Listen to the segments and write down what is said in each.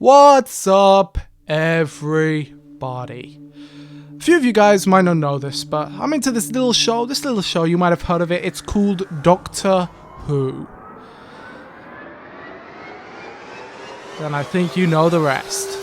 What's up, everybody? A few of you guys might not know this, but I'm into this little show. You might have heard of it. It's called Doctor Who. And I think you know the rest.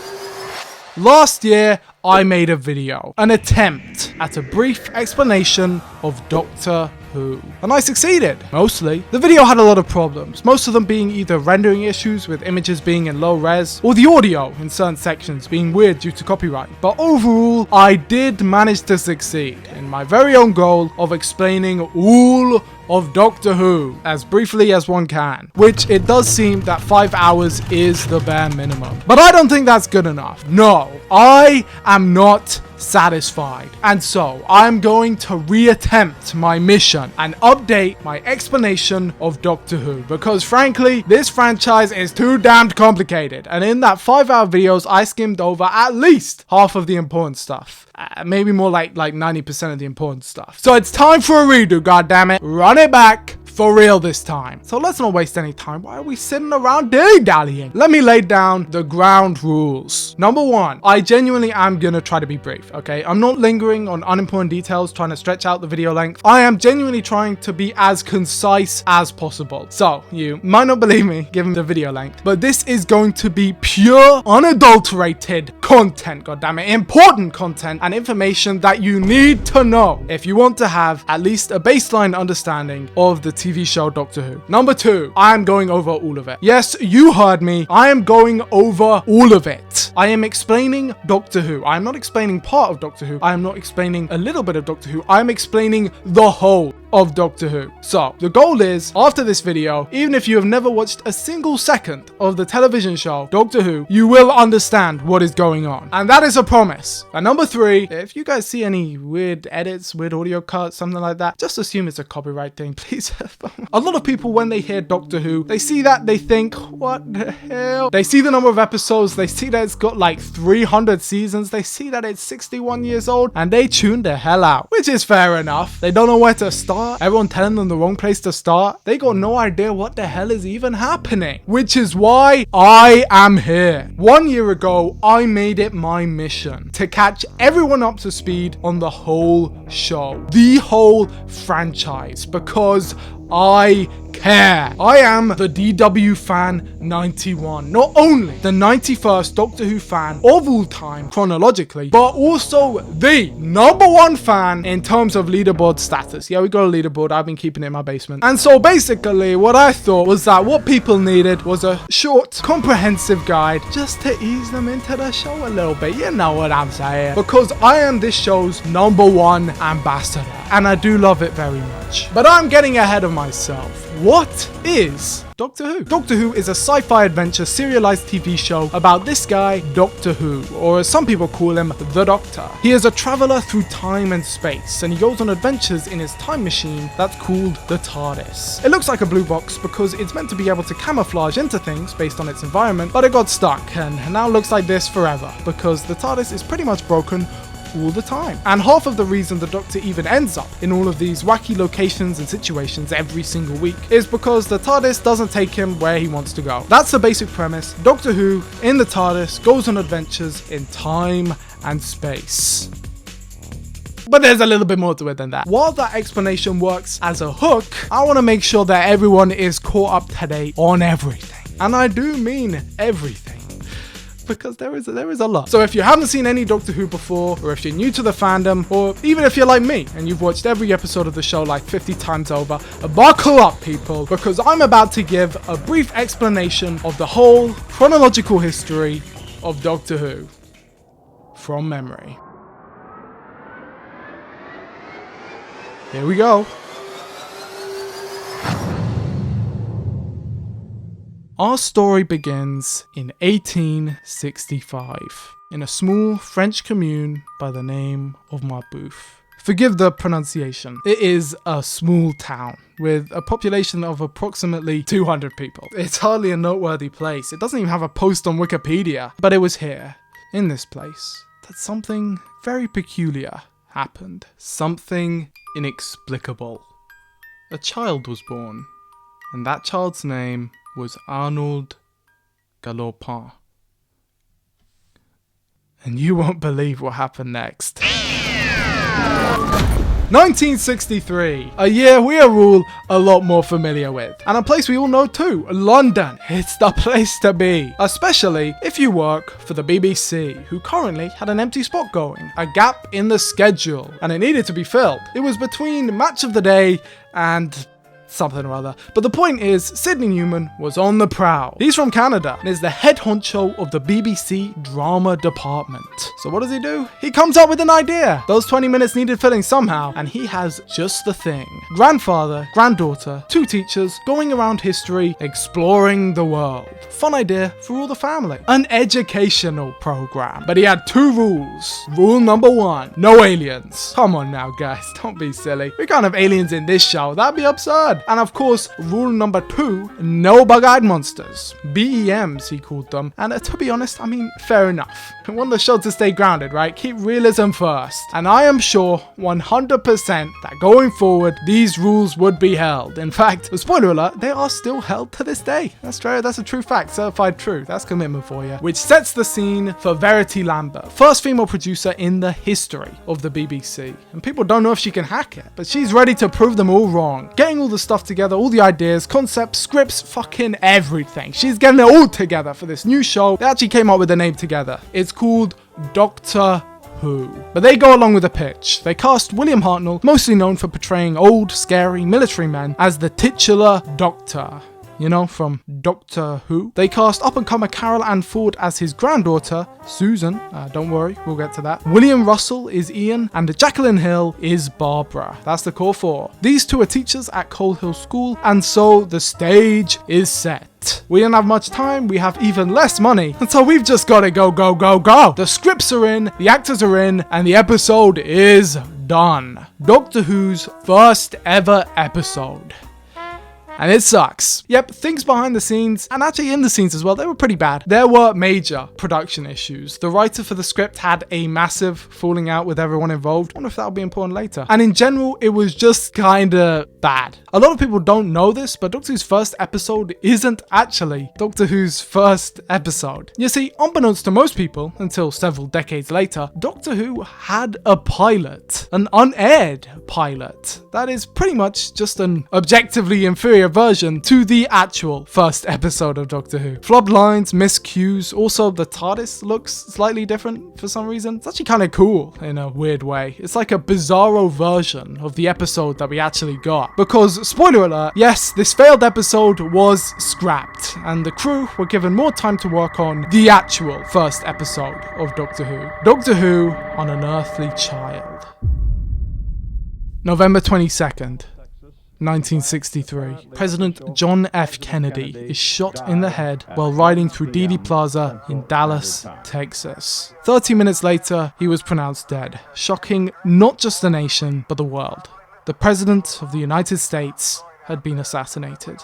Last year, I made a video, an attempt at a brief explanation of Doctor Who. And I succeeded, mostly. The video had a lot of problems, most of them being either rendering issues with images being in low res, or the audio in certain sections being weird due to copyright. But overall, I did manage to succeed in my very own goal of explaining all of Doctor Who as briefly as one can, which it does seem that 5 hours is the bare minimum. But I don't think that's good enough. No, I am not satisfied. And so I'm going to reattempt my mission and update my explanation of Doctor Who, because frankly, this franchise is too damned complicated. And in that 5-hour videos, I skimmed over at least half of the important stuff. Maybe more like 90% of the important stuff. So it's time for a redo, goddammit. Run it back. For real this time. So let's not waste any time. Why are we sitting around dilly-dallying? Let me lay down the ground rules. Number one, I genuinely am gonna try to be brief, okay? I'm not lingering on unimportant details, trying to stretch out the video length. I am genuinely trying to be as concise as possible. So, you might not believe me, given the video length, but this is going to be pure, unadulterated content, goddammit. Important content and information that you need to know if you want to have at least a baseline understanding of the TV show Doctor Who. Number two, I am going over all of it. Yes, you heard me. I am going over all of it. I am explaining Doctor Who. I am not explaining part of Doctor Who. I am not explaining a little bit of Doctor Who. I am explaining the whole of Doctor Who. So, the goal is, after this video, even if you have never watched a single second of the television show Doctor Who, you will understand what is going on. And that is a promise. And number three, if you guys see any weird edits, weird audio cuts, something like that, just assume it's a copyright thing, please. A lot of people, when they hear Doctor Who, they see that, they think, what the hell? They see the number of episodes, they see that it's got like 300 seasons, they see that it's 61 years old, and they tune the hell out, which is fair enough. They don't know where to start. Everyone telling them the wrong place to start. They got no idea what the hell is even happening, which is why I am here. 1 year ago, I made it my mission to catch everyone up to speed on the whole show, the whole franchise, because I care. I am the DW fan 91. Not only the 91st Doctor Who fan of all time chronologically, but also the #1 fan in terms of leaderboard status. Yeah, we got a leaderboard. I've been keeping it in my basement. And so basically what I thought was that what people needed was a short, comprehensive guide just to ease them into the show a little bit. You know what I'm saying? Because I am this show's #1 ambassador, and I do love it very much. But I'm getting ahead of myself. What is Doctor Who? Doctor Who is a sci-fi adventure serialized TV show about this guy, Doctor Who, or as some people call him, the Doctor. He is a traveler through time and space, and he goes on adventures in his time machine that's called the TARDIS. It looks like a blue box because it's meant to be able to camouflage into things based on its environment, but it got stuck, and now looks like this forever, because the TARDIS is pretty much broken all the time. And half of the reason the Doctor even ends up in all of these wacky locations and situations every single week is because the TARDIS doesn't take him where he wants to go. That's the basic premise. Doctor Who in the TARDIS goes on adventures in time and space. But there's a little bit more to it than that. While that explanation works as a hook, I want to make sure that everyone is caught up to date on everything. And I do mean everything, because there is a lot. So if you haven't seen any Doctor Who before, or if you're new to the fandom, or even if you're like me and you've watched every episode of the show like 50 times over, buckle up, people, because I'm about to give a brief explanation of the whole chronological history of Doctor Who from memory. Here we go. Our story begins in 1865 in a small French commune by the name of Marbouf. Forgive the pronunciation. It is a small town with a population of approximately 200 people. It's hardly a noteworthy place. It doesn't even have a post on Wikipedia. But it was here, in this place, that something very peculiar happened. Something inexplicable. A child was born, and that child's name was Arnold Galopin. and you won't believe what happened next. 1963, a year we are all a lot more familiar with, and a place we all know too, London. It's the place to be, especially if you work for the BBC, who currently had an empty spot going, a gap in the schedule, and it needed to be filled. It was between Match of the Day and something or other. But the point is, Sidney Newman was on the prowl. He's from Canada and is the head honcho of the BBC drama department. So what does he do? He comes up with an idea. Those 20 minutes needed filling somehow, and he has just the thing. Grandfather, granddaughter, two teachers going around history, exploring the world. Fun idea for all the family. An educational program. But he had two rules. Rule number 1, no aliens. Come on now guys, don't be silly. We can't have aliens in this show, that'd be absurd. And of course, rule number 2, no bug-eyed monsters. BEMs, he called them. And to be honest, I mean, fair enough. We want the show to stay grounded, right? Keep realism first. And I am sure 100% that going forward, these rules would be held. In fact, spoiler alert, they are still held to this day. That's true, that's a true fact, certified true. That's commitment for you. Which sets the scene for Verity Lambert, first female producer in the history of the BBC. And people don't know if she can hack it, but she's ready to prove them all wrong. Getting all the stuff together, all the ideas, concepts, scripts, fucking everything. She's getting it all together for this new show. They actually came up with the name together. It's called Doctor Who. But they go along with the pitch. They cast William Hartnell, mostly known for portraying old, scary military men, as the titular Doctor. You know, from Doctor Who. They cast up-and-comer Carol Ann Ford as his granddaughter, Susan. Don't worry, we'll get to that. William Russell is Ian, and Jacqueline Hill is Barbara. That's the core four. These two are teachers at Coal Hill School, and so the stage is set. We don't have much time, we have even less money, and so we've just gotta go, go, go, go. The scripts are in, the actors are in, and the episode is done. Doctor Who's first ever episode. And it sucks. Yep, things behind the scenes, and actually in the scenes as well, they were pretty bad. There were major production issues. The writer for the script had a massive falling out with everyone involved. I wonder if that'll be important later. And in general, it was just kinda bad. A lot of people don't know this, but Doctor Who's first episode isn't actually Doctor Who's first episode. You see, unbeknownst to most people, until several decades later, Doctor Who had a pilot. An unaired pilot. That is pretty much just an objectively inferior version to the actual first episode of Doctor Who. Flubbed lines, missed cues, also the TARDIS looks slightly different for some reason. It's actually kind of cool in a weird way. It's like a bizarro version of the episode that we actually got. Because, spoiler alert, yes, this failed episode was scrapped, and the crew were given more time to work on the actual first episode of Doctor Who. Doctor Who on an Earthly Child. November 22nd. 1963. President John F. Kennedy is shot in the head while riding through Dealey Plaza in Dallas, Texas. 30 minutes later, he was pronounced dead, shocking not just the nation, but the world. The President of the United States had been assassinated.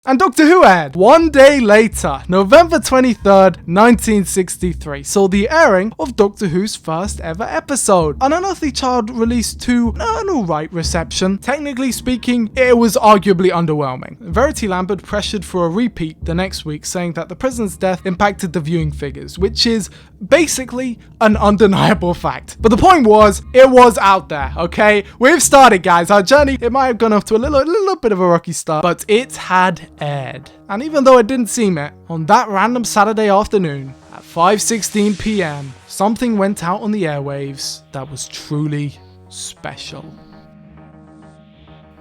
And Doctor Who aired 1 day later, November 23rd, 1963, saw the airing of Doctor Who's first ever episode. An Unearthly Child released to an alright reception. Technically speaking, it was arguably underwhelming. Verity Lambert pressured for a repeat the next week, saying that the President's death impacted the viewing figures, which is basically an undeniable fact. But the point was, it was out there, okay? We've started, guys. Our journey, it might have gone off to a little bit of a rocky start, but it had aired. And even though it didn't seem it, on that random Saturday afternoon at 5:16 p.m, something went out on the airwaves that was truly special.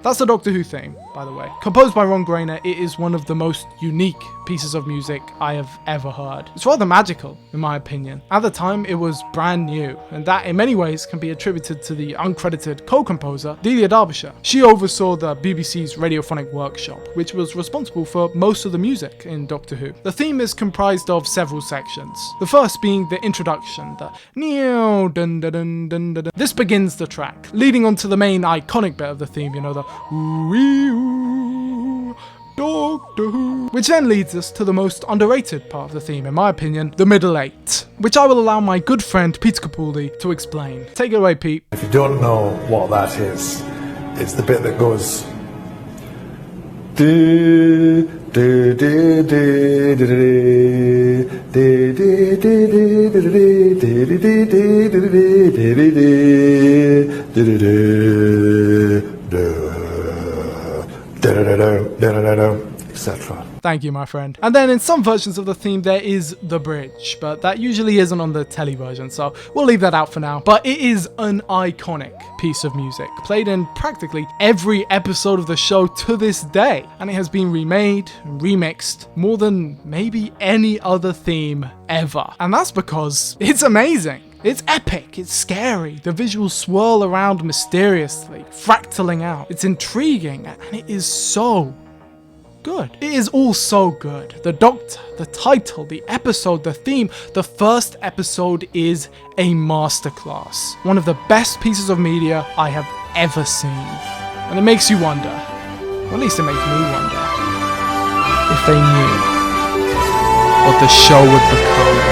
That's the Doctor Who theme, by the way. Composed by Ron Grainer, it is one of the most unique pieces of music I have ever heard. It's rather magical, in my opinion. At the time, it was brand new, and that in many ways can be attributed to the uncredited co-composer, Delia Derbyshire. She oversaw the BBC's radiophonic workshop, which was responsible for most of the music in Doctor Who. The theme is comprised of several sections. The first being the introduction, the neo dun dun dun dun dun. This begins the track, leading on to the main iconic bit of the theme, you know, the ooh, Doctor Who, which then leads us to the most underrated part of the theme, in my opinion, the middle eight, which I will allow my good friend Peter Capaldi to explain. Take it away, Pete. If you don't know what that is, it's the bit that goes etc. Thank you, my friend. And then in some versions of the theme, there is the bridge, but that usually isn't on the telly version, so we'll leave that out for now. But it is an iconic piece of music, played in practically every episode of the show to this day, and it has been remade and remixed more than maybe any other theme ever. And that's because it's amazing. It's epic, it's scary, the visuals swirl around mysteriously, fractaling out. It's intriguing, and it is so good. It is all so good. The Doctor, the title, the episode, the theme. The first episode is a masterclass. One of the best pieces of media I have ever seen. And it makes you wonder, or at least it makes me wonder, if they knew what the show would become.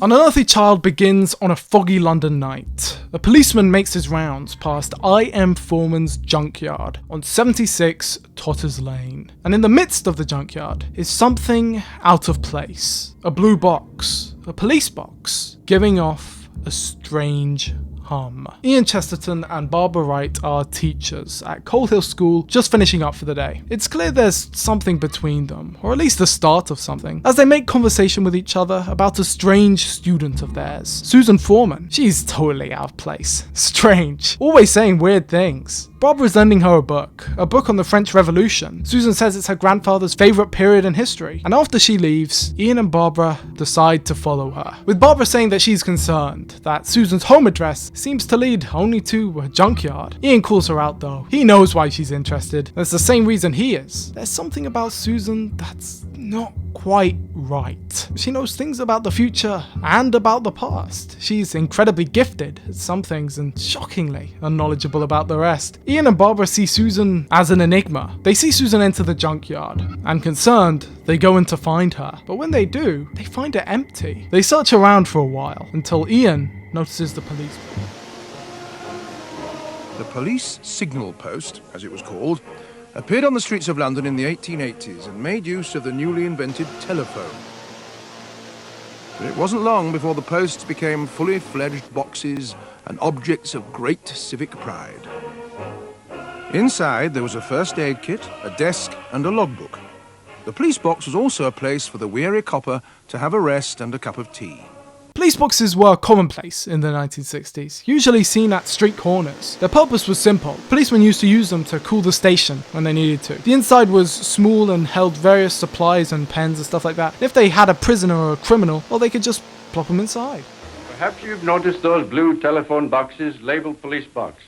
An Unearthly Child begins on a foggy London night. A policeman makes his rounds past I.M. Foreman's junkyard on 76 Totters Lane. And in the midst of the junkyard is something out of place. A blue box, a police box, giving off a strange hum. Ian Chesterton and Barbara Wright are teachers at Coal Hill School, just finishing up for the day. It's clear there's something between them, or at least the start of something, as they make conversation with each other about a strange student of theirs, Susan Foreman. She's totally out of place. Strange. Always saying weird things. Barbara's lending her a book on the French Revolution. Susan says it's her grandfather's favourite period in history, and after she leaves, Ian and Barbara decide to follow her, with Barbara saying that she's concerned that Susan's home address seems to lead only to a junkyard. Ian calls her out though. He knows why she's interested. That's the same reason he is. There's something about Susan that's not quite right. She knows things about the future and about the past. She's incredibly gifted at some things and shockingly unknowledgeable about the rest. Ian and Barbara see Susan as an enigma. They see Susan enter the junkyard, and concerned, they go in to find her. But when they do, they find it empty. They search around for a while until Ian notices the police. The police signal post, as it was called, appeared on the streets of London in the 1880s and made use of the newly invented telephone. But it wasn't long before the posts became fully fledged boxes and objects of great civic pride. Inside there was a first aid kit, a desk and a logbook. The police box was also a place for the weary copper to have a rest and a cup of tea. Police boxes were commonplace in the 1960s, usually seen at street corners. Their purpose was simple. Policemen used to use them to cool the station when they needed to. The inside was small and held various supplies and pens and stuff like that. If they had a prisoner or a criminal, well, they could just plop them inside. Perhaps you've noticed those blue telephone boxes labeled police box,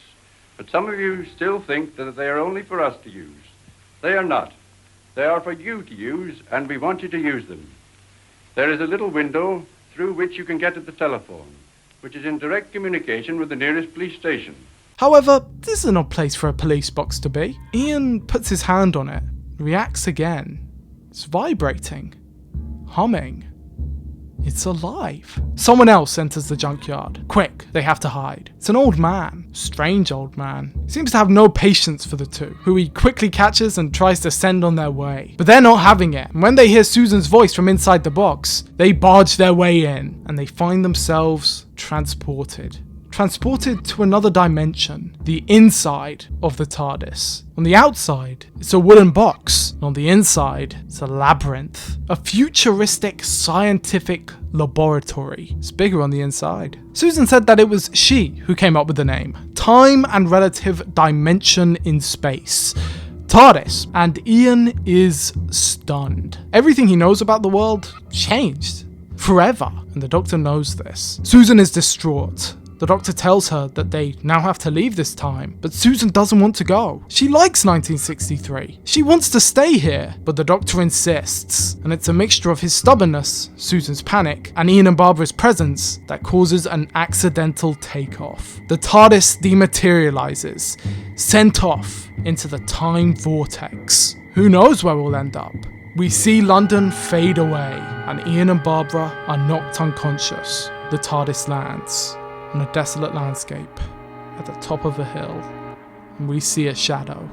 but some of you still think that they are only for us to use. They are not. They are for you to use, and we want you to use them. There is a little window through which you can get to the telephone, which is in direct communication with the nearest police station. However, this is no place for a police box to be. Ian puts his hand on it, reacts again. It's vibrating, humming. It's alive. Someone else enters the junkyard. Quick, they have to hide. It's an old man. Strange old man. He seems to have no patience for the two, who he quickly catches and tries to send on their way. But they're not having it. And when they hear Susan's voice from inside the box, they barge their way in, and they find themselves transported. Transported to another dimension, the inside of the TARDIS. On the outside, it's a wooden box. On the inside, it's a labyrinth. A futuristic scientific laboratory. It's bigger on the inside. Susan said that it was she who came up with the name. Time and Relative Dimension in Space. TARDIS. And Ian is stunned. Everything he knows about the world changed. Forever. And the Doctor knows this. Susan is distraught. The Doctor tells her that they now have to leave this time, but Susan doesn't want to go. She likes 1963. She wants to stay here, but the Doctor insists, and it's a mixture of his stubbornness, Susan's panic, and Ian and Barbara's presence that causes an accidental takeoff. The TARDIS dematerializes, sent off into the time vortex. Who knows where we'll end up? We see London fade away, and Ian and Barbara are knocked unconscious. The TARDIS lands on a desolate landscape at the top of a hill, and we see a shadow.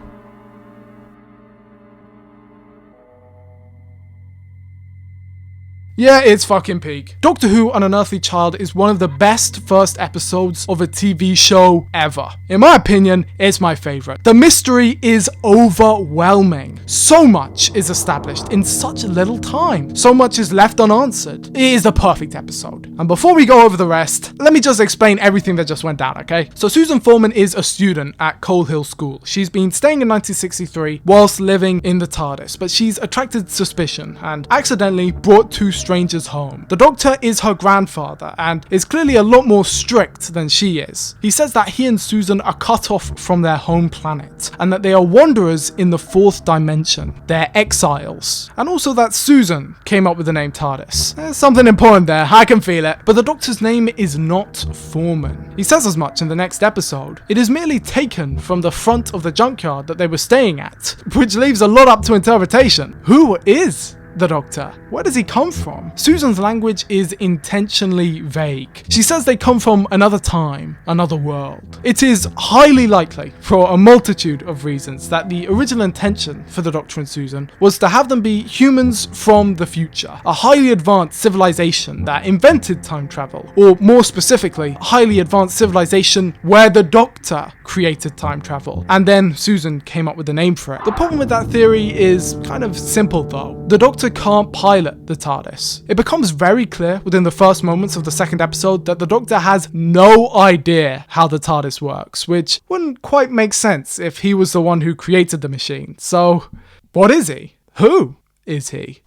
Yeah, it's fucking peak. Doctor Who: An Unearthly Child is one of the best first episodes of a TV show ever. In my opinion, it's my favourite. The mystery is overwhelming. So much is established in such little time. So much is left unanswered. It is the perfect episode. And before we go over the rest, let me just explain everything that just went down, okay? So Susan Foreman is a student at Coal Hill School. She's been staying in 1963 whilst living in the TARDIS, but she's attracted suspicion and accidentally brought two strangers home. The Doctor is her grandfather and is clearly a lot more strict than she is. He says that he and Susan are cut off from their home planet and that they are wanderers in the fourth dimension. They're exiles. And also that Susan came up with the name TARDIS. There's something important there, I can feel it. But the Doctor's name is not Foreman. He says as much in the next episode. It is merely taken from the front of the junkyard that they were staying at, which leaves a lot up to interpretation. Who is the Doctor? Where does he come from? Susan's language is intentionally vague. She says they come from another time, another world. It is highly likely, for a multitude of reasons, that the original intention for the Doctor and Susan was to have them be humans from the future, a highly advanced civilization that invented time travel, or more specifically, a highly advanced civilization where the Doctor created time travel, and then Susan came up with a name for it. The problem with that theory is kind of simple though. The Doctor can't pilot the TARDIS. It becomes very clear within the first moments of the second episode that the Doctor has no idea how the TARDIS works, which wouldn't quite make sense if he was the one who created the machine. So, what is he? Who is he?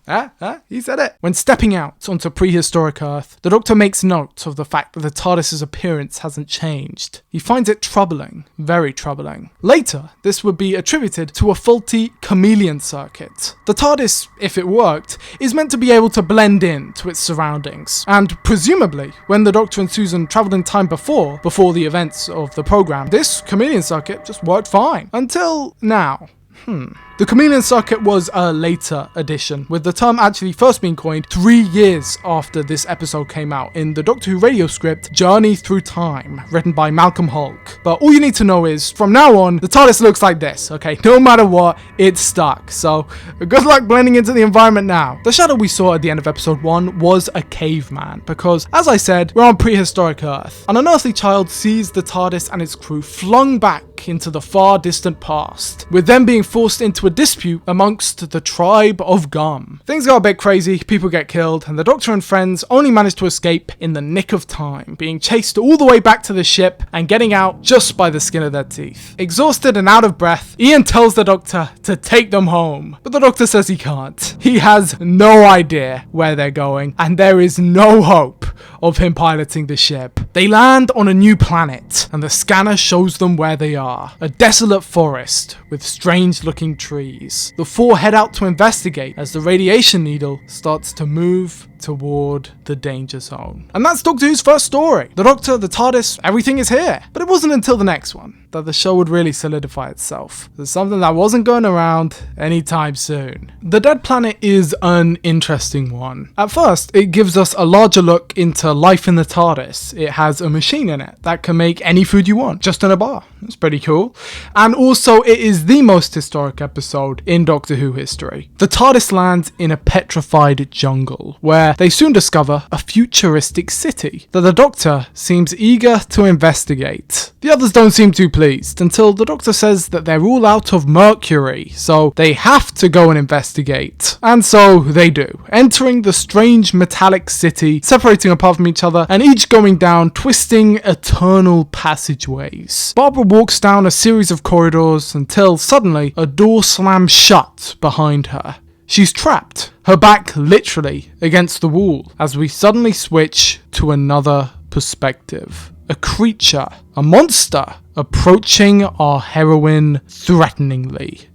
He said it. When stepping out onto prehistoric Earth, the Doctor makes note of the fact that the TARDIS's appearance hasn't changed. He finds it troubling, very troubling. Later, this would be attributed to a faulty chameleon circuit. The TARDIS, if it worked, is meant to be able to blend in to its surroundings. And presumably, when the Doctor and Susan travelled in time before the events of the program, this chameleon circuit just worked fine. Until now. The chameleon circuit was a later addition, with the term actually first being coined 3 years after this episode came out in the Doctor Who radio script Journey Through Time, written by Malcolm Hulke. But all you need to know is, from now on, the TARDIS looks like this, okay? No matter what, it's stuck. So, good luck blending into the environment now. The shadow we saw at the end of episode 1 was a caveman, because, as I said, we're on prehistoric Earth. An unearthly child sees the TARDIS and its crew flung back into the far distant past, with them being forced into a dispute amongst the tribe of Gum. Things got a bit crazy, people get killed, and the Doctor and friends only manage to escape in the nick of time, being chased all the way back to the ship and getting out just by the skin of their teeth. Exhausted and out of breath, Ian tells the Doctor to take them home, but the Doctor says he can't. He has no idea where they're going, and there is no hope of him piloting the ship. They land on a new planet, and the scanner shows them where they are. A desolate forest with strange looking trees. The four head out to investigate as the radiation needle starts to move toward the danger zone. And that's Doctor Who's first story. The Doctor, the TARDIS, everything is here. But it wasn't until the next one that the show would really solidify itself. There's something that wasn't going around anytime soon. The Dead Planet is an interesting one. At first, it gives us a larger look into life in the TARDIS. It has a machine in it that can make any food you want, just in a bar. That's pretty cool. And also, it is the most historic episode in Doctor Who history. The TARDIS lands in a petrified jungle, where they soon discover a futuristic city that the Doctor seems eager to investigate. The others don't seem too pleased until the Doctor says that they're all out of mercury, so they have to go and investigate. And so they do, entering the strange metallic city, separating apart from each other, and each going down twisting eternal passageways. Barbara walks down a series of corridors until suddenly a door slams shut behind her. She's trapped, her back literally against the wall, as we suddenly switch to another perspective. a creature, a monster, approaching our heroine threateningly.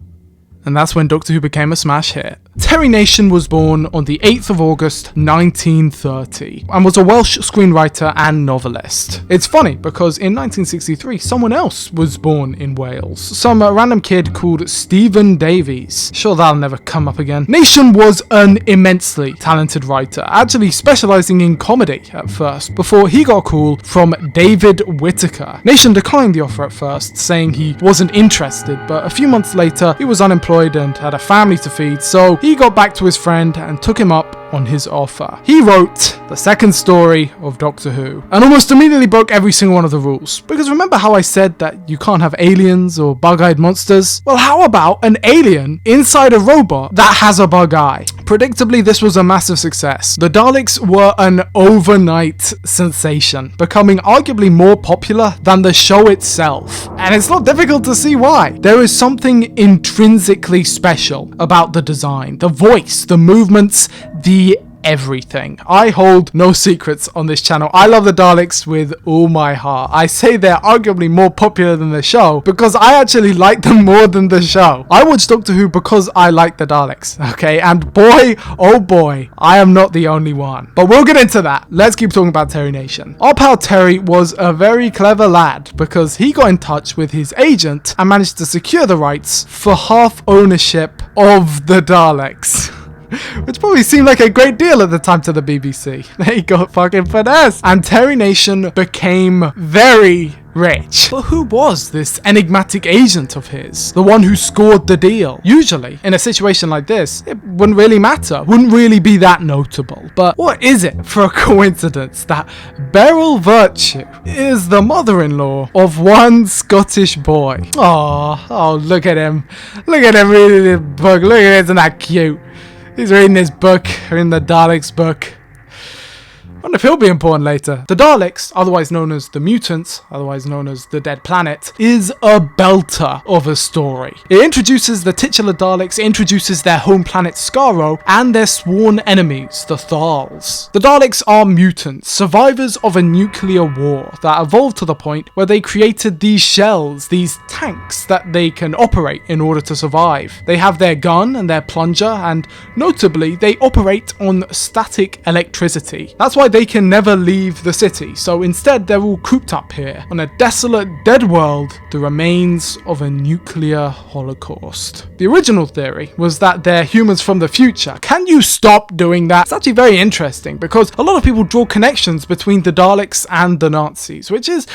And that's when Doctor Who became a smash hit. Terry Nation was born on the 8th of August 1930 and was a Welsh screenwriter and novelist. It's funny because in 1963 someone else was born in Wales, some random kid called Stephen Davies. Sure, that'll never come up again. Nation was an immensely talented writer, actually specialising in comedy at first, before he got a call from David Whittaker. Nation declined the offer at first, saying he wasn't interested, but a few months later he was unemployed and had a family to feed, so he got back to his friend and took him up on his offer. He wrote the second story of Doctor Who and almost immediately broke every single one of the rules. Because remember how I said that you can't have aliens or bug-eyed monsters? Well, how about an alien inside a robot that has a bug eye? Predictably, this was a massive success. The Daleks were an overnight sensation, becoming arguably more popular than the show itself. And it's not difficult to see why. There is something intrinsically special about the design, the voice, the movements, the everything. I hold no secrets on this channel. I love the Daleks with all my heart. I say they're arguably more popular than the show because I actually like them more than the show. I watch Doctor Who because I like the Daleks, okay? And boy, oh boy, I am not the only one. But we'll get into that. Let's keep talking about Terry Nation. Our pal Terry was a very clever lad because he got in touch with his agent and managed to secure the rights for half ownership of the Daleks. Which probably seemed like a great deal at the time to the BBC. They got fucking finesse. And Terry Nation became very rich. But who was this enigmatic agent of his? The one who scored the deal? Usually, in a situation like this, it wouldn't really matter. Wouldn't really be that notable. But what is it for a coincidence that Beryl Virtue is the mother-in-law of one Scottish boy? Oh, look at him. Look at him reading this book. Look at it, isn't that cute? He's reading this book, in the Daleks book. I wonder if he'll be important later. The Daleks, otherwise known as the Mutants, otherwise known as the Dead Planet, is a belter of a story. It introduces the titular Daleks, it introduces their home planet Skaro, and their sworn enemies, the Tharls. The Daleks are mutants, survivors of a nuclear war that evolved to the point where they created these shells, these tanks that they can operate in order to survive. They have their gun and their plunger, and notably, they operate on static electricity. That's why they can never leave the city, so instead they're all cooped up here on a desolate, dead world, the remains of a nuclear holocaust. The original theory was that they're humans from the future. Can you stop doing that? It's actually very interesting because a lot of people draw connections between the Daleks and the Nazis, which is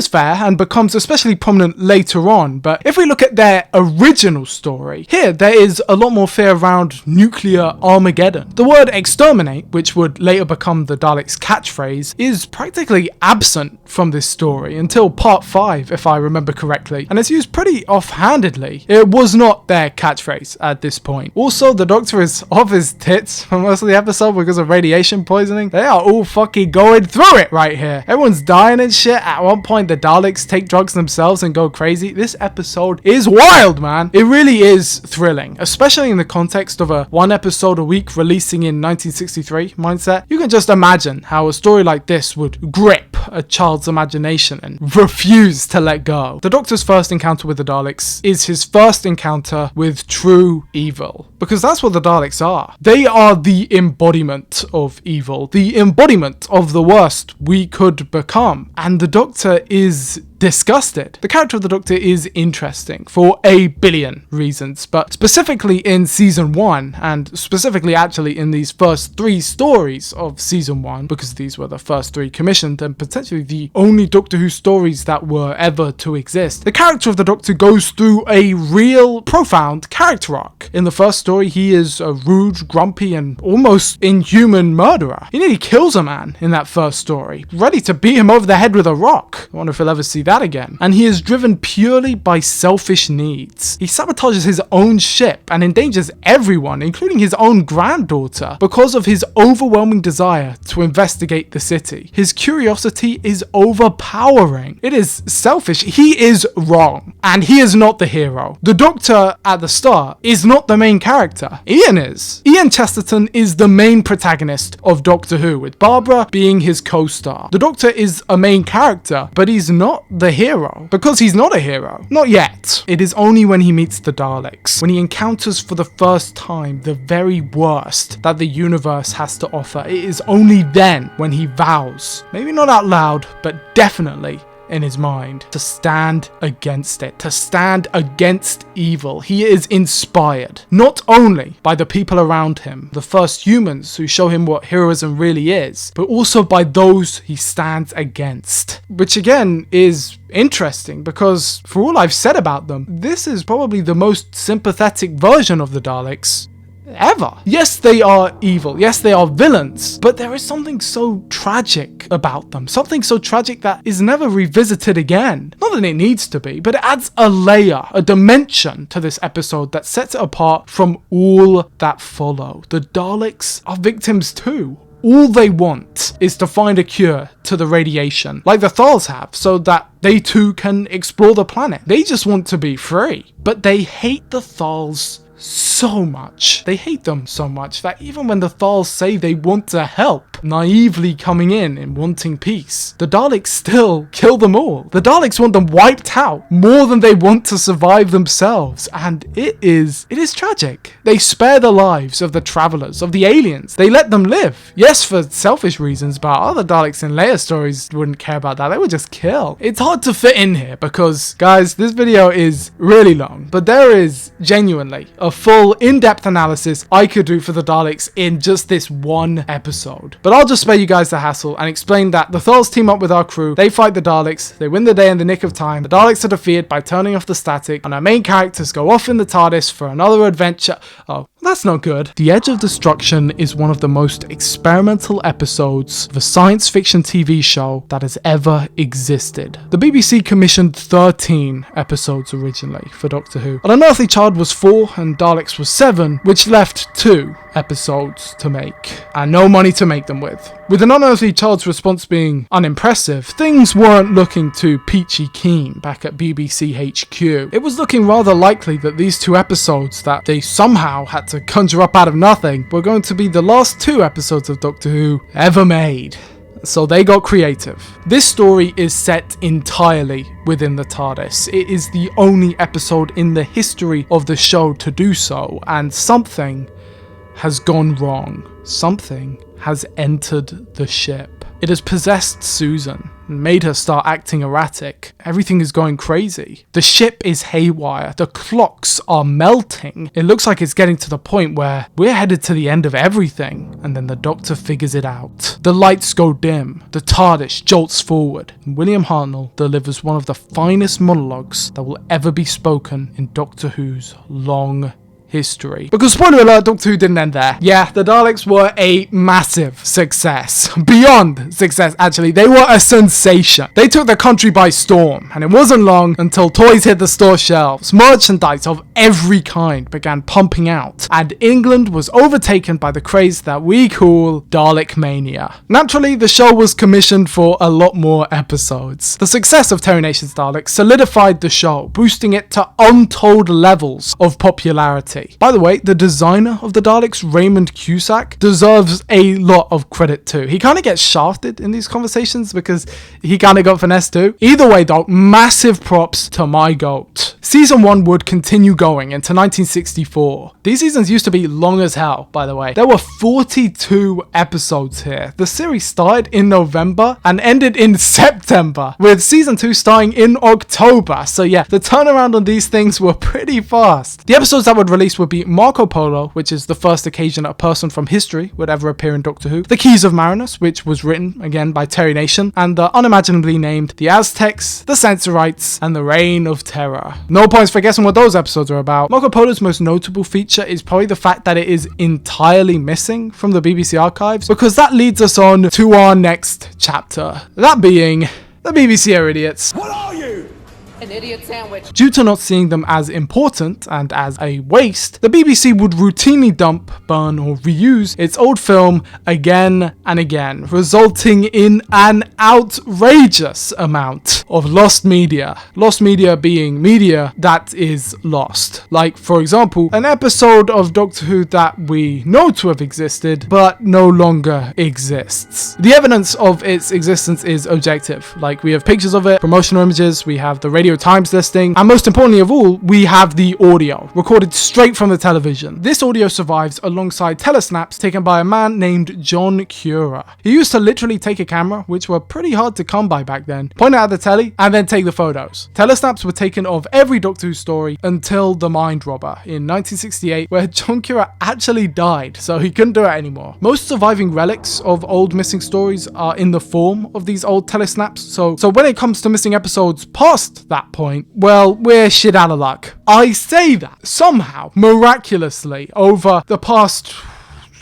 fair and becomes especially prominent later on. But if we look at their original story, here there is a lot more fear around nuclear Armageddon. The word exterminate, which would later become the Daleks' catchphrase, is practically absent from this story until part 5, if I remember correctly, and it's used pretty offhandedly. It was not their catchphrase at this point. Also, the Doctor is off his tits for most of the episode because of radiation poisoning. They are all fucking going through it right here. Everyone's dying and shit. At one point, the Daleks take drugs themselves and go crazy. This episode is wild, man. It really is thrilling, especially in the context of a one episode a week releasing in 1963 mindset. You can just imagine how a story like this would grip a child's imagination and refuse to let go. The Doctor's first encounter with the Daleks is his first encounter with true evil, because that's what the Daleks are. They are the embodiment of evil, the embodiment of the worst we could become, and the Doctor is disgusted. The character of the Doctor is interesting for a billion reasons, but specifically in season 1, and specifically actually in these first 3 stories of season 1, because these were the first 3 commissioned and potentially the only Doctor Who stories that were ever to exist. The character of the Doctor goes through a real profound character arc. In the first story, he is a rude, grumpy, and almost inhuman murderer. He nearly kills a man in that first story, ready to beat him over the head with a rock. I wonder if he'll ever see that again. And he is driven purely by selfish needs. He sabotages his own ship and endangers everyone, including his own granddaughter, because of his overwhelming desire to investigate the city. His curiosity humanity is overpowering. It is selfish. He is wrong. And he is not the hero. The Doctor at the start is not the main character. Ian is. Ian Chesterton is the main protagonist of Doctor Who, with Barbara being his co-star. The Doctor is a main character, but he's not the hero. Because he's not a hero. Not yet. It is only when he meets the Daleks, when he encounters for the first time the very worst that the universe has to offer. It is only then when he vows, maybe not out loud, but definitely in his mind, to stand against it, to stand against evil. He is inspired not only by the people around him, the first humans who show him what heroism really is, but also by those he stands against. Which again is interesting, because for all I've said about them, this is probably the most sympathetic version of the Daleks ever. Yes, they are evil. Yes, they are villains. But there is something so tragic about them. Something so tragic that is never revisited again. Not that it needs to be, but it adds a layer, a dimension to this episode that sets it apart from all that follow. The Daleks are victims too. All they want is to find a cure to the radiation, like the Thals have, so that they too can explore the planet. They just want to be free. But they hate the Thals so much. They hate them so much that even when the Thals say they want to help, naively coming in and wanting peace, the Daleks still kill them all. The Daleks want them wiped out more than they want to survive themselves, and it is tragic. They spare the lives of the travelers, of the aliens. They let them live. Yes, for selfish reasons, but other Daleks in later stories wouldn't care about that. They would just kill. It's hard to fit in here because, guys, this video is really long, but there is genuinely a full in-depth analysis I could do for the Daleks in just this one episode. But I'll just spare you guys the hassle and explain that the Thals team up with our crew, they fight the Daleks, they win the day in the nick of time, the Daleks are defeated by turning off the static, and our main characters go off in the TARDIS for another adventure. Oh, that's not good. The Edge of Destruction is one of the most experimental episodes of a science fiction TV show that has ever existed. The BBC commissioned 13 episodes originally for Doctor Who. An Unearthly Child was 4 and Daleks was 7, which left 2 episodes to make, and no money to make them with. With An Unearthly Child's response being unimpressive, things weren't looking too peachy keen back at BBC HQ. It was looking rather likely that these 2 episodes that they somehow had to conjure up out of nothing were going to be the last 2 episodes of Doctor Who ever made. So they got creative. This story is set entirely within the TARDIS. It is the only episode in the history of the show to do so, and something has gone wrong. Something has entered the ship. It has possessed Susan and made her start acting erratic. Everything is going crazy. The ship is haywire. The clocks are melting. It looks like it's getting to the point where we're headed to the end of everything. And then the Doctor figures it out. The lights go dim. The TARDIS jolts forward. And William Hartnell delivers one of the finest monologues that will ever be spoken in Doctor Who's long history. Because spoiler alert, Doctor Who didn't end there. Yeah, the Daleks were a massive success. Beyond success, actually. They were a sensation. They took the country by storm, and it wasn't long until toys hit the store shelves. Merchandise of every kind began pumping out, and England was overtaken by the craze that we call Dalek Mania. Naturally, the show was commissioned for a lot more episodes. The success of Terry Nation's Daleks solidified the show, boosting it to untold levels of popularity. By the way, the designer of the Daleks, Raymond Cusack, deserves a lot of credit too. He kind of gets shafted in these conversations because he kind of got finessed too. Either way though, massive props to my goat. Season 1 would continue going into 1964. These seasons used to be long as hell, by the way. There were 42 episodes here. The series started in November and ended in September, with season 2 starting in October. So yeah, the turnaround on these things were pretty fast. The episodes that would release would be Marco Polo, which is the first occasion a person from history would ever appear in Doctor Who, The Keys of Marinus, which was written again by Terry Nation, and the unimaginably named The Aztecs, The Censorites, and The Reign of Terror. No points for guessing what those episodes are about. Marco Polo's most notable feature is probably the fact that it is entirely missing from the BBC archives, because that leads us on to our next chapter. That being, the BBC are idiots. What are you? An idiot sandwich. Due to not seeing them as important and as a waste, the BBC would routinely dump, burn or reuse its old film again and again, resulting in an outrageous amount of lost media. Lost media being media that is lost. Like, for example, an episode of Doctor Who that we know to have existed but no longer exists. The evidence of its existence is objective. Like, we have pictures of it, promotional images, we have the Radio Times listing, and most importantly of all, we have the audio, recorded straight from the television. This audio survives alongside telesnaps taken by a man named John Cura. He used to literally take a camera, which were pretty hard to come by back then, point it at the telly, and then take the photos. Telesnaps were taken of every Doctor Who story until The Mind Robber in 1968, where John Cura actually died, so he couldn't do it anymore. Most surviving relics of old missing stories are in the form of these old telesnaps, so when it comes to missing episodes past that point, well, we're shit out of luck. I say that somehow, miraculously, over the past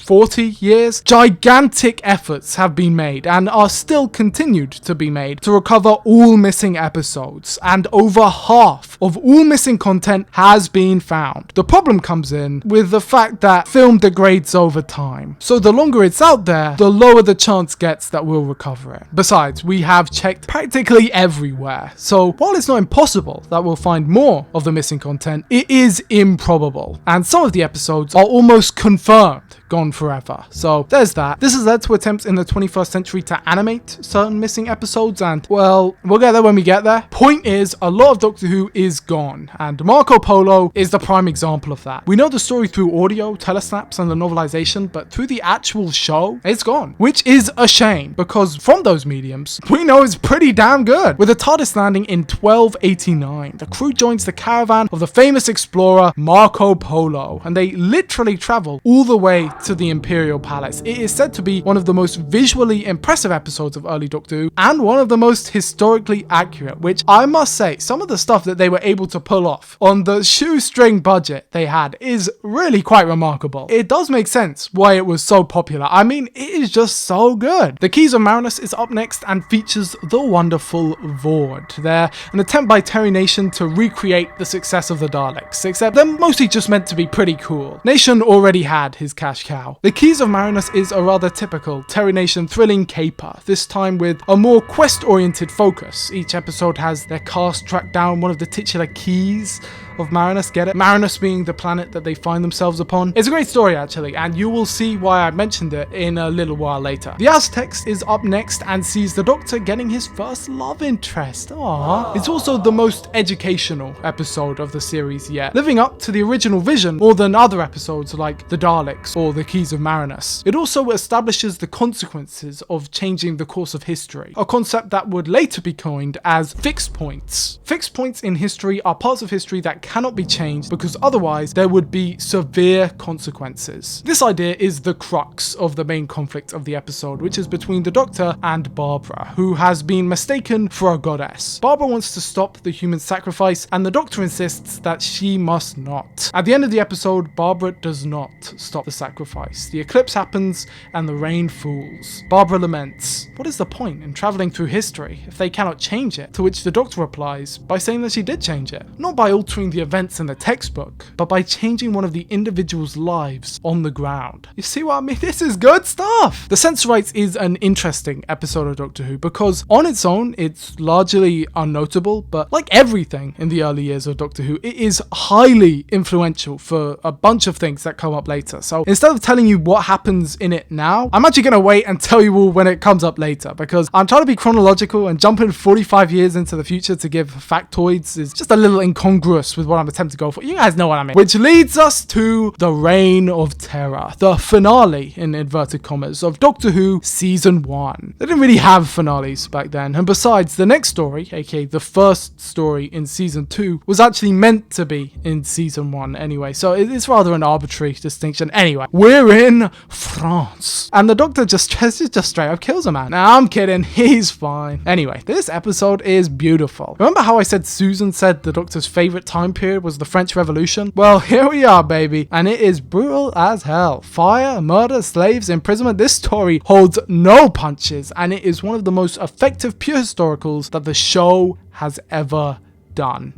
40 years, gigantic efforts have been made and are still continued to be made to recover all missing episodes, and over half of all missing content has been found. The problem comes in with the fact that film degrades over time, so the longer it's out there, the lower the chance gets that we'll recover it. Besides, we have checked practically everywhere, so while it's not impossible that we'll find more of the missing content, it is improbable, and some of the episodes are almost confirmed gone forever. So there's that. This has led to attempts in the 21st century to animate certain missing episodes, and well, we'll get there when we get there. Point is, a lot of Doctor Who is gone, and Marco Polo is the prime example of that. We know the story through audio, telesnaps, and the novelization, but through the actual show, it's gone, which is a shame, because from those mediums, we know it's pretty damn good. With the TARDIS landing in 1289, the crew joins the caravan of the famous explorer Marco Polo, and they literally travel all the way to the Imperial Palace. It is said to be one of the most visually impressive episodes of early Doctor Who, and one of the most historically accurate, which I must say, some of the stuff that they were able to pull off on the shoestring budget they had is really quite remarkable. It does make sense why it was so popular. I mean, it is just so good. The Keys of Marinus is up next and features the wonderful Vord. They're an attempt by Terry Nation to recreate the success of the Daleks, except they're mostly just meant to be pretty cool. Nation already had his cash cow. The Keys of Marinus is a rather typical Terry Nation thrilling caper, this time with a more quest-oriented focus. Each episode has their cast track down one of the titular keys of Marinus, get it? Marinus being the planet that they find themselves upon. It's a great story actually, and you will see why I mentioned it in a little while later. The Aztecs is up next and sees the Doctor getting his first love interest. Aww. It's also the most educational episode of the series yet, living up to the original vision more than other episodes like the Daleks or the Keys of Marinus. It also establishes the consequences of changing the course of history, a concept that would later be coined as fixed points. Fixed points in history are parts of history that cannot be changed because otherwise there would be severe consequences. This idea is the crux of the main conflict of the episode, which is between the Doctor and Barbara, who has been mistaken for a goddess. Barbara wants to stop the human sacrifice, and the Doctor insists that she must not. At the end of the episode, Barbara does not stop the sacrifice. The eclipse happens and the rain falls. Barbara laments, "What is the point in travelling through history if they cannot change it?" To which the Doctor replies by saying that she did change it, not by altering the events in the textbook, but by changing one of the individual's lives on the ground. You see what I mean? This is good stuff! The Sensorites is an interesting episode of Doctor Who because on its own, it's largely unnotable, but like everything in the early years of Doctor Who, it is highly influential for a bunch of things that come up later. So instead of telling you what happens in it now, I'm actually going to wait and tell you all when it comes up later, because I'm trying to be chronological, and jumping 45 years into the future to give factoids is just a little incongruous with what I'm attempting to go for. You guys know what I mean. Which leads us to the Reign of Terror, the finale, in inverted commas, of Doctor Who Season 1. They didn't really have finales back then, and besides, the next story, aka the first story in Season 2, was actually meant to be in Season 1 anyway, so it's rather an arbitrary distinction. Anyway, we're in France, and the Doctor just straight up kills a man. Now, I'm kidding, he's fine. Anyway, this episode is beautiful. Remember how I said Susan said the Doctor's favourite time period was the French Revolution? Well, here we are, baby, and it is brutal as hell. Fire, murder, slaves, imprisonment. This story holds no punches, and it is one of the most effective pure historicals that the show has ever done.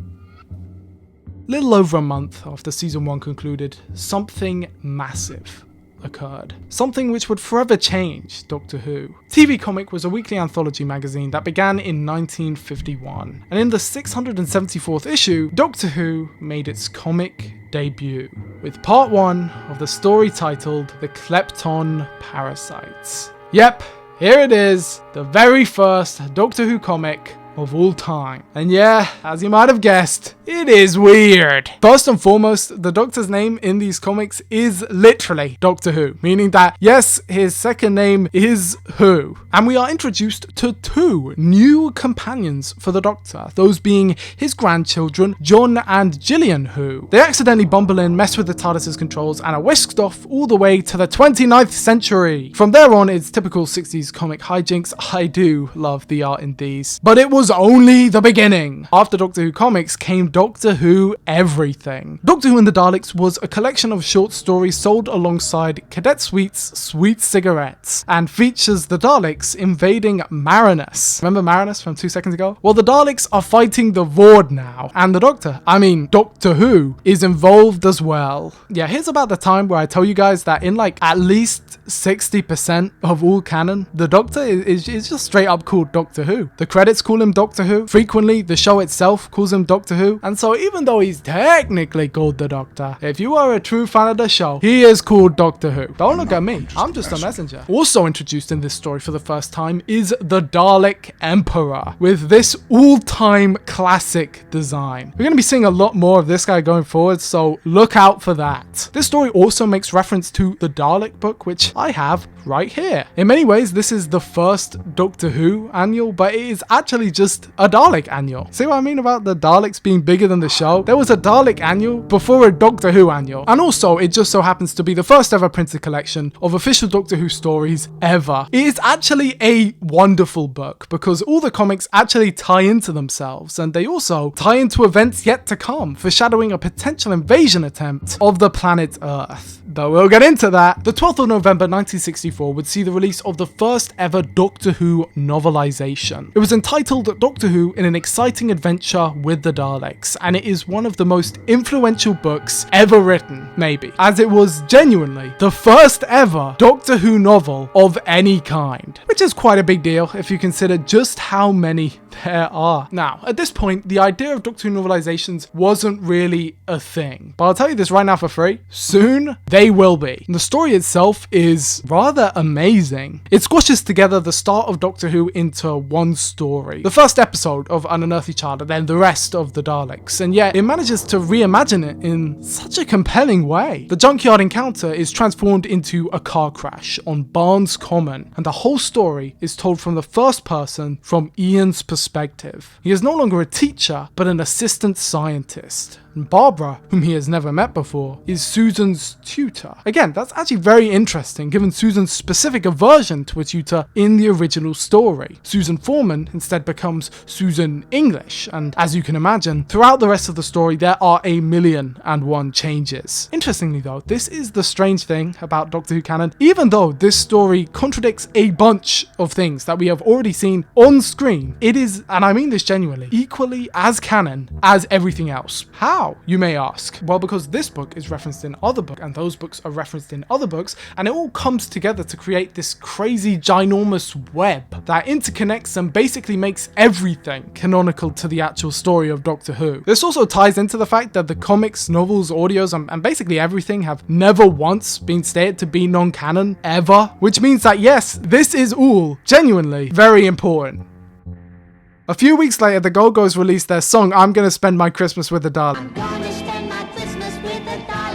Little over a month after season 1 concluded, something massive occurred. Something which would forever change Doctor Who. TV Comic was a weekly anthology magazine that began in 1951, and in the 674th issue, Doctor Who made its comic debut, with part 1 of the story titled The Klepton Parasites. Yep, here it is, the very first Doctor Who comic of all time. And yeah, as you might have guessed, it is weird. First and foremost, the Doctor's name in these comics is literally Doctor Who, meaning that yes, his second name is Who. And we are introduced to 2 new companions for the Doctor, those being his grandchildren, John and Gillian Who. They accidentally bumble in, mess with the TARDIS's controls, and are whisked off all the way to the 29th century. From there on, it's typical 60s comic hijinks. I do love the art in these. But it was only the beginning. After Doctor Who comics came Doctor Who Everything. Doctor Who and the Daleks was a collection of short stories sold alongside Cadet Sweet's Sweet Cigarettes, and features the Daleks invading Marinus. Remember Marinus from 2 seconds ago? Well, the Daleks are fighting the Vord now, and the Doctor Who, is involved as well. Yeah, here's about the time where I tell you guys that in like at least 60% of all canon, the Doctor is just straight up called Doctor Who. The credits call him Doctor Who. Frequently, the show itself calls him Doctor Who. And so even though he's technically called the Doctor, if you are a true fan of the show, he is called Doctor Who. Don't look at me. I'm just a messenger. Also introduced in this story for the first time is the Dalek Emperor, with this all-time classic design. We're going to be seeing a lot more of this guy going forward, so look out for that. This story also makes reference to the Dalek book, which I have right here. In many ways, this is the first Doctor Who annual, but it is actually just a Dalek annual. See what I mean about the Daleks being bigger than the show? There was a Dalek annual before a Doctor Who annual. And also, it just so happens to be the first ever printed collection of official Doctor Who stories ever. It is actually a wonderful book because all the comics actually tie into themselves, and they also tie into events yet to come, foreshadowing a potential invasion attempt of the planet Earth. Though we'll get into that. The 12th of November 1964 would see the release of the first ever Doctor Who novelization. It was entitled Doctor Who in an Exciting Adventure with the Daleks, and it is one of the most influential books ever written, maybe, as it was genuinely the first ever Doctor Who novel of any kind, which is quite a big deal if you consider just how many there are. Now, at this point, the idea of Doctor Who novelizations wasn't really a thing, but I'll tell you this right now for free, soon they will be. And the story itself is rather amazing. It squashes together the start of Doctor Who into one story. The first episode of An Unearthly Child and then the rest of the Daleks, and yet it manages to reimagine it in such a compelling way. The junkyard encounter is transformed into a car crash on Barnes Common, and the whole story is told from the first person, from Ian's perspective. He is no longer a teacher, but an assistant scientist. And Barbara, whom he has never met before, is Susan's tutor. Again, that's actually very interesting given Susan's specific aversion to a tutor in the original story. Susan Foreman instead becomes Susan English, and as you can imagine, throughout the rest of the story there are 1,000,001 changes. Interestingly though, this is the strange thing about Doctor Who canon. Even though this story contradicts a bunch of things that we have already seen on screen, it is, and I mean this genuinely, equally as canon as everything else. How, you may ask? Well, because this book is referenced in other books, and those books are referenced in other books, and it all comes together to create this crazy ginormous web that interconnects and basically makes everything canonical to the actual story of Doctor Who. This also ties into the fact that the comics, novels, audios, and basically everything have never once been stated to be non-canon, ever, which means that yes, this is all genuinely very important. A few weeks later, the Go-Go's released their song, I'm Gonna Spend My Christmas with the Daleks.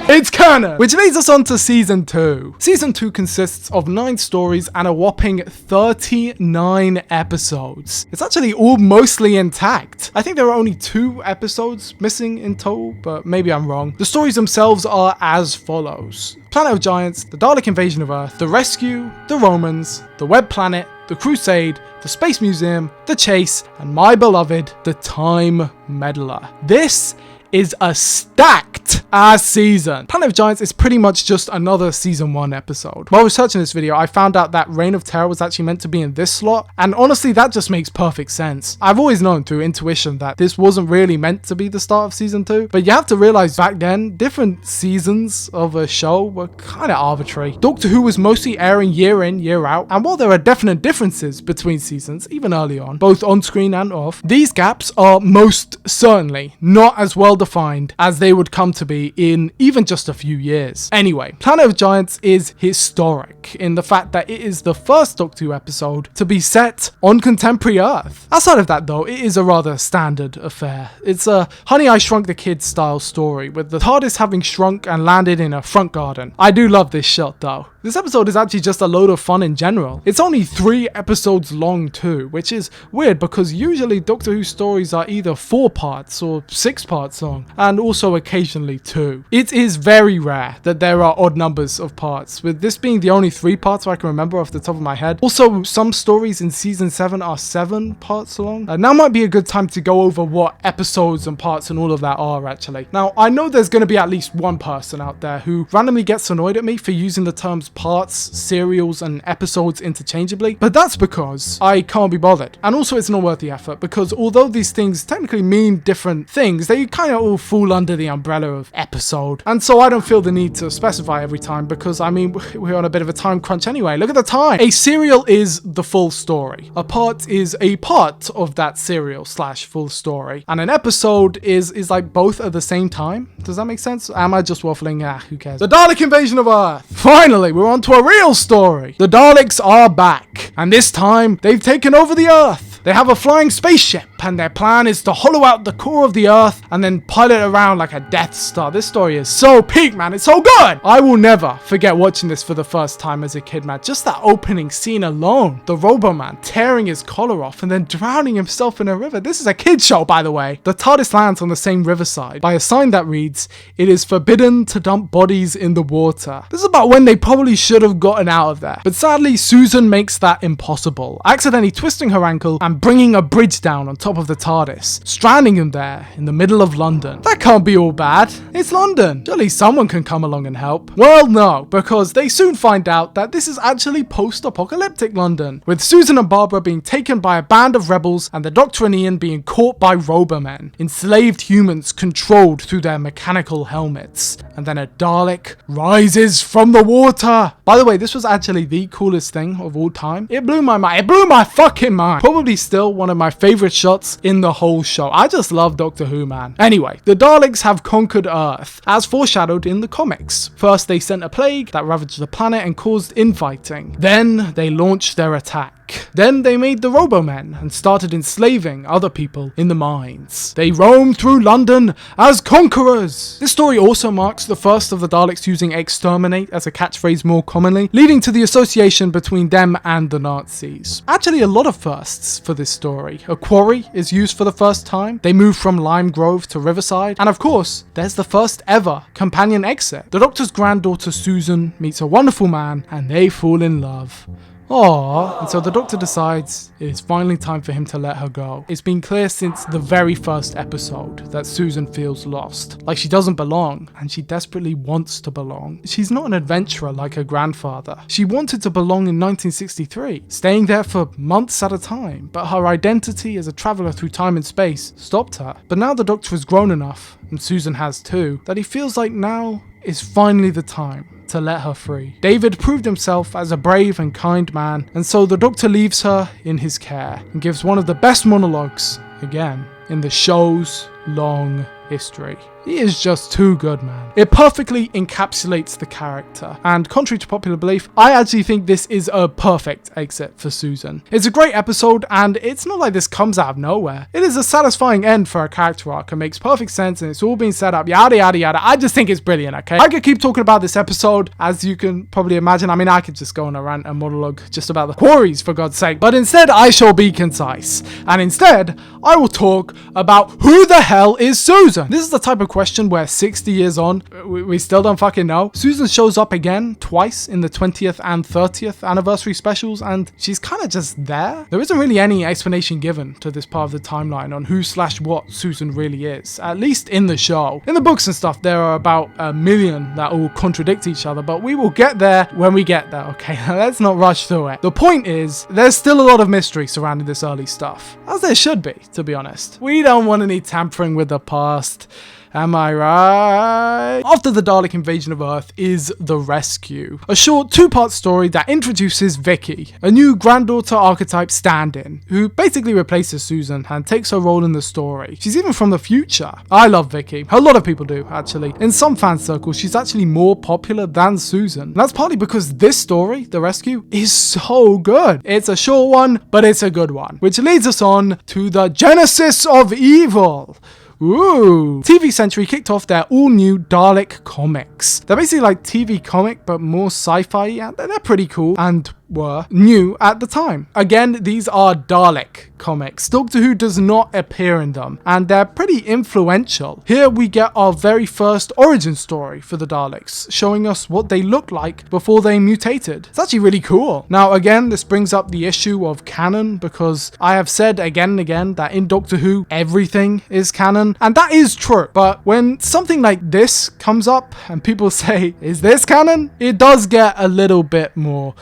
It's canon! Which leads us on to Season 2. Season 2 consists of 9 stories and a whopping 39 episodes. It's actually all mostly intact. I think there are only 2 episodes missing in total, but maybe I'm wrong. The stories themselves are as follows. Planet of Giants, the Dalek invasion of Earth, the Rescue, the Romans, the Web Planet, the Crusade, the Space Museum, the Chase, and my beloved, the Time Meddler. This is a stacked as season. Planet of Giants is pretty much just another season 1 episode. While researching this video, I found out that Reign of Terror was actually meant to be in this slot, and honestly that just makes perfect sense. I've always known through intuition that this wasn't really meant to be the start of season 2, but you have to realize back then, different seasons of a show were kind of arbitrary. Doctor Who was mostly airing year in, year out, and while there are definite differences between seasons, even early on, both on screen and off, these gaps are most certainly not as well defined as they would come to be in even just a few years. Anyway, Planet of Giants is historic in the fact that it is the first Doctor Who episode to be set on contemporary Earth. Outside of that though, it is a rather standard affair. It's a Honey I Shrunk the Kids style story, with the TARDIS having shrunk and landed in a front garden. I do love this shot though. This episode is actually just a load of fun in general. It's only 3 episodes long too, which is weird because usually Doctor Who stories are either 4 parts or 6 parts long, and also occasionally 2. It is very rare that there are odd numbers of parts, with this being the only 3 parts I can remember off the top of my head. Also, some stories in season 7 are 7 parts long. Now might be a good time to go over what episodes and parts and all of that are actually. Now, I know there's going to be at least one person out there who randomly gets annoyed at me for using the terms parts, serials, and episodes interchangeably, but that's because I can't be bothered. And also it's not worth the effort, because although these things technically mean different things, they kind of all fall under the umbrella of episode. And so I don't feel the need to specify every time, because I mean, we're on a bit of a time crunch anyway. Look at the time. A serial is the full story. A part is a part of that serial / full story. And an episode is like both at the same time. Does that make sense? Am I just waffling? Who cares? The Dalek invasion of Earth. Finally, we're on to a real story. The Daleks are back, and this time they've taken over the Earth. They have a flying spaceship, and their plan is to hollow out the core of the Earth and then pilot around like a Death Star. This story is so peak, man. It's so good. I will never forget watching this for the first time as a kid, man. Just that opening scene alone. The Robo-Man tearing his collar off and then drowning himself in a river. This is a kid's show, by the way. The TARDIS lands on the same riverside by a sign that reads, "It is forbidden to dump bodies in the water." This is about when they probably should have gotten out of there. But sadly, Susan makes that impossible, accidentally twisting her ankle and bringing a bridge down on top of the TARDIS, stranding him there in the middle of London. That can't be all bad. It's London. Surely someone can come along and help. Well, no, because they soon find out that this is actually post-apocalyptic London, with Susan and Barbara being taken by a band of rebels and the Doctor and Ian being caught by Robomen, enslaved humans controlled through their mechanical helmets. And then a Dalek rises from the water. By the way, this was actually the coolest thing of all time. It blew my mind. It blew my fucking mind. Probably still one of my favorite shots in the whole show. I just love Doctor Who, man. Anyway, the Daleks have conquered Earth, as foreshadowed in the comics. First, they sent a plague that ravaged the planet and caused infighting. Then, they launched their attack. Then they made the Robomen and started enslaving other people in the mines. They roamed through London as conquerors. This story also marks the first of the Daleks using exterminate as a catchphrase more commonly, leading to the association between them and the Nazis. Actually, a lot of firsts for this story. A quarry is used for the first time. They move from Lime Grove to Riverside. And of course, there's the first ever companion exit. The Doctor's granddaughter Susan meets a wonderful man and they fall in love. Aww. And so the Doctor decides it is finally time for him to let her go. It's been clear since the very first episode that Susan feels lost, like she doesn't belong, and she desperately wants to belong. She's not an adventurer like her grandfather. She wanted to belong in 1963, staying there for months at a time, but her identity as a traveller through time and space stopped her. But now the Doctor has grown enough, and Susan has too, that he feels like now is finally the time to let her free. David proved himself as a brave and kind man, and so the Doctor leaves her in his care and gives one of the best monologues, again, in the show's long history. He is just too good, man. It perfectly encapsulates the character, and contrary to popular belief, I actually think this is a perfect exit for Susan. It's a great episode, and it's not like this comes out of nowhere. It is a satisfying end for a character arc and makes perfect sense, and it's all been set up, yada yada yada. I just think it's brilliant, okay? I could keep talking about this episode, as you can probably imagine. I mean, I could just go on a rant and monologue just about the quarries, for God's sake, but instead I shall be concise, and instead I will talk about who the hell is Susan. This is the type of question where 60 years on, we still don't fucking know. Susan shows up again twice in the 20th and 30th anniversary specials, and she's kind of just there. There isn't really any explanation given to this part of the timeline on who/what Susan really is, at least in the show. In the books and stuff, there are about a million that all contradict each other, but we will get there when we get there, okay? Let's not rush through it. The point is, there's still a lot of mystery surrounding this early stuff, as there should be, to be honest. We don't want any tampering with the past. Am I right? After the Dalek invasion of Earth is The Rescue, a short two-part story that introduces Vicky, a new granddaughter archetype stand-in, who basically replaces Susan and takes her role in the story. She's even from the future. I love Vicky. A lot of people do, actually. In some fan circles, she's actually more popular than Susan. And that's partly because this story, The Rescue, is so good. It's a short one, but it's a good one. Which leads us on to the Genesis of Evil. Ooh. TV Century kicked off their all-new Dalek comics. They're basically like TV comic, but more sci-fi, and they're pretty cool and were new at the time. Again, these are Dalek comics. Doctor Who does not appear in them, and they're pretty influential. Here we get our very first origin story for the Daleks, showing us what they looked like before they mutated. It's actually really cool. Now again, this brings up the issue of canon, because I have said again and again that in Doctor Who, everything is canon, and that is true. But when something like this comes up and people say, is this canon? It does get a little bit more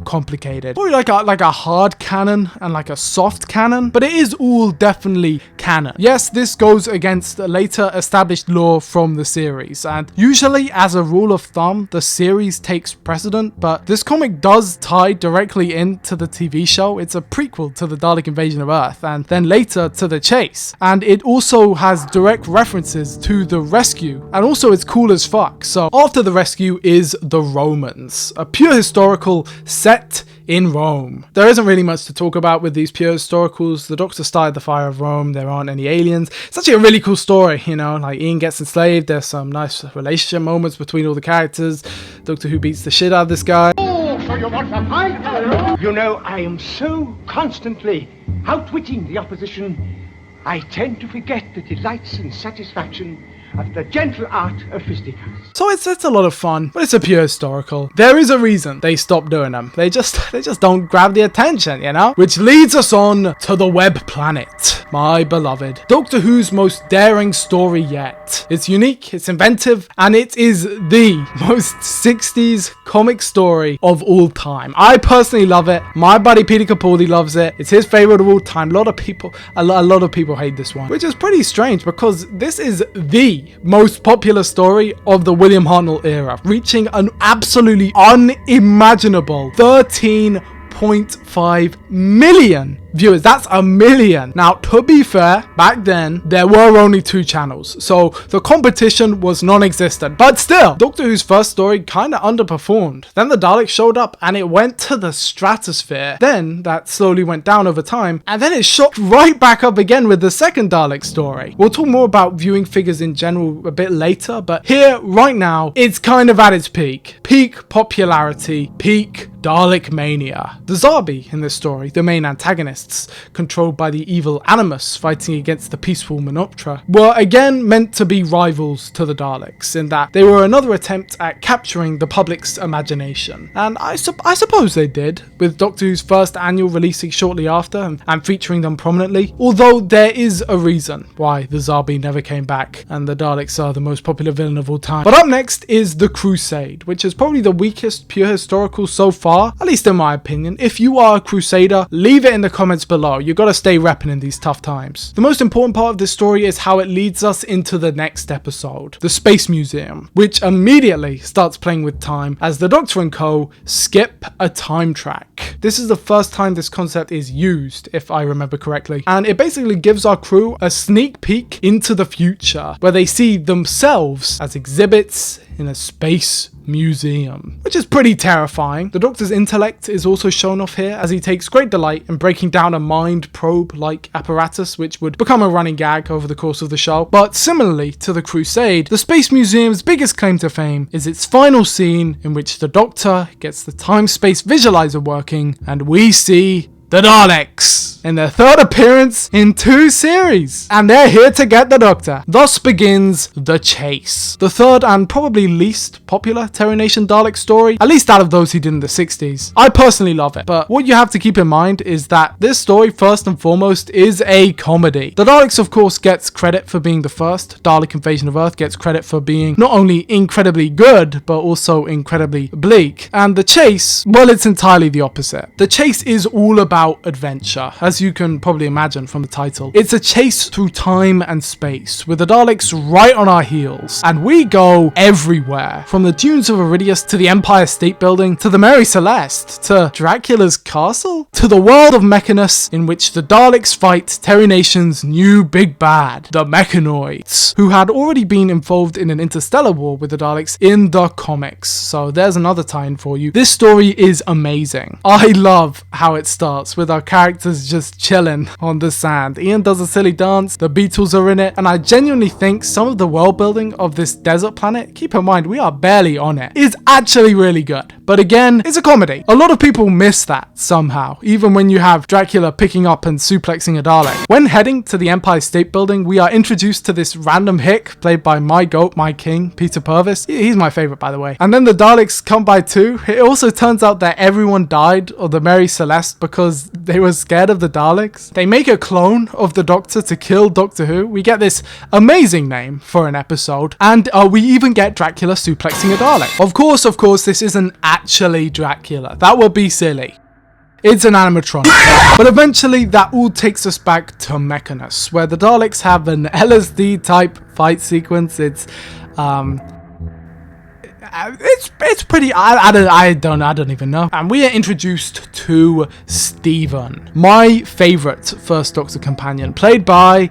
complicated. Probably like a hard canon and like a soft canon, but it is all definitely canon. Yes, this goes against the later established lore from the series, and usually as a rule of thumb, the series takes precedent, but this comic does tie directly into the TV show. It's a prequel to the Dalek invasion of Earth, and then later to The Chase, and it also has direct references to The Rescue, and also it's cool as fuck. So after The Rescue is The Romans, a pure historical set in Rome. There isn't really much to talk about with these pure historicals. The Doctor started the fire of Rome, there aren't any aliens. It's actually a really cool story, you know, like Ian gets enslaved, there's some nice relationship moments between all the characters. Doctor Who beats the shit out of this guy. Oh, so you want a fight? You know, I am so constantly outwitting the opposition, I tend to forget the delights and satisfaction of the gentle art of fisticuffs. So it's a lot of fun, but it's a pure historical. There is a reason they stopped doing them. They just don't grab the attention, you know? Which leads us on to the Web Planet, my beloved. Doctor Who's most daring story yet. It's unique, it's inventive, and it is the most 60s comic story of all time. I personally love it. My buddy Peter Capaldi loves it. It's his favorite of all time. A lot of people hate this one, which is pretty strange because this is the most popular story of the William Hartnell era, reaching an absolutely unimaginable 13.5 million viewers. That's a million. Now, to be fair, back then, there were only 2 channels, so the competition was non-existent. But still, Doctor Who's first story kind of underperformed. Then the Daleks showed up, and it went to the stratosphere. Then, that slowly went down over time, and then it shot right back up again with the second Dalek story. We'll talk more about viewing figures in general a bit later, but here, right now, it's kind of at its peak. Peak popularity, peak Dalek mania. The Zarbi in this story, the main antagonists, controlled by the evil Animus fighting against the peaceful Menoptera, were again meant to be rivals to the Daleks, in that they were another attempt at capturing the public's imagination. And I suppose they did, with Doctor Who's first annual releasing shortly after and featuring them prominently, although there is a reason why the Zarbi never came back and the Daleks are the most popular villain of all time. But up next is The Crusade, which is probably the weakest pure historical so far, at least in my opinion. If you are a Crusader, leave it in the comments below. You gotta stay repping in these tough times. The most important part of this story is how it leads us into the next episode, the Space Museum, which immediately starts playing with time as the Doctor and co skip a time track. This is the first time this concept is used, if I remember correctly, and it basically gives our crew a sneak peek into the future, where they see themselves as exhibits in a space museum, which is pretty terrifying. The Doctor's intellect is also shown off here, as he takes great delight in breaking down a mind probe-like apparatus, which would become a running gag over the course of the show. But similarly to the Crusade, the Space Museum's biggest claim to fame is its final scene, in which the Doctor gets the time-space visualizer working, and we see the Daleks. in their third appearance in 2 series. And they're here to get the Doctor. Thus begins The Chase, the third and probably least popular Terry Nation Dalek story, at least out of those he did in the 60s. I personally love it, but what you have to keep in mind is that this story, first and foremost, is a comedy. The Daleks, of course, gets credit for being the first. Dalek Invasion of Earth gets credit for being not only incredibly good, but also incredibly bleak. And The Chase, well, it's entirely the opposite. The Chase is all about adventure, as you can probably imagine from the title. It's a chase through time and space, with the Daleks right on our heels. And we go everywhere, from the dunes of Iridius to the Empire State Building, to the Mary Celeste, to Dracula's castle, to the world of Mechanus, in which the Daleks fight Terry Nation's new big bad, the Mechanoids, who had already been involved in an interstellar war with the Daleks in the comics. So there's another tie-in for you. This story is amazing. I love how it starts with our characters just chilling on the sand. Ian does a silly dance, the Beatles are in it, and I genuinely think some of the world building of this desert planet, keep in mind we are barely on it, is actually really good. But again, it's a comedy. A lot of people miss that somehow, even when you have Dracula picking up and suplexing a Dalek. When heading to the Empire State Building, we are introduced to this random hick played by my goat, my king, Peter Purvis. He's my favorite, by the way. And then the Daleks come by too. It also turns out that everyone died of the Mary Celeste because they were scared of the Daleks. They make a clone of the Doctor to kill Doctor Who. We get this amazing name for an episode, and we even get Dracula suplexing a Dalek. Of course, this isn't actually Dracula. That would be silly. It's an animatronic. But eventually that all takes us back to Mechanus, where the Daleks have an LSD type fight sequence. It's pretty, I don't even know. And we are introduced to Stephen, my favorite First Doctor companion, played by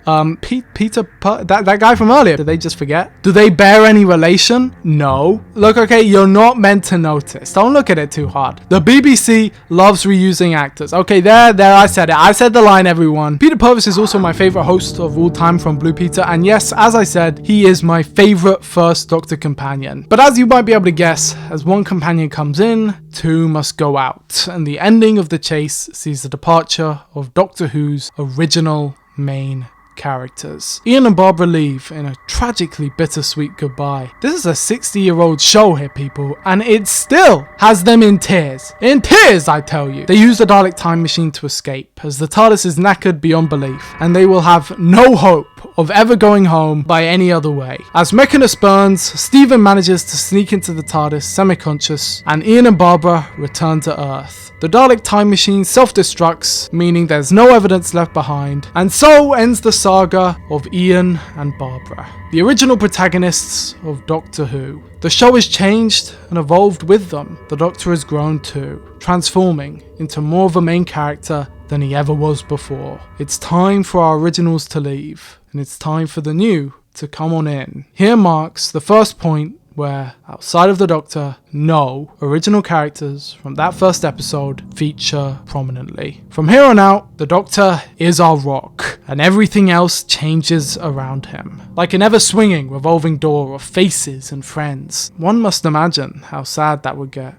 that guy from earlier. Did they just forget? Do they bear any relation? No. Look, okay, you're not meant to notice. Don't look at it too hard. The BBC loves reusing actors. Okay, there, I said it. I said the line, everyone. Peter Purvis is also my favorite host of all time from Blue Peter, and yes, as I said, he is my favorite First Doctor companion. But as you might be able to guess, as one companion comes in, 2 must go out, and the ending of The Chase sees the departure of Doctor Who's original main characters. Ian and Barbara leave in a tragically bittersweet goodbye. This is a 60-year-old show here, people, and it still has them in tears. In tears, I tell you. They use the Dalek time machine to escape, as the TARDIS is knackered beyond belief, and they will have no hope of ever going home by any other way. As Mechanus burns, Stephen manages to sneak into the TARDIS semi-conscious, and Ian and Barbara return to Earth. The Dalek time machine self-destructs, meaning there's no evidence left behind, and so ends the saga of Ian and Barbara, the original protagonists of Doctor Who. The show has changed and evolved with them. The Doctor has grown too, transforming into more of a main character than he ever was before. It's time for our originals to leave, and it's time for the new to come on in. Here marks the first point where, outside of the Doctor, no original characters from that first episode feature prominently. From here on out, the Doctor is our rock, and everything else changes around him. Like an ever-swinging revolving door of faces and friends. One must imagine how sad that would get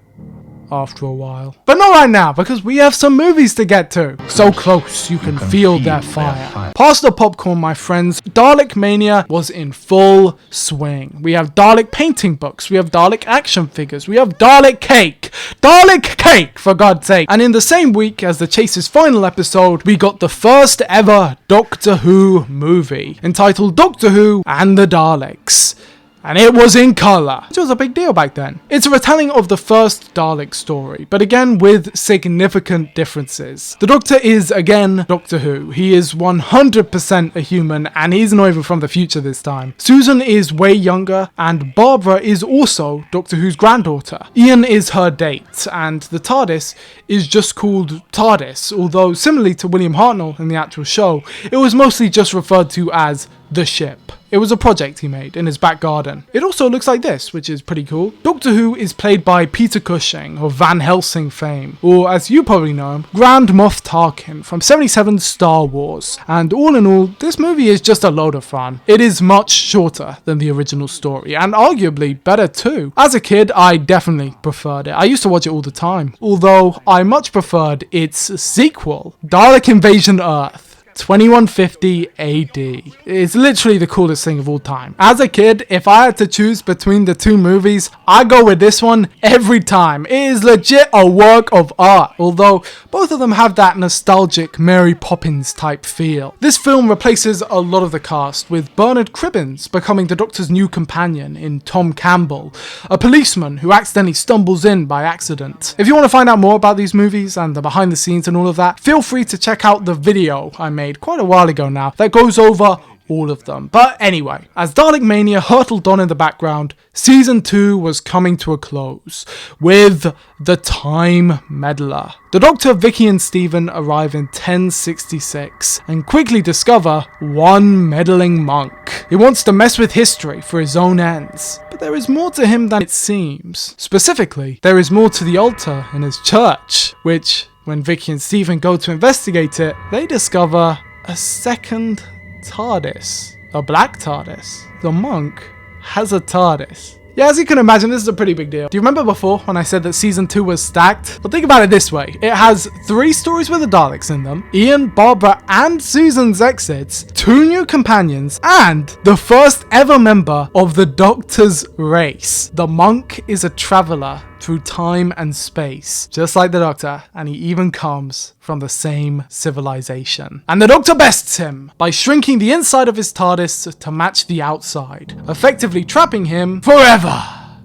after a while. But not right now, because we have some movies to get to. So close, you can feel their fire. Pass the popcorn, my friends. Dalek Mania was in full swing. We have Dalek painting books. We have Dalek action figures. We have Dalek cake. Dalek cake, for God's sake. And in the same week as The Chase's final episode, we got the first ever Doctor Who movie, entitled Doctor Who and the Daleks. And it was in colour, which was a big deal back then. It's a retelling of the first Dalek story, but again with significant differences. The Doctor is again Doctor Who. He is 100% a human, and he's not even from the future this time. Susan is way younger, and Barbara is also Doctor Who's granddaughter. Ian is her date, and the TARDIS is just called TARDIS, although similarly to William Hartnell in the actual show, it was mostly just referred to as the ship. It was a project he made in his back garden. It also looks like this, which is pretty cool. Doctor Who is played by Peter Cushing of Van Helsing fame, or as you probably know him, Grand Moff Tarkin from 77's Star Wars. And all in all, this movie is just a load of fun. It is much shorter than the original story, and arguably better too. As a kid, I definitely preferred it. I used to watch it all the time, although I much preferred its sequel, Dalek Invasion Earth. 2150 AD. It's literally the coolest thing of all time. As a kid, if I had to choose between the two movies, I go with this one every time. It is legit a work of art, although both of them have that nostalgic Mary Poppins type feel. This film replaces a lot of the cast, with Bernard Cribbins becoming the Doctor's new companion in Tom Campbell, a policeman who accidentally stumbles in by accident. If you want to find out more about these movies and the behind the scenes and all of that, feel free to check out the video I made quite a while ago now that goes over all of them. But anyway, as Dalek Mania hurtled on in the background, Season 2 was coming to a close with the Time Meddler. The Doctor, Vicky and Stephen arrive in 1066 and quickly discover one meddling monk. He wants to mess with history for his own ends, but there is more to him than it seems. Specifically, there is more to the altar in his church, which, when Vicky and Stephen go to investigate it, they discover a second TARDIS. A black TARDIS. The monk has a TARDIS. Yeah, as you can imagine, this is a pretty big deal. Do you remember before when I said that Season 2 was stacked? Well, think about it this way. It has 3 stories with the Daleks in them, Ian, Barbara and Susan's exits, 2 new companions, and the first ever member of the Doctor's race. The monk is a traveller through time and space, just like the Doctor, and he even comes from the same civilization. And the Doctor bests him by shrinking the inside of his TARDIS to match the outside, effectively trapping him forever.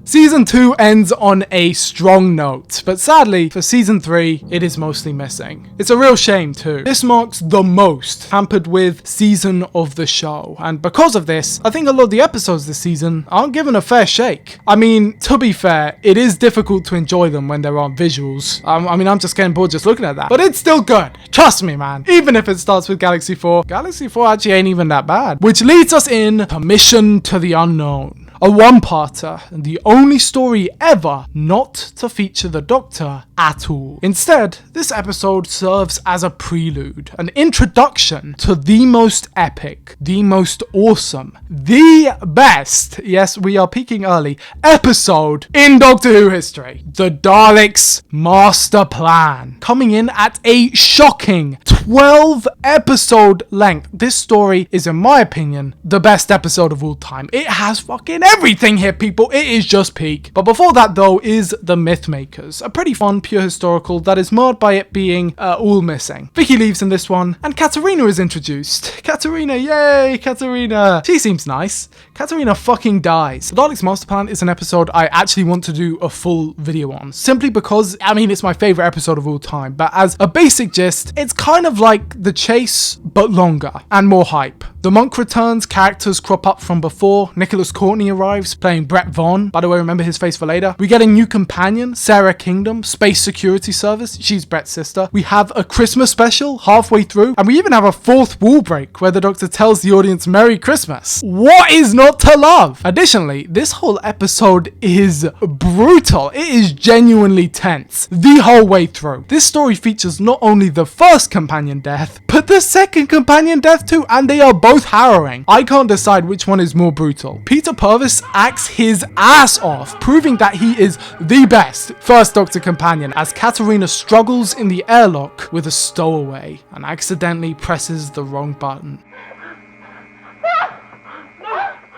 Season 2 ends on a strong note, but sadly, for Season 3, it is mostly missing. It's a real shame too. This marks the most hampered with season of the show, and because of this, I think a lot of the episodes this season aren't given a fair shake. I mean, to be fair, it is difficult to enjoy them when there aren't visuals. I'm just getting bored just looking at that. But it's still good. Trust me, man. Even if it starts with Galaxy 4, Galaxy 4 actually ain't even that bad. Which leads us in to Mission to the Unknown. A one-parter, and the only story ever not to feature the Doctor at all. Instead, this episode serves as a prelude, an introduction to the most epic, the most awesome, the best, yes, we are peaking early, episode in Doctor Who history. The Daleks' Master Plan. Coming in at a shocking 12 episode length. This story is, in my opinion, the best episode of all time. It has fucking everything here, people. It is just peak. But before that, though, is The Mythmakers, a pretty fun, pure historical that is marred by it being all missing. Vicky leaves in this one, and Katerina is introduced. Katerina, yay, Katerina. She seems nice. Katerina fucking dies. The Daleks' Master Plan is an episode I actually want to do a full video on, simply because, I mean, it's my favourite episode of all time, but as a basic gist, it's kind of like The Chase, but longer, and more hype. The monk returns, characters crop up from before, Nicholas Courtney arrives, playing Brett Vaughn, by the way, remember his face for later. We get a new companion, Sarah Kingdom, Space Security Service, she's Brett's sister. We have a Christmas special halfway through, and we even have a 4th wall break where the Doctor tells the audience Merry Christmas. What is not to love? Additionally, this whole episode is brutal. It is genuinely tense the whole way through. This story features not only the first companion death, but the second companion death too, and they are both harrowing. I can't decide which one is more brutal. Peter Purvis acts his ass off, proving that he is the best first Doctor companion as Katerina struggles in the airlock with a stowaway and accidentally presses the wrong button.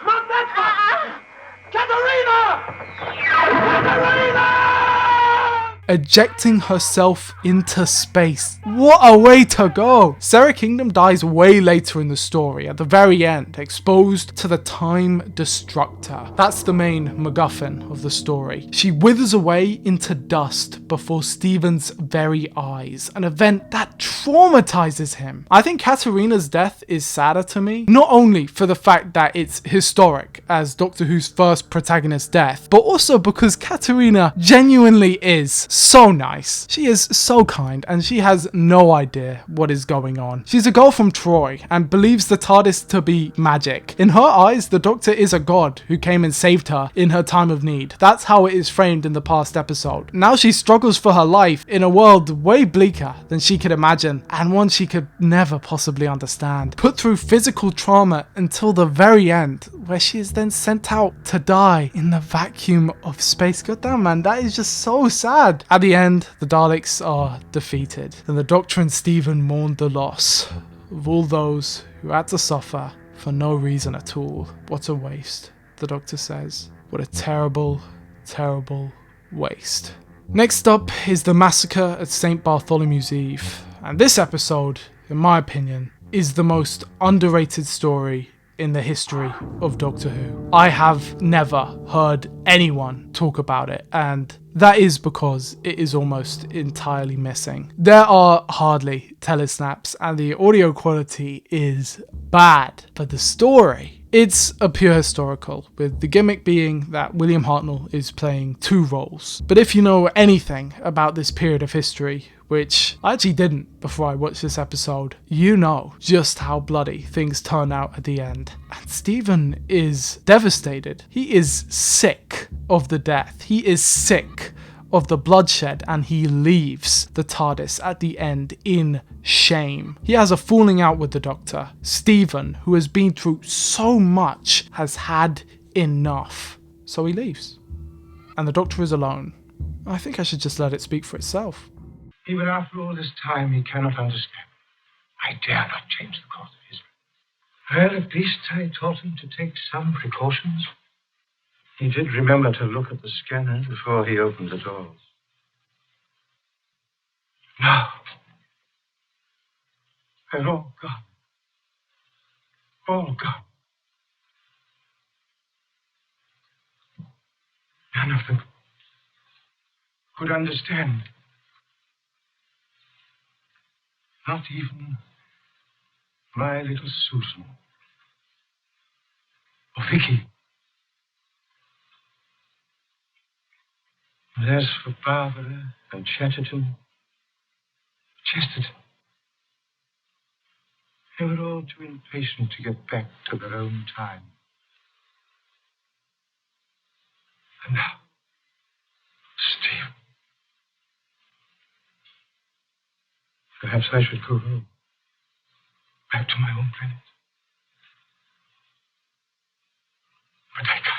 Not that one! Katerina! Katerina! Ejecting herself into space. What a way to go! Sarah Kingdom dies way later in the story, at the very end, exposed to the Time Destructor. That's the main MacGuffin of the story. She withers away into dust before Stephen's very eyes, an event that traumatizes him. I think Katerina's death is sadder to me, not only for the fact that it's historic as Doctor Who's first protagonist death, but also because Katerina genuinely is so nice. She is so kind, and she has no idea what is going on. She's a girl from Troy and believes the TARDIS to be magic. In her eyes, the Doctor is a god who came and saved her in her time of need. That's how it is framed in the past episode. Now she struggles for her life in a world way bleaker than she could imagine, and one she could never possibly understand. Put through physical trauma until the very end, where she is then sent out to die in the vacuum of space. God damn, man, that is just so sad. At the end, the Daleks are defeated, and the Doctor and Stephen mourn the loss of all those who had to suffer for no reason at all. What a waste, the Doctor says. What a terrible, terrible waste. Next up is the massacre at St. Bartholomew's Eve, and this episode, in my opinion, is the most underrated story in the history of Doctor Who. I have never heard anyone talk about it, and that is because it is almost entirely missing. There are hardly telesnaps, and the audio quality is bad, but the story, it's a pure historical, with the gimmick being that William Hartnell is playing two roles. But if you know anything about this period of history, which I actually didn't before I watched this episode, you know just how bloody things turn out at the end. And Stephen is devastated. He is sick of the death. He is sick of the bloodshed, and he leaves the TARDIS at the end in shame. He has a falling out with the Doctor. Stephen, who has been through so much, has had enough. So he leaves. And the Doctor is alone. I think I should just let it speak for itself. Even after all this time, he cannot understand. I dare not change the course of history. Well, at least I taught him to take some precautions. He did remember to look at the scanner before he opened the doors. Now, they're all gone. All gone. None of them could understand. Not even my little Susan. Or Vicky. And as for Barbara and Chesterton, they were all too impatient to get back to their own time. And now, Steve. Perhaps I should go home. Back to my own planet. But I can't.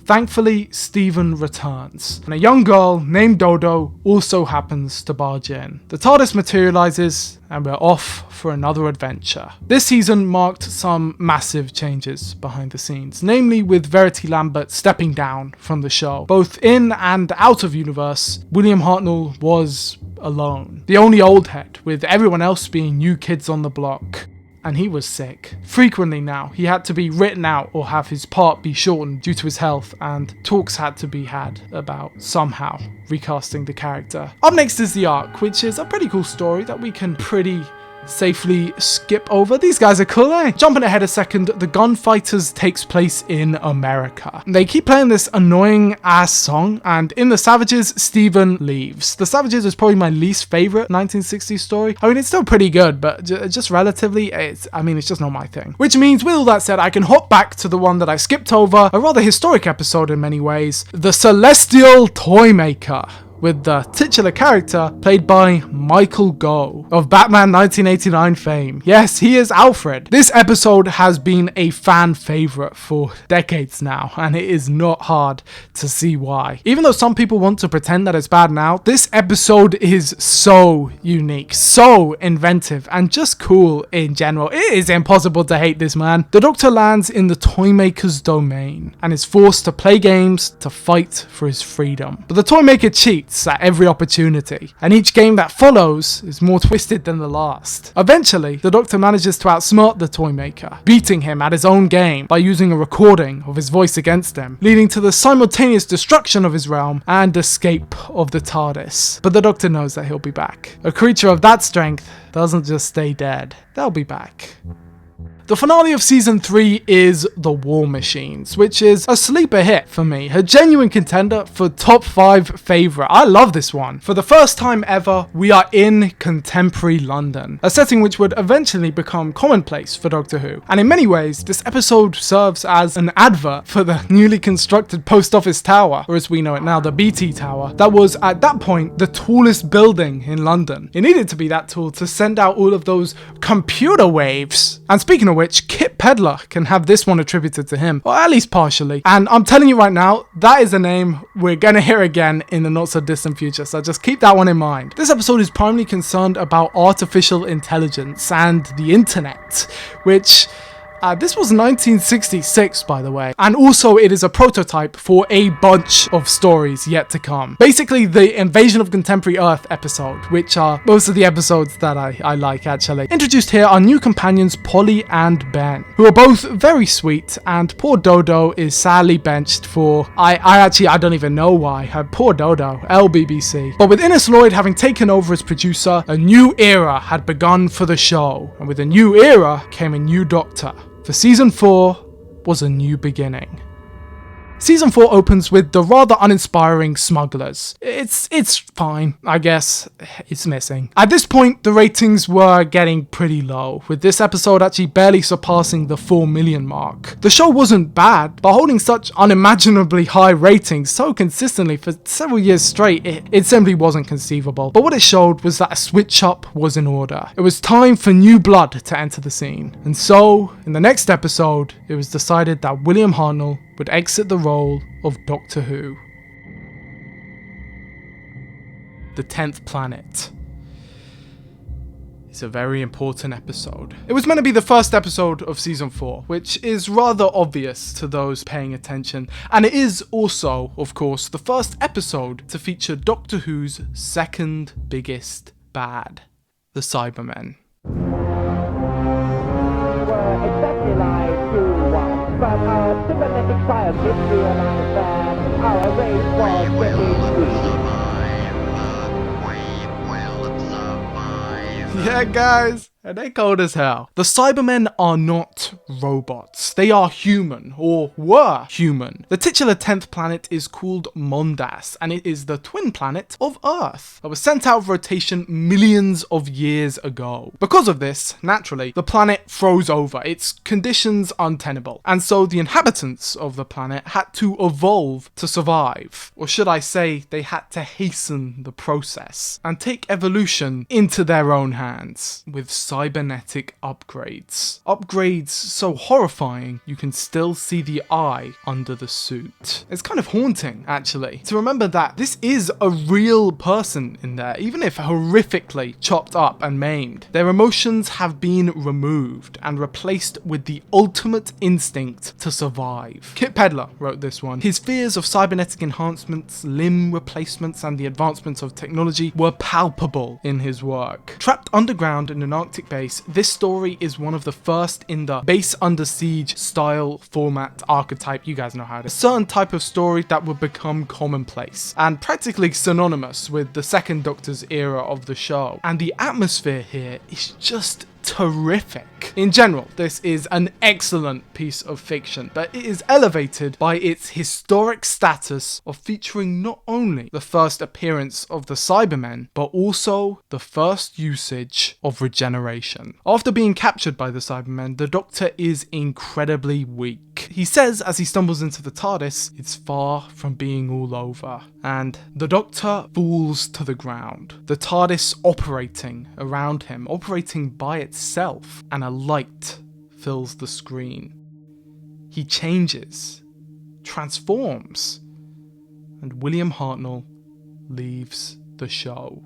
Thankfully, Stephen returns, and a young girl named Dodo also happens to barge in. The TARDIS materializes, and we're off for another adventure. This season marked some massive changes behind the scenes, namely with Verity Lambert stepping down from the show. Both in and out of universe, William Hartnell was alone. The only old head, with everyone else being new kids on the block. And he was sick. Frequently now, he had to be written out or have his part be shortened due to his health, and talks had to be had about somehow recasting the character. Up next is The Ark, which is a pretty cool story that we can pretty safely skip over. These guys are cool, eh? Jumping ahead a second, The Gunfighters takes place in America. They keep playing this annoying ass song, and in The Savages, Stephen leaves. The Savages is probably my least favorite 1960s story. I mean, it's still pretty good, but just relatively, it's just not my thing. Which means, with all that said, I can hop back to the one that I skipped over, a rather historic episode in many ways, The Celestial Toymaker, with the titular character played by Michael Gough of Batman 1989 fame. Yes, he is Alfred. This episode has been a fan favorite for decades now, and it is not hard to see why. Even though some people want to pretend that it's bad now, this episode is so unique, so inventive, and just cool in general. It is impossible to hate this man. The Doctor lands in the Toymaker's domain and is forced to play games to fight for his freedom. But the Toymaker cheats at every opportunity, and each game that follows is more twisted than the last. Eventually, the Doctor manages to outsmart the Toymaker, beating him at his own game by using a recording of his voice against him, leading to the simultaneous destruction of his realm and escape of the TARDIS. But the Doctor knows that he'll be back. A creature of that strength doesn't just stay dead, they'll be back. The finale of season 3 is The War Machines, which is a sleeper hit for me, a genuine contender for top 5 favourite. I love this one. For the first time ever, we are in contemporary London, a setting which would eventually become commonplace for Doctor Who. And in many ways, this episode serves as an advert for the newly constructed post office tower, or as we know it now, the BT Tower, that was at that point the tallest building in London. It needed to be that tall to send out all of those computer waves. And speaking of which, Kit Pedler can have this one attributed to him, or at least partially. And I'm telling you right now, that is a name we're gonna hear again in the not so distant future, so just keep that one in mind. This episode is primarily concerned about artificial intelligence and the internet, which this was 1966, by the way, and also it is a prototype for a bunch of stories yet to come. Basically, the Invasion of Contemporary Earth episode, which are most of the episodes that I like, actually. Introduced here are new companions Polly and Ben, who are both very sweet, and poor Dodo is sadly benched for, I don't even know why. Poor Dodo, LBBC. But with Innes Lloyd having taken over as producer, a new era had begun for the show, and with a new era came a new Doctor. For season 4 was a new beginning. Season 4 opens with the rather uninspiring Smugglers. It's fine, I guess. It's missing. At this point, the ratings were getting pretty low, with this episode actually barely surpassing the 4 million mark. The show wasn't bad, but holding such unimaginably high ratings so consistently for several years straight, it simply wasn't conceivable. But what it showed was that a switch up was in order. It was time for new blood to enter the scene. And so, in the next episode, it was decided that William Hartnell would exit the role of Doctor Who. The 10th Planet. It's a very important episode. It was meant to be the first episode of season 4, which is rather obvious to those paying attention, and it is also, of course, the first episode to feature Doctor Who's second biggest bad, the Cybermen. Exactly like you once, but our cybernetic scientists realized that our race was getting weak. Yeah, guys, and they're cold as hell. The Cybermen are not robots. They are human, or were human. The titular 10th planet is called Mondas, and it is the twin planet of Earth that was sent out of rotation millions of years ago. Because of this, naturally, the planet froze over, its conditions untenable, and so the inhabitants of the planet had to evolve to survive. Or should I say, they had to hasten the process and take evolution into their own hands with cybernetic upgrades. Upgrades so horrifying you can still see the eye under the suit. It's kind of haunting, actually, to remember that this is a real person in there, even if horrifically chopped up and maimed. Their emotions have been removed and replaced with the ultimate instinct to survive. Kit Pedler wrote this one. His fears of cybernetic enhancements, limb replacements, and the advancements of technology were palpable in his work. Trapped underground in an Arctic base, this story is one of the first in the base under siege style, format, archetype, you guys know how it is. A certain type of story that would become commonplace and practically synonymous with the second Doctor's era of the show. And the atmosphere here is just terrific. In general, this is an excellent piece of fiction, but it is elevated by its historic status of featuring not only the first appearance of the Cybermen, but also the first usage of regeneration. After being captured by the Cybermen, the Doctor is incredibly weak. He says as he stumbles into the TARDIS, it's far from being all over. And the Doctor falls to the ground. The TARDIS operating around him, operating by itself, and a light fills the screen. He changes, transforms, and William Hartnell leaves the show.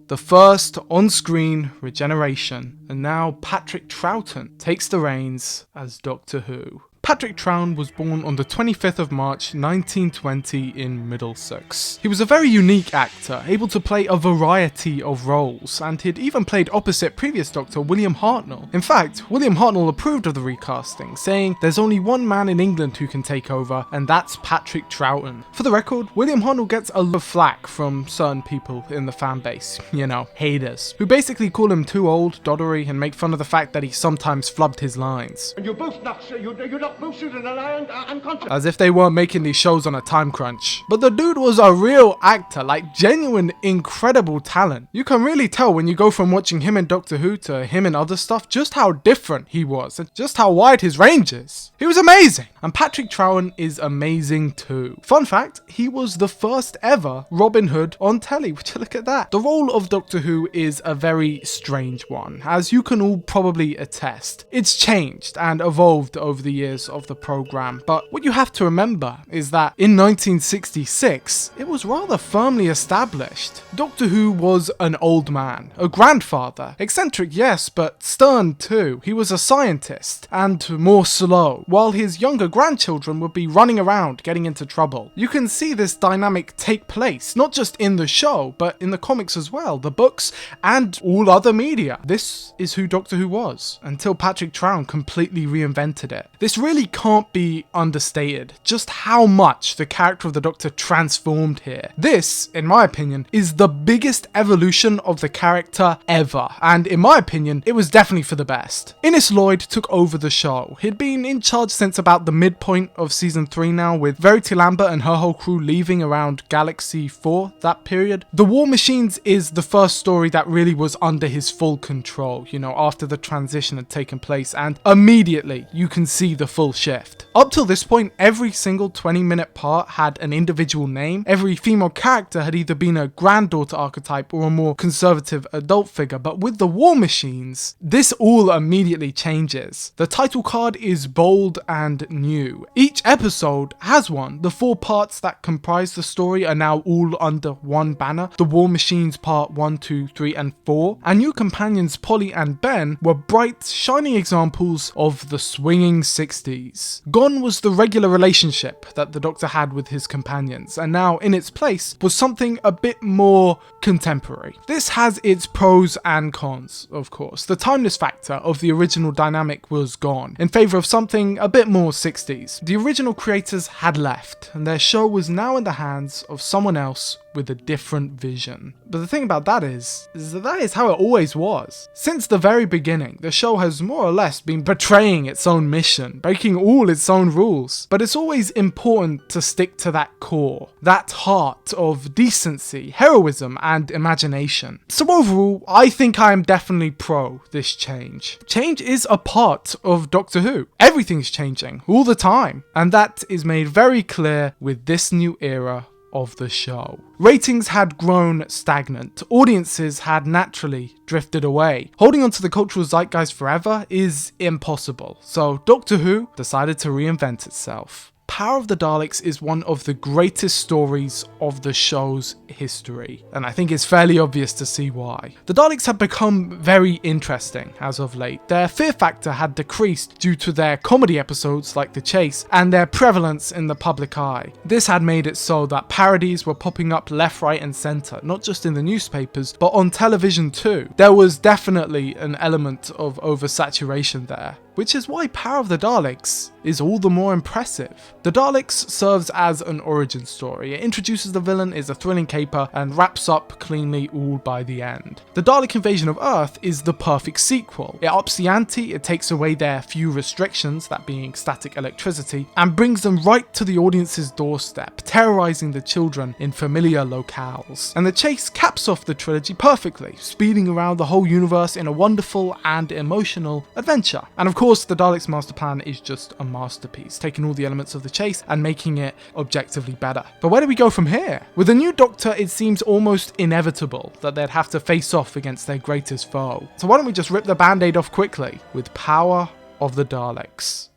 The first on-screen regeneration, and now Patrick Troughton takes the reins as Doctor Who. Patrick Troughton was born on the 25th of March 1920 in Middlesex. He was a very unique actor, able to play a variety of roles, and he'd even played opposite previous Doctor William Hartnell. In fact, William Hartnell approved of the recasting, saying there's only one man in England who can take over, and that's Patrick Troughton. For the record, William Hartnell gets a lot of flack from certain people in the fan base, you know, haters, who basically call him too old, doddery, and make fun of the fact that he sometimes flubbed his lines. And you both knocked, you knocked both and I unconscious. As if they weren't making these shows on a time crunch. But the dude was a real actor, like genuine, incredible talent. You can really tell when you go from watching him in Doctor Who to him in other stuff, just how different he was, and just how wide his range is. He was amazing! And Patrick Troughton is amazing too. Fun fact, he was the first ever Robin Hood on telly. Would you look at that? The role of Doctor Who is a very strange one, as you can all probably attest. It's changed and evolved over the years of the program, but what you have to remember is that in 1966, it was rather firmly established. Doctor Who was an old man, a grandfather, eccentric yes, but stern too. He was a scientist, and more slow, while his younger grandchildren would be running around getting into trouble. You can see this dynamic take place, not just in the show, but in the comics as well, the books, and all other media. This is who Doctor Who was, until Patrick Troughton completely reinvented it. This really can't be understated, just how much the character of the Doctor transformed here. This, in my opinion, is the biggest evolution of the character ever, and in my opinion, it was definitely for the best. Innes Lloyd took over the show. He'd been in charge since about the midpoint of season 3 now, with Verity Lambert and her whole crew leaving around Galaxy 4, that period. The War Machines is the first story that really was under his full control, you know, after the transition had taken place, and immediately you can see the full shift. Up till this point, every single 20-minute part had an individual name. Every female character had either been a granddaughter archetype or a more conservative adult figure, but with the War Machines, this all immediately changes. The title card is bold and new. Each episode has one. The 4 parts that comprise the story are now all under one banner. The War Machines part 1, 2, 3, and 4. And new companions Polly and Ben were bright, shining examples of the swinging 60s. Gone was the regular relationship that the Doctor had with his companions, and now in its place was something a bit more contemporary. This has its pros and cons, of course. The timeless factor of the original dynamic was gone, in favour of something a bit more 60s. The original creators had left, and their show was now in the hands of someone else with a different vision. But the thing about that is that is how it always was. Since the very beginning, the show has more or less been betraying its own mission, breaking all its own rules. But it's always important to stick to that core, that heart of decency, heroism, and imagination. So overall, I think I am definitely pro this change. Change is a part of Doctor Who. Everything's changing all the time, and that is made very clear with this new era of the show. Ratings had grown stagnant, audiences had naturally drifted away. Holding onto the cultural zeitgeist forever is impossible, so Doctor Who decided to reinvent itself. Power of the Daleks is one of the greatest stories of the show's history, and I think it's fairly obvious to see why. The Daleks have become very interesting as of late. Their fear factor had decreased due to their comedy episodes like The Chase and their prevalence in the public eye. This had made it so that parodies were popping up left, right and centre, not just in the newspapers, but on television too. There was definitely an element of oversaturation there, which is why Power of the Daleks is all the more impressive. The Daleks serves as an origin story. It introduces the villain, is a thrilling caper, and wraps up cleanly all by the end. The Dalek invasion of Earth is the perfect sequel. It ups the ante, it takes away their few restrictions, that being static electricity, and brings them right to the audience's doorstep, terrorizing the children in familiar locales. And The Chase caps off the trilogy perfectly, speeding around the whole universe in a wonderful and emotional adventure. And of course, the Daleks' master plan is just a masterpiece, taking all the elements of The Chase and making it objectively better. But where do we go from here? With a new Doctor, it seems almost inevitable that they'd have to face off against their greatest foe. So why don't we just rip the band-aid off quickly with Power of the Daleks.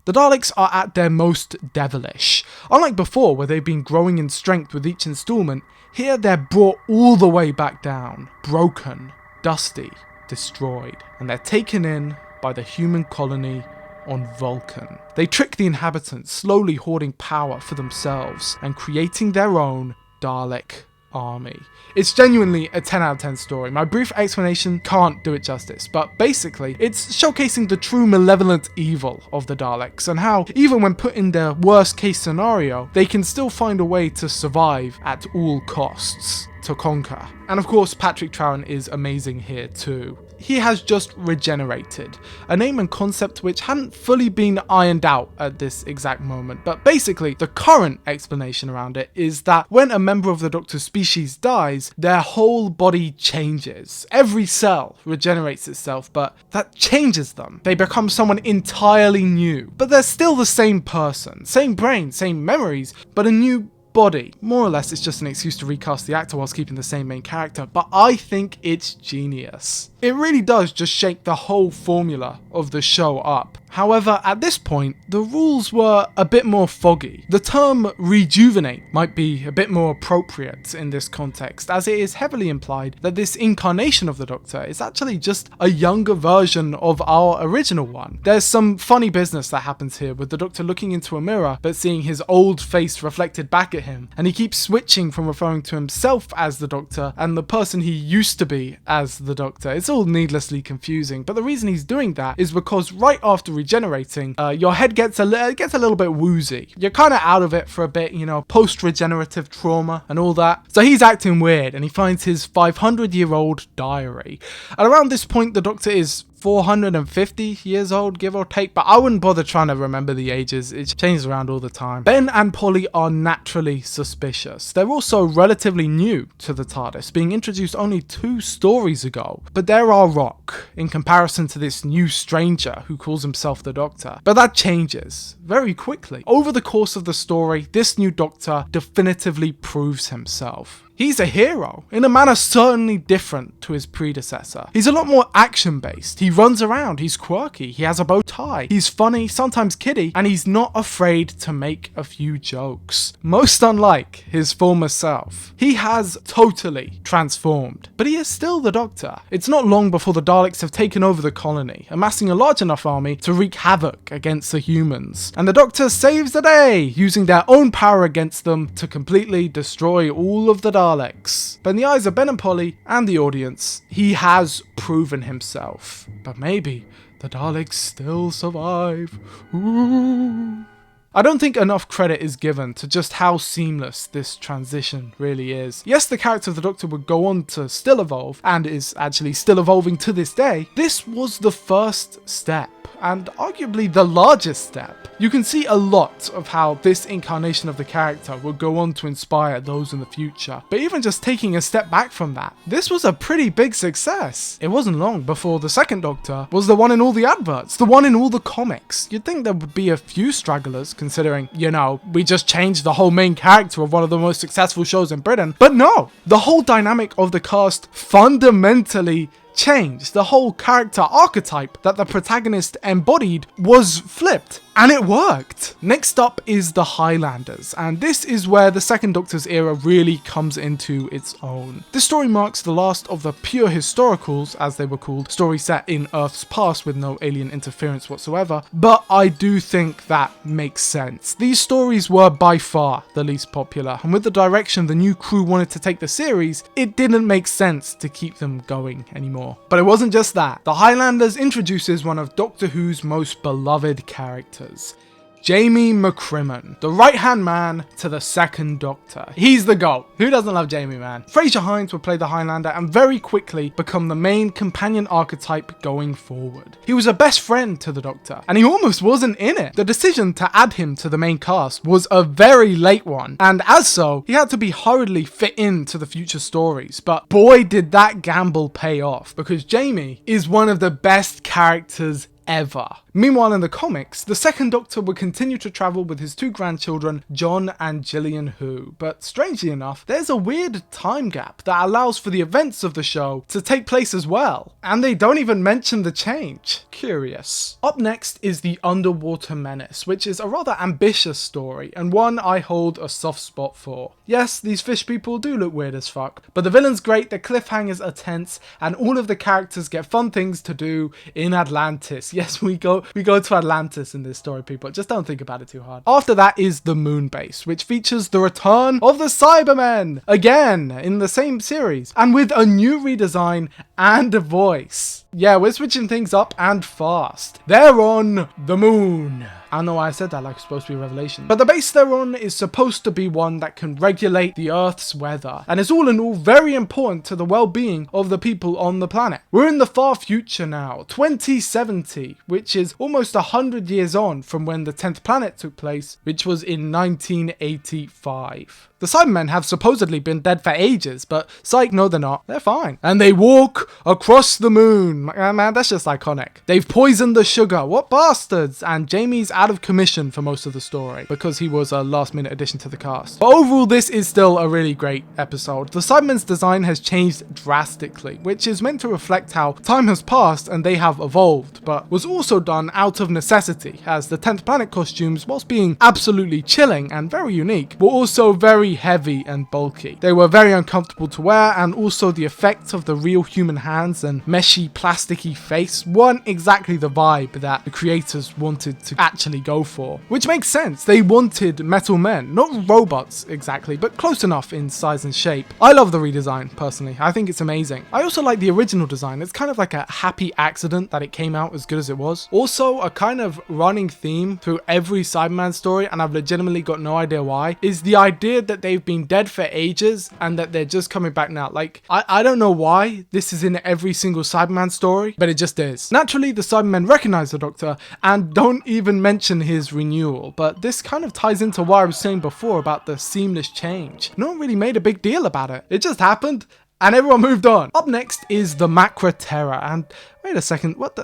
The Daleks are at their most devilish. Unlike before, where they've been growing in strength with each installment, here they're brought all the way back down, broken, dusty, destroyed, and they're taken in by the human colony on Vulcan. They trick the inhabitants, slowly hoarding power for themselves and creating their own Dalek army. It's genuinely a 10 out of 10 story. My brief explanation can't do it justice, but basically it's showcasing the true malevolent evil of the Daleks and how even when put in their worst case scenario, they can still find a way to survive at all costs, to conquer. And of course Patrick Troughton is amazing here too. He has just regenerated, a name and concept which hadn't fully been ironed out at this exact moment, but basically the current explanation around it is that when a member of the Doctor's species dies, their whole body changes. Every cell regenerates itself, but that changes them. They become someone entirely new, but they're still the same person, same brain, same memories, but a new body. More or less it's just an excuse to recast the actor whilst keeping the same main character, but I think it's genius. It really does just shake the whole formula of the show up. However, at this point, the rules were a bit more foggy. The term rejuvenate might be a bit more appropriate in this context, as it is heavily implied that this incarnation of the Doctor is actually just a younger version of our original one. There's some funny business that happens here with the Doctor looking into a mirror but seeing his old face reflected back at him, and he keeps switching from referring to himself as the Doctor and the person he used to be as the Doctor. It's all needlessly confusing, but the reason he's doing that is because right after regenerating, your head gets a little bit woozy. You're kind of out of it for a bit, you know, post-regenerative trauma and all that. So he's acting weird and he finds his 500-year-old diary. And around this point, the Doctor is 450 years old, give or take, but I wouldn't bother trying to remember the ages. It changes around all the time. Ben and Polly are naturally suspicious. They're also relatively new to the TARDIS, being introduced only 2 stories ago, but they're our rock in comparison to this new stranger who calls himself the Doctor. But that changes very quickly. Over the course of the story, this new Doctor definitively proves himself. He's a hero, in a manner certainly different to his predecessor. He's a lot more action-based. He runs around, he's quirky, he has a bow tie, he's funny, sometimes kiddie, and he's not afraid to make a few jokes. Most unlike his former self. He has totally transformed, but he is still the Doctor. It's not long before the Daleks have taken over the colony, amassing a large enough army to wreak havoc against the humans. And the Doctor saves the day, using their own power against them to completely destroy all of the Daleks. But in the eyes of Ben and Polly and the audience, he has proven himself. But maybe the Daleks still survive. Ooh. I don't think enough credit is given to just how seamless this transition really is. Yes, the character of the Doctor would go on to still evolve, and is actually still evolving to this day. This was the first step, and arguably the largest step. You can see a lot of how this incarnation of the character will go on to inspire those in the future. But even just taking a step back from that, this was a pretty big success. It wasn't long before the second Doctor was the one in all the adverts, the one in all the comics. You'd think there would be a few stragglers, considering, you know, we just changed the whole main character of one of the most successful shows in Britain. But no, the whole dynamic of the cast fundamentally changed. The whole character archetype that the protagonist embodied was flipped, and it worked. Next up is the Highlanders, and this is where the second Doctor's era really comes into its own. This story marks the last of the pure historicals, as they were called, stories set in Earth's past with no alien interference whatsoever, but I do think that makes sense. These stories were by far the least popular, and with the direction the new crew wanted to take the series, it didn't make sense to keep them going anymore. But it wasn't just that. The Highlanders introduces one of Doctor Who's most beloved characters, Jamie McCrimmon, the right-hand man to the second Doctor. He's the GOAT. Who doesn't love Jamie, man? Fraser Hines would play the Highlander and very quickly become the main companion archetype going forward. He was a best friend to the Doctor, and he almost wasn't in it. The decision to add him to the main cast was a very late one, and as so, he had to be hurriedly fit into the future stories. But boy, did that gamble pay off, because Jamie is one of the best characters ever. Meanwhile, in the comics, the second Doctor would continue to travel with his 2 grandchildren, John and Gillian Who, but strangely enough, there's a weird time gap that allows for the events of the show to take place as well, and they don't even mention the change. Curious. Up next is the Underwater Menace, which is a rather ambitious story, and one I hold a soft spot for. Yes, these fish people do look weird as fuck, but the villain's great, the cliffhangers are tense, and all of the characters get fun things to do in Atlantis. Yes, we go to Atlantis in this story, people. Just don't think about it too hard. After that is the Moon Base, which features the return of the Cybermen again in the same series, and with a new redesign and a voice. Yeah, we're switching things up and fast. They're on the moon. I don't know why I said that like it's supposed to be a revelation. But the base they're on is supposed to be one that can regulate the Earth's weather, and is all in all very important to the well-being of the people on the planet. We're in the far future now, 2070, which is almost 100 years on from when the 10th planet took place, which was in 1985. The Cybermen have supposedly been dead for ages, but psych, no they're not. They're fine. And they walk across the moon. Man, that's just iconic. They've poisoned the sugar. What bastards! And Jamie's out of commission for most of the story, because he was a last minute addition to the cast. But overall, this is still a really great episode. The Cybermen's design has changed drastically, which is meant to reflect how time has passed and they have evolved, but was also done out of necessity, as the 10th planet costumes, whilst being absolutely chilling and very unique, were also very heavy and bulky. They were very uncomfortable to wear, and also the effect of the real human hands and meshy plasticky face weren't exactly the vibe that the creators wanted to actually go for. Which makes sense, they wanted metal men, not robots exactly, but close enough in size and shape. I love the redesign personally, I think it's amazing. I also like the original design, it's kind of like a happy accident that it came out as good as it was. Also, a kind of running theme through every Cyberman story, and I've legitimately got no idea why, is the idea that they've been dead for ages and that they're just coming back now. Like, I don't know why this is in every single Cyberman story, but it just is. Naturally, the Cybermen recognize the Doctor and don't even mention his renewal, but this kind of ties into what I was saying before about the seamless change. No one really made a big deal about it. It just happened and everyone moved on. Up next is the Macra Terror, and wait a second, what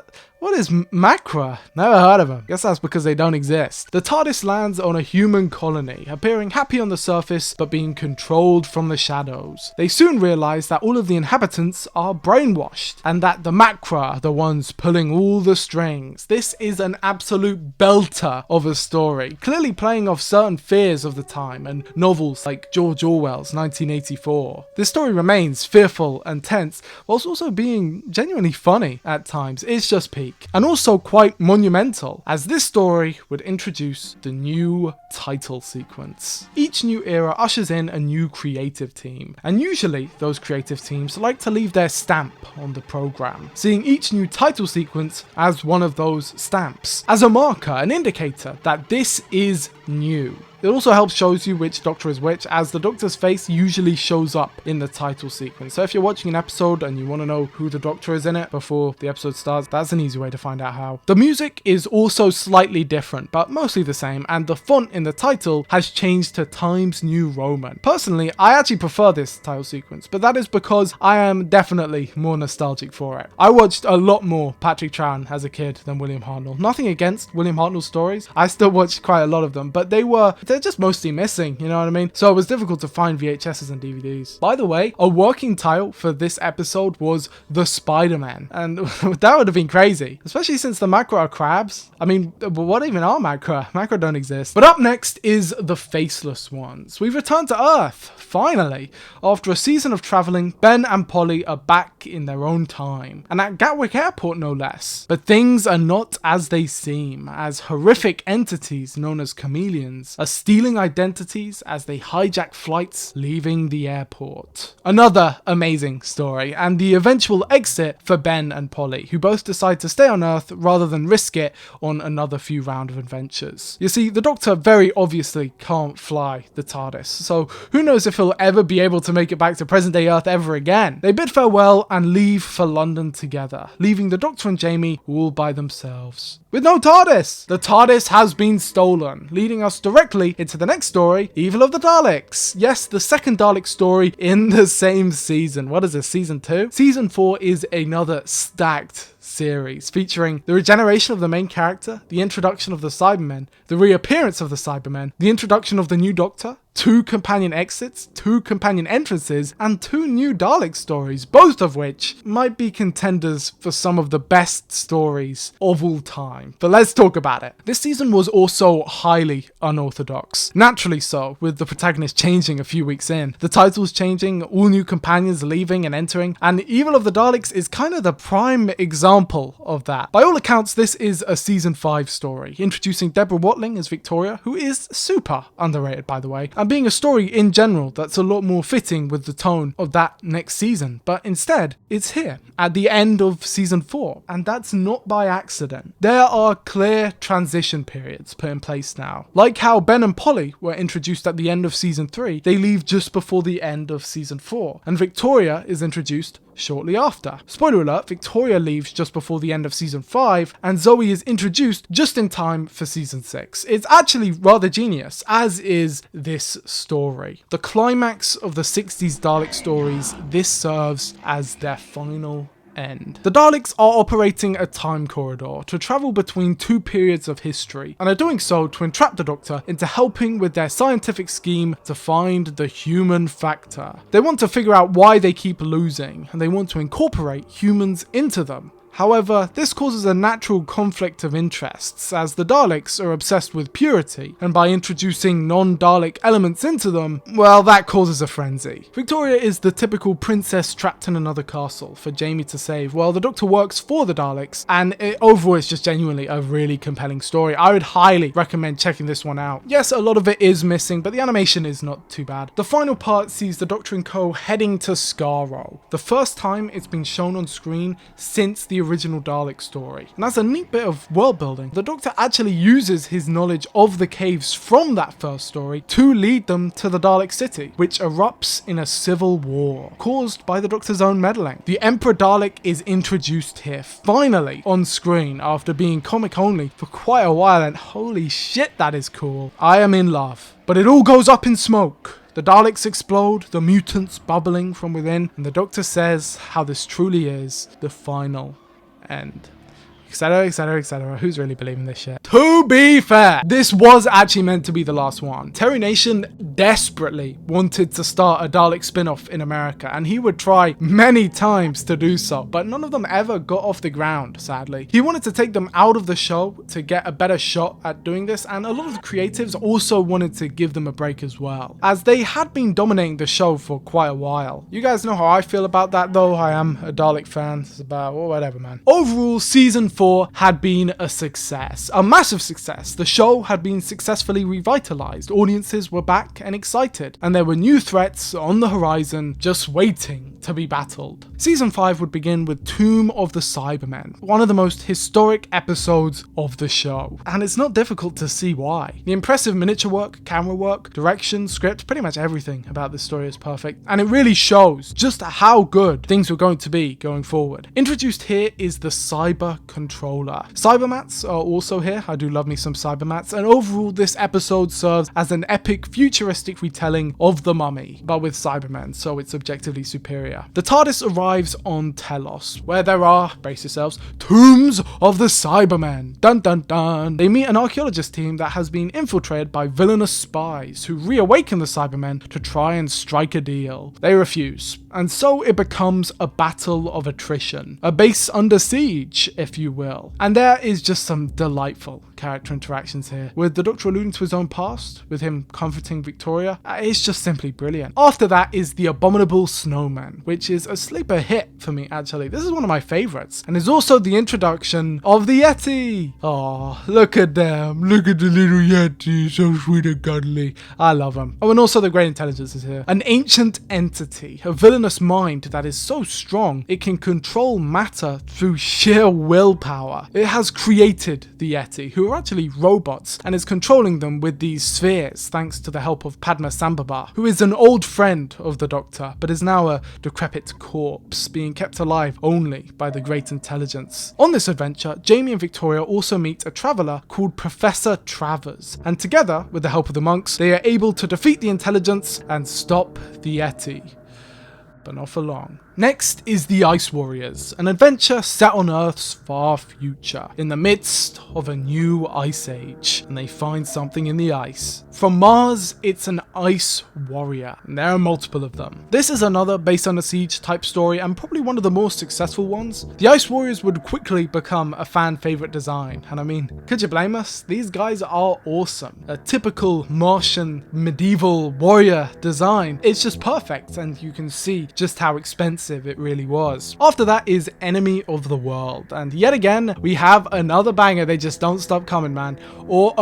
is Macra? Never heard of them. Guess that's because they don't exist. The TARDIS lands on a human colony, appearing happy on the surface, but being controlled from the shadows. They soon realize that all of the inhabitants are brainwashed, and that the Macra are the ones pulling all the strings. This is an absolute belter of a story, clearly playing off certain fears of the time and novels like George Orwell's 1984. This story remains fearful and tense, whilst also being genuinely funny at times. It's just peak. And also quite monumental, as this story would introduce the new title sequence. Each new era ushers in a new creative team, and usually those creative teams like to leave their stamp on the program, seeing each new title sequence as one of those stamps, as a marker, an indicator that this is new. It also helps shows you which Doctor is which, as the Doctor's face usually shows up in the title sequence. So if you're watching an episode and you want to know who the Doctor is in it before the episode starts, that's an easy way to find out how. The music is also slightly different, but mostly the same, and the font in the title has changed to Times New Roman. Personally, I actually prefer this title sequence, but that is because I am definitely more nostalgic for it. I watched a lot more Patrick Troughton as a kid than William Hartnell. Nothing against William Hartnell's stories, I still watched quite a lot of them, but they're just mostly missing, you know what I mean? So it was difficult to find VHSs and DVDs. By the way, a working title for this episode was The Spider-Man, and that would have been crazy, especially since the Macra are crabs. I mean, what even are Macra? Macra don't exist. But up next is the Faceless Ones. We've returned to Earth, finally. After a season of traveling, Ben and Polly are back in their own time, and at Gatwick Airport no less. But things are not as they seem, as horrific entities known as chameleons are stealing identities as they hijack flights leaving the airport. Another amazing story, and the eventual exit for Ben and Polly, who both decide to stay on Earth rather than risk it on another few round of adventures. You see, the Doctor very obviously can't fly the TARDIS, so who knows if he'll ever be able to make it back to present day Earth ever again. They bid farewell and leave for London together, leaving the Doctor and Jamie all by themselves. With no TARDIS! The TARDIS has been stolen, leading us directly into the next story, Evil of the Daleks. Yes, the second Dalek story in the same season. What is this, season 2? Season 4 is another stacked series featuring the regeneration of the main character, the introduction of the Cybermen, the reappearance of the Cybermen, the introduction of the new Doctor, 2 companion exits, 2 companion entrances, and 2 new Dalek stories, both of which might be contenders for some of the best stories of all time. But let's talk about it. This season was also highly unorthodox. Naturally so, with the protagonist changing a few weeks in, the titles changing, all new companions leaving and entering, and Evil of the Daleks is kind of the prime example of that. By all accounts, this is a season 5 story, introducing Deborah Watling as Victoria, who is super underrated by the way, and being a story in general that's a lot more fitting with the tone of that next season. But instead, it's here, at the end of season 4, and that's not by accident. There are clear transition periods put in place now. Like how Ben and Polly were introduced at the end of season 3, they leave just before the end of season 4, and Victoria is introduced shortly after. Spoiler alert, Victoria leaves just before the end of season 5, and Zoe is introduced just in time for season 6. It's actually rather genius, as is this story. The climax of the 60s Dalek stories, this serves as their final end. The Daleks are operating a time corridor to travel between 2 periods of history, and are doing so to entrap the Doctor into helping with their scientific scheme to find the human factor. They want to figure out why they keep losing, and they want to incorporate humans into them. However, this causes a natural conflict of interests, as the Daleks are obsessed with purity, and by introducing non-Dalek elements into them, well, that causes a frenzy. Victoria is the typical princess trapped in another castle for Jamie to save, while the Doctor works for the Daleks, and overall it's just genuinely a really compelling story. I would highly recommend checking this one out. Yes, a lot of it is missing, but the animation is not too bad. The final part sees the Doctor and co heading to Skaro, the first time it's been shown on screen since the original Dalek story. And that's a neat bit of world building. The Doctor actually uses his knowledge of the caves from that first story to lead them to the Dalek city, which erupts in a civil war caused by the Doctor's own meddling. The Emperor Dalek is introduced here, finally on screen, after being comic only for quite a while, and holy shit, that is cool. I am in love. But it all goes up in smoke. The Daleks explode, the mutants bubbling from within, and the Doctor says how this truly is the final end. Etc, etc, etc. Who's really believing this shit? To be fair, this was actually meant to be the last one. Terry Nation desperately wanted to start a Dalek spin-off in America, and he would try many times to do so, but none of them ever got off the ground, sadly. He wanted to take them out of the show to get a better shot at doing this, and a lot of the creatives also wanted to give them a break as well, as they had been dominating the show for quite a while. You guys know how I feel about that, though. I am a Dalek fan. It's about, well, whatever, man. Overall, season 4 had been a success, a massive success. The show had been successfully revitalized, audiences were back and excited, and there were new threats on the horizon just waiting to be battled. Season 5 would begin with Tomb of the Cybermen, one of the most historic episodes of the show, and it's not difficult to see why. The impressive miniature work, camera work, direction, script, pretty much everything about this story is perfect, and it really shows just how good things were going to be going forward. Introduced here is the Cyber Controller. Cybermats are also here. I do love me some Cybermats, and overall this episode serves as an epic futuristic retelling of The Mummy, but with Cybermen, so it's objectively superior. The TARDIS arrives on Telos, where there are, brace yourselves, tombs of the Cybermen. Dun dun dun. They meet an archaeologist team that has been infiltrated by villainous spies who reawaken the Cybermen to try and strike a deal. They refuse, and so it becomes a battle of attrition, a base under siege, if you will. And there is just some delightful character interactions here, with the Doctor alluding to his own past, with him comforting Victoria. It's just simply brilliant. After that is the Abominable Snowman, which is a sleeper hit for me, actually. This is one of my favorites, and is also the introduction of the Yeti. Oh, look at them. Look at the little Yeti, so sweet and cuddly. I love him. Oh, and also the Great Intelligence is here. An ancient entity, a villainous mind that is so strong it can control matter through sheer willpower. It has created the Yeti, who are actually robots, and is controlling them with these spheres thanks to the help of Padma Sambhava, who is an old friend of the Doctor, but is now a decrepit corpse, being kept alive only by the Great Intelligence. On this adventure, Jamie and Victoria also meet a traveller called Professor Travers, and together, with the help of the monks, they are able to defeat the Intelligence and stop the Yeti. But not for long. Next is the Ice Warriors, an adventure set on Earth's far future, in the midst of a new ice age, and they find something in the ice. From Mars, it's an Ice Warrior, and there are multiple of them. This is another based on a siege type story and probably one of the more successful ones. The Ice Warriors would quickly become a fan favorite design, and I mean, could you blame us? These guys are awesome. A typical Martian medieval warrior design. It's just perfect, and you can see just how expensive it really was. After that is Enemy of the World, and yet again we have another banger. They just don't stop coming, man. Or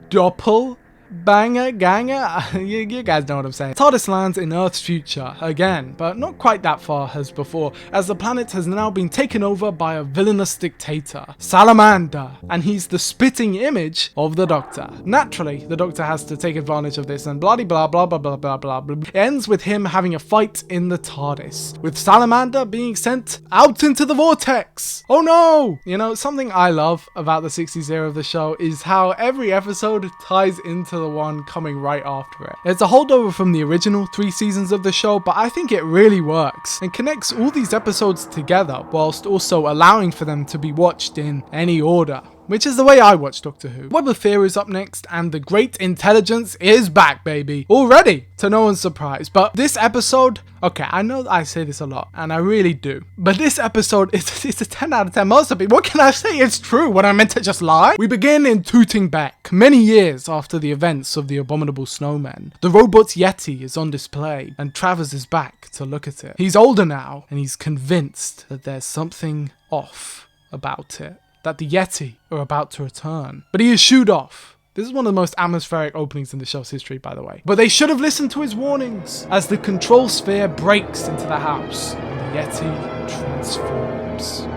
Doppel Banger Ganger? you guys know what I'm saying. TARDIS lands in Earth's future again, but not quite that far as before, as the planet has now been taken over by a villainous dictator, Salamander, and he's the spitting image of the Doctor. Naturally, the Doctor has to take advantage of this and blah blah blah blah blah blah blah blah. It ends with him having a fight in the TARDIS, with Salamander being sent out into the vortex. Oh no! You know, something I love about the 60s era of the show is how every episode ties into the one coming right after it. It's a holdover from the original 3 seasons of the show, but I think it really works and connects all these episodes together whilst also allowing for them to be watched in any order, which is the way I watch Doctor Who. Web of Fear is up next, and the Great Intelligence is back, baby. Already, to no one's surprise. But this episode, okay, I know I say this a lot, and I really do, but this episode, it's a 10 out of 10 masterpiece. What can I say? It's true. What I meant to just lie? We begin in Tooting Bec, many years after the events of the Abominable Snowmen. The robot's Yeti is on display, and Travers is back to look at it. He's older now, and he's convinced that there's something off about it, that the Yeti are about to return. But he is shooed off. This is one of the most atmospheric openings in the show's history, by the way. But they should have listened to his warnings, as the control sphere breaks into the house, and the Yeti transforms.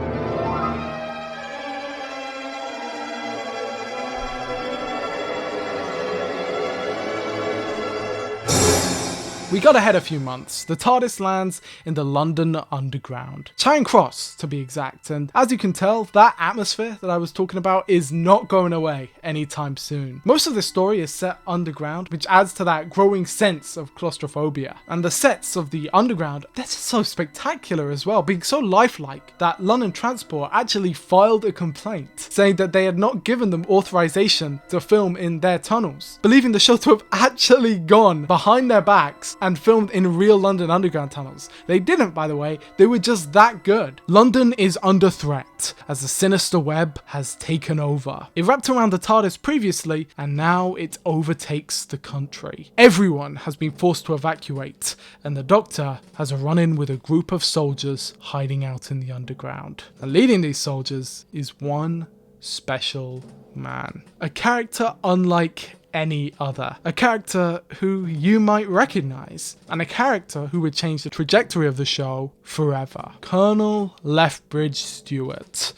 We got ahead a few months. The TARDIS lands in the London Underground. Charing Cross, to be exact, and as you can tell, that atmosphere that I was talking about is not going away anytime soon. Most of the story is set underground, which adds to that growing sense of claustrophobia. And the sets of the underground, they're just so spectacular as well, being so lifelike that London Transport actually filed a complaint, saying that they had not given them authorization to film in their tunnels, believing the show to have actually gone behind their backs and filmed in real London Underground tunnels. They didn't, by the way, they were just that good. London is under threat as the sinister web has taken over. It wrapped around the TARDIS previously, and now it overtakes the country. Everyone has been forced to evacuate, and the Doctor has a run-in with a group of soldiers hiding out in the underground. And leading these soldiers is one special man. A character unlike any other. A character who you might recognize, and a character who would change the trajectory of the show forever. Colonel Lethbridge Stewart,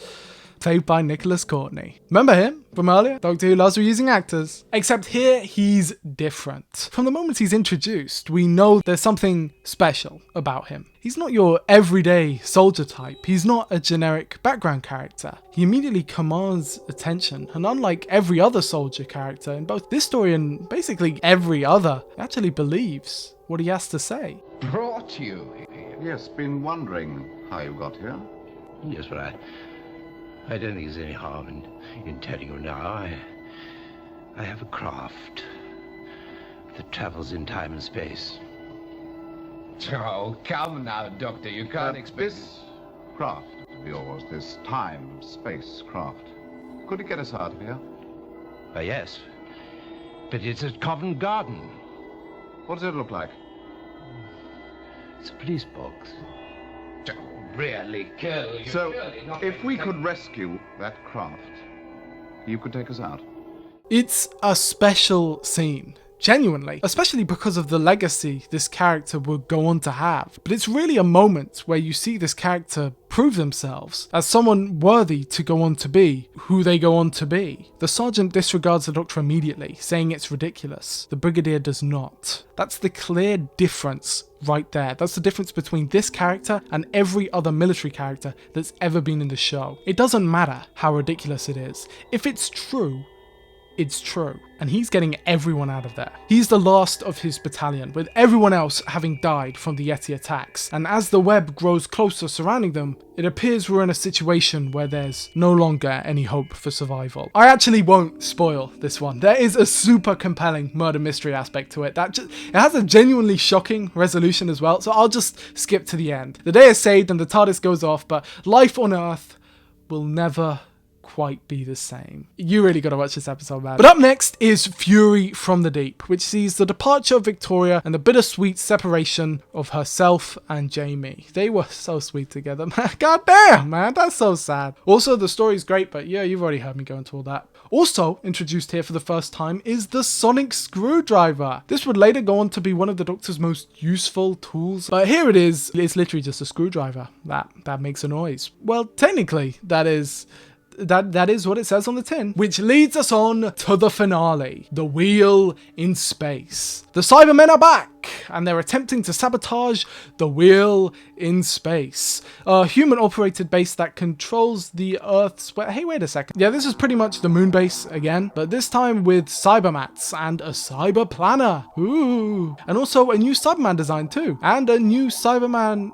played by Nicholas Courtney. Remember him from earlier? Doctor Who loves reusing actors. Except here, he's different. From the moment he's introduced, we know there's something special about him. He's not your everyday soldier type. He's not a generic background character. He immediately commands attention, and unlike every other soldier character in both this story and basically every other, he actually believes what he has to say. Brought you? Yes, been wondering how you got here. Yes, but I don't think there's any harm in telling you now. I have a craft that travels in time and space. Oh, come now, Doctor, you can't expect... This craft of yours, this time-space craft, could it get us out of here? Yes, but it's at Covent Garden. What does it look like? It's a police box. Really, Kill? So, if we could rescue that craft, you could take us out? It's a special scene. Genuinely, especially because of the legacy this character would go on to have. But it's really a moment where you see this character prove themselves as someone worthy to go on to be who they go on to be. The Sergeant disregards the Doctor immediately, saying it's ridiculous. The Brigadier does not. That's the clear difference right there. That's the difference between this character and every other military character that's ever been in the show. It doesn't matter how ridiculous it is. If it's true, it's true. And he's getting everyone out of there. He's the last of his battalion, with everyone else having died from the Yeti attacks. And as the web grows closer surrounding them, it appears we're in a situation where there's no longer any hope for survival. I actually won't spoil this one. There is a super compelling murder mystery aspect to it. It has a genuinely shocking resolution as well, so I'll just skip to the end. The day is saved and the TARDIS goes off, but life on Earth will never quite be the same. You really gotta watch this episode, man. But up next is Fury from the Deep, which sees the departure of Victoria and the bittersweet separation of herself and Jamie. They were so sweet together, man. God damn, man, that's so sad. Also, the story's great, but yeah, you've already heard me go into all that. Also introduced here for the first time is the sonic screwdriver. This would later go on to be one of the Doctor's most useful tools, but here it is. It's literally just a screwdriver that makes a noise. Well, technically, that is what it says on the tin. Which leads us on to the finale, the wheel in space. The Cybermen are back, and they're attempting to sabotage the wheel in space. A human-operated base that controls the Earth's... Hey, wait a second. Yeah, this is pretty much the moon base again, but this time with Cybermats and a Cyber Planner. Ooh. And also a new Cyberman design too, and a new Cyberman...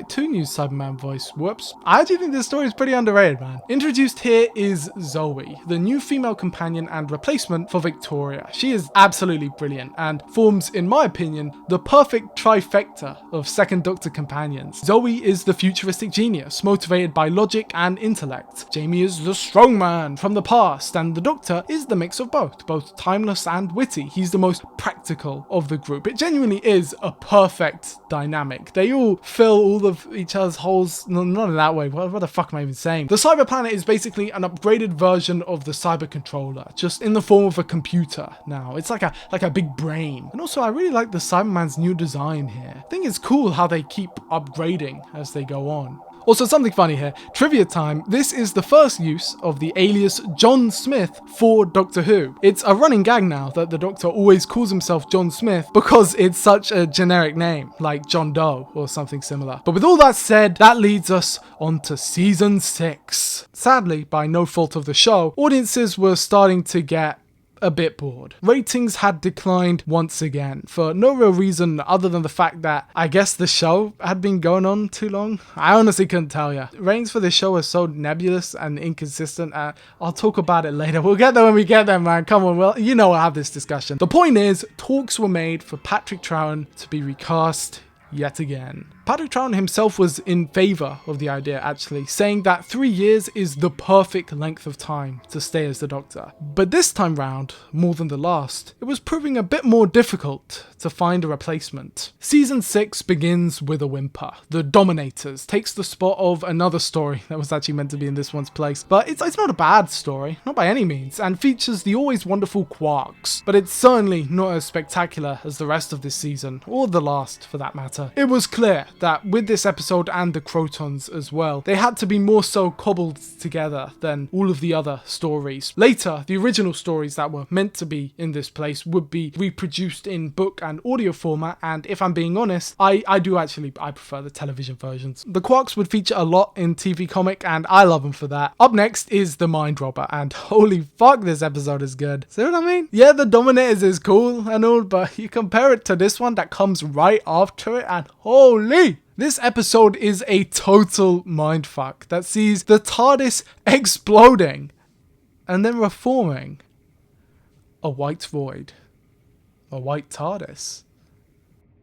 two new Cyberman voice. Whoops. I actually think this story is pretty underrated, man. Introduced here is Zoe, the new female companion and replacement for Victoria. She is absolutely brilliant and forms, in my opinion, the perfect trifecta of Second Doctor companions. Zoe is the futuristic genius, motivated by logic and intellect. Jamie is the strong man from the past, and the Doctor is the mix of both timeless and witty. He's the most practical of the group. It genuinely is a perfect dynamic. They all fill all of each other's holes. No, not in that way. What the fuck am I even saying? The Cyber Planet is basically an upgraded version of the Cyber Controller, just in the form of a computer now. It's like a big brain. And also, I really like the Cyberman's new design here. I think it's cool how they keep upgrading as they go on. Also, something funny here, trivia time, this is the first use of the alias John Smith for Doctor Who. It's a running gag now that the Doctor always calls himself John Smith because it's such a generic name, like John Doe or something similar. But with all that said, that leads us on to Season 6. Sadly, by no fault of the show, audiences were starting to get a bit bored. Ratings had declined once again for no real reason other than the fact that I guess the show had been going on too long. I honestly couldn't tell you. Ratings for this show are so nebulous and inconsistent. I'll talk about it later. We'll get there when we get there, man. Come on, well, you know I'll have this discussion. The point is, talks were made for Patrick Troughton to be recast yet again. Patrick Troughton himself was in favour of the idea, actually, saying that 3 years is the perfect length of time to stay as the Doctor. But this time round, more than the last, it was proving a bit more difficult to find a replacement. Season 6 begins with a whimper. The Dominators takes the spot of another story that was actually meant to be in this one's place, but it's not a bad story, not by any means, and features the always wonderful Quarks. But it's certainly not as spectacular as the rest of this season, or the last for that matter. It was clear that with this episode and the Crotons as well, they had to be more so cobbled together than all of the other stories. Later, the original stories that were meant to be in this place would be reproduced in book and audio format, and if I'm being honest, I prefer the television versions. The Quarks would feature a lot in TV comic, and I love them for that. Up next is the Mind Robber, and holy fuck, this episode is good. See what I mean? Yeah, the Dominators is cool and all, but you compare it to this one that comes right after it, and holy! This episode is a total mindfuck that sees the TARDIS exploding and then reforming. A white void, a white TARDIS,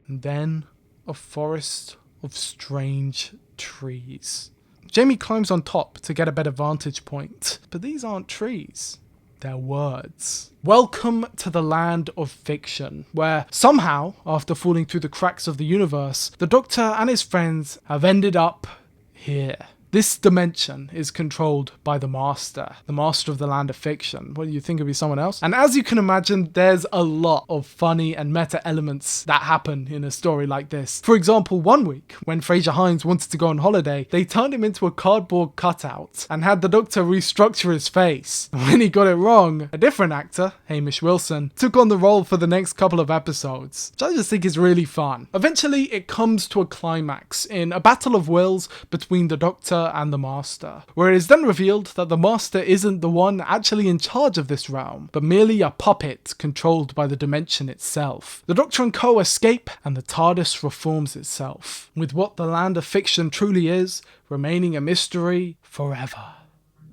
and then a forest of strange trees. Jamie climbs on top to get a better vantage point, but these aren't trees. Their words. Welcome to the land of fiction, where somehow, after falling through the cracks of the universe, the Doctor and his friends have ended up here. This dimension is controlled by the Master of the land of fiction. What do you think, it'd be someone else? And as you can imagine, there's a lot of funny and meta elements that happen in a story like this. For example, one week, when Fraser Hines wanted to go on holiday, they turned him into a cardboard cutout and had the Doctor restructure his face. When he got it wrong, a different actor, Hamish Wilson, took on the role for the next couple of episodes, which I just think is really fun. Eventually, it comes to a climax in a battle of wills between the Doctor Doctor and the Master, where it is then revealed that the Master isn't the one actually in charge of this realm, but merely a puppet controlled by the dimension itself. The Doctor and co escape, and the TARDIS reforms itself, with what the land of fiction truly is remaining a mystery forever.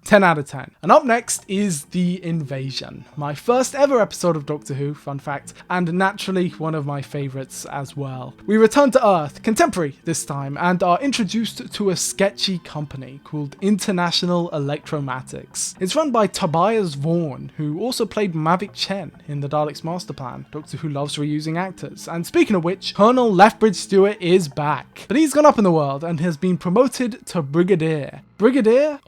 10 out of 10. And up next is The Invasion, my first ever episode of Doctor Who, fun fact, and naturally one of my favourites as well. We return to Earth, contemporary this time, and are introduced to a sketchy company called International Electromatics. It's run by Tobias Vaughan, who also played Mavic Chen in the Daleks Master Plan. Doctor Who loves reusing actors, and speaking of which, Colonel Lethbridge Stewart is back. But he's gone up in the world and has been promoted to Brigadier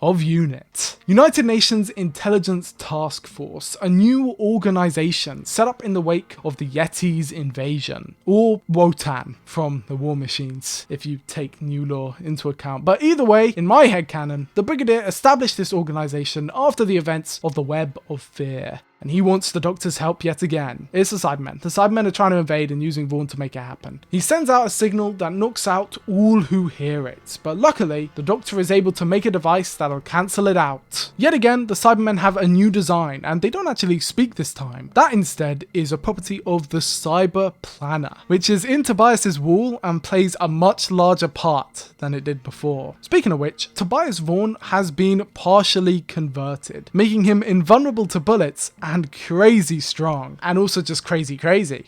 of Unit. United Nations Intelligence Task Force, a new organization set up in the wake of the Yeti's invasion, or Wotan from the War Machines, if you take new lore into account. But either way, in my headcanon, the Brigadier established this organization after the events of the Web of Fear. And he wants the Doctor's help yet again. It's the Cybermen. The Cybermen are trying to invade and using Vaughn to make it happen. He sends out a signal that knocks out all who hear it, but luckily, the Doctor is able to make a device that'll cancel it out. Yet again, the Cybermen have a new design, and they don't actually speak this time. That instead is a property of the Cyber Planner, which is in Tobias's wall and plays a much larger part than it did before. Speaking of which, Tobias Vaughan has been partially converted, making him invulnerable to bullets and crazy strong, and also just crazy.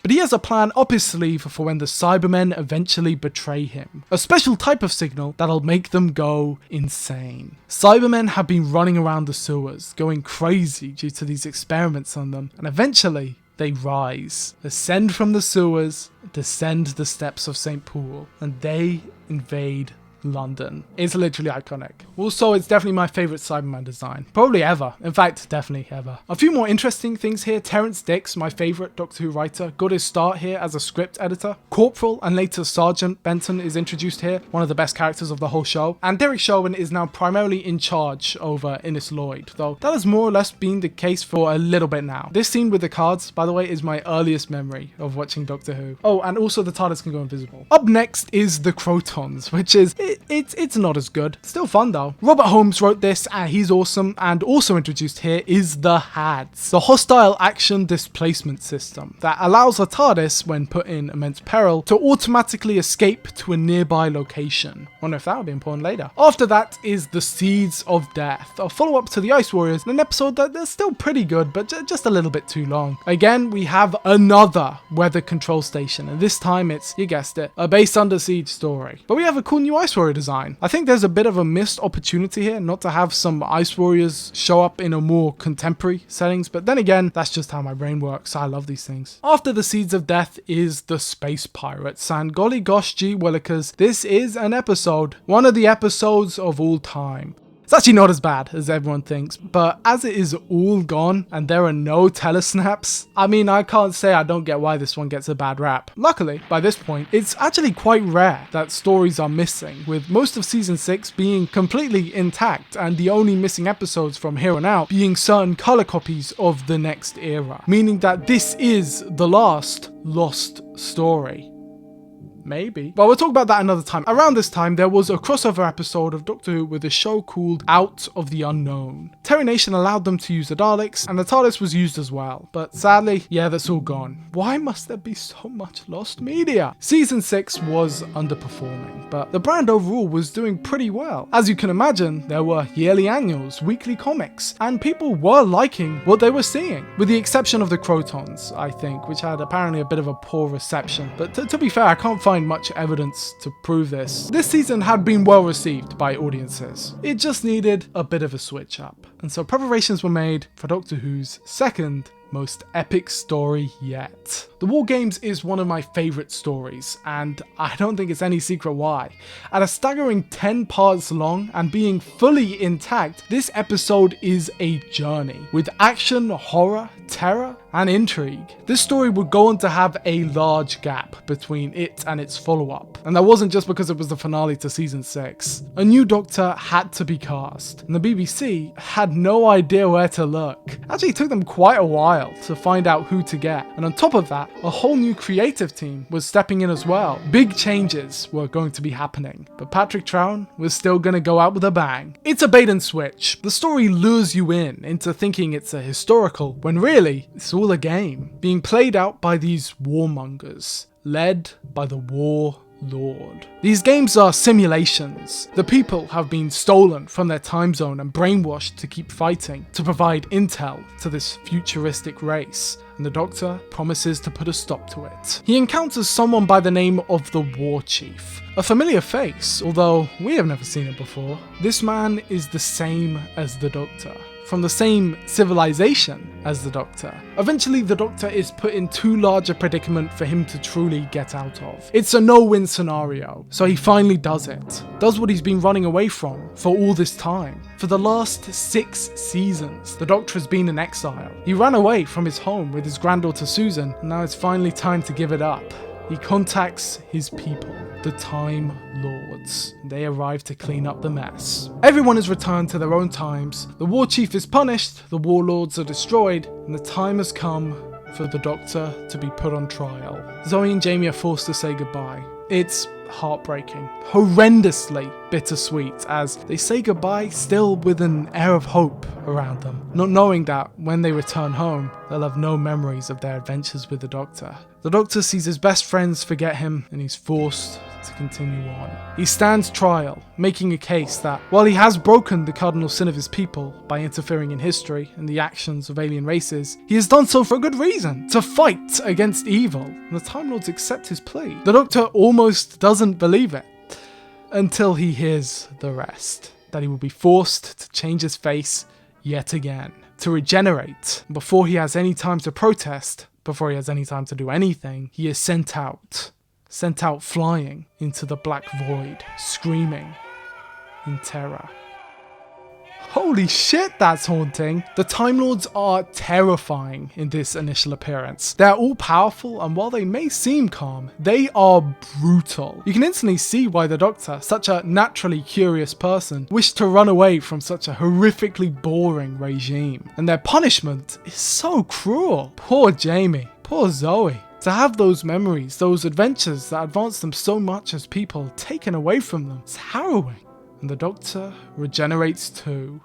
But he has a plan up his sleeve for when the Cybermen eventually betray him. A special type of signal that'll make them go insane. Cybermen have been running around the sewers, going crazy due to these experiments on them, and eventually they rise, ascend from the sewers, descend the steps of St. Paul, and they invade London. It's literally iconic. Also, it's definitely my favourite Cyberman design. Probably ever. In fact, definitely ever. A few more interesting things here. Terence Dix, my favourite Doctor Who writer, got his start here as a script editor. Corporal and later Sergeant Benton is introduced here, one of the best characters of the whole show. And Derek Sherwin is now primarily in charge over Innes Lloyd, though that has more or less been the case for a little bit now. This scene with the cards, by the way, is my earliest memory of watching Doctor Who. Oh, and also the TARDIS can go invisible. Up next is the Crotons, which is it's not as good. Still fun though. Robert Holmes wrote this and he's awesome, and also introduced here is the HADS, the Hostile Action Displacement System, that allows the TARDIS, when put in immense peril, to automatically escape to a nearby location. Wonder if that would be important later. After that is the Seeds of Death, a follow-up to the Ice Warriors, an episode that's still pretty good, but just a little bit too long. Again, we have another weather control station, and this time it's, you guessed it, a base under siege story. But we have a cool new Ice Warrior design. I think there's a bit of a missed opportunity here not to have some Ice Warriors show up in a more contemporary settings, but then again, that's just how my brain works. I love these things. After the Seeds of Death is the Space Pirates, and golly gosh gee willikers, this is an episode, one of the episodes of all time. It's actually not as bad as everyone thinks, but as it is all gone and there are no telesnaps, I mean, I can't say I don't get why this one gets a bad rap. Luckily, by this point, it's actually quite rare that stories are missing, with most of season 6 being completely intact and the only missing episodes from here on out being certain colour copies of the next era, meaning that this is the last lost story. Maybe. But we'll talk about that another time. Around this time, there was a crossover episode of Doctor Who with a show called Out of the Unknown. Terry Nation allowed them to use the Daleks, and the TARDIS was used as well. But sadly, yeah, that's all gone. Why must there be so much lost media? Season 6 was underperforming, but the brand overall was doing pretty well. As you can imagine, there were yearly annuals, weekly comics, and people were liking what they were seeing. With the exception of the Crotons, I think, which had apparently a bit of a poor reception. But to be fair, I can't find much evidence to prove this. This season had been well received by audiences. It just needed a bit of a switch up. And so preparations were made for Doctor Who's second most epic story yet. The War Games is one of my favourite stories, and I don't think it's any secret why. At a staggering 10 parts long and being fully intact, this episode is a journey with action, horror, terror, and intrigue. This story would go on to have a large gap between it and its follow-up, and that wasn't just because it was the finale to season 6. A new Doctor had to be cast, and the BBC had no idea where to look. Actually, it took them quite a while to find out who to get, and on top of that, that a whole new creative team was stepping in as well. Big changes were going to be happening, but Patrick Troughton was still going to go out with a bang. It's a bait and switch. The story lures you in into thinking it's a historical, when really, it's all a game, being played out by these warmongers, led by the War Lord. These games are simulations. The people have been stolen from their time zone and brainwashed to keep fighting, to provide intel to this futuristic race, and the Doctor promises to put a stop to it. He encounters someone by the name of the War Chief. A familiar face, although we have never seen it before. This man is the same as the Doctor, from the same civilization as the Doctor. Eventually, the Doctor is put in too large a predicament for him to truly get out of. It's a no-win scenario, so he finally does it. Does what he's been running away from for all this time. For the last 6 seasons, the Doctor has been in exile. He ran away from his home with his granddaughter Susan, and now it's finally time to give it up. He contacts his people, the Time Lords. They arrive to clean up the mess. Everyone is returned to their own times, the War Chief is punished, the Warlords are destroyed, and the time has come for the Doctor to be put on trial. Zoe and Jamie are forced to say goodbye. It's heartbreaking, horrendously bittersweet, as they say goodbye still with an air of hope around them, not knowing that when they return home, they'll have no memories of their adventures with the Doctor. The Doctor sees his best friends forget him, and he's forced to continue on. He stands trial, making a case that while he has broken the cardinal sin of his people by interfering in history and the actions of alien races, he has done so for a good reason, to fight against evil, and the Time Lords accept his plea. The Doctor almost doesn't believe it, until he hears the rest, that he will be forced to change his face yet again, to regenerate. Before he has any time to protest, before he has any time to do anything, he is sent out flying into the black void, screaming in terror. Holy shit, that's haunting. The Time Lords are terrifying in this initial appearance. They're all powerful, and while they may seem calm, they are brutal. You can instantly see why the Doctor, such a naturally curious person, wished to run away from such a horrifically boring regime. And their punishment is so cruel. Poor Jamie, poor Zoe. To have those memories, those adventures that advanced them so much as people, taken away from them, it's harrowing. And the Doctor regenerates too.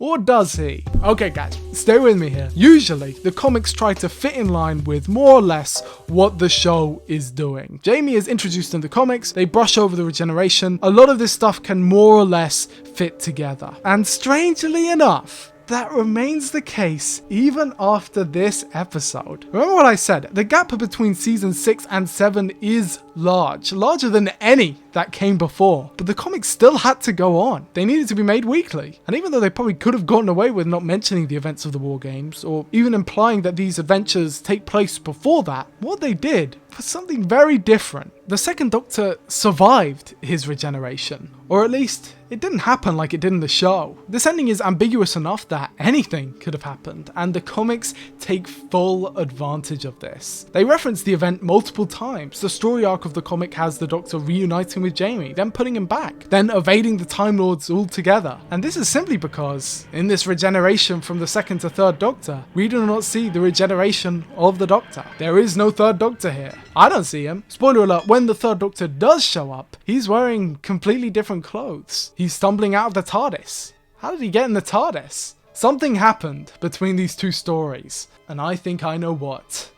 Or does he? Okay guys, stay with me here. Usually, the comics try to fit in line with more or less what the show is doing. Jamie is introduced in the comics, they brush over the regeneration, a lot of this stuff can more or less fit together. And strangely enough, that remains the case even after this episode. Remember what I said, the gap between season 6 and 7 is large, larger than any that came before, but the comics still had to go on. They needed to be made weekly, and even though they probably could have gotten away with not mentioning the events of the War Games, or even implying that these adventures take place before that, what they did was something very different. The second Doctor survived his regeneration, or at least it didn't happen like it did in the show. This ending is ambiguous enough that anything could have happened, and the comics take full advantage of this. They reference the event multiple times. The story arc of the comic has the Doctor reuniting with Jamie, then putting him back, then evading the Time Lords altogether. And this is simply because, in this regeneration from the second to third Doctor, we do not see the regeneration of the Doctor. There is no third Doctor here. I don't see him. Spoiler alert, when the third Doctor does show up, he's wearing completely different clothes. He's stumbling out of the TARDIS. How did he get in the TARDIS? Something happened between these two stories, and I think I know what.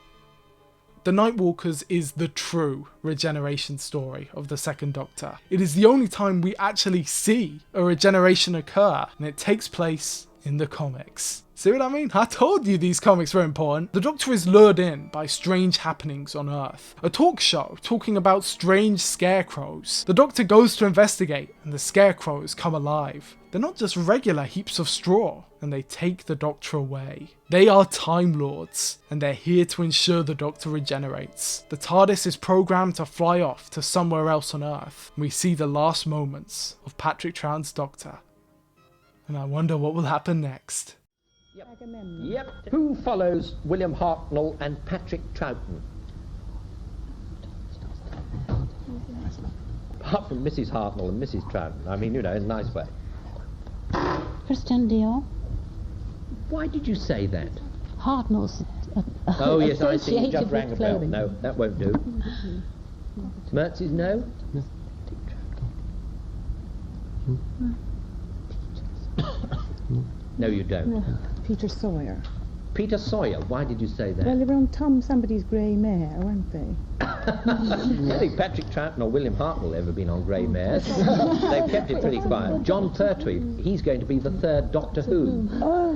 The Nightwalkers is the true regeneration story of the second Doctor. It is the only time we actually see a regeneration occur, and it takes place in the comics. See what I mean? I told you these comics were important. The Doctor is lured in by strange happenings on Earth. A talk show talking about strange scarecrows. The Doctor goes to investigate, and the scarecrows come alive. They're not just regular heaps of straw, and they take the Doctor away. They are Time Lords, and they're here to ensure the Doctor regenerates. The TARDIS is programmed to fly off to somewhere else on Earth. We see the last moments of Patrick Troughton's Doctor. And I wonder what will happen next. Yep. Who follows William Hartnell and Patrick Troughton? Apart from Mrs. Hartnell and Mrs. Troughton. I mean, you know, in a nice way. Christian Dior. Why did you say that? Hartnell's Oh, yes, I see. You associated just rang with a bell. clothing. No, that won't do. Mertz's no? No, you don't. Peter Sawyer. Peter Sawyer, why did you say that? Well, they were on Tom somebody's grey mare, weren't they? I don't think Patrick Troughton or William Hartnell ever been on grey mares. They've kept it pretty quiet. John Pertwee, he's going to be the third Doctor Who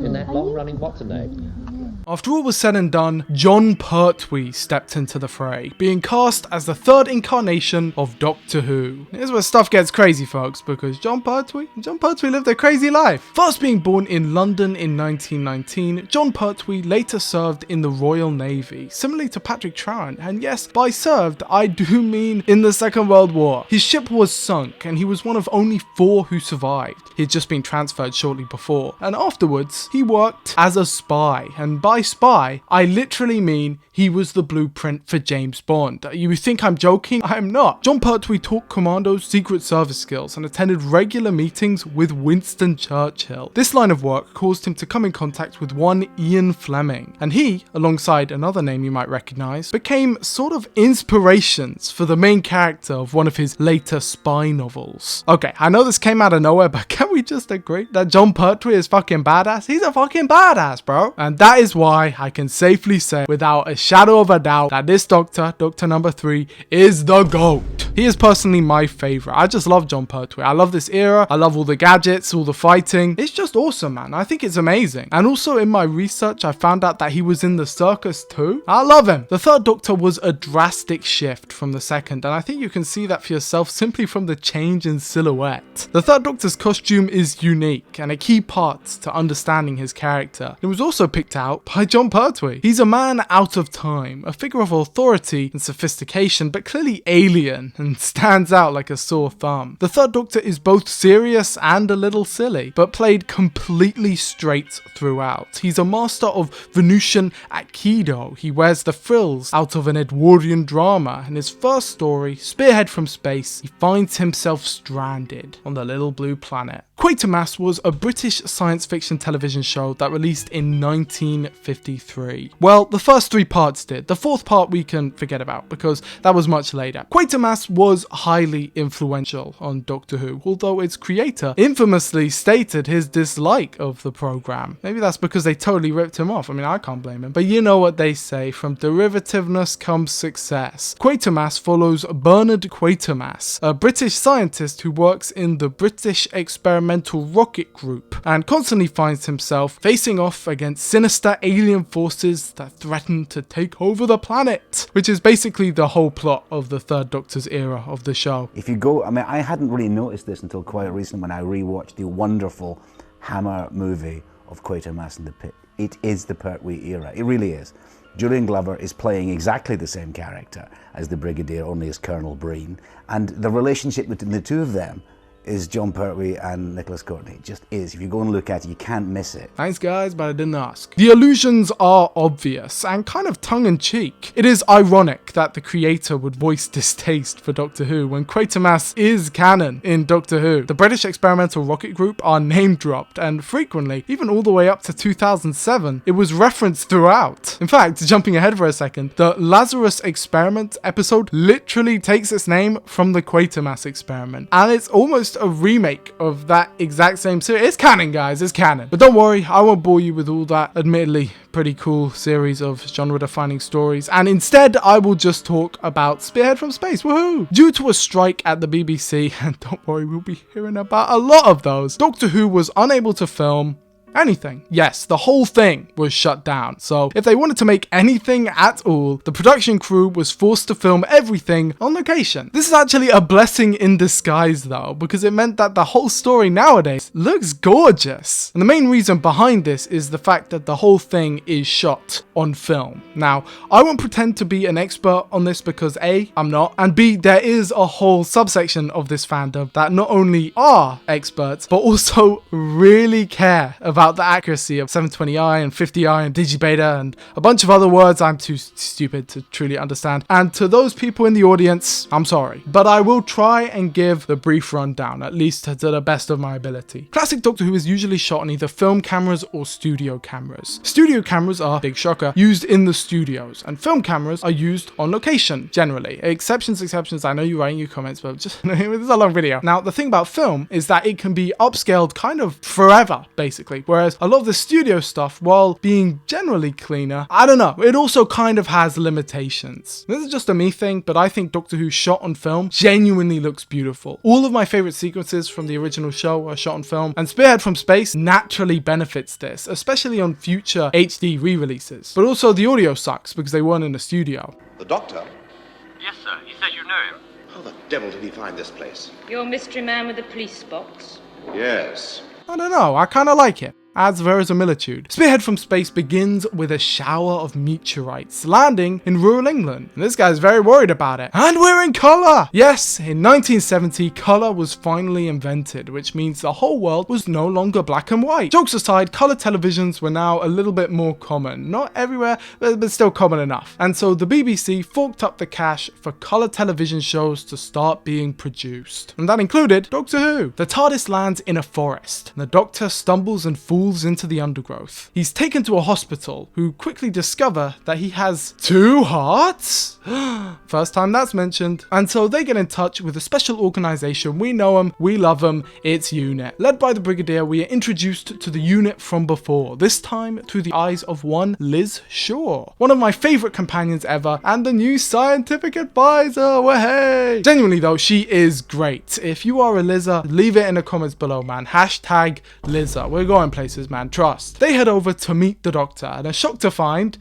in that long-running what's-her-name. After all was said and done, John Pertwee stepped into the fray, being cast as the third incarnation of Doctor Who. Here's where stuff gets crazy, folks, because John Pertwee lived a crazy life. First being born in London in 1919, John Pertwee later served in the Royal Navy, similarly to Patrick Troughton, and yes, by served, I do mean in the Second World War. His ship was sunk, and he was one of only 4 who survived. He had just been transferred shortly before, and afterwards, he worked as a spy, and by spy, I literally mean he was the blueprint for James Bond. You think I'm joking? I am not. John Pertwee taught commandos Secret Service skills and attended regular meetings with Winston Churchill. This line of work caused him to come in contact with one Ian Fleming, and he, alongside another name you might recognise, became sort of inspirations for the main character of one of his later spy novels. Okay, I know this came out of nowhere, but can we just agree that John Pertwee is fucking badass? He's a fucking badass, bro. And that is why I can safely say, without a shadow of a doubt, that this Doctor, Doctor number 3, is the GOAT. He is personally my favourite. I just love John Pertwee. I love this era. I love all the gadgets, all the fighting. It's just awesome, man. I think it's amazing. And also in my research, I found out that he was in the circus too. I love him. The third Doctor was a drastic shift from the second, and I think you can see that for yourself simply from the change in silhouette. The third Doctor's costume is unique and a key part to understanding his character. It was also picked out by John Pertwee. He's a man out of time, a figure of authority and sophistication, but clearly alien and stands out like a sore thumb. The third Doctor is both serious and a little silly, but played completely straight throughout. He's a master of Venusian Aikido. He wears the frills out of an Edwardian drama. In his first story, Spearhead from Space, he finds himself stranded on the little blue planet. Quatermass was a British science fiction television show that released in 1953. Well, the first 3 parts did. The 4th part we can forget about because that was much later. Quatermass was highly influential on Doctor Who, although its creator infamously stated his dislike of the program. Maybe that's because they totally ripped him off. I mean, I can't blame him. But you know what they say, from derivativeness comes success. Quatermass follows Bernard Quatermass, a British scientist who works in the British Experimental Rocket Group and constantly finds himself facing off against sinister alien forces that threaten to take over the planet, which is basically the whole plot of the third Doctor's era of the show. If you go, I mean, I hadn't really noticed this until quite recently when I rewatched the wonderful Hammer movie of Quatermass in the Pit. It is the Pertwee era. It really is. Julian Glover is playing exactly the same character as the Brigadier, only as Colonel Breen, and the relationship between the two of them is John Pertwee and Nicholas Courtney. It just is. If you go and look at it, you can't miss it. Thanks guys, but I didn't ask. The allusions are obvious and kind of tongue-in-cheek. It is ironic that the creator would voice distaste for Doctor Who when Quatermass is canon in Doctor Who. The British Experimental Rocket Group are name-dropped, and frequently, even all the way up to 2007, it was referenced throughout. In fact, jumping ahead for a second, the Lazarus Experiment episode literally takes its name from the Quatermass experiment, and it's almost a remake of that exact same series. It's canon, guys, it's canon. But don't worry, I won't bore you with all that admittedly pretty cool series of genre-defining stories, and instead I will just talk about Spearhead from Space. Woohoo! Due to a strike at the BBC, and don't worry, we'll be hearing about a lot of those, Doctor Who was unable to film anything. Yes, the whole thing was shut down. So if they wanted to make anything at all, the production crew was forced to film everything on location. This is actually a blessing in disguise though, because it meant that the whole story nowadays looks gorgeous. And the main reason behind this is the fact that the whole thing is shot on film. Now, I won't pretend to be an expert on this because A, I'm not, and B, there is a whole subsection of this fandom that not only are experts, but also really care about about the accuracy of 720i and 50i and digibeta and a bunch of other words I'm too stupid to truly understand. And to those people in the audience, I'm sorry, but I will try and give the brief rundown, at least to the best of my ability. Classic Doctor Who is usually shot on either film cameras or studio cameras. Studio cameras are, big shocker, used in the studios, and film cameras are used on location, generally. Exceptions, I know you're writing your comments, but just, this is a long video. Now, the thing about film is that it can be upscaled kind of forever, basically, whereas a lot of the studio stuff, while being generally cleaner, I don't know, it also kind of has limitations. This is just a me thing, but I think Doctor Who shot on film genuinely looks beautiful. All of my favorite sequences from the original show are shot on film, and Spearhead from Space naturally benefits this, especially on future HD re-releases. But also the audio sucks because they weren't in the studio. The Doctor? Yes, sir. He says you know him. How the devil did he find this place? Your mystery man with the police box? Yes. I don't know, I kind of like it. Adds verisimilitude. Spearhead from Space begins with a shower of meteorites landing in rural England. And this guy's very worried about it. And we're in colour! Yes, in 1970, colour was finally invented, which means the whole world was no longer black and white. Jokes aside, colour televisions were now a little bit more common. Not everywhere, but still common enough. And so the BBC forked up the cash for colour television shows to start being produced. And that included Doctor Who. The TARDIS lands in a forest. And the Doctor stumbles and falls into the undergrowth. He's taken to a hospital, who quickly discover that he has 2 hearts? First time that's mentioned. And so they get in touch with a special organisation. We know them, we love them, it's UNIT. Led by the Brigadier, we are introduced to the UNIT from before, this time through the eyes of one Liz Shaw. One of my favourite companions ever, and the new scientific advisor, wahey! Genuinely though, she is great. If you are a Lizzer, leave it in the comments below, man. Hashtag Lizzer. We're going places, man, trust. They head over to meet the Doctor and are shocked to find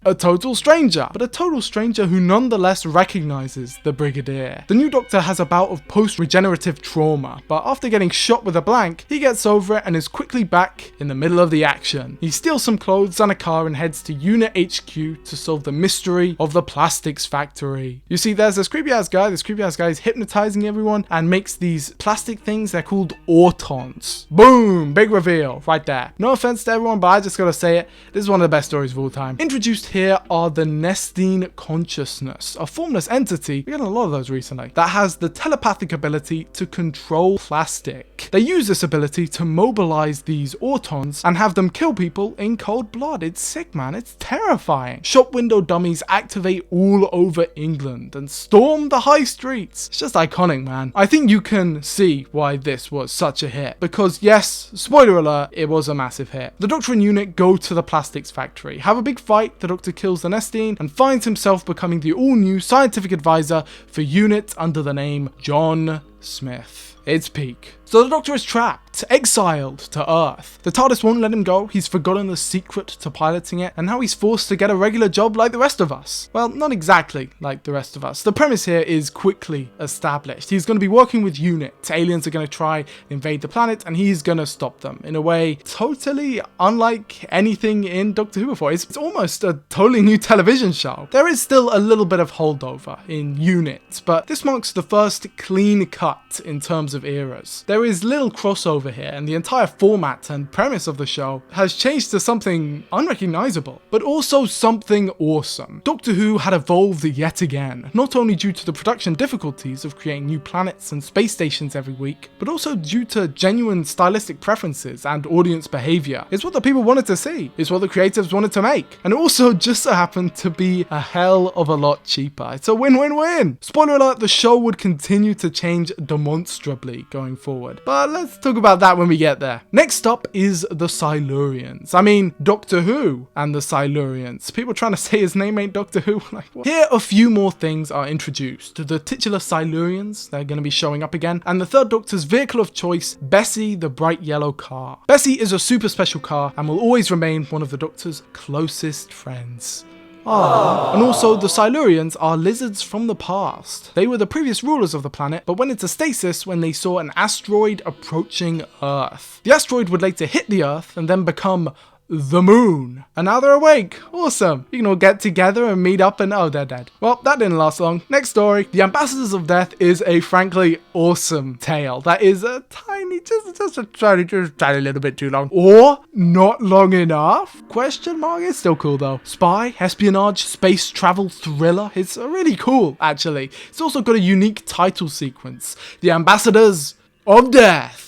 a total stranger, but a total stranger who nonetheless recognizes the Brigadier. The new Doctor has a bout of post-regenerative trauma, but after getting shot with a blank, he gets over it and is quickly back in the middle of the action. He steals some clothes and a car and heads to UNIT HQ to solve the mystery of the plastics factory. You see, there's this creepy ass guy is hypnotizing everyone and makes these plastic things, they're called autons. Boom, big reveal right there. No offense to everyone, but I just gotta say it, this is one of the best stories of all time. Introduced here are the Nestine Consciousness, a formless entity, we get a lot of those recently, that has the telepathic ability to control plastic. They use this ability to mobilize these autons and have them kill people in cold blood. It's sick, man, it's terrifying. Shop window dummies activate all over England and storm the high streets. It's just iconic, man. I think you can see why this was such a hit, because yes, spoiler alert, it was a massive hit. The Doctor and UNIT go to the plastics factory, have a big fight, the Doctor kills the Nestine and finds himself becoming the all-new scientific advisor for UNIT under the name John Smith. It's peak. So the Doctor is trapped, exiled to Earth. The TARDIS won't let him go, he's forgotten the secret to piloting it, and now he's forced to get a regular job like the rest of us. Well, not exactly like the rest of us. The premise here is quickly established. He's going to be working with UNIT. Aliens are going to try and invade the planet, and he's going to stop them in a way totally unlike anything in Doctor Who before. It's almost a totally new television show. There is still a little bit of holdover in UNIT, but this marks the first clean cut in terms of eras. There is little crossover here, and the entire format and premise of the show has changed to something unrecognizable, but also something awesome. Doctor Who had evolved yet again, not only due to the production difficulties of creating new planets and space stations every week, but also due to genuine stylistic preferences and audience behavior. It's what the people wanted to see, it's what the creatives wanted to make, and it also just so happened to be a hell of a lot cheaper. It's a win-win-win! Spoiler alert, the show would continue to change demonstrably going forward. But let's talk about that when we get there. Next up is the Silurians. I mean, Doctor Who and the Silurians. People trying to say his name ain't Doctor Who. Like, what? Here, a few more things are introduced. The titular Silurians, they're going to be showing up again. And the third Doctor's vehicle of choice, Bessie, the bright yellow car. Bessie is a super special car and will always remain one of the Doctor's closest friends. And also, the Silurians are lizards from the past. They were the previous rulers of the planet, but went into stasis when they saw an asteroid approaching Earth. The asteroid would later hit the Earth and then become the moon. And now they're awake. Awesome. You can all get together and meet up and oh, they're dead. Well, that didn't last long. Next story. The Ambassadors of Death is a frankly awesome tale. That is a tiny, just a tiny little bit too long. Or not long enough? Question mark? It's still cool though. Spy, espionage, space travel, thriller. It's really cool, actually. It's also got a unique title sequence. The Ambassadors of Death.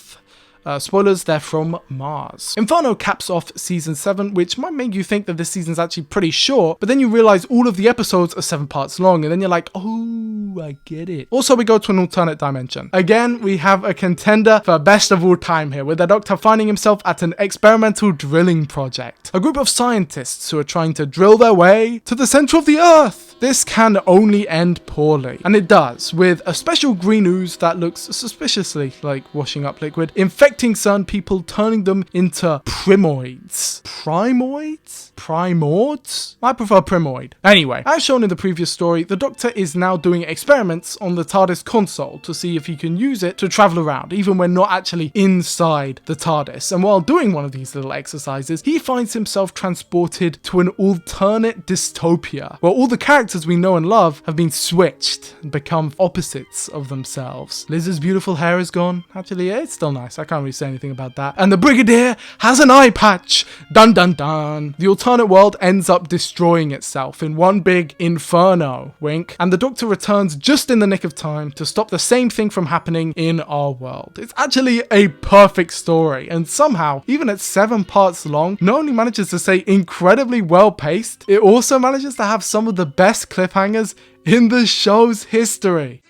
Spoilers, they're from Mars. Inferno caps off season 7, which might make you think that this season's actually pretty short, but then you realize all of the episodes are 7 parts long, and then you're like, oh, I get it. Also, we go to an alternate dimension. Again, we have a contender for best of all time here, with the Doctor finding himself at an experimental drilling project. A group of scientists who are trying to drill their way to the center of the Earth. This can only end poorly, and it does, with a special green ooze that looks suspiciously like washing up liquid, infecting certain people, turning them into primoids. Primoids? Primords? I prefer primoid. Anyway, as shown in the previous story, the Doctor is now doing experiments on the TARDIS console to see if he can use it to travel around, even when not actually inside the TARDIS. And while doing one of these little exercises, he finds himself transported to an alternate dystopia, where all the characters we know and love have been switched and become opposites of themselves. Liz's beautiful hair is gone. Actually, yeah, it's still nice. I can't really say anything about that. And the Brigadier has an eye patch. Dun dun dun. The alternate world ends up destroying itself in one big inferno, wink, and the Doctor returns just in the nick of time to stop the same thing from happening in our world. It's actually a perfect story, and somehow, even at 7 parts long, not only manages to stay incredibly well paced, it also manages to have some of the best cliffhangers in the show's history.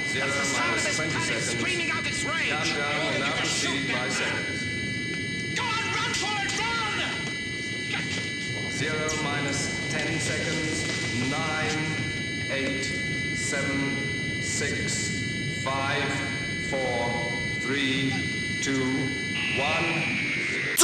0 minus 20 seconds. Countdown will now proceed by seconds. Go on, run for it, run! 0 minus 10 seconds. 9, 8, 7, 6, 5, 4, 3, 2, 1.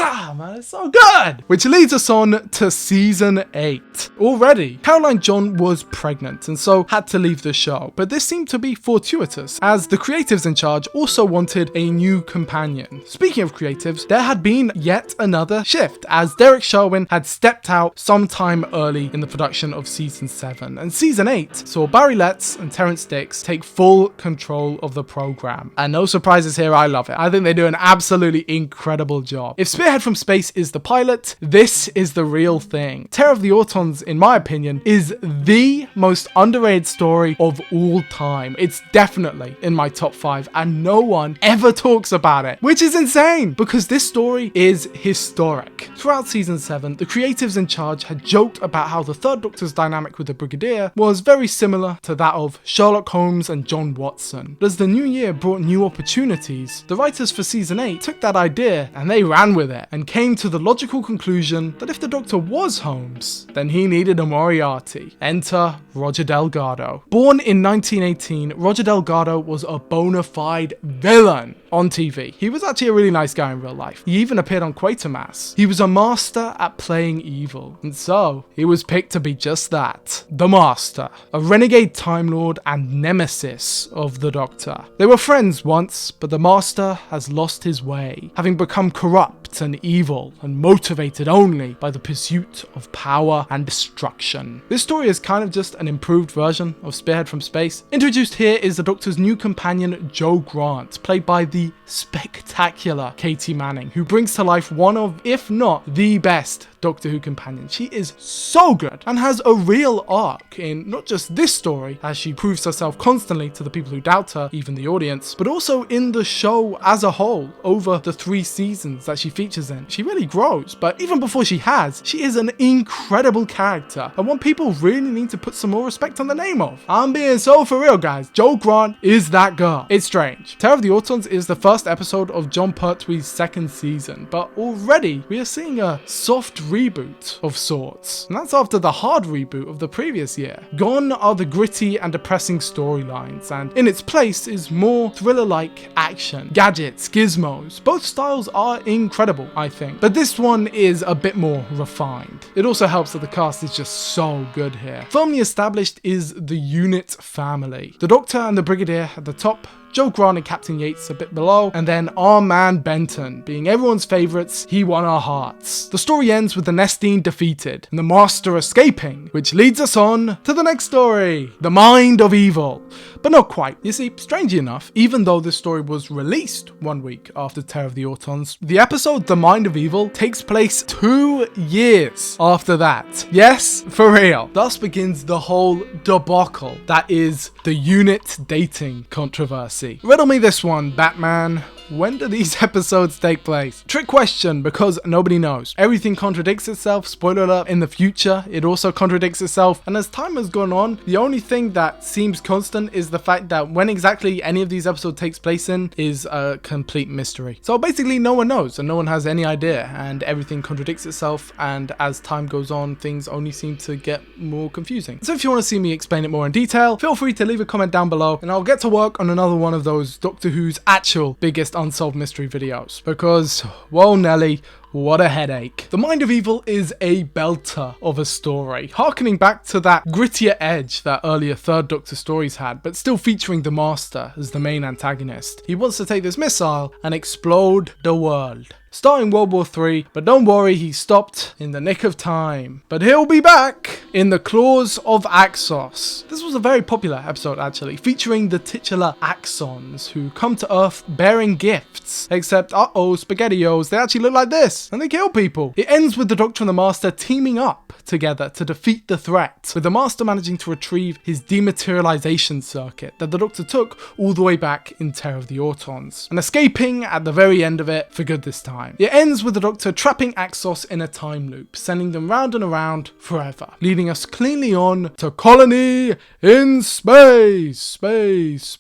Ah, man, it's so good! Which leads us on to season 8. Already, Caroline John was pregnant and so had to leave the show, but this seemed to be fortuitous, as the creatives in charge also wanted a new companion. Speaking of creatives, there had been yet another shift, as Derek Sherwin had stepped out sometime early in the production of season 7, and season 8 saw Barry Letts and Terrence Dicks take full control of the program. And no surprises here, I love it. I think they do an absolutely incredible job. If Spearhead from Space is the pilot, this is the real thing. Terror of the Autons, in my opinion, is the most underrated story of all time. It's definitely in my top 5 and no one ever talks about it, which is insane because this story is historic. Throughout season 7, the creatives in charge had joked about how the Third Doctor's dynamic with the Brigadier was very similar to that of Sherlock Holmes and John Watson. But as the new year brought new opportunities, the writers for season 8 took that idea and they ran with it and came to the logical conclusion that if the Doctor was Holmes, then he needed a Moriarty. Enter Roger Delgado. Born in 1918, Roger Delgado was a bona fide villain on TV. He was actually a really nice guy in real life. He even appeared on Quatermass. He was a master at playing evil, and so he was picked to be just that, the Master, a renegade Time Lord and nemesis of the Doctor. They were friends once, but the Master has lost his way, having become corrupt and evil and motivated only by the pursuit of power and destruction. This story is kind of just an improved version of Spearhead from Space. Introduced here is the Doctor's new companion, Jo Grant, played by the spectacular Katie Manning, who brings to life one of, if not the best Doctor Who companion. She is so good and has a real arc in not just this story, as she proves herself constantly to the people who doubt her, even the audience, but also in the show as a whole over the 3 seasons that she features in. She really grows, but even before she is an incredible character and one people really need to put some more respect on the name of. I'm being so for real, guys. Jo Grant is that girl. It's strange. Terror of the Autons is the first episode of John Pertwee's 2nd season, but already we are seeing a soft reboot of sorts, and that's after the hard reboot of the previous year. Gone are the gritty and depressing storylines, and in its place is more thriller-like action, gadgets, gizmos. Both styles are incredible, I think, but this one is a bit more refined. It also helps that the cast is just so good here. Firmly established is the unit family. The Doctor and the Brigadier at the top, Joe Grant and Captain Yates a bit below, and then our man Benton, being everyone's favourites, he won our hearts. The story ends with the Nestine defeated, and the Master escaping, which leads us on to the next story, The Mind of Evil. But not quite. You see, strangely enough, even though this story was released 1 week after Terror of the Autons, the episode The Mind of Evil takes place 2 years after that. Yes, for real. Thus begins the whole debacle that is the unit dating controversy. Riddle me this one, Batman. When do these episodes take place? Trick question, because nobody knows. Everything contradicts itself. Spoiler alert, in the future, it also contradicts itself. And as time has gone on, the only thing that seems constant is the fact that when exactly any of these episodes takes place in is a complete mystery. So basically no one knows and no one has any idea, and everything contradicts itself, and as time goes on, things only seem to get more confusing. So if you want to see me explain it more in detail, feel free to leave a comment down below and I'll get to work on another one of those Doctor Who's actual biggest unsolved mystery videos, because, whoa Nelly, what a headache. The Mind of Evil is a belter of a story, harkening back to that grittier edge that earlier Third Doctor stories had, but still featuring the Master as the main antagonist. He wants to take this missile and explode the world. Starting World War III, but don't worry, he stopped in the nick of time. But he'll be back in The Claws of Axos. This was a very popular episode actually, featuring the titular Axons, who come to Earth bearing gifts. Except, uh-oh, SpaghettiOs, they actually look like this, and they kill people. It ends with the Doctor and the Master teaming up together to defeat the threat, with the Master managing to retrieve his dematerialization circuit that the Doctor took all the way back in Terror of the Autons, and escaping at the very end of it for good this time. It ends with the Doctor trapping Axos in a time loop, sending them round and around forever, leading us cleanly on to colony in space. Space.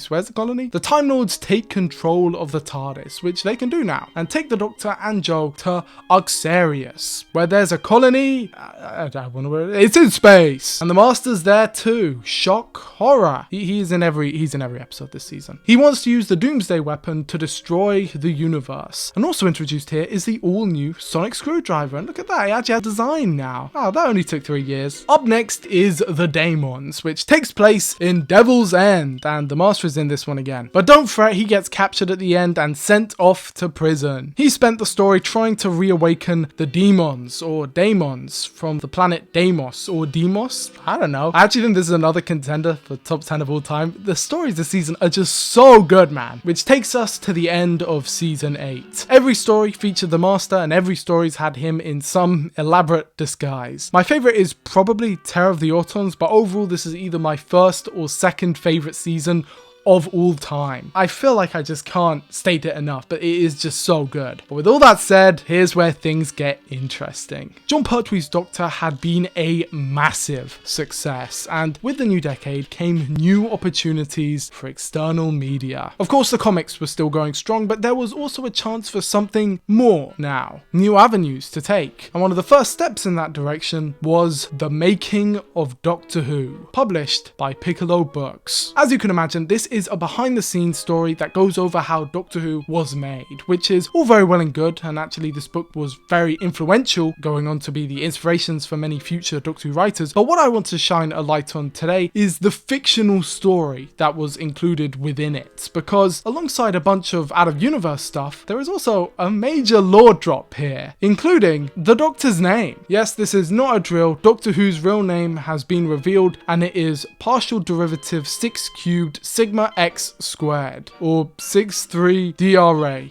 Where's the colony? The Time Lords take control of the TARDIS, which they can do now, and take the Doctor and Joe to Oxarius, where there's a colony. I don't know where it's in space, and the Master's there too. Shock horror. He's in every episode this season. He wants to use the Doomsday weapon to destroy the universe. And also introduced here is the all-new sonic screwdriver, and look at that, it actually has design now. Wow, that only took 3 years. Up next is The Daemons, which takes place in Devil's End, and the Master is in this one again. But don't fret, he gets captured at the end and sent off to prison. He spent the story trying to reawaken the demons, or daemons, from the planet Deimos, or Demos? I don't know. I actually think this is another contender for top 10 of all time. The stories this season are just so good, man. Which takes us to the end of season 8. Every story featured the Master, and every story's had him in some elaborate disguise. My favourite is probably Terror of the Autons, but overall this is either my first or second favourite season of all time. I feel like I just can't state it enough, but it is just so good. But with all that said, here's where things get interesting. Jon Pertwee's Doctor had been a massive success, and with the new decade came new opportunities for external media. Of course, the comics were still going strong, but there was also a chance for something more now. New avenues to take. And one of the first steps in that direction was The Making of Doctor Who, published by Piccolo Books. As you can imagine, this is a behind-the-scenes story that goes over how Doctor Who was made, which is all very well and good, and actually this book was very influential, going on to be the inspirations for many future Doctor Who writers. But what I want to shine a light on today is the fictional story that was included within it, because alongside a bunch of out-of-universe stuff, there is also a major lore drop here, including the Doctor's name. Yes, this is not a drill. Doctor Who's real name has been revealed, and it is partial derivative 6 cubed sigma x squared, or 6-3 DRA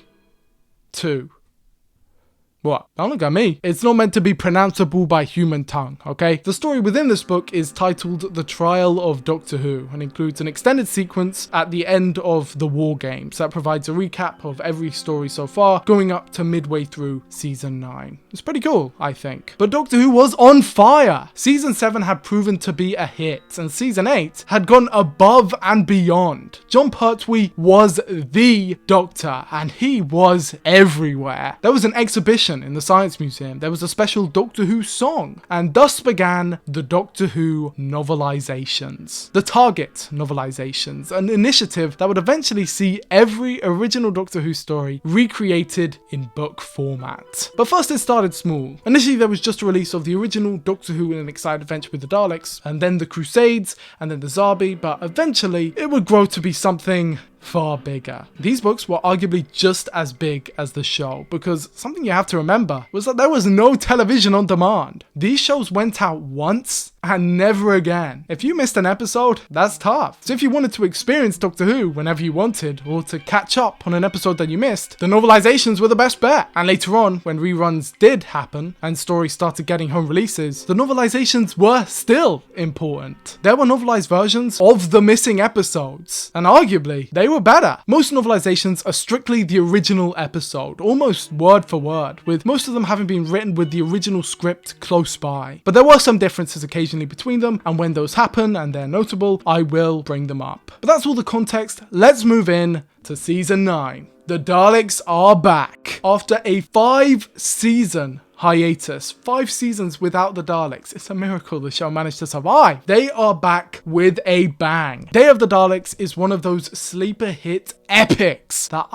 2. What? Don't look at me. It's not meant to be pronounceable by human tongue, okay? The story within this book is titled The Trial of Doctor Who, and includes an extended sequence at the end of the War Games that provides a recap of every story so far, going up to midway through Season 9. It's pretty cool, I think. But Doctor Who was on fire! Season 7 had proven to be a hit, and Season 8 had gone above and beyond. Jon Pertwee was the Doctor, and he was everywhere. There was an exhibition exhibition in the Science Museum, there was a special Doctor Who song, and thus began the Doctor Who novelizations. The Target novelizations, an initiative that would eventually see every original Doctor Who story recreated in book format. But first it started small. Initially there was just a release of the original Doctor Who in an Excited Adventure with the Daleks, and then the Crusades, and then the Zarbi, but eventually it would grow to be something far bigger. These books were arguably just as big as the show, because something you have to remember was that there was no television on demand. These shows went out once and never again. If you missed an episode, that's tough. So if you wanted to experience Doctor Who whenever you wanted, or to catch up on an episode that you missed, the novelizations were the best bet. And later on, when reruns did happen and stories started getting home releases, the novelizations were still important. There were novelized versions of the missing episodes, and arguably they were better. Most novelizations are strictly the original episode, almost word for word, with most of them having been written with the original script close by. But there were some differences occasionally between them, and when those happen and they're notable, I will bring them up. But that's all the context. Let's move in to season 9. The Daleks are back. After a 5-season hiatus, 5 seasons without the Daleks. It's a miracle the show managed to survive. They are back with a bang. Day of the Daleks is one of those sleeper hit epics that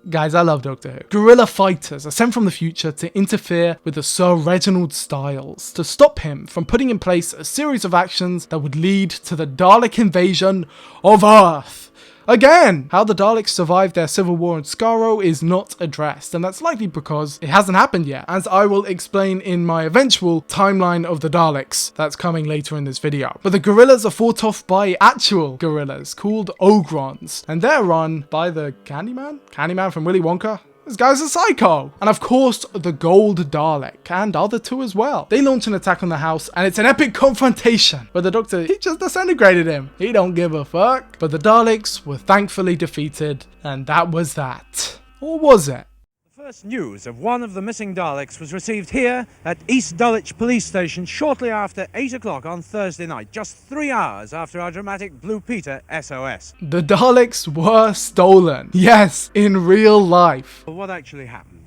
guys, I love Doctor Who. Guerrilla fighters are sent from the future to interfere with the Sir Reginald Styles to stop him from putting in place a series of actions that would lead to the Dalek invasion of Earth. Again, how the Daleks survived their civil war in Skaro is not addressed, and that's likely because it hasn't happened yet, as I will explain in my eventual timeline of the Daleks that's coming later in this video. But the guerrillas are fought off by actual guerrillas called Ogrons, and they're run by the Candyman from Willy Wonka. This guy's a psycho. And of course, the Gold Dalek, and other two as well. They launch an attack on the house, and it's an epic confrontation, but the Doctor, he just disintegrated him. He don't give a fuck. But the Daleks were thankfully defeated, and that was that. Or was it? First news of one of the missing Daleks was received here at East Dulwich Police Station shortly after 8 o'clock on Thursday night, just 3 hours after our dramatic Blue Peter SOS. The Daleks were stolen. Yes, in real life. What actually happened?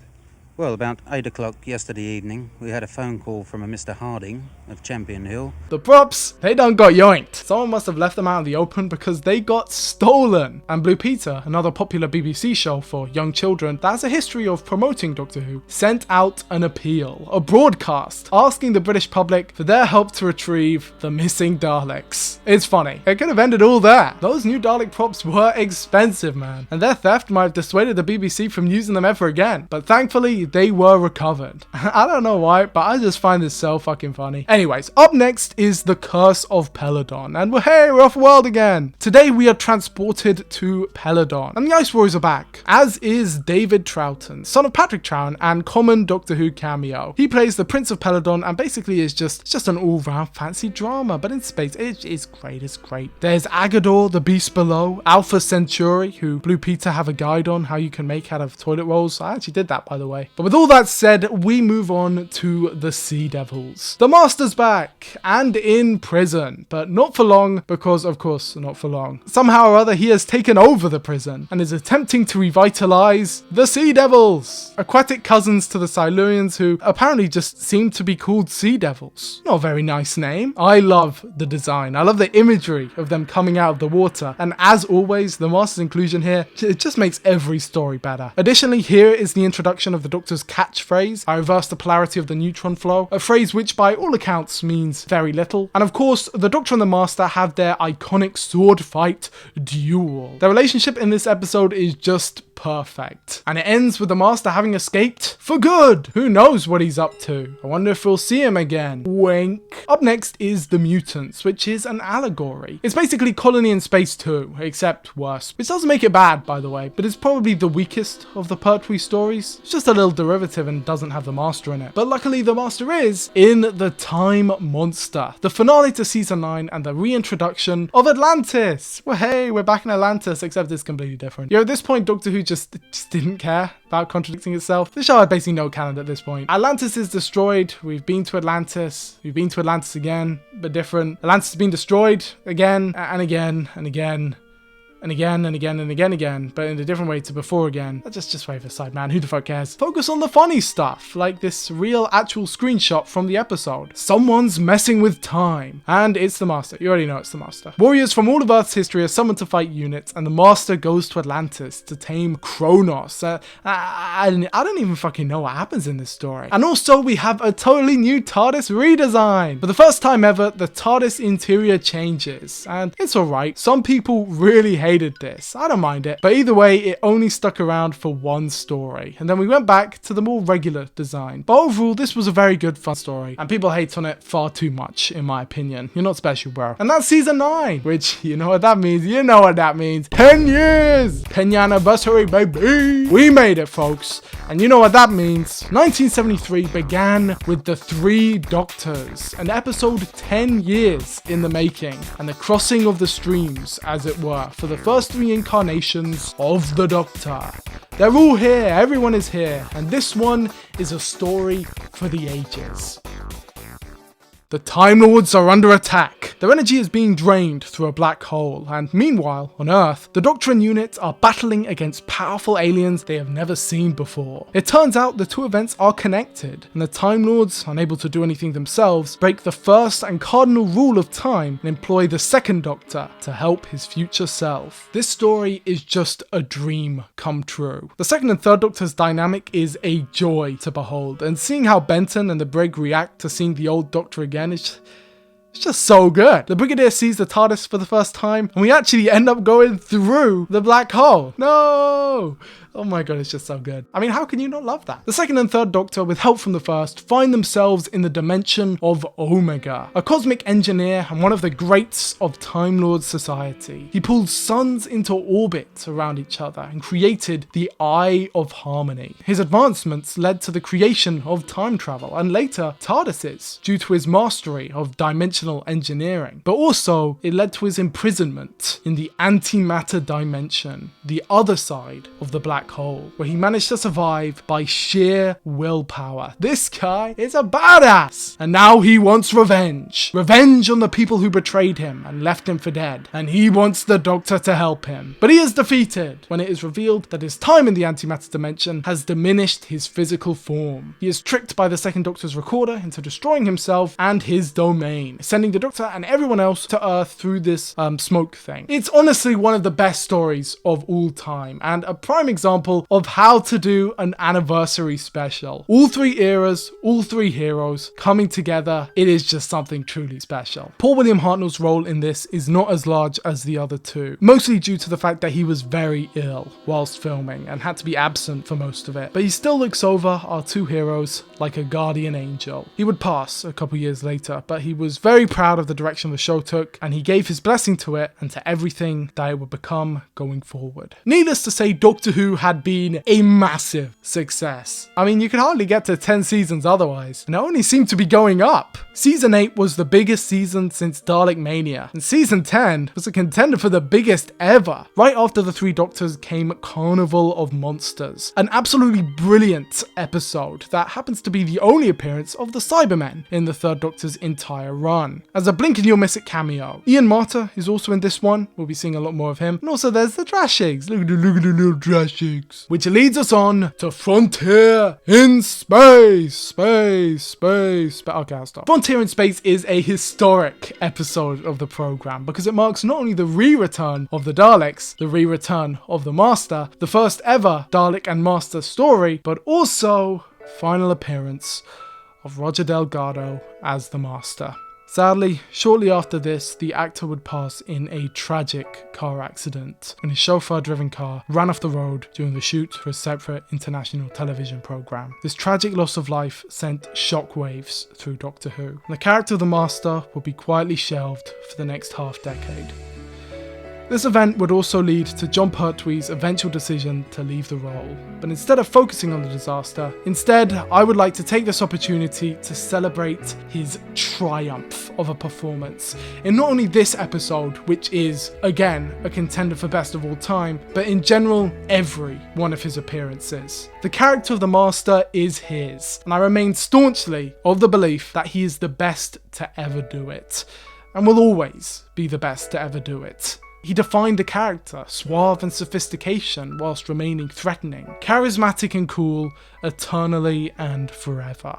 Well, about 8 o'clock yesterday evening, we had a phone call from a Mr. Harding of Champion Hill. The props, they done got yoinked. Someone must have left them out in the open because they got stolen. And Blue Peter, another popular BBC show for young children that has a history of promoting Doctor Who, sent out an appeal, a broadcast, asking the British public for their help to retrieve the missing Daleks. It's funny, it could have ended all there. Those new Dalek props were expensive, man, and their theft might have dissuaded the BBC from using them ever again. But thankfully, they were recovered. I don't know why, but I just find this so fucking funny. Anyways, up next is the Curse of Peladon, and we're off world again. Today we are transported to Peladon, and the Ice Warriors are back, as is David Troughton, son of Patrick Troughton and common Doctor Who cameo. He plays the Prince of Peladon, and basically is just an all-round fancy drama, but in space. It's great, it's great. There's Agador, the Beast Below, Alpha Centauri, who Blue Peter have a guide on how you can make out of toilet rolls. I actually did that, by the way. But with all that said, we move on to the Sea Devils. The Master's back, and in prison, but not for long, because of course, not for long. Somehow or other, he has taken over the prison, and is attempting to revitalize the Sea Devils, aquatic cousins to the Silurians, who apparently just seem to be called Sea Devils. Not a very nice name. I love the design. I love the imagery of them coming out of the water, and as always, the Master's inclusion here, it just makes every story better. Additionally, here is the introduction of the Doctor's catchphrase, I reverse the polarity of the neutron flow, a phrase which by all accounts means very little. And of course, the Doctor and the Master have their iconic sword fight duel. Their relationship in this episode is just perfect. And it ends with the Master having escaped for good. Who knows what he's up to? I wonder if we'll see him again. Wink. Up next is The Mutants, which is an allegory. It's basically Colony in Space 2, except worse. Which doesn't make it bad, by the way, but it's probably the weakest of the Pertwee stories. It's just a little derivative and doesn't have the Master in it. But luckily the Master is in The Time Monster, the finale to season 9 and the reintroduction of Atlantis. Well, hey, we're back in Atlantis, except it's completely different. At this point, Doctor Who just didn't care about contradicting itself. The show had basically no canon at this point. Atlantis is destroyed. We've been to Atlantis. We've been to Atlantis again, but different. Atlantis has been destroyed again and again and again and again and again and again, but in a different way to before again. Just wave aside, man. Who the fuck cares? Focus on the funny stuff, like this real actual screenshot from the episode. Someone's messing with time, and it's the Master. You already know it's the Master. Warriors from all of Earth's history are summoned to fight units, and the Master goes to Atlantis to tame Kronos. I don't even fucking know what happens in this story. And also, we have a totally new TARDIS redesign. For the first time ever, the TARDIS interior changes, and it's alright. Some people really hated this. I don't mind it. But either way, it only stuck around for one story, and then we went back to the more regular design. But overall, this was a very good fun story, and people hate on it far too much, in my opinion. You're not special, bro. And that's season 9, which, you know what that means. You know what that means. 10 years! 10 year anniversary, baby! We made it, folks. And you know what that means. 1973 began with the 3 Doctors, an episode 10 years in the making, and the crossing of the streams, as it were, for the first 3 incarnations of the Doctor. They're all here, everyone is here, and this one is a story for the ages. The Time Lords are under attack. Their energy is being drained through a black hole, and meanwhile, on Earth, the Doctor and units are battling against powerful aliens they have never seen before. It turns out the 2 events are connected, and the Time Lords, unable to do anything themselves, break the first and cardinal rule of time and employ the 2nd Doctor to help his future self. This story is just a dream come true. The 2nd and 3rd Doctor's dynamic is a joy to behold, and seeing how Benton and the Brig react to seeing the old Doctor again, it's just so good. The Brigadier sees the TARDIS for the first time, and we actually end up going through the black hole. No! Oh my god, it's just so good. I mean, how can you not love that? The 2nd and 3rd Doctor, with help from the 1st, find themselves in the dimension of Omega, a cosmic engineer and one of the greats of Time Lord society. He pulled suns into orbit around each other and created the Eye of Harmony. His advancements led to the creation of time travel, and later TARDISes, due to his mastery of dimensional engineering. But also, it led to his imprisonment in the antimatter dimension, the other side of the black hole, where he managed to survive by sheer willpower. This guy is a badass, and now he wants revenge. Revenge on the people who betrayed him and left him for dead, and he wants the Doctor to help him. But he is defeated when it is revealed that his time in the antimatter dimension has diminished his physical form. He is tricked by the 2nd Doctor's recorder into destroying himself and his domain, sending the Doctor and everyone else to Earth through this smoke thing. It's honestly one of the best stories of all time, and a prime example of how to do an anniversary special. All 3 eras, all 3 heroes coming together. It is just something truly special. Paul William Hartnell's role in this is not as large as the other 2, mostly due to the fact that he was very ill whilst filming and had to be absent for most of it. But he still looks over our 2 heroes like a guardian angel. He would pass a couple years later, but he was very proud of the direction the show took, and he gave his blessing to it and to everything that it would become going forward. Needless to say, Doctor Who had been a massive success. I mean, you could hardly get to 10 seasons otherwise, and it only seemed to be going up. Season 8 was the biggest season since Dalek Mania, and Season 10 was a contender for the biggest ever. Right after the 3 Doctors came Carnival of Monsters, an absolutely brilliant episode that happens to be the only appearance of the Cybermen in the 3rd Doctor's entire run. As a blink and you'll miss it cameo. Ian Marter is also in this one, we'll be seeing a lot more of him, and also there's the Trashigs. Look at the little Trashigs. Which leads us on to Frontier in Space. Okay, I'll stop. Frontier in Space is a historic episode of the program because it marks not only the re-return of the Daleks, the re-return of the Master, the first ever Dalek and Master story, but also final appearance of Roger Delgado as the Master. Sadly, shortly after this, the actor would pass in a tragic car accident when his chauffeur-driven car ran off the road during the shoot for a separate international television program. This tragic loss of life sent shockwaves through Doctor Who, and the character of the Master would be quietly shelved for the next half-decade. This event would also lead to John Pertwee's eventual decision to leave the role. But instead of focusing on the disaster, instead I would like to take this opportunity to celebrate his triumph of a performance in not only this episode, which is, again, a contender for best of all time, but in general, every one of his appearances. The character of the Master is his, and I remain staunchly of the belief that he is the best to ever do it, and will always be the best to ever do it. He defined a character, suave and sophistication whilst remaining threatening, charismatic and cool, eternally and forever.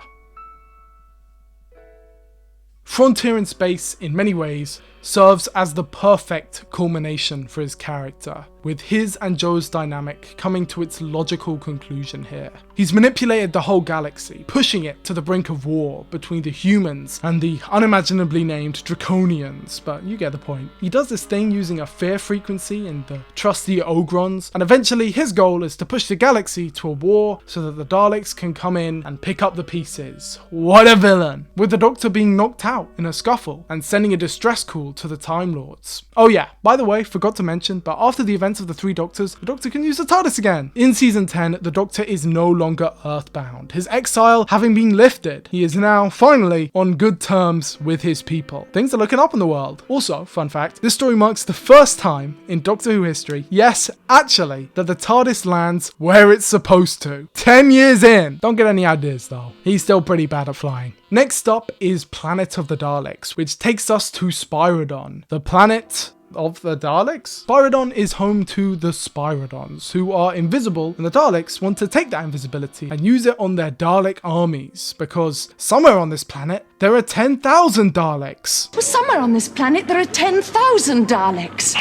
Frontier in Space, in many ways, serves as the perfect culmination for his character, with his and Joe's dynamic coming to its logical conclusion here. He's manipulated the whole galaxy, pushing it to the brink of war between the humans and the unimaginably named Draconians, but you get the point. He does this thing using a fear frequency in the trusty Ogrons, and eventually his goal is to push the galaxy to a war so that the Daleks can come in and pick up the pieces. What a villain! With the Doctor being knocked out in a scuffle and sending a distress call to the Time Lords. Oh yeah, by the way, forgot to mention, but after the events of the Three Doctors, the Doctor can use the TARDIS again. In season 10, the Doctor is no longer earthbound. His exile having been lifted, he is now, finally, on good terms with his people. Things are looking up in the world. Also, fun fact, this story marks the first time in Doctor Who history, yes, actually, that the TARDIS lands where it's supposed to. 10 years in! Don't get any ideas though. He's still pretty bad at flying. Next up is Planet of the Daleks, which takes us to Spyridon, the planet of the Daleks? Spyridon is home to the Spyridons, who are invisible, and the Daleks want to take that invisibility and use it on their Dalek armies, because somewhere on this planet, there are 10,000 Daleks. Well, somewhere on this planet, there are 10,000 Daleks.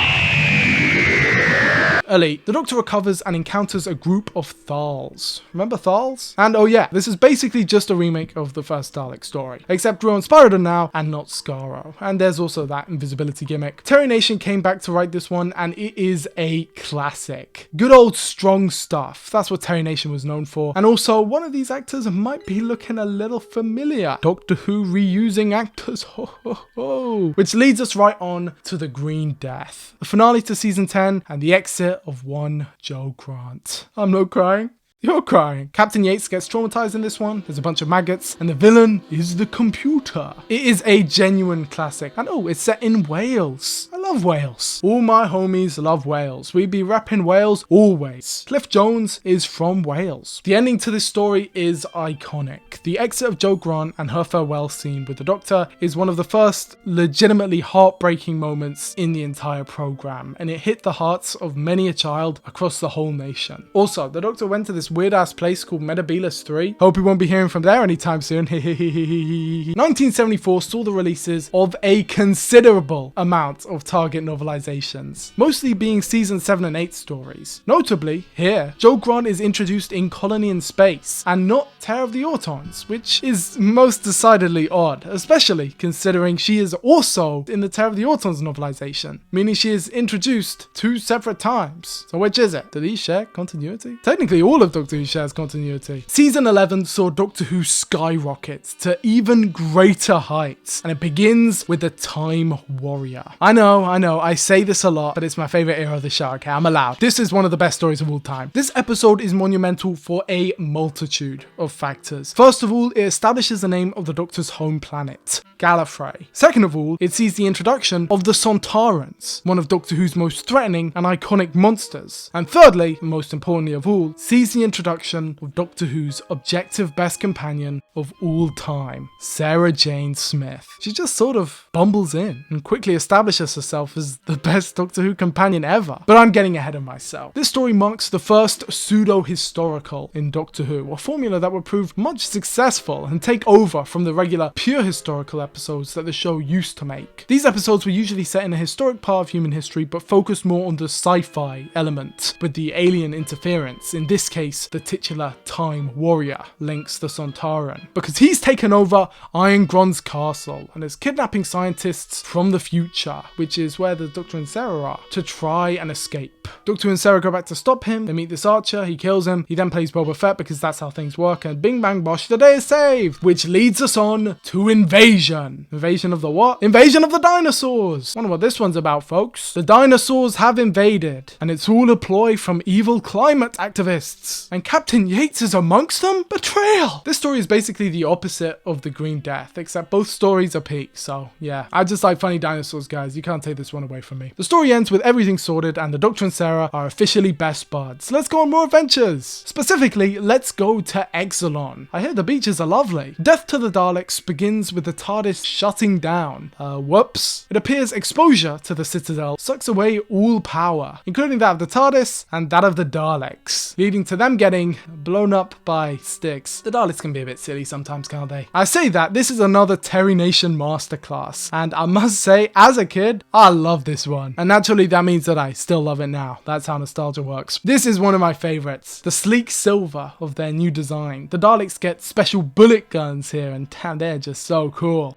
Elite, the Doctor recovers and encounters a group of Thals. Remember Thals? And oh yeah, this is basically just a remake of the first Dalek story, except we're on Spyridon now and not Skaro. And there's also that invisibility gimmick. Terry Nation came back to write this one, and it is a classic. Good old strong stuff. That's what Terry Nation was known for. And also, one of these actors might be looking a little familiar. Doctor Who reusing actors, ho ho ho. Which leads us right on to the Green Death, the finale to season 10 and the exit of one Joe Grant. I'm not crying. You're crying. Captain Yates gets traumatized in this one. There's a bunch of maggots, and the villain is the computer. It is a genuine classic. And oh, it's set in Wales. I love Wales. All my homies love Wales. We be repping Wales always. Cliff Jones is from Wales. The ending to this story is iconic. The exit of Jo Grant and her farewell scene with the Doctor is one of the first legitimately heartbreaking moments in the entire program, and it hit the hearts of many a child across the whole nation. Also, the Doctor went to this weird ass place called Medabelis 3. Hope we won't be hearing from there anytime soon. 1974 saw the releases of a considerable amount of Target novelizations, mostly being season 7 and 8 stories. Notably, here, Jo Grant is introduced in Colony in Space and not Terror of the Autons, which is most decidedly odd, especially considering she is also in the Terror of the Autons novelization, meaning she is introduced 2 separate times. So which is it? Do these share continuity? Technically all of Doctor Who shares continuity. Season 11 saw Doctor Who skyrocket to even greater heights, and it begins with the Time Warrior. I know, I say this a lot, but it's my favorite era of the show, okay? I'm allowed. This is one of the best stories of all time. This episode is monumental for a multitude of factors. First of all, it establishes the name of the Doctor's home planet, Gallifrey. Second of all, it sees the introduction of the Sontarans, one of Doctor Who's most threatening and iconic monsters. And thirdly, and most importantly of all, sees the introduction of Doctor Who's objective best companion of all time, Sarah Jane Smith. She just sort of bumbles in and quickly establishes herself as the best Doctor Who companion ever. But I'm getting ahead of myself. This story marks the first pseudo-historical in Doctor Who, a formula that would prove much successful and take over from the regular pure historical episodes that the show used to make. These episodes were usually set in a historic part of human history, but focused more on the sci-fi element, with the alien interference. In this case, the titular Time Warrior links the Sontaran, because he's taken over Iron Gron's castle and is kidnapping scientists from the future, which is where the Doctor and Sarah are, to try and escape. Doctor and Sarah go back to stop him. They meet this archer, he kills him, he then plays Boba Fett because that's how things work, and bing bang bosh, the day is saved, which leads us on to Invasion. Invasion of the what? Invasion of the dinosaurs! Wonder what this one's about, folks. The dinosaurs have invaded, and it's all a ploy from evil climate activists. And Captain Yates is amongst them? Betrayal! This story is basically the opposite of The Green Death, except both stories are peak, so yeah. I just like funny dinosaurs, guys. You can't take this one away from me. The story ends with everything sorted and the Doctor and Sarah are officially best buds. Let's go on more adventures! Specifically, let's go to Exile. I hear the beaches are lovely. Death to the Daleks begins with the TARDIS shutting down. Whoops. It appears exposure to the Citadel sucks away all power, including that of the TARDIS and that of the Daleks, leading to them getting blown up by sticks. The Daleks can be a bit silly sometimes, can't they? I say that, this is another Terry Nation masterclass, and I must say, as a kid, I love this one. And naturally, that means that I still love it now. That's how nostalgia works. This is one of my favorites. The sleek silver of their new design. The Daleks get special bullet guns here, and damn, they're just so cool.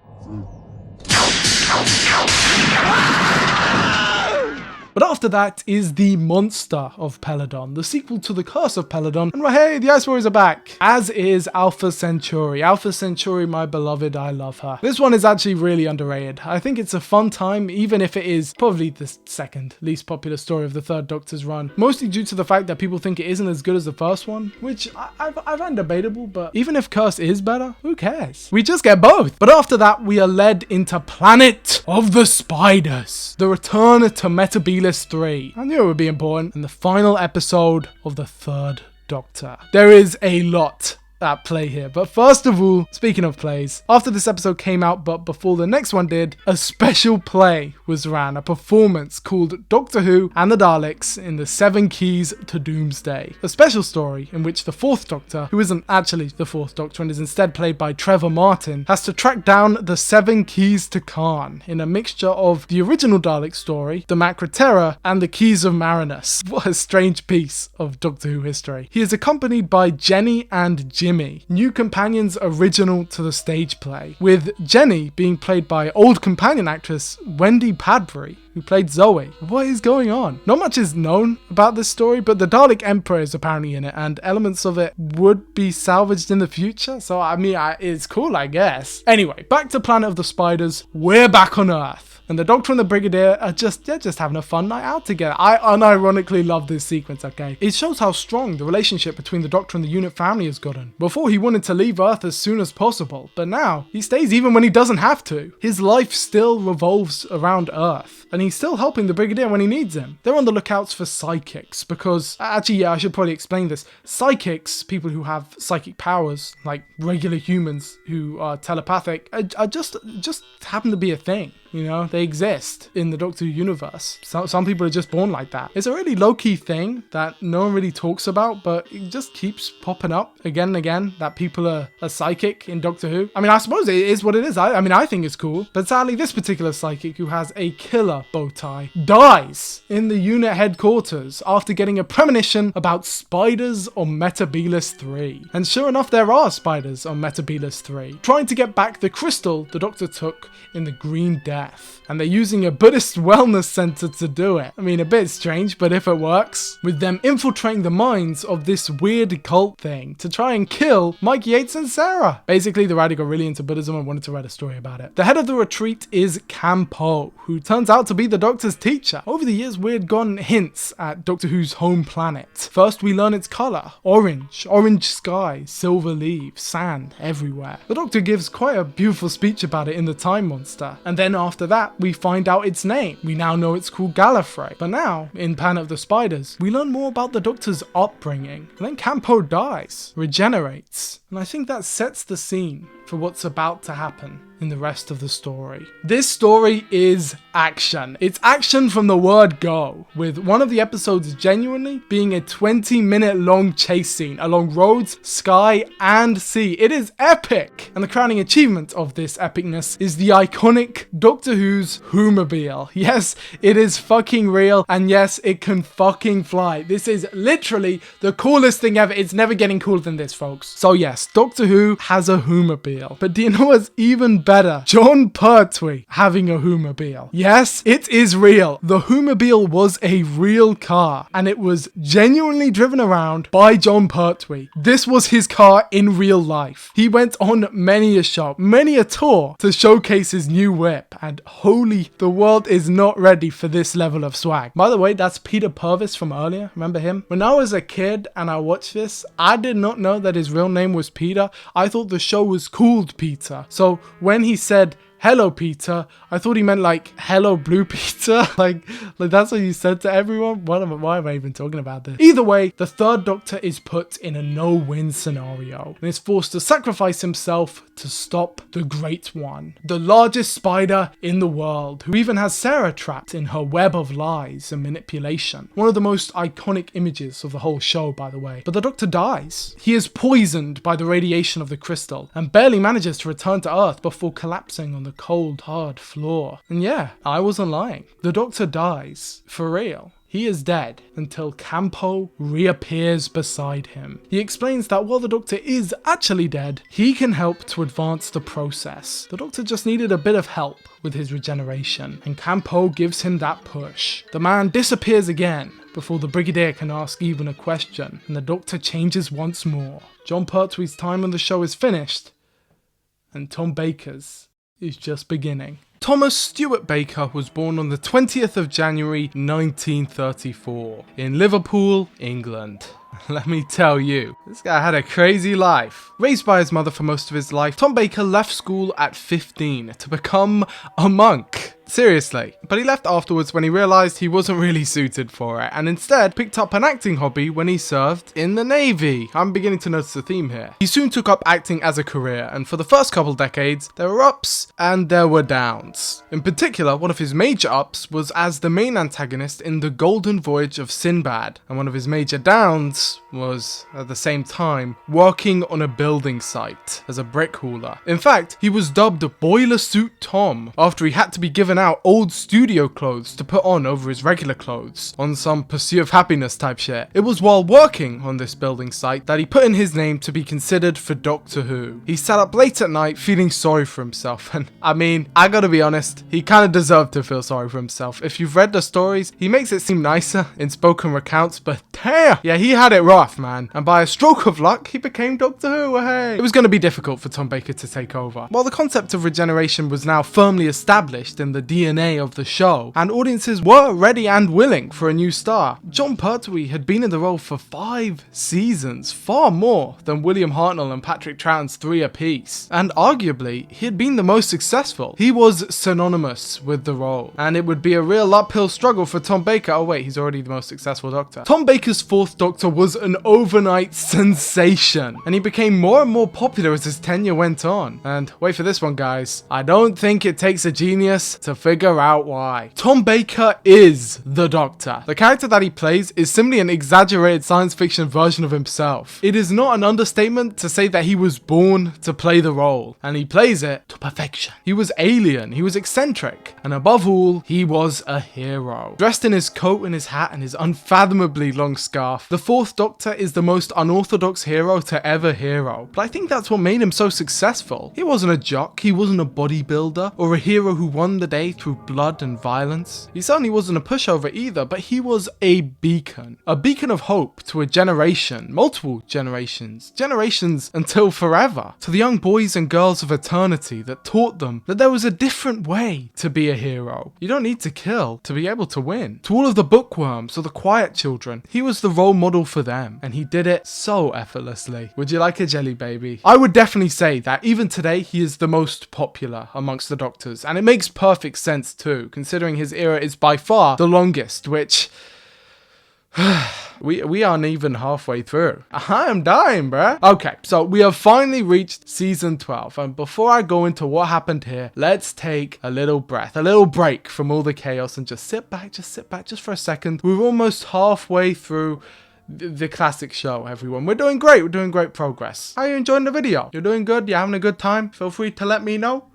But after that is The Monster of Peladon, the sequel to The Curse of Peladon, and hey, the Ice Warriors are back, as is Alpha Centauri. Alpha Centauri, my beloved, I love her. This one is actually really underrated. I think it's a fun time, even if it is probably the second least popular story of the Third Doctor's run, mostly due to the fact that people think it isn't as good as the first one, which I find debatable, but even if Curse is better, who cares? We just get both. But after that, we are led into Planet of the Spiders, the return to Metebelis 3. I knew it would be important. And the final episode of the Third Doctor. There is a lot at play here, but first of all, speaking of plays, after this episode came out but before the next one did, a special play was ran, a performance called Doctor Who and the Daleks in the 7 Keys to Doomsday, a special story in which the 4th Doctor, who isn't actually the 4th Doctor and is instead played by Trevor Martin, has to track down the 7 Keys to Khan in a mixture of the original Dalek story, the Macra Terror, and the Keys of Marinus. What a strange piece of Doctor Who history. He is accompanied by Jenny and Jimmy, new companions original to the stage play, with Jenny being played by old companion actress Wendy Padbury, who played Zoe. What is going on? Not much is known about this story, but the Dalek Emperor is apparently in it, and elements of it would be salvaged in the future, so I mean, it's cool, I guess. Anyway, back to Planet of the Spiders. We're back on Earth. And the Doctor and the Brigadier are just having a fun night out together. I unironically love this sequence, okay? It shows how strong the relationship between the Doctor and the unit family has gotten. Before, he wanted to leave Earth as soon as possible, but now he stays even when he doesn't have to. His life still revolves around Earth, and he's still helping the Brigadier when he needs him. They're on the lookouts for psychics, because, actually, yeah, I should probably explain this. Psychics, people who have psychic powers, like regular humans who are telepathic, are just happen to be a thing. You know, they exist in the Doctor Who universe. Some people are just born like that. It's a really low-key thing that no one really talks about, but it just keeps popping up again and again, that people are psychic in Doctor Who. I mean, I suppose it is what it is. I mean, I think it's cool. But sadly, this particular psychic, who has a killer bow tie, dies in the unit headquarters after getting a premonition about spiders on Metebelis 3. And sure enough, there are spiders on Metebelis 3, trying to get back the crystal the Doctor took in the Green Death. And they're using a Buddhist wellness center to do it. I mean, a bit strange, but if it works, with them infiltrating the minds of this weird cult thing to try and kill Mike Yates and Sarah. Basically, the writer got really into Buddhism and wanted to write a story about it. The head of the retreat is Campo, who turns out to be the Doctor's teacher. Over the years, we had gotten hints at Doctor Who's home planet. First, we learn its color: orange sky, silver leaves, sand everywhere. The Doctor gives quite a beautiful speech about it in The Time Monster, and then after that, we find out its name. We now know it's called Gallifrey. But now, in Planet of the Spiders, we learn more about the Doctor's upbringing. And then Campo dies, regenerates, and I think that sets the scene for what's about to happen in the rest of the story. This story is action. It's action from the word go, with one of the episodes genuinely being a 20-minute long chase scene along roads, sky, and sea. It is epic! And the crowning achievement of this epicness is the iconic Doctor Who's Whomobile. Yes, it is fucking real, and yes, it can fucking fly. This is literally the coolest thing ever. It's never getting cooler than this, folks. So yes, Doctor Who has a Whomobile. Whomobile. But do you know what's even better? John Pertwee having a Whomobile. Yes, it is real. The Whomobile was a real car, and it was genuinely driven around by John Pertwee. This was his car in real life. He went on many a show, many a tour to showcase his new whip, and holy, the world is not ready for this level of swag. By the way, that's Peter Purvis from earlier. Remember him? When I was a kid and I watched this, I did not know that his real name was Peter. I thought the show was called Peter. So when he said, "Hello, Peter," I thought he meant like, "Hello, Blue Peter." like that's what you said to everyone? Why am I even talking about this? Either way, the third Doctor is put in a no-win scenario and is forced to sacrifice himself to stop the Great One, the largest spider in the world, who even has Sarah trapped in her web of lies and manipulation. One of the most iconic images of the whole show, by the way. But the Doctor dies. He is poisoned by the radiation of the crystal and barely manages to return to Earth before collapsing on the cold, hard floor. And yeah, I wasn't lying. The Doctor dies. For real. He is dead until Campo reappears beside him. He explains that while the Doctor is actually dead, he can help to advance the process. The Doctor just needed a bit of help with his regeneration, and Campo gives him that push. The man disappears again before the Brigadier can ask even a question, and the Doctor changes once more. John Pertwee's time on the show is finished, and Tom Baker's is just beginning. Thomas Stuart Baker was born on the 20th of January 1934 in Liverpool, England. Let me tell you, this guy had a crazy life. Raised by his mother for most of his life, Tom Baker left school at 15 to become a monk. Seriously. But he left afterwards when he realised he wasn't really suited for it, and instead picked up an acting hobby when he served in the Navy. I'm beginning to notice a theme here. He soon took up acting as a career, and for the first couple decades, there were ups and there were downs. In particular, one of his major ups was as the main antagonist in The Golden Voyage of Sinbad, and one of his major downs was, at the same time, working on a building site as a brick hauler. In fact, he was dubbed Boiler Suit Tom after he had to be given out old studio clothes to put on over his regular clothes on some Pursuit of Happiness type shit. It was while working on this building site that he put in his name to be considered for Doctor Who. He sat up late at night feeling sorry for himself, and I mean, I gotta be honest, he kinda deserved to feel sorry for himself. If you've read the stories, he makes it seem nicer in spoken recounts, but damn, yeah, he had it rough, man. And by a stroke of luck, he became Doctor Who. Hey, it was gonna be difficult for Tom Baker to take over. While the concept of regeneration was now firmly established in the DNA of the show, and audiences were ready and willing for a new star, John Pertwee had been in the role for 5 seasons, far more than William Hartnell and Patrick Troughton's 3 apiece. And arguably, he had been the most successful. He was synonymous with the role, and it would be a real uphill struggle for Tom Baker. Oh wait, he's already the most successful Doctor. Tom Baker's 4th Doctor was an overnight sensation, and he became more and more popular as his tenure went on. And wait for this one, guys, I don't think it takes a genius to figure out why. Tom Baker is the Doctor. The character that he plays is simply an exaggerated science fiction version of himself. It is not an understatement to say that he was born to play the role, and he plays it to perfection. He was alien, he was eccentric, and above all, he was a hero. Dressed in his coat and his hat and his unfathomably long scarf, the 4th Doctor is the most unorthodox hero to ever hero. But I think that's what made him so successful. He wasn't a jock, he wasn't a bodybuilder, or a hero who won the day through blood and violence. He certainly wasn't a pushover either, but he was a beacon of hope to a generation, multiple generations until forever, to the young boys and girls of eternity that taught them that there was a different way to be a hero. You don't need to kill to be able to win. To all of the bookworms or the quiet children, he was the role model for them, and he did it so effortlessly. Would you like a jelly baby? I would definitely say that even today he is the most popular amongst the Doctors, and it makes perfect sense too, considering his era is by far the longest, which we aren't even halfway through. I am dying, bruh. Okay, so we have finally reached season 12, and before I go into what happened here, let's take a little breath, a little break from all the chaos, and just sit back just for a second. We're almost halfway through the classic show, everyone. We're doing great progress. Are you enjoying the video? You're doing good? You're having a good time? Feel free to let me know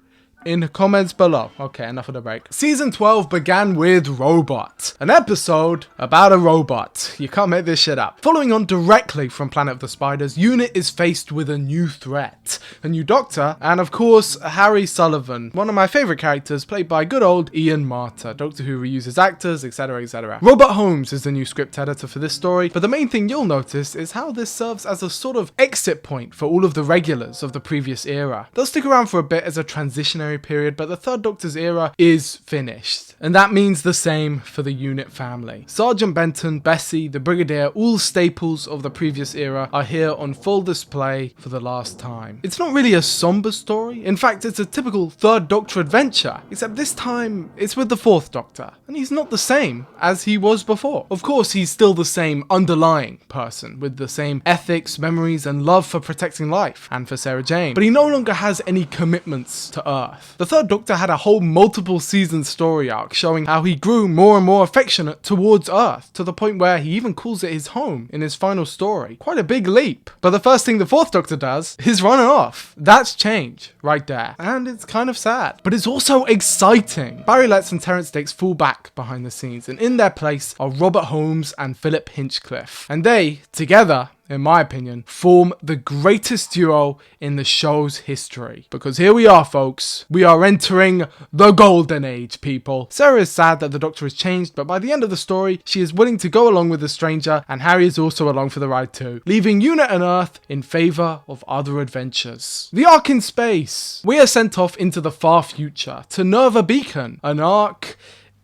in the comments below. Okay, enough of the break. Season 12 began with Robot, an episode about a robot. You can't make this shit up. Following on directly from Planet of the Spiders, UNIT is faced with a new threat, a new Doctor, and of course, Harry Sullivan, one of my favourite characters, played by good old Ian Marter. Doctor Who reuses actors, etc, etc. Robert Holmes is the new script editor for this story, but the main thing you'll notice is how this serves as a sort of exit point for all of the regulars of the previous era. They'll stick around for a bit as a transitionary period, but the Third Doctor's era is finished. And that means the same for the UNIT family. Sergeant Benton, Bessie, the Brigadier, all staples of the previous era, are here on full display for the last time. It's not really a somber story. In fact, it's a typical Third Doctor adventure, except this time it's with the Fourth Doctor, and he's not the same as he was before. Of course, he's still the same underlying person, with the same ethics, memories, and love for protecting life, and for Sarah Jane, but he no longer has any commitments to Earth. The Third Doctor had a whole multiple season story arc showing how he grew more and more affectionate towards Earth, to the point where he even calls it his home in his final story. Quite a big leap. But the first thing the Fourth Doctor does is run off. That's change right there. And it's kind of sad. But it's also exciting. Barry Letts and Terence Dicks fall back behind the scenes, and in their place are Robert Holmes and Philip Hinchcliffe. And they, together, in my opinion, form the greatest duo in the show's history. Because here we are, folks. We are entering the golden age, people. Sarah is sad that the Doctor has changed, but by the end of the story, she is willing to go along with the stranger, and Harry is also along for the ride too, leaving UNIT and Earth in favour of other adventures. The Ark in space. We are sent off into the far future to Nerva Beacon, an ark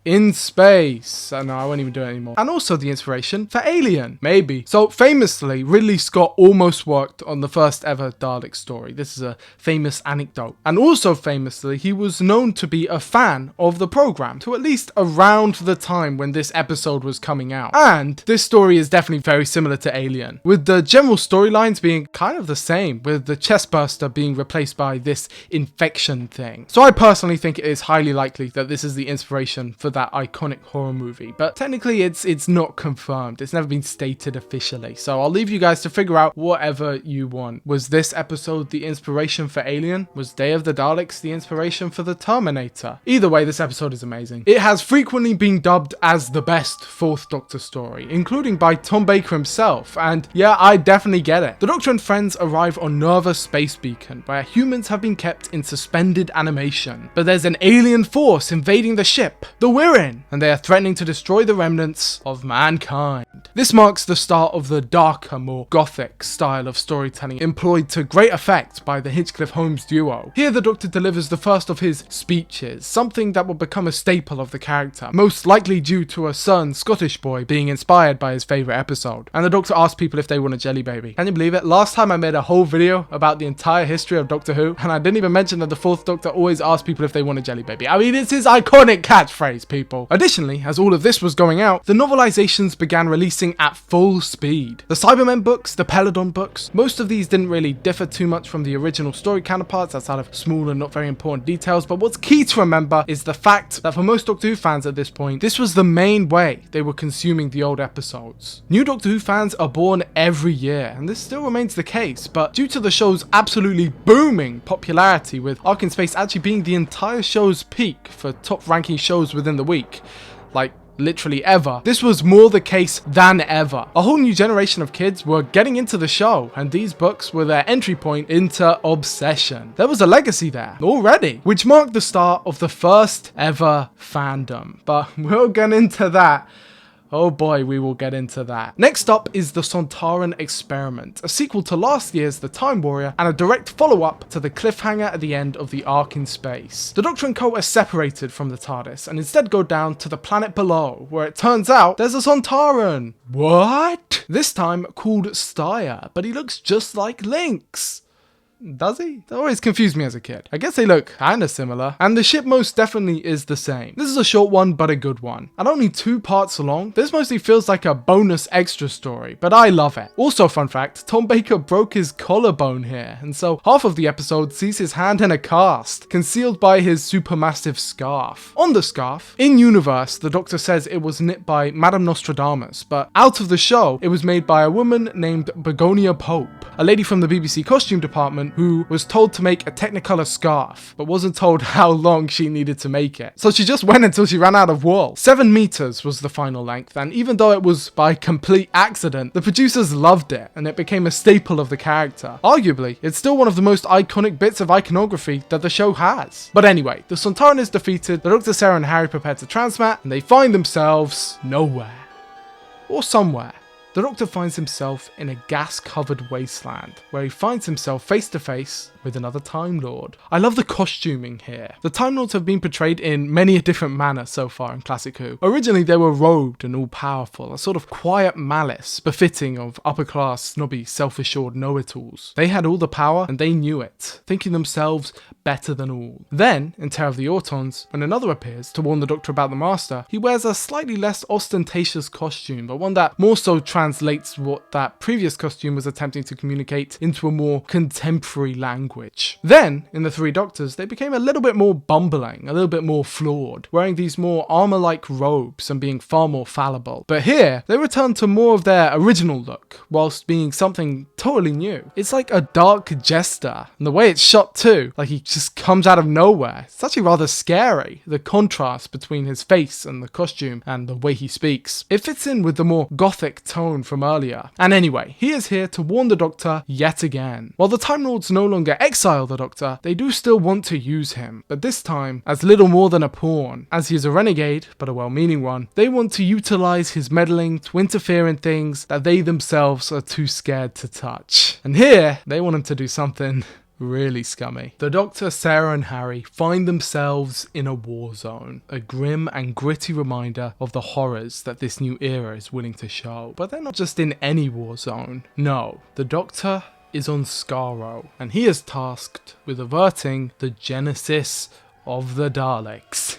in space. No, I won't even do it anymore. And also the inspiration for Alien, maybe. So famously, Ridley Scott almost worked on the first ever Dalek story. This is a famous anecdote. And also famously, he was known to be a fan of the program, to at least around the time when this episode was coming out. And this story is definitely very similar to Alien, with the general storylines being kind of the same, with the chestburster being replaced by this infection thing. So I personally think it is highly likely that this is the inspiration for that iconic horror movie, but technically it's not confirmed. It's never been stated officially, so I'll leave you guys to figure out whatever you want. Was this episode the inspiration for Alien? Was Day of the Daleks the inspiration for the Terminator? Either way, this episode is amazing. It has frequently been dubbed as the best Fourth Doctor story, including by Tom Baker himself, and yeah, I definitely get it. The Doctor and friends arrive on Nerva Space Beacon, where humans have been kept in suspended animation, but there's an alien force invading the ship we're in, and they are threatening to destroy the remnants of mankind. This marks the start of the darker, more gothic style of storytelling employed to great effect by the Hinchcliffe-Holmes duo. Here the Doctor delivers the first of his speeches, something that will become a staple of the character, most likely due to a certain Scottish boy being inspired by his favourite episode. And the Doctor asks people if they want a jelly baby. Can you believe it? Last time I made a whole video about the entire history of Doctor Who, and I didn't even mention that the Fourth Doctor always asks people if they want a jelly baby. I mean, it's his iconic catchphrase, people. Additionally, as all of this was going out, the novelizations began releasing at full speed. The Cybermen books, the Peladon books, most of these didn't really differ too much from the original story counterparts outside of small and not very important details, but what's key to remember is the fact that for most Doctor Who fans at this point, this was the main way they were consuming the old episodes. New Doctor Who fans are born every year, and this still remains the case, but due to the show's absolutely booming popularity, with Ark in Space actually being the entire show's peak for top ranking shows within the week, like literally ever, this was more the case than ever. A whole new generation of kids were getting into the show, and these books were their entry point into obsession. There was a legacy there already, which marked the start of the first ever fandom, but we'll get into that. Oh boy, we will get into that. Next up is the Sontaran Experiment, a sequel to last year's The Time Warrior and a direct follow-up to the cliffhanger at the end of the Ark in Space. The Doctor and co are separated from the TARDIS and instead go down to the planet below, where it turns out there's a Sontaran. What? This time called Steyr, but he looks just like Lynx. Does he? That always confused me as a kid. I guess they look kinda similar, and the ship most definitely is the same. This is a short one, but a good one. And only 2 parts long, this mostly feels like a bonus extra story, but I love it. Also, fun fact, Tom Baker broke his collarbone here, and so half of the episode sees his hand in a cast, concealed by his supermassive scarf. On the scarf, in universe, the Doctor says it was knit by Madame Nostradamus, but out of the show, it was made by a woman named Begonia Pope, a lady from the BBC costume department who was told to make a Technicolor scarf, but wasn't told how long she needed to make it. So she just went until she ran out of wool. 7 meters was the final length, and even though it was by complete accident, the producers loved it, and it became a staple of the character. Arguably, it's still one of the most iconic bits of iconography that the show has. But anyway, the Sontaran is defeated, the Doctor, Sarah and Harry prepare to transmat, and they find themselves nowhere. Or somewhere. The Doctor finds himself in a gas-covered wasteland, where he finds himself face to face with another Time Lord. I love the costuming here. The Time Lords have been portrayed in many a different manner so far in Classic Who. Originally they were robed and all-powerful, a sort of quiet malice befitting of upper-class, snobby, self-assured know-it-alls. They had all the power and they knew it, thinking themselves better than all. Then, in Terror of the Autons, when another appears to warn the Doctor about the Master, he wears a slightly less ostentatious costume, but one that more so translates what that previous costume was attempting to communicate into a more contemporary language. Then, in the Three Doctors, they became a little bit more bumbling, a little bit more flawed, wearing these more armor-like robes and being far more fallible. But here, they return to more of their original look, whilst being something totally new. It's like a dark jester, and the way it's shot too, like he just comes out of nowhere. It's actually rather scary, the contrast between his face and the costume and the way he speaks. It fits in with the more gothic tone from earlier. And anyway, he is here to warn the Doctor yet again. While the Time Lords no longer exile the Doctor, they do still want to use him, but this time as little more than a pawn. As he is a renegade, but a well-meaning one, they want to utilize his meddling to interfere in things that they themselves are too scared to touch. And here, they want him to do something really scummy. The Doctor, Sarah and Harry find themselves in a war zone, a grim and gritty reminder of the horrors that this new era is willing to show. But they're not just in any war zone. No, the Doctor is on Skaro, and he is tasked with averting the genesis of the Daleks.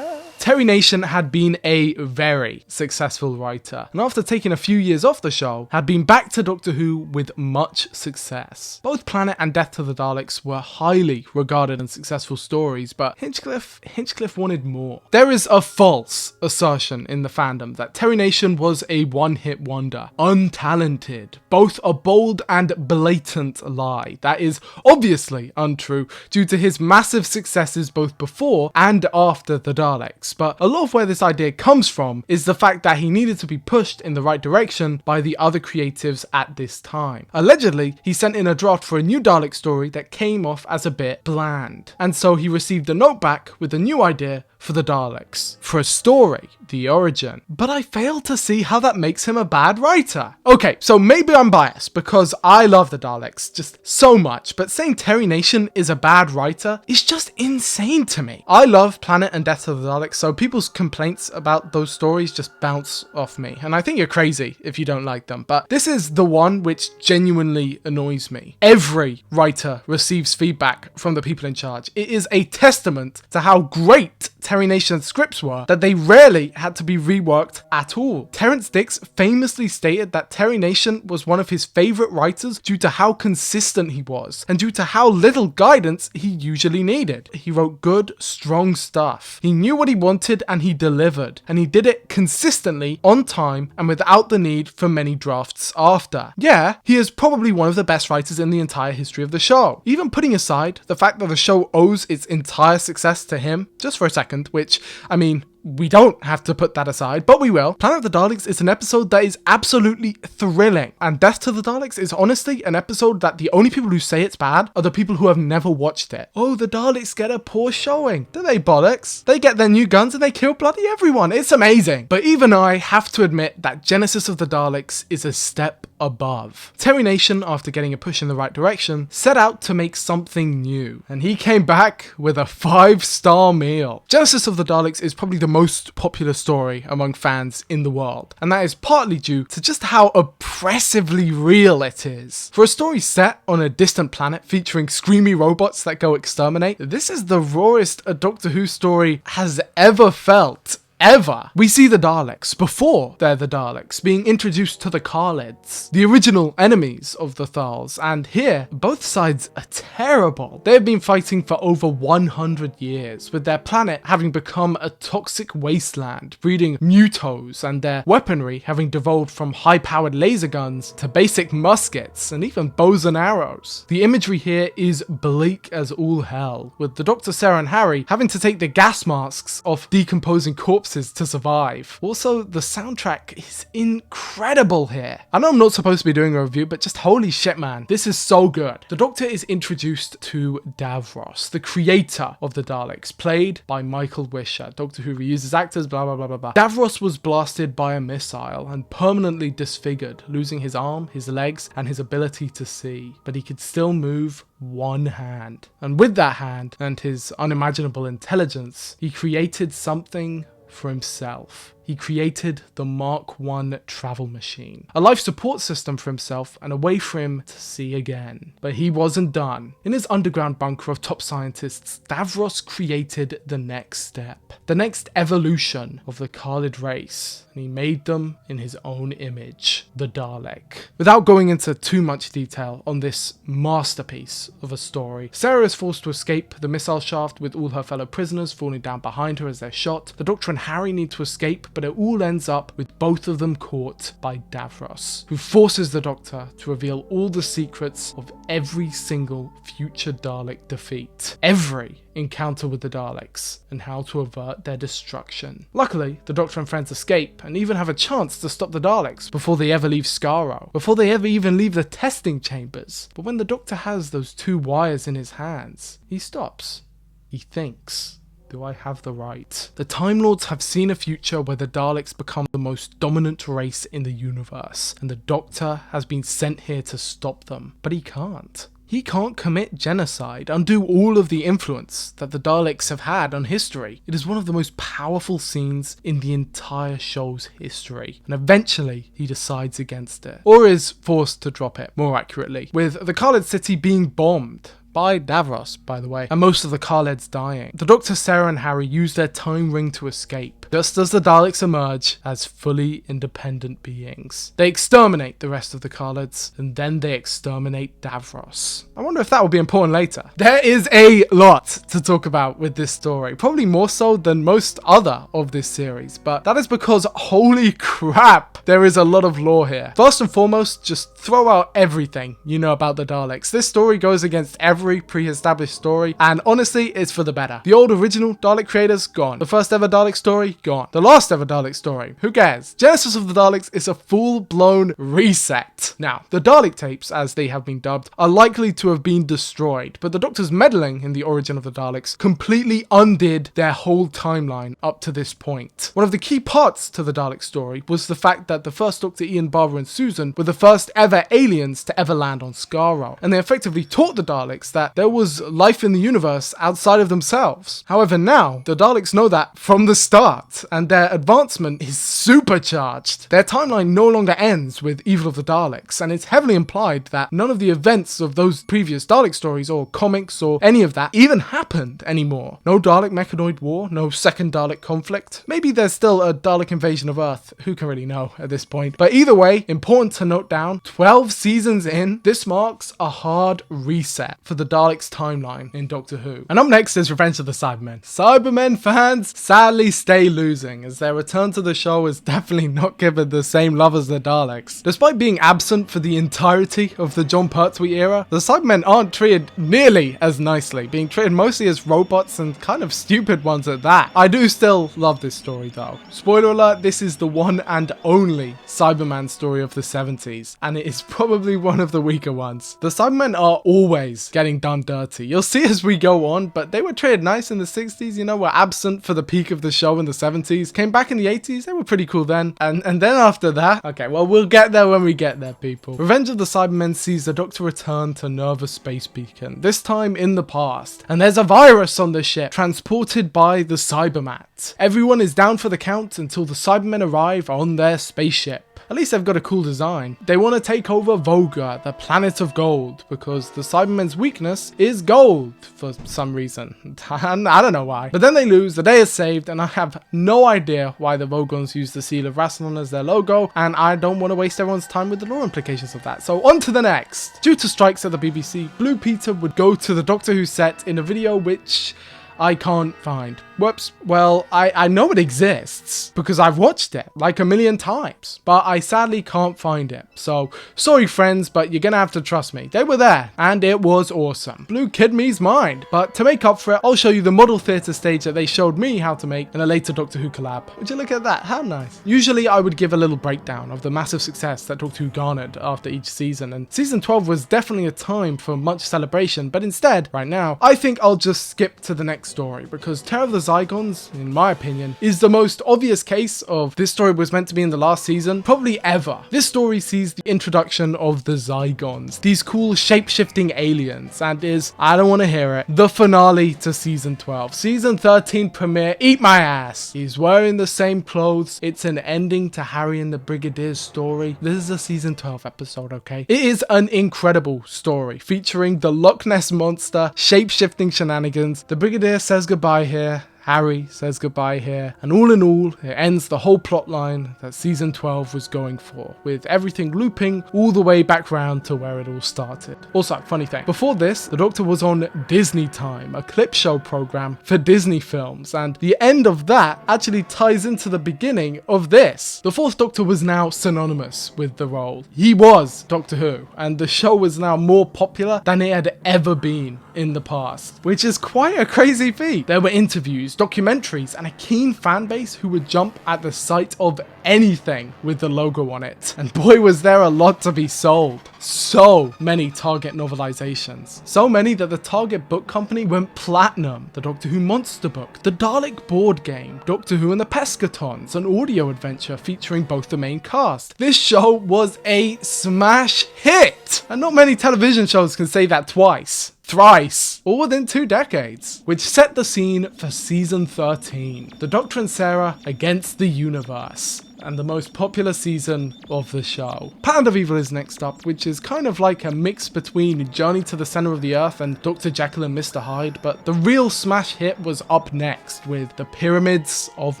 Terry Nation had been a very successful writer, and after taking a few years off the show, had been back to Doctor Who with much success. Both Planet and Death to the Daleks were highly regarded and successful stories, but Hinchcliffe wanted more. There is a false assertion in the fandom that Terry Nation was a one-hit wonder, untalented, both a bold and blatant lie that is obviously untrue due to his massive successes both before and after the Daleks. But a lot of where this idea comes from is the fact that he needed to be pushed in the right direction by the other creatives at this time. Allegedly, he sent in a draft for a new Dalek story that came off as a bit bland, and so he received a note back with a new idea for the Daleks, for a story, the origin. But I fail to see how that makes him a bad writer. Okay, so maybe I'm biased because I love the Daleks just so much, but saying Terry Nation is a bad writer is just insane to me. I love Planet and Death of the Daleks, so people's complaints about those stories just bounce off me, and I think you're crazy if you don't like them, but this is the one which genuinely annoys me. Every writer receives feedback from the people in charge. It is a testament to how great Terry Nation's scripts were that they rarely had to be reworked at all. Terrence Dicks famously stated that Terry Nation was one of his favourite writers due to how consistent he was, and due to how little guidance he usually needed. He wrote good, strong stuff. He knew what he wanted and he delivered, and he did it consistently, on time, and without the need for many drafts after. Yeah, he is probably one of the best writers in the entire history of the show. Even putting aside the fact that the show owes its entire success to him, just for a second, which, I mean, we don't have to put that aside, but we will. Planet of the Daleks is an episode that is absolutely thrilling, and Death to the Daleks is honestly an episode that the only people who say it's bad are the people who have never watched it. Oh, the Daleks get a poor showing. Do they, bollocks? They get their new guns and they kill bloody everyone. It's amazing. But even I have to admit that Genesis of the Daleks is a step above. Terry Nation, after getting a push in the right direction, set out to make something new, and he came back with a 5-star meal. Genesis of the Daleks is probably the most popular story among fans in the world, and that is partly due to just how oppressively real it is. For a story set on a distant planet featuring screamy robots that go exterminate, this is the rawest a Doctor Who story has ever felt. ever. We see the Daleks before they're the Daleks, being introduced to the Khalids, the original enemies of the Thals, and here, both sides are terrible. They have been fighting for over 100 years, with their planet having become a toxic wasteland, breeding mutos, and their weaponry having devolved from high-powered laser guns to basic muskets, and even bows and arrows. The imagery here is bleak as all hell, with the Dr. Sarah and Harry having to take the gas masks off decomposing corpses to survive. Also, the soundtrack is incredible here. I know I'm not supposed to be doing a review, but just holy shit, man, this is so good. The Doctor is introduced to Davros, the creator of the Daleks, played by Michael Wisher. Doctor Who reuses actors, blah blah blah blah blah. Davros was blasted by a missile and permanently disfigured, losing his arm, his legs, and his ability to see, but he could still move one hand. And with that hand and his unimaginable intelligence, he created something for himself. He created the Mark I travel machine, a life support system for himself and a way for him to see again. But he wasn't done. In his underground bunker of top scientists, Davros created the next step, the next evolution of the Khalid race, and he made them in his own image, the Dalek. Without going into too much detail on this masterpiece of a story, Sarah is forced to escape the missile shaft with all her fellow prisoners falling down behind her as they're shot. The Doctor and Harry need to escape, but it all ends up with both of them caught by Davros, who forces the Doctor to reveal all the secrets of every single future Dalek defeat, every encounter with the Daleks, and how to avert their destruction. Luckily, the Doctor and friends escape and even have a chance to stop the Daleks before they ever leave Skaro, before they ever even leave the testing chambers. But when the Doctor has those two wires in his hands, he stops. He thinks, do I have the right? The Time Lords have seen a future where the Daleks become the most dominant race in the universe, and the Doctor has been sent here to stop them, but he can't. He can't commit genocide, undo all of the influence that the Daleks have had on history. It is one of the most powerful scenes in the entire show's history, and eventually he decides against it, or is forced to drop it, more accurately, with the Khalid city being bombed. By Davros, by the way, and most of the Khalids dying. The Doctor, Sarah and Harry use their time ring to escape, just as the Daleks emerge as fully independent beings. They exterminate the rest of the Khalids, and then they exterminate Davros. I wonder if that will be important later. There is a lot to talk about with this story, probably more so than most other of this series, but that is because, holy crap, there is a lot of lore here. First and foremost, just throw out everything you know about the Daleks. This story goes against every pre-established story, and honestly, it's for the better. The old original Dalek creators, gone. The first ever Dalek story, gone. The last ever Dalek story, who cares? Genesis of the Daleks is a full-blown reset. Now, the Dalek tapes, as they have been dubbed, are likely to have been destroyed, but the Doctor's meddling in the origin of the Daleks completely undid their whole timeline up to this point. One of the key parts to the Dalek story was the fact that the first Doctor, Ian, Barbara and Susan were the first ever aliens to ever land on Skaro, and they effectively taught the Daleks that there was life in the universe outside of themselves. However, now, the Daleks know that from the start, and their advancement is supercharged. Their timeline no longer ends with Evil of the Daleks, and it's heavily implied that none of the events of those previous Dalek stories or comics or any of that even happened anymore. No Dalek Mechanoid War, no second Dalek conflict. Maybe there's still a Dalek invasion of Earth, who can really know at this point. But either way, important to note down, 12 seasons in, this marks a hard reset for the Daleks timeline in Doctor Who. And up next is Revenge of the Cybermen. Cybermen fans sadly stay losing, as their return to the show is definitely not given the same love as the Daleks. Despite being absent for the entirety of the Jon Pertwee era, the Cybermen aren't treated nearly as nicely, being treated mostly as robots and kind of stupid ones at that. I do still love this story though. Spoiler alert, this is the one and only Cyberman story of the 70s, and it is probably one of the weaker ones. The Cybermen are always getting done dirty. You'll see as we go on, but they were treated nice in the 60s, you know, were absent for the peak of the show in the 70s, came back in the 80s, they were pretty cool then, and then after that, okay, well, we'll get there when we get there, people. Revenge of the Cybermen sees the Doctor return to Nerva Space Beacon, this time in the past, and there's a virus on the ship, transported by the Cybermats. Everyone is down for the count until the Cybermen arrive on their spaceship. At least they've got a cool design. They want to take over Volga, the planet of gold, because the Cybermen's weakness is gold for some reason. I don't know why. But then they lose, the day is saved, and I have no idea why the Vogons use the seal of Rassilon as their logo, and I don't want to waste everyone's time with the lore implications of that. So on to the next. Due to strikes at the BBC, Blue Peter would go to the Doctor Who set in a video which I can't find. Whoops. Well, I know it exists because I've watched it like a million times, but I sadly can't find it. So sorry friends, but you're gonna have to trust me. They were there and it was awesome. Blew Kid Me's mind. But to make up for it, I'll show you the model theatre stage that they showed me how to make in a later Doctor Who collab. Would you look at that? How nice. Usually I would give a little breakdown of the massive success that Doctor Who garnered after each season, and season 12 was definitely a time for much celebration, but instead, right now, I think I'll just skip to the next story because Terror of the Zygons, in my opinion, is the most obvious case of this story was meant to be in the last season, probably ever. This story sees the introduction of the Zygons, these cool shape-shifting aliens, and is, I don't want to hear it, the finale to season 12. Season 13 premiere, eat my ass. He's wearing the same clothes. It's an ending to Harry and the Brigadier's story. This is a season 12 episode, okay? It is an incredible story featuring the Loch Ness Monster, shape-shifting shenanigans. The Brigadier says goodbye here. Harry says goodbye here, and all in all, it ends the whole plot line that season 12 was going for, with everything looping all the way back round to where it all started. Also, funny thing, before this, the Doctor was on Disney Time, a clip show program for Disney films, and the end of that actually ties into the beginning of this. The Fourth Doctor was now synonymous with the role. He was Doctor Who, and the show was now more popular than it had ever been in the past, which is quite a crazy feat. There were interviews, documentaries, and a keen fan base who would jump at the sight of anything with the logo on it. And boy, was there a lot to be sold. So many Target novelizations. So many that the Target book company went platinum. The Doctor Who monster book, the Dalek board game, Doctor Who and the Pescatons, an audio adventure featuring both the main cast. This show was a smash hit! And not many television shows can say that twice. Thrice, all within 2 decades, which set the scene for season 13, The Doctor and Sarah Against the Universe, and the most popular season of the show. Patent of Evil is next up, which is kind of like a mix between Journey to the Center of the Earth and Dr. Jekyll and Mr. Hyde, but the real smash hit was up next with The Pyramids of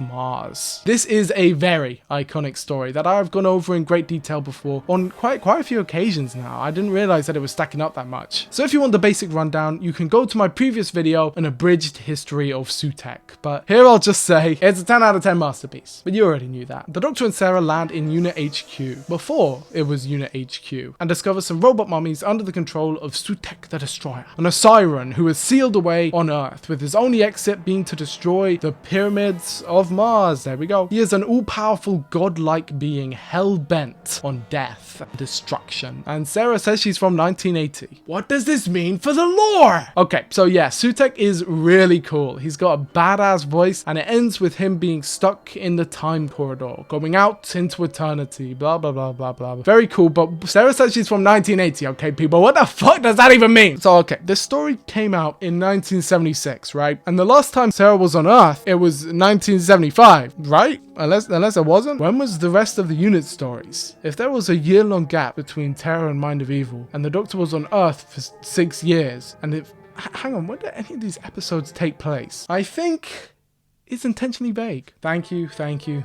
Mars. This is a very iconic story that I've gone over in great detail before on quite a few occasions now. I didn't realize that it was stacking up that much. So if you want the basic rundown, you can go to my previous video, An Abridged History of Sutekh, but here I'll just say it's a 10 out of 10 masterpiece, but you already knew that. The Doctor and Sarah land in Unit HQ, before it was Unit HQ, and discover some robot mummies under the control of Sutekh the Destroyer, an Osiran who is sealed away on Earth, with his only exit being to destroy the Pyramids of Mars. There we go. He is an all-powerful godlike being hell-bent on death and destruction, and Sarah says she's from 1980. What does this mean for the lore? Okay, so yeah, Sutekh is really cool. He's got a badass voice, and it ends with him being stuck in the time corridor, going out into eternity, blah blah blah blah blah. Very cool, but Sarah says she's from 1980, okay people, what the fuck does that even mean? So okay, this story came out in 1976, right? And the last time Sarah was on Earth, it was 1975, right? Unless it wasn't? When was the rest of the unit stories? If there was a year-long gap between Terror and Mind of Evil, and the Doctor was on Earth for 6 years, and if... Hang on, when did any of these episodes take place? I think... it's intentionally vague. Thank you.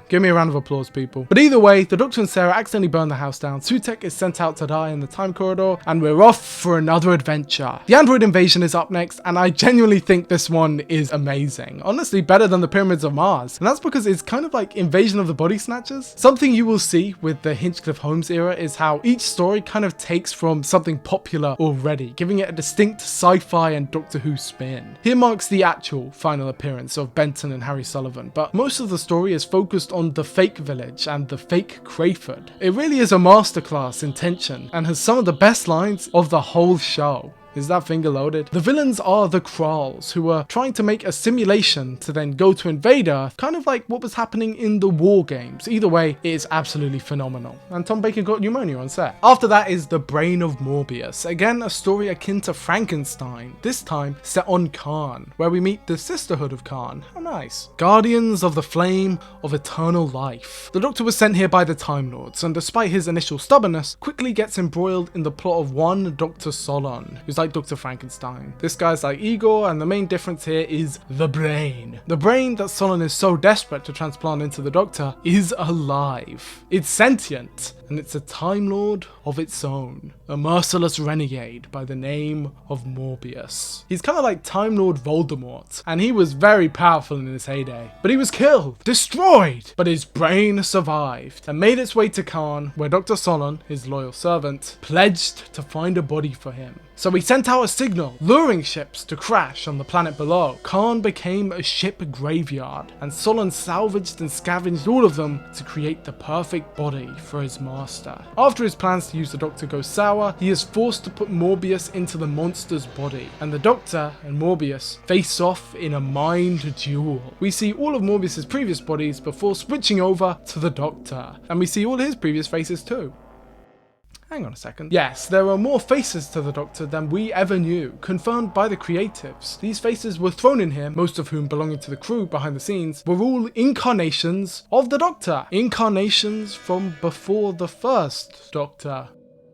Give me a round of applause, people. But either way, the Doctor and Sarah accidentally burn the house down. Sutekh is sent out to die in the time corridor, and we're off for another adventure. The android invasion is up next, and I genuinely think this one is amazing. Honestly, better than the Pyramids of Mars. And that's because it's kind of like Invasion of the Body Snatchers. Something you will see with the Hinchcliffe Holmes era is how each story kind of takes from something popular already, giving it a distinct sci-fi and Doctor Who spin. Here marks the actual final appearance of Benton and Harry Sullivan, but most of the story is focused on the fake village and the fake Crayford. It really is a masterclass in tension and has some of the best lines of the whole show. Is that finger loaded? The villains are the Kralls, who are trying to make a simulation to then go to invade Earth, kind of like what was happening in the War Games. Either way, it is absolutely phenomenal. And Tom Baker got pneumonia on set. After that is The Brain of Morbius. Again, a story akin to Frankenstein, this time set on Khan, where we meet the Sisterhood of Khan. How nice. Guardians of the Flame of Eternal Life. The Doctor was sent here by the Time Lords, and despite his initial stubbornness, quickly gets embroiled in the plot of one Dr. Solon, who's like Dr. Frankenstein. This guy's like Igor, and the main difference here is the brain. The brain that Solon is so desperate to transplant into the Doctor is alive. It's sentient, and it's a Time Lord of its own. A merciless renegade by the name of Morbius. He's kind of like Time Lord Voldemort, and he was very powerful in his heyday. But he was killed, destroyed, but his brain survived and made its way to Khan, where Dr. Solon, his loyal servant, pledged to find a body for him. So he sent out a signal, luring ships to crash on the planet below. Khan became a ship graveyard, and Solon salvaged and scavenged all of them to create the perfect body for his master. After his plans to use the Doctor go sour, he is forced to put Morbius into the monster's body, and the Doctor and Morbius face off in a mind duel. We see all of Morbius's previous bodies before switching over to the Doctor, and we see all his previous faces too. Hang on a second. Yes, there are more faces to the Doctor than we ever knew, confirmed by the creatives. These faces were thrown in here, most of whom belonging to the crew behind the scenes, were all incarnations of the Doctor. Incarnations from before the first Doctor.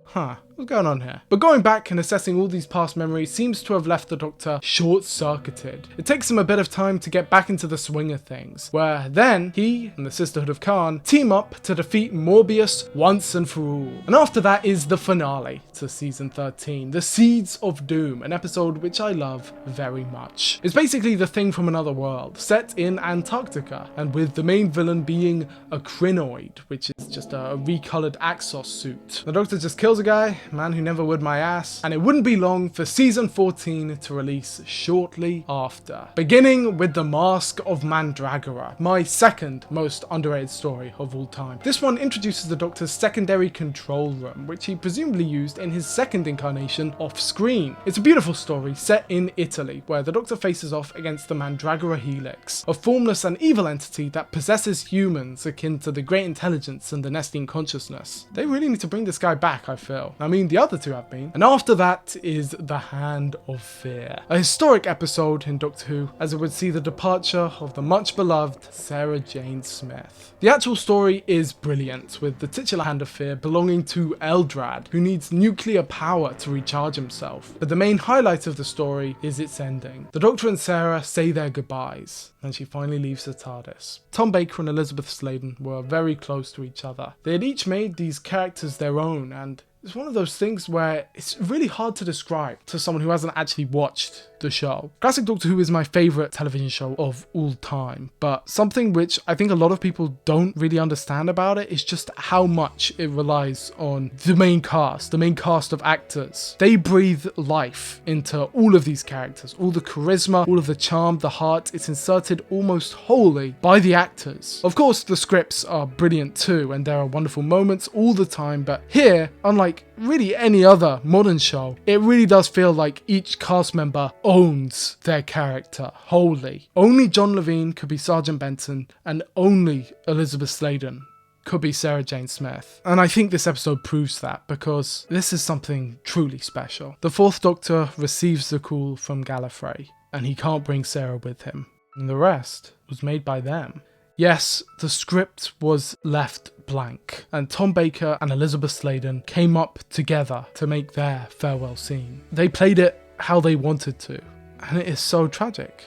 Huh, what's going on here? But going back and assessing all these past memories seems to have left the Doctor short-circuited. It takes him a bit of time to get back into the swing of things, where then he and the Sisterhood of Khan team up to defeat Morbius once and for all. And after that is the finale to season 13, The Seeds of Doom, an episode which I love very much. It's basically The Thing from Another World, set in Antarctica, and with the main villain being a crinoid, which is just a recolored Axos suit. The Doctor just kills a guy, man who never would my ass, and it wouldn't be long for season 14 to release shortly after. Beginning with The Mask of Mandragora, my second most underrated story of all time. This one introduces the Doctor's secondary control room, which he presumably used in his second incarnation off screen. It's a beautiful story set in Italy, where the Doctor faces off against the Mandragora Helix, a formless and evil entity that possesses humans akin to the Great Intelligence and the Nestine Consciousness. They really need to bring this guy back, I feel. I mean, the other two have been. And after that is The Hand of Fear, a historic episode in Doctor Who, as it would see the departure of the much beloved Sarah Jane Smith. The actual story is brilliant, with the titular Hand of Fear belonging to Eldrad, who needs nuclear power to recharge himself. But the main highlight of the story is its ending. The Doctor and Sarah say their goodbyes, and she finally leaves the TARDIS. Tom Baker and Elizabeth Sladen were very close to each other. They had each made these characters their own, and it's one of those things where it's really hard to describe to someone who hasn't actually watched the show. Classic Doctor Who is my favourite television show of all time, but something which I think a lot of people don't really understand about it is just how much it relies on the main cast of actors. They breathe life into all of these characters, all the charisma, all of the charm, the heart. It's inserted almost wholly by the actors. Of course, the scripts are brilliant too, and there are wonderful moments all the time, but here, unlike really any other modern show, it really does feel like each cast member owns their character wholly. Only John Levine could be Sergeant Benson, and only Elizabeth Sladen could be Sarah Jane Smith. And I think this episode proves that, because this is something truly special. The Fourth Doctor receives the call from Gallifrey, and he can't bring Sarah with him. And the rest was made by them. Yes, the script was left blank, and Tom Baker and Elizabeth Sladen came up together to make their farewell scene. They played it how they wanted to, and it is so tragic.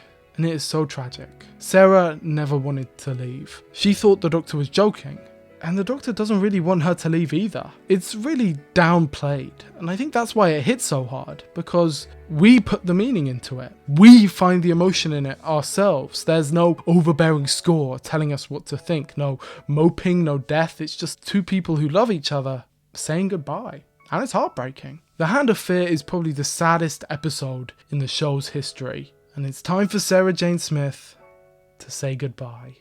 Sarah never wanted to leave. She thought the Doctor was joking, and the Doctor doesn't really want her to leave either. It's really downplayed, and I think that's why it hits so hard, because we put the meaning into it. We find the emotion in it ourselves. There's no overbearing score telling us what to think, no moping, no death. It's just two people who love each other saying goodbye, and it's heartbreaking. The Hand of Fear is probably the saddest episode in the show's history, and it's time for Sarah Jane Smith to say goodbye.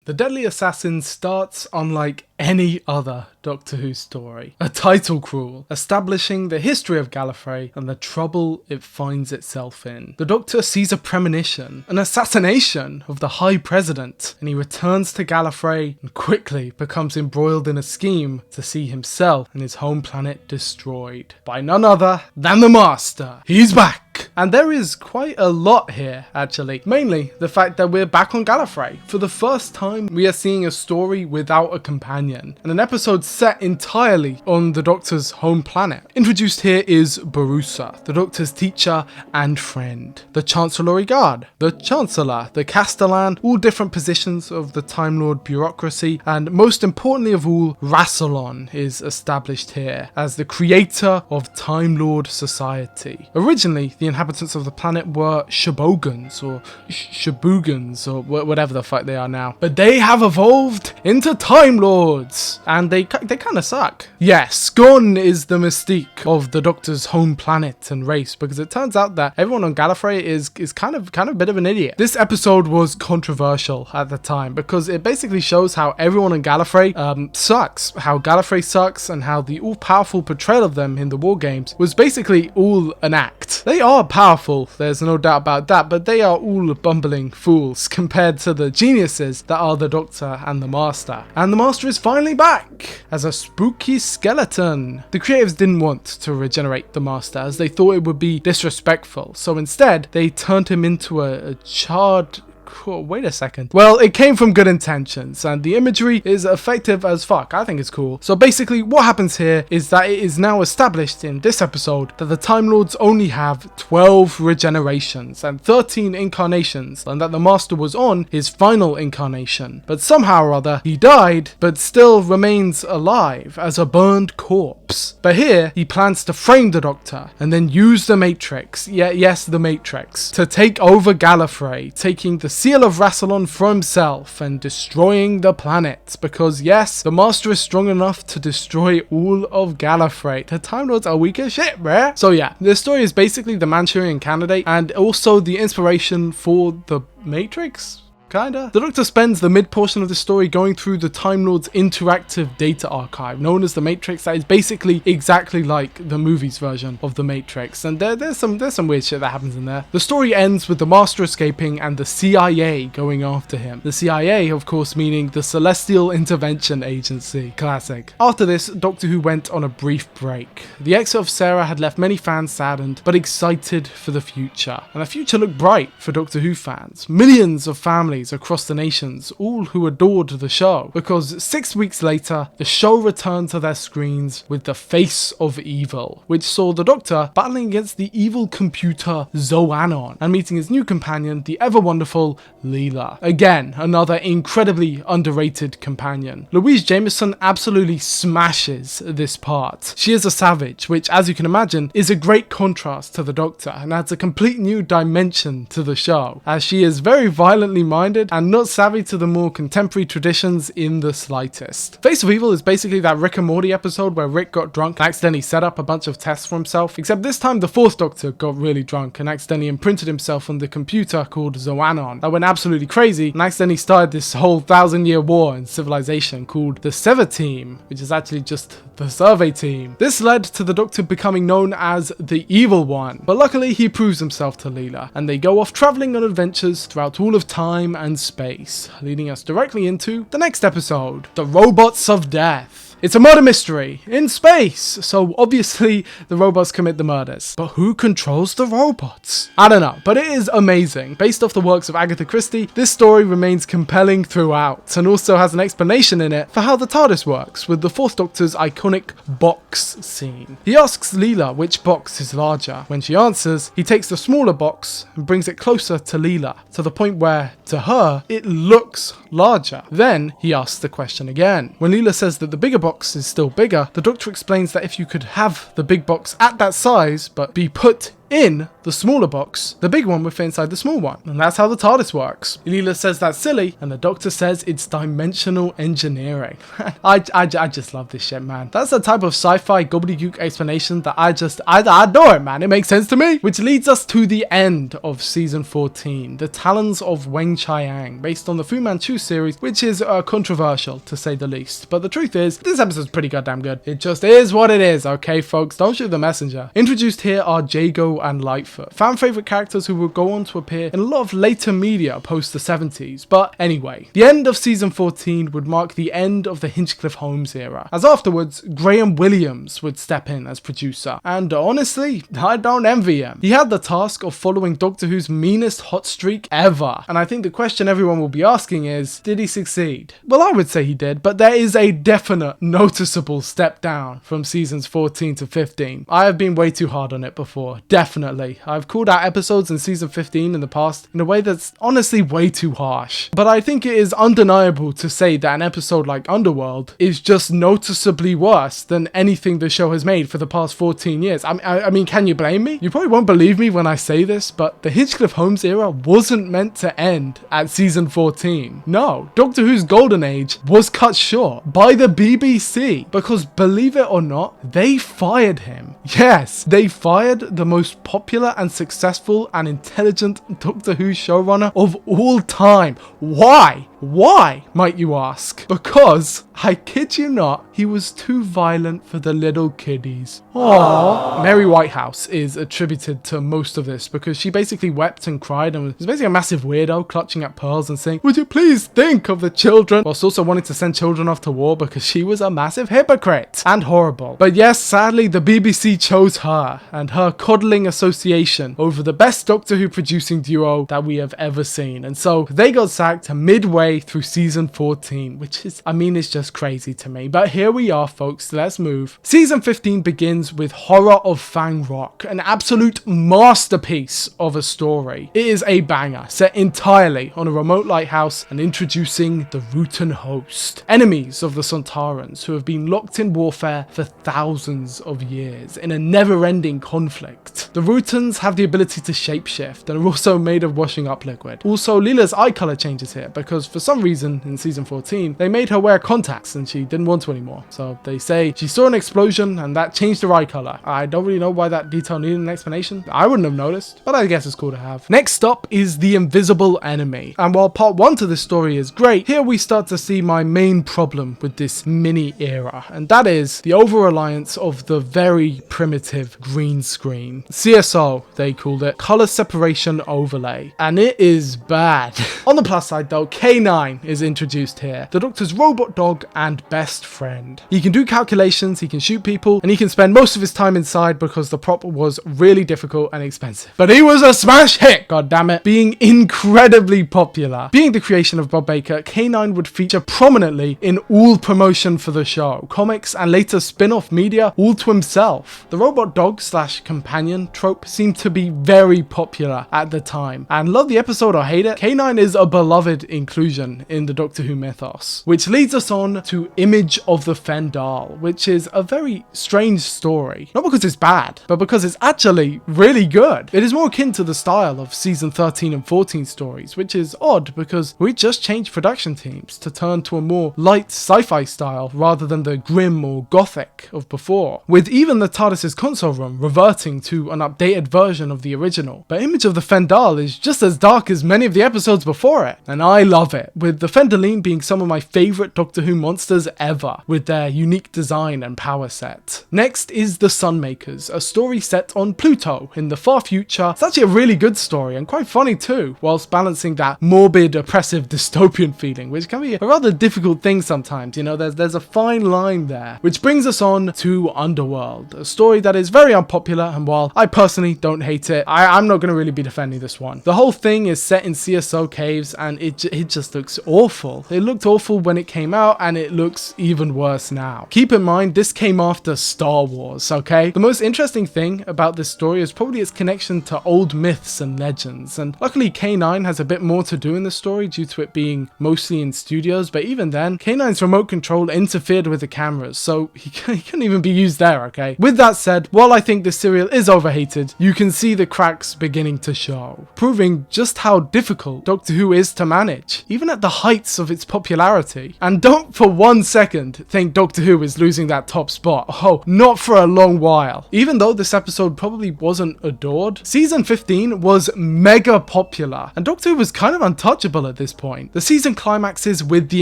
The Deadly Assassin starts unlike any other Doctor Who story. A title crawl, establishing the history of Gallifrey and the trouble it finds itself in. The Doctor sees a premonition, an assassination of the High President, and he returns to Gallifrey and quickly becomes embroiled in a scheme to see himself and his home planet destroyed by none other than the Master. He's back! And there is quite a lot here, actually. Mainly the fact that we're back on Gallifrey. For the first time, we are seeing a story without a companion, and an episode set entirely on the Doctor's home planet. Introduced here is Barusa, the Doctor's teacher and friend. The Chancellery Guard, the Chancellor, the Castellan, all different positions of the Time Lord bureaucracy, and most importantly of all, Rassilon is established here as the creator of Time Lord society. Originally, the inhabitants of the planet were Shobogans or Shabugans or whatever the fuck they are now, but they have evolved into Time Lords, and they kind of suck. Yes, gone is the mystique of the Doctor's home planet and race, because it turns out that everyone on Gallifrey is kind of a bit of an idiot. This episode was controversial at the time because it basically shows how everyone on Gallifrey sucks, how Gallifrey sucks, and how the all-powerful portrayal of them in the war games was basically all an act. They are powerful, there's no doubt about that, but they are all bumbling fools compared to the geniuses that are the Doctor and the Master. And the Master is finally back as a spooky skeleton. The creatives didn't want to regenerate the Master as they thought it would be disrespectful, so instead they turned him into a charred... Wait a second. Well, it came from good intentions, and the imagery is effective as fuck. I think it's cool. So basically, what happens here is that it is now established in this episode that the Time Lords only have 12 regenerations and 13 incarnations, and that the Master was on his final incarnation. But somehow or other, he died, but still remains alive as a burned corpse. But here, he plans to frame the Doctor, and then use the Matrix, yes, the Matrix, to take over Gallifrey, taking the seal of Rassilon for himself and destroying the planet, because yes, the Master is strong enough to destroy all of Gallifrey. The Time Lords are weak as shit, bruh. So yeah, this story is basically the Manchurian Candidate and also the inspiration for the Matrix? Kinda. The Doctor spends the mid portion of the story going through the Time Lord's interactive data archive, known as the Matrix, that is basically exactly like the movie's version of the Matrix, and there's some weird shit that happens in there. The story ends with the Master escaping and the CIA going after him. The CIA, of course, meaning the Celestial Intervention Agency. Classic. After this, Doctor Who went on a brief break. The exit of Sarah had left many fans saddened, but excited for the future. And the future looked bright for Doctor Who fans. Millions of families across the nations, all who adored the show, because 6 weeks later, the show returned to their screens with The Face of Evil, which saw the Doctor battling against the evil computer Zoanon and meeting his new companion, the ever-wonderful Leela. Again, another incredibly underrated companion. Louise Jameson absolutely smashes this part. She is a savage, which, as you can imagine, is a great contrast to the Doctor and adds a complete new dimension to the show, as she is very violently minded and not savvy to the more contemporary traditions in the slightest. Face of Evil is basically that Rick and Morty episode where Rick got drunk and accidentally set up a bunch of tests for himself, except this time the fourth Doctor got really drunk and accidentally imprinted himself on the computer called Zoanon. That went absolutely crazy and accidentally started this whole 1,000-year war in civilization called the Sever Team, which is actually just the Survey Team. This led to the Doctor becoming known as the Evil One, but luckily he proves himself to Leela, and they go off travelling on adventures throughout all of time and space, leading us directly into the next episode, The Robots of Death. It's a murder mystery in space, so obviously the robots commit the murders. But who controls the robots? I don't know, but it is amazing. Based off the works of Agatha Christie, this story remains compelling throughout, and also has an explanation in it for how the TARDIS works, with the Fourth Doctor's iconic box scene. He asks Leela which box is larger. When she answers, he takes the smaller box and brings it closer to Leela, to the point where, to her, it looks larger. Then he asks the question again. When Leela says that the bigger box is still bigger, the Doctor explains that if you could have the big box at that size, but be put in the smaller box, the big one would fit inside the small one. And that's how the TARDIS works. Leela says that's silly, and the Doctor says it's dimensional engineering. I just love this shit, man. That's the type of sci-fi gobbledygook explanation that I adore it, man. It makes sense to me. Which leads us to the end of season 14, The Talons of Weng Chiang, based on the Fu Manchu series, which is controversial to say the least. But the truth is, this episode's pretty goddamn good. It just is what it is, okay, folks? Don't shoot the messenger. Introduced here are Jago and Lightfoot, fan favorite characters who will go on to appear in a lot of later media post the 70s. But anyway, the end of season 14 would mark the end of the Hinchcliffe Holmes era, as afterwards, Graham Williams would step in as producer. And honestly, I don't envy him. He had the task of following Doctor Who's meanest hot streak ever. And I think the question everyone will be asking is, did he succeed? Well, I would say he did, but there is a definite, noticeable step down from seasons 14 to 15. I have been way too hard on it before, definitely. I've called out episodes in season 15 in the past in a way that's honestly way too harsh. But I think it is undeniable to say that an episode like Underworld is just noticeably worse than anything the show has made for the past 14 years. I mean, can you blame me? You probably won't believe me when I say this, but the Hinchcliffe Holmes era wasn't meant to end at season 14. No, Doctor Who's golden age was cut short by the BBC because, believe it or not, they fired him. Yes, they fired the most popular and successful and intelligent Doctor Who showrunner of all time. Why? Why, might you ask? Because, I kid you not, he was too violent for the little kiddies. Aww. Mary Whitehouse is attributed to most of this because she basically wept and cried and was basically a massive weirdo clutching at pearls and saying, "Would you please think of the children?" whilst also wanting to send children off to war because she was a massive hypocrite and horrible. But yes, sadly, the BBC chose her and her coddling association over the best Doctor Who producing duo that we have ever seen. And so they got sacked midway through season 14, which is, I mean, it's just crazy to me. But here we are, folks. Let's move. Season 15 begins with Horror of Fang Rock, an absolute masterpiece of a story. It is a banger, set entirely on a remote lighthouse and introducing the Rutan host, enemies of the Sontarans who have been locked in warfare for thousands of years in a never-ending conflict. The Rutans have the ability to shapeshift and are also made of washing up liquid. Also, Leela's eye color changes here because for some reason in season 14 they made her wear contacts and she didn't want to anymore. So they say she saw an explosion and that changed her eye color. I don't really know why that detail needed an explanation. I wouldn't have noticed, but I guess it's cool to have. Next up is the Invisible Enemy. And while part 1 to this story is great, here we start to see my main problem with this mini era, and that is the over-reliance of the very primitive green screen. CSO, they called it, color separation overlay, and it is bad. On the plus side though, K9 is introduced here, the Doctor's robot dog and best friend. He can do calculations, he can shoot people, and he can spend most of his time inside because the prop was really difficult and expensive. But he was a smash hit, goddammit, being incredibly popular. Being the creation of Bob Baker, K9 would feature prominently in all promotion for the show, comics and later spin-off media, all to himself. The robot dog / companion trope seemed to be very popular at the time, and love the episode or hate it, K9 is a beloved inclusion in the Doctor Who mythos. Which leads us on to Image of the Fendal, which is a very strange story. Not because it's bad, but because it's actually really good. It is more akin to the style of season 13 and 14 stories, which is odd because we just changed production teams to turn to a more light sci-fi style rather than the grim or gothic of before, with even the TARDIS's console room reverting to an updated version of the original. But Image of the Fendal is just as dark as many of the episodes before it, and I love it, with the Fendaline being some of my favourite Doctor Who monsters ever, with their unique design and power set. Next is The Sunmakers, a story set on Pluto in the far future. It's actually a really good story and quite funny too, whilst balancing that morbid, oppressive dystopian feeling, which can be a rather difficult thing sometimes, you know, there's a fine line there. Which brings us on to Underworld, a story that is very unpopular, and while I personally don't hate it, I'm not going to really be defending this one. The whole thing is set in CSO caves and it just looks awful. It looked awful when it came out and it looks even worse now. Keep in mind, this came after Star Wars, okay? The most interesting thing about this story is probably its connection to old myths and legends, and luckily K9 has a bit more to do in the story due to it being mostly in studios, but even then, K9's remote control interfered with the cameras, so he couldn't even be used there, okay? With that said, while I think this serial is overhyped, hated, you can see the cracks beginning to show, proving just how difficult Doctor Who is to manage, even at the heights of its popularity. And don't for 1 second think Doctor Who is losing that top spot. Oh, not for a long while. Even though this episode probably wasn't adored, season 15 was mega popular, and Doctor Who was kind of untouchable at this point. The season climaxes with the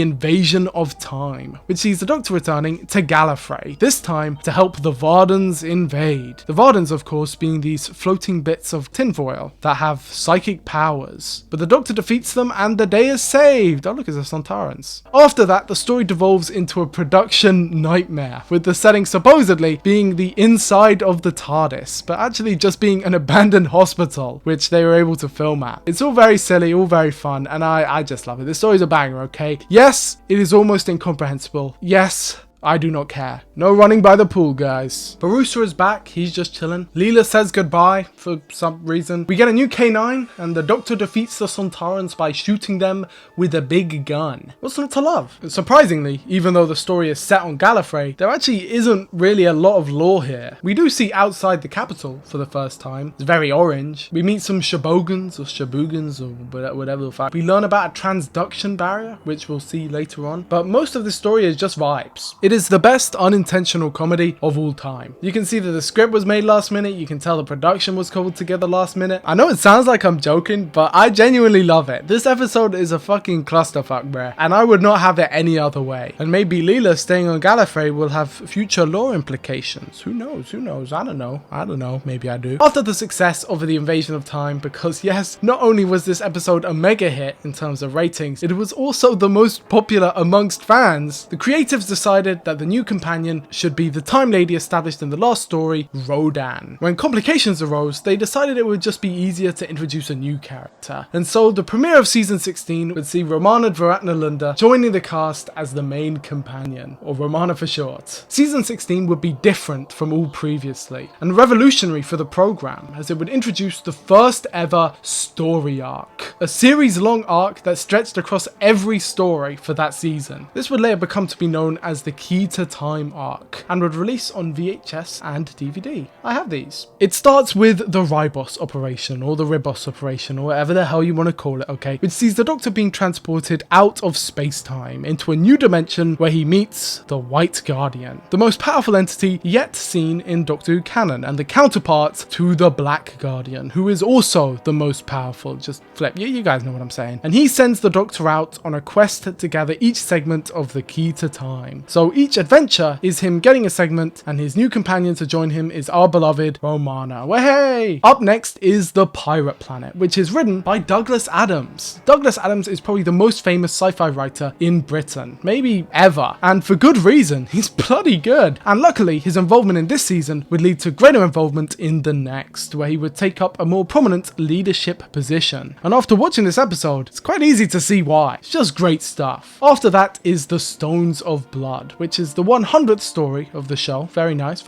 invasion of time, which sees the Doctor returning to Gallifrey, this time to help the Vardens invade. The Vardens, of course, being these floating bits of tinfoil that have psychic powers. But the Doctor defeats them and the day is saved. Oh look, it's the Sontarans. After that, the story devolves into a production nightmare, with the setting supposedly being the inside of the TARDIS, but actually just being an abandoned hospital, which they were able to film at. It's all very silly, all very fun, and I just love it. This story's a banger, okay? Yes, it is almost incomprehensible. Yes, I do not care. No running by the pool, guys. Barusa is back. He's just chilling. Leela says goodbye for some reason. We get a new K9, and the Doctor defeats the Sontarans by shooting them with a big gun. What's not to love? Surprisingly, even though the story is set on Gallifrey, there actually isn't really a lot of lore here. We do see outside the capital for the first time. It's very orange. We meet some Shabogans or Shabugans or whatever the fuck. We learn about a transduction barrier, which we'll see later on. But most of the story is just vibes. It is the best unintentional comedy of all time. You can see that the script was made last minute. You can tell the production was cobbled together last minute. I know it sounds like I'm joking, but I genuinely love it. This episode is a fucking clusterfuck, bruh, and I would not have it any other way. And maybe Leela staying on Gallifrey will have future lore implications. Who knows? Who knows? I don't know. I don't know. Maybe I do. After the success of the invasion of time, because yes, not only was this episode a mega hit in terms of ratings, it was also the most popular amongst fans. The creatives decided that the new companion should be the time lady established in the last story, Rodan. When complications arose, they decided it would just be easier to introduce a new character. And so the premiere of season 16 would see Romana Dvoraknalunda joining the cast as the main companion, or Romana for short. Season 16 would be different from all previously, and revolutionary for the program, as it would introduce the first ever story arc. A series-long arc that stretched across every story for that season. This would later become to be known as the Key to Time arc, and would release on VHS and DVD. I have these. It starts with the Ribos operation, or the Ribos operation, or whatever the hell you want to call it, okay? Which sees the Doctor being transported out of space-time into a new dimension where he meets the White Guardian, the most powerful entity yet seen in Doctor Who canon, and the counterpart to the Black Guardian, who is also the most powerful. Just flip, you guys know what I'm saying. And he sends the Doctor out on a quest to gather each segment of the Key to Time. So each adventure is him getting a segment, and his new companion to join him is our beloved Romana. Hey! Up next is The Pirate Planet, which is written by Douglas Adams. Douglas Adams is probably the most famous sci-fi writer in Britain, maybe ever, and for good reason. He's bloody good. And luckily, his involvement in this season would lead to greater involvement in the next, where he would take up a more prominent leadership position. And after watching this episode, it's quite easy to see why. It's just great stuff. After that is The Stones of Blood, which is the 100th story of the show. Very nice,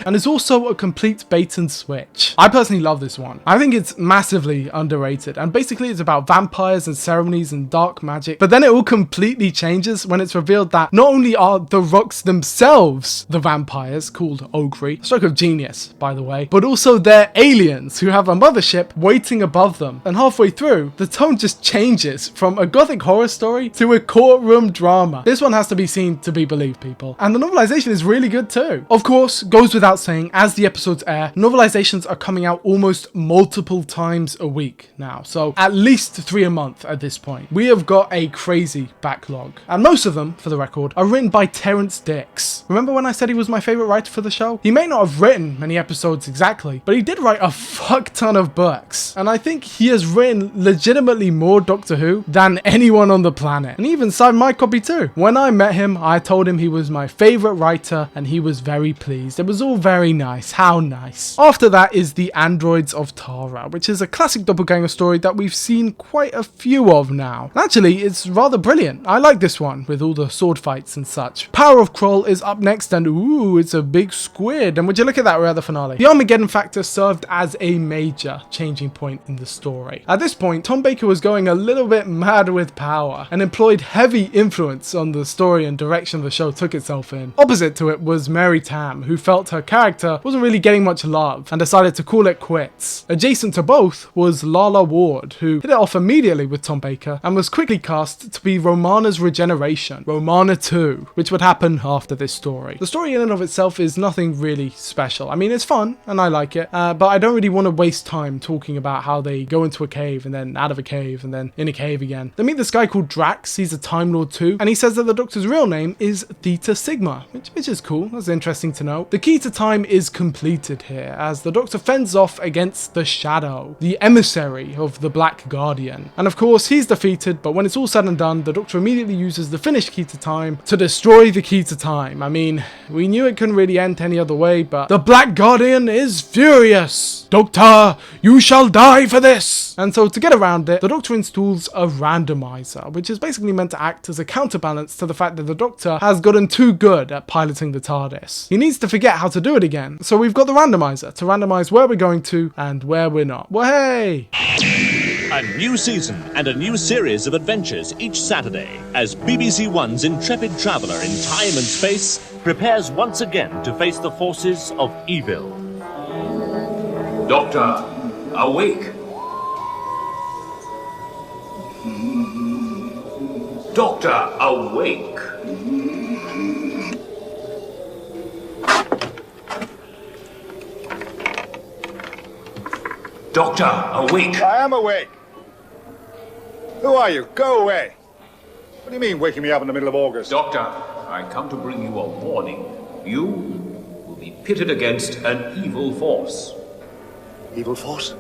and is also a complete bait and switch. I personally love this one. I think it's massively underrated, and basically it's about vampires and ceremonies and dark magic, but then it all completely changes when it's revealed that not only are the rocks themselves the vampires, called Ogre, stroke of genius by the way, but also they're aliens who have a mothership waiting above them, and halfway through the tone just changes from a gothic horror story to a courtroom drama. This one has to be seen to be believed, people. And the novelization is really good too. Of course, goes without saying, as the episodes air, novelizations are coming out almost multiple times a week now. So at least 3 a month at this point. We have got a crazy backlog. And most of them, for the record, are written by Terrence Dicks. Remember when I said he was my favorite writer for the show? He may not have written many episodes exactly, but he did write a fuck ton of books. And I think he has written legitimately more Doctor Who than anyone on the planet. And he even signed my copy too. When I met him, I told him he was my favorite writer, and he was very pleased. It was all very nice. How nice. After that is The Androids of Tara, which is a classic doppelganger story that we've seen quite a few of now. And actually, it's rather brilliant. I like this one, with all the sword fights and such. Power of Kroll is up next, and ooh, it's a big squid. And would you look at that, we're at the finale. The Armageddon Factor served as a major changing point in the story. At this point, Tom Baker was going a little bit mad with power, and employed heavy influence on the story and direction of the show took itself in. Opposite to it was Mary Tam, who felt her character wasn't really getting much love and decided to call it quits. Adjacent to both was Lala Ward, who hit it off immediately with Tom Baker and was quickly cast to be Romana's regeneration, Romana 2, which would happen after this story. The story in and of itself is nothing really special. I mean, it's fun and I like it, but I don't really want to waste time talking about how they go into a cave and then out of a cave and then in a cave again. They meet this guy called Drax. He's a Time Lord too, and he says that the Doctor's real name is Theta Sigma, which is cool. That's interesting to know. The key to time is completed here as the Doctor fends off against the Shadow, the emissary of the Black Guardian. And of course, he's defeated, but when it's all said and done, the Doctor immediately uses the finished key to time to destroy the key to time. I mean, we knew it couldn't really end any other way, but the Black Guardian is furious. Doctor, you shall die for this! And so to get around it, the Doctor installs a randomizer, which is basically meant to act as a counterbalance to the fact that the Doctor has gotten too good at piloting the TARDIS. He needs to forget how to do it again. So we've got the randomizer to randomize where we're going to and where we're not. Well, hey! A new season and a new series of adventures each Saturday as BBC One's intrepid traveller in time and space prepares once again to face the forces of evil. Doctor, awake. Doctor, awake. Doctor, awake. I am awake. Who are you? Go away. What do you mean, waking me up in the middle of August? Doctor, I come to bring you a warning. You will be pitted against an evil force. Evil force?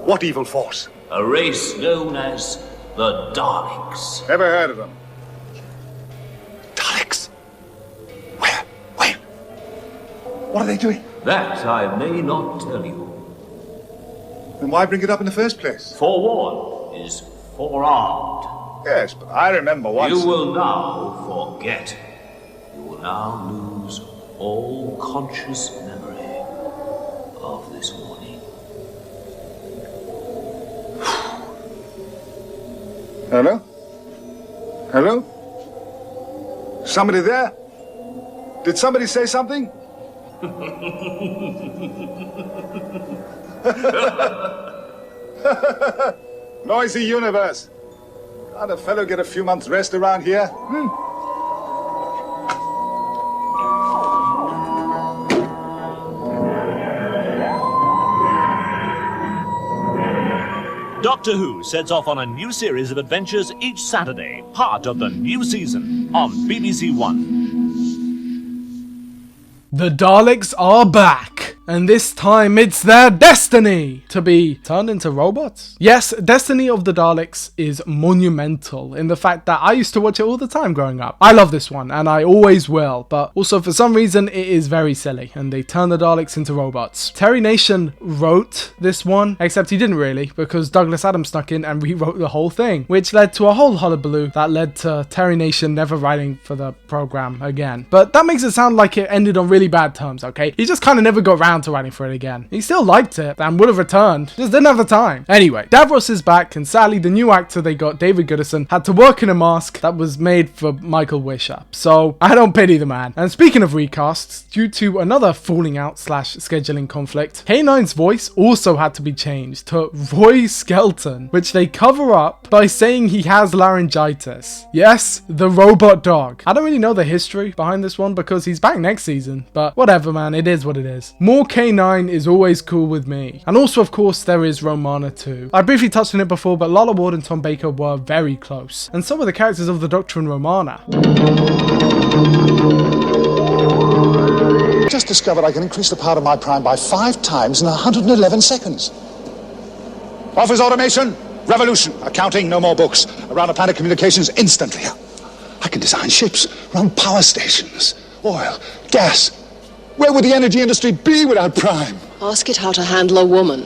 What evil force? A race known as the Daleks. Never heard of them. Daleks? Where? What are they doing? That I may not tell you. Then why bring it up in the first place? Forewarned is forearmed. Yes, but I remember once... You will now forget. You will now lose all conscious memory of this warning. Hello? Hello? Somebody there? Did somebody say something? Noisy universe. Can't a fellow get a few months' rest around here? Doctor Who sets off on a new series of adventures each Saturday, part of the new season on BBC One. The Daleks are back, and this time it's their destiny to be turned into robots. Yes, Destiny of the Daleks is monumental in the fact that I used to watch it all the time growing up. I love this one, and I always will, but also for some reason it is very silly, and they turn the Daleks into robots. Terry Nation wrote this one, except he didn't really, because Douglas Adams snuck in and rewrote the whole thing, which led to a whole hullabaloo that led to Terry Nation never writing for the program again. But that makes it sound like it ended on really bad terms, okay? He just kind of never got around to writing for it again. He still liked it and would have returned, just didn't have the time. Anyway, Davros is back, and sadly the new actor they got, David Goodison, had to work in a mask that was made for Michael Wisher. So I don't pity the man. And speaking of recasts, due to another falling out / scheduling conflict, K9's voice also had to be changed to Roy Skelton, which they cover up by saying he has laryngitis. Yes, the robot dog. I don't really know the history behind this one because he's back next season, but whatever, man, it is what it is. More K9 is always cool with me. And also, of course, there is Romana 2. I briefly touched on it before, but Lala Ward and Tom Baker were very close, and so were the characters of the Doctor and Romana. Just discovered I can increase the power of my prime by 5 times in 111 seconds. Office automation, revolution, accounting, no more books. Around the planet communications instantly. I can design ships, run power stations, oil, gas. Where would the energy industry be without prime? Ask it how to handle a woman.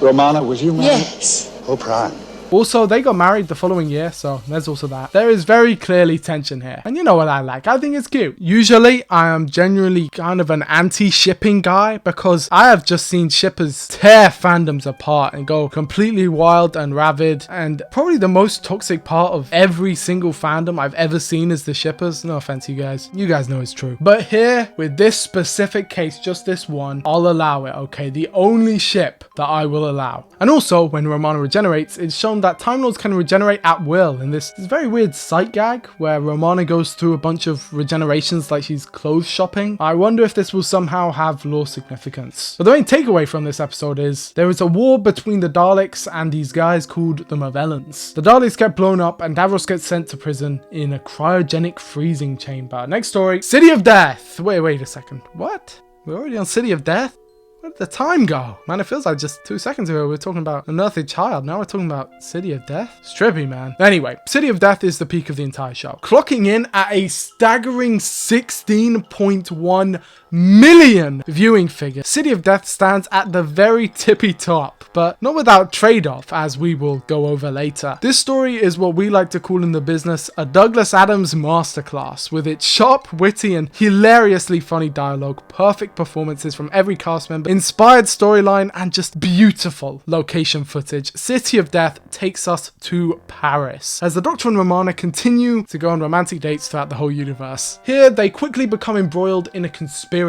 Romana, was you married? Yes. Oh, prime. Also, they got married the following year, so there's also that. There is very clearly tension here. And you know what I like. I think it's cute. Usually, I am genuinely kind of an anti-shipping guy because I have just seen shippers tear fandoms apart and go completely wild and rabid. And probably the most toxic part of every single fandom I've ever seen is the shippers. No offense, you guys. You guys know it's true. But here, with this specific case, just this one, I'll allow it, okay? The only ship that I will allow. And also, when Romana regenerates, it's shown that Time Lords can regenerate at will in this very weird sight gag where Romana goes through a bunch of regenerations like she's clothes shopping. I wonder if this will somehow have lore significance. But the main takeaway from this episode is there is a war between the Daleks and these guys called the Movellans. The Daleks get blown up and Davros gets sent to prison in a cryogenic freezing chamber. Next story, City of Death. Wait a second. What? We're already on City of Death? Where did the time go? Man, it feels like just 2 seconds ago we were talking about Unearthly Child. Now we're talking about City of Death? It's trippy, man. Anyway, City of Death is the peak of the entire show. Clocking in at a staggering 16.1 million viewing figure. City of Death stands at the very tippy top, but not without trade-off, as we will go over later. This story is what we like to call in the business a Douglas Adams masterclass, with its sharp, witty, and hilariously funny dialogue, perfect performances from every cast member, inspired storyline, and just beautiful location footage. City of Death takes us to Paris, as the Doctor and Romana continue to go on romantic dates throughout the whole universe. Here, they quickly become embroiled in a conspiracy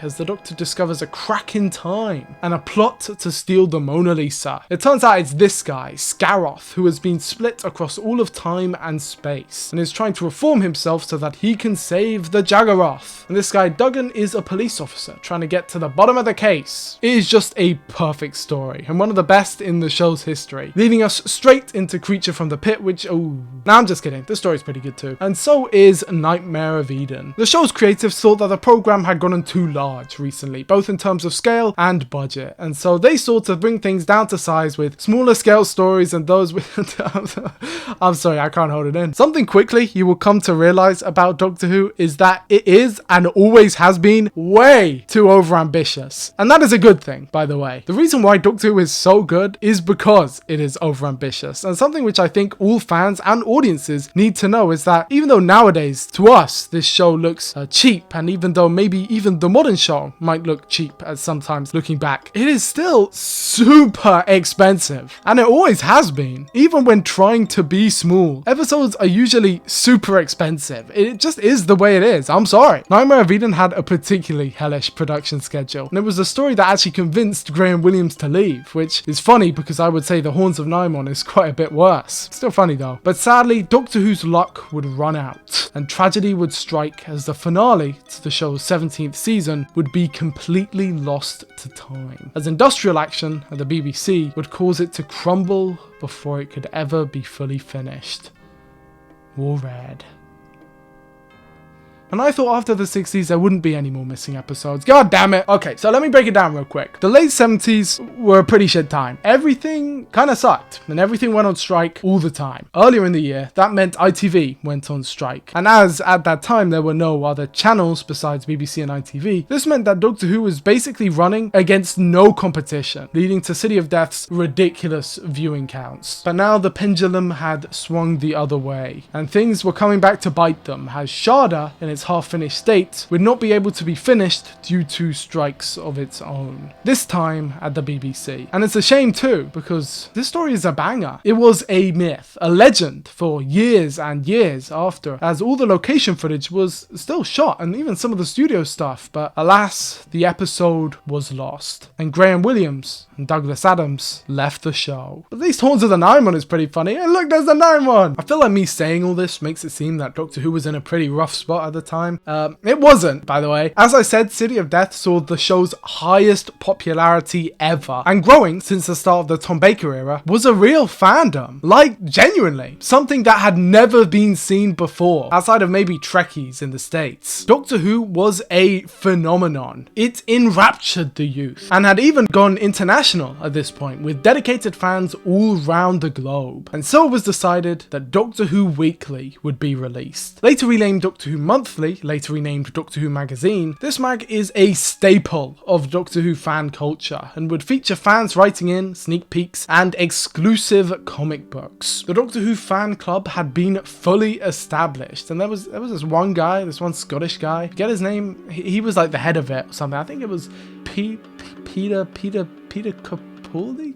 as the Doctor discovers a crack in time and a plot to steal the Mona Lisa. It turns out it's this guy, Scaroth, who has been split across all of time and space and is trying to reform himself so that he can save the Jaggeroth. And this guy, Duggan, is a police officer trying to get to the bottom of the case. It is just a perfect story and one of the best in the show's history, leading us straight into Creature from the Pit, which, oh, nah, I'm just kidding. The story's pretty good too. And so is Nightmare of Eden. The show's creatives thought that the program had gone on too large recently, both in terms of scale and budget, and so they sought to bring things down to size with smaller scale stories and those with I'm sorry, I can't hold it in. Something quickly you will come to realize about Doctor Who is that it is and always has been way too overambitious, and that is a good thing, by the way. The reason why Doctor Who is so good is because it is overambitious, and something which I think all fans and audiences need to know is that even though nowadays to us this show looks cheap, and even though maybe even the modern show might look cheap as sometimes looking back, it is still super expensive, and it always has been. Even when trying to be small, episodes are usually super expensive. It just is the way it is. I'm sorry. Nightmare of Eden had a particularly hellish production schedule, and it was a story that actually convinced Graham Williams to leave, which is funny because I would say The Horns of Nimon is quite a bit worse. Still funny though. But sadly, Doctor Who's luck would run out, and tragedy would strike as the finale to the show's 17th season would be completely lost to time, as industrial action at the BBC would cause it to crumble before it could ever be fully finished. War Red. And I thought after the 60s there wouldn't be any more missing episodes. God damn it. Okay, so let me break it down real quick. The late 70s were a pretty shit time. Everything kind of sucked, and everything went on strike all the time. Earlier in the year, that meant ITV went on strike. And as at that time there were no other channels besides BBC and ITV, this meant that Doctor Who was basically running against no competition, leading to City of Death's ridiculous viewing counts. But now the pendulum had swung the other way, and things were coming back to bite them, as Sharda, in its half-finished state, would not be able to be finished due to strikes of its own. This time at the BBC. And it's a shame too, because this story is a banger. It was a myth, a legend for years and years after, as all the location footage was still shot and even some of the studio stuff, but alas, the episode was lost. And Graham Williams and Douglas Adams left the show. But at least Horns of the Nimon is pretty funny. And look, there's the Nimon! I feel like me saying all this makes it seem that Doctor Who was in a pretty rough spot at the time. It wasn't, by the way. As I said, City of Death saw the show's highest popularity ever, and growing since the start of the Tom Baker era was a real fandom. Like, genuinely. Something that had never been seen before, outside of maybe Trekkies in the States. Doctor Who was a phenomenon. It enraptured the youth, and had even gone international at this point, with dedicated fans all round the globe. And so it was decided that Doctor Who Weekly would be released. Later renamed Doctor Who Monthly, Monthly, later renamed Doctor Who Magazine, this mag is a staple of Doctor Who fan culture and would feature fans writing in, sneak peeks, and exclusive comic books. The Doctor Who fan club had been fully established, and there was this one guy, this one Scottish guy, get his name, he was like the head of it or something. I think it was Peter Capaldi?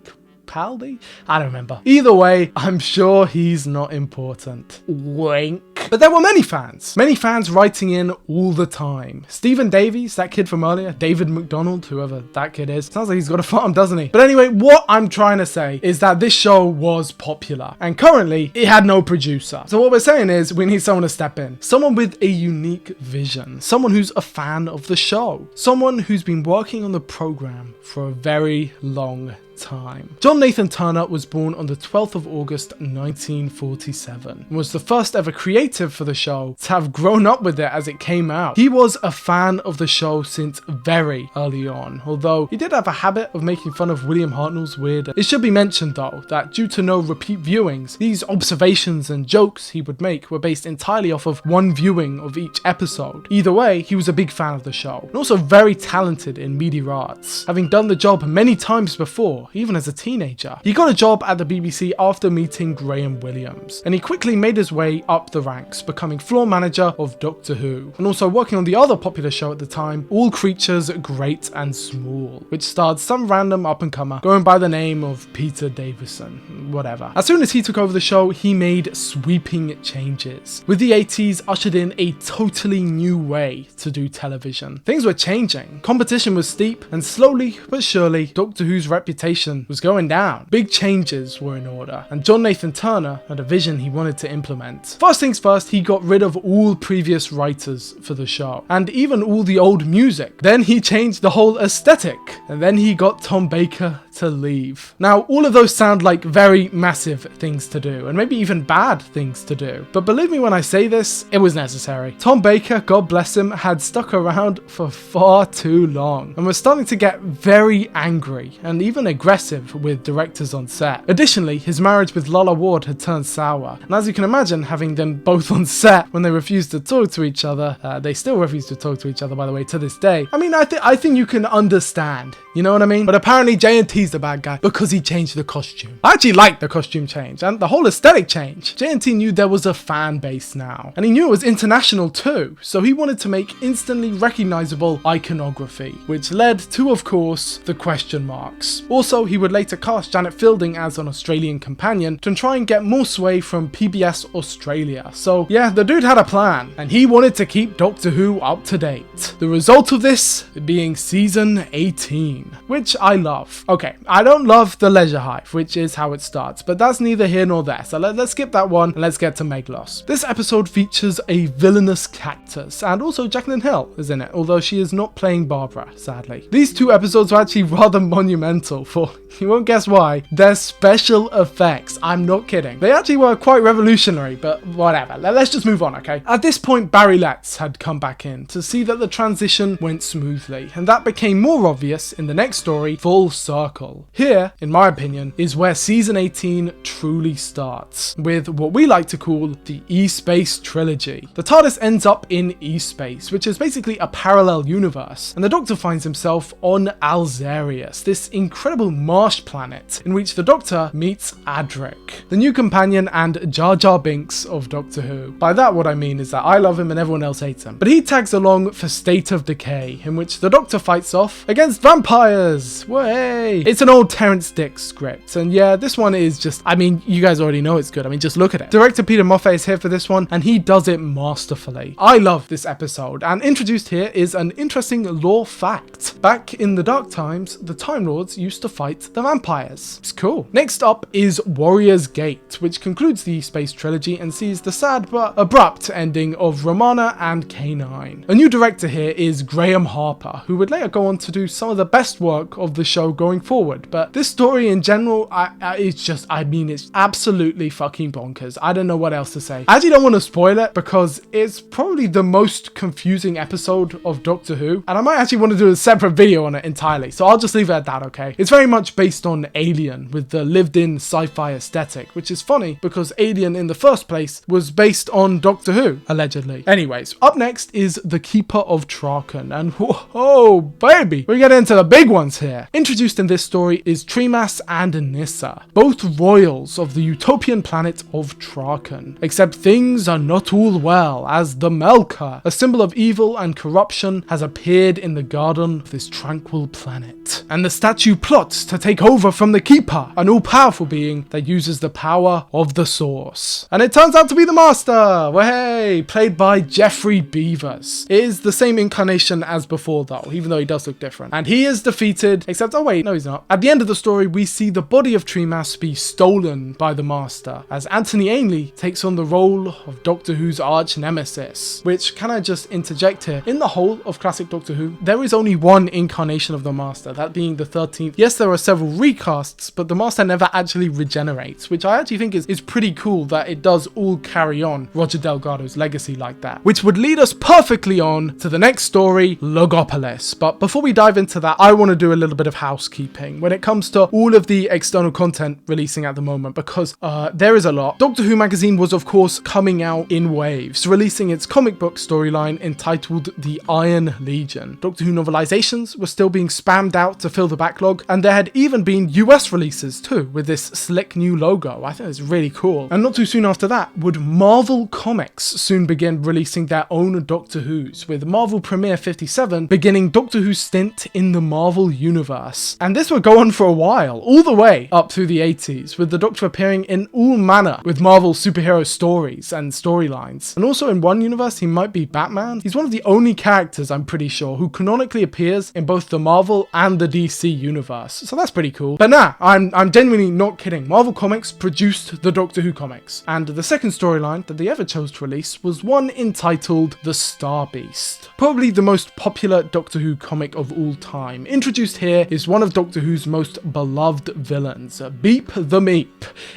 I don't remember. Either way, I'm sure he's not important. Wink. But there were many fans writing in all the time. Stephen Davies, that kid from earlier, David McDonald, whoever that kid is, sounds like he's got a farm, doesn't he? But anyway, what I'm trying to say is that this show was popular, and currently it had no producer. So what we're saying is we need someone to step in, someone with a unique vision, someone who's a fan of the show, someone who's been working on the program for a very long time. John Nathan Turner was born on the 12th of August 1947 and was the first ever creative for the show to have grown up with it as it came out. He was a fan of the show since very early on, although he did have a habit of making fun of William Hartnell's weird. It should be mentioned though that due to no repeat viewings, these observations and jokes he would make were based entirely off of one viewing of each episode. Either way, he was a big fan of the show and also very talented in media arts, having done the job many times before. Even as a teenager. He got a job at the BBC after meeting Graham Williams, and he quickly made his way up the ranks, becoming floor manager of Doctor Who, and also working on the other popular show at the time, All Creatures Great and Small, which starred some random up-and-comer going by the name of Peter Davison, whatever. As soon as he took over the show, he made sweeping changes. With the 80s ushered in a totally new way to do television. Things were changing, competition was steep, and slowly but surely, Doctor Who's reputation was going down. Big changes were in order, and John Nathan Turner had a vision he wanted to implement. First things first, he got rid of all previous writers for the show, and even all the old music. Then he changed the whole aesthetic, and then he got Tom Baker to leave. Now, all of those sound like very massive things to do, and maybe even bad things to do, but believe me when I say this, it was necessary. Tom Baker, God bless him, had stuck around for far too long, and was starting to get very angry, and even aggressive with directors on set. Additionally, his marriage with Lola Ward had turned sour, and as you can imagine, having them both on set when they refused to talk to each other, they still refuse to talk to each other by the way to this day. I mean, I think you can understand, you know what I mean? But apparently JNT's the bad guy because he changed the costume. I actually liked the costume change and the whole aesthetic change. JNT knew there was a fan base now, and he knew it was international too, so he wanted to make instantly recognizable iconography, which led to, of course, the question marks. Also, he would later cast Janet Fielding as an Australian companion to try and get more sway from PBS Australia. So yeah, the dude had a plan, and he wanted to keep Doctor Who up to date. The result of this being season 18, which I love. Okay, I don't love the Leisure Hive, which is how it starts, but that's neither here nor there, so let's skip that one and let's get to Meglos. This episode features a villainous cactus, and also Jacqueline Hill is in it, although she is not playing Barbara, sadly. These two episodes are actually rather monumental for, you won't guess why, their special effects. I'm not kidding. They actually were quite revolutionary, but whatever. Let's just move on, okay? At this point, Barry Letts had come back in to see that the transition went smoothly, and that became more obvious in the next story, Full Circle. Here, in my opinion, is where season 18 truly starts, with what we like to call the E-Space trilogy. The TARDIS ends up in E-Space, which is basically a parallel universe, and the Doctor finds himself on Alzarius, this incredible marsh planet in which the Doctor meets Adric, the new companion and Jar Jar Binks of Doctor Who. By that, what I mean is that I love him and everyone else hates him. But he tags along for State of Decay, in which the Doctor fights off against vampires. Way! It's an old Terrence Dicks script, and yeah, this one is just, I mean, you guys already know it's good. I mean, just look at it. Director Peter Moffat is here for this one, and he does it masterfully. I love this episode, and introduced here is an interesting lore fact. Back in the Dark Times, the Time Lords used to fight the vampires. It's cool. Next up is Warrior's Gate, which concludes the Space trilogy and sees the sad but abrupt ending of Romana and K9. A new director here is Graham Harper, who would later go on to do some of the best work of the show going forward. straightforward, but this story in general, it's absolutely fucking bonkers. I don't know what else to say. I actually don't want to spoil it because it's probably the most confusing episode of Doctor Who, and I might actually want to do a separate video on it entirely, so I'll just leave it at that, okay? It's very much based on Alien with the lived-in sci-fi aesthetic, which is funny because Alien in the first place was based on Doctor Who, allegedly. Anyways, up next is The Keeper of Traken, and whoa, baby, we get into the big ones here. Introduced in this story is Tremas and Nyssa, both royals of the utopian planet of Traken. Except things are not all well, as the Melka, a symbol of evil and corruption, has appeared in the garden of this tranquil planet. And the statue plots to take over from the Keeper, an all-powerful being that uses the power of the Source. And it turns out to be the Master, hey, played by Jeffrey Beavers. It is the same incarnation as before though, even though he does look different. And he is defeated, except, oh wait, no he's not. At the end of the story, we see the body of Tremas be stolen by the Master, as Anthony Ainley takes on the role of Doctor Who's arch nemesis. Which, can I just interject here, in the whole of classic Doctor Who, there is only one incarnation of the Master, that being the 13th. Yes, there are several recasts, but the Master never actually regenerates, which I actually think is pretty cool that it does all carry on Roger Delgado's legacy like that. Which would lead us perfectly on to the next story, Logopolis. But before we dive into that, I want to do a little bit of housekeeping when it comes to all of the external content releasing at the moment, because there is a lot. Doctor Who magazine was of course coming out in waves, releasing its comic book storyline entitled The Iron Legion. Doctor Who novelizations were still being spammed out to fill the backlog, and there had even been US releases too, with this slick new logo. I think it's really cool. And not too soon after that would Marvel Comics soon begin releasing their own Doctor Who's, with Marvel Premiere 57 beginning Doctor Who's stint in the Marvel Universe. And this would go on for a while, all the way up through the 80s, with the Doctor appearing in all manner with Marvel superhero stories and storylines. And also in one universe, he might be Batman. He's one of the only characters, I'm pretty sure, who canonically appears in both the Marvel and the DC universe. So that's pretty cool. But nah, I'm genuinely not kidding. Marvel Comics produced the Doctor Who comics. And the second storyline that they ever chose to release was one entitled The Star Beast. Probably the most popular Doctor Who comic of all time. Introduced here is one of Doctor Who's most beloved villains, Beep the Meep,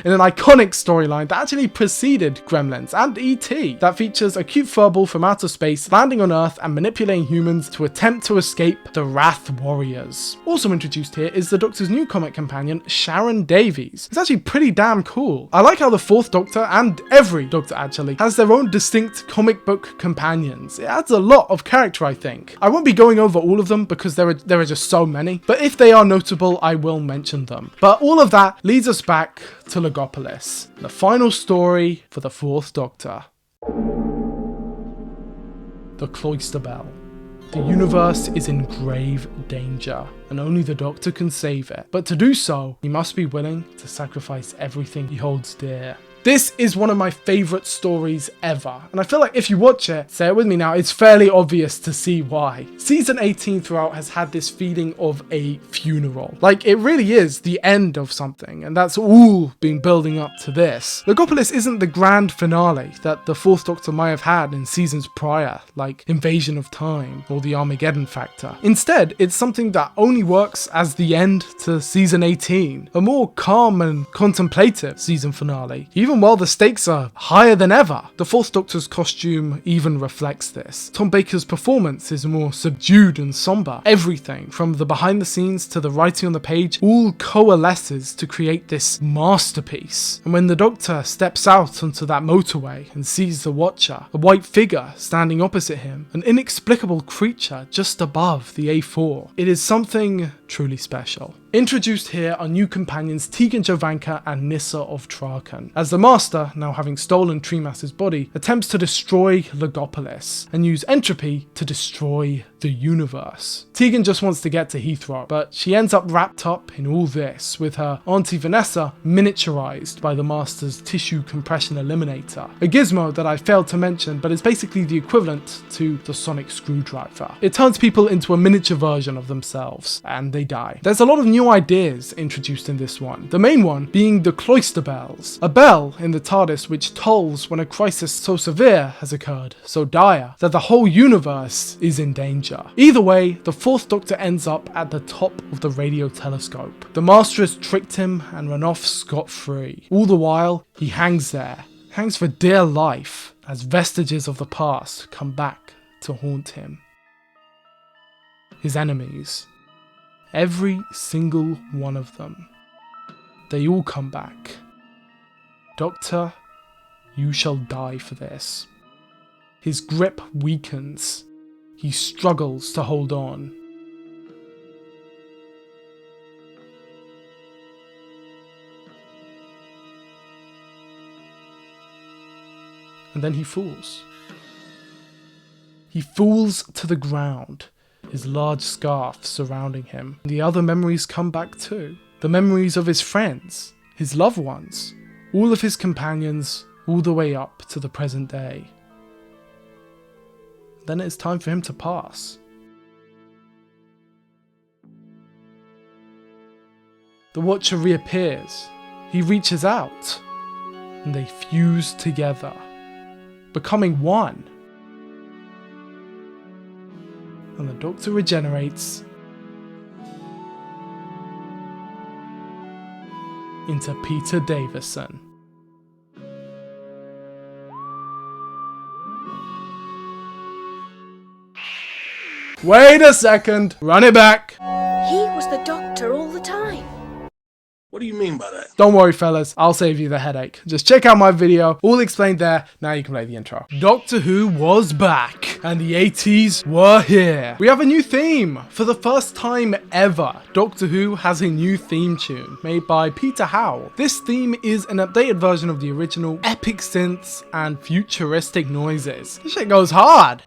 in an iconic storyline that actually preceded Gremlins and E.T. that features a cute furball from outer space landing on Earth and manipulating humans to attempt to escape the Wrath Warriors. Also introduced here is the Doctor's new comic companion, Sharon Davies. It's actually pretty damn cool. I like how the Fourth Doctor, and every Doctor actually, has their own distinct comic book companions. It adds a lot of character, I think. I won't be going over all of them because there are just so many, but if they are notable, I will mention them. But all of that leads us back to Logopolis, the final story for the Fourth Doctor. The Cloister Bell. The universe is in grave danger, and only the Doctor can save it. But to do so, he must be willing to sacrifice everything he holds dear. This is one of my favourite stories ever, and I feel like if you watch it, say it with me now, it's fairly obvious to see why. Season 18 throughout has had this feeling of a funeral. Like, it really is the end of something, and that's all been building up to this. Logopolis isn't the grand finale that the Fourth Doctor might have had in seasons prior, like Invasion of Time or the Armageddon Factor. Instead, it's something that only works as the end to season 18, a more calm and contemplative season finale. Even while the stakes are higher than ever. The Fourth Doctor's costume even reflects this. Tom Baker's performance is more subdued and somber. Everything, from the behind the scenes to the writing on the page, all coalesces to create this masterpiece. And when the Doctor steps out onto that motorway and sees the Watcher, a white figure standing opposite him, an inexplicable creature just above the A4, it is something truly special. Introduced here are new companions Tegan Jovanka and Nyssa of Traken, as the Master, now having stolen Tremas's body, attempts to destroy Logopolis and use entropy to destroy the universe. Tegan just wants to get to Heathrow, but she ends up wrapped up in all this, with her Auntie Vanessa miniaturized by the Master's tissue compression eliminator, a gizmo that I failed to mention, but it's basically the equivalent to the sonic screwdriver. It turns people into a miniature version of themselves, and they die. There's a lot of new ideas introduced in this one, the main one being the Cloister Bells, a bell in the TARDIS which tolls when a crisis so severe has occurred, so dire, that the whole universe is in danger. danger. Either way, the Fourth Doctor ends up at the top of the radio telescope. The Master has tricked him and run off scot-free. All the while, he hangs there, hangs for dear life, as vestiges of the past come back to haunt him. His enemies, every single one of them, they all come back. Doctor, you shall die for this. His grip weakens. He struggles to hold on. And then he falls. He falls to the ground, his large scarf surrounding him. The other memories come back too. The memories of his friends, his loved ones, all of his companions, all the way up to the present day. Then it's time for him to pass. The Watcher reappears. He reaches out, and they fuse together, becoming one. And the Doctor regenerates into Peter Davison. Wait a second, run it back. He was the Doctor all the time. What do you mean by that? Don't worry fellas, I'll save you the headache. Just check out my video, all explained there. Now you can play the intro. Doctor Who was back, and the 80s were here. We have a new theme. For the first time ever, Doctor Who has a new theme tune, made by Peter Howell. This theme is an updated version of the original, epic synths and futuristic noises. This shit goes hard.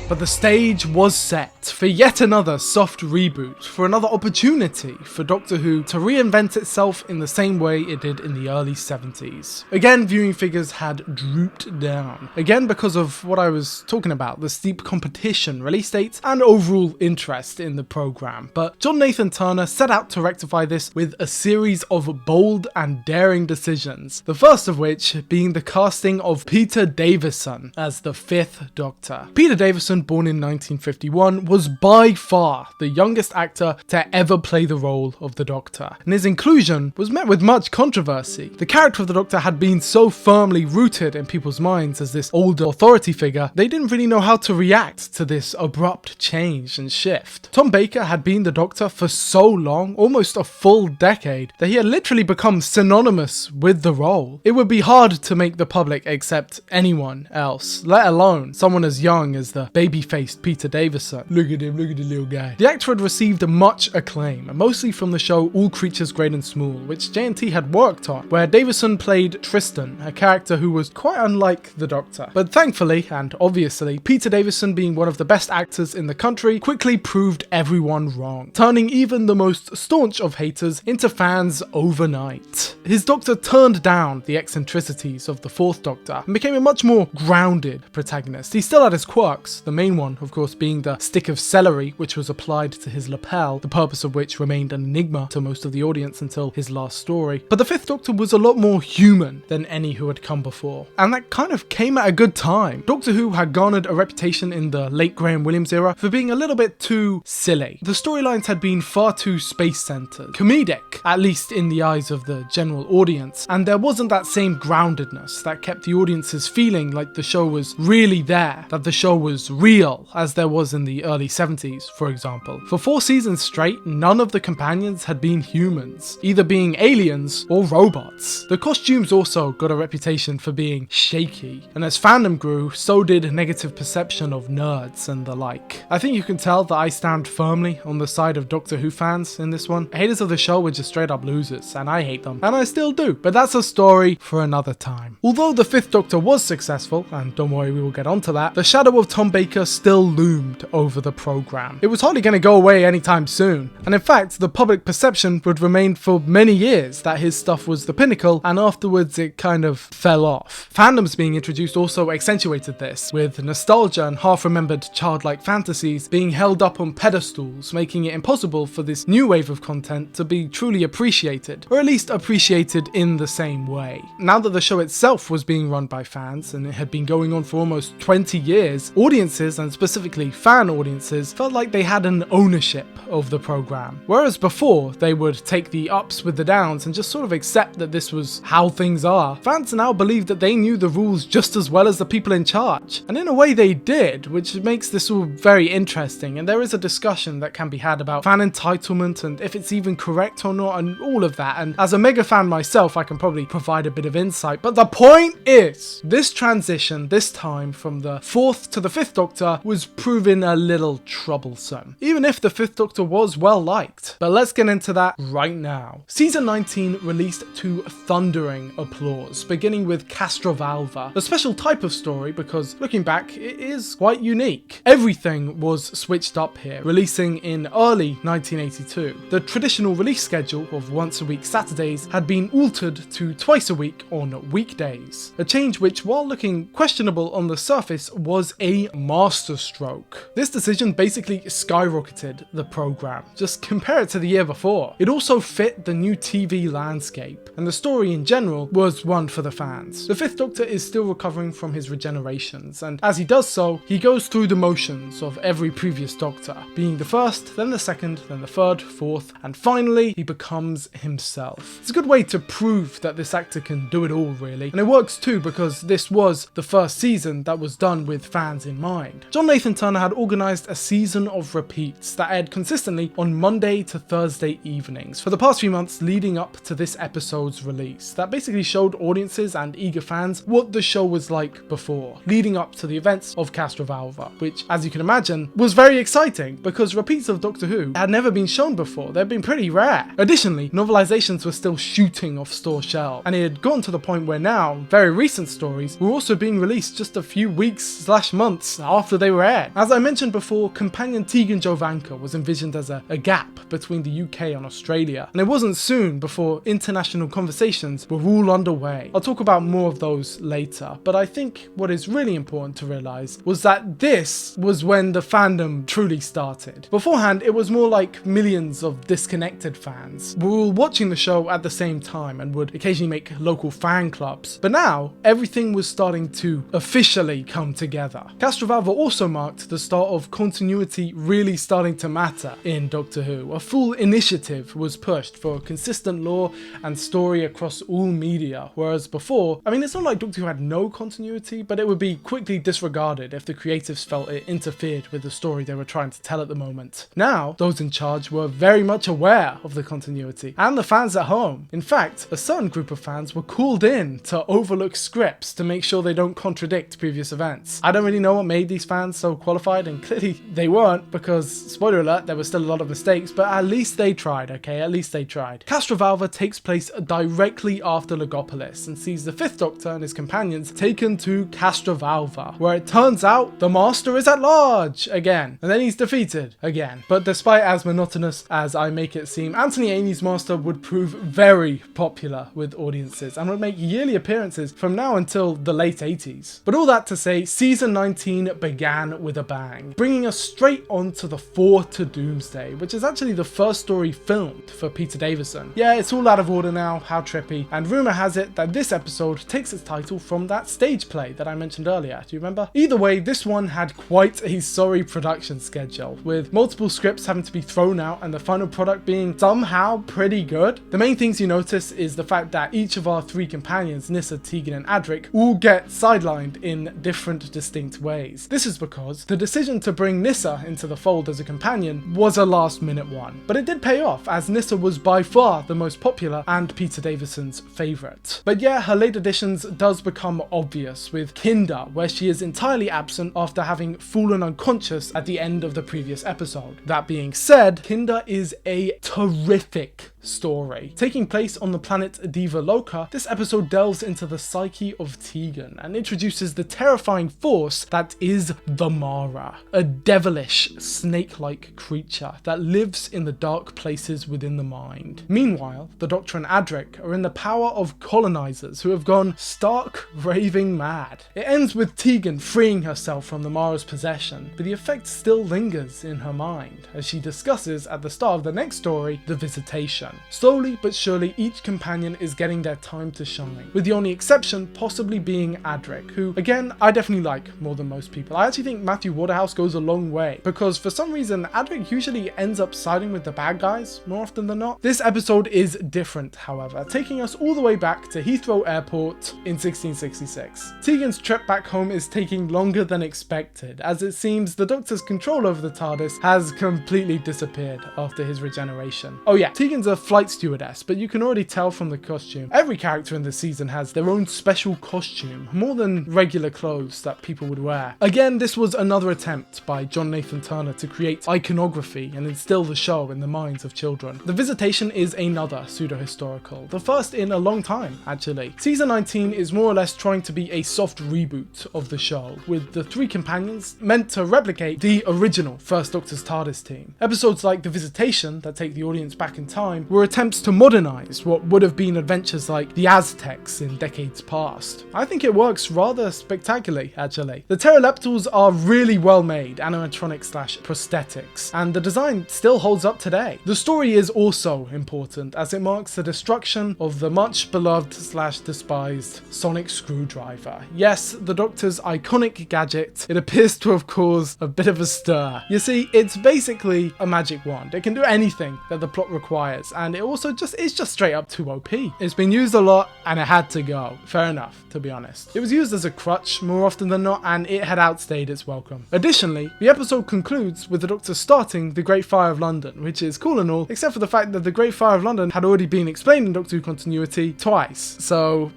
But the stage was set for yet another soft reboot, for another opportunity for Doctor Who to reinvent itself in the same way it did in the early 70s. Again, viewing figures had drooped down. Again, because of what I was talking about, the steep competition, release dates, and overall interest in the programme. But John Nathan Turner set out to rectify this with a series of bold and daring decisions. The first of which being the casting of Peter Davison as the 5th Doctor. Peter Davison, born in 1951, was by far the youngest actor to ever play the role of the Doctor, and his inclusion was met with much controversy. The character of the Doctor had been so firmly rooted in people's minds as this older authority figure, they didn't really know how to react to this abrupt change and shift. Tom Baker had been the Doctor for so long, almost a full decade, that he had literally become synonymous with the role. It would be hard to make the public accept anyone else, let alone someone as young as the baby-faced Peter Davison. Look at him, look at the little guy. The actor had received much acclaim, mostly from the show All Creatures Great and Small, which JNT had worked on, where Davison played Tristan, a character who was quite unlike the Doctor. But thankfully, and obviously, Peter Davison, being one of the best actors in the country, quickly proved everyone wrong, turning even the most staunch of haters into fans overnight. His Doctor turned down the eccentricities of the 4th Doctor and became a much more grounded protagonist. He still had his quirks, the main one, of course, being the stick of celery, which was applied to his lapel, the purpose of which remained an enigma to most of the audience until his last story. But the 5th Doctor was a lot more human than any who had come before, and that kind of came at a good time. Doctor Who had garnered a reputation in the late Graham Williams era for being a little bit too silly. The storylines had been far too space-centered, comedic, at least in the eyes of the general audience, and there wasn't that same groundedness that kept the audiences feeling like the show was really there, that the show was real, as there was in the early 70s, for example. For 4 seasons straight, none of the companions had been humans, either being aliens or robots. The costumes also got a reputation for being shaky, and as fandom grew, so did negative perception of nerds and the like. I think you can tell that I stand firmly on the side of Doctor Who fans in this one. Haters of the show were just straight up losers, and I hate them, and I still do, but that's a story for another time. Although the 5th Doctor was successful, and don't worry, we will get onto that, the shadow of Tom Baker Undertaker still loomed over the program. It was hardly going to go away anytime soon, and in fact the public perception would remain for many years that his stuff was the pinnacle, and afterwards it kind of fell off. Fandoms being introduced also accentuated this, with nostalgia and half-remembered childlike fantasies being held up on pedestals, making it impossible for this new wave of content to be truly appreciated, or at least appreciated in the same way. Now that the show itself was being run by fans, and it had been going on for almost 20 years, audiences, and specifically fan audiences, felt like they had an ownership of the program. Whereas before, they would take the ups with the downs and just sort of accept that this was how things are, fans now believe that they knew the rules just as well as the people in charge. And in a way they did, which makes this all very interesting, and there is a discussion that can be had about fan entitlement and if it's even correct or not and all of that, and as a mega fan myself I can probably provide a bit of insight, but the point is, this transition this time from the 4th to the 5th Doctor was proving a little troublesome, even if the 5th Doctor was well liked. But let's get into that right now. Season 19 released to thundering applause, beginning with Castrovalva, a special type of story because looking back it is quite unique. Everything was switched up here, releasing in early 1982. The traditional release schedule of once a week Saturdays had been altered to twice a week on weekdays, a change which, while looking questionable on the surface, was a masterstroke. This decision basically skyrocketed the program. Just compare it to the year before. It also fit the new TV landscape, and the story in general was one for the fans. The 5th Doctor is still recovering from his regenerations, and as he does so, he goes through the motions of every previous Doctor, being the first, then the second, then the third, fourth, and finally he becomes himself. It's a good way to prove that this actor can do it all, really, and it works too because this was the first season that was done with fans in mind. John Nathan Turner had organised a season of repeats that aired consistently on Monday to Thursday evenings for the past few months leading up to this episode's release, that basically showed audiences and eager fans what the show was like before, leading up to the events of Castrovalva, which, as you can imagine, was very exciting because repeats of Doctor Who had never been shown before. They'd been pretty rare. Additionally, novelizations were still shooting off store shelves, and it had gotten to the point where now very recent stories were also being released just a few weeks/months after they were aired. As I mentioned before, companion Tegan Jovanka was envisioned as a gap between the UK and Australia, and it wasn't soon before international conversations were all underway. I'll talk about more of those later, but I think what is really important to realise was that this was when the fandom truly started. Beforehand, it was more like millions of disconnected fans were all watching the show at the same time and would occasionally make local fan clubs, but now everything was starting to officially come together. Castrovalva also marked the start of continuity really starting to matter in Doctor Who. A full initiative was pushed for consistent lore and story across all media, whereas before, I mean, it's not like Doctor Who had no continuity, but it would be quickly disregarded if the creatives felt it interfered with the story they were trying to tell at the moment. Now, those in charge were very much aware of the continuity, and the fans at home. In fact, a certain group of fans were called in to overlook scripts to make sure they don't contradict previous events. I don't really know what made these fans so qualified, and clearly they weren't, because, spoiler alert, there were still a lot of mistakes, but at least they tried, okay? At least they tried. Castrovalva takes place directly after Logopolis and sees the 5th Doctor and his companions taken to Castrovalva, where it turns out the Master is at large again, and then he's defeated again. But despite as monotonous as I make it seem, Anthony Amy's Master would prove very popular with audiences and would make yearly appearances from now until the late 80s. But all that to say, season 19 began with a bang, bringing us straight on to the 4 to Doomsday, which is actually the first story filmed for Peter Davison. Yeah, it's all out of order now, how trippy, and rumour has it that this episode takes its title from that stage play that I mentioned earlier, do you remember? Either way, this one had quite a sorry production schedule, with multiple scripts having to be thrown out and the final product being somehow pretty good. The main things you notice is the fact that each of our 3 companions, Nyssa, Tegan and Adric, all get sidelined in different distinct ways. This is because the decision to bring Nyssa into the fold as a companion was a last minute one, but it did pay off as Nyssa was by far the most popular and Peter Davison's favourite. But yeah, her late additions does become obvious with Kinder, where she is entirely absent after having fallen unconscious at the end of the previous episode. That being said, Kinder is a terrific story. Taking place on the planet Diva Loca, this episode delves into the psyche of Tegan and introduces the terrifying force that is is the Mara, a devilish, snake-like creature that lives in the dark places within the mind. Meanwhile, the Doctor and Adric are in the power of colonizers who have gone stark raving mad. It ends with Tegan freeing herself from the Mara's possession, but the effect still lingers in her mind, as she discusses at the start of the next story, The Visitation. Slowly but surely each companion is getting their time to shine, with the only exception possibly being Adric, who again I definitely like more than most people. I actually think Matthew Waterhouse goes a long way, because for some reason Adric usually ends up siding with the bad guys more often than not. This episode is different, however, taking us all the way back to Heathrow Airport in 1666. Tegan's trip back home is taking longer than expected, as it seems the Doctor's control over the TARDIS has completely disappeared after his regeneration. Oh yeah, Tegan's a flight stewardess, but you can already tell from the costume. Every character in this season has their own special costume, more than regular clothes that people would wear. Again, this was another attempt by John Nathan Turner to create iconography and instill the show in the minds of children. The Visitation is another pseudo-historical, the first in a long time actually. Season 19 is more or less trying to be a soft reboot of the show, with the three companions meant to replicate the original First Doctor's TARDIS team. Episodes like The Visitation, that take the audience back in time, were attempts to modernize what would have been adventures like the Aztecs in decades past. I think it works rather spectacularly actually. The pteroleptals are really well made, animatronic/prosthetics, and the design still holds up today. The story is also important, as it marks the destruction of the much beloved/despised sonic screwdriver. Yes, the Doctor's iconic gadget. It appears to have caused a bit of a stir. You see, it's basically a magic wand. It can do anything that the plot requires, and it also is just straight up too OP. It's been used a lot and it had to go. Fair enough, to be honest. It was used as a crutch more often than not, and it had outstayed its welcome. Additionally, the episode concludes with the Doctor starting the Great Fire of London, which is cool and all, except for the fact that the Great Fire of London had already been explained in Doctor Who continuity twice. So,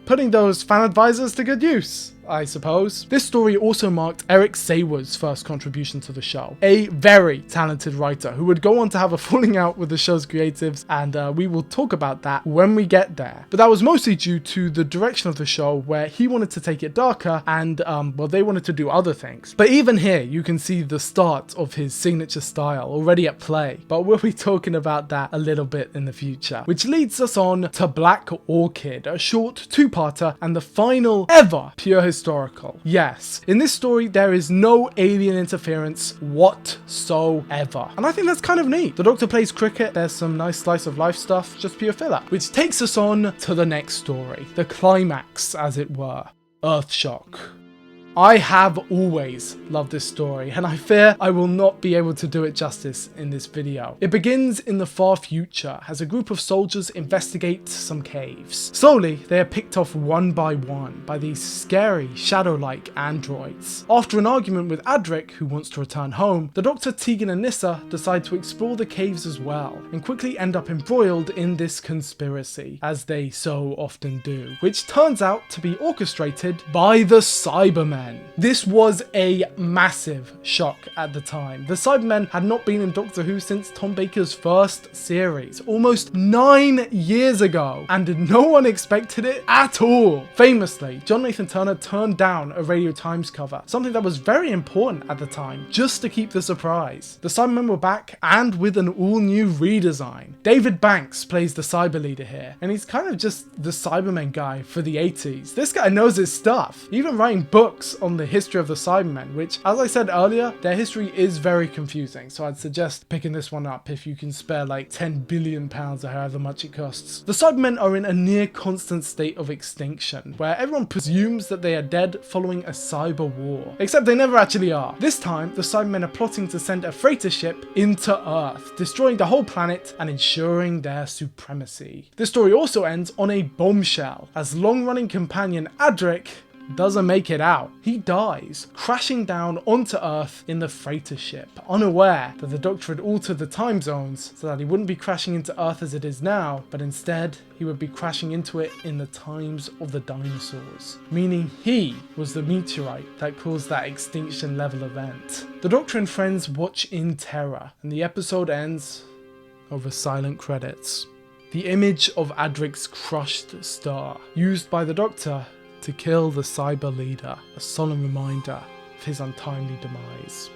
putting those fan advisors to good use, I suppose. This story also marked Eric Sawer's first contribution to the show, a very talented writer who would go on to have a falling out with the show's creatives, and we will talk about that when we get there. But that was mostly due to the direction of the show, where he wanted to take it darker and, well, they wanted to do other things. But even here, you can see the start of his signature style already at play, but we'll be talking about that a little bit in the future. Which leads us on to Black Orchid, a short two-parter and the final ever pure historical. Yes, in this story there is no alien interference whatsoever, and I think that's kind of neat. The Doctor plays cricket, there's some nice slice of life stuff, just pure filler. Which takes us on to the next story, the climax as it were, Earthshock. I have always loved this story, and I fear I will not be able to do it justice in this video. It begins in the far future as a group of soldiers investigate some caves. Slowly, they are picked off one by one by these scary, shadow-like androids. After an argument with Adric, who wants to return home, the Doctor, Tegan and Nyssa decide to explore the caves as well, and quickly end up embroiled in this conspiracy, as they so often do, which turns out to be orchestrated by the Cybermen. This was a massive shock at the time. The Cybermen had not been in Doctor Who since Tom Baker's first series, almost 9 years ago, and no one expected it at all. Famously, John Nathan Turner turned down a Radio Times cover, something that was very important at the time, just to keep the surprise. The Cybermen were back, and with an all-new redesign. David Banks plays the Cyber leader here, and he's kind of just the Cybermen guy for the 80s. This guy knows his stuff, even writing books on the history of the Cybermen, which, as I said earlier, their history is very confusing, so I'd suggest picking this one up if you can spare like £10 billion or however much it costs. The Cybermen are in a near constant state of extinction, where everyone presumes that they are dead following a cyber war, except they never actually are. This time, the Cybermen are plotting to send a freighter ship into Earth, destroying the whole planet and ensuring their supremacy. This story also ends on a bombshell, as long-running companion Adric doesn't make it out. He dies, crashing down onto Earth in the freighter ship, unaware that the Doctor had altered the time zones so that he wouldn't be crashing into Earth as it is now, but instead he would be crashing into it in the times of the dinosaurs, meaning he was the meteorite that caused that extinction level event. The Doctor and friends watch in terror, and the episode ends over silent credits. The image of Adric's crushed star, used by the Doctor to kill the Cyber leader, a solemn reminder of his untimely demise.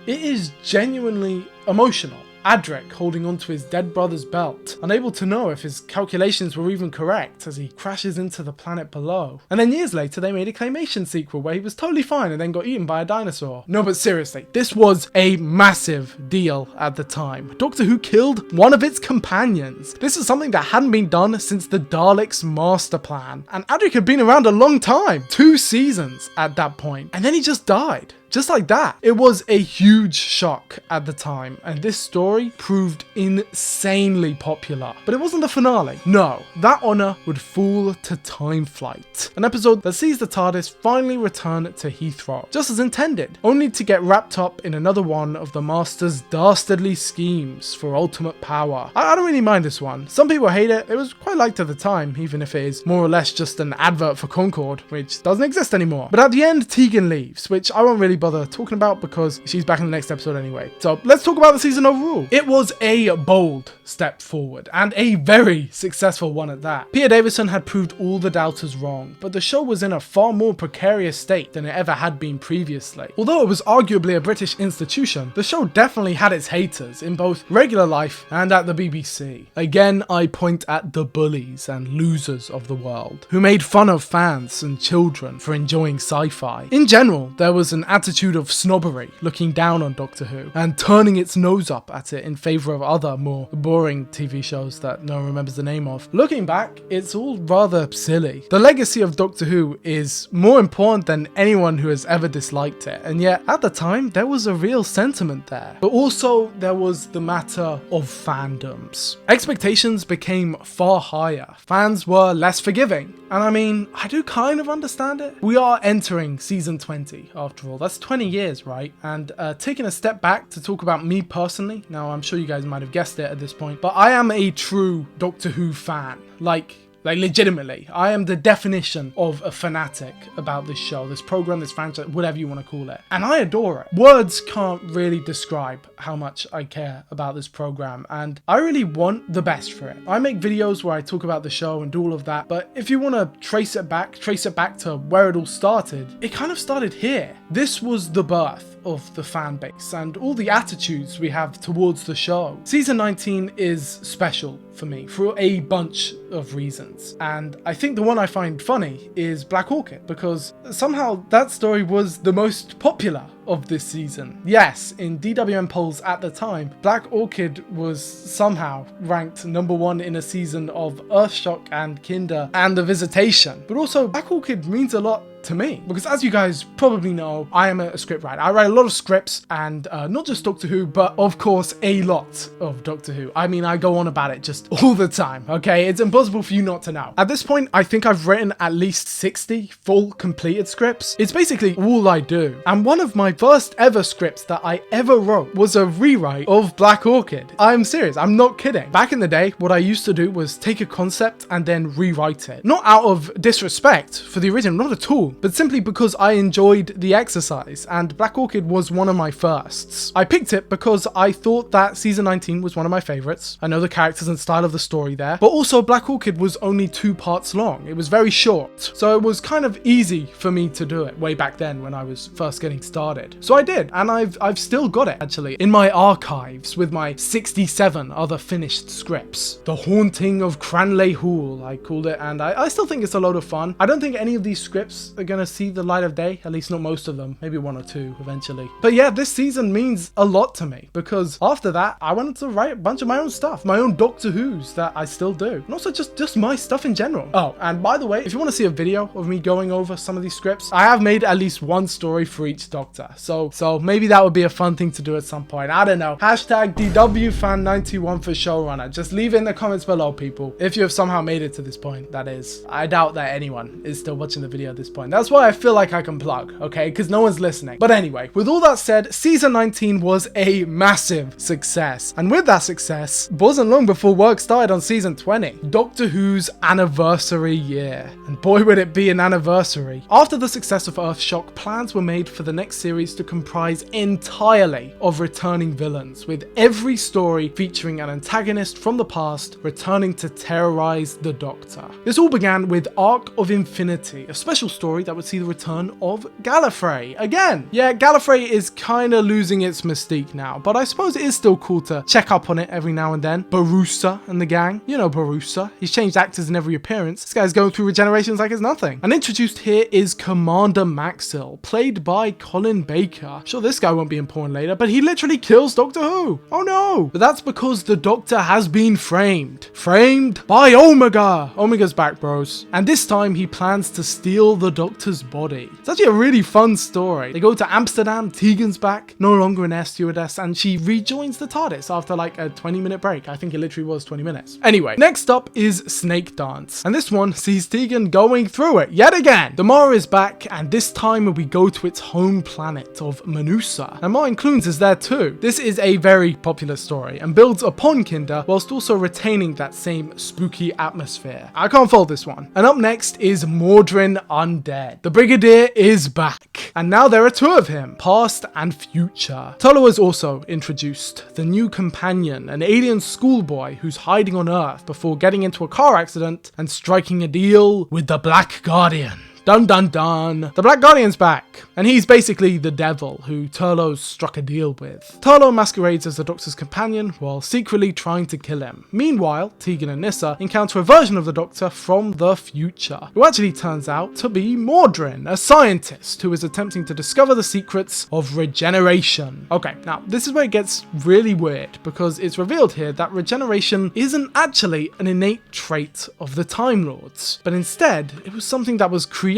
It is genuinely emotional. Adric holding onto his dead brother's belt, unable to know if his calculations were even correct as he crashes into the planet below. And then years later they made a claymation sequel where he was totally fine and then got eaten by a dinosaur. No, but seriously, this was a massive deal at the time. Doctor Who killed one of its companions. This is something that hadn't been done since the Daleks master plan. And Adric had been around a long time, 2 seasons at that point, and then he just died. Just like that. It was a huge shock at the time, and this story proved insanely popular. But it wasn't the finale. No, that honour would fall to Time Flight, an episode that sees the TARDIS finally return to Heathrow, just as intended, only to get wrapped up in another one of the Master's dastardly schemes for ultimate power. I don't really mind this one. Some people hate it. It was quite liked at the time, even if it is more or less just an advert for Concorde, which doesn't exist anymore. But at the end, Tegan leaves, which I won't really bother talking about because she's back in the next episode anyway. So let's talk about the season overall. It was a bold step forward and a very successful one at that. Peter Davison had proved all the doubters wrong, but the show was in a far more precarious state than it ever had been previously. Although it was arguably a British institution, the show definitely had its haters in both regular life and at the BBC. Again, I point at the bullies and losers of the world, who made fun of fans and children for enjoying sci-fi. In general, there was an attitude of snobbery, looking down on Doctor Who and turning its nose up at it in favour of other more boring TV shows that no one remembers the name of. Looking back, it's all rather silly. The legacy of Doctor Who is more important than anyone who has ever disliked it, and yet at the time there was a real sentiment there. But also there was the matter of fandoms. Expectations became far higher. Fans were less forgiving, and I mean, I do kind of understand it. We are entering season 20 after all. That's 20 years, right? And taking a step back to talk about me personally, now I'm sure you guys might have guessed it at this point, but I am a true Doctor Who fan. Like legitimately, I am the definition of a fanatic about this show, this program, this franchise, whatever you want to call it. And I adore it. Words can't really describe how much I care about this program, and I really want the best for it. I make videos where I talk about the show and do all of that, but if you want to trace it back to where it all started, it kind of started here. This was the birth of the fan base and all the attitudes we have towards the show. Season 19 is special for me for a bunch of reasons, and I think the one I find funny is Black Orchid, because somehow that story was the most popular of this season. Yes, in DWM polls at the time, Black Orchid was somehow ranked #1 in a season of Earthshock and Kinder and The Visitation. But also, Black Orchid means a lot to me, because as you guys probably know, I am a script writer. I write a lot of scripts, and not just Doctor Who, but of course a lot of Doctor Who. I mean, I go on about it just all the time, okay? It's impossible for you not to know. At this point, I think I've written at least 60 full completed scripts. It's basically all I do. And one of my first ever scripts that I ever wrote was a rewrite of Black Orchid. I'm serious, I'm not kidding. Back in the day, what I used to do was take a concept and then rewrite it. Not out of disrespect for the original, not at all, but simply because I enjoyed the exercise, and Black Orchid was one of my firsts. I picked it because I thought that season 19 was one of my favourites. I know the characters and style of the story there, but also Black Orchid was only 2 parts long. It was very short, so it was kind of easy for me to do it way back then when I was first getting started. So I did, and I've still got it actually in my archives with my 67 other finished scripts. The Haunting of Cranleigh Hall, I called it, and I still think it's a load of fun. I don't think any of these scripts are gonna see the light of day, at least not most of them, maybe 1 or 2 eventually. But yeah, this season means a lot to me, because after that I wanted to write a bunch of my own stuff, my own Doctor Who's that I still do, and also just my stuff in general. Oh, and by the way, if you want to see a video of me going over some of these scripts, I have made at least 1 story for each Doctor, so maybe that would be a fun thing to do at some point. I don't know. Hashtag DWFan91 for showrunner. Just leave it in the comments below, people, if you have somehow made it to this point, that is. I doubt that anyone is still watching the video at this point. That's why I feel like I can plug, okay? Because no one's listening. But anyway, with all that said, season 19 was a massive success. And with that success, it wasn't long before work started on season 20, Doctor Who's anniversary year. And boy, would it be an anniversary. After the success of Earthshock, plans were made for the next series to comprise entirely of returning villains, with every story featuring an antagonist from the past returning to terrorize the Doctor. This all began with Arc of Infinity, a special story story that would see the return of Gallifrey again. Yeah, Gallifrey is kind of losing its mystique now, but I suppose it is still cool to check up on it every now and then. Barusa and the gang. You know Barusa. He's changed actors in every appearance. This guy's going through regenerations like it's nothing. And introduced here is Commander Maxwell, played by Colin Baker. Sure, this guy won't be important later, but he literally kills Doctor Who. Oh no! But that's because the Doctor has been framed. Framed by Omega. Omega's back, bros. And this time he plans to steal the Doctor's body. It's actually a really fun story. They go to Amsterdam, Tegan's back, no longer an air stewardess, and she rejoins the TARDIS after like a 20-minute break. I think it literally was 20 minutes. Anyway, next up is Snake Dance. And this one sees Tegan going through it yet again. Damara is back, and this time we go to its home planet of Manusa. And Martin Clunes is there too. This is a very popular story and builds upon Kinder whilst also retaining that same spooky atmosphere. I can't fault this one. And up next is Mordrin Undead. The Brigadier is back, and now there are two of him, past and future. Tolo is also introduced, the new companion, an alien schoolboy who's hiding on Earth before getting into a car accident and striking a deal with the Black Guardian. Dun dun dun. The Black Guardian's back, and he's basically the devil who Turlo's struck a deal with. Turlo masquerades as the Doctor's companion while secretly trying to kill him. Meanwhile, Tegan and Nyssa encounter a version of the Doctor from the future, who actually turns out to be Mordrin, a scientist who is attempting to discover the secrets of regeneration. Okay, now this is where it gets really weird, because it's revealed here that regeneration isn't actually an innate trait of the Time Lords, but instead it was something that was created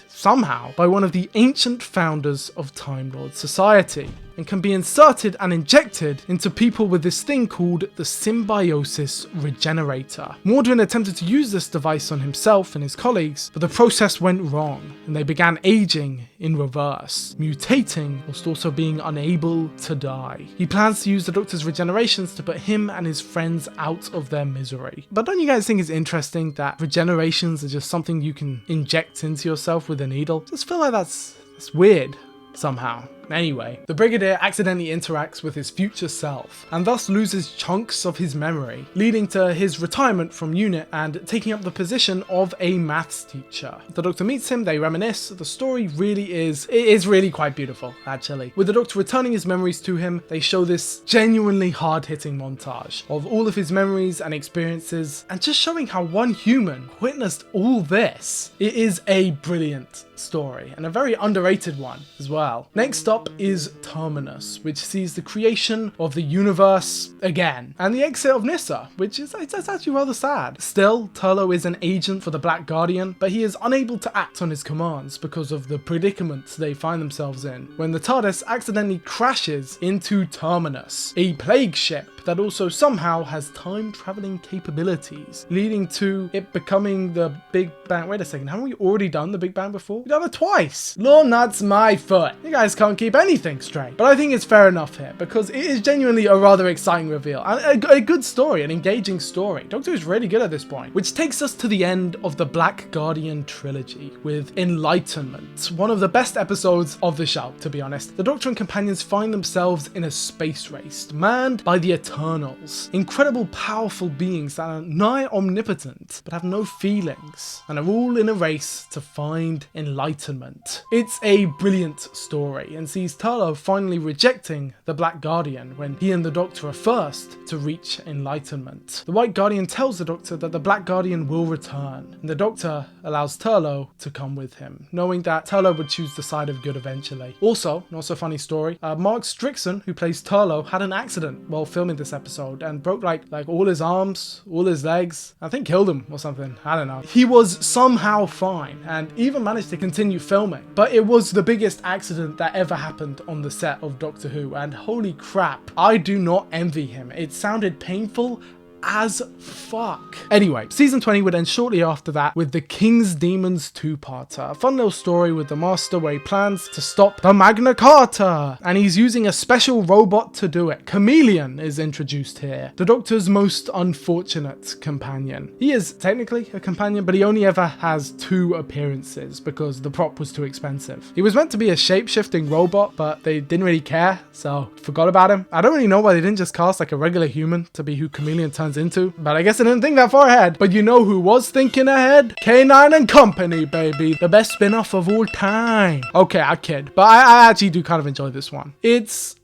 somehow by one of the ancient founders of Time Lord society, and can be inserted and injected into people with this thing called the symbiosis regenerator. Mordrin attempted to use this device on himself and his colleagues, but the process went wrong, and they began aging in reverse, mutating whilst also being unable to die. He plans to use the Doctor's regenerations to put him and his friends out of their misery. But don't you guys think it's interesting that regenerations are just something you can inject into yourself with a needle? Just feel like that's weird somehow. Anyway, the Brigadier accidentally interacts with his future self and thus loses chunks of his memory, leading to his retirement from unit and taking up the position of a maths teacher. The Doctor meets him, they reminisce. The story really is really quite beautiful, actually. With the Doctor returning his memories to him, they show this genuinely hard-hitting montage of all of his memories and experiences, and just showing how one human witnessed all this. It is a brilliant story, and a very underrated one as well. Next up is Terminus, which sees the creation of the universe again, and the exit of Nyssa, which is it's actually rather sad. Still, Turlo is an agent for the Black Guardian, but he is unable to act on his commands because of the predicaments they find themselves in when the TARDIS accidentally crashes into Terminus, a plague ship that also somehow has time-traveling capabilities, leading to it becoming the Big Bang. Wait a second, haven't we already done the Big Bang before? We've done it twice! Lord, that's my foot. You guys can't keep anything straight. But I think it's fair enough here, because it is genuinely a rather exciting reveal, and a good story, an engaging story. Doctor Who's really good at this point, which takes us to the end of the Black Guardian trilogy with Enlightenment, one of the best episodes of the show, to be honest. The Doctor and companions find themselves in a space race, manned by the Eternals, incredible powerful beings that are nigh omnipotent, but have no feelings, and are all in a race to find enlightenment. It's a brilliant story, and sees Turlo finally rejecting the Black Guardian when he and the Doctor are first to reach enlightenment. The White Guardian tells the Doctor that the Black Guardian will return, and the Doctor allows Turlo to come with him, knowing that Turlo would choose the side of good eventually. Also, not so funny story, Mark Strickson, who plays Turlo, had an accident while filming this episode and broke like all his arms, all his legs, I think killed him or something, I don't know. He was somehow fine and even managed to continue filming, but it was the biggest accident that ever happened on the set of Doctor Who, and holy crap, I do not envy him. It sounded painful as fuck. Anyway, season 20 would end shortly after that with the King's Demons 2-parter. A fun little story with the Master where he plans to stop the Magna Carta, and he's using a special robot to do it. Chameleon is introduced here, the Doctor's most unfortunate companion. He is technically a companion, but he only ever has 2 appearances because the prop was too expensive. He was meant to be a shape-shifting robot, but they didn't really care, so forgot about him. I don't really know why they didn't just cast like a regular human to be who Chameleon turns turns into. But I guess I didn't think that far ahead. But you know who was thinking ahead? K9 and Company, baby. The best spin-off of all time. Okay, I kid. But I actually do kind of enjoy this one. It's,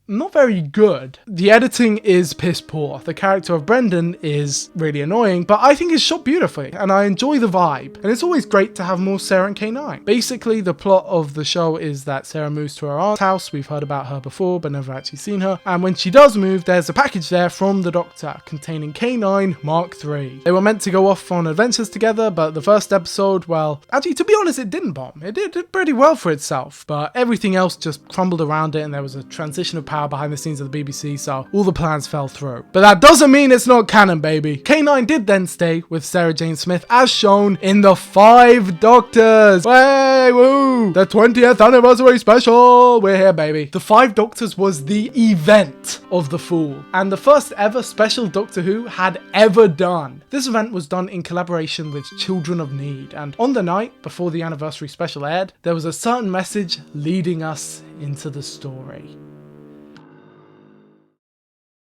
not very good. The editing is piss poor. The character of Brendan is really annoying, but I think it's shot beautifully and I enjoy the vibe. And it's always great to have more Sarah and K9. Basically, the plot of the show is that Sarah moves to her aunt's house. We've heard about her before, but never actually seen her. And when she does move, there's a package there from the Doctor containing K9 Mark III. They were meant to go off on adventures together, but the first episode, well, actually, to be honest, it didn't bomb. It did pretty well for itself, but everything else just crumbled around it and there was a transition of power behind the scenes of the BBC, so all the plans fell through. But that doesn't mean it's not canon, baby. K9 did then stay with Sarah Jane Smith as shown in The Five Doctors. Way, woo! The 20th anniversary special. We're here, baby. The Five Doctors was the event of the Fool and the first ever special Doctor Who had ever done. This event was done in collaboration with Children of Need, and on the night before the anniversary special aired, there was a certain message leading us into the story.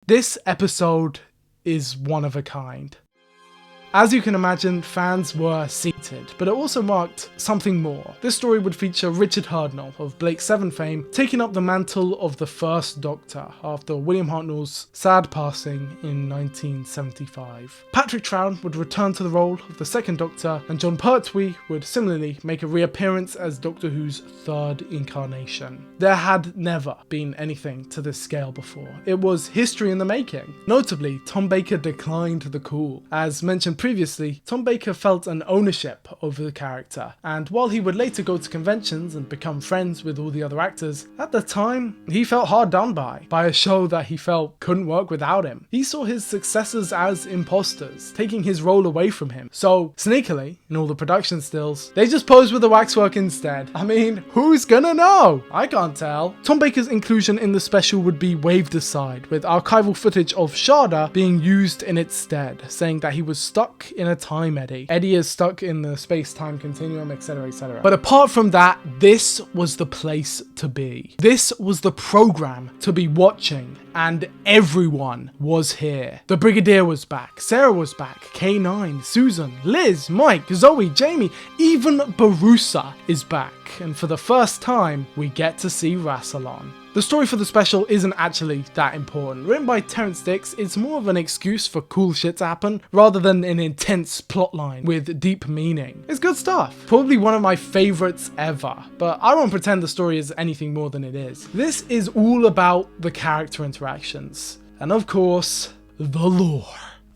This episode is one of a kind. As you can imagine, fans were seated, but it also marked something more. This story would feature Richard Hurdnall of Blake 7 fame taking up the mantle of the first Doctor after William Hartnell's sad passing in 1975. Patrick Troughton would return to the role of the second Doctor, and Jon Pertwee would similarly make a reappearance as Doctor Who's third incarnation. There had never been anything to this scale before. It was history in the making. Notably, Tom Baker declined the call. As mentioned previously, Tom Baker felt an ownership over the character, and while he would later go to conventions and become friends with all the other actors, at the time, he felt hard done by a show that he felt couldn't work without him. He saw his successors as imposters, taking his role away from him. So, sneakily, in all the production stills, they just posed with the waxwork instead. I mean, who's gonna know? I can't tell. Tom Baker's inclusion in the special would be waved aside, with archival footage of Sharda being used in its stead, saying that he was stuck in a time eddy. Eddy is stuck in the space-time continuum, etc, etc. But apart from that, this was the place to be. This was the program to be watching, and everyone was here. The Brigadier was back, Sarah was back, K9, Susan, Liz, Mike, Zoe, Jamie, even Barusa is back. And for the first time, we get to see Rassilon. The story for the special isn't actually that important. Written by Terrence Dicks, it's more of an excuse for cool shit to happen, rather than an intense plotline with deep meaning. It's good stuff. Probably one of my favourites ever, but I won't pretend the story is anything more than it is. This is all about the character interactions, and of course, the lore.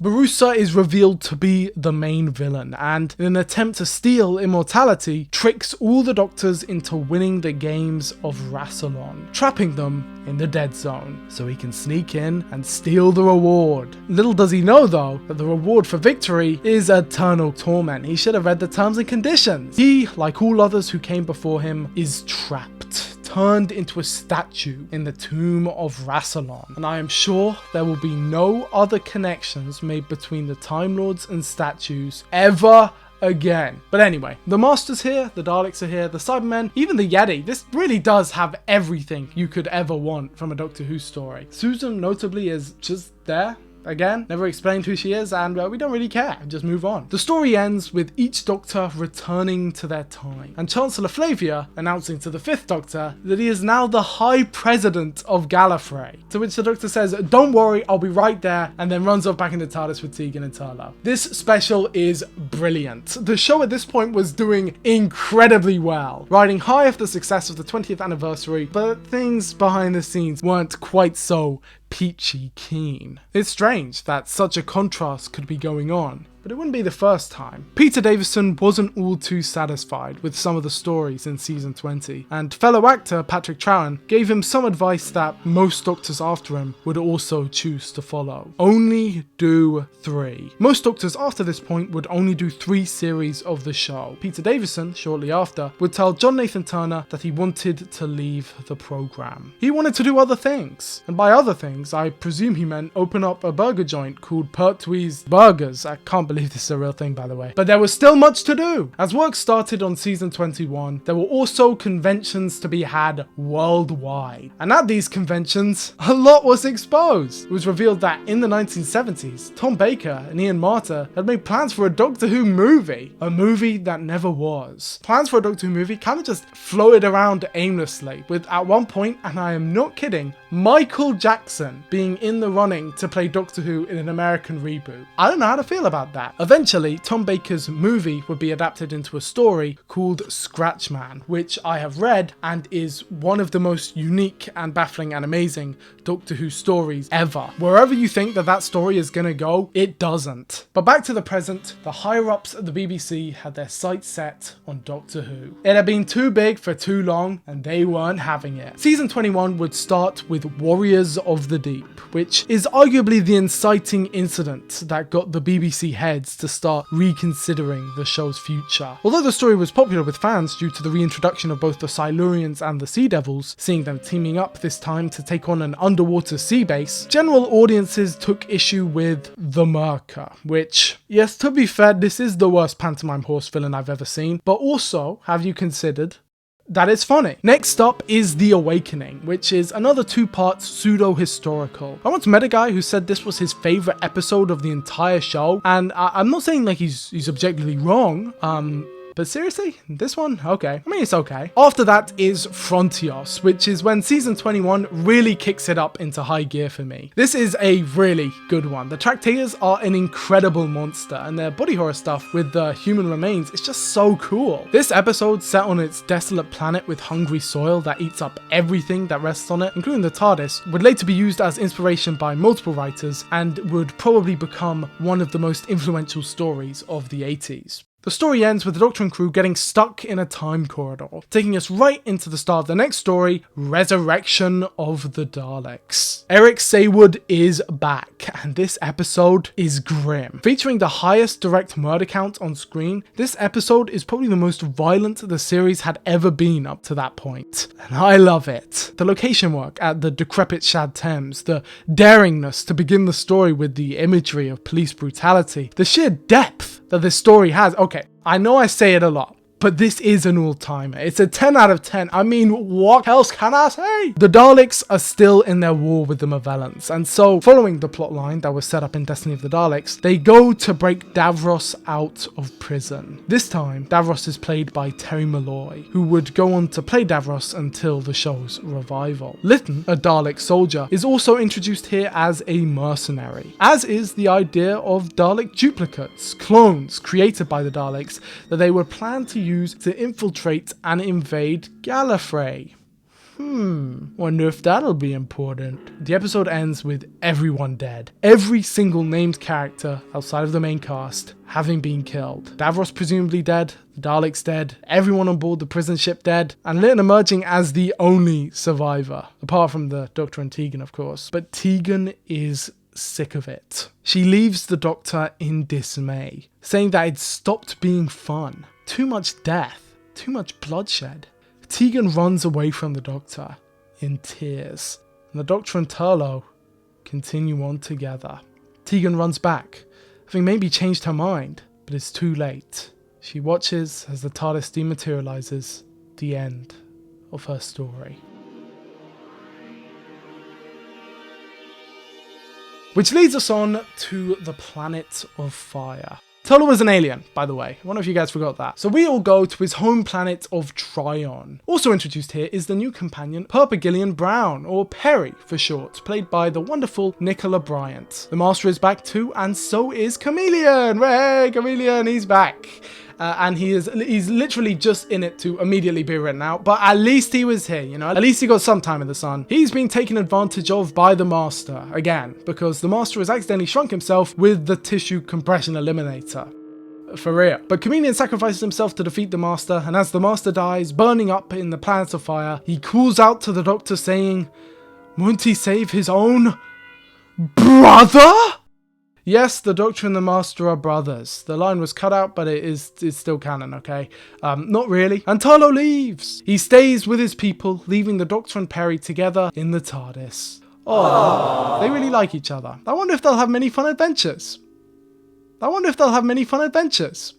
Barusa is revealed to be the main villain, and in an attempt to steal immortality, tricks all the Doctors into winning the games of Rassilon, trapping them in the dead zone, so he can sneak in and steal the reward. Little does he know though, that the reward for victory is eternal torment. He should have read the terms and conditions. He, like all others who came before him, is trapped, turned into a statue in the tomb of Rassilon, and I am sure there will be no other connections made between the Time Lords and statues ever again. But anyway, the Master's here, the Daleks are here, the Cybermen, even the Yeti. This really does have everything you could ever want from a Doctor Who story. Susan, notably, is just there. Again, never explained who she is, and we don't really care, just move on. The story ends with each Doctor returning to their time, and Chancellor Flavia announcing to the 5th Doctor that he is now the High President of Gallifrey, to which the Doctor says, "Don't worry, I'll be right there," and then runs off back in the TARDIS with Tegan and Turlough. This special is brilliant. The show at this point was doing incredibly well, riding high off the success of the 20th anniversary, but things behind the scenes weren't quite so peachy keen. It's strange that such a contrast could be going on, but it wouldn't be the first time. Peter Davison wasn't all too satisfied with some of the stories in season 20, and fellow actor Patrick Troughton gave him some advice that most Doctors after him would also choose to follow. Only do 3. Most Doctors after this point would only do 3 series of the show. Peter Davison, shortly after, would tell John Nathan Turner that he wanted to leave the program. He wanted to do other things, and by other things, I presume he meant open up a burger joint called Pertwee's Burgers. I can't believe this is a real thing, by the way. But there was still much to do. As work started on season 21, there were also conventions to be had worldwide. And at these conventions, a lot was exposed. It was revealed that in the 1970s, Tom Baker and Ian Marter had made plans for a Doctor Who movie. A movie that never was. Plans for a Doctor Who movie kind of just floated around aimlessly, with at one point, and I am not kidding, Michael Jackson being in the running to play Doctor Who in an American reboot. I don't know how to feel about that. Eventually, Tom Baker's movie would be adapted into a story called Scratchman, which I have read and is one of the most unique and baffling and amazing Doctor Who stories ever. Wherever you think that that story is gonna go, it doesn't. But back to the present, the higher-ups at the BBC had their sights set on Doctor Who. It had been too big for too long, and they weren't having it. Season 21 would start with Warriors of the Deep, which is arguably the inciting incident that got the BBC heads to start reconsidering the show's future. Although the story was popular with fans due to the reintroduction of both the Silurians and the Sea Devils, seeing them teaming up this time to take on an underwater sea base, general audiences took issue with the Merker, which, yes, to be fair, this is the worst pantomime horse villain I've ever seen, but also, have you considered that it's funny? Next up is The Awakening, which is another two-part pseudo-historical. I once met a guy who said this was his favourite episode of the entire show, and I'm not saying like he's objectively wrong, but seriously? This one? Okay. I mean, it's okay. After that is Frontios, which is when season 21 really kicks it up into high gear for me. This is a really good one. The Tractayers are an incredible monster, and their body horror stuff with the human remains is just so cool. This episode, set on its desolate planet with hungry soil that eats up everything that rests on it, including the TARDIS, would later be used as inspiration by multiple writers and would probably become one of the most influential stories of the 80s. The story ends with the Doctor and crew getting stuck in a time corridor, taking us right into the start of the next story, Resurrection of the Daleks. Eric Saywood is back, and this episode is grim. Featuring the highest direct murder count on screen, this episode is probably the most violent the series had ever been up to that point, and I love it. The location work at the decrepit Shad Thames, the daringness to begin the story with the imagery of police brutality, the sheer depth that this story has. Okay, I know I say it a lot, but this is an all-timer. It's a 10 out of 10. I mean, what else can I say? The Daleks are still in their war with the Malevolence, and so, following the plotline that was set up in Destiny of the Daleks, they go to break Davros out of prison. This time, Davros is played by Terry Malloy, who would go on to play Davros until the show's revival. Lytton, a Dalek soldier, is also introduced here as a mercenary, as is the idea of Dalek duplicates, clones created by the Daleks that they were planned to use to infiltrate and invade Gallifrey. Wonder if that'll be important. The episode ends with everyone dead. Every single named character outside of the main cast having been killed. Davros presumably dead, the Daleks dead, everyone on board the prison ship dead, and Lytton emerging as the only survivor, apart from the Doctor and Tegan, of course. But Tegan is sick of it. She leaves the Doctor in dismay, saying that it stopped being fun. Too much death, too much bloodshed. Tegan runs away from the Doctor in tears, and the Doctor and Turlough continue on together. Tegan runs back, having maybe changed her mind, but it's too late. She watches as the TARDIS dematerializes, the end of her story. Which leads us on to the Planet of Fire. Turlough was an alien, by the way. I wonder if you guys forgot that. So we all go to his home planet of Trion. Also introduced here is the new companion, Perpigillion Brown, or Perry for short, played by the wonderful Nicola Bryant. The Master is back too, and so is Chameleon. Hey, Chameleon, he's back. And he's literally just in it to immediately be written out, but at least he was here, you know, at least he got some time in the sun. He's been taken advantage of by the Master, again, because the Master has accidentally shrunk himself with the tissue compression eliminator. For real. But Chameleon sacrifices himself to defeat the Master, and as the Master dies, burning up in the Planet of Fire, he calls out to the Doctor saying, "Won't he save his own brother?" Yes, the Doctor and the Master are brothers. The line was cut out, but it's still canon, okay? Not really. And Turlough leaves. He stays with his people, leaving the Doctor and Perry together in the TARDIS. Oh, they really like each other. I wonder if they'll have many fun adventures. I wonder if they'll have many fun adventures.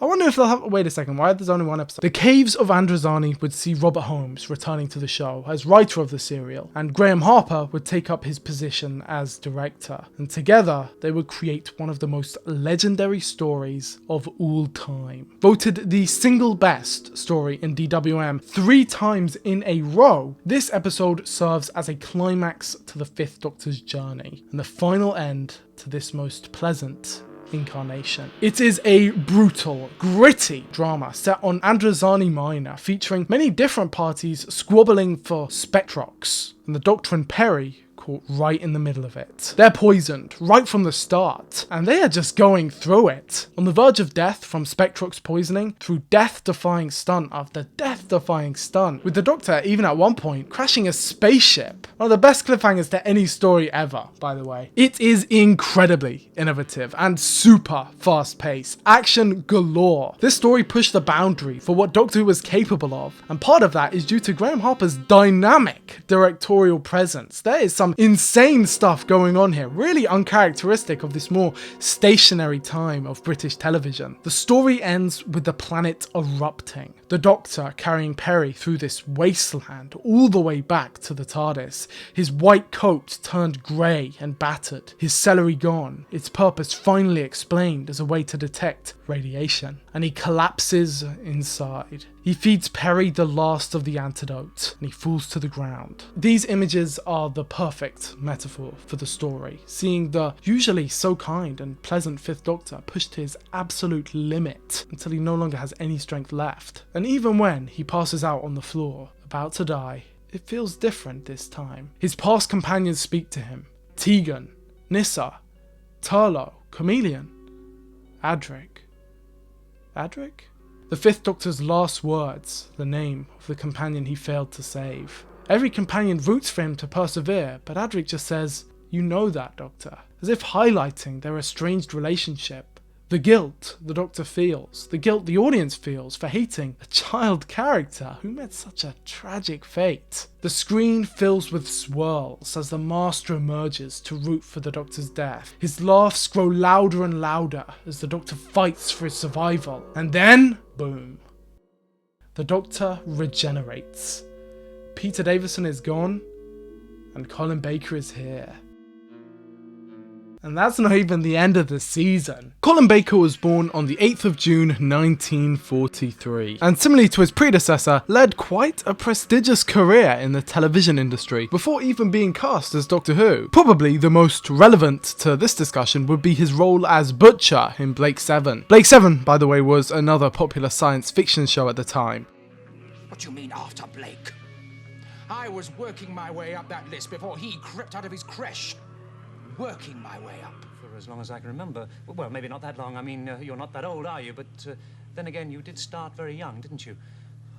I wonder if they'll have... Wait a second, why there's only one episode? The Caves of Androzani would see Robert Holmes returning to the show as writer of the serial, and Graham Harper would take up his position as director. And together, they would create one of the most legendary stories of all time. Voted the single best story in DWM 3 times in a row, this episode serves as a climax to the Fifth Doctor's journey, and the final end to this most pleasant incarnation. It is a brutal, gritty drama set on Androzani Minor, featuring many different parties squabbling for Spectrox, and the Doctor and Perry caught right in the middle of it. They're poisoned right from the start, and they are just going through it. On the verge of death from Spectrox poisoning, through death-defying stunt after death-defying stunt, with the Doctor even at one point crashing a spaceship. One of the best cliffhangers to any story ever, by the way. It is incredibly innovative and super fast-paced. Action galore. This story pushed the boundary for what Doctor Who was capable of, and part of that is due to Graham Harper's dynamic directorial presence. There is some insane stuff going on here, really uncharacteristic of this more stationary time of British television. The story ends with the planet erupting, the Doctor carrying Perry through this wasteland all the way back to the TARDIS, his white coat turned grey and battered, his celery gone, its purpose finally explained as a way to detect radiation, and he collapses inside. He feeds Perry the last of the antidote, and he falls to the ground. These images are the perfect metaphor for the story, seeing the usually so kind and pleasant Fifth Doctor pushed to his absolute limit until he no longer has any strength left. And even when he passes out on the floor, about to die, it feels different this time. His past companions speak to him. Tegan, Nyssa, Turlough, Chameleon, Adric. Adric? The Fifth Doctor's last words, the name of the companion he failed to save. Every companion roots for him to persevere, but Adric just says, "You know that, Doctor," as if highlighting their estranged relationship. The guilt the Doctor feels, the guilt the audience feels for hating a child character who met such a tragic fate. The screen fills with swirls as the Master emerges to root for the Doctor's death. His laughs grow louder and louder as the Doctor fights for his survival. And then, boom. The Doctor regenerates. Peter Davison is gone, and Colin Baker is here. And that's not even the end of the season. Colin Baker was born on the 8th of June 1943, and similarly to his predecessor, led quite a prestigious career in the television industry before even being cast as Doctor Who. Probably the most relevant to this discussion would be his role as Butcher in Blake 7. Blake 7, by the way, was another popular science fiction show at the time. What do you mean after Blake? I was working my way up that list before he crept out of his creche. Working my way up. For as long as I can remember. Well, maybe not that long. I mean, you're not that old, are you? But then again, you did start very young, didn't you?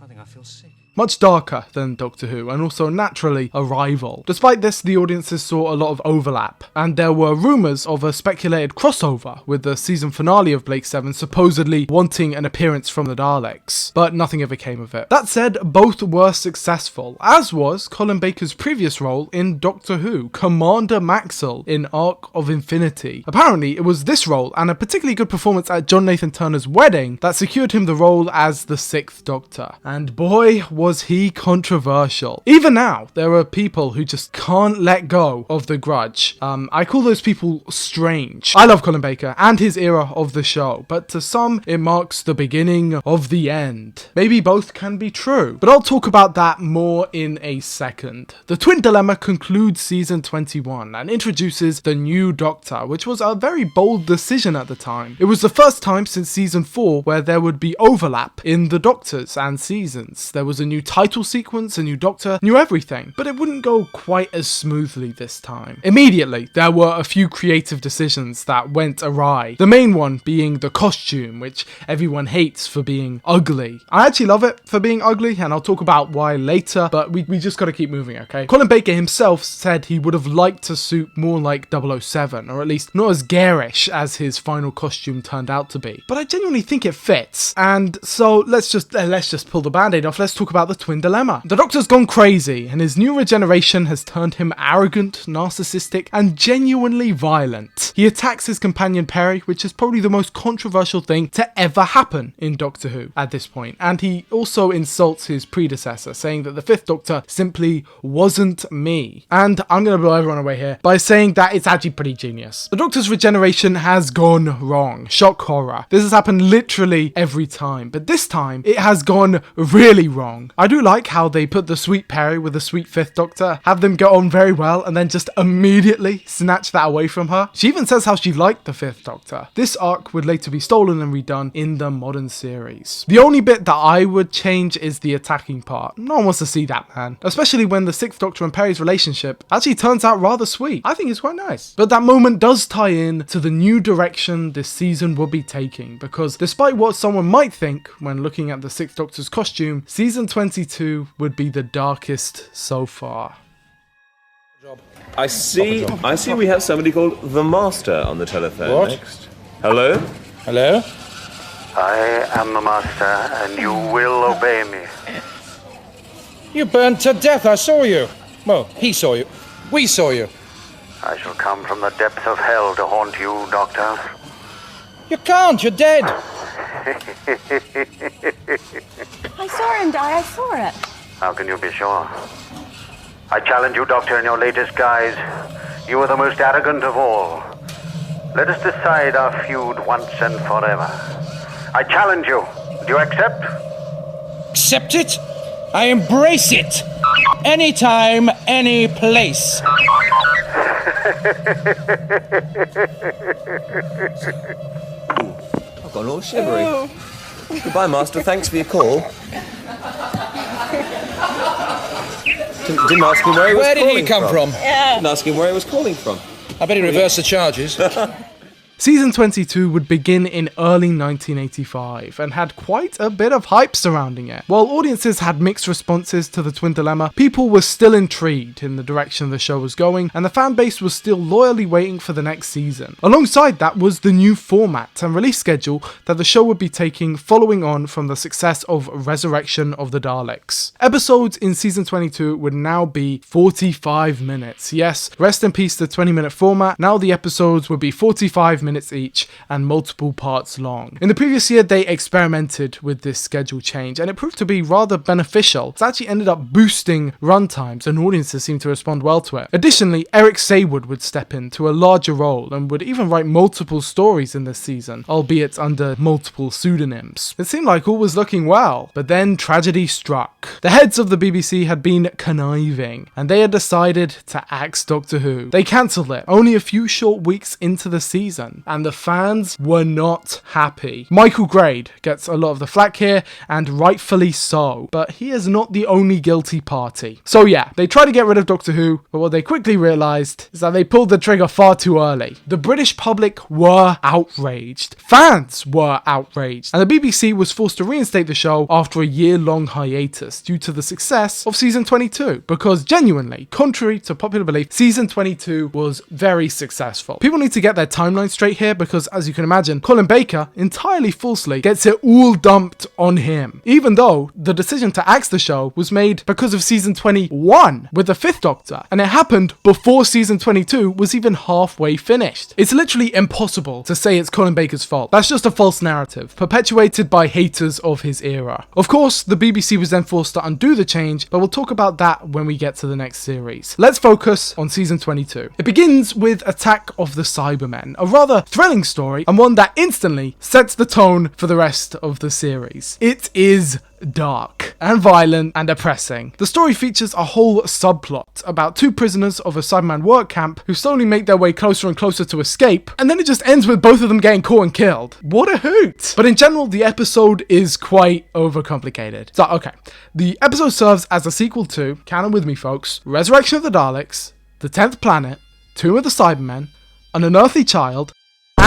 I think I feel sick. Much darker than Doctor Who, and also naturally a rival. Despite this, the audiences saw a lot of overlap, and there were rumours of a speculated crossover, with the season finale of Blake 7 supposedly wanting an appearance from the Daleks, but nothing ever came of it. That said, both were successful, as was Colin Baker's previous role in Doctor Who, Commander Maxwell in Arc of Infinity. Apparently, it was this role, and a particularly good performance at John Nathan Turner's wedding, that secured him the role as the 6th Doctor. And boy, was he controversial. Even now, there are people who just can't let go of the grudge. I call those people strange. I love Colin Baker and his era of the show, but to some, it marks the beginning of the end. Maybe both can be true, but I'll talk about that more in a second. The Twin Dilemma concludes season 21 and introduces the new Doctor, which was a very bold decision at the time. It was the first time since season 4 where there would be overlap in the Doctors and seasons. There was a new title sequence, a new Doctor, new everything, but it wouldn't go quite as smoothly this time. Immediately, there were a few creative decisions that went awry. The main one being the costume, which everyone hates for being ugly. I actually love it for being ugly, and I'll talk about why later, but we just gotta keep moving, okay? Colin Baker himself said he would have liked to suit more like 007, or at least not as garish as his final costume turned out to be. But I genuinely think it fits, and so let's just pull the band-aid off, let's talk about the twin dilemma. The Doctor's gone crazy, and his new regeneration has turned him arrogant, narcissistic, and genuinely violent. He attacks his companion Perry, which is probably the most controversial thing to ever happen in Doctor Who at this point. And he also insults his predecessor, saying that the Fifth Doctor simply wasn't me. And I'm going to blow everyone away here by saying that it's actually pretty genius. The Doctor's regeneration has gone wrong. Shock horror. This has happened literally every time, but this time it has gone really wrong. I do like how they put the sweet Perry with the sweet Fifth Doctor, have them get on very well, and then just immediately snatch that away from her. She even says how she liked the Fifth Doctor. This arc would later be stolen and redone in the modern series. The only bit that I would change is the attacking part. No one wants to see that, man. Especially when the Sixth Doctor and Perry's relationship actually turns out rather sweet. I think it's quite nice. But that moment does tie in to the new direction this season will be taking, because despite what someone might think when looking at the Sixth Doctor's costume, season 22 would be the darkest so far. I see we have somebody called the Master on the telephone. What? Next. Hello? Hello? I am the Master, and you will obey me. You burned to death, I saw you. Well, he saw you. We saw you. I shall come from the depths of hell to haunt you, Doctor. You can't, you're dead. I saw him die, I saw it. How can you be sure? I challenge you, Doctor, in your latest guise. You are the most arrogant of all. Let us decide our feud once and forever. I challenge you. Do you accept? Accept it? I embrace it. Anytime, any place. I've gone all shivery. Goodbye, Master. Thanks for your call. Didn't ask him where he was Where did he calling come from? Didn't ask him where he was calling from. I bet he reversed the charges. Season 22 would begin in early 1985 and had quite a bit of hype surrounding it. While audiences had mixed responses to the twin dilemma, people were still intrigued in the direction the show was going, and the fan base was still loyally waiting for the next season. Alongside that was the new format and release schedule that the show would be taking following on from the success of Resurrection of the Daleks. Episodes in season 22 would now be 45 minutes. Yes, rest in peace the 20-minute format. Now the episodes would be 45 minutes each and multiple parts long. In the previous year, they experimented with this schedule change, and it proved to be rather beneficial. It's actually ended up boosting runtimes, and audiences seemed to respond well to it. Additionally, Eric Saywood would step into a larger role and would even write multiple stories in this season, albeit under multiple pseudonyms. It seemed like all was looking well, but then tragedy struck. The heads of the BBC had been conniving, and they had decided to axe Doctor Who. They cancelled it only a few short weeks into the season, and the fans were not happy. Michael Grade gets a lot of the flack here, and rightfully so, but he is not the only guilty party. So yeah, they tried to get rid of Doctor Who, but what they quickly realised is that they pulled the trigger far too early. The British public were outraged. Fans were outraged, and the BBC was forced to reinstate the show after a year-long hiatus due to the success of season 22, because genuinely, contrary to popular belief, season 22 was very successful. People need to get their timeline straight here, because as you can imagine, Colin Baker entirely falsely gets it all dumped on him, even though the decision to axe the show was made because of season 21 with the Fifth Doctor, and it happened before season 22 was even halfway finished. It's literally impossible to say it's Colin Baker's fault. That's just a false narrative perpetuated by haters of his era. Of course, the BBC was then forced to undo the change, but we'll talk about that when we get to the next series. Let's focus on season 22. It begins with Attack of the Cybermen, a rather thrilling story, and one that instantly sets the tone for the rest of the series. It is dark and violent and oppressing. The story features a whole subplot about two prisoners of a Cyberman work camp who slowly make their way closer and closer to escape, and then it just ends with both of them getting caught and killed. What a hoot! But in general, the episode is quite overcomplicated. So, okay, the episode serves as a sequel to, count 'em with me folks, Resurrection of the Daleks, The 10th Planet, Tomb of the Cybermen, An Unearthly Child,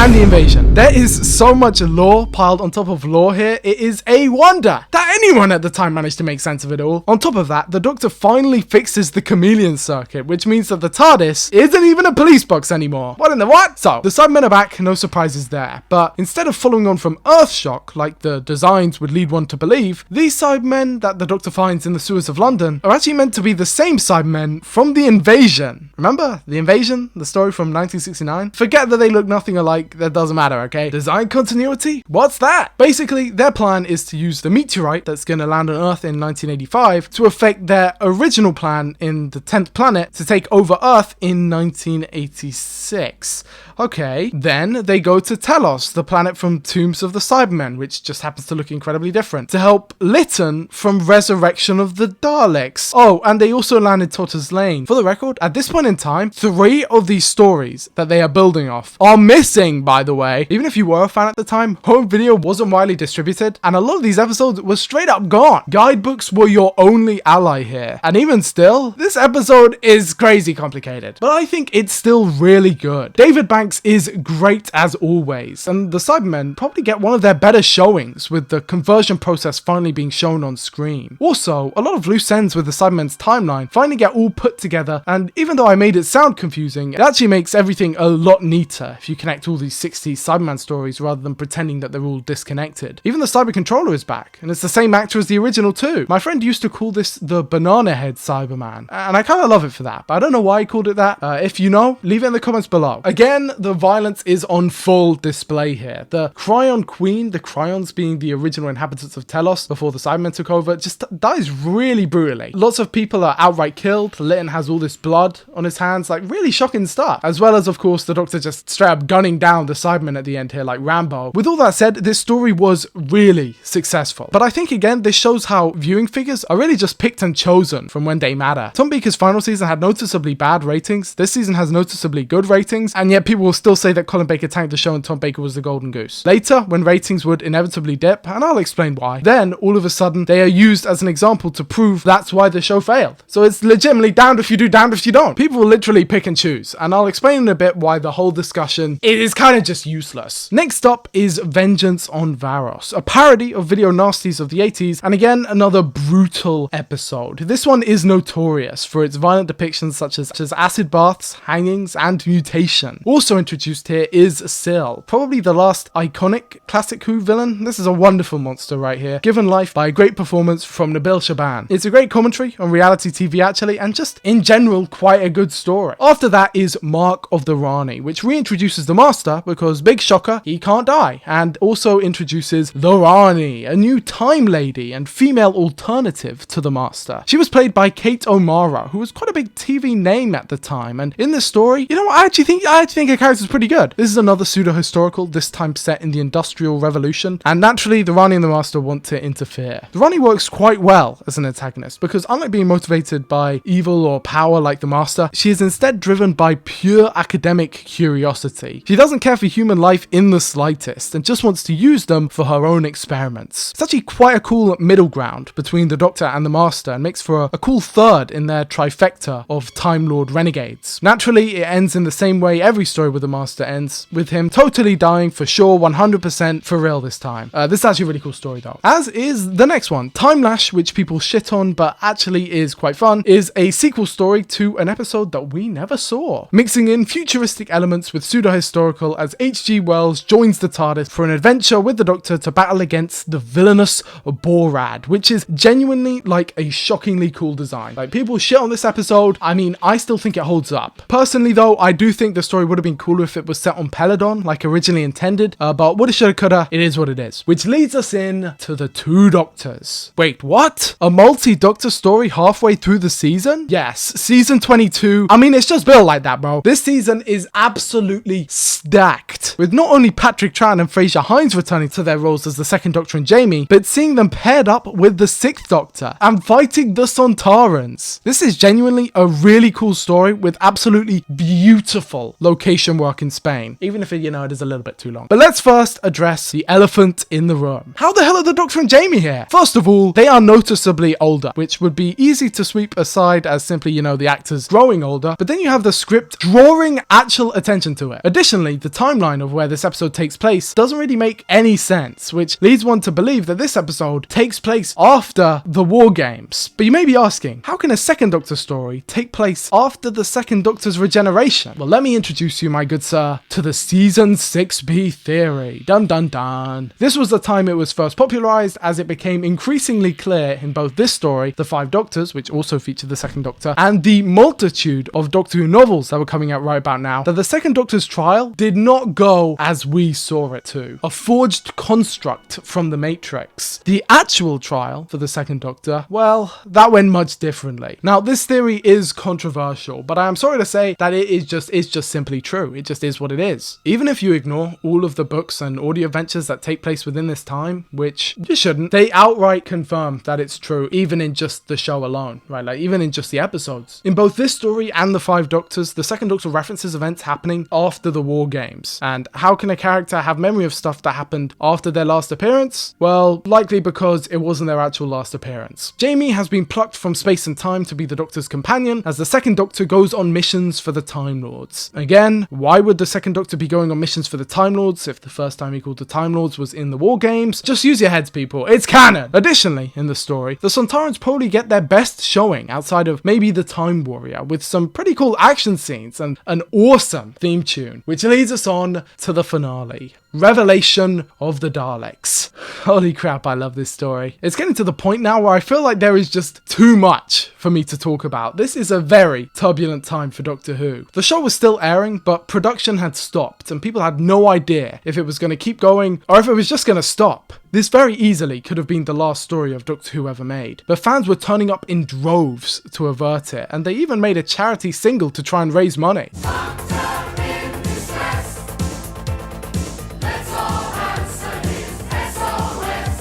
and the invasion. There is so much lore piled on top of lore here, it is a wonder that anyone at the time managed to make sense of it all. On top of that, the Doctor finally fixes the chameleon circuit, which means that the TARDIS isn't even a police box anymore. What in the what? So, the Cybermen are back, no surprises there, but instead of following on from Earthshock, like the designs would lead one to believe, these Cybermen that the Doctor finds in the sewers of London are actually meant to be the same Cybermen from the invasion. Remember? The invasion? The story from 1969? Forget that they look nothing alike, that doesn't matter, okay? Design continuity? What's that? Basically, their plan is to use the meteorite that's going to land on Earth in 1985 to affect their original plan in the 10th planet to take over Earth in 1986. Okay, then they go to Telos, the planet from Tombs of the Cybermen, which just happens to look incredibly different, to help Lytton from Resurrection of the Daleks. Oh, and they also landed Tortoise Lane. For the record, at this point in time, 3 of these stories that they are building off are missing, by the way. Even if you were a fan at the time, home video wasn't widely distributed, and a lot of these episodes were straight up gone. Guidebooks were your only ally here. And even still, this episode is crazy complicated, but I think it's still really good. David Banks is great as always, and the Cybermen probably get one of their better showings with the conversion process finally being shown on screen. Also, a lot of loose ends with the Cybermen's timeline finally get all put together, and even though I made it sound confusing, it actually makes everything a lot neater if you connect all these 60s Cyberman stories rather than pretending that they're all disconnected. Even the Cyber Controller is back, and it's the same actor as the original too. My friend used to call this the Banana Head Cyberman, and I kind of love it for that, but I don't know why he called it that. If you know, leave it in the comments below. Again, the violence is on full display here. The Cryon Queen, the Cryons being the original inhabitants of Telos before the Cybermen took over, just dies really brutally. Lots of people are outright killed. Lytton has all this blood on his hands, like really shocking stuff. As well as, of course, the Doctor just straight up gunning down the Cybermen at the end here like Rambo. With all that said, this story was really successful. But I think again, this shows how viewing figures are really just picked and chosen from when they matter. Tom Baker's final season had noticeably bad ratings. This season has noticeably good ratings, and yet people will still say that Colin Baker tanked the show and Tom Baker was the golden goose. Later, when ratings would inevitably dip, and I'll explain why, then all of a sudden they are used as an example to prove that's why the show failed. So it's legitimately damned if you do, damned if you don't. People will literally pick and choose, and I'll explain in a bit why the whole discussion is kind of just useless. Next up is Vengeance on Varos, a parody of video nasties of the 80s, and again another brutal episode. This one is notorious for its violent depictions such as acid baths, hangings, and mutation. Also introduced here is Syl, probably the last iconic classic Who villain. This is a wonderful monster right here, given life by a great performance from Nabil Shaban. It's a great commentary on reality TV actually, and just in general quite a good story. After that is Mark of the Rani, which reintroduces the Master because, big shocker, he can't die, and also introduces the Rani, a new time lady and female alternative to the Master. She was played by Kate O'Mara, who was quite a big TV name at the time, and in this story, you know, I actually think her character's pretty good. This is another pseudo-historical, this time set in the Industrial Revolution, and naturally the Rani and the Master want to interfere. The Rani works quite well as an antagonist because, unlike being motivated by evil or power like the Master, she is instead driven by pure academic curiosity. She doesn't care for human life in the slightest and just wants to use them for her own experiments. It's actually quite a cool middle ground between the Doctor and the Master, and makes for a cool third in their trifecta of Time Lord renegades. Naturally, it ends in the same way every story with the Master ends, with him totally dying for sure, 100% for real this time. This is actually a really cool story though. As is the next one, Time Lash, which people shit on but actually is quite fun, is a sequel story to an episode that we never saw, mixing in futuristic elements with pseudo-historical as H.G. Wells joins the TARDIS for an adventure with the Doctor to battle against the villainous Borad, which is genuinely like a shockingly cool design. Like, people shit on this episode, I mean, I still think it holds up. Personally though, I do think the story would have been cooler if it was set on Peladon like originally intended, but woulda, shoulda, coulda, it is what it is. Which leads us in to the Two Doctors. Wait, what? A multi-Doctor story halfway through the season? Yes, season 22. I mean, it's just built like that, bro. This season is absolutely stacked, with not only Patrick Troughton and Fraser Hines returning to their roles as the Second Doctor and Jamie, but seeing them paired up with the Sixth Doctor and fighting the Sontarans. This is genuinely a really cool story with absolutely beautiful location work in Spain, even if it, you know, it is a little bit too long. But let's first address the elephant in the room. How the hell are the Doctor and Jamie here? First of all, they are noticeably older, which would be easy to sweep aside as simply, you know, the actors growing older, but then you have the script drawing actual attention to it. Additionally, the timeline of where this episode takes place doesn't really make any sense, which leads one to believe that this episode takes place after the War Games. But you may be asking, how can a second Doctor story take place after the second Doctor's regeneration? Well, let me introduce you, my good sir, to the Season 6B theory. Dun dun dun. This was the time it was first popularized, as it became increasingly clear in both this story, The Five Doctors, which also featured the second Doctor, and the multitude of Doctor Who novels that were coming out right about now, that the second Doctor's trial did not go as we saw it to. A forged construct from the Matrix. The actual trial for the second Doctor, well, that went much differently. Now, this theory is controversial, but I am sorry to say that it's just simply true. It just is what it is. Even if you ignore all of the books and audio adventures that take place within this time, which you shouldn't, they outright confirm that it's true, even in just the show alone, right? Like, even in just the episodes. In both this story and The Five Doctors, the second Doctor references events happening after the War Games. And how can a character have memory of stuff that happened after their last appearance? Well, likely because it wasn't their actual last appearance. Jamie has been plucked from space and time to be the Doctor's companion, as the second Doctor goes on missions for the Time Lords. Again, why would the second Doctor be going on missions for the Time Lords if the first time he called the Time Lords was in the War Games? Just use your heads, people. It's canon! Additionally, in the story, the Sontarans probably get their best showing outside of maybe the Time Warrior, with some pretty cool action scenes and an awesome theme tune, which leads us on to the finale. Revelation of the Daleks. Holy crap, I love this story. It's getting to the point now where I feel like there is just too much for me to talk about. This is a very turbulent time for Doctor Who. The show was still airing, but production had stopped and people had no idea if it was going to keep going or if it was just going to stop. This very easily could have been the last story of Doctor Who ever made, but fans were turning up in droves to avert it, and they even made a charity single to try and raise money.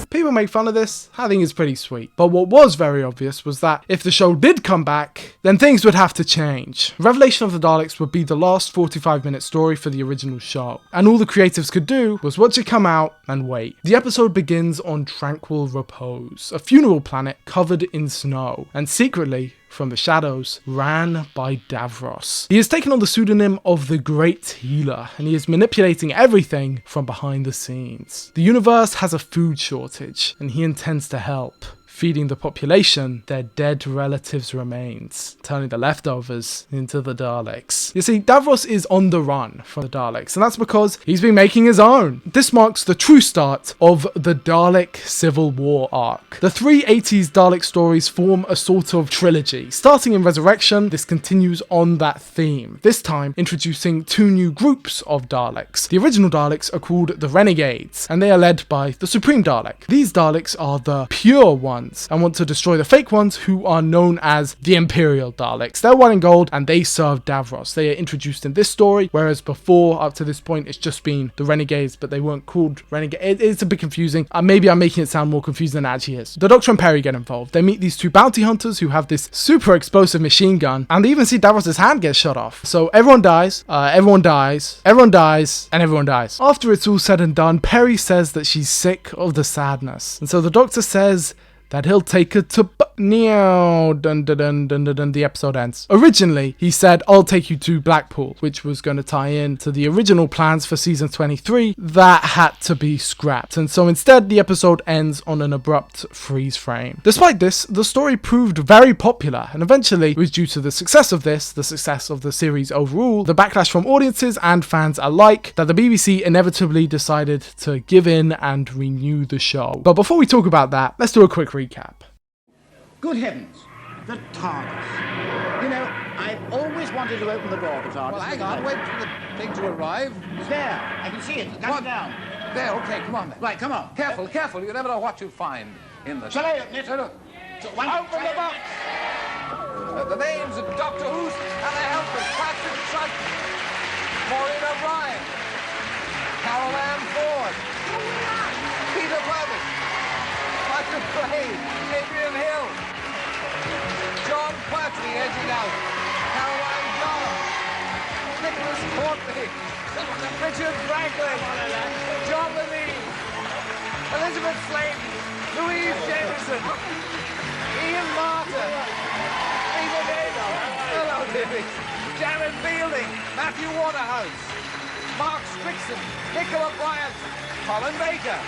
People make fun of this, I think it's pretty sweet. But what was very obvious was that if the show did come back, then things would have to change. Revelation of the Daleks would be the last 45-minute story for the original show, and all the creatives could do was watch it come out and wait. The episode begins on Tranquil Repose, a funeral planet covered in snow, and secretly, from the shadows, ran by Davros. He has taken on the pseudonym of the Great Healer, and he is manipulating everything from behind the scenes. The universe has a food shortage, and he intends to help, feeding the population their dead relatives' remains, turning the leftovers into the Daleks. You see, Davros is on the run from the Daleks, and that's because he's been making his own. This marks the true start of the Dalek Civil War arc. The three 80s Dalek stories form a sort of trilogy. Starting in Resurrection, this continues on that theme, this time introducing two new groups of Daleks. The original Daleks are called the Renegades, and they are led by the Supreme Dalek. These Daleks are the pure ones, and want to destroy the fake ones, who are known as the Imperial Daleks. They're white and gold, and they serve Davros. They are introduced in this story, whereas before, up to this point, it's just been the Renegades, but they weren't called Renegades. It's a bit confusing. Maybe I'm making it sound more confusing than it actually is. The Doctor and Perry get involved. They meet these two bounty hunters who have this super explosive machine gun, and they even see Davros' hand get shot off. So everyone dies, everyone dies, everyone dies, and everyone dies. After it's all said and done, Perry says that she's sick of the sadness, and so the Doctor says that he'll take her to the episode ends. Originally, he said, I'll take you to Blackpool, which was going to tie in to the original plans for season 23. That had to be scrapped, and so instead the episode ends on an abrupt freeze frame. Despite this, the story proved very popular, and eventually it was due to the success of this, the success of the series overall, the backlash from audiences and fans alike, that the BBC inevitably decided to give in and renew the show. But before we talk about that, let's do a quick recap. Good heavens, the TARDIS. You know, I've always wanted to open the door of the TARDIS. Well, hang on, wait for the thing to arrive. It's there. I can see it. It's coming down. There, okay, come on then. Right, come on. Careful, careful. You never know what you find in the... Shall I open it? No. So open the box! The names of Doctor Who's and the helpers. Patrick Troughton, Maureen O'Brien, Carol Ann Ford, Peter Purvis, Michael Blade, Adrian Hill, John Pertwee edging out, Caroline John, Nicholas Courtney, Richard Franklin, John Levine, Elizabeth Sladen, Louise Jameson, Ian Martin, Eva Dado, hello David, Jared Fielding, Matthew Waterhouse, Mark Strickson, Nicola Bryant, Colin Baker.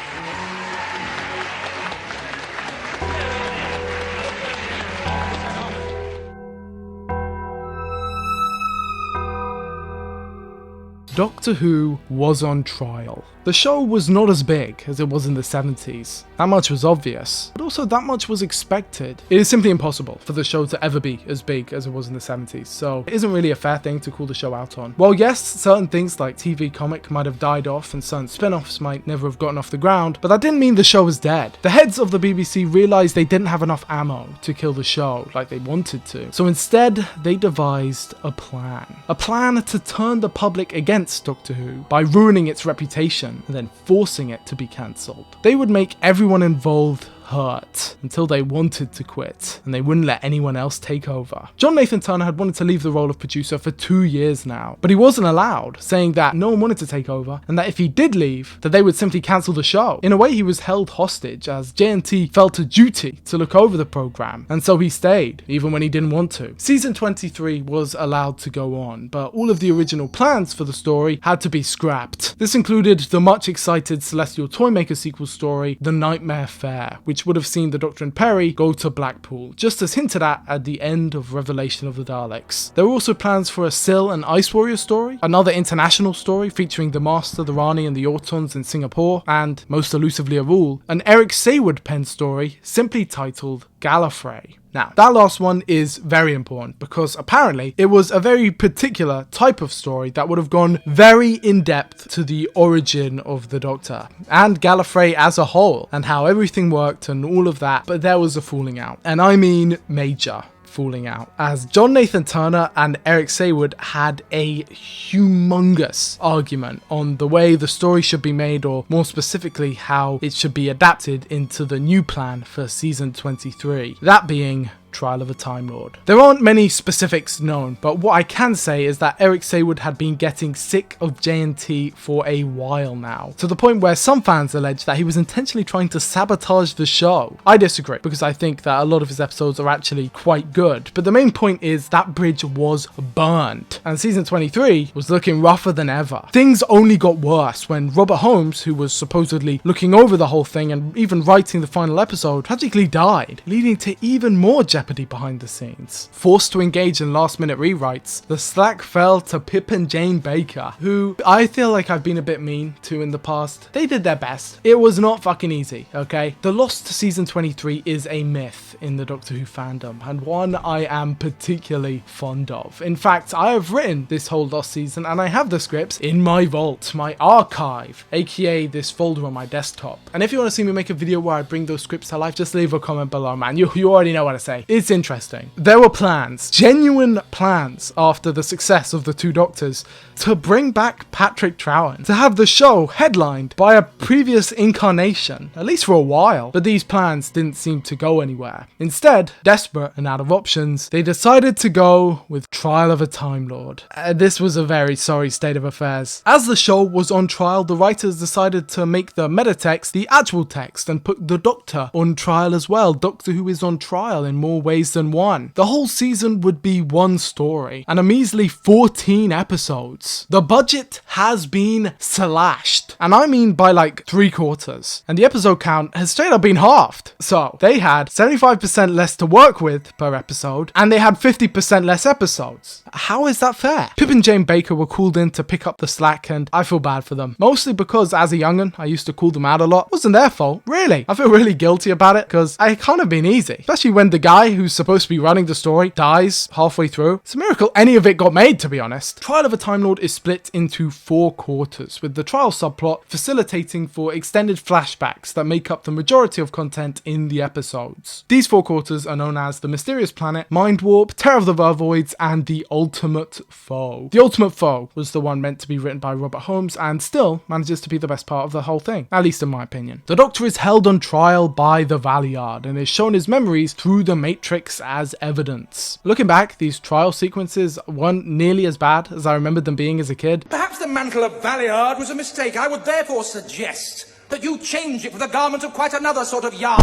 Doctor Who was on trial. The show was not as big as it was in the 70s. That much was obvious, but also that much was expected. It is simply impossible for the show to ever be as big as it was in the 70s, so it isn't really a fair thing to call the show out on. While yes, certain things like TV comic might have died off and certain spin-offs might never have gotten off the ground, but that didn't mean the show was dead. The heads of the BBC realised they didn't have enough ammo to kill the show like they wanted to, so instead they devised a plan. A plan to turn the public against Doctor Who by ruining its reputation and then forcing it to be cancelled. They would make everyone involved hurt until they wanted to quit and they wouldn't let anyone else take over. John Nathan Turner had wanted to leave the role of producer for 2 years now, but he wasn't allowed, saying that no one wanted to take over and that if he did leave, that they would simply cancel the show. In a way, he was held hostage as JNT felt a duty to look over the programme, and so he stayed, even when he didn't want to. Season 23 was allowed to go on, but all of the original plans for the story had to be scrapped. This included the much excited Celestial Toymaker sequel story, The Nightmare Fair, which would have seen the Doctor and Perry go to Blackpool, just as hinted at the end of Revelation of the Daleks. There were also plans for a Syl and Ice Warrior story, another international story featuring the Master, the Rani and the Autons in Singapore, and, most elusively of all, an Eric Saywood penned story simply titled Gallifrey. Now, that last one is very important because apparently it was a very particular type of story that would have gone very in-depth to the origin of the Doctor and Gallifrey as a whole and how everything worked and all of that, but there was a falling out. And I mean major falling out, as John Nathan Turner and Eric Saywood had a humongous argument on the way the story should be made, or more specifically how it should be adapted into the new plan for season 23, that being Trial of a Time Lord. There aren't many specifics known, but what I can say is that Eric Saywood had been getting sick of JNT for a while now, to the point where some fans allege that he was intentionally trying to sabotage the show. I disagree, because I think that a lot of his episodes are actually quite good, but the main point is that bridge was burned, and season 23 was looking rougher than ever. Things only got worse when Robert Holmes, who was supposedly looking over the whole thing and even writing the final episode, tragically died, leading to even more jeopardy behind the scenes. Forced to engage in last-minute rewrites, the slack fell to Pip and Jane Baker, who I feel like I've been a bit mean to in the past. They did their best. It was not fucking easy, okay? The loss to season 23 is a myth in the Doctor Who fandom, and one I am particularly fond of. In fact, I have written this whole lost season, and I have the scripts in my vault, my archive, aka this folder on my desktop. And if you want to see me make a video where I bring those scripts to life, just leave a comment below, man. You already know what to say. It's interesting. There were plans, genuine plans, after the success of the two Doctors, to bring back Patrick Troughton, to have the show headlined by a previous incarnation, at least for a while, but these plans didn't seem to go anywhere. Instead, desperate and out of options, they decided to go with Trial of a Time Lord. This was a very sorry state of affairs. As the show was on trial, the writers decided to make the meta text the actual text and put the Doctor on trial as well. Doctor Who is on trial in more ways than one. The whole season would be one story and a measly 14 episodes. The budget has been slashed, and I mean by like 3/4, and the episode count has straight up been halved. So they had 75% less to work with per episode, and they had 50% less episodes. How is that fair? Pip and Jane Baker were called in to pick up the slack, and I feel bad for them. Mostly because as a young'un, I used to call them out a lot. It wasn't their fault, really. I feel really guilty about it, because I can't have been easy. Especially when the guy who's supposed to be running the story dies halfway through. It's a miracle any of it got made, to be honest. Trial of a Time Lord is split into 4 quarters, with the trial subplot facilitating for extended flashbacks that make up the majority of content in the episodes. These 4 quarters are known as The Mysterious Planet, Mind Warp, Terror of the Vervoids, and The Ultimate Foe. The Ultimate Foe was the one meant to be written by Robert Holmes, and still manages to be the best part of the whole thing, at least in my opinion. The Doctor is held on trial by the Valeyard, and is shown his memories through the Matrix as evidence. Looking back, these trial sequences weren't nearly as bad as I remembered them being as a kid. Perhaps the mantle of Valeyard was a mistake. I would therefore suggest that you change it for the garment of quite another sort of yard,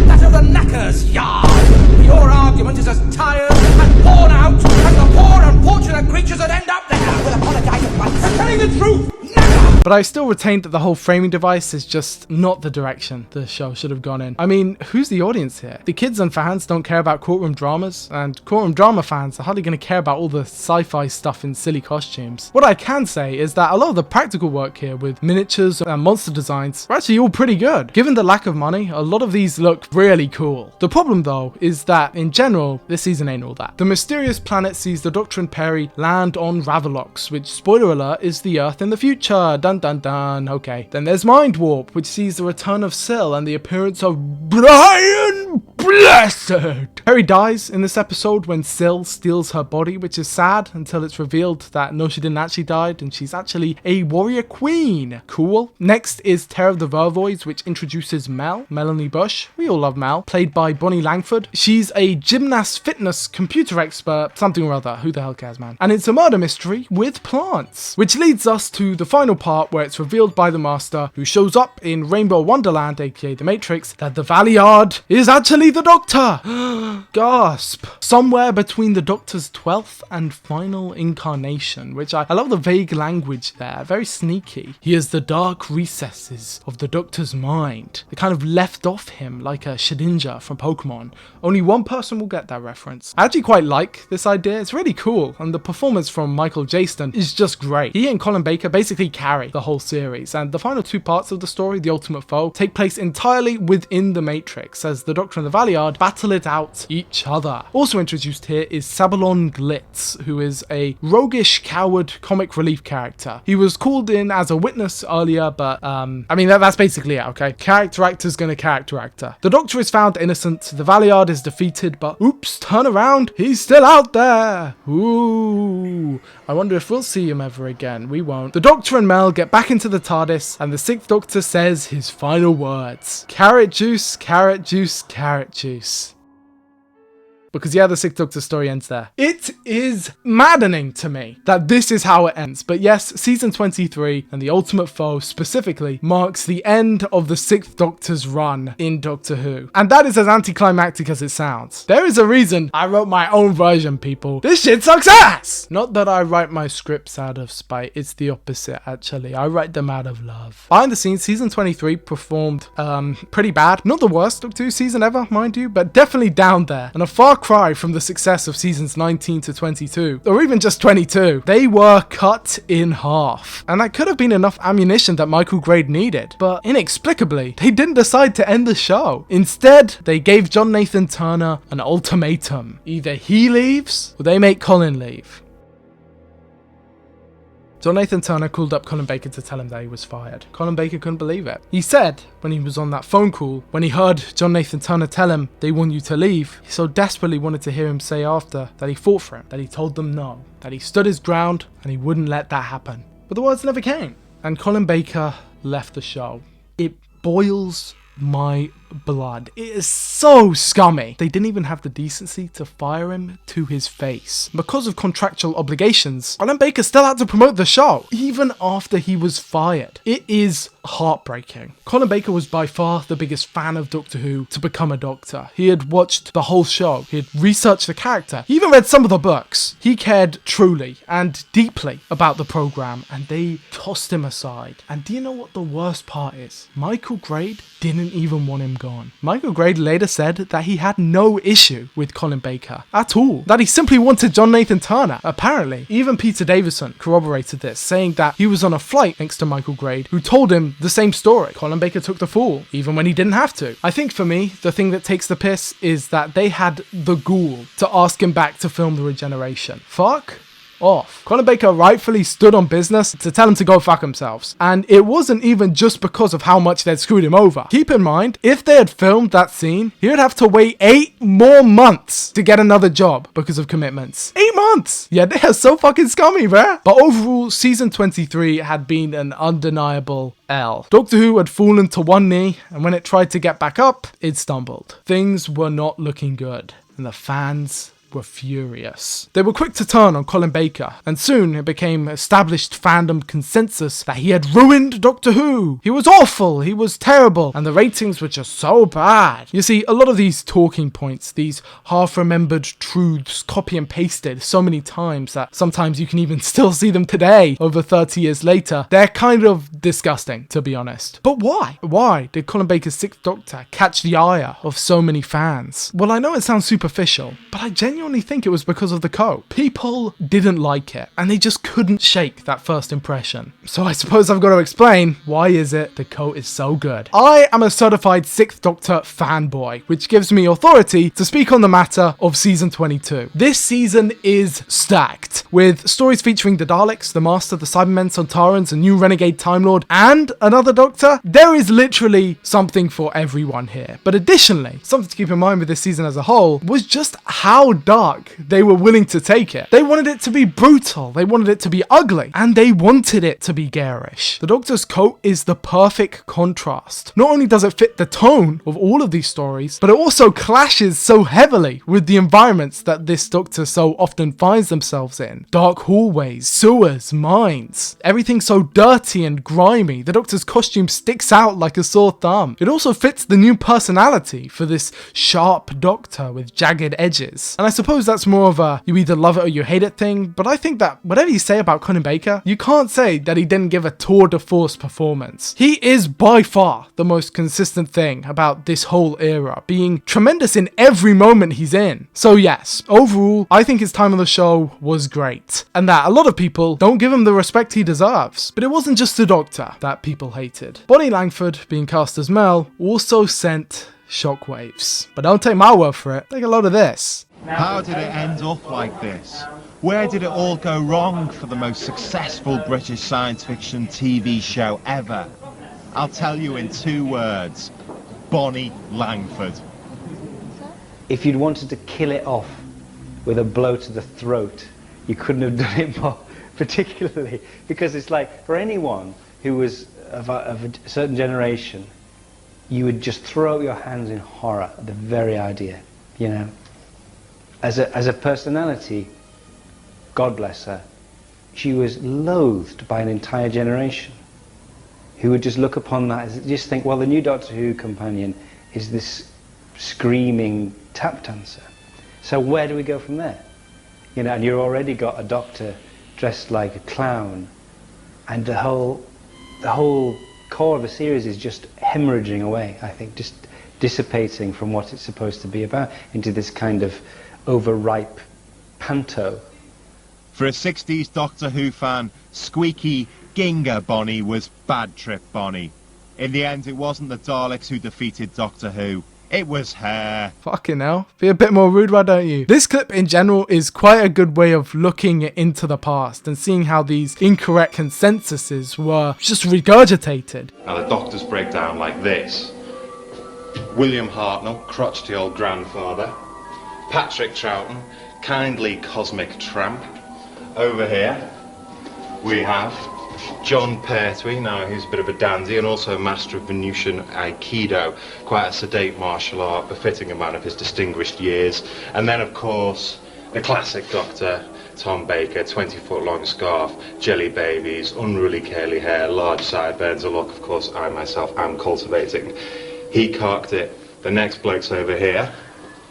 that of the knacker's yard. Your argument is as tired and worn out as the poor unfortunate creatures that end up there. I will apologize at once. I'm telling the truth. But I still retain that the whole framing device is just not the direction the show should have gone in. I mean, who's the audience here? The kids and fans don't care about courtroom dramas, and courtroom drama fans are hardly going to care about all the sci-fi stuff in silly costumes. What I can say is that a lot of the practical work here with miniatures and monster designs are actually all pretty good. Given the lack of money, a lot of these look really cool. The problem though is that in general, this season ain't all that. The mysterious planet sees the Doctor and Perry land on Ravolox, which, spoiler alert, is the Earth in the future. Dun dun dun. Okay. Then there's Mind Warp, which sees the return of Syl and the appearance of Brian Blessed. Perry dies in this episode when Syl steals her body, which is sad until it's revealed that no, she didn't actually die and she's actually a warrior queen. Cool. Next is Terror of the Vervoids, which introduces Mel, Melanie Bush. We all love Mel, played by Bonnie Langford. She's a gymnast fitness computer expert, something or other. Who the hell cares, man? And it's a murder mystery with plants, which leads us to the final part where it's revealed by the Master, who shows up in Rainbow Wonderland, aka The Matrix, that the Valiard is actually the Doctor. Gasp. Somewhere between the Doctor's 12th and final incarnation, which I love the vague language there, very sneaky. He is the dark recesses of the Doctor's mind. They kind of left off him like a Shedinja from Pokemon. Only one person will get that reference. I actually quite like this idea. It's really cool, and the performance from Michael Jaston is just great. He and Colin Baker basically carry the whole series, and the final two parts of the story, The Ultimate Foe, take place entirely within the Matrix, as the Doctor and the Valiard battle it out each other. Also introduced here is Sabalon Glitz, who is a roguish coward comic relief character. He was called in as a witness earlier, but I mean that's basically it, okay? Character actor's gonna character actor. The Doctor is found innocent, the Valiard is defeated, but oops, turn around, he's still out there. Ooh, I wonder if we'll see him ever again. We won't. The Doctor and Mel get back into the TARDIS, and the Sixth Doctor says his final words. Carrot juice, carrot juice, carrot juice. Because yeah, the Sixth Doctor story ends there. It is maddening to me that this is how it ends. But yes, season 23 and The Ultimate Foe specifically marks the end of the Sixth Doctor's run in Doctor Who. And that is as anticlimactic as it sounds. There is a reason I wrote my own version, people. This shit sucks ass! Not that I write my scripts out of spite. It's the opposite, actually. I write them out of love. Behind the scenes, season 23 performed pretty bad. Not the worst Doctor Who season ever, mind you, but definitely down there. And a far cry from the success of seasons 19 to 22, or even just 22. They were cut in half, and that could have been enough ammunition that Michael Grade needed, but inexplicably, they didn't decide to end the show. Instead, they gave John Nathan Turner an ultimatum. Either he leaves, or they make Colin leave. John Nathan Turner called up Colin Baker to tell him that he was fired. Colin Baker couldn't believe it. He said, when he was on that phone call, when he heard John Nathan Turner tell him they want you to leave, he so desperately wanted to hear him say after that he fought for him, that he told them no, that he stood his ground and he wouldn't let that happen. But the words never came, and Colin Baker left the show. It boils my blood. It is so scummy. They didn't even have the decency to fire him to his face. Because of contractual obligations, Colin Baker still had to promote the show, even after he was fired. It is heartbreaking. Colin Baker was by far the biggest fan of Doctor Who to become a Doctor. He had watched the whole show. He had researched the character. He even read some of the books. He cared truly and deeply about the program, and they tossed him aside. And do you know what the worst part is? Michael Grade didn't even want him gone. Michael Grade later said that he had no issue with Colin Baker at all, that he simply wanted John Nathan Turner. Apparently, even Peter Davison corroborated this, saying that he was on a flight next to Michael Grade, who told him the same story. Colin Baker took the fall, even when he didn't have to. I think for me, the thing that takes the piss is that they had the ghoul to ask him back to film the regeneration. Fuck off. Colin Baker rightfully stood on business to tell him to go fuck themselves. And it wasn't even just because of how much they'd screwed him over. Keep in mind, if they had filmed that scene, he would have to wait 8 more months to get another job because of commitments. 8 months! Yeah, they are so fucking scummy, bruh. But overall, season 23 had been an undeniable L. Doctor Who had fallen to one knee, and when it tried to get back up, it stumbled. Things were not looking good, and the fans were furious. They were quick to turn on Colin Baker, and soon it became established fandom consensus that he had ruined Doctor Who. He was awful, he was terrible, and the ratings were just so bad. You see, a lot of these talking points, these half-remembered truths, copy and pasted so many times that sometimes you can even still see them today, over 30 years later, they're kind of disgusting, to be honest. But why? Why did Colin Baker's Sixth Doctor catch the ire of so many fans? Well, I know it sounds superficial, but I genuinely think it was because of the coat. People didn't like it, and they just couldn't shake that first impression. So I suppose I've got to explain, why is it the coat is so good? I am a certified Sixth Doctor fanboy, which gives me authority to speak on the matter of season 22. This season is stacked, with stories featuring the Daleks, the Master, the Cybermen, Sontarans, a new renegade Time Lord, and another Doctor. There is literally something for everyone here. But additionally, something to keep in mind with this season as a whole was just how dark they were willing to take it. They wanted it to be brutal, they wanted it to be ugly, and they wanted it to be garish. The Doctor's coat is the perfect contrast. Not only does it fit the tone of all of these stories, but it also clashes so heavily with the environments that this Doctor so often finds themselves in. Dark hallways, sewers, mines, everything so dirty and grimy. The Doctor's costume sticks out like a sore thumb. It also fits the new personality for this sharp Doctor with jagged edges. And I suppose that's more of a you either love it or you hate it thing, but I think that whatever you say about Colin Baker, you can't say that he didn't give a tour de force performance. He is by far the most consistent thing about this whole era, being tremendous in every moment he's in. So yes, overall, I think his time on the show was great, and that a lot of people don't give him the respect he deserves. But it wasn't just the Doctor that people hated. Bonnie Langford, being cast as Mel, also sent shockwaves. But don't take my word for it, take a load of this. How did it end up like this? Where did it all go wrong for the most successful British science fiction TV show ever? I'll tell you in 2 words. Bonnie Langford. If you'd wanted to kill it off with a blow to the throat, you couldn't have done it more, particularly because it's like, for anyone who was of a certain generation, you would just throw up your hands in horror at the very idea, you know. As a personality, God bless her, she was loathed by an entire generation who would just look upon that as, just think, well, the new Doctor Who companion is this screaming tap dancer. So where do we go from there? You know, and you've already got a Doctor dressed like a clown, and the whole core of the series is just hemorrhaging away, I think, just dissipating from what it's supposed to be about into this kind of overripe panto. For a 60s Doctor Who fan, squeaky Ginga Bonnie was bad trip Bonnie. In the end, it wasn't the Daleks who defeated Doctor Who. It was her. Fucking hell. Be a bit more rude, why don't you? This clip in general is quite a good way of looking into the past and seeing how these incorrect consensuses were just regurgitated. Now the Doctors break down like this. William Hartnell, crotchety old grandfather. Patrick Troughton, kindly cosmic tramp. Over here we have John Pertwee, now he's a bit of a dandy and also a master of Venusian Aikido, quite a sedate martial art befitting a man of his distinguished years. And then of course the classic Doctor, Tom Baker, 20-foot long scarf, jelly babies, unruly curly hair, large sideburns, a look of course I myself am cultivating. He carked it. The next bloke's over here,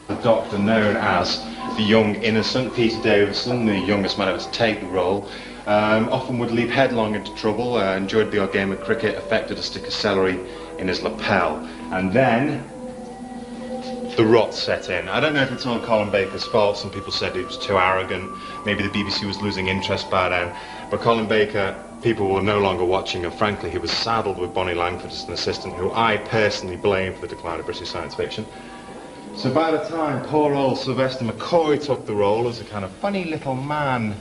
the Doctor known as the young innocent, Peter Davison, the youngest man ever to take the role. Often would leap headlong into trouble, enjoyed the odd game of cricket, affected to stick a celery in his lapel. And then the rot set in. I don't know if it's all Colin Baker's fault. Some people said he was too arrogant. Maybe the BBC was losing interest by then. But Colin Baker, people were no longer watching, and frankly he was saddled with Bonnie Langford as an assistant, who I personally blame for the decline of British science fiction. So by the time poor old Sylvester McCoy took the role as a kind of funny little man,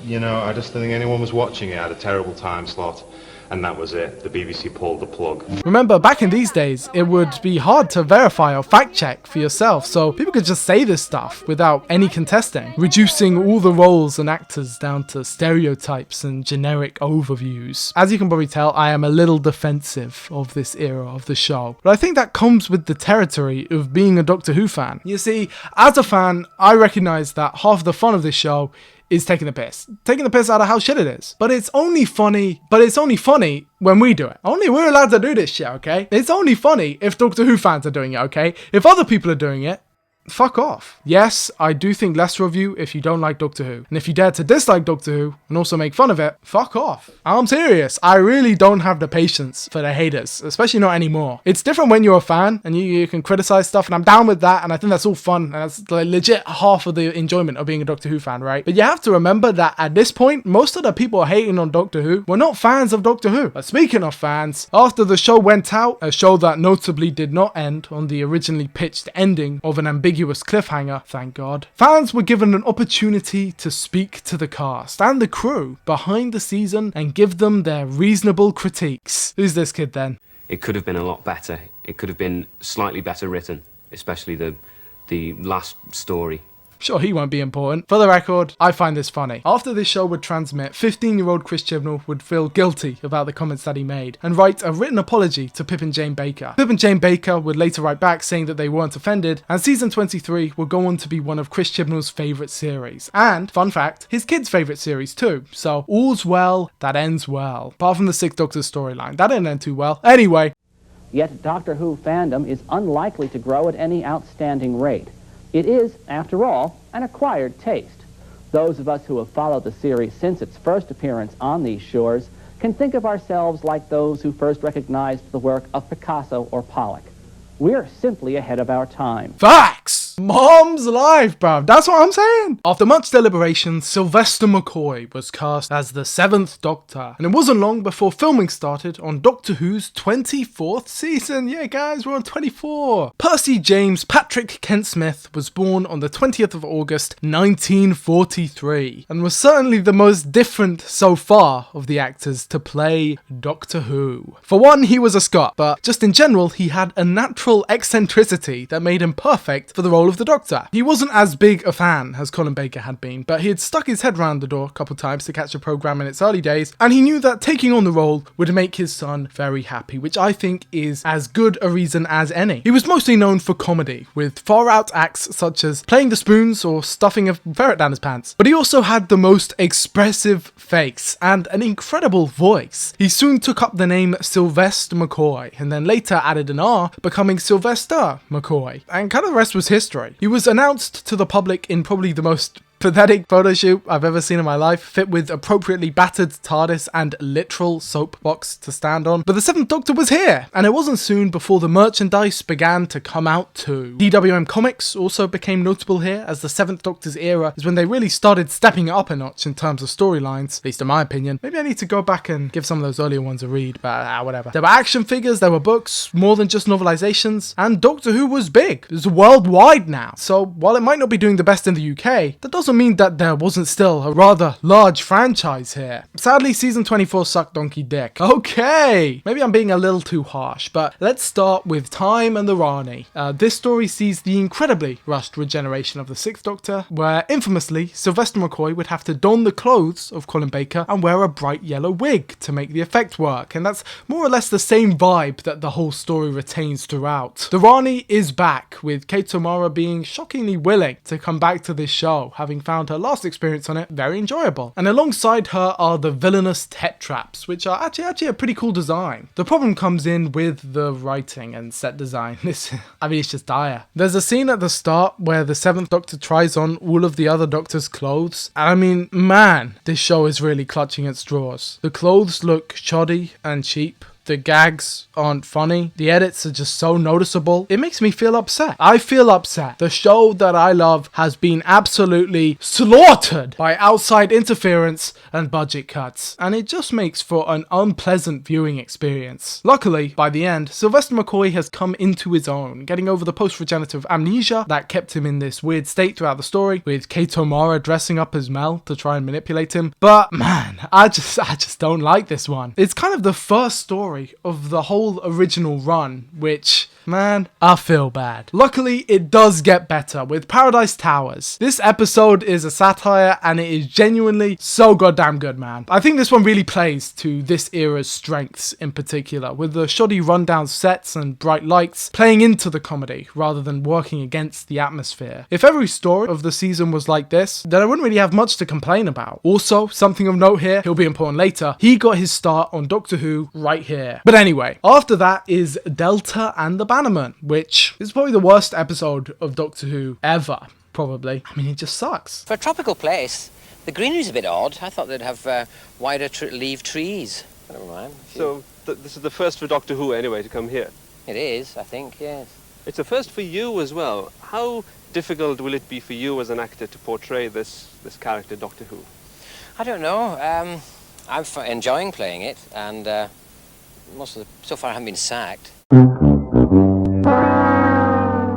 You know, I just didn't think anyone was watching it. I had a terrible time slot, and that was it. The BBC pulled the plug. Remember, back in these days, it would be hard to verify or fact check for yourself, so people could just say this stuff without any contesting, reducing all the roles and actors down to stereotypes and generic overviews. As you can probably tell, I am a little defensive of this era of the show, but I think that comes with the territory of being a Doctor Who fan. You see, as a fan, I recognise that half the fun of this show is taking the piss out of how shit it is. But it's only funny when we do it. Only we're allowed to do this shit, okay? It's only funny if Doctor Who fans are doing it, okay? If other people are doing it, fuck off. Yes, I do think lesser of you if you don't like Doctor Who. And if you dare to dislike Doctor Who and also make fun of it, fuck off. I'm serious. I really don't have the patience for the haters, especially not anymore. It's different when you're a fan and you can criticize stuff, and I'm down with that, and I think that's all fun, and that's like legit half of the enjoyment of being a Doctor Who fan, right? But you have to remember that at this point, most of the people hating on Doctor Who were not fans of Doctor Who. But speaking of fans, after the show went out, a show that notably did not end on the originally pitched ending of an ambiguous cliffhanger, thank God, fans were given an opportunity to speak to the cast and the crew behind the season and give them their reasonable critiques. Who's this kid then? It could have been a lot better. It could have been slightly better written, especially the last story. Sure, he won't be important. For the record, I find this funny. After this show would transmit, 15-year-old Chris Chibnall would feel guilty about the comments that he made and write a written apology to Pip and Jane Baker. Pip and Jane Baker would later write back saying that they weren't offended, and season 23 would go on to be one of Chris Chibnall's favourite series. And, fun fact, his kids' favourite series too. So, all's well that ends well. Apart from the Sixth Doctor's storyline. That didn't end too well. Anyway. Yet Doctor Who fandom is unlikely to grow at any outstanding rate. It is, after all, an acquired taste. Those of us who have followed the series since its first appearance on these shores can think of ourselves like those who first recognized the work of Picasso or Pollock. We're simply ahead of our time. Facts! Mom's life, bruv. That's what I'm saying. After much deliberation, Sylvester McCoy was cast as the 7th Doctor, and it wasn't long before filming started on Doctor Who's 24th season. Yeah, guys, we're on 24. Percy James Patrick Kent Smith was born on the 20th of August, 1943, and was certainly the most different so far of the actors to play Doctor Who. For one, he was a Scot, but just in general, he had a natural eccentricity that made him perfect for the role of the Doctor. He wasn't as big a fan as Colin Baker had been, but he had stuck his head round the door a couple times to catch the programme in its early days, and he knew that taking on the role would make his son very happy, which I think is as good a reason as any. He was mostly known for comedy, with far-out acts such as playing the spoons or stuffing a ferret down his pants, but he also had the most expressive face and an incredible voice. He soon took up the name Sylvester McCoy, and then later added an R, becoming Sylvester McCoy, and kind of the rest was history. He was announced to the public in probably the most pathetic photo shoot I've ever seen in my life, fit with appropriately battered TARDIS and literal soapbox to stand on. But the 7th Doctor was here, and it wasn't soon before the merchandise began to come out too. DWM Comics also became notable here, as the 7th Doctor's era is when they really started stepping it up a notch in terms of storylines, at least in my opinion. Maybe I need to go back and give some of those earlier ones a read, but whatever. There were action figures, there were books, more than just novelizations, and Doctor Who was big. It was worldwide now. So while it might not be doing the best in the UK, that doesn't mean that there wasn't still a rather large franchise here. Sadly, season 24 sucked donkey dick. Okay, maybe I'm being a little too harsh, but let's start with Time and the Rani. This story sees the incredibly rushed regeneration of the 6th Doctor, where infamously Sylvester McCoy would have to don the clothes of Colin Baker and wear a bright yellow wig to make the effect work, and that's more or less the same vibe that the whole story retains throughout. The Rani is back, with Kate Tomara being shockingly willing to come back to this show, having found her last experience on it very enjoyable. And alongside her are the villainous Tetraps, which are actually a pretty cool design. The problem comes in with the writing and set design. It's just dire. There's a scene at the start where the 7th Doctor tries on all of the other Doctors' clothes, and I mean, man, this show is really clutching at straws. The clothes look shoddy and cheap, The gags aren't funny. The edits are just so noticeable. It makes me feel upset. I feel upset. The show that I love has been absolutely slaughtered by outside interference and budget cuts, and it just makes for an unpleasant viewing experience. Luckily, by the end, Sylvester McCoy has come into his own, getting over the post-regenerative amnesia that kept him in this weird state throughout the story, with Kato Mara dressing up as Mel to try and manipulate him. But man, I just don't like this one. It's kind of the first story of the whole original run, which, man, I feel bad. Luckily, it does get better with Paradise Towers. This episode is a satire and it is genuinely so goddamn good, man. I think this one really plays to this era's strengths in particular, with the shoddy rundown sets and bright lights playing into the comedy rather than working against the atmosphere. If every story of the season was like this, then I wouldn't really have much to complain about. Also, something of note here, he'll be important later, he got his start on Doctor Who right here. But anyway, after that is Delta and the Bannerman, which is probably the worst episode of Doctor Who ever, probably. I mean, it just sucks. For a tropical place, the greenery's a bit odd. I thought they'd have wider leaf trees. Never mind. So, this is the first for Doctor Who anyway to come here? It is, I think, yes. It's a first for you as well. How difficult will it be for you as an actor to portray this character, Doctor Who? I don't know. I'm enjoying playing it, and so far I haven't been sacked.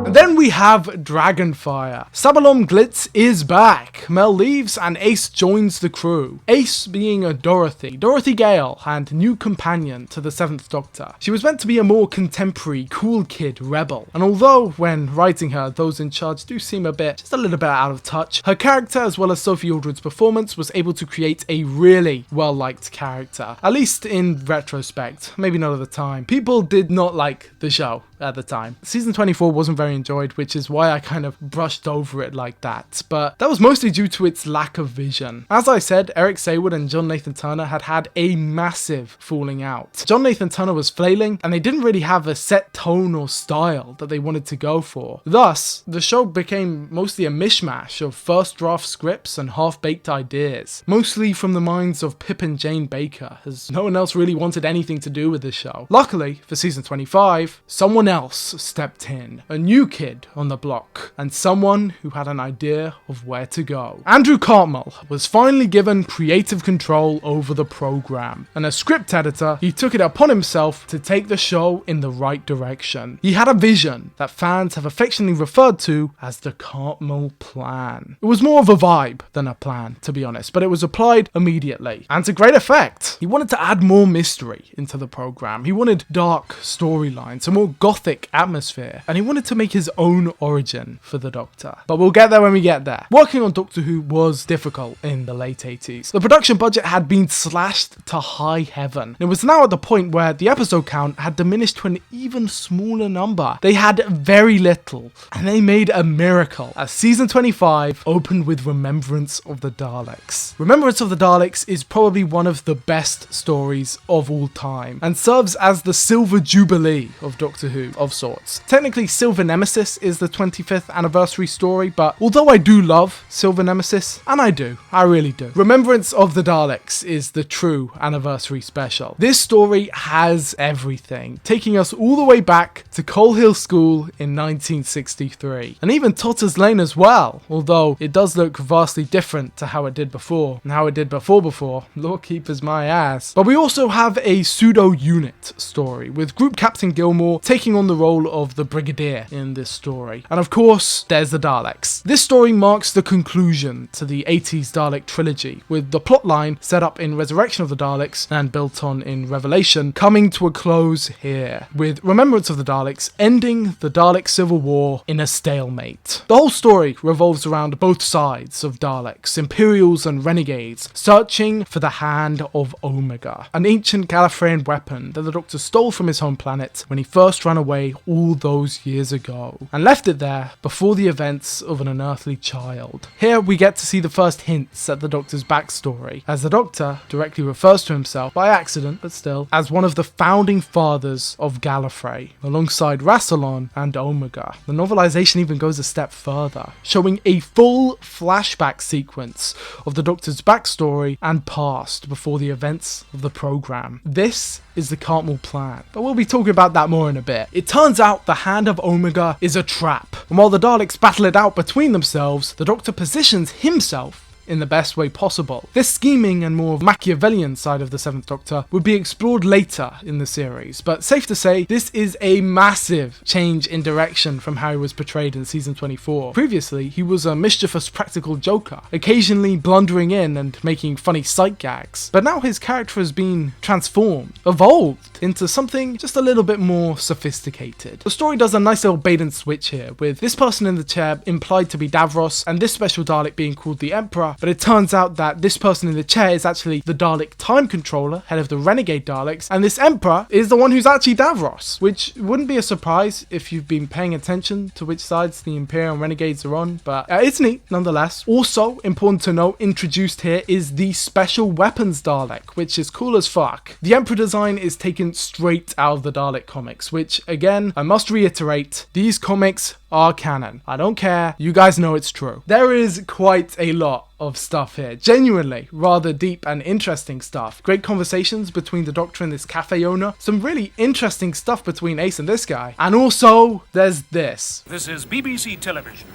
And then we have Dragonfire. Sabalom Glitz is back. Mel leaves and Ace joins the crew. Ace being a Dorothy Gale, and new companion to the 7th Doctor. She was meant to be a more contemporary, cool kid rebel, and although when writing her, those in charge do seem just a little bit out of touch, her character as well as Sophie Aldred's performance was able to create a really well-liked character. At least in retrospect, maybe not at the time. People did not like the show at the time. Season 24 wasn't very enjoyed, which is why I kind of brushed over it like that, but that was mostly due to its lack of vision. As I said, Eric Saywood and John Nathan Turner had a massive falling out. John Nathan Turner was flailing, and they didn't really have a set tone or style that they wanted to go for. Thus, the show became mostly a mishmash of first draft scripts and half-baked ideas, mostly from the minds of Pip and Jane Baker, as no one else really wanted anything to do with the show. Luckily, for season 25, someone else stepped in, a new kid on the block, and someone who had an idea of where to go. Andrew Cartmel was finally given creative control over the program, and as script editor, he took it upon himself to take the show in the right direction. He had a vision that fans have affectionately referred to as the Cartmel plan. It was more of a vibe than a plan, to be honest, but it was applied immediately, and to great effect. He wanted to add more mystery into the program. He wanted dark storylines, a more gothic atmosphere, and he wanted to make his own origin for the Doctor. But we'll get there when we get there. Working on Doctor Who was difficult in the late 80s. The production budget had been slashed to high heaven. It was now at the point where the episode count had diminished to an even smaller number. They had very little, and they made a miracle as season 25 opened with Remembrance of the Daleks. Remembrance of the Daleks is probably one of the best stories of all time, and serves as the silver jubilee of Doctor Who of sorts. Technically, Silver Nemesis is the 25th anniversary story, but although I do love Silver Nemesis, and I really do, Remembrance of the Daleks is the true anniversary special. This story has everything, taking us all the way back to Coal Hill School in 1963, and even Totter's Lane as well, although it does look vastly different to how it did before, and how it did before, Lord keepers my ass. But we also have a pseudo-unit story, with Group Captain Gilmore taking on the role of the Brigadier in this story. And of course, there's the Daleks. This story marks the conclusion to the 80s Dalek trilogy, with the plotline set up in Resurrection of the Daleks and built on in Revelation coming to a close here, with Remembrance of the Daleks ending the Dalek Civil War in a stalemate. The whole story revolves around both sides of Daleks, Imperials and Renegades, searching for the Hand of Omega, an ancient Gallifreyan weapon that the Doctor stole from his home planet when he first ran away away all those years ago and left it there before the events of an unearthly child. Here we get to see the first hints at the Doctor's backstory, as the Doctor directly refers to himself, by accident but still, as one of the founding fathers of Gallifrey, alongside Rassilon and Omega. The novelization even goes a step further, showing a full flashback sequence of the Doctor's backstory and past before the events of the program. This is the Cartmel plan, but we'll be talking about that more in a bit. It turns out the Hand of Omega is a trap, and while the Daleks battle it out between themselves, the Doctor positions himself in the best way possible. This scheming and more Machiavellian side of the 7th Doctor would be explored later in the series, but safe to say this is a massive change in direction from how he was portrayed in season 24. Previously, he was a mischievous practical joker, occasionally blundering in and making funny sight gags, but now his character has been transformed, evolved into something just a little bit more sophisticated. The story does a nice little bait and switch here, with this person in the chair implied to be Davros and this special Dalek being called the Emperor, but it turns out that this person in the chair is actually the Dalek Time Controller, head of the Renegade Daleks, and this Emperor is the one who's actually Davros, which wouldn't be a surprise if you've been paying attention to which sides the Imperial and Renegades are on, but it's neat nonetheless. Also important to note, introduced here is the Special Weapons Dalek, which is cool as fuck. The Emperor design is taken straight out of the Dalek comics, which again, I must reiterate, these comics are canon. I don't care, you guys know it's true. There is quite a lot of stuff here, genuinely rather deep and interesting stuff. Great conversations between the Doctor and this cafe owner, some really interesting stuff between Ace and this guy, and also there's this. This is BBC Television.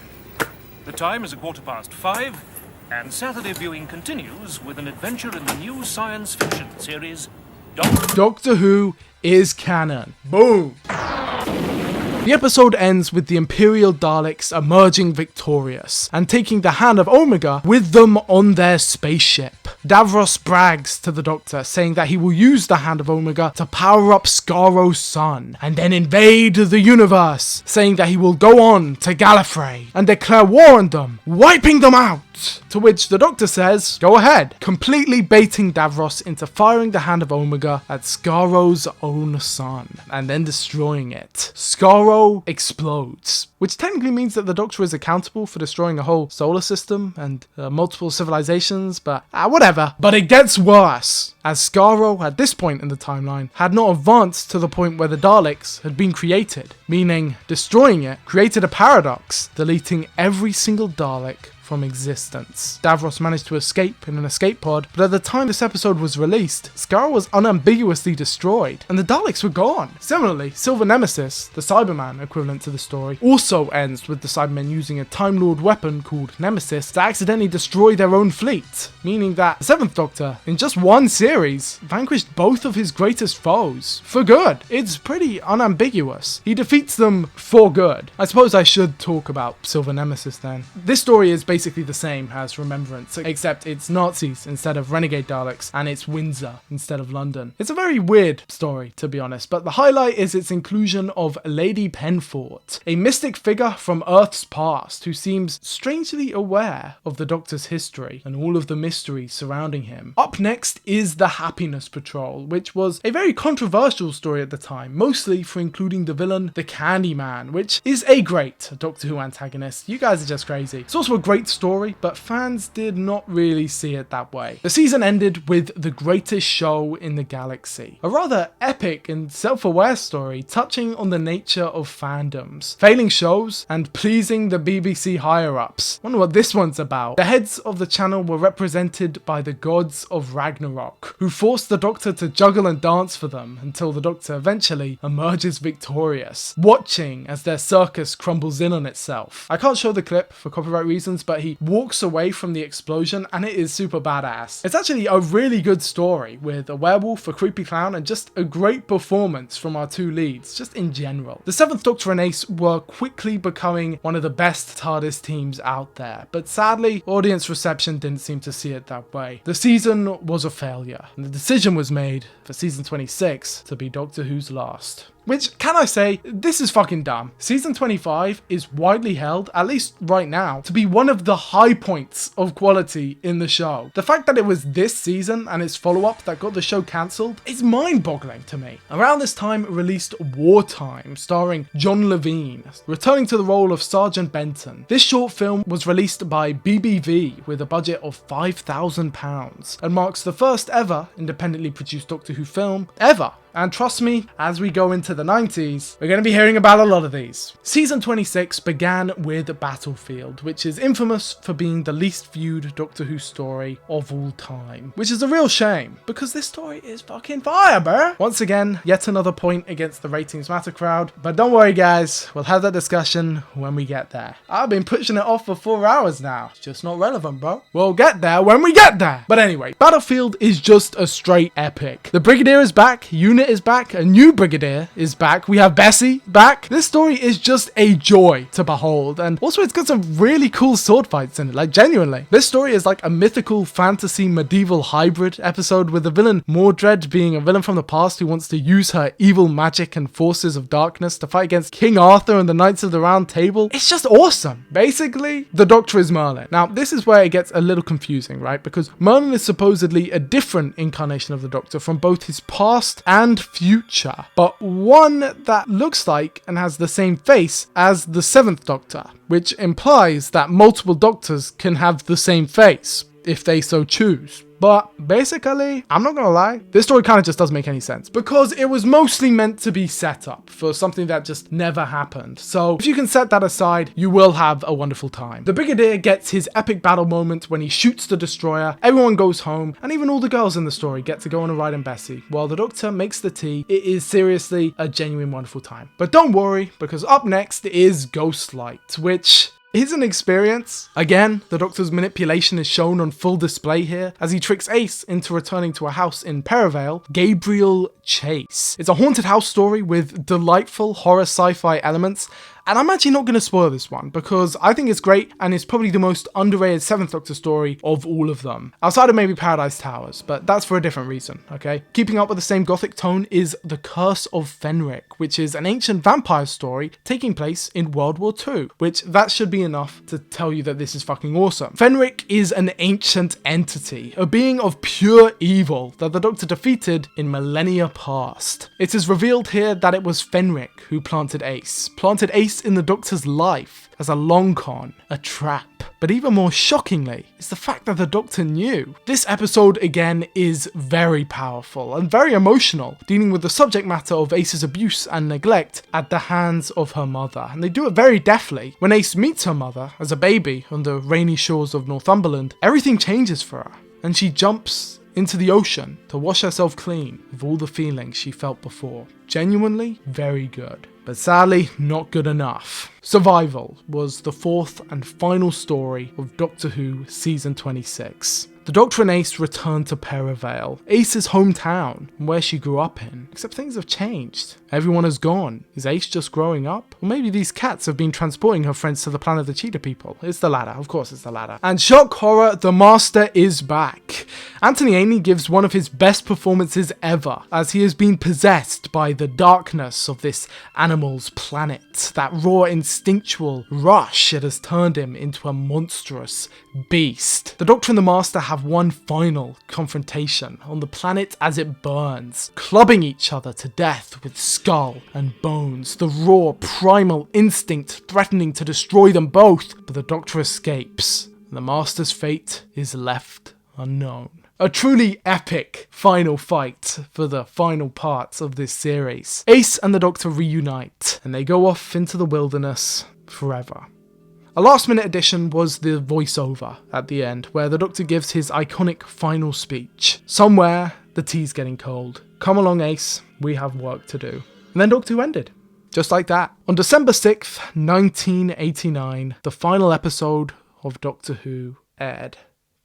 The time is 5:15, and Saturday viewing continues with an adventure in the new science fiction series Doctor Who is canon. Boom! The episode ends with the Imperial Daleks emerging victorious and taking the Hand of Omega with them on their spaceship. Davros brags to the Doctor, saying that he will use the Hand of Omega to power up Skaro's sun and then invade the universe, saying that he will go on to Gallifrey and declare war on them, wiping them out. To which the Doctor says, go ahead, completely baiting Davros into firing the Hand of Omega at Skaro's own sun and then destroying it. Skaro explodes, which technically means that the Doctor is accountable for destroying a whole solar system and multiple civilizations, but whatever. But it gets worse, as Skaro at this point in the timeline had not advanced to the point where the Daleks had been created, meaning destroying it created a paradox, deleting every single Dalek from existence. Davros managed to escape in an escape pod, but at the time this episode was released, Skaro was unambiguously destroyed, and the Daleks were gone. Similarly, Silver Nemesis, the Cyberman equivalent to the story, also ends with the Cybermen using a Time Lord weapon called Nemesis to accidentally destroy their own fleet, meaning that the 7th Doctor, in just one series, vanquished both of his greatest foes. For good. It's pretty unambiguous. He defeats them for good. I suppose I should talk about Silver Nemesis then. This story is basically the same as Remembrance, except it's Nazis instead of Renegade Daleks, and it's Windsor instead of London. It's a very weird story, to be honest, but the highlight is its inclusion of Lady Penfort, a mystic figure from Earth's past who seems strangely aware of the Doctor's history and all of the mysteries surrounding him. Up next is the Happiness Patrol, which was a very controversial story at the time, mostly for including the villain, the Candyman, which is a great Doctor Who antagonist. You guys are just crazy. It's also a great story, but fans did not really see it that way. The season ended with The Greatest Show in the Galaxy, a rather epic and self-aware story touching on the nature of fandoms, failing shows, and pleasing the BBC higher-ups. Wonder what this one's about. The heads of the channel were represented by the gods of Ragnarok, who forced the Doctor to juggle and dance for them until the Doctor eventually emerges victorious, watching as their circus crumbles in on itself. I can't show the clip for copyright reasons, but he walks away from the explosion and it is super badass. It's actually a really good story with a werewolf, a creepy clown, and just a great performance from our two leads, just in general. The 7th Doctor and Ace were quickly becoming one of the best TARDIS teams out there, but sadly, audience reception didn't seem to see it that way. The season was a failure, and the decision was made for season 26 to be Doctor Who's last. Which, can I say, this is fucking dumb. Season 25 is widely held, at least right now, to be one of the high points of quality in the show. The fact that it was this season and its follow-up that got the show cancelled is mind-boggling to me. Around this time released Wartime, starring John Levine, returning to the role of Sergeant Benton. This short film was released by BBV with a budget of £5,000 and marks the first ever independently produced Doctor Who film ever. And trust me, as we go into the 90s, we're going to be hearing about a lot of these. Season 26 began with Battlefield, which is infamous for being the least viewed Doctor Who story of all time. Which is a real shame, because this story is fucking fire, bruh! Once again, yet another point against the Ratings Matter crowd. But don't worry guys, we'll have that discussion when we get there. I've been pushing it off for 4 hours now. It's just not relevant, bro. We'll get there when we get there! But anyway, Battlefield is just a straight epic. The Brigadier is back, Unit is back, a new Brigadier is back, we have Bessie back. This story is just a joy to behold, and also it's got some really cool sword fights in it, like genuinely. This story is like a mythical fantasy medieval hybrid episode with the villain Mordred being a villain from the past who wants to use her evil magic and forces of darkness to fight against King Arthur and the Knights of the Round Table. It's just awesome. Basically, the Doctor is Merlin. Now, this is where it gets a little confusing, right? Because Merlin is supposedly a different incarnation of the Doctor from both his past and future, but one that looks like and has the same face as the 7th Doctor, which implies that multiple Doctors can have the same face if they so choose. But basically, I'm not gonna lie, this story kind of just doesn't make any sense because it was mostly meant to be set up for something that just never happened. So if you can set that aside, you will have a wonderful time. The Brigadier gets his epic battle moment when he shoots the destroyer, everyone goes home, and even all the girls in the story get to go on a ride in Bessie. While the Doctor makes the tea, it is seriously a genuine wonderful time. But don't worry, because up next is Ghostlight, which is an experience. Again, the Doctor's manipulation is shown on full display here as he tricks Ace into returning to a house in Perivale, Gabriel Chase. It's a haunted house story with delightful horror sci-fi elements, and I'm actually not going to spoil this one because I think it's great and it's probably the most underrated 7th Doctor story of all of them. Outside of maybe Paradise Towers, but that's for a different reason, okay? Keeping up with the same gothic tone is The Curse of Fenric, which is an ancient vampire story taking place in World War II, which that should be enough to tell you that this is fucking awesome. Fenric is an ancient entity, a being of pure evil that the Doctor defeated in millennia past. It is revealed here that it was Fenric who planted Ace in the Doctor's life as a long con, a trap. But even more shockingly is the fact that the Doctor knew. This episode again is very powerful and very emotional, dealing with the subject matter of Ace's abuse and neglect at the hands of her mother, and they do it very deftly. When Ace meets her mother as a baby on the rainy shores of Northumberland, everything changes for her, and she jumps into the ocean to wash herself clean of all the feelings she felt before. Genuinely very good. But sadly, not good enough. Survival was the 4th and final story of Doctor Who Season 26. The Doctor and Ace return to Perivale, Ace's hometown, and where she grew up in. Except things have changed. Everyone is gone. Is Ace just growing up? Or maybe these cats have been transporting her friends to the planet of the cheetah people. It's the latter, of course it's the latter. And shock horror, the Master is back. Anthony Ainley gives one of his best performances ever, as he has been possessed by the darkness of this animal's planet. That raw instinctual rush, it has turned him into a monstrous beast. The Doctor and the Master have one final confrontation on the planet as it burns, clubbing each other to death with skull and bones, the raw primal instinct threatening to destroy them both. But the Doctor escapes, and the Master's fate is left unknown. A truly epic final fight for the final parts of this series. Ace and the Doctor reunite, and they go off into the wilderness forever. A last-minute addition was the voiceover at the end, where the Doctor gives his iconic final speech. Somewhere, the tea's getting cold. Come along, Ace, we have work to do. And then Doctor Who ended. Just like that. On December 6th, 1989, the final episode of Doctor Who aired.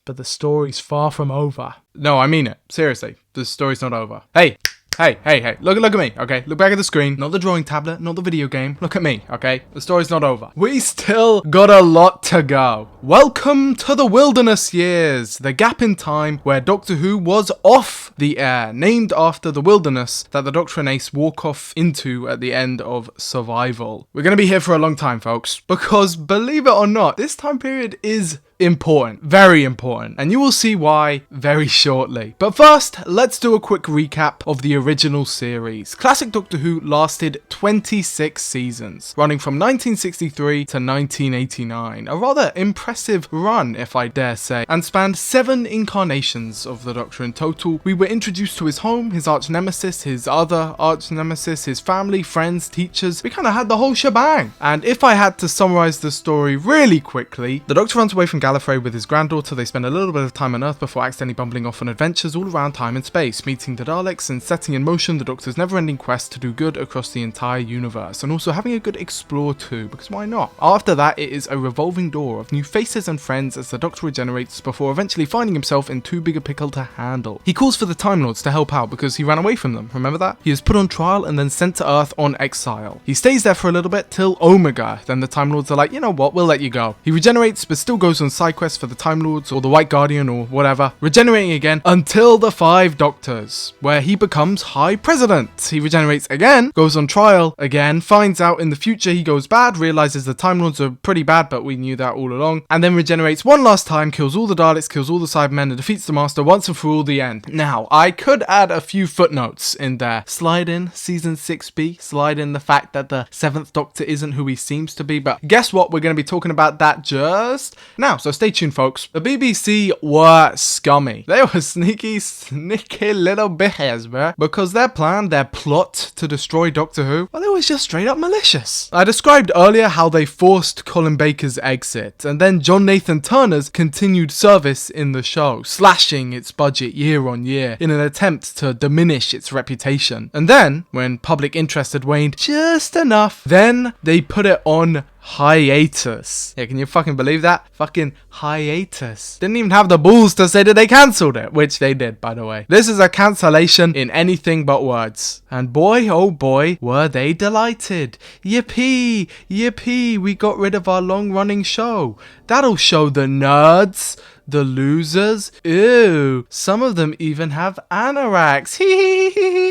But the story's far from over. No, I mean it. Seriously, the story's not over. Hey, Hey, look at me, okay? Look back at the screen, not the drawing tablet, not the video game. Look at me, okay? The story's not over. We still got a lot to go. Welcome to the wilderness years, the gap in time where Doctor Who was off the air, named after the wilderness that the Doctor and Ace walk off into at the end of Survival. We're gonna be here for a long time, folks, because believe it or not, this time period is important, very important, and you will see why very shortly. But first, let's do a quick recap of the original series. Classic Doctor Who lasted 26 seasons, running from 1963 to 1989, a rather impressive run, if I dare say, and spanned 7 incarnations of the Doctor in total. We were introduced to his home, his arch nemesis, his other arch nemesis, his family, friends, teachers. We kind of had the whole shebang. And if I had to summarize the story really quickly, the Doctor runs away from Gallifrey with his granddaughter. They spend a little bit of time on Earth before accidentally bumbling off on adventures all around time and space, meeting the Daleks and setting in motion the Doctor's never-ending quest to do good across the entire universe, and also having a good explore too, because why not? After that, it is a revolving door of new faces and friends as the Doctor regenerates before eventually finding himself in too big a pickle to handle. He calls for the Time Lords to help out because he ran away from them, remember that? He is put on trial and then sent to Earth on exile. He stays there for a little bit till Omega, then the Time Lords are like, you know what, we'll let you go. He regenerates but still goes on side quests for the Time Lords or the White Guardian or whatever, regenerating again until the 5 Doctors, where he becomes High President. He regenerates again, goes on trial again, finds out in the future he goes bad, realizes the Time Lords are pretty bad, but we knew that all along, and then regenerates one last time, kills all the Daleks, kills all the Cybermen, and defeats the Master once and for all, the end. Now, I could add a few footnotes in there. Slide in Season 6B, slide in the fact that the 7th Doctor isn't who he seems to be, but guess what? We're going to be talking about that just now, so stay tuned, folks. The BBC were scummy. They were sneaky little bitches, bro. Because their plan, their plot to destroy Doctor Who, well, it was just straight up malicious. I described earlier how they forced Colin Baker's exit, and then John Nathan Turner's continued service in the show, slashing its budget year on year in an attempt to diminish its reputation. And then, when public interest had waned just enough, then they put it on hiatus. Yeah, can you fucking believe that? Fucking hiatus. Didn't even have the balls to say that they cancelled it, which they did, by the way. This is a cancellation in anything but words. And boy, oh boy, were they delighted. Yippee, yippee, we got rid of our long-running show. That'll show the nerds, the losers. Ew, some of them even have anoraks.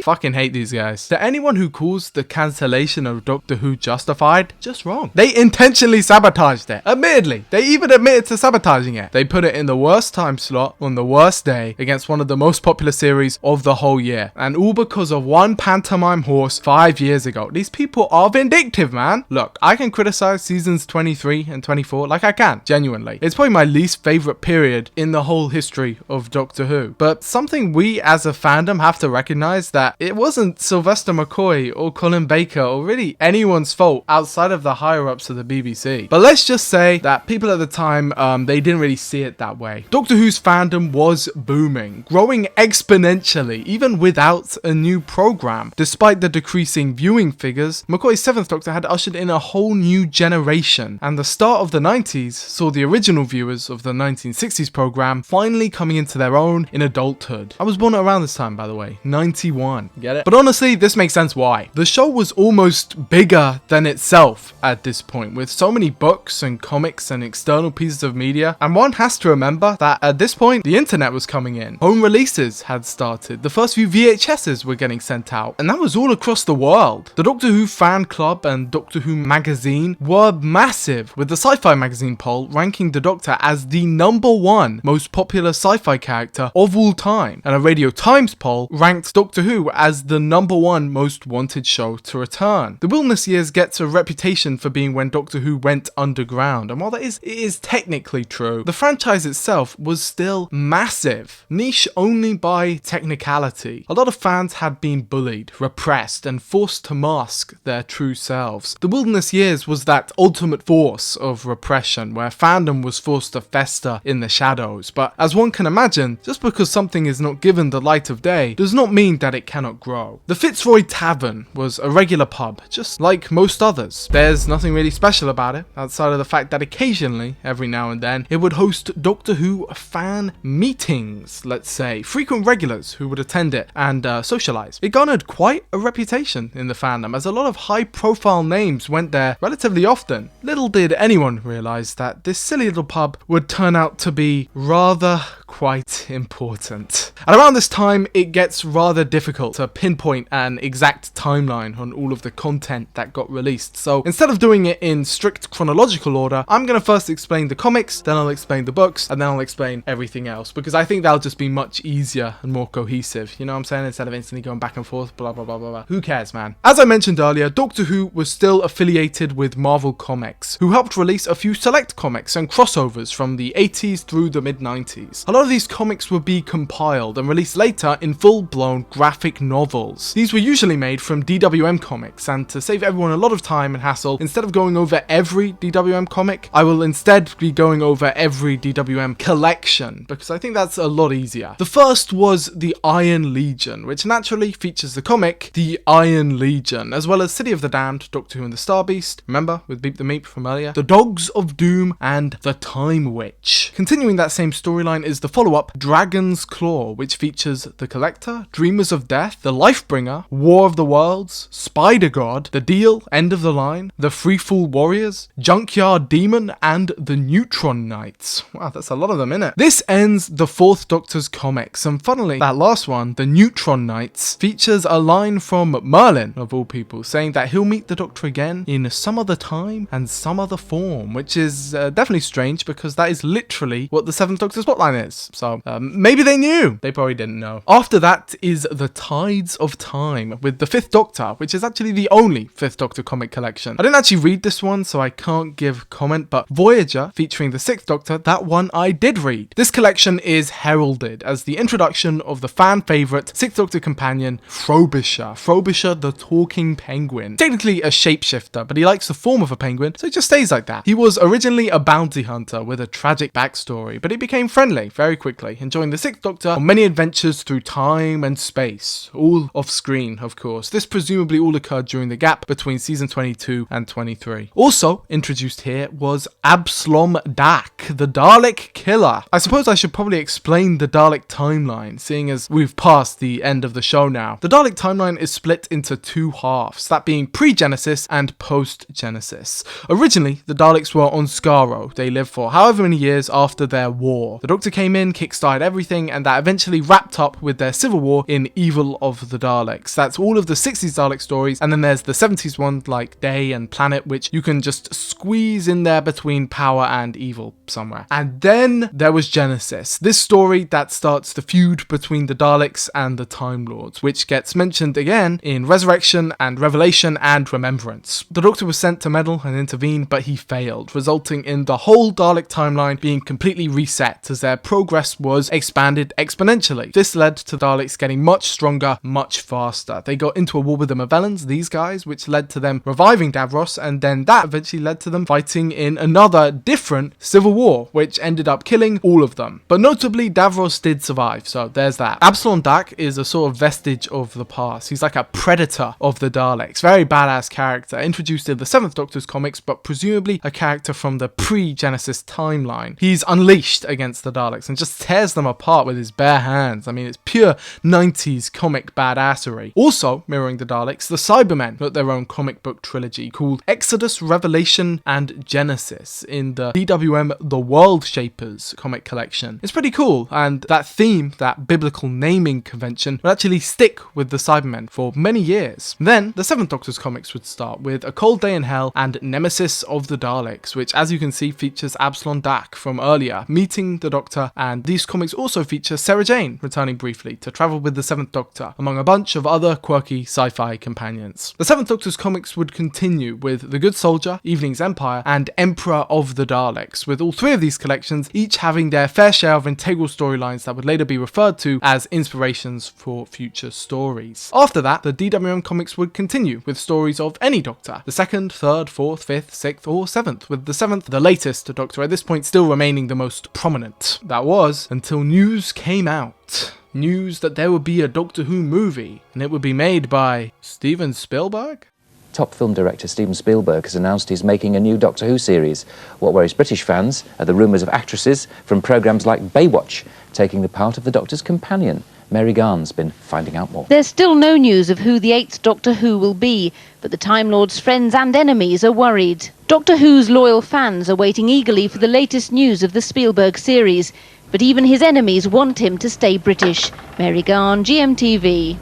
Fucking hate these guys. To anyone who calls the cancellation of Doctor Who justified, just wrong. They intentionally sabotaged it. Admittedly, they even admitted to sabotaging it. They put it in the worst time slot on the worst day against one of the most popular series of the whole year. And all because of one pantomime horse 5 years ago. These people are vindictive, man. Look, I can criticize seasons 23 and 24 like I can, genuinely. It's probably my least favorite period in the whole history of Doctor Who. But something we as a fandom have to recognize that it wasn't Sylvester McCoy or Colin Baker or really anyone's fault outside of the higher ups of the BBC. But let's just say that people at the time, they didn't really see it that way. Doctor Who's fandom was booming, growing exponentially, even without a new program. Despite the decreasing viewing figures, McCoy's 7th Doctor had ushered in a whole new generation, and the start of the 90s saw the original viewers of the 1960s program finally coming into their own in adulthood. I was born around this time, by the way, 91. Get it? But honestly, this makes sense why. The show was almost bigger than itself at this point, with so many books and comics and external pieces of media, and one has to remember that at this point, the internet was coming in. Home releases had started. The first few VHSs were getting sent out, and that was all across the world. The Doctor Who fan club and Doctor Who magazine were massive, with the Sci-Fi magazine poll ranking the Doctor as the #1 most popular sci-fi character of all time, and a Radio Times poll ranked Doctor Who as the #1 most wanted show to return. The Wilderness Years gets a reputation for being when Doctor Who went underground, and while that is technically true, the franchise itself was still massive, niche only by technicality. A lot of fans had been bullied, repressed, and forced to mask their true selves. The Wilderness Years was that ultimate force of repression, where fandom was forced to fester in the shadows, but as one can imagine, just because something is not given the light of day does not mean that it cannot grow. The Fitzroy Tavern was a regular pub, just like most others. There's nothing really special about it, outside of the fact that occasionally, every now and then, it would host Doctor Who fan meetings, let's say, frequent regulars who would attend it and socialise. It garnered quite a reputation in the fandom, as a lot of high-profile names went there relatively often. Little did anyone realise that this silly little pub would turn out to be rather quite important. And around this time, it gets rather difficult to pinpoint an exact timeline on all of the content that got released. So instead of doing it in strict chronological order, I'm going to first explain the comics, then I'll explain the books, and then I'll explain everything else, because I think that'll just be much easier and more cohesive. You know what I'm saying? Instead of instantly going back and forth, blah, blah, blah, blah, blah. Who cares, man? As I mentioned earlier, Doctor Who was still affiliated with Marvel Comics, who helped release a few select comics and crossovers from the 80s through the mid-90s. A lot of these comics would be compiled and released later in full-blown graphic novels. These were usually made from DWM comics, and to save everyone a lot of time and hassle, instead of going over every DWM comic, I will instead be going over every DWM collection, because I think that's a lot easier. The first was the Iron Legion, which naturally features the comic The Iron Legion, as well as City of the Damned, Doctor Who and the Star Beast, remember, with Beep the Meep from earlier, the Dogs of Doom, and the Time Witch. Continuing that same storyline is the follow-up Dragon's Claw, which features the Collector, Dreamers of Death, the Lifebringer, War of the Worlds, Spider God, the Deal, End of the Line, the Freefall Warriors, Junkyard Demon, and the Neutron Knights. Wow, that's a lot of them, innit? This ends the Fourth Doctor's comics, and funnily, that last one, the Neutron Knights, features a line from Merlin, of all people, saying that he'll meet the Doctor again in some other time and some other form, which is definitely strange, because that is literally what the Seventh Doctor's plotline is. So, maybe they knew. They probably didn't know. After that is the Tides of Time with the Fifth Doctor, which is actually the only Fifth Doctor comic collection. I didn't actually read this one, so I can't give comment, but Voyager, featuring the Sixth Doctor, that one I did read. This collection is heralded as the introduction of the fan favourite Sixth Doctor companion, Frobisher. Frobisher the Talking Penguin. Technically a shapeshifter, but he likes the form of a penguin, so he just stays like that. He was originally a bounty hunter with a tragic backstory, but he became friendly very quickly, enjoying the Sixth Doctor on many adventures through time and space, all off screen, of course. This presumably all occurred during the gap between season 22 and 23. Also introduced here was Abslom Daak, the Dalek Killer. I suppose I should probably explain the Dalek timeline, seeing as we've passed the end of the show now. The Dalek timeline is split into two halves, that being pre-Genesis and post-Genesis. Originally, the Daleks were on Skaro. They lived for however many years after their war. The Doctor came in, kickstarted everything, and that eventually wrapped up with their civil war in Evil of the Daleks. That's all of the 60s Dalek stories, and then there's the 70s ones like Day and Planet, which you can just squeeze in there between Power and Evil somewhere. And then there was Genesis, this story that starts the feud between the Daleks and the Time Lords, which gets mentioned again in Resurrection and Revelation and Remembrance. The Doctor was sent to meddle and intervene, but he failed, resulting in the whole Dalek timeline being completely reset as their progress was expanded exponentially. This led to Daleks getting much stronger, much faster. They got into a war with the Mavellans, these guys, which led to them reviving Davros, and then that eventually led to them fighting in another different civil war, which ended up killing all of them. But notably, Davros did survive, so there's that. Abslom Daak is a sort of vestige of the past. He's like a predator of the Daleks. Very badass character, introduced in the Seventh Doctor's comics, but presumably a character from the pre-Genesis timeline. He's unleashed against the Daleks and just tears them apart with his bare hands. I mean, it's pure 90s comic badassery. Also, mirroring the Daleks, the Cybermen wrote their own comic book trilogy called Exodus, Revelation, and Genesis in the DWM The World Shapers comic collection. It's pretty cool, and that theme, that biblical naming convention, would actually stick with the Cybermen for many years. Then, the Seventh Doctor's comics would start with A Cold Day in Hell and Nemesis of the Daleks, which, as you can see, features Abslom Daak from earlier, meeting the Doctor, and these comics also feature Sarah Jane returning briefly Starfleet to travel with the Seventh Doctor, among a bunch of other quirky sci-fi companions. The Seventh Doctor's comics would continue with The Good Soldier, Evening's Empire, and Emperor of the Daleks, with all three of these collections each having their fair share of integral storylines that would later be referred to as inspirations for future stories. After that, the DWM comics would continue with stories of any Doctor, the 2nd, 3rd, 4th, 5th, 6th, or 7th, with the 7th, the latest Doctor, at this point still remaining the most prominent. That was until news came out. News that there would be a Doctor Who movie, and it would be made by Steven Spielberg? Top film director Steven Spielberg has announced he's making a new Doctor Who series. What worries British fans are the rumours of actresses from programmes like Baywatch taking the part of the Doctor's companion. Mary Garn's been finding out more. There's still no news of who the 8th Doctor Who will be, but the Time Lord's friends and enemies are worried. Doctor Who's loyal fans are waiting eagerly for the latest news of the Spielberg series, but even his enemies want him to stay British. Mary Garn, GMTV.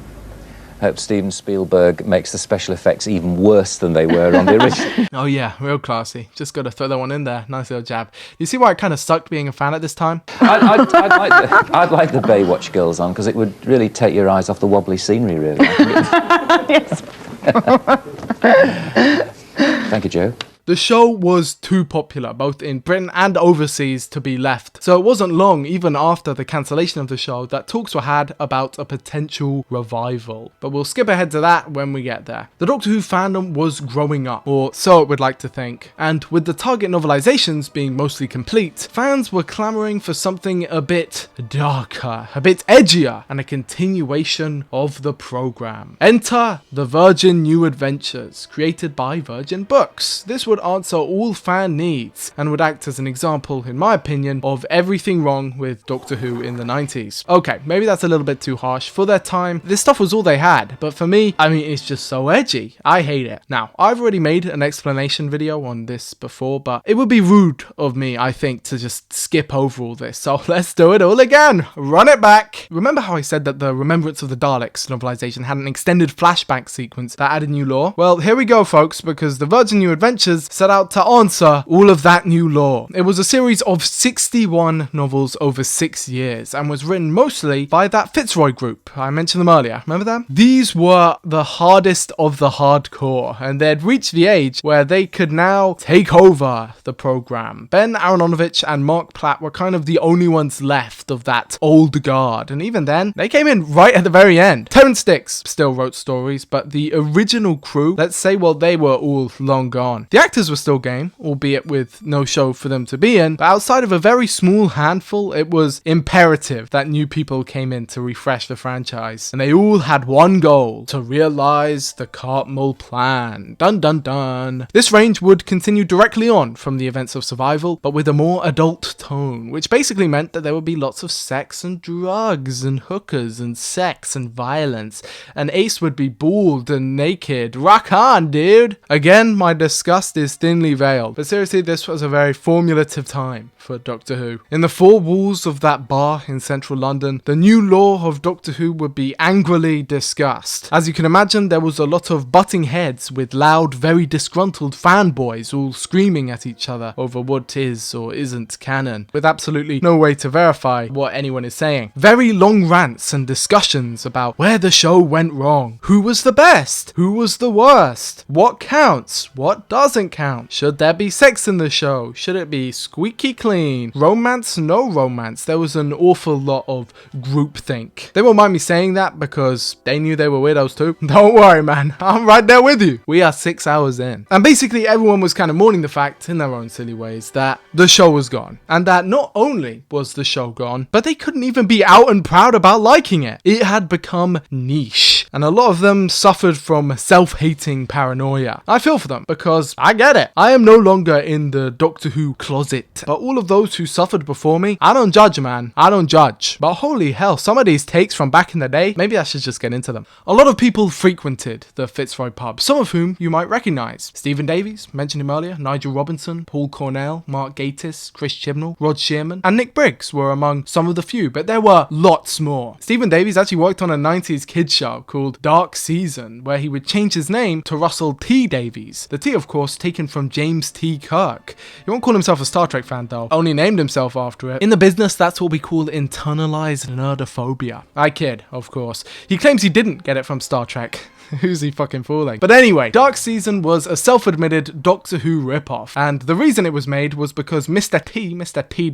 Hope Steven Spielberg makes the special effects even worse than they were on the original. Oh yeah, real classy. Just got to throw that one in there. Nice little jab. You see why it kind of sucked being a fan at this time? I'd like the Baywatch girls on, because it would really take your eyes off the wobbly scenery, really. Yes. Thank you, Joe. The show was too popular, both in Britain and overseas, to be left. So it wasn't long, even after the cancellation of the show, that talks were had about a potential revival. But we'll skip ahead to that when we get there. The Doctor Who fandom was growing up, or so it would like to think. And with the target novelizations being mostly complete, fans were clamouring for something a bit darker, a bit edgier, and a continuation of the programme. Enter the Virgin New Adventures, created by Virgin Books. This would answer all fan needs and would act as an example, in my opinion, of everything wrong with Doctor Who in the 90s. Okay, maybe that's a little bit too harsh. For their time, this stuff was all they had, but for me, I mean, it's just so edgy. I hate it. Now, I've already made an explanation video on this before, but it would be rude of me, I think, to just skip over all this, so let's do it all again. Run it back. Remember how I said that the Remembrance of the Daleks novelization had an extended flashback sequence that added new lore? Well, here we go, folks, because the Virgin New Adventures set out to answer all of that new lore. It was a series of 61 novels over 6 years and was written mostly by that Fitzroy group. I mentioned them earlier. Remember them? These were the hardest of the hardcore, and they'd reached the age where they could now take over the program. Ben Aronovich and Mark Platt were kind of the only ones left of that old guard, and even then, they came in right at the very end. Terrence Dicks still wrote stories, but the original crew, let's say, well, they were all long gone. The actors were still game, albeit with no show for them to be in, but outside of a very small handful, it was imperative that new people came in to refresh the franchise. And they all had one goal: to realize the Cartmel plan. Dun dun dun. This range would continue directly on from the events of Survival, but with a more adult tone, which basically meant that there would be lots of sex and drugs and hookers and sex and violence, and Ace would be bald and naked. Rock on, dude! Again, my disgust is thinly veiled, but seriously, this was a very formulative time for Doctor Who. In the four walls of that bar in central London, the new lore of Doctor Who would be angrily discussed. As you can imagine, there was a lot of butting heads with loud, very disgruntled fanboys all screaming at each other over what is or isn't canon, with absolutely no way to verify what anyone is saying. Very long rants and discussions about where the show went wrong, who was the best, who was the worst, what counts, what doesn't count. Should there be sex in the show? Should it be squeaky clean? Romance? No romance. There was an awful lot of groupthink. They won't mind me saying that because they knew they were weirdos too. Don't worry, man. I'm right there with you. We are 6 hours in. And basically everyone was kind of mourning the fact, in their own silly ways, that the show was gone. And that not only was the show gone, but they couldn't even be out and proud about liking it. It had become niche. And a lot of them suffered from self-hating paranoia. I feel for them because I get it. I am no longer in the Doctor Who closet, but all of those who suffered before me, I don't judge, man. I don't judge. But holy hell, some of these takes from back in the day, maybe I should just get into them. A lot of people frequented the Fitzroy pub, some of whom you might recognise. Stephen Davies, mentioned him earlier, Nigel Robinson, Paul Cornell, Mark Gatiss, Chris Chibnall, Rod Shearman, and Nick Briggs were among some of the few, but there were lots more. Stephen Davies actually worked on a 90s kids show called called Dark Season, where he would change his name to Russell T. Davies. The T, of course, taken from James T. Kirk. He won't call himself a Star Trek fan though, only named himself after it. In the business, that's what we call internalized nerdophobia. I kid, of course. He claims he didn't get it from Star Trek. Who's he fucking fooling? But anyway, Dark Season was a self-admitted Doctor Who ripoff, and the reason it was made was because Mr. T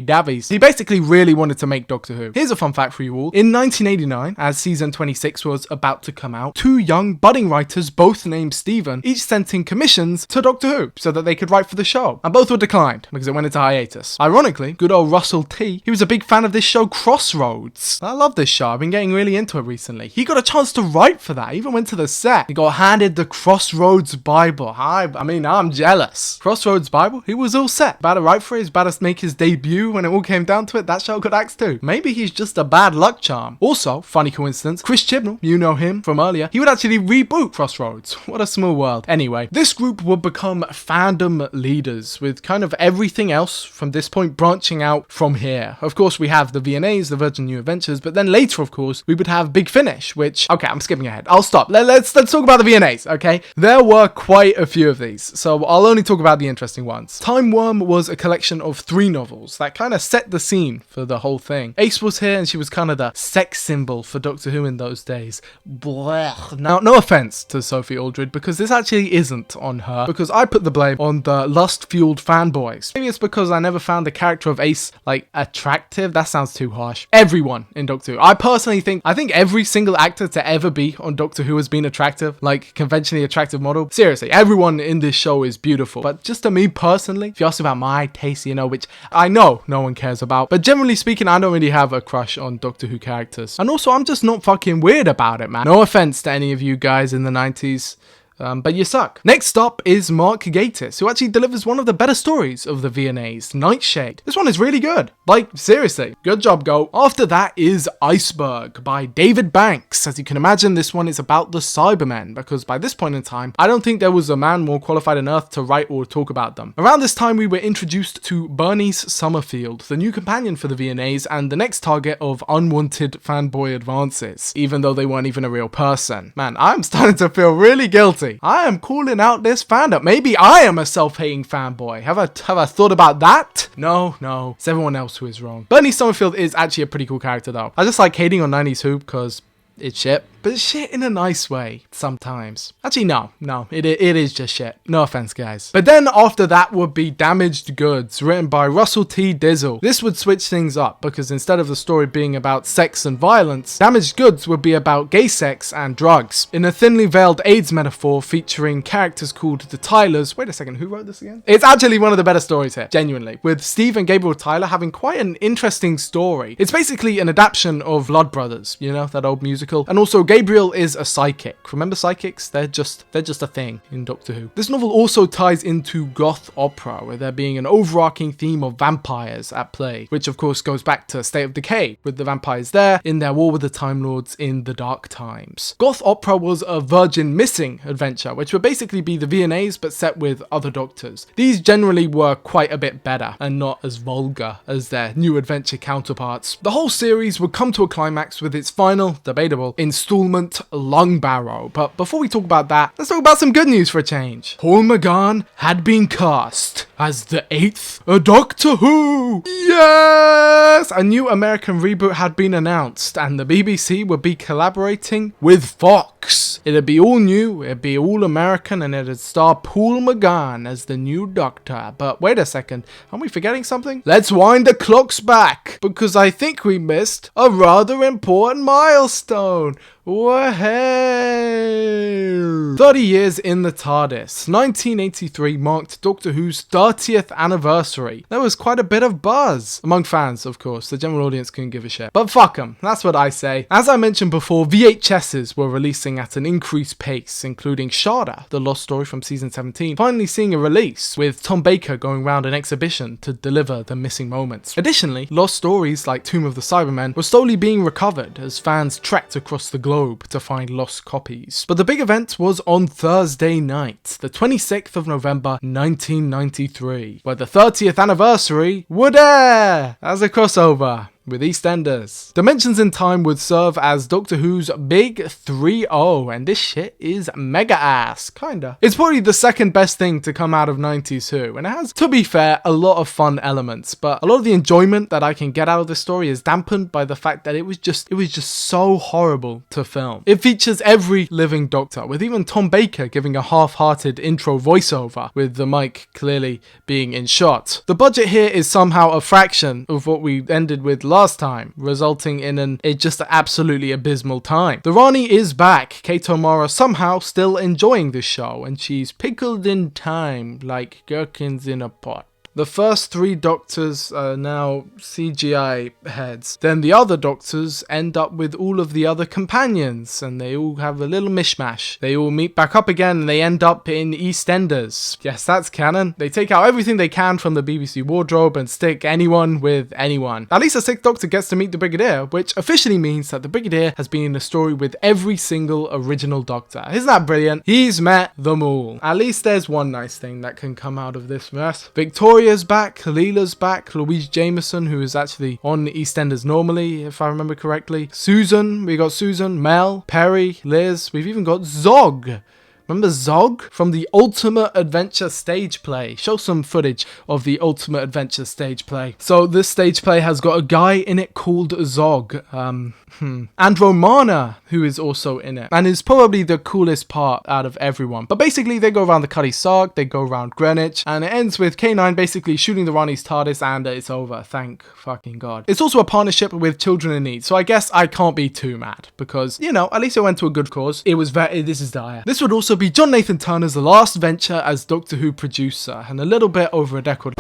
Davies, he basically really wanted to make Doctor Who. Here's a fun fact for you all. In 1989, as season 26 was about to come out, two young budding writers, both named Stephen, each sent in commissions to Doctor Who so that they could write for the show, and both were declined because it went into hiatus. Ironically, good old Russell T, he was a big fan of this show Crossroads. I love this show, I've been getting really into it recently. He got a chance to write for that. I even went to the set. He got handed the Crossroads Bible. I'm jealous. Crossroads Bible? He was all set. About to write for it. He's about to make his debut. When it all came down to it, that show got axed too. Maybe he's just a bad luck charm. Also, funny coincidence, Chris Chibnall, you know him from earlier, he would actually reboot Crossroads. What a small world. Anyway, this group would become fandom leaders, with kind of everything else from this point branching out from here. Of course, we have the VNAs, the Virgin New Adventures, but then later, of course, we would have Big Finish, which, okay, I'm skipping ahead. I'll stop. Let's talk about the VNAs, okay? There were quite a few of these, so I'll only talk about the interesting ones. Time Worm was a collection of 3 novels that kind of set the scene for the whole thing. Ace was here, and she was kind of the sex symbol for Doctor Who in those days. Blech. Now, no offense to Sophie Aldred, because this actually isn't on her, because I put the blame on the lust-fueled fanboys. Maybe it's because I never found the character of Ace, like, attractive. That sounds too harsh. Everyone in Doctor Who. I personally think every single actor to ever be on Doctor Who has been attractive, like conventionally attractive model. Seriously, everyone in this show is beautiful. But just to me personally, if you ask about my taste, you know, which I know no one cares about, but generally speaking, I don't really have a crush on Doctor Who characters. And also, I'm just not fucking weird about it, man. No offense to any of you guys in the 90s. But you suck. Next up is Mark Gatiss, who actually delivers one of the better stories of the VNAs, Nightshade. This one is really good. Like, seriously, good job, Go. After that is Iceberg by David Banks. As you can imagine, this one is about the Cybermen, because by this point in time, I don't think there was a man more qualified on Earth to write or talk about them. Around this time, we were introduced to Bernice Summerfield, the new companion for the VNAs and the next target of unwanted fanboy advances, even though they weren't even a real person. Man, I'm starting to feel really guilty. I am calling out this fandom. Maybe I am a self-hating fanboy. Have I thought about that? No. It's everyone else who is wrong. Bernice Summerfield is actually a pretty cool character though. I just like hating on 90s Who because it's shit. But it's shit in a nice way, sometimes. Actually, no, it is just shit. No offense, guys. But then after that would be Damaged Goods, written by Russell T. Dizzle. This would switch things up, because instead of the story being about sex and violence, Damaged Goods would be about gay sex and drugs. In a thinly veiled AIDS metaphor featuring characters called the Tylers. Wait a second, who wrote this again? It's actually one of the better stories here, genuinely. With Steve and Gabriel Tyler having quite an interesting story. It's basically an adaptation of Blood Brothers, you know, that old musical. And also, Gabriel is a psychic. Remember psychics? They're just a thing in Doctor Who. This novel also ties into goth opera, with there being an overarching theme of vampires at play, which of course goes back to State of Decay, with the vampires there in their war with the Time Lords in the Dark Times. Goth opera was a Virgin Missing adventure, which would basically be the VNAs but set with other Doctors. These generally were quite a bit better and not as vulgar as their new adventure counterparts. The whole series would come to a climax with its final, debatable, installment Longbarrow. But before we talk about that, let's talk about some good news for a change. Paul McGann had been cast as the 8th Doctor Who. Yes! A new American reboot had been announced, and the BBC would be collaborating with Fox. It'd be all new, it'd be all American, and it'd star Paul McGann as the new Doctor. But wait a second, aren't we forgetting something? Let's wind the clocks back, because I think we missed a rather important milestone. Wahey! 30 years in the TARDIS. 1983 marked Doctor Who's 30th anniversary. There was quite a bit of buzz. Among fans, of course. The general audience couldn't give a shit. But fuck them. That's what I say. As I mentioned before, VHSs were releasing at an increased pace, including Sharda, the lost story from season 17, finally seeing a release, with Tom Baker going round an exhibition to deliver the missing moments. Additionally, lost stories like Tomb of the Cybermen were slowly being recovered as fans trekked across the globe to find lost copies. But the big event was on Thursday night, the 26th of November 1993, where the 30th anniversary would air as a crossover. with EastEnders. Dimensions in Time would serve as Doctor Who's big 3-0, and this shit is mega ass, kinda. It's probably the second best thing to come out of 90s Who, and it has, to be fair, a lot of fun elements, but a lot of the enjoyment that I can get out of this story is dampened by the fact that it was just so horrible to film. It features every living Doctor, with even Tom Baker giving a half-hearted intro voiceover, with the mic clearly being in shot. The budget here is somehow a fraction of what we ended with last time, resulting in just absolutely abysmal time. The Rani is back, Kato Mara somehow still enjoying this show, and she's pickled in time like gherkins in a pot. The first 3 Doctors are now CGI heads. Then the other Doctors end up with all of the other companions, and they all have a little mishmash. They all meet back up again, and they end up in EastEnders. Yes, that's canon. They take out everything they can from the BBC wardrobe and stick anyone with anyone. At least the 6th Doctor gets to meet the Brigadier, which officially means that the Brigadier has been in a story with every single original Doctor. Isn't that brilliant? He's met them all. At least there's one nice thing that can come out of this mess. Victoria's back, Leela's back, Louise Jameson, who is actually on EastEnders normally, if I remember correctly. Susan, we got Susan, Mel, Perry, Liz, we've even got Zog. Remember Zog from the Ultimate Adventure stage play? Show some footage of the Ultimate Adventure stage play. So this stage play has got a guy in it called Zog. And Romana, who is also in it, and is probably the coolest part out of everyone. But basically, they go around the Cutty Sark, they go around Greenwich, and it ends with K9 basically shooting the Rani's TARDIS, and it's over. Thank fucking God. It's also a partnership with Children in Need, so I guess I can't be too mad, because, you know, at least it went to a good cause. It was this is dire. This would also be John Nathan Turner's last venture as Doctor Who producer, and a little bit over a decade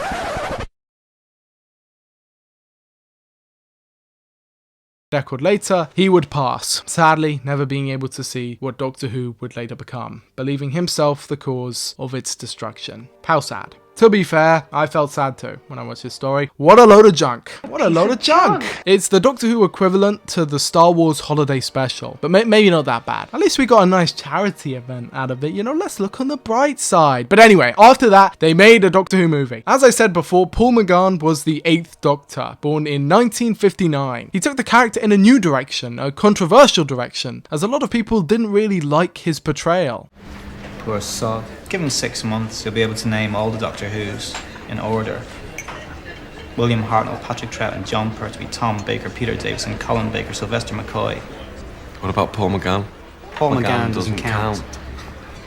later, he would pass, sadly never being able to see what Doctor Who would later become, believing himself the cause of its destruction. How sad. To be fair, I felt sad too when I watched this story. What a load of junk. What a load of junk. It's the Doctor Who equivalent to the Star Wars holiday special, but maybe not that bad. At least we got a nice charity event out of it, you know, let's look on the bright side. But anyway, after that, they made a Doctor Who movie. As I said before, Paul McGann was the 8th Doctor, born in 1959. He took the character in a new direction, a controversial direction, as a lot of people didn't really like his portrayal. Poor sod. Give him 6 months, he'll be able to name all the Doctor Who's in order. William Hartnell, Patrick Troughton, John Pertwee, Tom Baker, Peter Davison, Colin Baker, Sylvester McCoy. What about Paul McGann? Paul McGann doesn't count.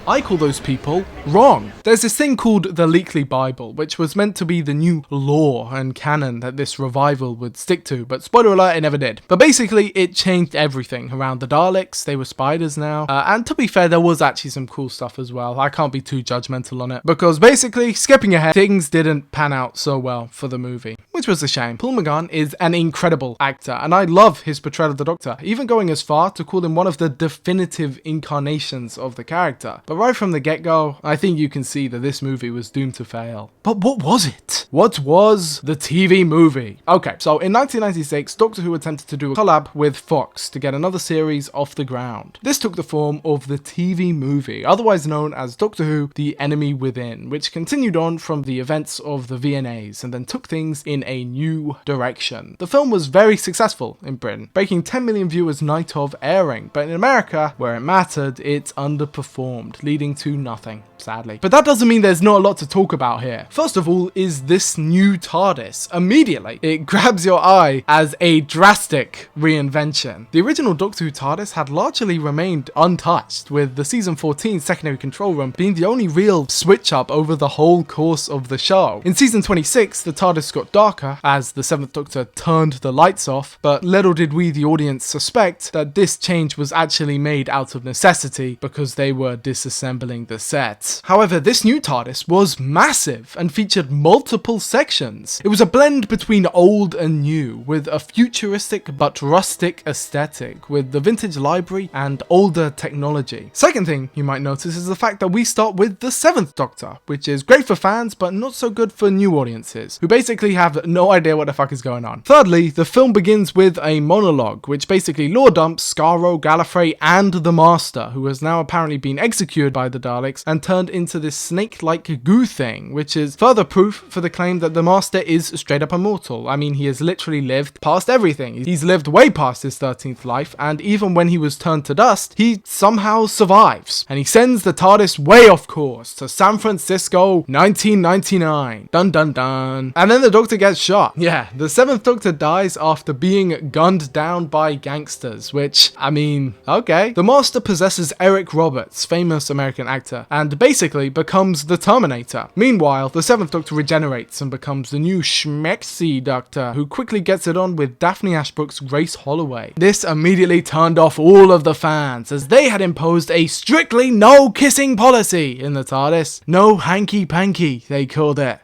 I call those people wrong. There's this thing called the Leakley Bible, which was meant to be the new law and canon that this revival would stick to, but spoiler alert, it never did. But basically, it changed everything around the Daleks. They were spiders now. And to be fair, there was actually some cool stuff as well. I can't be too judgmental on it, because basically, skipping ahead, things didn't pan out so well for the movie, which was a shame. Paul McGann is an incredible actor, and I love his portrayal of the Doctor, even going as far to call him one of the definitive incarnations of the character. But right from the get-go, I think you can see that this movie was doomed to fail. But what was it? What was the TV movie? Okay, so in 1996, Doctor Who attempted to do a collab with Fox to get another series off the ground. This took the form of the TV movie, otherwise known as Doctor Who: The Enemy Within, which continued on from the events of the VNAs and then took things in a new direction. The film was very successful in Britain, breaking 10 million viewers night of airing, but in America, where it mattered, it underperformed, leading to nothing, sadly. But that doesn't mean there's not a lot to talk about here. First of all is this new TARDIS. Immediately, it grabs your eye as a drastic reinvention. The original Doctor Who TARDIS had largely remained untouched, with the season 14 secondary control room being the only real switch up over the whole course of the show. In season 26, the TARDIS got darker as the 7th Doctor turned the lights off, but little did we, the audience, suspect that this change was actually made out of necessity because they were disassembling the set. However, this new TARDIS was massive and featured multiple sections. It was a blend between old and new, with a futuristic but rustic aesthetic, with the vintage library and older technology. Second thing you might notice is the fact that we start with the 7th Doctor, which is great for fans but not so good for new audiences, who basically have no idea what the fuck is going on. Thirdly, the film begins with a monologue, which basically lore dumps Skaro, Gallifrey, and the Master, who has now apparently been executed by the Daleks and turned turned into this snake-like goo thing, which is further proof for the claim that the Master is straight up immortal. I mean, he has literally lived past everything. He's lived way past his 13th life, and even when he was turned to dust, he somehow survives. And he sends the TARDIS way off course to San Francisco, 1999. Dun dun dun. And then the Doctor gets shot. Yeah, the 7th Doctor dies after being gunned down by gangsters, which, I mean, okay. The Master possesses Eric Roberts, famous American actor, and basically becomes the Terminator. Meanwhile, the 7th Doctor regenerates and becomes the new schmexy Doctor, who quickly gets it on with Daphne Ashbrook's Grace Holloway. This immediately turned off all of the fans, as they had imposed a strictly no kissing policy in the TARDIS. No hanky-panky, they called it.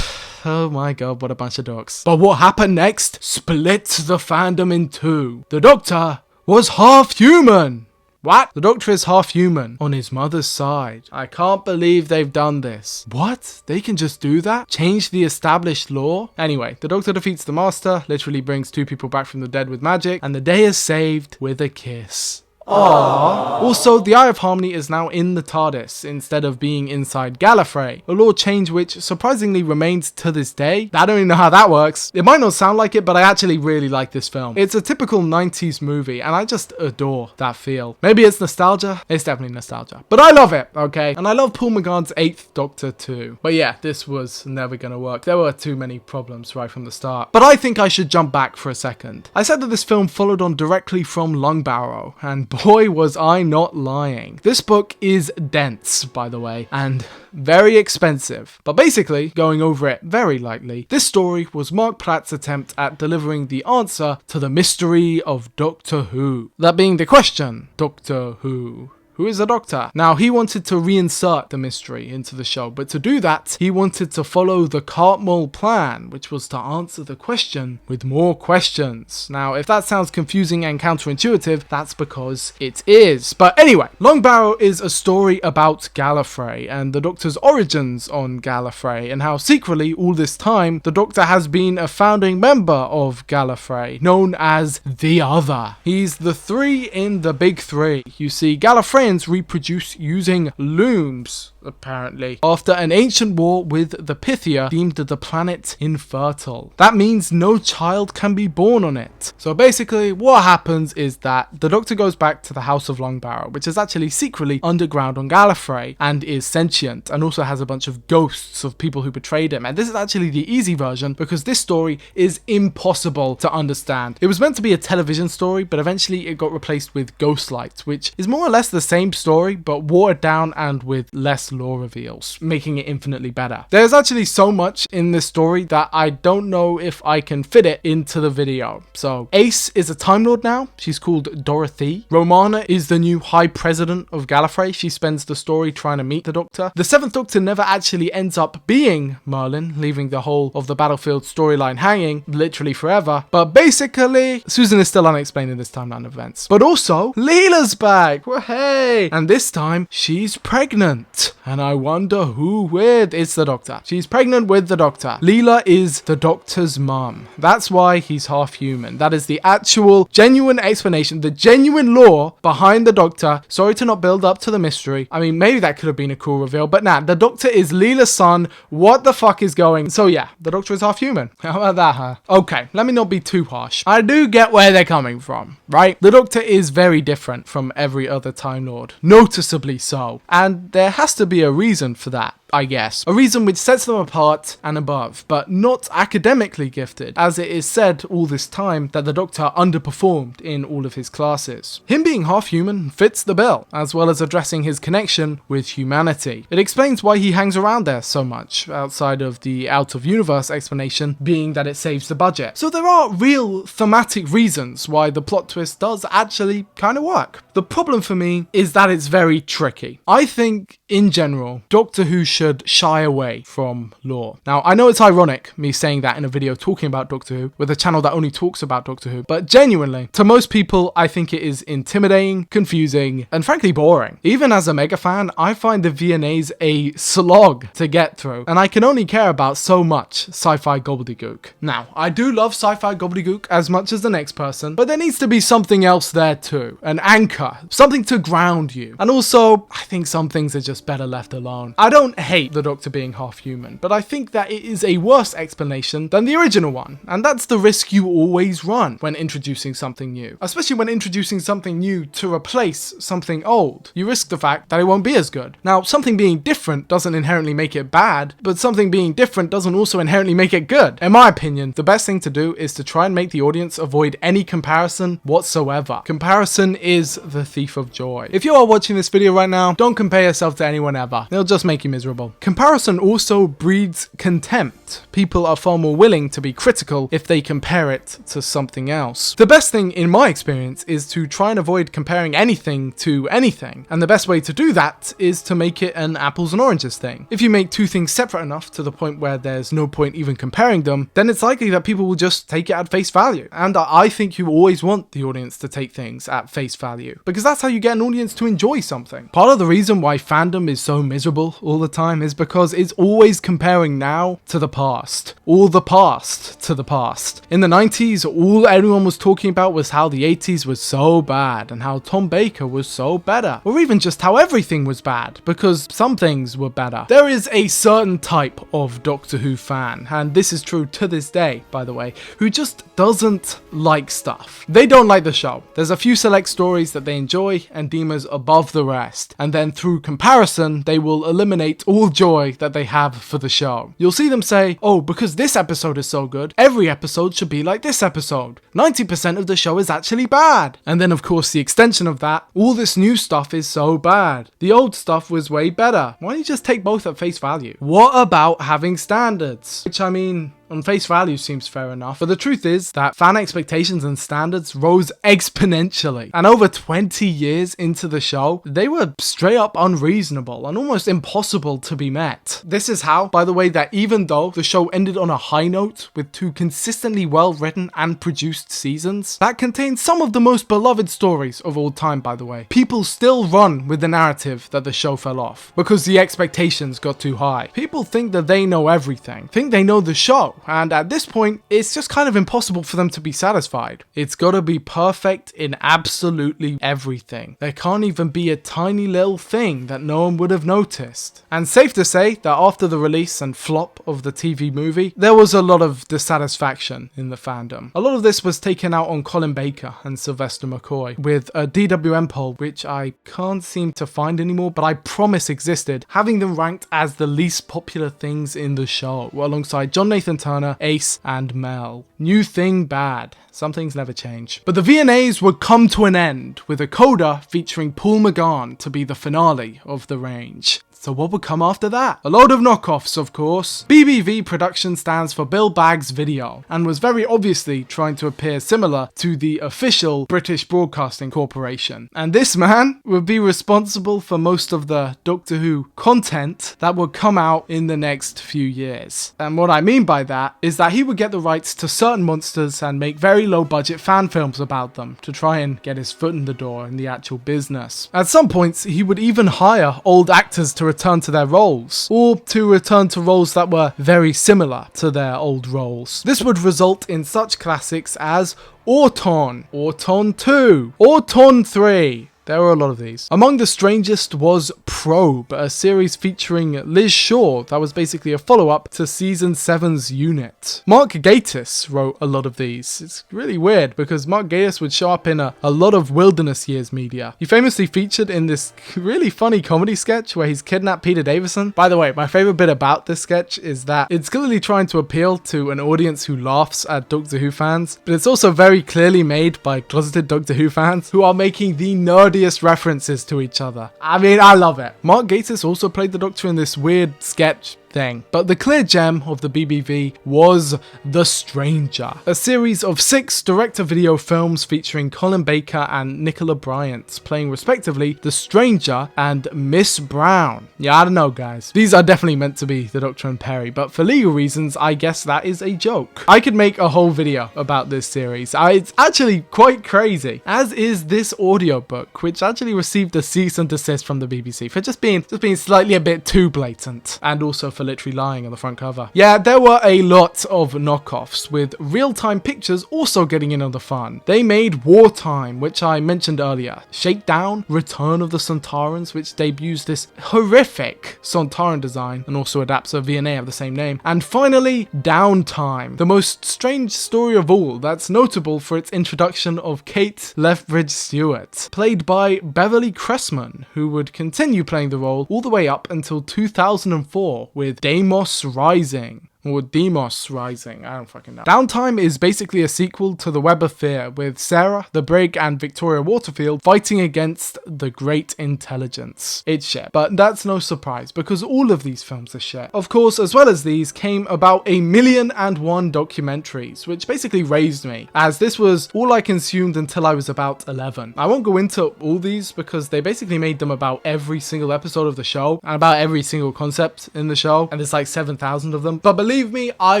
Oh my god, what a bunch of dogs. But what happened next split the fandom in two. The Doctor was half human. What? The Doctor is half human on his mother's side. I can't believe they've done this. What? They can just do that? Change the established law? Anyway, the Doctor defeats the Master, literally brings 2 people back from the dead with magic, and the day is saved with a kiss. Aww. Also, the Eye of Harmony is now in the TARDIS instead of being inside Gallifrey, a law change which surprisingly remains to this day. I don't even know how that works. It might not sound like it, but I actually really like this film. It's a typical 90s movie, and I just adore that feel. Maybe it's nostalgia. It's definitely nostalgia. But I love it, okay? And I love Paul McGann's 8th Doctor too. But yeah, this was never gonna work. There were too many problems right from the start. But I think I should jump back for a second. I said that this film followed on directly from Longbarrow, and boy was I not lying. This book is dense, by the way, and very expensive. But basically, going over it very lightly, this story was Mark Platt's attempt at delivering the answer to the mystery of Doctor Who. That being the question, Doctor Who? Who is the Doctor? Now, he wanted to reinsert the mystery into the show, but to do that, he wanted to follow the Cartmel plan, which was to answer the question with more questions. Now, if that sounds confusing and counterintuitive, that's because it is. But anyway, Longbarrow is a story about Gallifrey and the Doctor's origins on Gallifrey, and how secretly, all this time, the Doctor has been a founding member of Gallifrey, known as the Other. He's the 3 in the Big 3. You see, Gallifrey reproduce using looms, apparently, after an ancient war with the Pythia deemed the planet infertile. That means no child can be born on it. So basically, what happens is that the Doctor goes back to the House of Longbarrow, which is actually secretly underground on Gallifrey, and is sentient, and also has a bunch of ghosts of people who betrayed him. And this is actually the easy version, because this story is impossible to understand. It was meant to be a television story, but eventually it got replaced with Ghostlight, which is more or less the same story, but watered down and with less lore reveals, making it infinitely better. There's actually so much in this story that I don't know if I can fit it into the video. So, Ace is a Time Lord now. She's called Dorothy. Romana is the new High President of Gallifrey. She spends the story trying to meet the Doctor. The 7th Doctor never actually ends up being Merlin, leaving the whole of the Battlefield storyline hanging, literally forever. But basically, Susan is still unexplained in this timeline of events. But also, Leela's back! Well, hey! And this time, she's pregnant. And I wonder who with. It's the Doctor. She's pregnant with the Doctor. Leela is the Doctor's mum. That's why he's half human. That is the actual, genuine explanation, the genuine lore behind the Doctor. Sorry to not build up to the mystery. I mean, maybe that could have been a cool reveal, but nah, the Doctor is Leela's son. What the fuck is going? So yeah, the Doctor is half human. How about that, huh? Okay, let me not be too harsh. I do get where they're coming from, right? The Doctor is very different from every other Time Lord. Noticeably so. And there has to be a reason for that, I guess. A reason which sets them apart and above, but not academically gifted, as it is said all this time that the Doctor underperformed in all of his classes. Him being half human fits the bill, as well as addressing his connection with humanity. It explains why he hangs around there so much, outside of the out-of-universe explanation being that it saves the budget. So there are real thematic reasons why the plot twist does actually kind of work. The problem for me is that it's very tricky. I think, in general, Doctor Who should shy away from lore. Now, I know it's ironic me saying that in a video talking about Doctor Who with a channel that only talks about Doctor Who, but genuinely, to most people, I think it is intimidating, confusing, and frankly boring. Even as a mega fan, I find the V&As a slog to get through, and I can only care about so much sci-fi gobbledygook. Now, I do love sci-fi gobbledygook as much as the next person, but there needs to be something else there too. An anchor, something to ground you. And also, I think some things are just better left alone. I don't hate the Doctor being half human, but I think that it is a worse explanation than the original one, and that's the risk you always run when introducing something new. Especially when introducing something new to replace something old. You risk the fact that it won't be as good. Now, something being different doesn't inherently make it bad, but something being different doesn't also inherently make it good. In my opinion, the best thing to do is to try and make the audience avoid any comparison whatsoever. Comparison is the thief of joy. If you are watching this video right now, don't compare yourself to anyone ever. It'll just make you miserable. Comparison also breeds contempt. People are far more willing to be critical if they compare it to something else. The best thing in my experience is to try and avoid comparing anything to anything, and the best way to do that is to make it an apples and oranges thing. If you make two things separate enough to the point where there's no point even comparing them, then it's likely that people will just take it at face value. And I think you always want the audience to take things at face value, because that's how you get an audience to enjoy something. Part of the reason why fandom is so miserable all the time is because it's always comparing now to the past. All the past to the past. In the 90s, all everyone was talking about was how the 80s was so bad and how Tom Baker was so better. Or even just how everything was bad, because some things were better. There is a certain type of Doctor Who fan, and this is true to this day, by the way, who just doesn't like stuff. They don't like the show. There's a few select stories that they enjoy and deem as above the rest, and then through comparison, they will eliminate all joy that they have for the show. You'll see them say, oh, because this episode is so good, every episode should be like this episode. 90% of the show is actually bad. And then of course the extension of that, all this new stuff is so bad. The old stuff was way better. Why don't you just take both at face value? What about having standards? Which, I mean, on face value seems fair enough, but the truth is that fan expectations and standards rose exponentially, and over 20 years into the show, they were straight up unreasonable and almost impossible to be met. This is how, by the way, that even though the show ended on a high note with two consistently well written and produced seasons that contained some of the most beloved stories of all time, by the way, people still run with the narrative that the show fell off because the expectations got too high. People think that they know everything, think they know the show, and at this point, it's just kind of impossible for them to be satisfied. It's gotta be perfect in absolutely everything. There can't even be a tiny little thing that no one would have noticed. And safe to say that after the release and flop of the TV movie, there was a lot of dissatisfaction in the fandom. A lot of this was taken out on Colin Baker and Sylvester McCoy with a DWM poll, which I can't seem to find anymore, but I promise existed, having them ranked as the least popular things in the show, alongside John Nathan Turner, Ace, and Mel. New thing bad. Some things never change. But the V&As would come to an end with a coda featuring Paul McGann to be the finale of the range. So what would come after that? A load of knockoffs, of course. BBV production stands for Bill Baggs Video, and was very obviously trying to appear similar to the official British Broadcasting Corporation. And this man would be responsible for most of the Doctor Who content that would come out in the next few years. And what I mean by that is that he would get the rights to certain monsters and make very low budget fan films about them to try and get his foot in the door in the actual business. At some points, he would even hire old actors to return to their roles, or to return to roles that were very similar to their old roles. This would result in such classics as Auton, Auton 2, Auton 3. There were a lot of these. Among the strangest was Probe, a series featuring Liz Shaw that was basically a follow-up to Season 7's Unit. Mark Gatiss wrote a lot of these. It's really weird because Mark Gatiss would show up in a lot of Wilderness Years media. He famously featured in this really funny comedy sketch where he's kidnapped Peter Davison. By the way, my favorite bit about this sketch is that it's clearly trying to appeal to an audience who laughs at Doctor Who fans, but it's also very clearly made by closeted Doctor Who fans who are making the nerdiest references to each other. I mean, I love it. Mark Gatiss also played the Doctor in this weird sketch thing. But the clear gem of the BBV was The Stranger, a series of 6 direct-to-video films featuring Colin Baker and Nicola Bryant, playing respectively The Stranger and Miss Brown. Yeah, I don't know guys. These are definitely meant to be the Doctor and Perry, but for legal reasons, I guess that is a joke. I could make a whole video about this series. It's actually quite crazy, as is this audiobook, which actually received a cease and desist from the BBC for just being slightly a bit too blatant, and also for literally lying on the front cover. Yeah, there were a lot of knockoffs, with real-time pictures also getting in on the fun. They made Wartime, which I mentioned earlier, Shakedown, Return of the Sontarans, which debuts this horrific Sontaran design and also adapts a V&A of the same name, and finally Downtime, the most strange story of all that's notable for its introduction of Kate Lethbridge Stewart, played by Beverly Cressman, who would continue playing the role all the way up until 2004 with Deimos Rising. Or Demos Rising, I don't fucking know. Downtime is basically a sequel to The Web of Fear, with Sarah, the Brig, and Victoria Waterfield fighting against the Great Intelligence. It's shit, but that's no surprise, because all of these films are shit. Of course, as well as these, came about 1,000,001 documentaries, which basically raised me, as this was all I consumed until I was about 11. I won't go into all these, because they basically made them about every single episode of the show, and about every single concept in the show, and there's like 7,000 of them. But believe me, I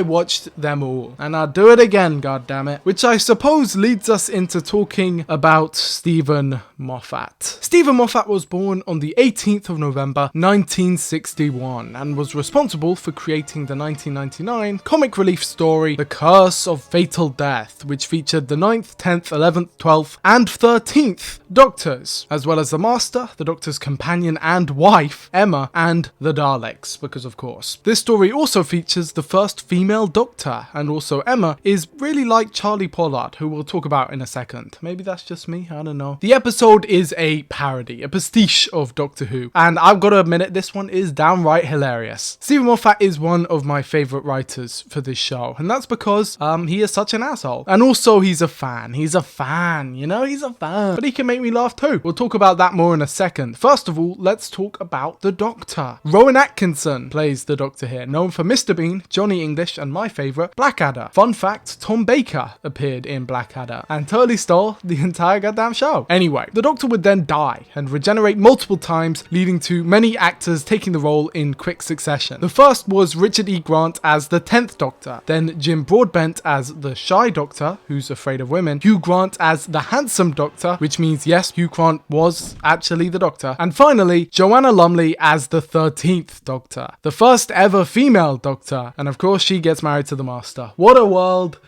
watched them all, and I'll do it again, goddammit. Which I suppose leads us into talking about Stephen Moffat. Stephen Moffat was born on the 18th of November 1961 and was responsible for creating the 1999 comic relief story The Curse of Fatal Death, which featured the 9th, 10th, 11th, 12th, and 13th Doctors, as well as the Master, the Doctor's companion and wife, Emma, and the Daleks, because of course. This story also features the first female Doctor, and also Emma is really like Charlie Pollard, who we'll talk about in a second. Maybe that's just me, I don't know. The episode is a parody, a pastiche of Doctor Who, and I've got to admit it, this one is downright hilarious. Stephen Moffat is one of my favourite writers for this show, and that's because he is such an asshole. And also he's a fan, you know, he's a fan. But he can make me laugh too. We'll talk about that more in a second. First of all, let's talk about the Doctor. Rowan Atkinson plays the Doctor here, known for Mr. Bean, Johnny English, and my favourite, Blackadder. Fun fact, Tom Baker appeared in Blackadder and totally stole the entire goddamn show. Anyway, the Doctor would then die and regenerate multiple times, leading to many actors taking the role in quick succession. The first was Richard E. Grant as the 10th Doctor, then Jim Broadbent as the Shy Doctor, who's afraid of women, Hugh Grant as the Handsome Doctor, which means yes, Hugh Grant was actually the Doctor, and finally, Joanna Lumley as the 13th Doctor, the first ever female Doctor, and of course she gets married to the Master. What a world.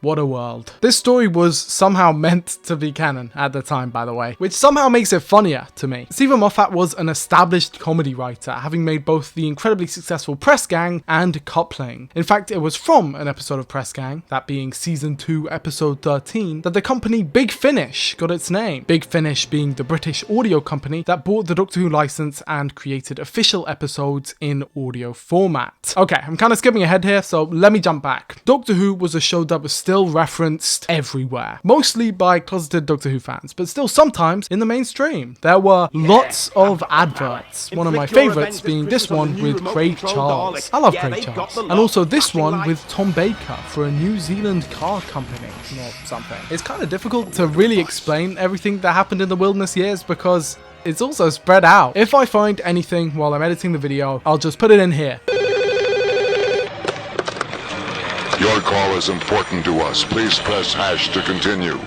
What a world. This story was somehow meant to be canon at the time, by the way, which somehow makes it funnier to me. Stephen Moffat was an established comedy writer, having made both the incredibly successful Press Gang and Coupling. In fact, it was from an episode of Press Gang, that being season 2, episode 13, that the company Big Finish got its name. Big Finish being the British audio company that bought the Doctor Who license and created official episodes in audio format. Okay, I'm kind of skipping ahead here, so let me jump back. Doctor Who was a show that was still referenced everywhere, mostly by closeted Doctor Who fans, but still sometimes in the mainstream. There were lots of adverts, one of my favourites being this one with Craig Charles. I love Craig Charles. And also this one with Tom Baker for a New Zealand car company or something. It's kind of difficult to really explain everything that happened in the wilderness years because it's also spread out. If I find anything while I'm editing the video, I'll just put it in here. Your call is important to us. Please press hash to continue.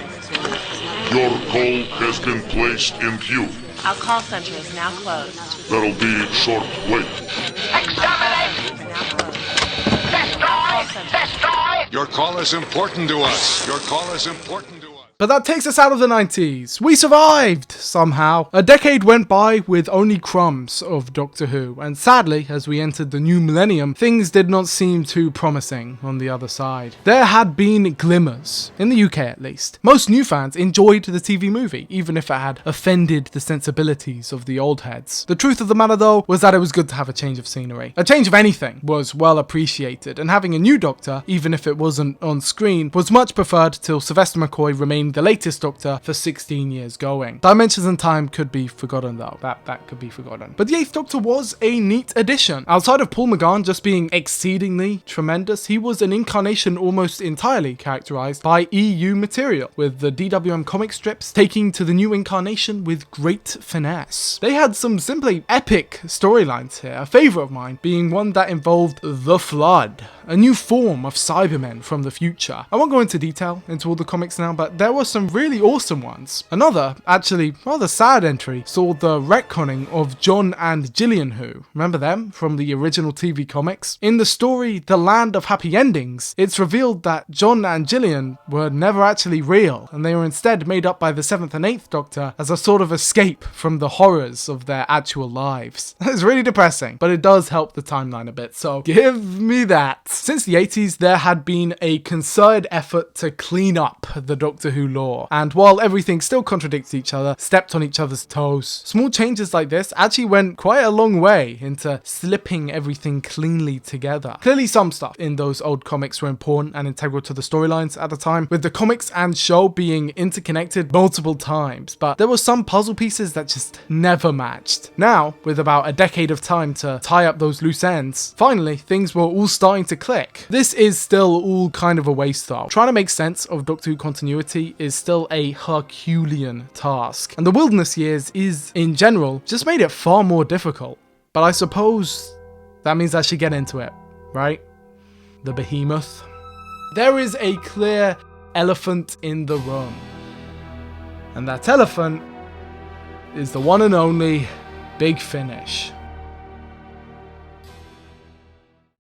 Your call has been placed in queue. Our call center is now closed. There'll be short wait. Exterminate! Destroy! Your call is important to us. Your call is important to us. But that takes us out of the 90s. We survived, somehow. A decade went by with only crumbs of Doctor Who, and sadly, as we entered the new millennium, things did not seem too promising on the other side. There had been glimmers, in the UK at least. Most new fans enjoyed the TV movie, even if it had offended the sensibilities of the old heads. The truth of the matter though, was that it was good to have a change of scenery. A change of anything was well appreciated, and having a new Doctor, even if it wasn't on screen, was much preferred till Sylvester McCoy remained being the latest Doctor for 16 years going. Dimensions and Time could be forgotten though, that could be forgotten. But the 8th Doctor was a neat addition. Outside of Paul McGann just being exceedingly tremendous, he was an incarnation almost entirely characterized by EU material, with the DWM comic strips taking to the new incarnation with great finesse. They had some simply epic storylines here, a favourite of mine being one that involved the Flood, a new form of Cybermen from the future. I won't go into detail into all the comics now, but there were some really awesome ones. Another, actually rather sad entry, saw the retconning of John and Gillian Who. Remember them from the original TV comics? In the story The Land of Happy Endings, it's revealed that John and Gillian were never actually real, and they were instead made up by the 7th and 8th Doctor as a sort of escape from the horrors of their actual lives. It's really depressing, but it does help the timeline a bit, so give me that. Since the 80s, there had been a concerted effort to clean up the Doctor Who lore, and while everything still contradicts each other, stepped on each other's toes, small changes like this actually went quite a long way into slipping everything cleanly together. Clearly some stuff in those old comics were important and integral to the storylines at the time, with the comics and show being interconnected multiple times, but there were some puzzle pieces that just never matched. Now, with about a decade of time to tie up those loose ends, finally things were all starting to click. This is still all kind of a waste though. Trying to make sense of Doctor Who continuity is still a Herculean task, and the Wilderness Years is, in general, just made it far more difficult. But I suppose that means I should get into it, right? The behemoth. There is a clear elephant in the room, and that elephant is the one and only Big Finish.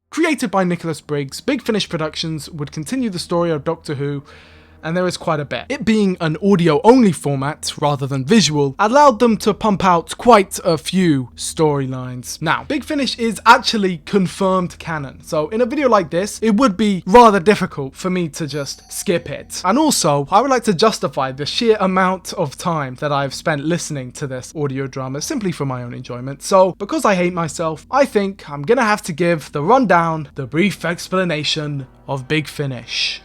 Created by Nicholas Briggs, Big Finish Productions would continue the story of Doctor Who, and there is quite a bit. It being an audio-only format rather than visual allowed them to pump out quite a few storylines. Now, Big Finish is actually confirmed canon, so in a video like this, it would be rather difficult for me to just skip it. And also, I would like to justify the sheer amount of time that I've spent listening to this audio drama simply for my own enjoyment. So, because I hate myself, I think I'm gonna have to give the rundown, the brief explanation of Big Finish.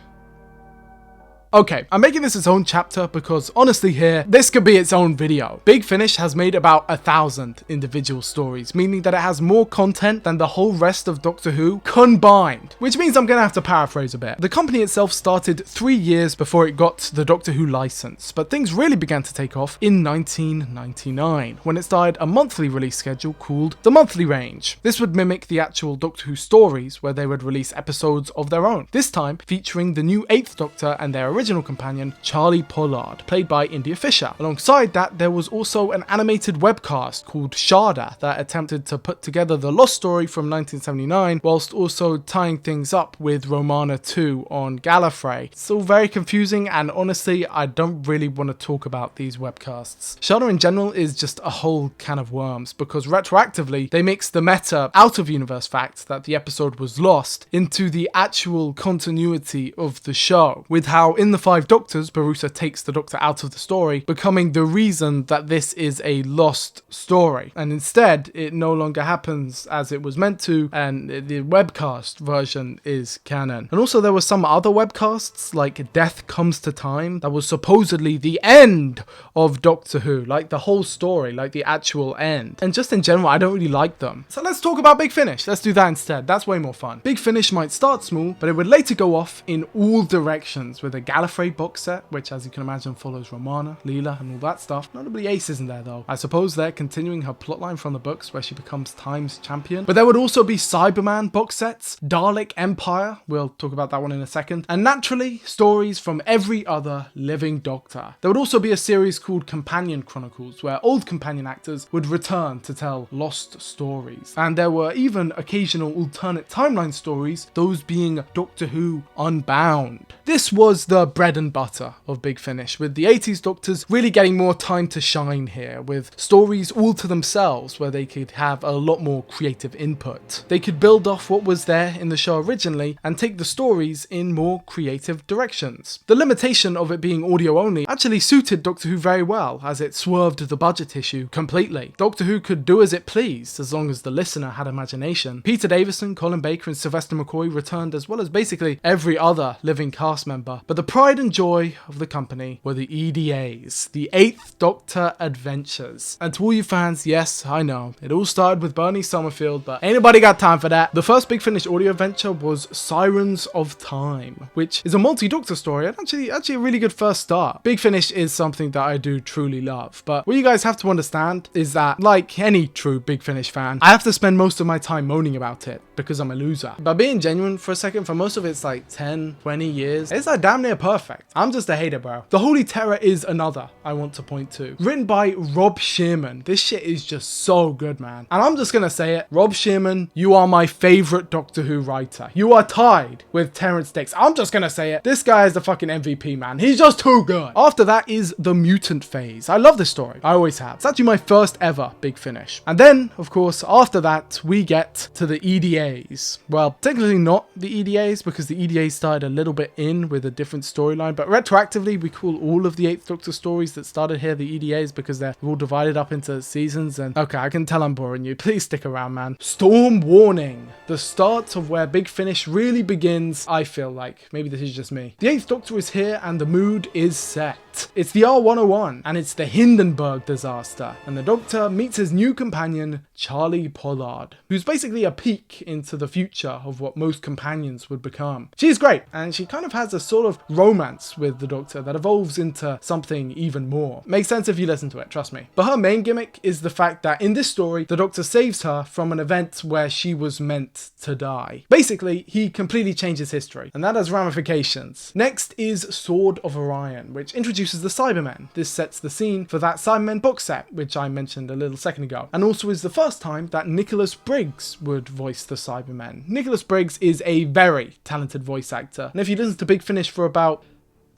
Okay, I'm making this its own chapter because honestly here, this could be its own video. Big Finish has made about 1,000 individual stories, meaning that it has more content than the whole rest of Doctor Who combined, which means I'm gonna have to paraphrase a bit. The company itself started 3 years before it got the Doctor Who license, but things really began to take off in 1999, when it started a monthly release schedule called The Monthly Range. This would mimic the actual Doctor Who stories, where they would release episodes of their own, this time featuring the new 8th Doctor and their original companion Charlie Pollard, played by India Fisher. Alongside that, there was also an animated webcast called Sharda that attempted to put together the Lost story from 1979 whilst also tying things up with Romana 2 on Gallifrey. It's all very confusing, and honestly I don't really want to talk about these webcasts. Sharda in general is just a whole can of worms because retroactively they mix the meta out of universe fact that the episode was lost into the actual continuity of the show, with how in the 5 Doctors, Barusa takes the Doctor out of the story, becoming the reason that this is a lost story. And instead, it no longer happens as it was meant to, and the webcast version is canon. And also there were some other webcasts, like Death Comes to Time, that was supposedly the end of Doctor Who, like the whole story, like the actual end. And just in general, I don't really like them. So let's talk about Big Finish. Let's do that instead. That's way more fun. Big Finish might start small, but it would later go off in all directions with a Gallifrey box set, which as you can imagine follows Romana, Leela and all that stuff. Notably Ace isn't there though. I suppose they're continuing her plotline from the books where she becomes Time's champion. But there would also be Cyberman box sets, Dalek Empire, we'll talk about that one in a second, and naturally stories from every other living Doctor. There would also be a series called Companion Chronicles where old companion actors would return to tell lost stories. And there were even occasional alternate timeline stories, those being Doctor Who Unbound. This was the bread and butter of Big Finish, with the 80s Doctors really getting more time to shine here, with stories all to themselves where they could have a lot more creative input. They could build off what was there in the show originally and take the stories in more creative directions. The limitation of it being audio only actually suited Doctor Who very very well, as it swerved the budget issue completely. Doctor Who could do as it pleased, as long as the listener had imagination. Peter Davison, Colin Baker and Sylvester McCoy returned, as well as basically every other living cast member. But the pride and joy of the company were the EDAs, the 8th Doctor Adventures. And to all you fans, yes, I know, it all started with Bernie Summerfield, but ain't nobody got time for that. The first Big Finish audio adventure was Sirens of Time, which is a multi-Doctor story, and actually a really good first start. Big Finish is something that I do truly love, but what you guys have to understand is that, like any true Big Finish fan, I have to spend most of my time moaning about it, because I'm a loser. But being genuine for a second, for most of it's like 10, 20 years, it's like damn near perfect. I'm just a hater, bro. The Holy Terror is another I want to point to. Written by Rob Shearman. This shit is just so good, man. And I'm just gonna say it, Rob Shearman, you are my favorite Doctor Who writer. You are tied with Terrence Dicks. I'm just gonna say it. This guy is the fucking MVP, man. He's just too good. After that is the mutant phase. I love this story. I always have. It's actually my first ever Big Finish. And then, of course, after that, we get to the EDAs. Well, technically not the EDAs, because the EDAs started a little bit in with a different storyline, but retroactively, we call all of the 8th Doctor stories that started here the EDAs, because they're all divided up into seasons. And okay, I can tell I'm boring you. Please stick around, man. Storm Warning. The start of where Big Finish really begins, I feel like. Maybe this is just me. The 8th Doctor is here and the mood is set. It's the R101 and it's the Hindenburg disaster, and the Doctor meets his new companion, Charlie Pollard, who's basically a peek into the future of what most companions would become. She's great, and she kind of has a sort of romance with the Doctor that evolves into something even more. Makes sense if you listen to it, trust me. But her main gimmick is the fact that in this story, the Doctor saves her from an event where she was meant to die. Basically, he completely changes history, and that has ramifications. Next is Sword of Orion, which introduces the Cybermen. This sets the scene for that Cybermen box set, which I mentioned a little second ago, and also is the first time that Nicholas Briggs would voice the Cybermen. Nicholas Briggs is a very talented voice actor, and if you listen to Big Finish for about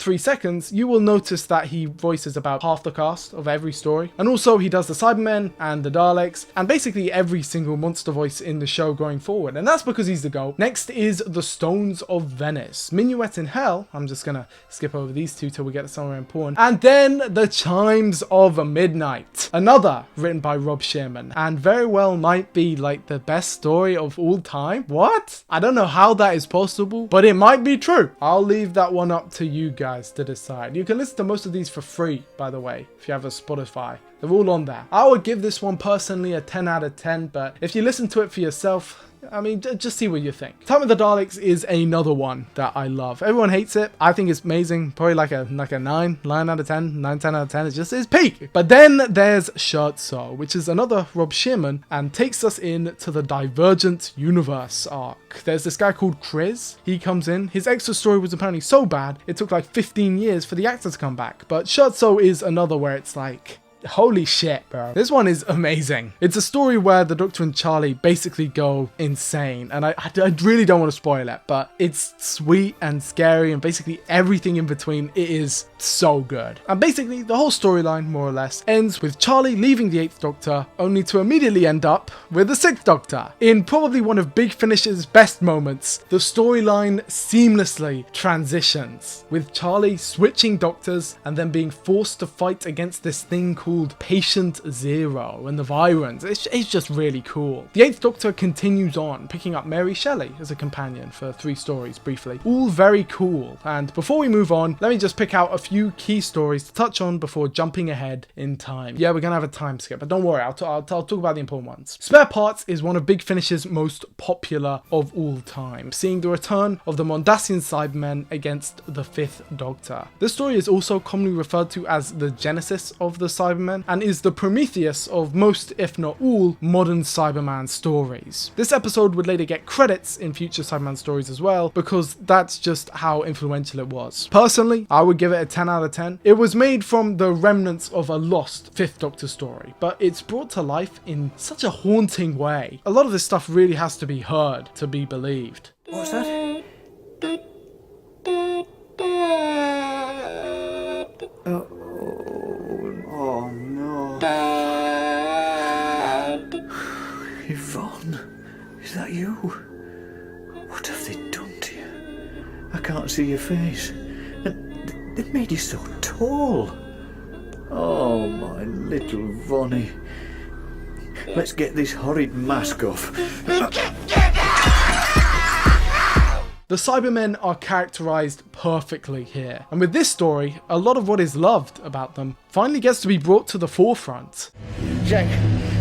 3 seconds, you will notice that he voices about half the cast of every story. And also he does the Cybermen and the Daleks and basically every single monster voice in the show going forward. And that's because he's the GOAT. Next is The Stones of Venice. Minuet in Hell. I'm just gonna skip over these two till we get to somewhere important. And then The Chimes of Midnight. Another written by Rob Shearman and very well might be like the best story of all time. What? I don't know how that is possible, but it might be true. I'll leave that one up to you guys to decide. You can listen to most of these for free, by the way, if you have a Spotify. They're all on there. I would give this one personally a 10 out of 10, but if you listen to it for yourself, I mean, just see what you think. Time of the Daleks is another one that I love. Everyone hates it. I think it's amazing. Probably like a 9 out of 10, 9, 10 out of 10. It's just its peak. But then there's Scherzo, which is another Rob Shearman and takes us into the Divergent Universe arc. There's this guy called Chris. He comes in. His extra story was apparently so bad, it took like 15 years for the actor to come back. But Scherzo is another where it's like, holy shit, bro. This one is amazing. It's a story where the Doctor and Charlie basically go insane. And I really don't want to spoil it, but it's sweet and scary and basically everything in between. It is so good. And basically the whole storyline, more or less, ends with Charlie leaving the 8th Doctor, only to immediately end up with the 6th Doctor. In probably one of Big Finish's best moments, the storyline seamlessly transitions, with Charlie switching Doctors and then being forced to fight against this thing called Patient Zero and the Virons. It's just really cool. The 8th Doctor continues on, picking up Mary Shelley as a companion for 3 stories briefly. All very cool. And before we move on, let me just pick out a few key stories to touch on before jumping ahead in time. Yeah, we're gonna have a time skip, but don't worry, I'll talk about the important ones. Spare Parts is one of Big Finish's most popular of all time, seeing the return of the Mondasian Cybermen against the 5th Doctor. This story is also commonly referred to as the genesis of the Cybermen and is the Prometheus of most, if not all, modern Cyberman stories. This episode would later get credits in future Cyberman stories as well, because that's just how influential it was. Personally, I would give it a 10 out of 10. It was made from the remnants of a lost 5th Doctor story, but it's brought to life in such a haunting way. A lot of this stuff really has to be heard to be believed. What's that? Oh no. Dad! Yvonne, is that you? What have they done to you? I can't see your face. And they've made you so tall. Oh. little Vonnie. Let's get this horrid mask off. The Cybermen are characterized perfectly here, and with this story, a lot of what is loved about them finally gets to be brought to the forefront. Jack,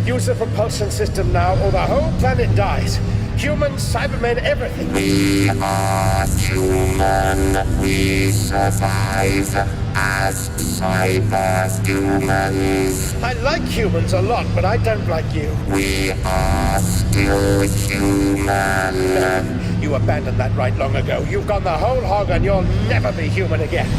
use the propulsion system now or the whole planet dies. Humans, Cybermen, everything. We are human. We survive as cyber-humans. I like humans a lot, but I don't like you. We are still human. You abandoned that right long ago. You've gone the whole hog and you'll never be human again.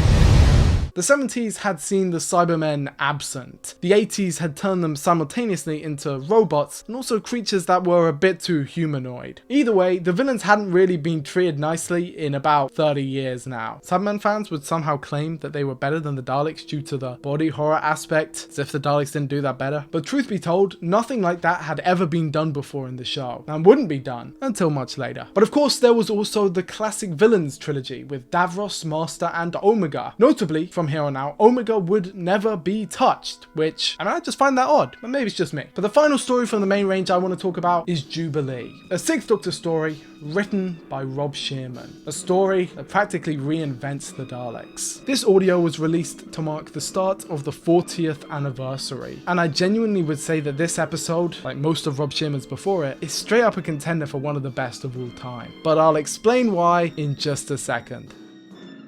The 70s had seen the Cybermen absent. The 80s had turned them simultaneously into robots and also creatures that were a bit too humanoid. Either way, the villains hadn't really been treated nicely in about 30 years now. Cybermen fans would somehow claim that they were better than the Daleks due to the body horror aspect, as if the Daleks didn't do that better. But truth be told, nothing like that had ever been done before in the show, and wouldn't be done until much later. But of course, there was also the classic villains trilogy with Davros, Master, and Omega. Notably, from here on out, Omega would never be touched, which, I just find that odd, but maybe it's just me. But the final story from the main range I want to talk about is Jubilee, a 6th Doctor story written by Rob Shearman, a story that practically reinvents the Daleks. This audio was released to mark the start of the 40th anniversary, and I genuinely would say that this episode, like most of Rob Shearman's before it, is straight up a contender for one of the best of all time. But I'll explain why in just a second.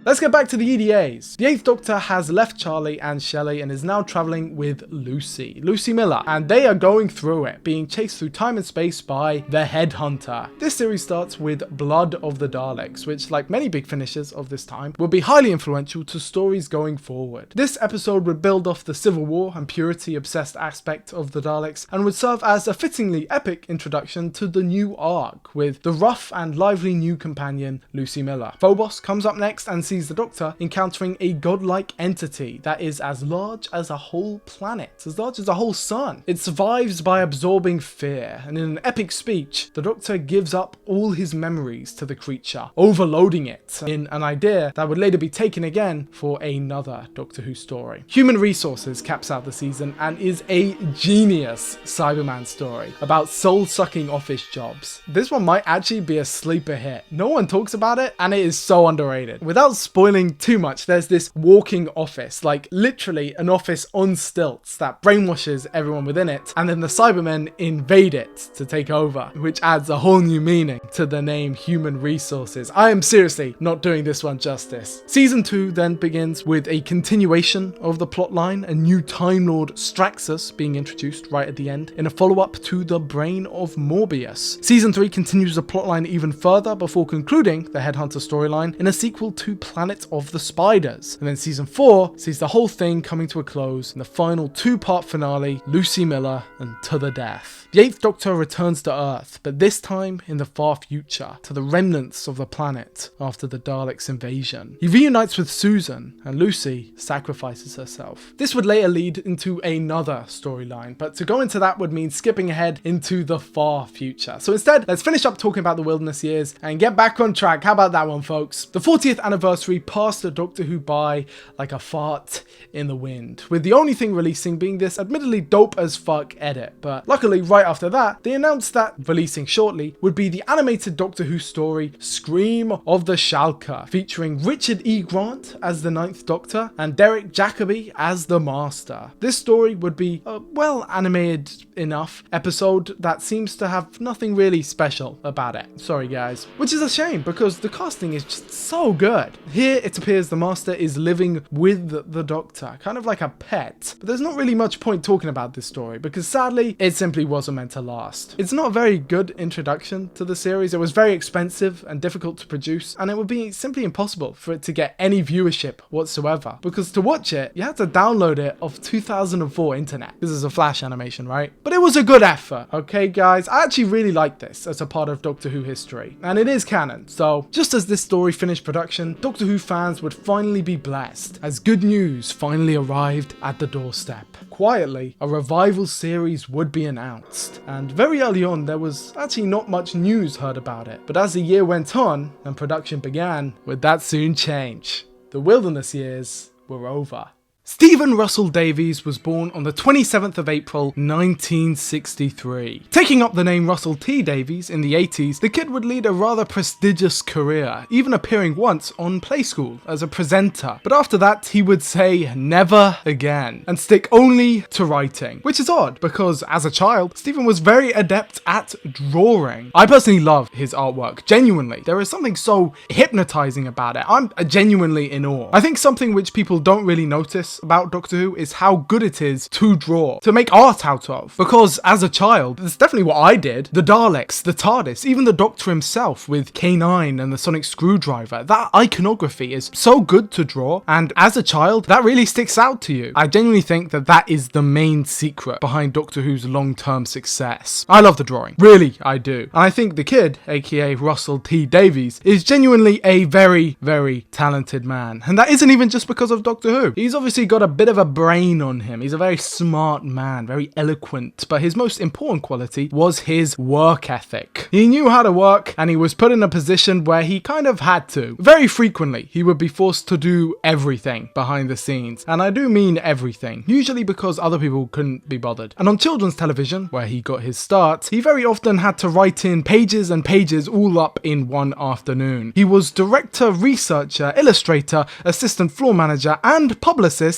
Let's get back to the EDAs. The 8th Doctor has left Charlie and Shelley and is now traveling with Lucy Miller, and they are going through it, being chased through time and space by the Headhunter. This series starts with Blood of the Daleks, which, like many big finishes of this time, will be highly influential to stories going forward. This episode would build off the Civil War and purity-obsessed aspect of the Daleks, and would serve as a fittingly epic introduction to the new arc, with the rough and lively new companion, Lucy Miller. Phobos comes up next and sees the Doctor encountering a godlike entity that is as large as a whole planet, as large as a whole sun. It survives by absorbing fear, and in an epic speech, the Doctor gives up all his memories to the creature, overloading it in an idea that would later be taken again for another Doctor Who story. Human Resources caps out the season and is a genius Cyberman story about soul-sucking office jobs. This one might actually be a sleeper hit. No one talks about it, and it is so underrated. Without spoiling too much, there's this walking office, like literally an office on stilts that brainwashes everyone within it, and then the Cybermen invade it to take over, which adds a whole new meaning to the name Human Resources. I am seriously not doing this one justice. Season 2 then begins with a continuation of the plotline, a new Time Lord Straxus being introduced right at the end in a follow-up to The Brain of Morbius. Season 3 continues the plotline even further before concluding the Headhunter storyline in a sequel to Planet of the Spiders. And then season 4 sees the whole thing coming to a close in the final 2-part finale, Lucy Miller and To the Death. The 8th Doctor returns to Earth, but this time in the far future, to the remnants of the planet after the Daleks' invasion. He reunites with Susan, and Lucy sacrifices herself. This would later lead into another storyline, but to go into that would mean skipping ahead into the far future. So instead, let's finish up talking about the wilderness years and get back on track. How about that one, folks? The 40th anniversary passed the Doctor Who by like a fart in the wind, with the only thing releasing being this admittedly dope as fuck edit. But luckily, right after that, they announced that releasing shortly would be the animated Doctor Who story Scream of the Shalka, featuring Richard E. Grant as the 9th Doctor and Derek Jacobi as the Master. This story would be a well animated enough episode that seems to have nothing really special about it. Sorry guys. Which is a shame because the casting is just so good. Here it appears the Master is living with the Doctor, kind of like a pet. But there's not really much point talking about this story because sadly it simply wasn't meant to last. It's not a very good introduction to the series. It was very expensive and difficult to produce, and it would be simply impossible for it to get any viewership whatsoever because to watch it you had to download it off 2004 internet. This is a Flash animation, right? But it was a good effort, okay guys? I actually really like this as a part of Doctor Who history, and it is canon. So just as this story finished production, Doctor Who fans would finally be blessed as good news finally arrived at the doorstep. Quietly, a revival series would be announced, and very early on there was actually not much news heard about it, but as the year went on and production began, would that soon change? The wilderness years were over. Stephen Russell Davies was born on the 27th of April 1963. Taking up the name Russell T. Davies in the 80s, the kid would lead a rather prestigious career, even appearing once on Play School as a presenter. But after that, he would say never again and stick only to writing, which is odd because as a child, Stephen was very adept at drawing. I personally love his artwork, genuinely. There is something so hypnotizing about it. I'm genuinely in awe. I think something which people don't really notice about Doctor Who is how good it is to draw, to make art out of. Because as a child, that's definitely what I did. The Daleks, the TARDIS, even the Doctor himself with K9 and the sonic screwdriver, that iconography is so good to draw, and as a child, that really sticks out to you. I genuinely think that that is the main secret behind Doctor Who's long-term success. I love the drawing, really I do. And I think the kid, aka Russell T. Davies, is genuinely a very, very talented man. And that isn't even just because of Doctor Who. He's obviously got a bit of a brain on him. He's a very smart man, very eloquent, but his most important quality was his work ethic. He knew how to work, and he was put in a position where he kind of had to. Very frequently, he would be forced to do everything behind the scenes, and I do mean everything, usually because other people couldn't be bothered. And on children's television, where he got his start, he very often had to write in pages and pages all up in one afternoon. He was director, researcher, illustrator, assistant floor manager, and publicist,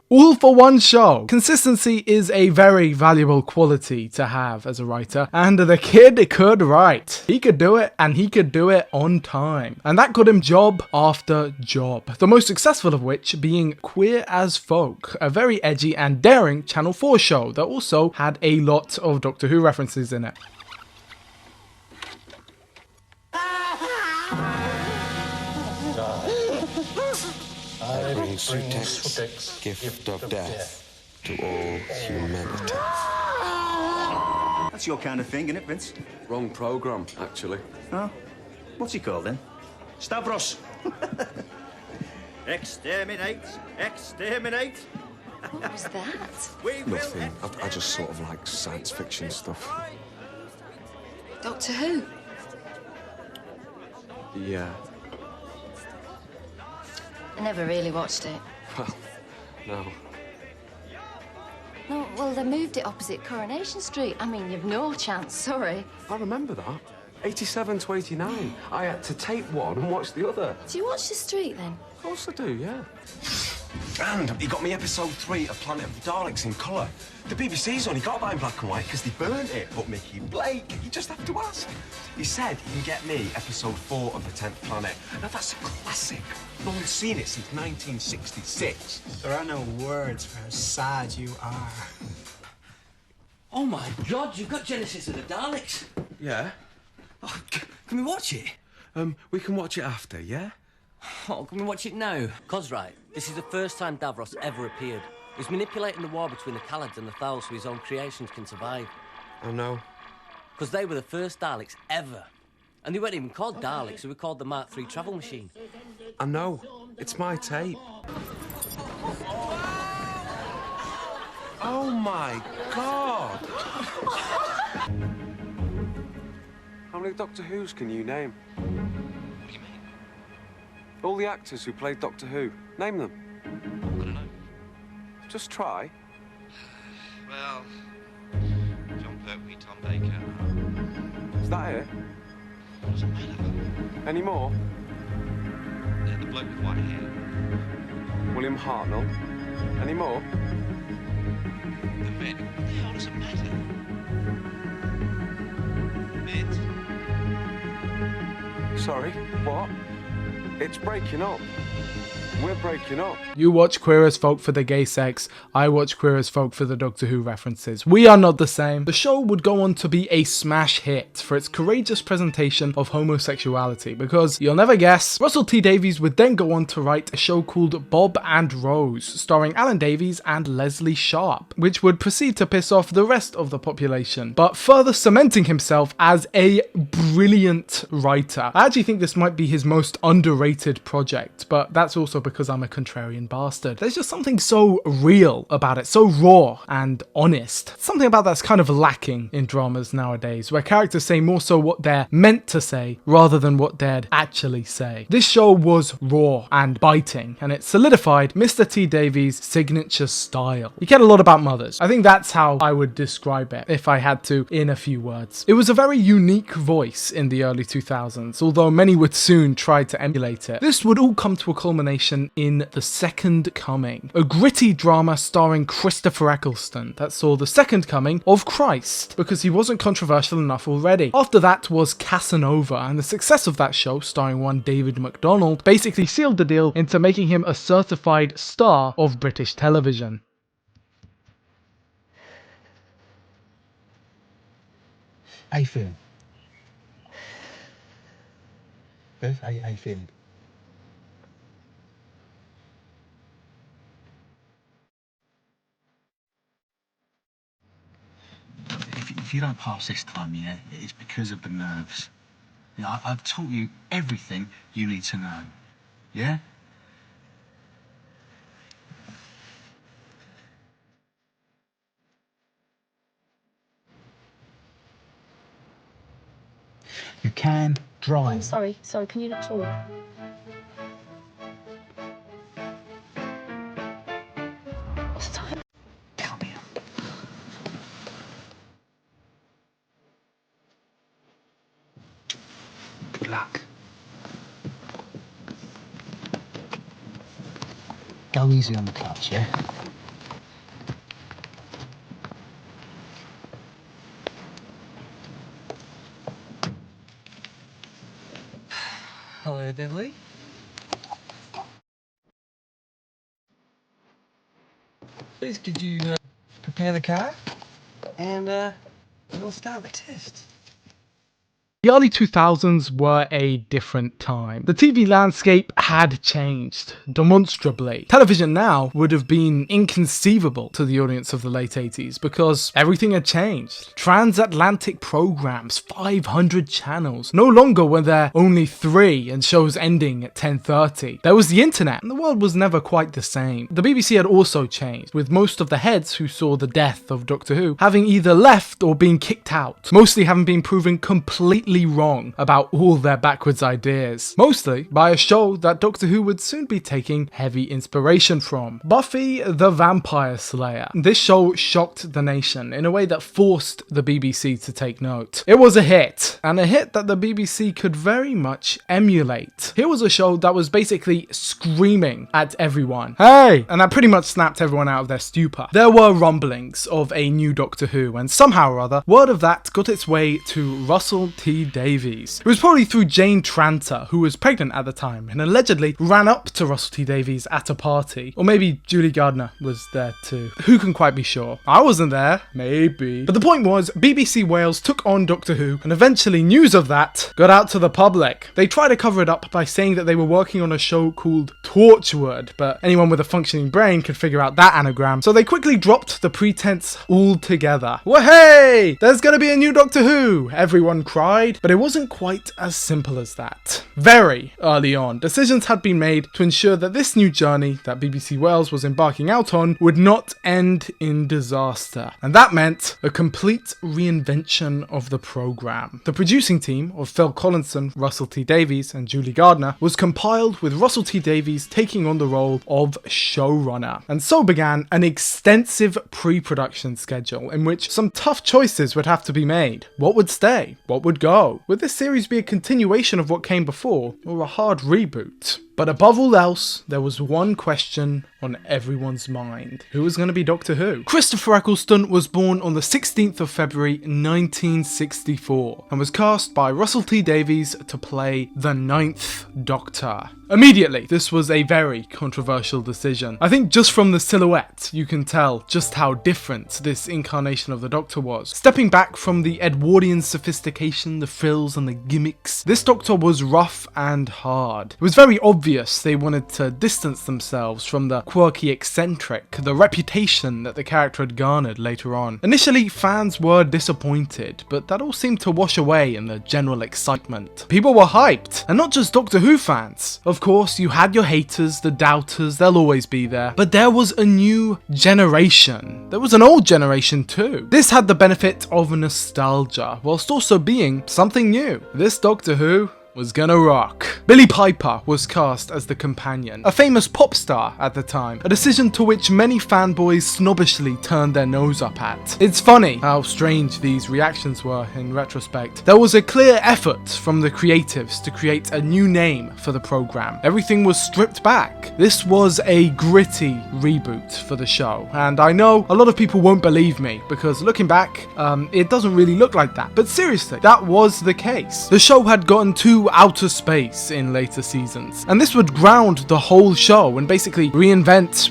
all for one show. Consistency is a very valuable quality to have as a writer, and the kid could write. He could do it, and he could do it on time. And that got him job after job, the most successful of which being Queer as Folk, a very edgy and daring Channel 4 show that also had a lot of Doctor Who references in it. I bring Sutek's gift of death to all humanity. That's your kind of thing, isn't it, Vince? Wrong programme, actually. Oh? What's he called then? Stavros! Exterminate! Exterminate! What was that? Nothing. I just sort of like science fiction stuff. Doctor Who? Yeah. I never really watched it. Well, no. No, well, they moved it opposite Coronation Street. I mean, you've no chance, sorry. I remember that. 87 to 89. I had to tape one and watch the other. Do you watch The Street, then? Of course I do, yeah. And he got me episode 3 of Planet of the Daleks in colour. The BBC's only got that in black and white because they burnt it. But Mickey Blake, you just have to ask. He said he can get me episode 4 of The 10th Planet. Now that's a classic. No one's seen it since 1966. There are no words for how sad you are. Oh my God, you've got Genesis of the Daleks. Yeah. Oh, can we watch it? We can watch it after, yeah? Oh, can we watch it now? 'Cause, right, this is the first time Davros ever appeared. He's manipulating the war between the Khalids and the Thals so his own creations can survive. I know. 'Cause they were the first Daleks ever. And they weren't even called Daleks, they were called the Mark III travel machine. I know. It's my tape. Oh my God! How many Doctor Who's can you name? What do you mean? All the actors who played Doctor Who. Name them. I don't know. Just try. Well, John Pertwee, Tom Baker. Is that it? Wasn't made of them. Any more? Yeah, the bloke with white hair. William Hartnell. Any more? The Mid. What the hell does it matter? Mid. Sorry, what? It's breaking up. We're breaking up. You watch Queer as Folk for the gay sex, I watch Queer as Folk for the Doctor Who references. We are not the same. The show would go on to be a smash hit for its courageous presentation of homosexuality, because you'll never guess, Russell T Davies would then go on to write a show called Bob and Rose, starring Alan Davies and Leslie Sharp, which would proceed to piss off the rest of the population, but further cementing himself as a brilliant writer. I actually think this might be his most underrated project, but that's also because I'm a contrarian bastard. There's just something so real about it, so raw and honest. Something about that's kind of lacking in dramas nowadays, where characters say more so what they're meant to say rather than what they'd actually say. This show was raw and biting, and it solidified Mr. T. Davies' signature style. He cared a lot about mothers. I think that's how I would describe it if I had to in a few words. It was a very unique voice in the early 2000s, although many would soon try to emulate it. This would all come to a culmination in The Second Coming, a gritty drama starring Christopher Eccleston that saw the second coming of Christ, because he wasn't controversial enough already. After that was Casanova, and the success of that show, starring one David MacDonald, basically sealed the deal into making him a certified star of British television. How you feeling? Beth, how you feeling? If you don't pass this time, yeah, it's because of the nerves. Yeah, I've taught you everything you need to know. Yeah? You can drive. I'm sorry, can you not talk? What's the time? Come here. Good luck. Go easy on the clutch, yeah? Hello, Billy. Please, could you prepare the car? And we'll start the test. The early 2000s were a different time. The TV landscape had changed demonstrably. Television now would have been inconceivable to the audience of the late 80s because everything had changed. Transatlantic programs, 500 channels. No longer were there only 3 and shows ending at 10:30. There was the internet, and the world was never quite the same. The BBC had also changed, with most of the heads who saw the death of Doctor Who having either left or been kicked out, mostly having been proven completely wrong about all their backwards ideas, mostly by a show that Doctor Who would soon be taking heavy inspiration from, Buffy the Vampire Slayer. This show shocked the nation in a way that forced the BBC to take note. It was a hit, and a hit that the BBC could very much emulate. Here was a show that was basically screaming at everyone, "Hey!" and that pretty much snapped everyone out of their stupor. There were rumblings of a new Doctor Who, and somehow or other, word of that got its way to Russell T. Davies. It was probably through Jane Tranter, who was pregnant at the time and allegedly ran up to Russell T. Davies at a party. Or maybe Julie Gardner was there too. Who can quite be sure? I wasn't there. Maybe. But the point was, BBC Wales took on Doctor Who, and eventually news of that got out to the public. They tried to cover it up by saying that they were working on a show called Torchwood, but anyone with a functioning brain could figure out that anagram, so they quickly dropped the pretense altogether. Wahey! There's gonna be a new Doctor Who! Everyone cried. But it wasn't quite as simple as that. Very early on, decisions had been made to ensure that this new journey that BBC Wales was embarking out on would not end in disaster. And that meant a complete reinvention of the programme. The producing team of Phil Collinson, Russell T. Davies and Julie Gardner was compiled with Russell T. Davies taking on the role of showrunner. And so began an extensive pre-production schedule in which some tough choices would have to be made. What would stay? What would go? Would this series be a continuation of what came before, or a hard reboot? But above all else, there was one question on everyone's mind. Who was going to be Doctor Who? Christopher Eccleston was born on the 16th of February 1964 and was cast by Russell T. Davies to play the 9th Doctor. Immediately, this was a very controversial decision. I think just from the silhouette, you can tell just how different this incarnation of the Doctor was. Stepping back from the Edwardian sophistication, the frills and the gimmicks, this Doctor was rough and hard. It was very obvious obvious they wanted to distance themselves from the quirky eccentric, the reputation that the character had garnered later on. Initially, fans were disappointed, but that all seemed to wash away in the general excitement. People were hyped, and not just Doctor Who fans. Of course, you had your haters, the doubters, they'll always be there, but there was a new generation. There was an old generation too. This had the benefit of nostalgia, whilst also being something new. This Doctor Who was gonna rock. Billie Piper was cast as the companion, a famous pop star at the time, a decision to which many fanboys snobbishly turned their nose up at. It's funny how strange these reactions were in retrospect. There was a clear effort from the creatives to create a new name for the program. Everything was stripped back. This was a gritty reboot for the show, and I know a lot of people won't believe me because looking back, it doesn't really look like that. But seriously, that was the case. The show had gotten too outer space in later seasons, and this would ground the whole show and basically reinvent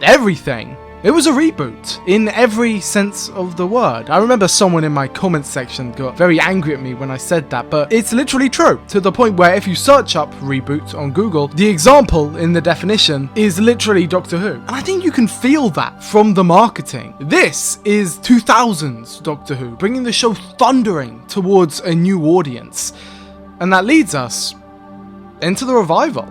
everything. It was a reboot in every sense of the word. I remember someone in my comments section got very angry at me when I said that, but it's literally true, to the point where if you search up reboot on Google, the example in the definition is literally Doctor Who. And I think you can feel that from the marketing. This is 2000s Doctor Who, bringing the show thundering towards a new audience. And that leads us into the revival.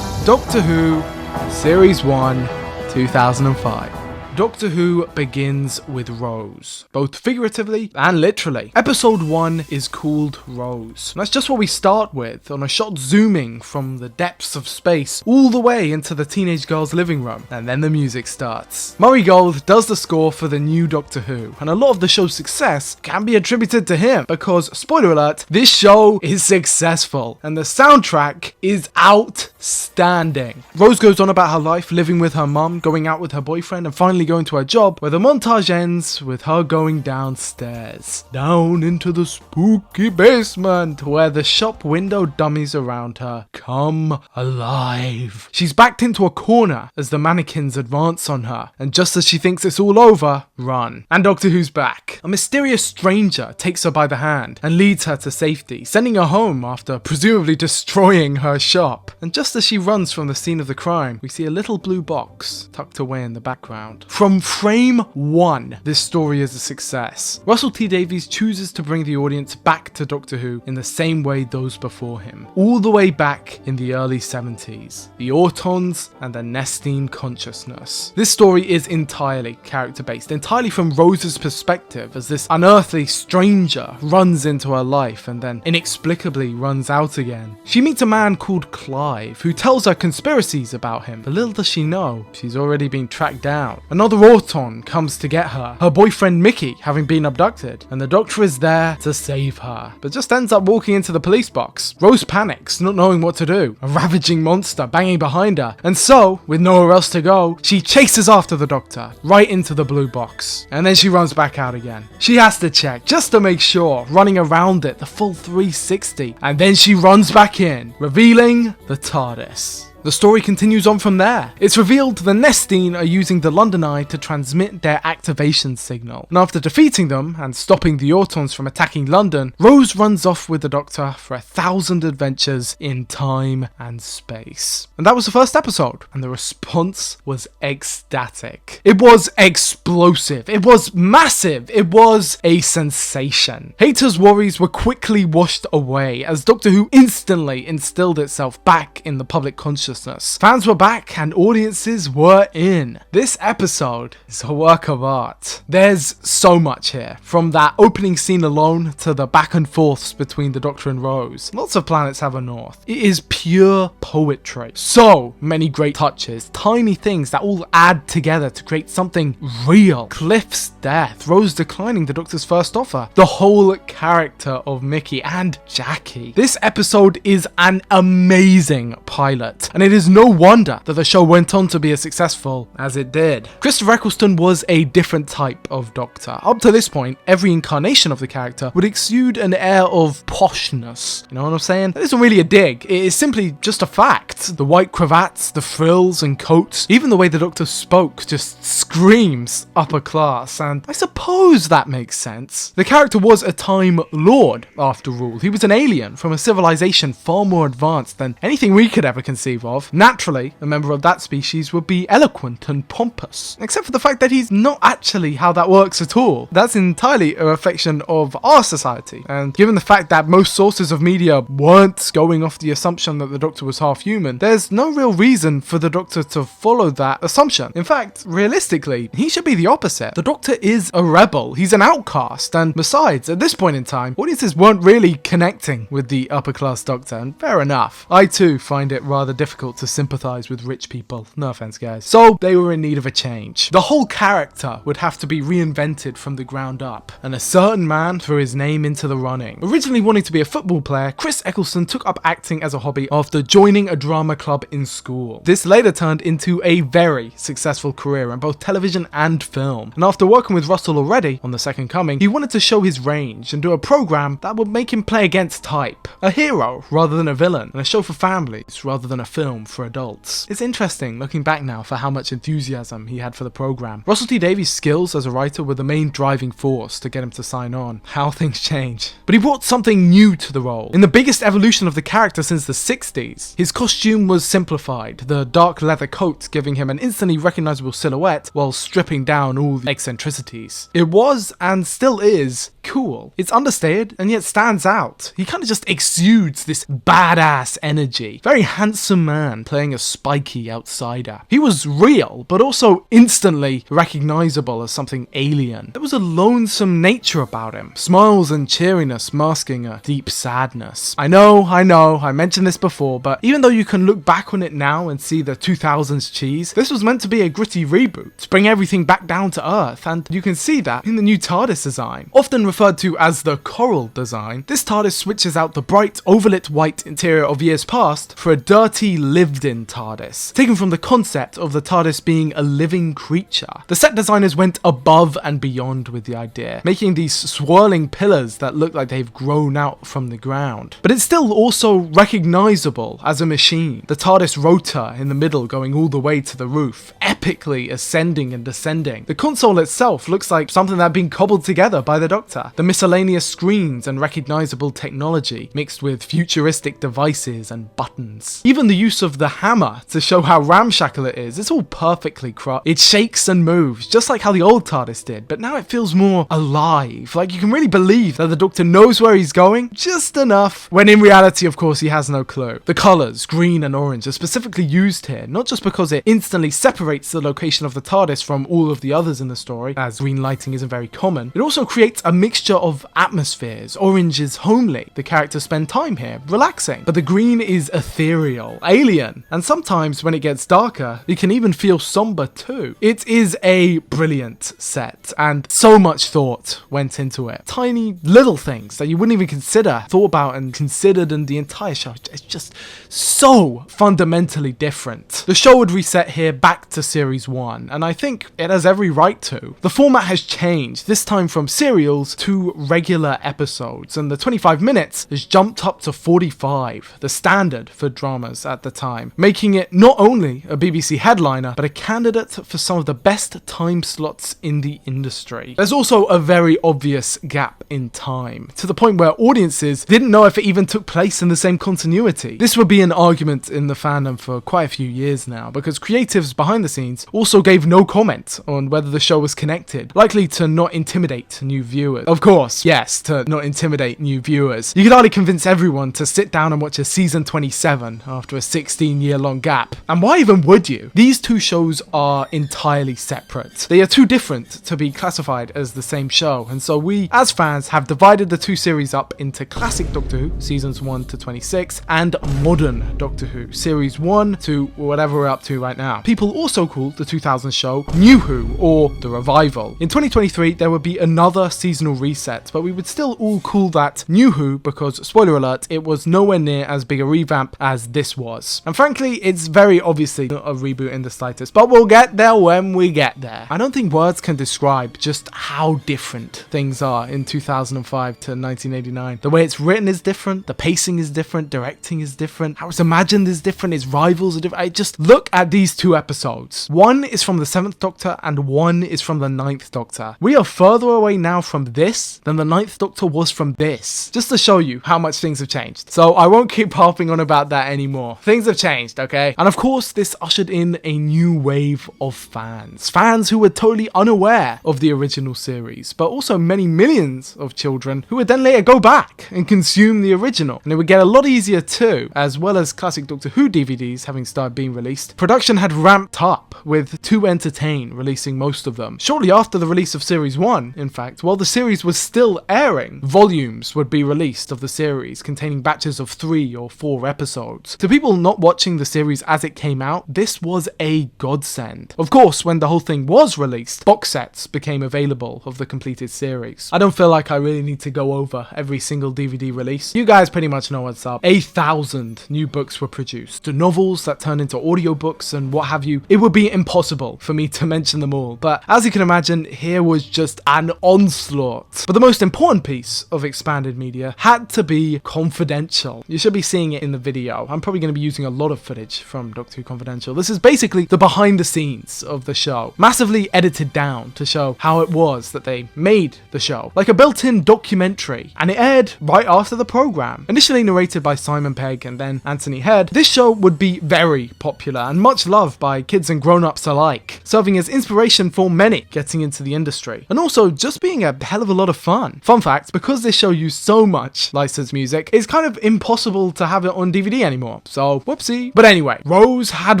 Doctor Who, Series 1, 2005. Doctor Who begins with Rose, both figuratively and literally. Episode 1 is called Rose. And that's just what we start with, on a shot zooming from the depths of space all the way into the teenage girl's living room. And then the music starts. Murray Gold does the score for the new Doctor Who, and a lot of the show's success can be attributed to him, because, spoiler alert, this show is successful, and the soundtrack is outstanding. Rose goes on about her life living with her mum, going out with her boyfriend, and finally going to her job, where the montage ends with her going downstairs, down into the spooky basement, where the shop window dummies around her come alive. She's backed into a corner as the mannequins advance on her, and just as she thinks it's all over, run. And Doctor Who's back. A mysterious stranger takes her by the hand and leads her to safety, sending her home after presumably destroying her shop. And just as she runs from the scene of the crime, we see a little blue box tucked away in the background. From frame 1, this story is a success. Russell T Davies chooses to bring the audience back to Doctor Who in the same way those before him, all the way back in the early 70s. The Autons and the Nestine consciousness. This story is entirely character-based, entirely from Rose's perspective, as this unearthly stranger runs into her life and then inexplicably runs out again. She meets a man called Clive, who tells her conspiracies about him, but little does she know, she's already been tracked down. Another Auton comes to get her boyfriend Mickey having been abducted, and the Doctor is there to save her, but just ends up walking into the police box. Rose panics, not knowing what to do, a ravaging monster banging behind her, and so, with nowhere else to go, she chases after the Doctor, right into the blue box, and then she runs back out again. She has to check, just to make sure, running around it the full 360, and then she runs back in, revealing the TARDIS. The story continues on from there. It's revealed the Nestine are using the London Eye to transmit their activation signal. And after defeating them and stopping the Autons from attacking London, Rose runs off with the Doctor for 1,000 adventures in time and space. And that was the first episode, and the response was ecstatic. It was explosive. It was massive. It was a sensation. Haters' worries were quickly washed away as Doctor Who instantly instilled itself back in the public consciousness. Fans were back and audiences were in. This episode is a work of art. There's so much here, from that opening scene alone to the back and forths between the Doctor and Rose. Lots of planets have a north. It is pure poetry. So many great touches, tiny things that all add together to create something real. Cliff's death, Rose declining the Doctor's first offer, the whole character of Mickey and Jackie. This episode is an amazing pilot, and it is no wonder that the show went on to be as successful as it did. Christopher Eccleston was a different type of Doctor. Up to this point, every incarnation of the character would exude an air of poshness. You know what I'm saying? That isn't really a dig, it is simply just a fact. The white cravats, the frills and coats, even the way the Doctor spoke just screams upper class, and I suppose that makes sense. The character was a Time Lord, after all. He was an alien from a civilization far more advanced than anything we could ever conceive of. Naturally, a member of that species would be eloquent and pompous, except for the fact that he's not actually how that works at all. That's entirely a reflection of our society, and given the fact that most sources of media weren't going off the assumption that the Doctor was half human, there's no real reason for the Doctor to follow that assumption. In fact, realistically, he should be the opposite. The Doctor is a rebel, he's an outcast, and besides, at this point in time, audiences weren't really connecting with the upper class Doctor, and fair enough. I too find it rather difficult to sympathise with rich people, no offence guys. So they were in need of a change. The whole character would have to be reinvented from the ground up, and a certain man threw his name into the running. Originally wanting to be a football player, Chris Eccleston took up acting as a hobby after joining a drama club in school. This later turned into a very successful career in both television and film, and after working with Russell already on The Second Coming, he wanted to show his range and do a program that would make him play against type, a hero rather than a villain, and a show for families rather than a film for adults. It's interesting looking back now for how much enthusiasm he had for the program. Russell T Davies' skills as a writer were the main driving force to get him to sign on. How things change. But he brought something new to the role. In the biggest evolution of the character since the 60s, his costume was simplified, the dark leather coat giving him an instantly recognizable silhouette while stripping down all the eccentricities. It was, and still is, cool. It's understated and yet stands out. He kind of just exudes this badass energy. Very handsome man playing a spiky outsider. He was real, but also instantly recognizable as something alien. There was a lonesome nature about him, smiles and cheeriness masking a deep sadness. I know, I mentioned this before, but even though you can look back on it now and see the 2000s cheese, this was meant to be a gritty reboot, to bring everything back down to earth, and you can see that in the new TARDIS design. Often referred to as the coral design, this TARDIS switches out the bright, overlit white interior of years past for a dirty, lived-in TARDIS, taken from the concept of the TARDIS being a living creature. The set designers went above and beyond with the idea, making these swirling pillars that look like they've grown out from the ground. But it's still also recognizable as a machine. The TARDIS rotor in the middle going all the way to the roof, epically ascending and descending. The console itself looks like something that had been cobbled together by the Doctor. The miscellaneous screens and recognizable technology mixed with futuristic devices and buttons. Even the use of the hammer to show how ramshackle it is, it's all perfectly crafted. It shakes and moves, just like how the old TARDIS did, but now it feels more alive. Like you can really believe that the Doctor knows where he's going, just enough, when in reality, of course, he has no clue. The colours, green and orange, are specifically used here, not just because it instantly separates the location of the TARDIS from all of the others in the story, as green lighting isn't very common. It also creates a mixture of atmospheres. Orange is homely, the characters spend time here, relaxing, but the green is ethereal, alien, and sometimes when it gets darker, it can even feel somber too. It is a brilliant set, and so much thought went into it. Tiny little things that you wouldn't even consider, thought about and considered, and the entire show is just so fundamentally different. The show would reset here back to series 1, and I think it has every right to. The format has changed, this time from serials to regular episodes, and the 25 minutes has jumped up to 45, the standard for dramas at the time, making it not only a BBC headliner, but a candidate for some of the best time slots in the industry. There's also a very obvious gap in time, to the point where audiences didn't know if it even took place in the same continuity. This would be an argument in the fandom for quite a few years now, because creatives behind the scenes also gave no comment on whether the show was connected, likely to not intimidate new viewers. Of course, yes, to not intimidate new viewers. You could hardly convince everyone to sit down and watch a season 27 after a 16-year-long gap. And why even would you? These two shows are entirely separate. They are too different to be classified as the same show, and so we, as fans, have divided the two series up into classic Doctor Who, seasons 1 to 26, and modern Doctor Who, series 1 to whatever we're up to right now. People also call the 2000s show New Who, or The Revival. In 2023, there would be another seasonal reset, but we would still all call that New Who because, spoiler alert, it was nowhere near as big a revamp as this was. And frankly, it's very obviously not a reboot in the slightest, but we'll get there when we get there. I don't think words can describe just how different things are in 2005 to 1989. The way it's written is different, the pacing is different, directing is different, how it's imagined is different, its rivals are different. I just look at these two episodes. One is from the 7th Doctor and one is from the 9th Doctor. We are further away now from this than the 9th Doctor was from this. Just to show you how much things have changed. So I won't keep harping on about that anymore. Things have changed, okay? And of course, this ushered in a new wave of fans. Fans who were totally unaware of the original series, but also many millions of children who would then later go back and consume the original. And it would get a lot easier too, as well as classic Doctor Who DVDs having started being released. Production had ramped up, with 2 Entertain releasing most of them. Shortly after the release of Series 1, in fact, while the series was still airing, volumes would be released of the series containing batches of 3 or 4 episodes. To people not watching the series as it came out, this was a godsend. Of course, when the whole thing was released, box sets became available of the completed series. I don't feel like I really need to go over every single DVD release. You guys pretty much know what's up. 1,000 new books were produced. The novels that turned into audiobooks and what have you. It would be impossible for me to mention them all, but as you can imagine, here was just an onslaught. But the most important piece of expanded media had to be Confidential. You should be seeing it in the video. I'm probably going to be using a lot of footage from Doctor Who Confidential. This is basically the behind the scenes of the show, massively edited down to show how it was that they made the show, like a built-in documentary, and it aired right after the program. Initially narrated by Simon Pegg and then Anthony Head, this show would be very popular and much loved by kids and grown-ups alike, serving as inspiration for many getting into the industry, and also just being a hell of a lot of fun. Fun fact, because this show used so much licensed music, it's kind of impossible to have it on DVD anymore, so whoopsie. But anyway, Rose had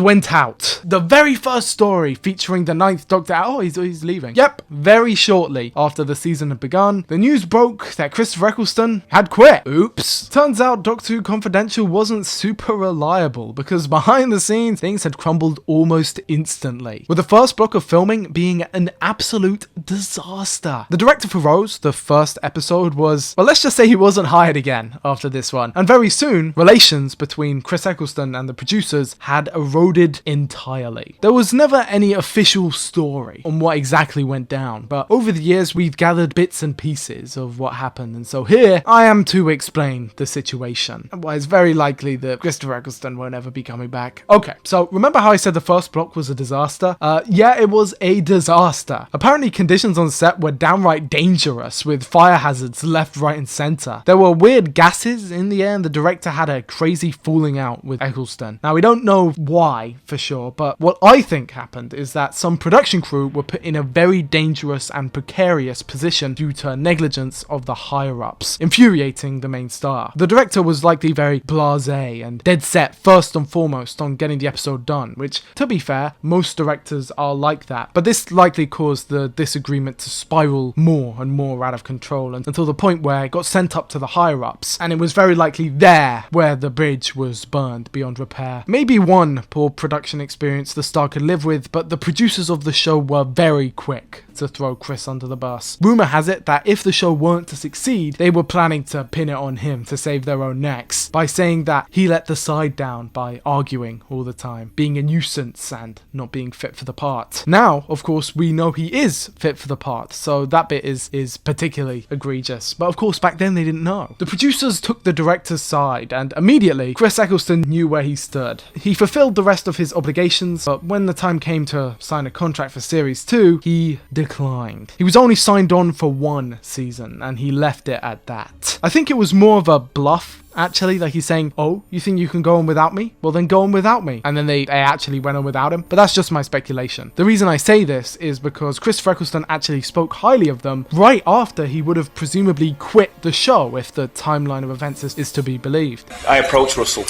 went out. The very first story featuring the 9th Doctor, oh, he's leaving. Yep, very shortly after the season had begun, the news broke that Christopher Eccleston had quit. Oops. Turns out Doctor Who Confidential wasn't super reliable, because behind the scenes, things had crumbled almost instantly, with the first block of filming being an absolute disaster. The director for Rose, the first episode, was, well, let's just say he wasn't hired again after this one, and very soon, relations between Chris Eccleston and the producers had eroded entirely. There was never any official story on what exactly went down, but over the years we've gathered bits and pieces of what happened, and so here I am to explain the situation. Well, it's very likely that Christopher Eccleston won't ever be coming back. Okay, so remember how I said the first block was a disaster? Yeah, it was a disaster. Apparently conditions on set were downright dangerous, with fire hazards left, right and center. There were weird gases in the air, and the director had a crazy falling out with Eccleston. Now, we don't know why for sure, but what I think happened is that some production crew were put in a very dangerous and precarious position due to negligence of the higher-ups, infuriating the main star. The director was likely very blasé and dead set first and foremost on getting the episode done, which, to be fair, most directors are like that, but this likely caused the disagreement to spiral more and more out of control until the point where it got sent up to the higher-ups, and it was very likely there where the bridge was burned beyond repair. Maybe one poor production experience the star could live with, but the producers of the show were very quick to throw Chris under the bus. Rumour has it that if the show weren't to succeed, they were planning to pin it on him to save their own necks, by saying that he let the side down by arguing all the time, being a nuisance and not being fit for the part. Now, of course, we know he is fit for the part, so that bit is particularly egregious, but of course back then they didn't know. The producers took the director's side, and immediately Chris Eccleston knew where he stood. He fulfilled the rest of his obligations, but when the time came to sign a contract for Series 2, he declined. He was only signed on for 1 season, and he left it at that. I think it was more of a bluff, actually, like he's saying, oh, you think you can go on without me? Well, then go on without me. And then they actually went on without him, but that's just my speculation. The reason I say this is because Chris Eccleston actually spoke highly of them right after he would have presumably quit the show, if the timeline of events is to be believed. I approached Russell.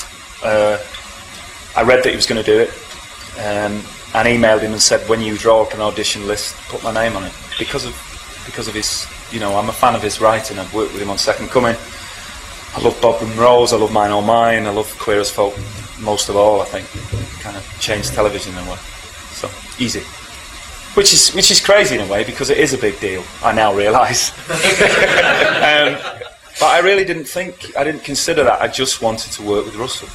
I read that he was going to do it, and emailed him and said, when you draw up an audition list, put my name on it. Because of his, you know, I'm a fan of his writing. I've worked with him on Second Coming. I love Bob and Rose, I love Mine or Mine, I love Queer as Folk most of all, I think. Kind of changed television in a way. So, easy. Which is crazy in a way, because it is a big deal, I now realise. But I really didn't consider that. I just wanted to work with Russell.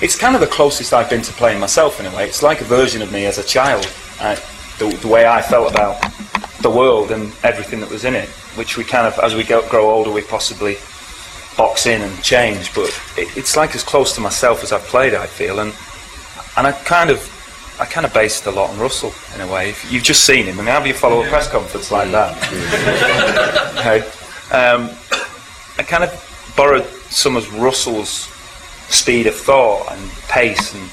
It's kind of the closest I've been to playing myself in a way. It's like a version of me as a child, the way I felt about the world and everything that was in it, which we kind of, as we grow older, we possibly box in and change, but it's like as close to myself as I've played, I feel, and I kind of based a lot on Russell in a way. If you've just seen him, I mean, how do you follow a press conference like that? Okay. I kind of borrowed some of Russell's speed of thought and pace, and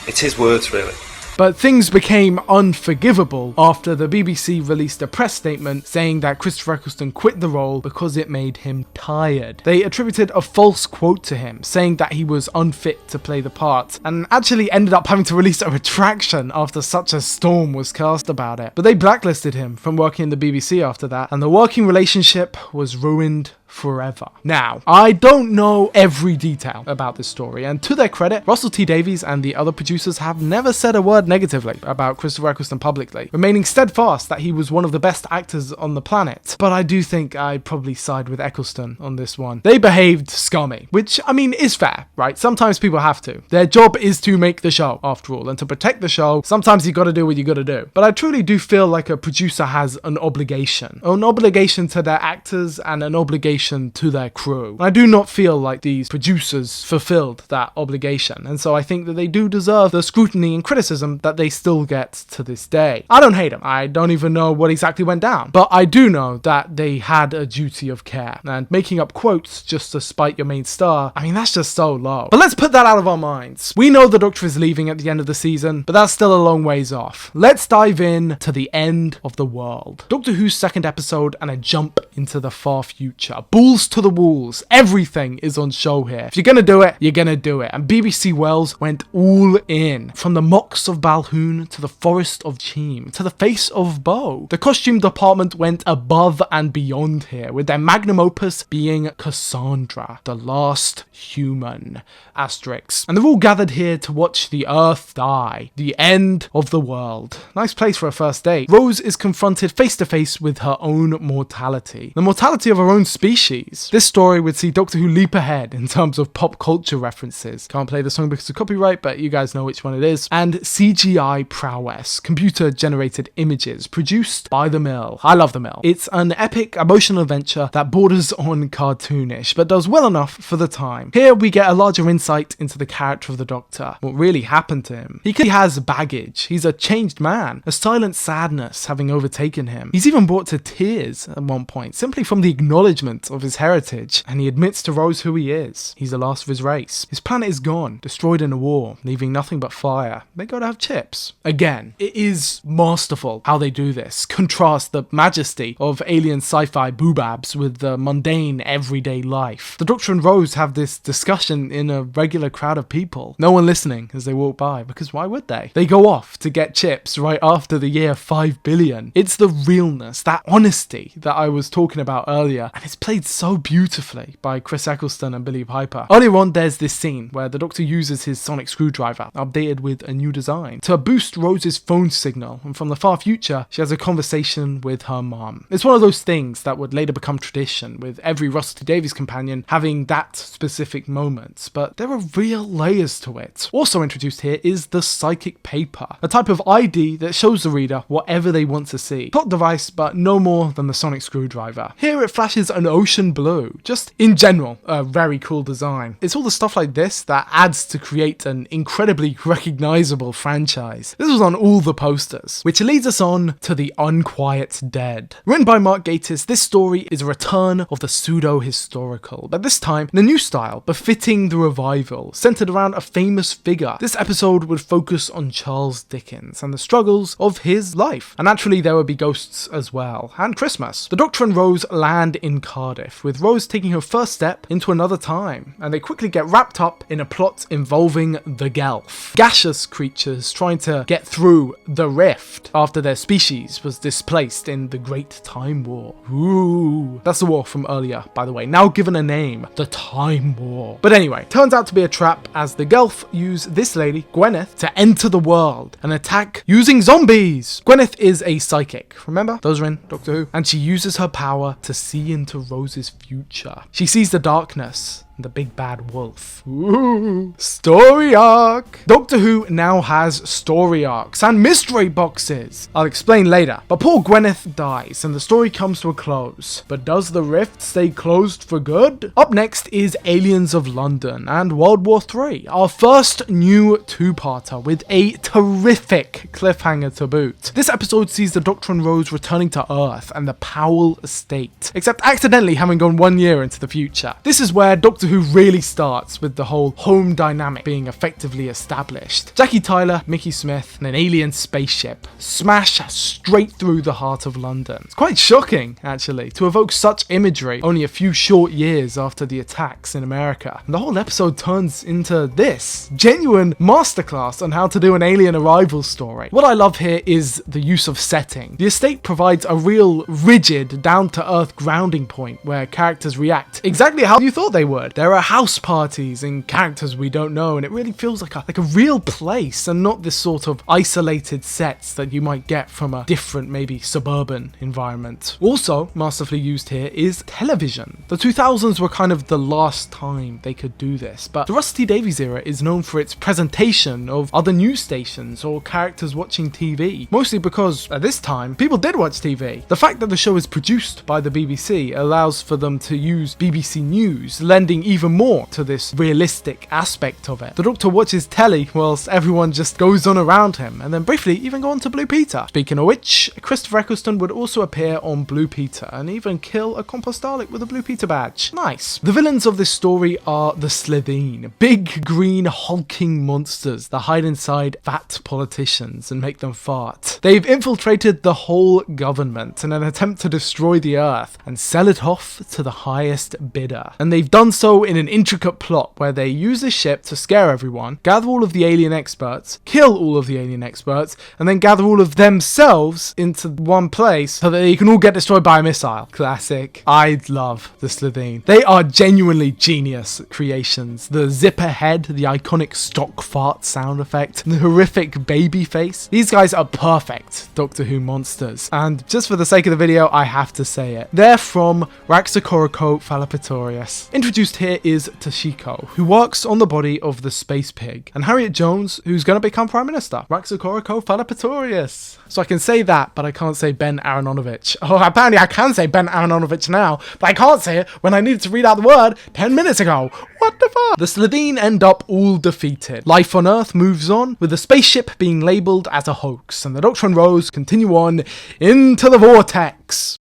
it's his words really. But things became unforgivable after the BBC released a press statement saying that Christopher Eccleston quit the role because it made him tired. They attributed a false quote to him, saying that he was unfit to play the part, and actually ended up having to release a retraction after such a storm was cast about it. But they blacklisted him from working in the BBC after that, and the working relationship was ruined forever. Now, I don't know every detail about this story, and to their credit, Russell T Davies and the other producers have never said a word negatively about Christopher Eccleston publicly, remaining steadfast that he was one of the best actors on the planet. But I do think I'd probably side with Eccleston on this one. They behaved scummy, which, I mean, is fair, right? Sometimes people have to. Their job is to make the show, after all, and to protect the show, sometimes you gotta do what you gotta do. But I truly do feel like a producer has an obligation to their actors and an obligation to their crew. I do not feel like these producers fulfilled that obligation, and so I think that they do deserve the scrutiny and criticism that they still get to this day. I don't hate them. I don't even know what exactly went down, but I do know that they had a duty of care, and making up quotes just to spite your main star, I mean, that's just so low. But let's put that out of our minds. We know the Doctor is leaving at the end of the season, but that's still a long ways off. Let's dive in to the end of the world. Doctor Who's second episode and a jump into the far future. Balls to the walls. Everything is on show here. If you're gonna do it, you're gonna do it. And BBC Wales went all in. From the mocks of Balhoun to the forest of Cheam to the face of Bo. The costume department went above and beyond here, with their magnum opus being Cassandra, the last human. Asterix. And they're all gathered here to watch the Earth die. The end of the world. Nice place for a first date. Rose is confronted face to face with her own mortality. The mortality of her own species. This story would see Doctor Who leap ahead in terms of pop culture references. Can't play the song because of copyright, but you guys know which one it is. And CGI prowess. Computer generated images produced by The Mill. I love The Mill. It's an epic emotional adventure that borders on cartoonish, but does well enough for the time. Here we get a larger insight into the character of the Doctor, what really happened to him. He clearly has baggage. He's a changed man, a silent sadness having overtaken him. He's even brought to tears at one point, simply from the acknowledgement of his heritage, and he admits to Rose who he is. He's the last of his race. His planet is gone, destroyed in a war, leaving nothing but fire. They gotta have chips. Again, it is masterful how they do this. Contrast the majesty of alien sci-fi boobabs with the mundane everyday life. The Doctor and Rose have this discussion in a regular crowd of people. No one listening as they walk by, because why would they? They go off to get chips right after the year 5 billion. It's the realness, that honesty that I was talking about earlier, and it's played so beautifully by Chris Eccleston and Billie Piper. Earlier on, there's this scene where the Doctor uses his sonic screwdriver, updated with a new design, to boost Rose's phone signal, and from the far future, she has a conversation with her mum. It's one of those things that would later become tradition, with every Russell T Davies companion having that specific moment, but there are real layers to it. Also introduced here is the psychic paper, a type of ID that shows the reader whatever they want to see. Plot device, but no more than the sonic screwdriver. Here it flashes an ocean blue. Just in general, a very cool design. It's all the stuff like this that adds to create an incredibly recognizable franchise. This was on all the posters, which leads us on to The Unquiet Dead. Written by Mark Gatiss, this story is a return of the pseudo-historical, but this time in a new style, befitting the revival, centered around a famous figure. This episode would focus on Charles Dickens and the struggles of his life. And naturally there would be ghosts as well, and Christmas. The Doctor and Rose land in Cardiff Cardiff, with Rose taking her first step into another time, and they quickly get wrapped up in a plot involving the Gelf, gaseous creatures trying to get through the rift after their species was displaced in the Great Time War. Ooh, that's the war from earlier, by the way, now given a name, the Time War. But anyway, turns out to be a trap as the Gelf use this lady, Gwyneth, to enter the world and attack using zombies. Gwyneth is a psychic, remember? Those are in Doctor Who. And she uses her power to see into Rose's future. She sees the darkness, the big bad wolf. Ooh, story arc. Doctor Who now has story arcs and mystery boxes. I'll explain later, but poor Gwyneth dies and the story comes to a close. But does the rift stay closed for good? Up next is Aliens of London and World War III, our first new two-parter with a terrific cliffhanger to boot. This episode sees the Doctor and Rose returning to Earth and the Powell estate, except accidentally having gone 1 year into the future. This is where Doctor Who really starts, with the whole home dynamic being effectively established. Jackie Tyler, Mickey Smith, and an alien spaceship smash straight through the heart of London. It's quite shocking, actually, to evoke such imagery only a few short years after the attacks in America. And the whole episode turns into this genuine masterclass on how to do an alien arrival story. What I love here is the use of setting. The estate provides a real rigid, down-to-earth grounding point where characters react exactly how you thought they would. There are house parties and characters we don't know, and it really feels like a real place and not this sort of isolated sets that you might get from a different, maybe suburban environment. Also masterfully used here is television. The 2000s were kind of the last time they could do this, but the Rusty Davies era is known for its presentation of other news stations or characters watching TV, mostly because at this time people did watch TV. The fact that the show is produced by the BBC allows for them to use BBC News, lending even more to this realistic aspect of it. The Doctor watches telly whilst everyone just goes on around him, and then briefly even go on to Blue Peter. Speaking of which, Christopher Eccleston would also appear on Blue Peter and even kill a Compost Dalek with a Blue Peter badge. Nice. The villains of this story are the Slitheen, big green hulking monsters that hide inside fat politicians and make them fart. They've infiltrated the whole government in an attempt to destroy the Earth and sell it off to the highest bidder. And they've done so in an intricate plot where they use the ship to scare everyone, gather all of the alien experts, kill all of the alien experts, and then gather all of themselves into one place so that they can all get destroyed by a missile. Classic. I love the Slitheen. They are genuinely genius creations. The zipper head, the iconic stock fart sound effect, the horrific baby face. These guys are perfect Doctor Who monsters. And just for the sake of the video, I have to say it. They're from Raxacorico Falapatorius. Introduced here is Toshiko, who works on the body of the space pig, and Harriet Jones, who's going to become Prime Minister. Raxacorico Falapatorius. So I can say that, but I can't say Ben Aronovich. Oh, apparently I can say Ben Aronovich now, but I can't say it when I needed to read out the word 10 minutes ago. What the fuck? The Slitheen end up all defeated. Life on Earth moves on, with the spaceship being labelled as a hoax, and the Doctor and Rose continue on into the vortex.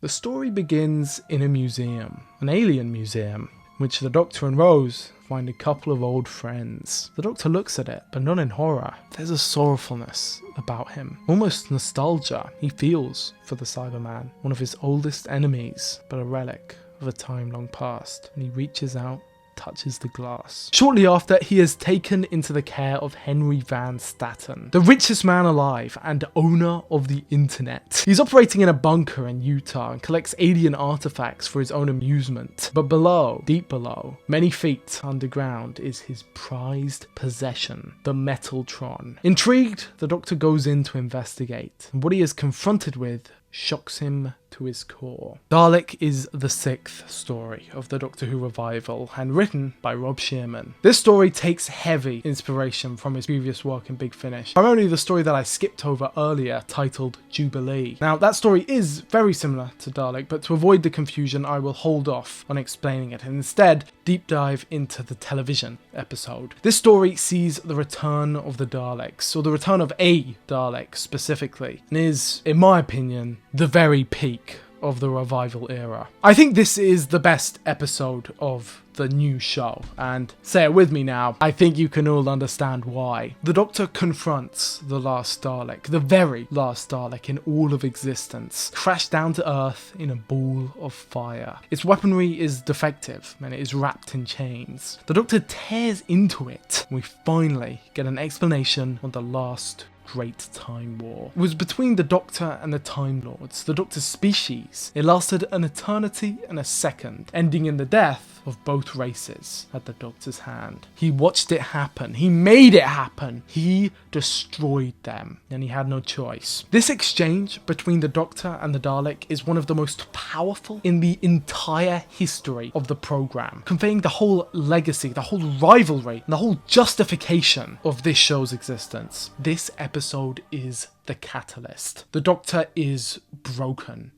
The story begins in a museum, an alien museum, in which the Doctor and Rose find a couple of old friends. The Doctor looks at it, but not in horror. There's a sorrowfulness about him, almost nostalgia he feels for the Cyberman, one of his oldest enemies, but a relic of a time long past, and he reaches out, touches the glass. Shortly after, he is taken into the care of Henry Van Staten, the richest man alive and owner of the internet. He's operating in a bunker in Utah and collects alien artifacts for his own amusement. But below, deep below, many feet underground, is his prized possession, the Metaltron. Intrigued, the Doctor goes in to investigate, and what he is confronted with shocks him to his core. Dalek is the 6th story of the Doctor Who revival and written by Rob Shearman. This story takes heavy inspiration from his previous work in Big Finish, primarily the story that I skipped over earlier titled Jubilee. Now that story is very similar to Dalek, but to avoid the confusion I will hold off on explaining it and instead deep dive into the television episode. This story sees the return of the Daleks, or the return of a Dalek specifically, and is, in my opinion, the very peak of the revival era. I think this is the best episode of the new show, and say it with me now, I think you can all understand why. The Doctor confronts the last Dalek, the very last Dalek in all of existence, crashed down to Earth in a ball of fire. Its weaponry is defective and it is wrapped in chains. The Doctor tears into it, and we finally get an explanation on the last Great Time War. It was between the Doctor and the Time Lords, the Doctor's species. It lasted an eternity and a second, ending in the death of both races at the Doctor's hand. He watched it happen. He made it happen. He destroyed them, and he had no choice. This exchange between the Doctor and the Dalek is one of the most powerful in the entire history of the program, conveying the whole legacy, the whole rivalry, and the whole justification of this show's existence. This episode is the catalyst. The Doctor is broken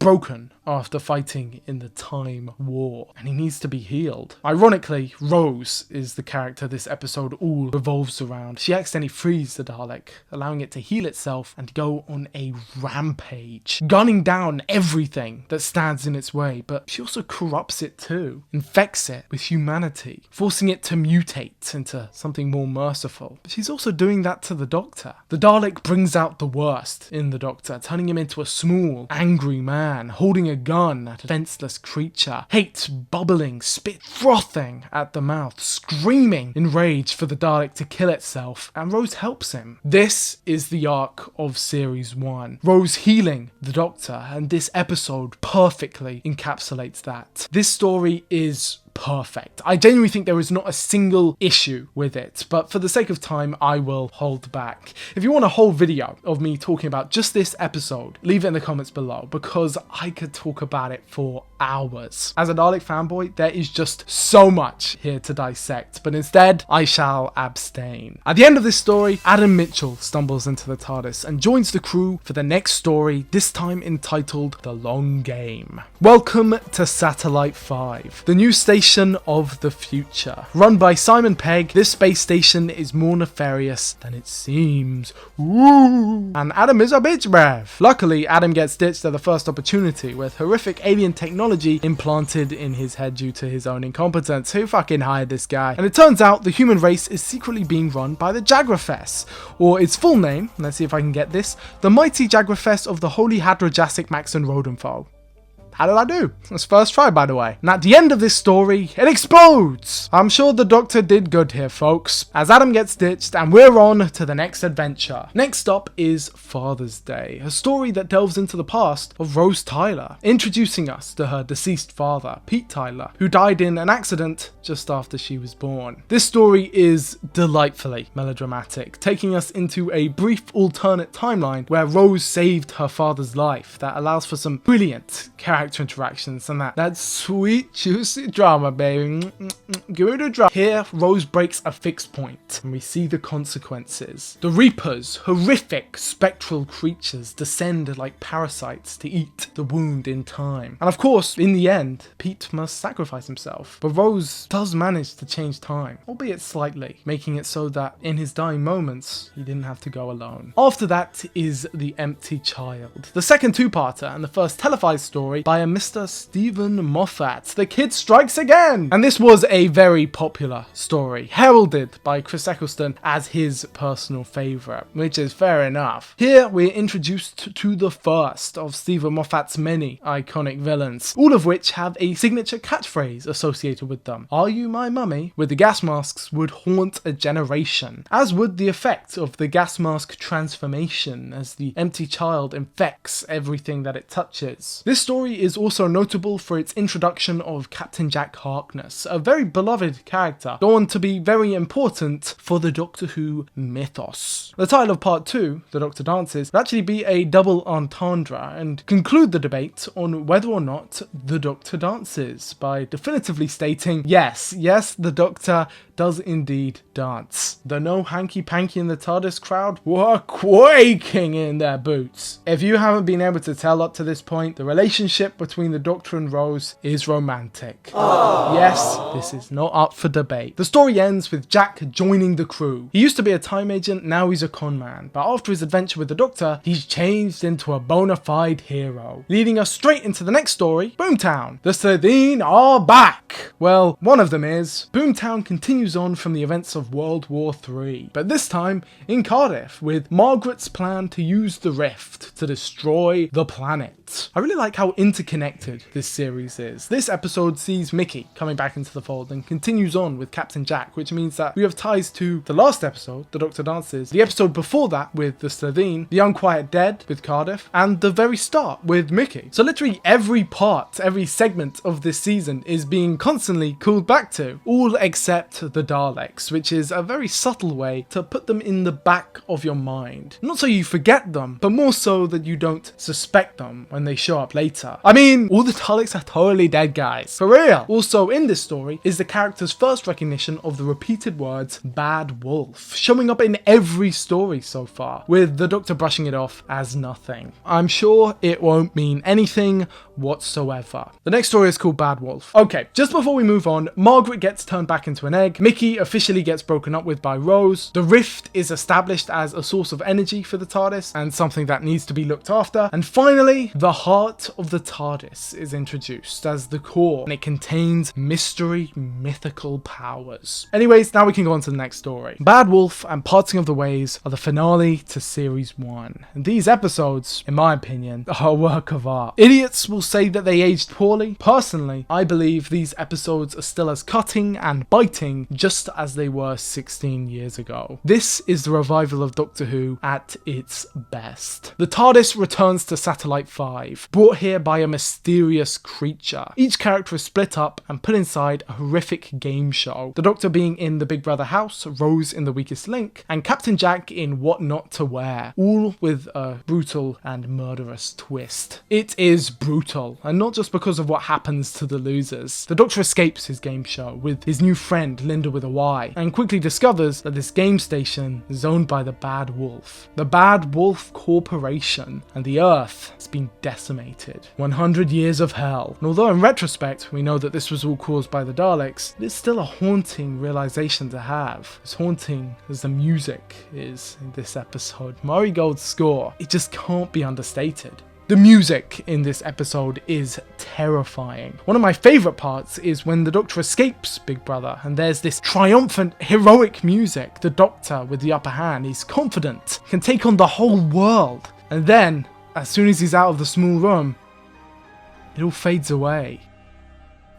after fighting in the Time War, and he needs to be healed. Ironically, Rose is the character this episode all revolves around. She accidentally frees the Dalek, allowing it to heal itself and go on a rampage, gunning down everything that stands in its way, but she also corrupts it too, infects it with humanity, forcing it to mutate into something more merciful. But she's also doing that to the Doctor. The Dalek brings out the worst in the Doctor, turning him into a small, angry man, holding a gun at a defenseless creature, hate bubbling, spit frothing at the mouth, screaming in rage for the Dalek to kill itself, and Rose helps him. This is the arc of Series 1. Rose healing the Doctor, and this episode perfectly encapsulates that. This story is perfect. I genuinely think there is not a single issue with it, but for the sake of time, I will hold back. If you want a whole video of me talking about just this episode, leave it in the comments below, because I could talk about it for hours. As a Dalek fanboy, there is just so much here to dissect, but instead, I shall abstain. At the end of this story, Adam Mitchell stumbles into the TARDIS and joins the crew for the next story, this time entitled The Long Game. Welcome to Satellite 5, the new station of the future. Run by Simon Pegg, this space station is more nefarious than it seems. Woo! And Adam is a bitch breath. Luckily, Adam gets ditched at the first opportunity, with horrific alien technology implanted in his head due to his own incompetence. Who fucking hired this guy? And it turns out the human race is secretly being run by the Jagrafess, or its full name, let's see if I can get this, the mighty Jagrafess of the Holy Hadrajasic Maxon Rodenfo. How did I do? That's first try, by the way. And at the end of this story, it explodes! I'm sure the Doctor did good here, folks, as Adam gets ditched and we're on to the next adventure. Next up is Father's Day, a story that delves into the past of Rose Tyler, introducing us to her deceased father, Pete Tyler, who died in an accident just after she was born. This story is delightfully melodramatic, taking us into a brief alternate timeline where Rose saved her father's life that allows for some brilliant character interactions and that sweet juicy drama, baby. Give it a drop. Here, Rose breaks a fixed point and we see the consequences. The Reapers, horrific spectral creatures, descend like parasites to eat the wound in time. And of course, in the end, Pete must sacrifice himself. But Rose does manage to change time, albeit slightly, making it so that in his dying moments, he didn't have to go alone. After that is The Empty Child, the second two-parter and the first televised story by a Mr. Stephen Moffat. The Kid Strikes Again! And this was a very popular story, heralded by Chris Eccleston as his personal favourite, which is fair enough. Here we're introduced to the first of Stephen Moffat's many iconic villains, all of which have a signature catchphrase associated with them. Are you my mummy? With the gas masks would haunt a generation, as would the effect of the gas mask transformation as the empty child infects everything that it touches. This story is also notable for its introduction of Captain Jack Harkness, a very beloved character, gone to be very important for the Doctor Who mythos. The title of part 2, The Doctor Dances, would actually be a double entendre and conclude the debate on whether or not the Doctor dances by definitively stating, yes, the Doctor does indeed dance. The no hanky-panky in the TARDIS crowd were quaking in their boots. If you haven't been able to tell up to this point, the relationship between the Doctor and Rose is romantic. Aww. Yes, this is not up for debate. The story ends with Jack joining the crew. He used to be a time agent, now he's a con man, but after his adventure with the Doctor, he's changed into a bona fide hero, leading us straight into the next story, Boomtown. The Sardine are back! Well, one of them is. Boomtown continues on from the events of World War III, but this time in Cardiff, with Margaret's plan to use the rift to destroy the planet. I really like how interconnected this series is. This episode sees Mickey coming back into the fold and continues on with Captain Jack, which means that we have ties to the last episode, The Doctor Dances, the episode before that with the Sardine, The Unquiet Dead with Cardiff, and the very start with Mickey. So literally every part, every segment of this season is being constantly called back to, all except the Daleks, which is a very subtle way to put them in the back of your mind. Not so you forget them, but more so that you don't suspect them when they show up later. I mean, all the Daleks are totally dead, guys. For real. Also in this story is the character's first recognition of the repeated words bad wolf, showing up in every story so far, with the Doctor brushing it off as nothing. I'm sure it won't mean anything whatsoever. The next story is called Bad Wolf. Okay, just before we move on, Margaret gets turned back into an egg, Mickey officially gets broken up with by Rose, the rift is established as a source of energy for the TARDIS and something that needs to be looked after, and finally, the heart of the TARDIS is introduced as the core, and it contains mystery, mythical powers. Anyways, now we can go on to the next story. Bad Wolf and Parting of the Ways are the finale to Series 1, and these episodes, in my opinion, are a work of art. Idiots will say that they aged poorly. Personally, I believe these episodes are still as cutting and biting just as they were 16 years ago. This is the revival of Doctor Who at its best. The TARDIS returns to Satellite 5, brought here by a mysterious creature. Each character is split up and put inside a horrific game show, the Doctor being in the Big Brother house, Rose in the Weakest Link, and Captain Jack in What Not to Wear, all with a brutal and murderous twist. It is brutal, and not just because of what happens to the losers. The Doctor escapes his game show with his new friend Linda with a Y, and quickly discovers that this game station is owned by the Bad Wolf. The Bad Wolf Corporation, and the Earth has been decimated. 100 years of hell. And although in retrospect we know that this was all caused by the Daleks, it is still a haunting realization to have. As haunting as the music is in this episode. Murray Gold's score, it just can't be understated. The music in this episode is terrifying. One of my favourite parts is when the Doctor escapes Big Brother and there's this triumphant, heroic music. The Doctor, with the upper hand, he's confident, can take on the whole world. And then, as soon as he's out of the small room, it all fades away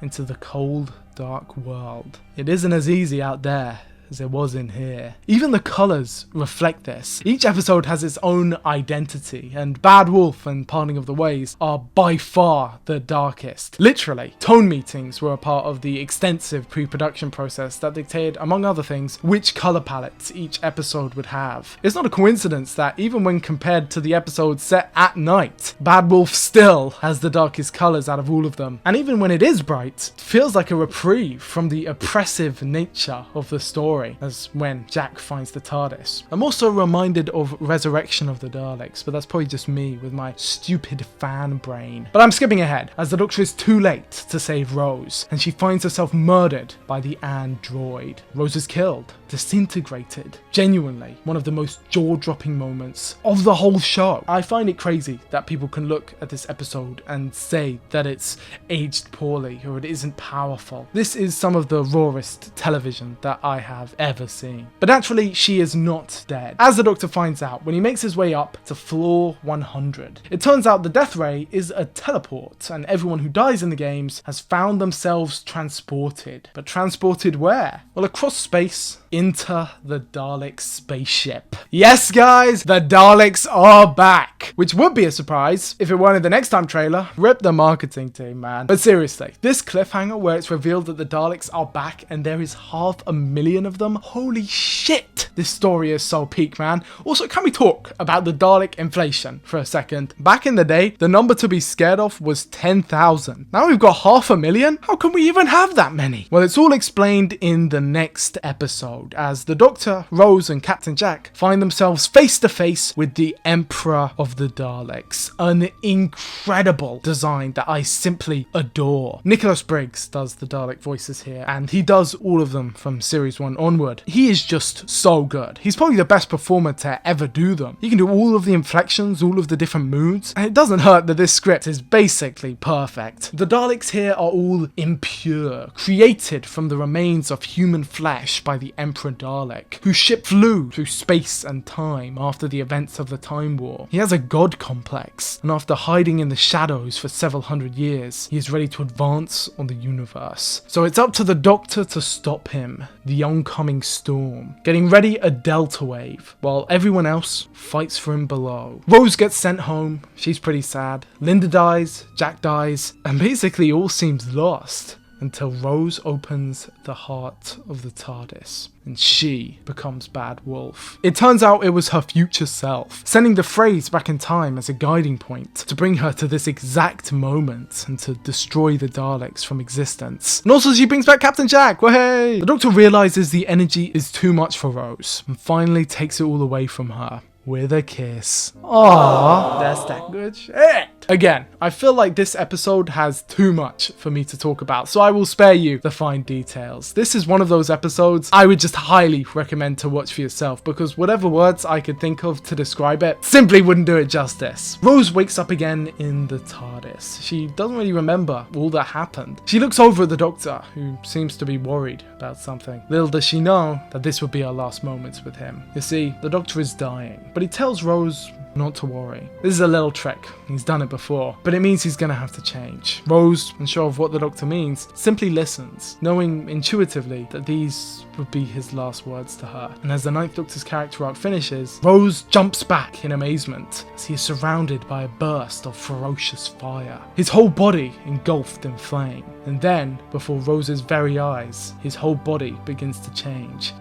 into the cold, dark world. It isn't as easy out there as it was in here. Even the colours reflect this. Each episode has its own identity, and Bad Wolf and Parting of the Ways are by far the darkest. Literally, tone meetings were a part of the extensive pre-production process that dictated, among other things, which colour palettes each episode would have. It's not a coincidence that even when compared to the episodes set at night, Bad Wolf still has the darkest colours out of all of them. And even when it is bright, it feels like a reprieve from the oppressive nature of the story. As when Jack finds the TARDIS. I'm also reminded of Resurrection of the Daleks, but that's probably just me with my stupid fan brain. But I'm skipping ahead, as the Doctor is too late to save Rose, and she finds herself murdered by the android. Rose is killed, disintegrated. Genuinely, one of the most jaw-dropping moments of the whole show. I find it crazy that people can look at this episode and say that it's aged poorly or it isn't powerful. This is some of the rawest television that I have ever seen. But naturally, she is not dead, as the Doctor finds out when he makes his way up to floor 100. It turns out the death ray is a teleport, and everyone who dies in the games has found themselves transported. But transported where? Well, across space, Enter the Dalek spaceship. Yes, guys, the Daleks are back, which would be a surprise if it weren't in the next time trailer. Rip the marketing team, man. But seriously, this cliffhanger where it's revealed that the Daleks are back and there is 500,000 of them, holy shit, this story is so peak, man. Also, can we talk about the Dalek inflation for a second? Back in the day, the number to be scared of was 10,000. Now we've got 500,000? How can we even have that many? Well, it's all explained in the next episode, as the Doctor, Rose and Captain Jack find themselves face to face with the Emperor of the Daleks. An incredible design that I simply adore. Nicholas Briggs does the Dalek voices here, and he does all of them from series 1 onward. He is just so good. He's probably the best performer to ever do them. He can do all of the inflections, all of the different moods, and it doesn't hurt that this script is basically perfect. The Daleks here are all impure, created from the remains of human flesh by the Emperor Dalek, whose ship flew through space and time after the events of the Time War. He has a god complex, and after hiding in the shadows for several hundred years, he is ready to advance on the universe. So it's up to the Doctor to stop him, the oncoming storm, getting ready a delta wave, while everyone else fights for him below. Rose gets sent home, she's pretty sad. Linda dies, Jack dies, and basically all seems lost until Rose opens the heart of the TARDIS and she becomes Bad Wolf. It turns out it was her future self, sending the phrase back in time as a guiding point to bring her to this exact moment and to destroy the Daleks from existence. And also she brings back Captain Jack, wahey! The Doctor realizes the energy is too much for Rose and finally takes it all away from her with a kiss. Aww, that's that good shit. Again, I feel like this episode has too much for me to talk about, so I will spare you the fine details. This is one of those episodes I would just highly recommend to watch for yourself, because whatever words I could think of to describe it simply wouldn't do it justice. Rose wakes up again in the TARDIS. She doesn't really remember all that happened. She looks over at the Doctor, who seems to be worried about something. Little does she know that this would be her last moments with him. You see, the Doctor is dying, but he tells Rose not to worry. This is a little trick. He's done it before, but it means he's gonna have to change. Rose, unsure of what the Doctor means, simply listens, knowing intuitively that these would be his last words to her. And as the Ninth Doctor's character arc finishes, Rose jumps back in amazement as he is surrounded by a burst of ferocious fire, his whole body engulfed in flame. And then, before Rose's very eyes, his whole body begins to change.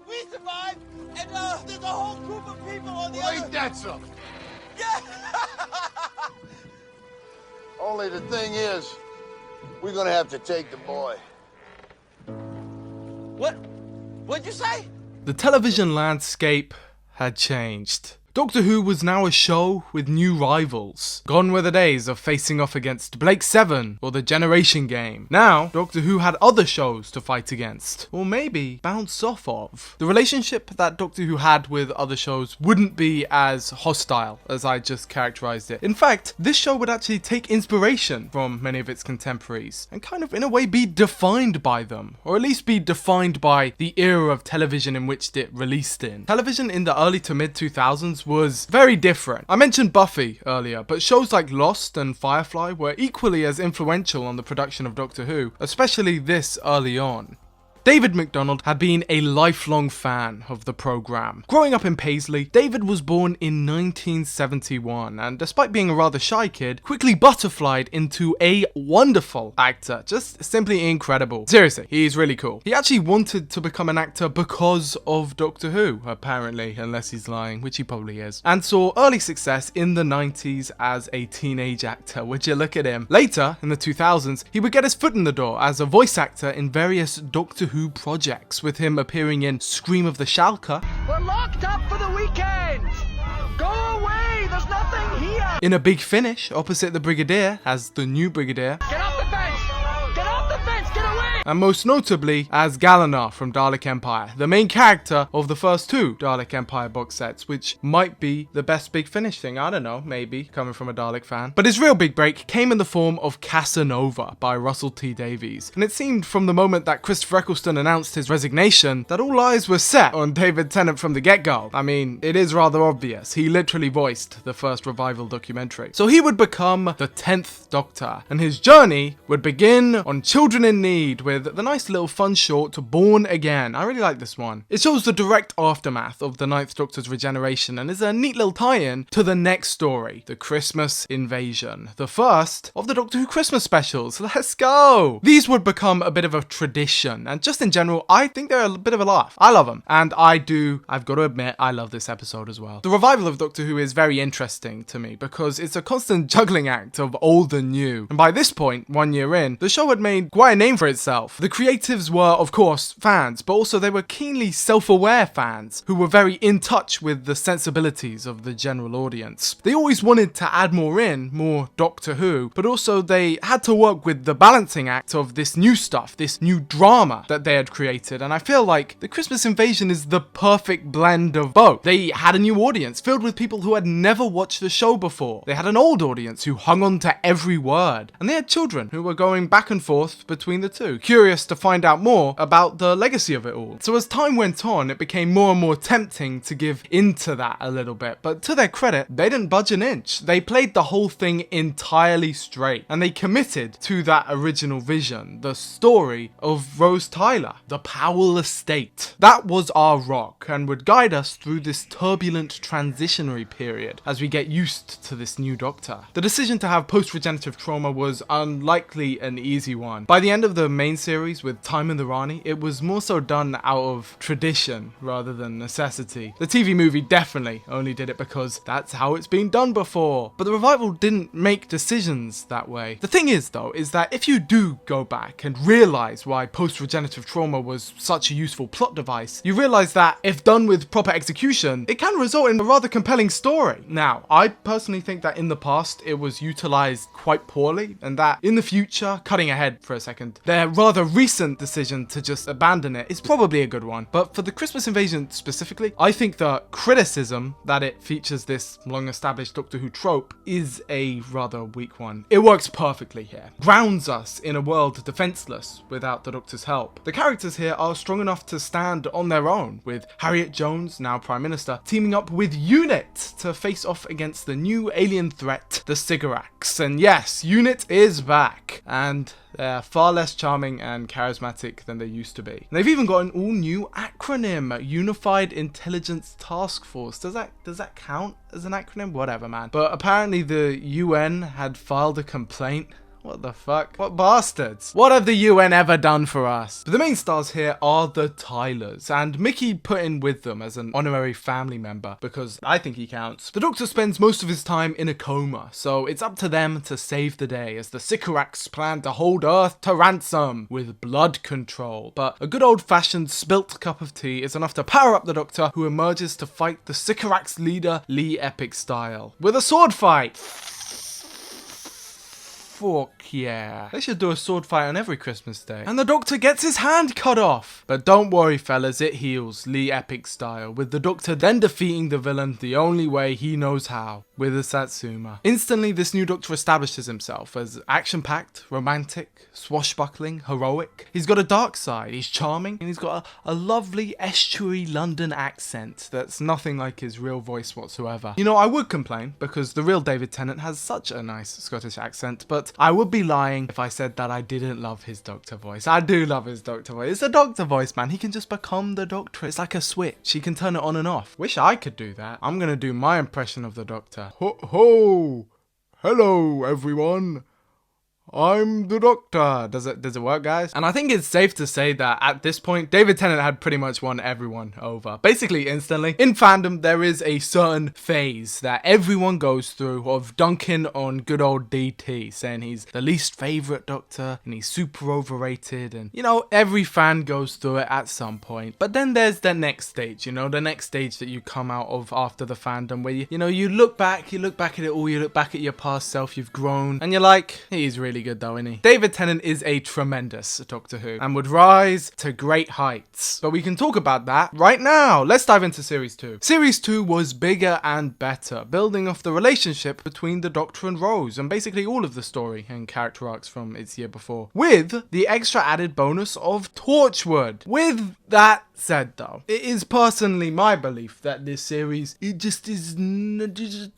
We survived, and there's a whole group of people on the other... Ain't that something? Yeah! Only the thing is, we're gonna have to take the boy. What'd you say? The television landscape had changed. Doctor Who was now a show with new rivals. Gone were the days of facing off against Blake 7 or the Generation Game. Now, Doctor Who had other shows to fight against, or maybe bounce off of. The relationship that Doctor Who had with other shows wouldn't be as hostile as I just characterized it. In fact, this show would actually take inspiration from many of its contemporaries and kind of in a way be defined by them, or at least be defined by the era of television in which it released in. Television in the early to mid 2000s was very different. I mentioned Buffy earlier, but shows like Lost and Firefly were equally as influential on the production of Doctor Who, especially this early on. David MacDonald had been a lifelong fan of the programme. Growing up in Paisley, David was born in 1971 and despite being a rather shy kid, quickly butterflied into a wonderful actor. Just simply incredible. Seriously, he's really cool. He actually wanted to become an actor because of Doctor Who, apparently, unless he's lying, which he probably is, and saw early success in the 90s as a teenage actor. Would you look at him? Later, in the 2000s, he would get his foot in the door as a voice actor in various Doctor Who projects, with him appearing in Scream of the Shalka. We're locked up for the weekend! Go away! There's nothing here! In A Big Finish, opposite the Brigadier, as the new Brigadier. Get off the fence! Get off the fence! Get away! and most notably as Galanar from Dalek Empire, the main character of the first 2 Dalek Empire box sets, which might be the best Big Finish thing, I don't know, maybe, coming from a Dalek fan. But his real big break came in the form of Casanova by Russell T Davies, and it seemed from the moment that Christopher Eccleston announced his resignation that all eyes were set on David Tennant from the get-go. I mean, it is rather obvious, he literally voiced the first revival documentary. So he would become the 10th Doctor, and his journey would begin on Children in Need with the nice little fun short Born Again. I really like this one. It shows the direct aftermath of the 9th Doctor's regeneration and is a neat little tie-in to the next story, the Christmas Invasion, the first of the Doctor Who Christmas specials. Let's go! These would become a bit of a tradition, and just in general, I think they're a bit of a laugh. I love them, and I've got to admit, I love this episode as well. The revival of Doctor Who is very interesting to me because it's a constant juggling act of old and new, and by this point, 1 year in, the show had made quite a name for itself. The creatives were, of course, fans, but also they were keenly self-aware fans who were very in touch with the sensibilities of the general audience. They always wanted to add more Doctor Who, but also they had to work with the balancing act of this new stuff, this new drama that they had created, and I feel like the Christmas Invasion is the perfect blend of both. They had a new audience filled with people who had never watched the show before. They had an old audience who hung on to every word, and they had children who were going back and forth between the two, curious to find out more about the legacy of it all. So as time went on, it became more and more tempting to give into that a little bit, but to their credit, they didn't budge an inch. They played the whole thing entirely straight, and they committed to that original vision, the story of Rose Tyler, the Powell estate. That was our rock, and would guide us through this turbulent transitionary period as we get used to this new Doctor. The decision to have post-regenerative trauma was unlikely an easy one. By the end of the main series with Time and the Rani, it was more so done out of tradition rather than necessity. The TV movie definitely only did it because that's how it's been done before, but the revival didn't make decisions that way. The thing is though, is that if you do go back and realize why post-regenerative trauma was such a useful plot device, you realize that if done with proper execution, it can result in a rather compelling story. Now, I personally think that in the past it was utilized quite poorly, and that in the future, cutting ahead for a second, their rather recent decision to just abandon it is probably a good one. But for the Christmas Invasion specifically, I think the criticism that it features this long-established Doctor Who trope is a rather weak one. It works perfectly here. Grounds us in a world defenseless without the Doctor's help. The characters here are strong enough to stand on their own, with Harriet Jones, now Prime Minister, teaming up with UNIT to face off against the new alien threat, the Sigarax. And yes, UNIT is back, and they're far less charming and charismatic than they used to be. And they've even got an all-new acronym, Unified Intelligence Task Force. Does that count as an acronym? Whatever, man. But apparently the UN had filed a complaint. What the fuck? What bastards? What have the UN ever done for us? But the main stars here are the Tylers, and Mickey put in with them as an honorary family member because I think he counts. The Doctor spends most of his time in a coma, so it's up to them to save the day as the Sycorax plan to hold Earth to ransom with blood control. But a good old-fashioned spilt cup of tea is enough to power up the Doctor, who emerges to fight the Sycorax leader Lee Epic style with a sword fight. Fuck yeah. They should do a sword fight on every Christmas day. And the Doctor gets his hand cut off. But don't worry fellas, it heals, Lee Epic style, with the Doctor then defeating the villain the only way he knows how, with a Satsuma. Instantly, this new Doctor establishes himself as action-packed, romantic, swashbuckling, heroic. He's got a dark side, he's charming, and he's got a lovely estuary London accent that's nothing like his real voice whatsoever. You know, I would complain, because the real David Tennant has such a nice Scottish accent, but I would be lying if I said that I didn't love his Doctor voice. I do love his Doctor voice. It's a Doctor voice, man. He can just become the Doctor. It's like a switch. He can turn it on and off. Wish I could do that. I'm gonna do my impression of the Doctor. Ho ho! Hello, everyone. I'm the Doctor. Does it work, guys? And I think it's safe to say that at this point, David Tennant had pretty much won everyone over. Basically, instantly. In fandom, there is a certain phase that everyone goes through of dunking on good old DT, saying he's the least favourite Doctor, and he's super overrated, and, you know, every fan goes through it at some point. But then there's the next stage, you know, the next stage that you come out of after the fandom, where you look back at it all, you look back at your past self, you've grown, and you're like, he's really good though, isn't he? David Tennant is a tremendous Doctor Who and would rise to great heights. But we can talk about that right now. Let's dive into Series 2. Series 2 was bigger and better, building off the relationship between the Doctor and Rose, and basically all of the story and character arcs from its year before, with the extra added bonus of Torchwood. With that said though, it is personally my belief that this series, it just isn't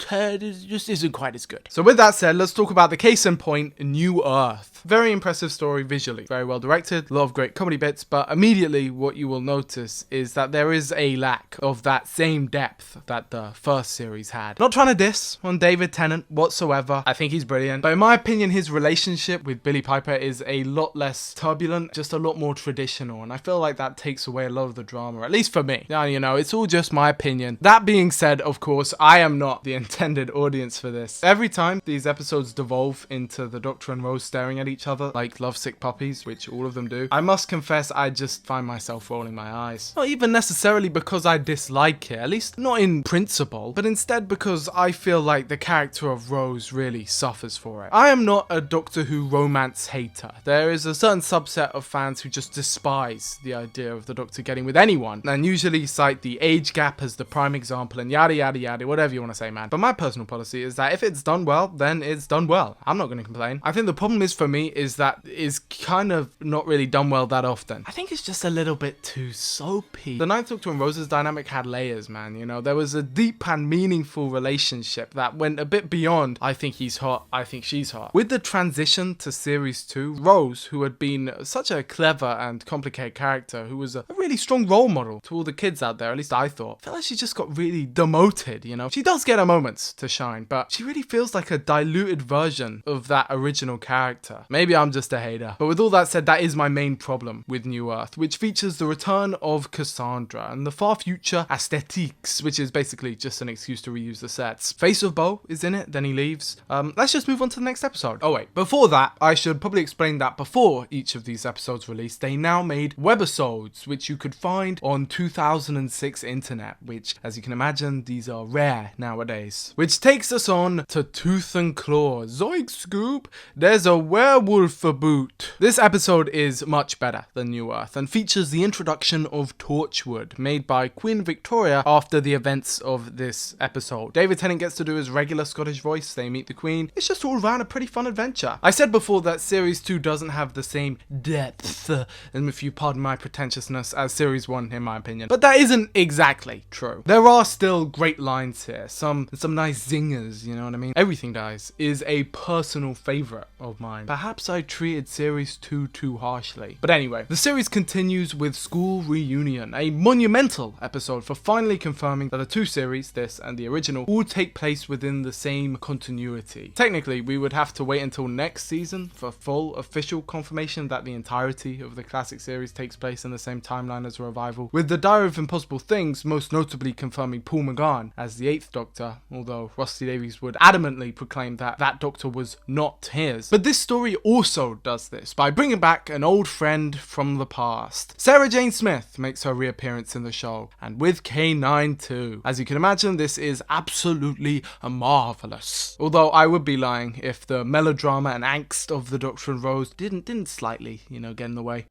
quite as good. So with that said, let's talk about the case in point, New Earth. Very impressive story visually, very well directed, a lot of great comedy bits, but immediately what you will notice is that there is a lack of that same depth that the first series had. Not trying to diss on David Tennant whatsoever, I think he's brilliant, but in my opinion his relationship with Billie Piper is a lot less turbulent, just a lot more traditional, and I feel like that takes away a lot of the drama, at least for me. Now, you know, it's all just my opinion. That being said, of course, I am not the intended audience for this. Every time these episodes devolve into the Doctor and Rose staring at each other like lovesick puppies, which all of them do, I must confess I just find myself rolling my eyes. Not even necessarily because I dislike it, at least not in principle, but instead because I feel like the character of Rose really suffers for it. I am not a Doctor Who romance hater. There is a certain subset of fans who just despise the idea of the Doctor getting with anyone, and usually cite the age gap as the prime example and yada yada yada, whatever you want to say, man. But my personal policy is that if it's done well, then it's done well. I'm not going to complain. I think the problem is for me is that it's kind of not really done well that often. I think it's just a little bit too soapy. The Ninth Doctor and Rose's dynamic had layers, man, you know. There was a deep and meaningful relationship that went a bit beyond I think he's hot, I think she's hot. With the transition to Series 2, Rose, who had been such a clever and complicated character, who was a really strong role model to all the kids out there, at least I thought, felt like she just got really demoted, you know. She does get her moments to shine, but she really feels like a diluted version of that original character. Maybe I'm just a hater. But with all that said, that is my main problem with New Earth, which features the return of Cassandra and the far future aesthetiques, which is basically just an excuse to reuse the sets. Face of Bo is in it, then he leaves. Let's just move on to the next episode. Oh wait, before that, I should probably explain that before each of these episodes released, they now made webisodes, which you could find on 2006 internet, which, as you can imagine, these are rare nowadays. Which takes us on to Tooth and Claw. Zoink Scoop, there's a werewolf a boot. This episode is much better than New Earth and features the introduction of Torchwood, made by Queen Victoria after the events of this episode. David Tennant gets to do his regular Scottish voice, they meet the Queen. It's just all around a pretty fun adventure. I said before that Series 2 doesn't have the same depth, and if you pardon my pretentiousness, as Series 1 in my opinion. But that isn't exactly true. There are still great lines here, some nice zingers, you know what I mean? Everything Dies is a personal favourite of mine. Perhaps I treated Series 2 too harshly. But anyway, the series continues with School Reunion, a monumental episode for finally confirming that the two series, this and the original, all take place within the same continuity. Technically, we would have to wait until next season for full official confirmation that the entirety of the classic series takes place in the same timeline as a revival, with the Diary of Impossible Things most notably confirming Paul McGann as the 8th Doctor, although Rusty Davies would adamantly proclaim that that Doctor was not his. But this story also does this by bringing back an old friend from the past. Sarah Jane Smith makes her reappearance in the show, and with K9 too. As you can imagine, this is absolutely marvellous. Although I would be lying if the melodrama and angst of the Doctor and Rose didn't slightly, you know, get in the way.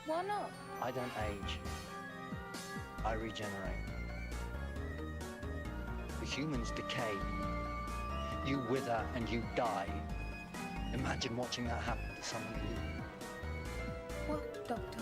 Why not? I don't age. I regenerate. The humans decay. You wither and you die. Imagine watching that happen to someone you... What, Doctor?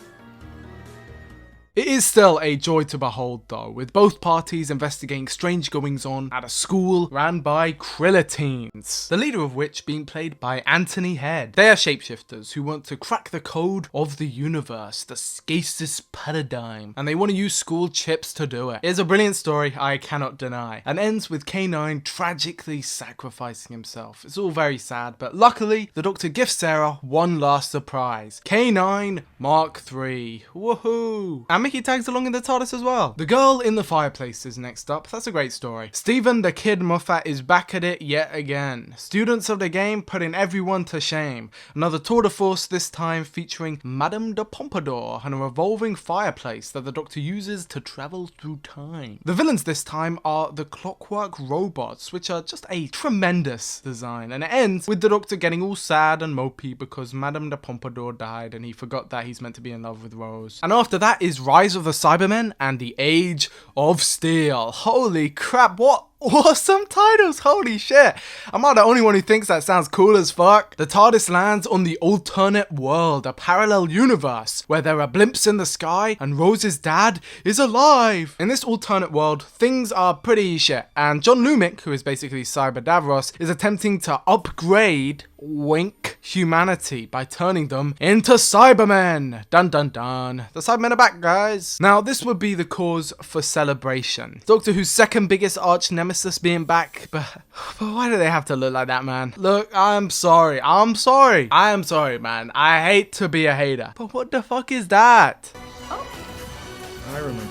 It is still a joy to behold though, with both parties investigating strange goings on at a school ran by Krilliteens, the leader of which being played by Anthony Head. They are shapeshifters who want to crack the code of the universe, the Scasis paradigm, and they want to use school chips to do it. It is a brilliant story, I cannot deny, and ends with K9 tragically sacrificing himself. It's all very sad, but luckily the Doctor gives Sarah one last surprise. K9 Mark III. Woohoo! And Mickey tags along in the TARDIS as well. The Girl in the Fireplace is next up. That's a great story. Stephen the Kid Moffat is back at it yet again. Students of the game putting everyone to shame. Another tour de force, this time featuring Madame de Pompadour and a revolving fireplace that the Doctor uses to travel through time. The villains this time are the Clockwork Robots, which are just a tremendous design, and it ends with the Doctor getting all sad and mopey because Madame de Pompadour died and he forgot that he's meant to be in love with Rose. And after that is Rise of the Cybermen and the Age of Steel. Holy crap, what awesome titles, holy shit. I'm not the only one who thinks that sounds cool as fuck. The TARDIS lands on the alternate world, a parallel universe, where there are blimps in the sky and Rose's dad is alive. In this alternate world, things are pretty shit, and John Lumick, who is basically Cyber Davros, is attempting to upgrade, wink, humanity by turning them into Cybermen. Dun dun dun. The Cybermen are back, guys. Now, this would be the cause for celebration. Doctor Who's second biggest arch nemesis being back, but why do they have to look like that, man? Look, I'm sorry, man. I hate to be a hater, but what the fuck is that? I remember.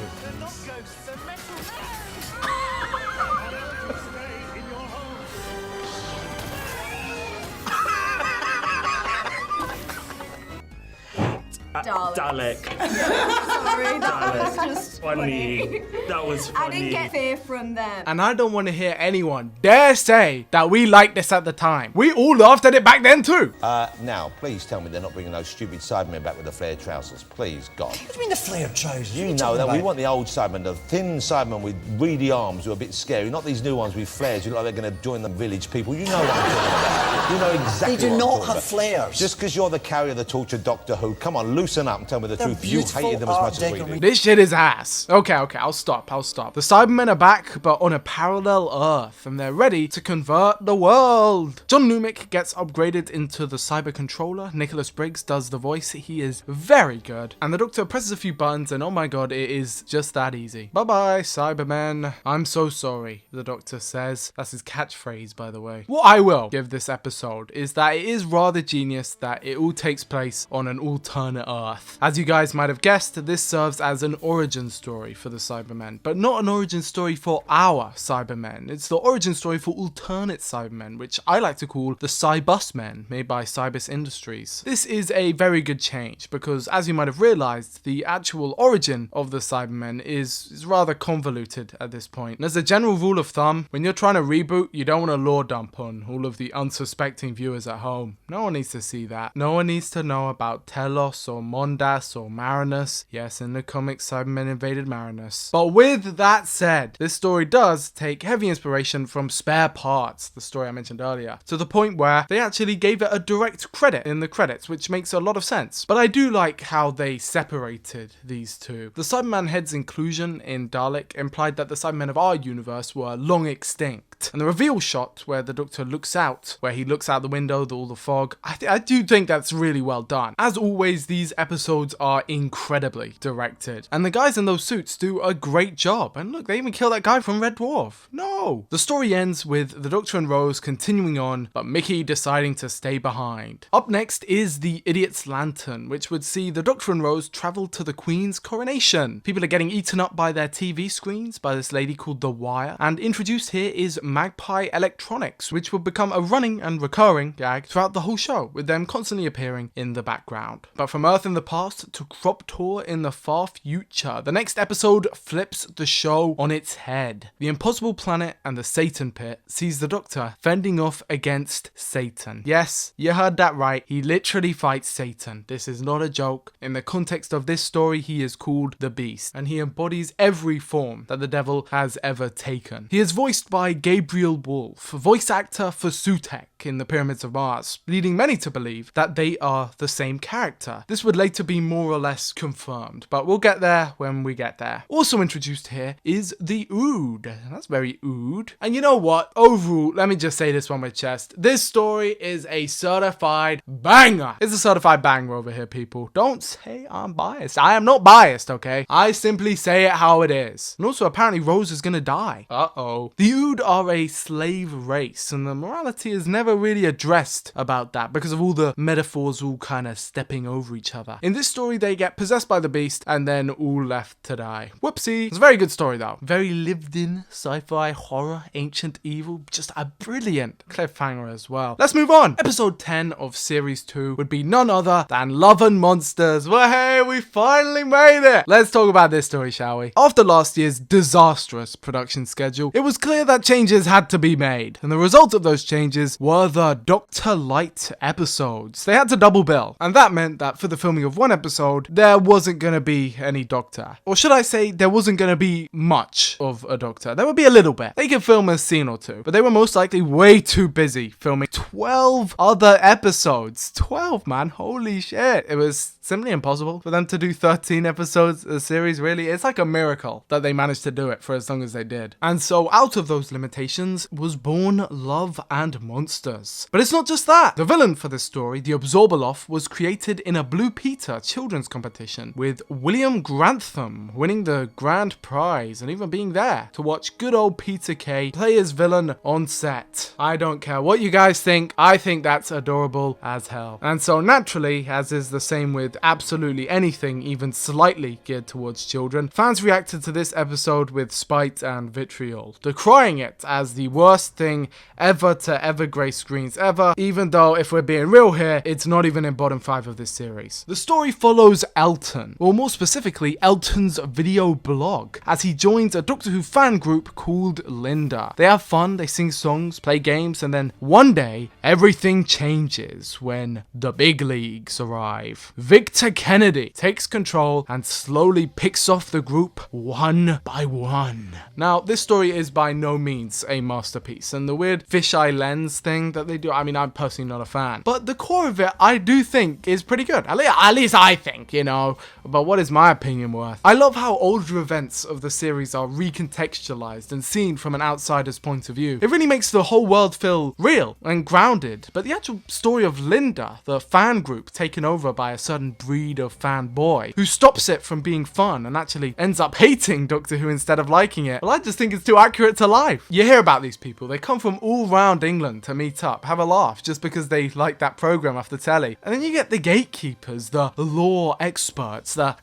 Dalek. Sorry, that was Dalek. just Funny. That was funny. I didn't get fear from them. And I don't want to hear anyone dare say that we liked this at the time. We all laughed at it back then too. Now, please tell me they're not bringing those stupid Cybermen back with the flared trousers. Please, God. What do you mean the flared trousers? You know that we want the old Cybermen, the thin Cybermen with reedy arms who are a bit scary, not these new ones with flares who look like they're going to join the village people. You know what I'm talking about. You know exactly They do what I'm not talking have about. flares. Just because you're the carrier of the torch of Doctor Who, come on, loosen up and tell me the truth. You hated them as much as we did. This shit is ass. Okay, I'll stop. The Cybermen are back, but on a parallel Earth, and they're ready to convert the world. John Lumick gets upgraded into the Cyber Controller. Nicholas Briggs does the voice. He is very good. And the Doctor presses a few buttons, and oh my god, it is just that easy. Bye-bye, Cybermen. I'm so sorry, the Doctor says. That's his catchphrase, by the way. What I will give this episode is that it is rather genius that it all takes place on an alternate Earth. As you guys might have guessed, this serves as an origin story for the Cybermen, but not an origin story for our Cybermen. It's the origin story for alternate Cybermen, which I like to call the Cybusmen, made by Cybus Industries. This is a very good change because, as you might have realized, the actual origin of the Cybermen is rather convoluted at this point. And as a general rule of thumb, when you're trying to reboot, you don't want to lore dump on all of the unsuspecting viewers at home. No one needs to see that. No one needs to know about Telos or Mondas or Marinus. Yes, in the comics, Cybermen invaded Marinus. But with that said, this story does take heavy inspiration from Spare Parts, the story I mentioned earlier, to the point where they actually gave it a direct credit in the credits, which makes a lot of sense. But I do like how they separated these two. The Cyberman head's inclusion in Dalek implied that the Cybermen of our universe were long extinct. And the reveal shot where the Doctor looks out, where he looks out the window, all the fog, I do think that's really well done. As always, these episodes are incredibly directed. And the guys in those suits do a great job. And look, they even kill that guy from Red Dwarf. No! The story ends with the Doctor and Rose continuing on, but Mickey deciding to stay behind. Up next is the Idiot's Lantern, which would see the Doctor and Rose travel to the Queen's coronation. People are getting eaten up by their TV screens by this lady called The Wire. And introduced here is Magpie Electronics, which will become a running and recurring gag throughout the whole show, with them constantly appearing in the background. But from Earth in the past to Crop Tour in the far future, the next episode flips the show on its head. The Impossible Planet and the Satan Pit sees the Doctor fending off against Satan. Yes, you heard that right. He literally fights Satan. This is not a joke. In the context of this story, he is called the Beast, and he embodies every form that the devil has ever taken. He is voiced by Gabriel Wolf, voice actor for Sutek in the Pyramids of Mars, leading many to believe that they are the same character. This would later be more or less confirmed, but we'll get there when we get there. Also introduced here is the Ood. That's very Ood. And you know what? Overall, let me just say this on my chest. This story is a certified banger. It's a certified banger over here, people. Don't say I'm biased. I am not biased, okay? I simply say it how it is. And also, apparently, Rose is gonna die. Uh-oh. The Ood are are a slave race, and the morality is never really addressed about that because of all the metaphors all kind of stepping over each other. In this story, they get possessed by the beast and then all left to die. Whoopsie. It's a very good story though. Very lived in, sci-fi, horror, ancient evil, just a brilliant cliffhanger as well. Let's move on. Episode 10 of series 2 would be none other than Love and Monsters. Well, hey, we finally made it. Let's talk about this story, shall we? After last year's disastrous production schedule, it was clear that changes had to be made, and the result of those changes were the Dr. Light episodes. They had to double bill, and that meant that for the filming of one episode, there wasn't going to be any Doctor. Or should I say, there wasn't going to be much of a Doctor. There would be a little bit. They could film a scene or two, but they were most likely way too busy filming 12 other episodes. 12, man. Holy shit. It was simply impossible for them to do 13 episodes a series, really. It's like a miracle that they managed to do it for as long as they did. And so out of those limitations was born Love and Monsters. But it's not just that. The villain for this story, the Absorbaloff, was created in a Blue Peter children's competition, with William Grantham winning the grand prize and even being there to watch good old Peter Kay play his villain on set. I don't care what you guys think, I think that's adorable as hell. And so naturally, as is the same with absolutely anything even slightly geared towards children, fans reacted to this episode with spite and vitriol, decrying it as the worst thing ever to ever grace screens ever, even though if we're being real here, it's not even in bottom 5 of this series. The story follows Elton, or more specifically Elton's video blog, as he joins a Doctor Who fan group called Linda. They have fun, they sing songs, play games, and then one day everything changes when the big leagues arrive. Victor Kennedy takes control and slowly picks off the group one by one. Now, this story is by no means a masterpiece, and the weird fisheye lens thing that they do, I mean, I'm personally not a fan, but the core of it I do think is pretty good. At least I think, you know, but what is my opinion worth? I love how older events of the series are recontextualized and seen from an outsider's point of view. It really makes the whole world feel real and grounded, but the actual story of Linda, the fan group taken over by a certain breed of fanboy who stops it from being fun and actually ends up hating Doctor Who instead of liking it, well, I just think it's too accurate to life. You hear about these people, they come from all around England to meet up, have a laugh just because they like that program off the telly, and then you get the gatekeepers, the lore experts, the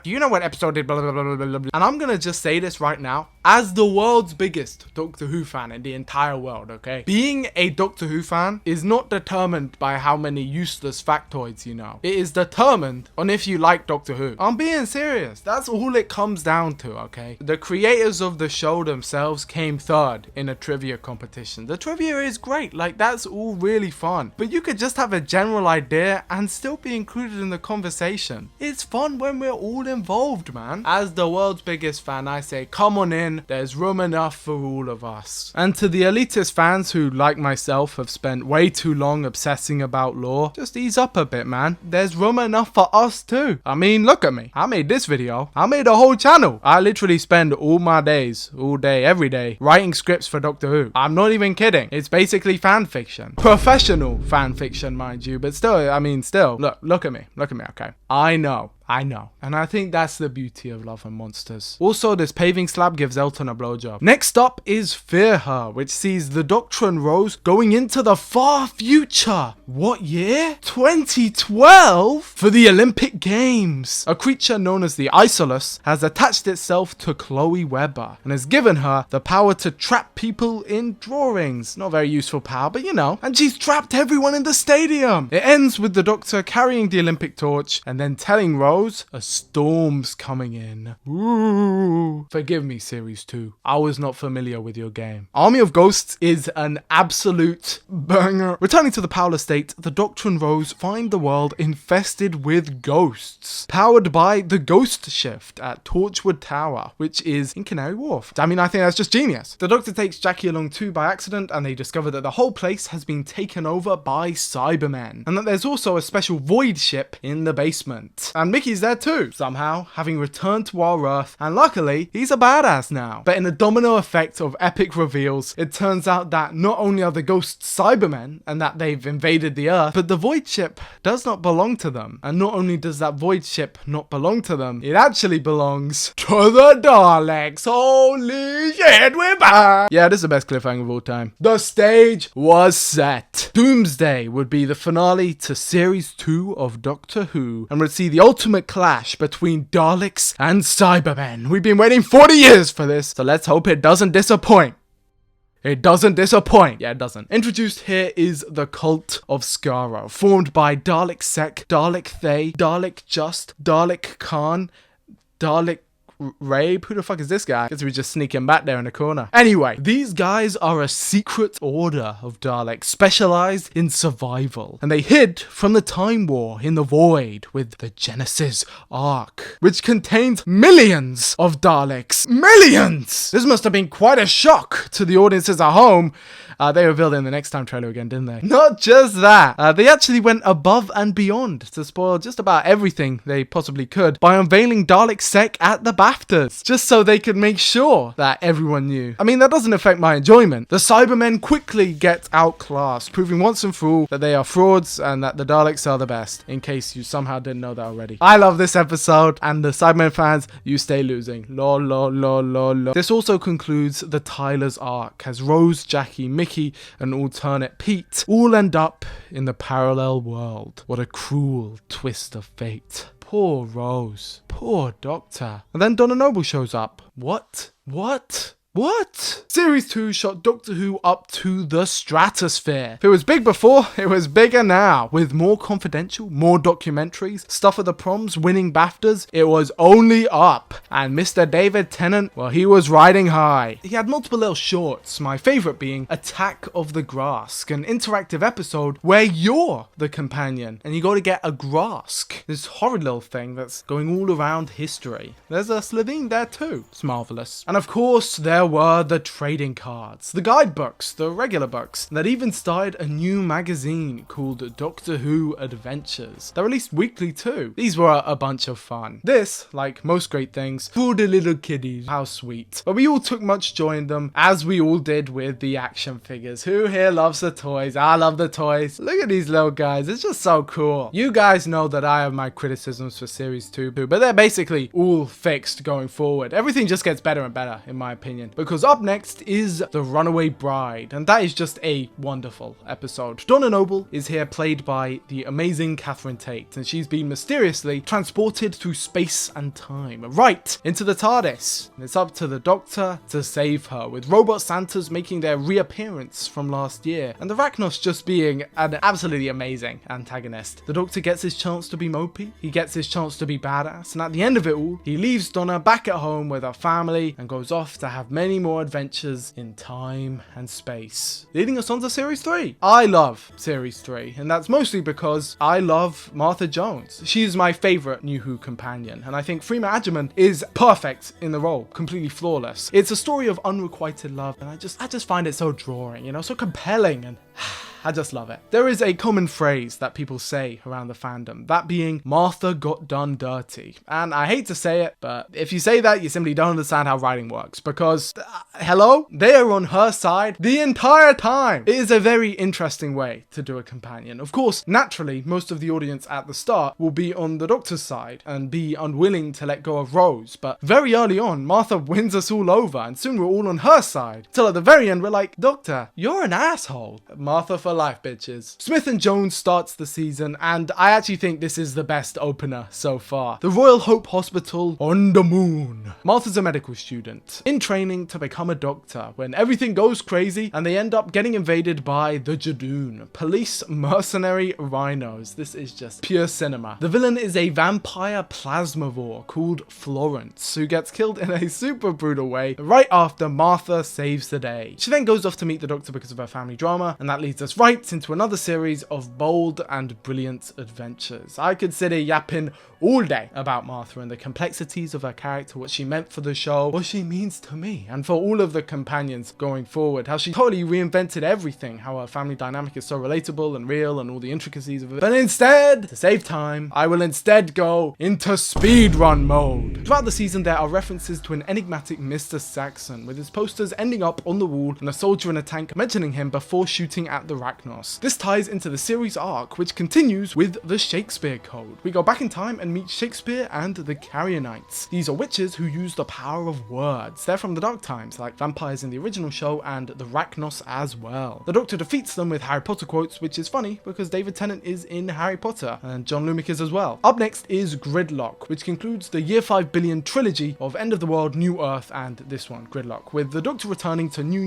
do you know what episode did blah blah blah blah blah blah. And I'm gonna just say this right now, as the world's biggest Doctor Who fan in the entire world, okay? Being a Doctor Who fan is not determined by how many useless factoids you know. It is determined on if you like Doctor Who. I'm being serious. That's all it comes down to, okay? The creators of the show themselves came third in a trivia competition. The trivia is great. Like, that's all really fun. But you could just have a general idea and still be included in the conversation. It's fun when we're all involved, man. As the world's biggest fan, I say, come on in. There's room enough for all of us. And to the elitist fans who, like myself, have spent way too long obsessing about lore, just ease up a bit, man. There's room enough for us too. I mean, look at me. I made this video. I made a whole channel. I literally spend all my days, all day, every day, writing scripts for Doctor Who. I'm not even kidding. It's basically fan fiction. Professional fan fiction, mind you, but still, I mean, still, look at me, okay? I know. And I think that's the beauty of Love and Monsters. Also, this paving slab gives Elton a blowjob. Next up is Fear Her, which sees the Doctor and Rose going into the far future. What year? 2012? For the Olympic Games. A creature known as the Isolus has attached itself to Chloe Webber and has given her the power to trap people in drawings. Not very useful power, but you know. And she's trapped everyone in the stadium. It ends with the Doctor carrying the Olympic torch and then telling Rose a storm's coming in. Ooh. Forgive me, Series 2. I was not familiar with your game. Army of Ghosts is an absolute banger. Returning to the Powler State, the Doctor and Rose find the world infested with ghosts, powered by the Ghost Shift at Torchwood Tower, which is in Canary Wharf. I mean, I think that's just genius. The Doctor takes Jackie along too by accident, and they discover that the whole place has been taken over by Cybermen, and that there's also a special void ship in the basement basement. And Mickey's there too, somehow, having returned to our Earth, and luckily, he's a badass now. But in a domino effect of epic reveals, it turns out that not only are the ghosts Cybermen, and that they've invaded the Earth, but the Void Ship does not belong to them. And not only does that Void Ship not belong to them, it actually belongs to the Daleks. Holy shit, we're back! Yeah, this is the best cliffhanger of all time. The stage was set. Doomsday would be the finale to Series 2 of Doctor Who, and would see the ultimate clash between Daleks and Cybermen. We've been waiting 40 years for this, so let's hope it doesn't disappoint. It doesn't disappoint. Yeah, it doesn't. Introduced here is the Cult of Skaro, formed by Dalek Sec, Dalek Thay, Dalek Just, Dalek Khan, Dalek Rabe? Who the fuck is this guy? Guess we're just sneaking back there in the corner. Anyway, these guys are a secret order of Daleks specialized in survival, and they hid from the Time War in the Void with the Genesis Ark, which contains millions of Daleks. Millions! This must have been quite a shock to the audiences at home. They revealed it in the Next Time trailer again, didn't they? Not just that, they actually went above and beyond to spoil just about everything they possibly could by unveiling Dalek Sec at the BAFTAs, just so they could make sure that everyone knew. I mean, that doesn't affect my enjoyment. The Cybermen quickly get outclassed, proving once and for all that they are frauds and that the Daleks are the best, in case you somehow didn't know that already. I love this episode, and the Cybermen fans, you stay losing. Lol, lol, lol, lol, lol. This also concludes the Tyler's arc, as Rose, Jackie, Mickey, and alternate Pete all end up in the parallel world. What a cruel twist of fate. Poor Rose. Poor Doctor. And then Donna Noble shows up. What? Series 2 shot Doctor Who up to the stratosphere. If it was big before, it was bigger now. With more confidential, more documentaries, stuff at the proms, winning BAFTAs, it was only up. And Mr. David Tennant, well, he was riding high. He had multiple little shorts, my favourite being Attack of the Grask, an interactive episode where you're the companion and you got to get a Grask, this horrid little thing that's going all around history. There's a Slovene there too. It's marvellous. And of course, there were the trading cards, the guidebooks, the regular books, that even started a new magazine called Doctor Who Adventures. They're released weekly too. These were a bunch of fun. This, like most great things, for the little kiddies. How sweet. But we all took much joy in them, as we all did with the action figures. Who here loves the toys? I love the toys. Look at these little guys. It's just so cool. You guys know that I have my criticisms for Series 2, but they're basically all fixed going forward. Everything just gets better and better, in my opinion. Because up next is The Runaway Bride, and that is just a wonderful episode. Donna Noble is here played by the amazing Catherine Tate, and she's been mysteriously transported through space and time, right into the TARDIS. And it's up to the Doctor to save her, with Robot Santas making their reappearance from last year, and the Rachnos just being an absolutely amazing antagonist. The Doctor gets his chance to be mopey, he gets his chance to be badass, and at the end of it all, he leaves Donna back at home with her family and goes off to have many more adventures in time and space, leading us on to Series 3. I love Series 3, and that's mostly because I love Martha Jones. She is my favourite New Who companion, and I think Freema Agyeman is perfect in the role, completely flawless. It's a story of unrequited love, and I just find it so drawing, you know, so compelling, and I just love it. There is a common phrase that people say around the fandom, that being Martha got done dirty. And I hate to say it, but if you say that, you simply don't understand how writing works, because, hello? They are on her side the entire time. It is a very interesting way to do a companion. Of course, naturally, most of the audience at the start will be on the Doctor's side and be unwilling to let go of Rose, but very early on, Martha wins us all over, and soon we're all on her side. Till at the very end, we're like, Doctor, you're an asshole. Martha for life, bitches. Smith and Jones starts the season, and I actually think this is the best opener so far. The Royal Hope Hospital on the moon. Martha's a medical student in training to become a doctor when everything goes crazy and they end up getting invaded by the Jadoon, police mercenary rhinos. This is just pure cinema. The villain is a vampire plasmavore called Florence, who gets killed in a super brutal way right after Martha saves the day. She then goes off to meet the Doctor because of her family drama, and that leads us right right into another series of bold and brilliant adventures. I could sit here yapping all day about Martha and the complexities of her character, what she meant for the show, what she means to me, and for all of the companions going forward, how she totally reinvented everything, how her family dynamic is so relatable and real and all the intricacies of it. But instead, to save time, I will instead go into speedrun mode. Throughout the season, there are references to an enigmatic Mr. Saxon, with his posters ending up on the wall and a soldier in a tank mentioning him before shooting at the Rachnos. This ties into the series arc, which continues with the Shakespeare Code. We go back in time and meet Shakespeare and the Carrionites. These are witches who use the power of words. They're from the Dark Times, like vampires in the original show, and the Rachnos as well. The Doctor defeats them with Harry Potter quotes, which is funny because David Tennant is in Harry Potter, and John Lumick is as well. Up next is Gridlock, which concludes the Year 5 Billion trilogy of End of the World, New Earth, and this one, Gridlock, with the Doctor returning to New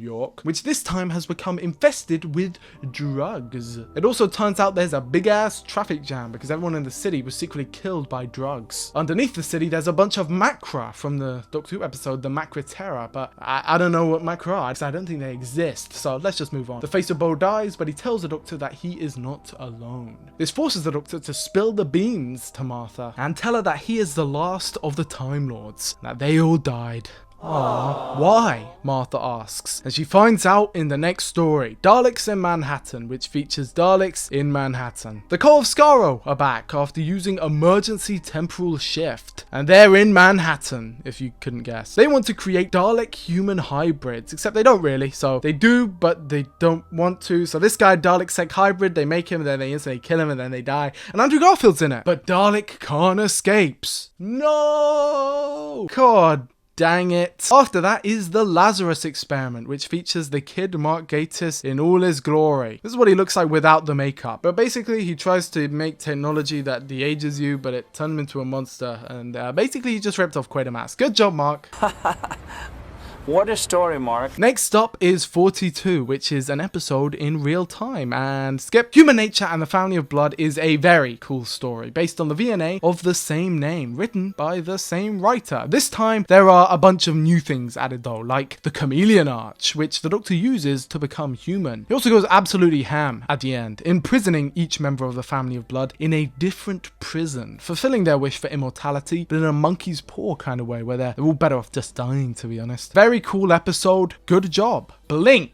York, which this time has become infested with drugs. It also turns out there's a big ass traffic jam because everyone in the city was secretly killed by drugs. Underneath the city there's a bunch of Macra from the Doctor Who episode, the Macra Terror, but I don't know what Macra are because I don't think they exist, so let's just move on. The face of Bo dies, but he tells the Doctor that he is not alone. This forces the Doctor to spill the beans to Martha and tell her that he is the last of the Time Lords, that they all died. Aww. Why? Martha asks, and she finds out in the next story, Daleks in Manhattan, which features Daleks in Manhattan. The Call of Skaro are back after using emergency temporal shift, and they're in Manhattan, if you couldn't guess. They want to create Dalek-human hybrids, except they don't really, so they do, but they don't want to. So this guy, Dalek-Sec hybrid, they make him, and then they instantly kill him, and then they die, and Andrew Garfield's in it. But Dalek Khan escapes. No! God dang it. After that is the Lazarus experiment, which features the kid Mark Gatiss in all his glory. This is what he looks like without the makeup. But basically, he tries to make technology that de-ages you, but it turned him into a monster. And basically, he just ripped off Quatermass. Good job, Mark. What a story, Mark. Next up is 42, which is an episode in real time. And skip. Human Nature and the Family of Blood is a very cool story based on the VNA of the same name, written by the same writer. This time, there are a bunch of new things added though, like the Chameleon Arch, which the Doctor uses to become human. He also goes absolutely ham at the end, imprisoning each member of the Family of Blood in a different prison, fulfilling their wish for immortality, but in a monkey's paw kind of way, where they're all better off just dying, to be honest. Very cool episode. Good job. Blink.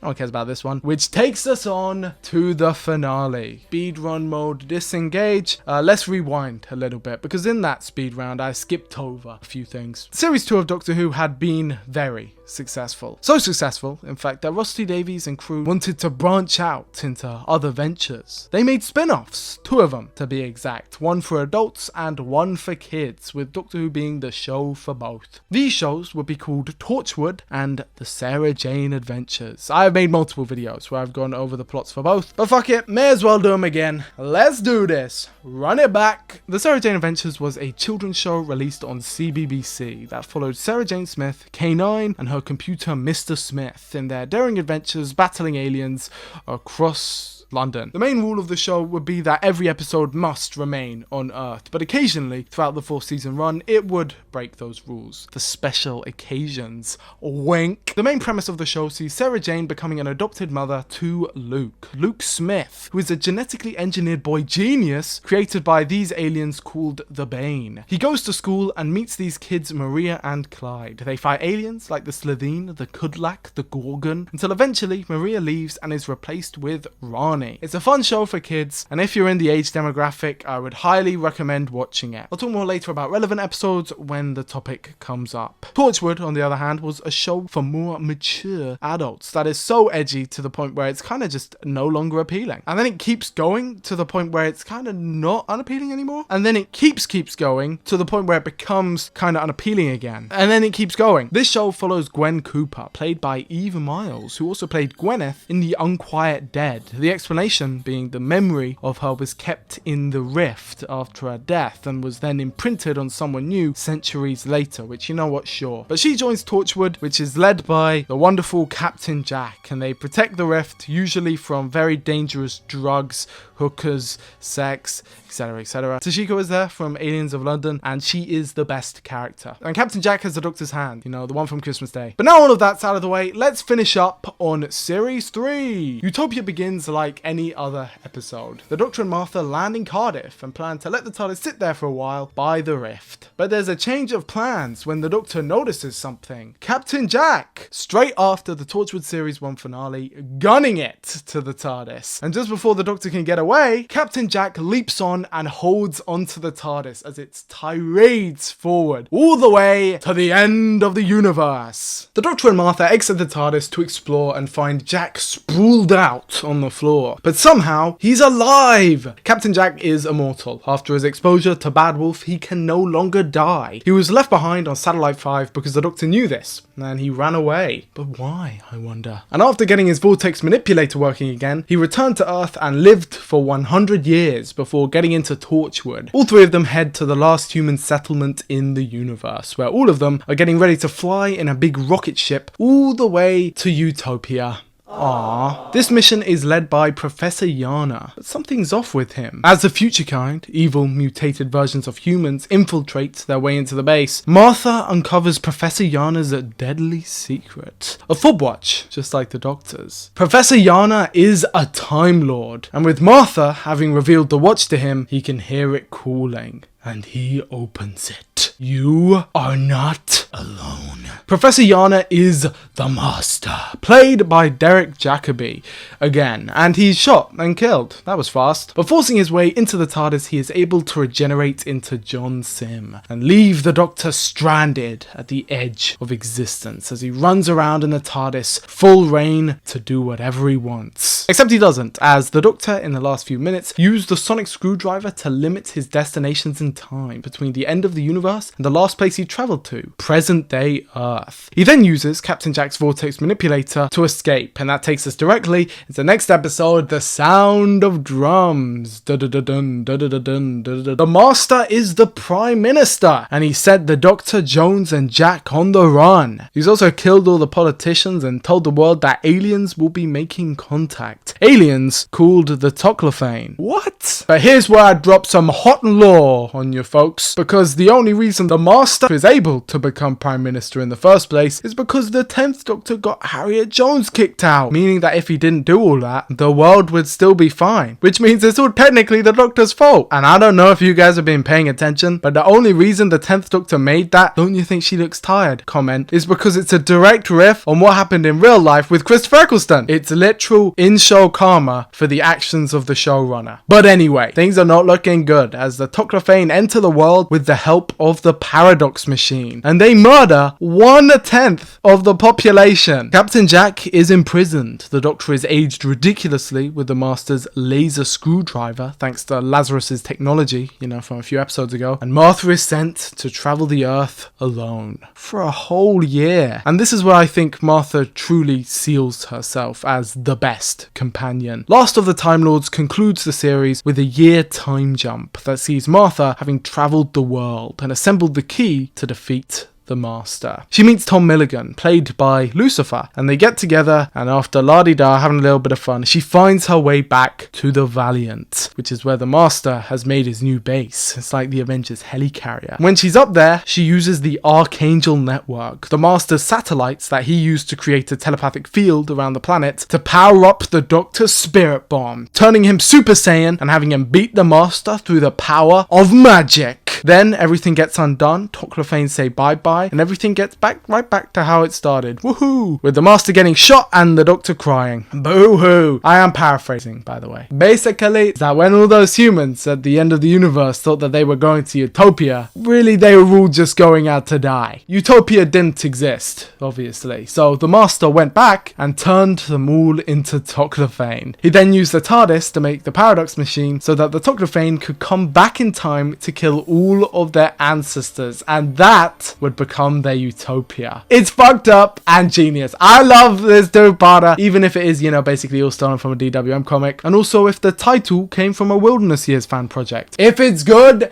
No one cares about this one. Which takes us on to the finale. Speedrun mode, disengage. Let's rewind a little bit, because in that speed round I skipped over a few things. Series 2 of Doctor Who had been very successful. So successful, in fact, that Rusty Davies and crew wanted to branch out into other ventures. They made spin-offs, 2 of them to be exact, one for adults and one for kids, with Doctor Who being the show for both. These shows would be called Torchwood and the Sarah Jane Adventures. I've made multiple videos where I've gone over the plots for both, but fuck it, may as well do them again. Let's do this. Run it back. The Sarah Jane Adventures was a children's show released on CBBC that followed Sarah Jane Smith, K9, and her computer Mr. Smith in their daring adventures battling aliens across London. The main rule of the show would be that every episode must remain on Earth, but occasionally throughout the 4-season run it would break those rules for special occasions. Wink. The main premise of the show sees Sarah Jane becoming an adopted mother to Luke Smith, who is a genetically engineered boy genius created by these aliens called the Bane. He goes to school and meets these kids Maria and Clyde. They fight aliens like the Slitheen, the Kudlak, the Gorgon, until eventually Maria leaves and is replaced with Rani. It's a fun show for kids, and if you're in the age demographic, I would highly recommend watching it. I'll talk more later about relevant episodes when the topic comes up. Torchwood, on the other hand, was a show for more mature adults that is so edgy to the point where it's kind of just no longer appealing. And then it keeps going to the point where it's kind of not unappealing anymore. And then it keeps going to the point where it becomes kind of unappealing again. And then it keeps going. This show follows Gwen Cooper, played by Eve Miles, who also played Gwyneth in The Unquiet Dead. The explanation being the memory of her was kept in the rift after her death and was then imprinted on someone new centuries later, which, you know what, sure. But she joins Torchwood, which is led by the wonderful Captain Jack, and they protect the rift usually from very dangerous drugs, hookers, sex, etc, etc. Toshiko is there from Aliens of London, and she is the best character. And Captain Jack has the Doctor's hand, you know, the one from Christmas Day. But now all of that's out of the way, let's finish up on Series 3. Utopia begins like any other episode. The Doctor and Martha land in Cardiff and plan to let the TARDIS sit there for a while by the rift. But there's a change of plans when the Doctor notices something. Captain Jack, straight after the Torchwood Series 1 finale, gunning it to the TARDIS. And just before the Doctor can get away, Captain Jack leaps on and holds onto the TARDIS as it tirades forward all the way to the end of the universe. The Doctor and Martha exit the TARDIS to explore and find Jack sprawled out on the floor. But somehow, he's alive! Captain Jack is immortal. After his exposure to Bad Wolf, he can no longer die. He was left behind on Satellite 5 because the Doctor knew this, and he ran away. But why, I wonder? And after getting his vortex manipulator working again, he returned to Earth and lived for 100 years before getting into Torchwood. All three of them head to the last human settlement in the universe, where all of them are getting ready to fly in a big rocket ship all the way to Utopia. Aww. This mission is led by Professor Yana, but something's off with him. As the future kind, evil mutated versions of humans infiltrate their way into the base, Martha uncovers Professor Yana's deadly secret. A fob watch, just like the Doctor's. Professor Yana is a Time Lord, and with Martha having revealed the watch to him, he can hear it calling. And he opens it. You are not alone. Professor Yana is the Master, played by Derek Jacobi again, and he's shot and killed. That was fast. But forcing his way into the TARDIS, he is able to regenerate into John Sim and leave the Doctor stranded at the edge of existence as he runs around in the TARDIS, full reign to do whatever he wants. Except he doesn't, as the Doctor in the last few minutes used the sonic screwdriver to limit his destinations in time between the end of the universe and the last place he travelled to, present day Earth. He then uses Captain Jack's vortex manipulator to escape, and that takes us directly into the next episode, The Sound of Drums. Dun-dun-dun, dun-dun-dun, dun-dun-dun. The Master is the Prime Minister, and he set the Doctor, Jones and Jack on the run. He's also killed all the politicians and told the world that aliens will be making contact. Aliens called the Toclophane. What? But here's where I drop some hot lore on you folks, because the only reason the Master is able to become Prime Minister in the first place is because the 10th Doctor got Harriet Jones kicked out, meaning that if he didn't do all that, the world would still be fine, which means it's all technically the Doctor's fault. And I don't know if you guys have been paying attention, but the only reason the 10th Doctor made that "don't you think she looks tired" comment is because it's a direct riff on what happened in real life with Christopher Eccleston. It's literal in-show karma for the actions of the showrunner. But anyway, things are not looking good as the Toclophane enter the world with the help of the Paradox Machine, and they murder 1/10 of the population. Captain Jack is imprisoned. The Doctor is aged ridiculously with the Master's laser screwdriver, thanks to Lazarus's technology, you know, from a few episodes ago. And Martha is sent to travel the Earth alone for a whole year. And this is where I think Martha truly seals herself as the best companion. Last of the Time Lords concludes the series with a year time jump that sees Martha having travelled the world and assembled the key to defeat the Master. She meets Tom Milligan, played by Lucifer, and they get together, and after la-di-da having a little bit of fun, she finds her way back to the Valiant, which is where the Master has made his new base. It's like the Avengers helicarrier. When she's up there, she uses the Archangel Network, the Master's satellites that he used to create a telepathic field around the planet, to power up the Doctor's spirit bomb, turning him Super Saiyan and having him beat the Master through the power of magic. Then everything gets undone, Toclophane say bye-bye, and everything gets right back to how it started. Woohoo! With the Master getting shot and the Doctor crying. Boo-hoo! I am paraphrasing, by the way. Basically, that when all those humans at the end of the universe thought that they were going to Utopia, really they were all just going out to die. Utopia didn't exist, obviously, so the Master went back and turned them all into Toclophane. He then used the TARDIS to make the Paradox Machine so that the Toclophane could come back in time to kill all all of their ancestors, and that would become their utopia. It's fucked up and genius. I love this two-parter, even if it is, you know, basically all stolen from a DWM comic, and also if the title came from a Wilderness Years fan project. If it's good,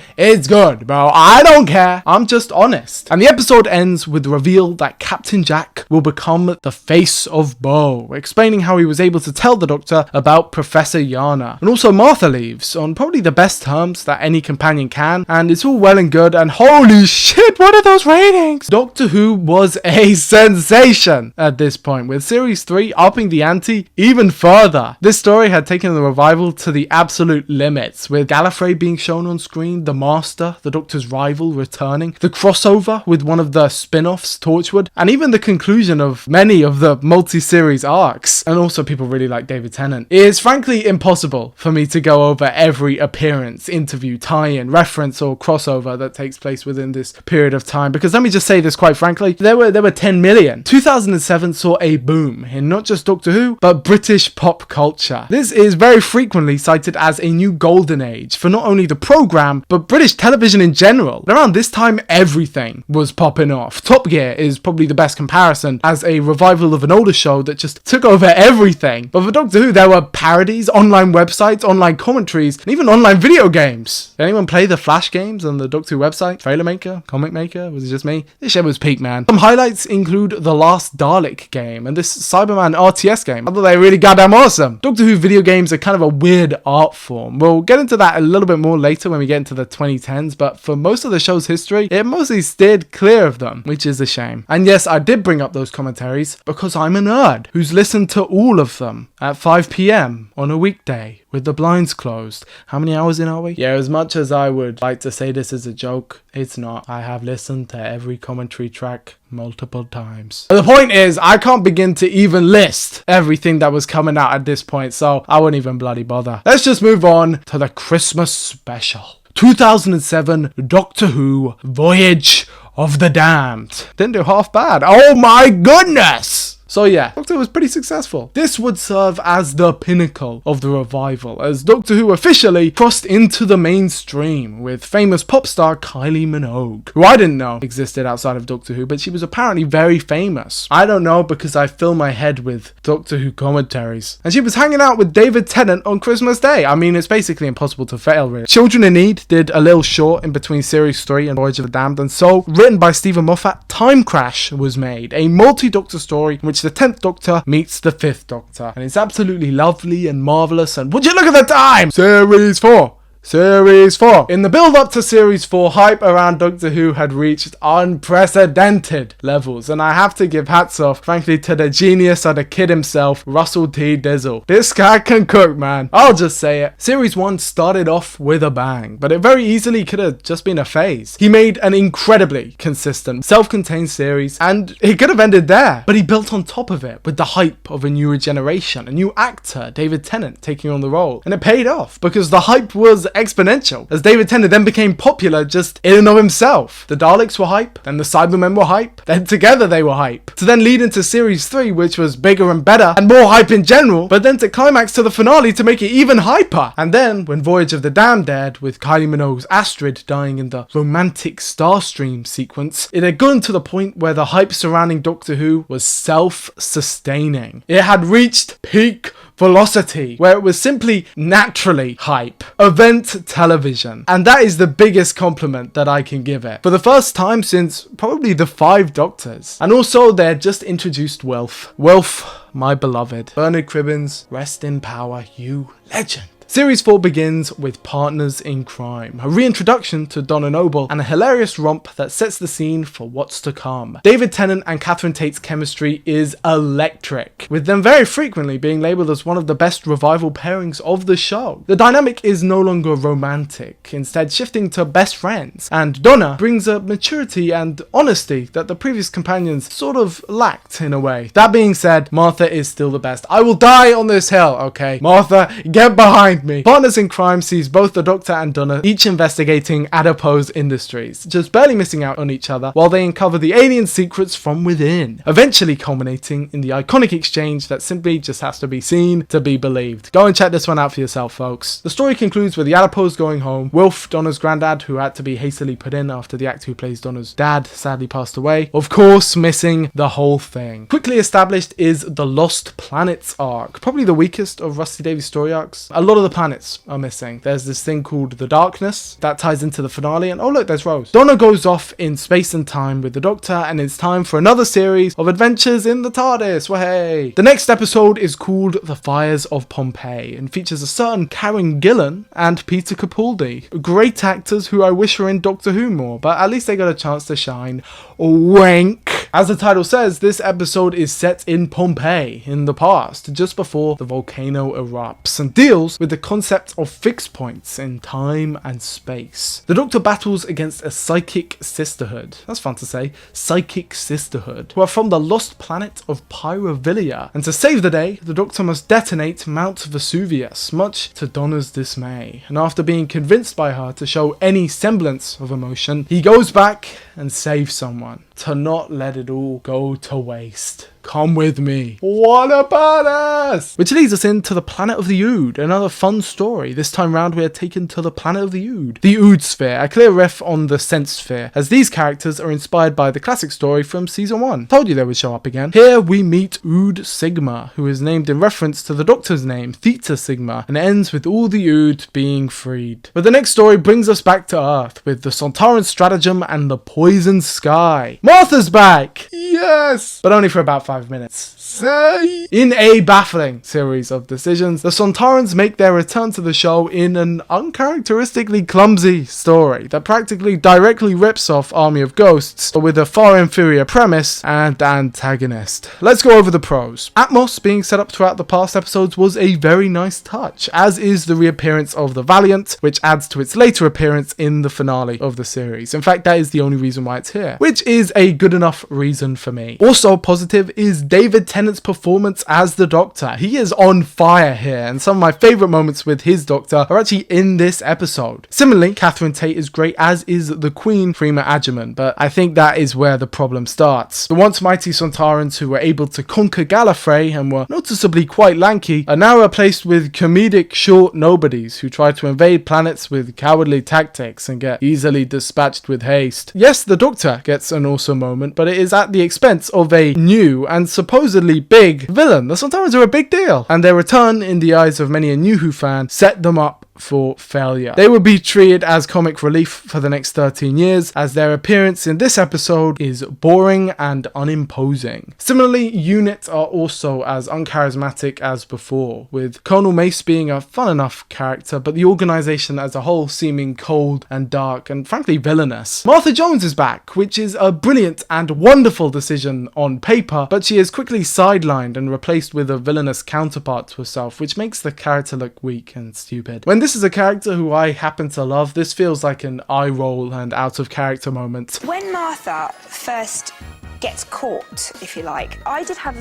bro. I don't care. I'm just honest. And the episode ends with the reveal that Captain Jack will become the face of Bo, explaining how he was able to tell the Doctor about Professor Yana. And also Martha leaves on probably the best terms that any companion can, and it's all well and good, and holy shit, what are those ratings? Doctor Who was a sensation at this point, with Series 3 upping the ante even further. This story had taken the revival to the absolute limits, with Gallifrey being shown on screen, the Master, the Doctor's rival, returning, the crossover with one of the spin-offs, Torchwood, and even the conclusion of many of the multi-series arcs. And also people really like David Tennant. It is frankly impossible for me to go over every appearance, interview, tie-in, reference or crossover that takes place within this period of time, because let me just say this quite frankly, there were 10 million. 2007 saw a boom in not just Doctor Who, but British pop culture. This is very frequently cited as a new golden age for not only the program, but British television in general. Around this time, everything was popping off. Top Gear is probably the best comparison as a revival of an older show that just took over everything. But for Doctor Who, there were parodies, online websites, online commentaries, and even online video games. Did anyone play the Flash games on the Doctor Who website? Trailer Maker? Comic Maker? Was it just me? This shit was peak, man. Some highlights include the last Dalek game and this Cyberman RTS game. I thought they were really goddamn awesome. Doctor Who video games are kind of a weird art form. We'll get into that a little bit more later when we get into the 2010s, but for most of the show's history, it mostly steered clear of them, which is a shame. And yes, I did bring up those commentaries because I'm a nerd who's listened to all of them at 5 PM on a weekday with the blinds closed. How many hours in are we? Yeah, as much as I would like to say this is a joke, it's not. I have listened to every commentary track multiple times. But the point is, I can't begin to even list everything that was coming out at this point, so I wouldn't even bloody bother. Let's just move on to the Christmas special. 2007 Doctor Who Voyage of the Damned. Didn't do half bad. Oh my goodness! So yeah, Doctor Who was pretty successful. This would serve as the pinnacle of the revival, as Doctor Who officially crossed into the mainstream with famous pop star Kylie Minogue, who I didn't know existed outside of Doctor Who, but she was apparently very famous. I don't know because I fill my head with Doctor Who commentaries. And she was hanging out with David Tennant on Christmas Day. I mean, it's basically impossible to fail, really. Children in Need did a little short in between Series 3 and Voyage of the Damned, and so, written by Stephen Moffat, Time Crash was made, a multi-Doctor story in which the 10th Doctor meets the 5th Doctor, and it's absolutely lovely and marvellous, and would you look at the time? Series 4! Series 4. In the build up to Series 4, hype around Doctor Who had reached unprecedented levels, and I have to give hats off, frankly, to the genius of the kid himself, Russell T. Dizzle. This guy can cook, man. I'll just say it. Series 1 started off with a bang, but it very easily could have just been a phase. He made an incredibly consistent, self-contained series, and it could have ended there, but he built on top of it with the hype of a new regeneration, a new actor, David Tennant, taking on the role, and it paid off, because the hype was exponential, as David Tennant then became popular just in and of himself. The Daleks were hype, then the Cybermen were hype, then together they were hype, to then lead into Series 3, which was bigger and better, and more hype in general, but then to climax to the finale to make it even hyper. And then, when Voyage of the Damned aired, with Kylie Minogue's Astrid dying in the romantic Starstream sequence, it had gotten to the point where the hype surrounding Doctor Who was self-sustaining. It had reached peak velocity, where it was simply naturally hype. Event television. And that is the biggest compliment that I can give it. For the first time since probably the 5 Doctors. And also they had just introduced Wilf. Wilf, my beloved. Bernard Cribbins, rest in power, you legend. Series 4 begins with Partners in Crime, a reintroduction to Donna Noble, and a hilarious romp that sets the scene for what's to come. David Tennant and Catherine Tate's chemistry is electric, with them very frequently being labelled as one of the best revival pairings of the show. The dynamic is no longer romantic, instead shifting to best friends, and Donna brings a maturity and honesty that the previous companions sort of lacked in a way. That being said, Martha is still the best. I will die on this hill, okay? Martha, get behind behind me. Partners in Crime sees both the Doctor and Donna each investigating adipose industries, just barely missing out on each other while they uncover the alien secrets from within, eventually culminating in the iconic exchange that simply just has to be seen to be believed. Go and check this one out for yourself, folks. The story concludes with the adipose going home, Wilf, Donna's granddad, who had to be hastily put in after the actor who plays Donna's dad sadly passed away, of course missing the whole thing. Quickly established is the Lost Planets arc, probably the weakest of Rusty Davies' story arcs. A lot of the planets are missing. There's this thing called the Darkness that ties into the finale, and oh look, there's Rose. Donna goes off in space and time with the Doctor, and it's time for another series of adventures in the TARDIS. Wahey! The next episode is called The Fires of Pompeii and features a certain Karen Gillan and Peter Capaldi, great actors who I wish were in Doctor Who more, but at least they got a chance to shine. Wank! As the title says, this episode is set in Pompeii in the past, just before the volcano erupts, and deals with the concept of fixed points in time and space. The Doctor battles against a psychic sisterhood, that's fun to say, psychic sisterhood, who are from the lost planet of Pyrovilia, and to save the day, the Doctor must detonate Mount Vesuvius, much to Donna's dismay, and after being convinced by her to show any semblance of emotion, he goes back and saves someone, to not let it all go to waste. Come with me. What about us? Which leads us into the planet of the Ood, another fun story. This time round we are taken to the planet of the Ood. The Ood Sphere, a clear ref on the Sense Sphere, as these characters are inspired by the classic story from season 1. Told you they would show up again. Here we meet Ood Sigma, who is named in reference to the Doctor's name, Theta Sigma, and ends with all the Ood being freed. But the next story brings us back to Earth, with the Sontaran stratagem and the poison sky. Martha's back! Yes! But only for about 5 minutes. In a baffling series of decisions, the Sontarans make their return to the show in an uncharacteristically clumsy story that practically directly rips off Army of Ghosts, but with a far inferior premise and antagonist. Let's go over the pros. Atmos being set up throughout the past episodes was a very nice touch, as is the reappearance of the Valiant, which adds to its later appearance in the finale of the series. In fact, that is the only reason why it's here, which is a good enough reason for me. Also positive is David Tennant's performance as the Doctor. He is on fire here, and some of my favourite moments with his Doctor are actually in this episode. Similarly, Catherine Tate is great, as is the Queen, Freema Agyeman, but I think that is where the problem starts. The once mighty Sontarans who were able to conquer Gallifrey and were noticeably quite lanky are now replaced with comedic short nobodies who try to invade planets with cowardly tactics and get easily dispatched with haste. Yes, the Doctor gets an awesome moment, but it is at the expense of a new and supposedly big villain. The Sontarans are a big deal, and their return in the eyes of many a New Who fan set them up for failure. They would be treated as comic relief for the next 13 years, as their appearance in this episode is boring and unimposing. Similarly, Unit are also as uncharismatic as before, with Colonel Mace being a fun enough character, but the organisation as a whole seeming cold and dark and frankly villainous. Martha Jones is back, which is a brilliant and wonderful decision on paper, but she is quickly sidelined and replaced with a villainous counterpart to herself, which makes the character look weak and stupid. When this is a character who I happen to love, this feels like an eye roll and out of character moment. When Martha first gets caught, if you like, I did have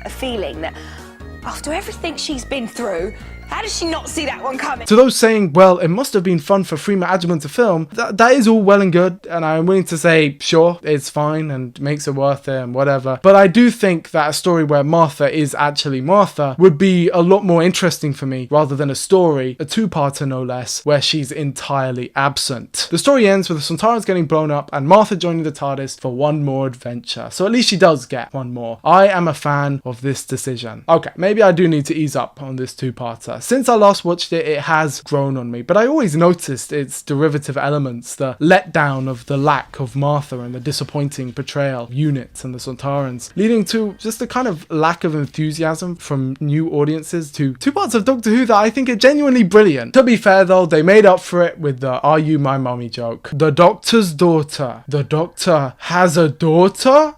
a feeling that after everything she's been through, how does she not see that one coming? To those saying, well, it must have been fun for Freema Agyeman to film, that is all well and good, and I'm willing to say, sure, it's fine and makes it worth it and whatever. But I do think that a story where Martha is actually Martha would be a lot more interesting for me, rather than a story, a two-parter no less, where she's entirely absent. The story ends with the Sontarans getting blown up and Martha joining the TARDIS for one more adventure. So at least she does get one more. I am a fan of this decision. Okay, maybe I do need to ease up on this two-parter. Since I last watched it, it has grown on me, but I always noticed its derivative elements, the letdown of the lack of Martha and the disappointing portrayal of Unit and the Sontarans, leading to just a kind of lack of enthusiasm from new audiences to two parts of Doctor Who that I think are genuinely brilliant. To be fair though, they made up for it with the "Are you my mummy" joke. The Doctor's daughter. The Doctor has a daughter?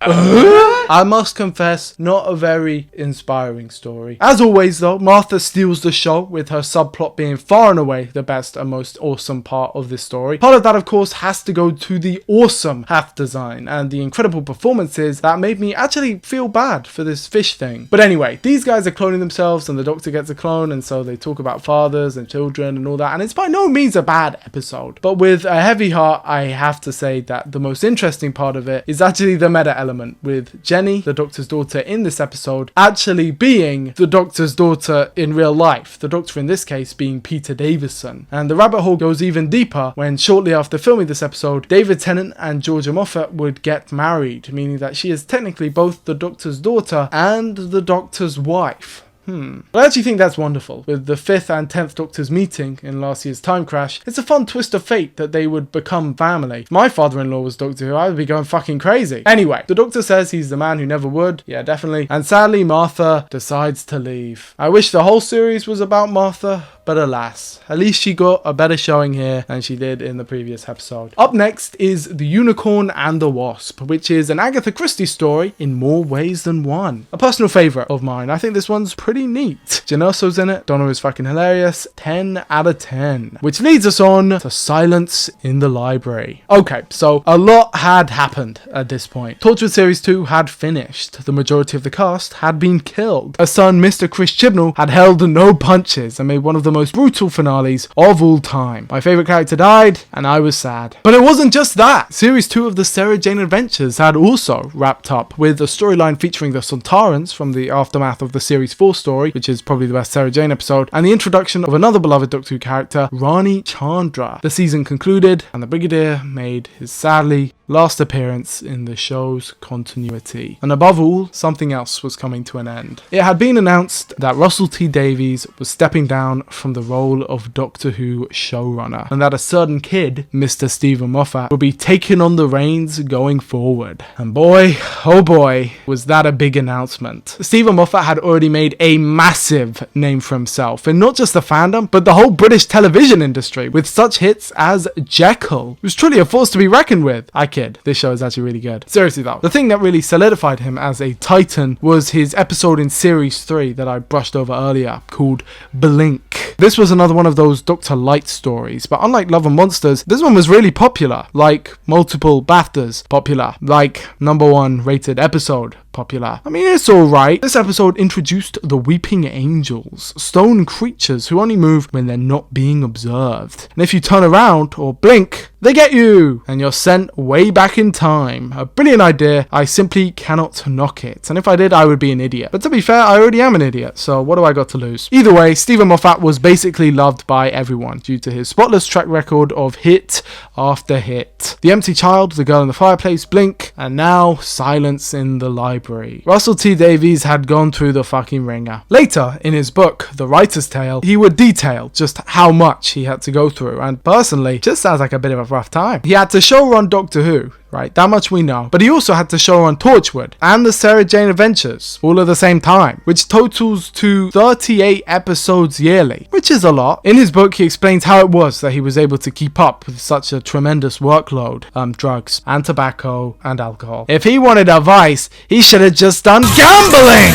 I must confess, not a very inspiring story. As always though, Martha steals the show, with her subplot being far and away the best and most awesome part of this story. Part of that, of course, has to go to the awesome Hath design and the incredible performances that made me actually feel bad for this fish thing. But anyway, these guys are cloning themselves and the Doctor gets a clone, and so they talk about fathers and children and all that, and it's by no means a bad episode. But with a heavy heart, I have to say that the most interesting part of it is actually the meta element, with Jenny, the Doctor's daughter in this episode, actually being the Doctor's daughter in real life, the Doctor in this case being Peter Davison. And the rabbit hole goes even deeper when shortly after filming this episode, David Tennant and Georgia Moffat would get married, meaning that she is technically both the Doctor's daughter and the Doctor's wife. But I actually think that's wonderful. With the 5th and 10th Doctors meeting in last year's Time Crash, it's a fun twist of fate that they would become family. If my father-in-law was Doctor Who, I would be going fucking crazy. Anyway, the Doctor says he's the man who never would. Yeah, definitely. And sadly, Martha decides to leave. I wish the whole series was about Martha, but alas, at least she got a better showing here than she did in the previous episode. Up next is The Unicorn and the Wasp, which is an Agatha Christie story in more ways than one. A personal favourite of mine. I think this one's pretty neat. Genoso's in it. Donna is fucking hilarious. 10 out of 10. Which leads us on to Silence in the Library. Okay, so a lot had happened at this point. Torchwood Series 2 had finished. The majority of the cast had been killed. Her son, Mr. Chris Chibnall, had held no punches and made one of the most brutal finales of all time. My favourite character died, and I was sad. But it wasn't just that. Series 2 of the Sarah Jane Adventures had also wrapped up with a storyline featuring the Sontarans from the aftermath of the Series 4 story, which is probably the best Sarah Jane episode, and the introduction of another beloved Doctor Who character, Rani Chandra. The season concluded, and the Brigadier made his sadly last appearance in the show's continuity. And above all, something else was coming to an end. It had been announced that Russell T Davies was stepping down from the role of Doctor Who showrunner, and that a certain kid, Mr. Stephen Moffat, would be taking on the reins going forward. And boy, oh boy, was that a big announcement. Stephen Moffat had already made a massive name for himself in not just the fandom, but the whole British television industry, with such hits as Jekyll. It was truly a force to be reckoned with. I kid, this show is actually really good. Seriously though, the thing that really solidified him as a titan was his episode in Series 3 that I brushed over earlier, called Blink. This was another one of those Dr. Light stories, but unlike Love and Monsters, this one was really popular, like multiple BAFTAs popular, like #1 rated episode popular. I mean, it's alright. This episode introduced the Weeping Angels, stone creatures who only move when they're not being observed. And if you turn around or blink, they get you, and you're sent way back in time. A brilliant idea. I simply cannot knock it. And if I did, I would be an idiot. But to be fair, I already am an idiot, so what do I got to lose? Either way, Stephen Moffat was basically loved by everyone due to his spotless track record of hit after hit. The Empty Child, The Girl in the Fireplace, Blink, and now Silence in the Library. Russell T Davies had gone through the fucking ringer. Later, in his book, The Writer's Tale, he would detail just how much he had to go through, and personally, just sounds like a bit of a rough time. He had to showrun Doctor Who, right? That much we know. But he also had to showrun Torchwood and the Sarah Jane Adventures all at the same time, which totals to 38 episodes yearly, which is a lot. In his book, he explains how it was that he was able to keep up with such a tremendous workload, drugs and tobacco and alcohol. If he wanted advice, he should have just done gambling!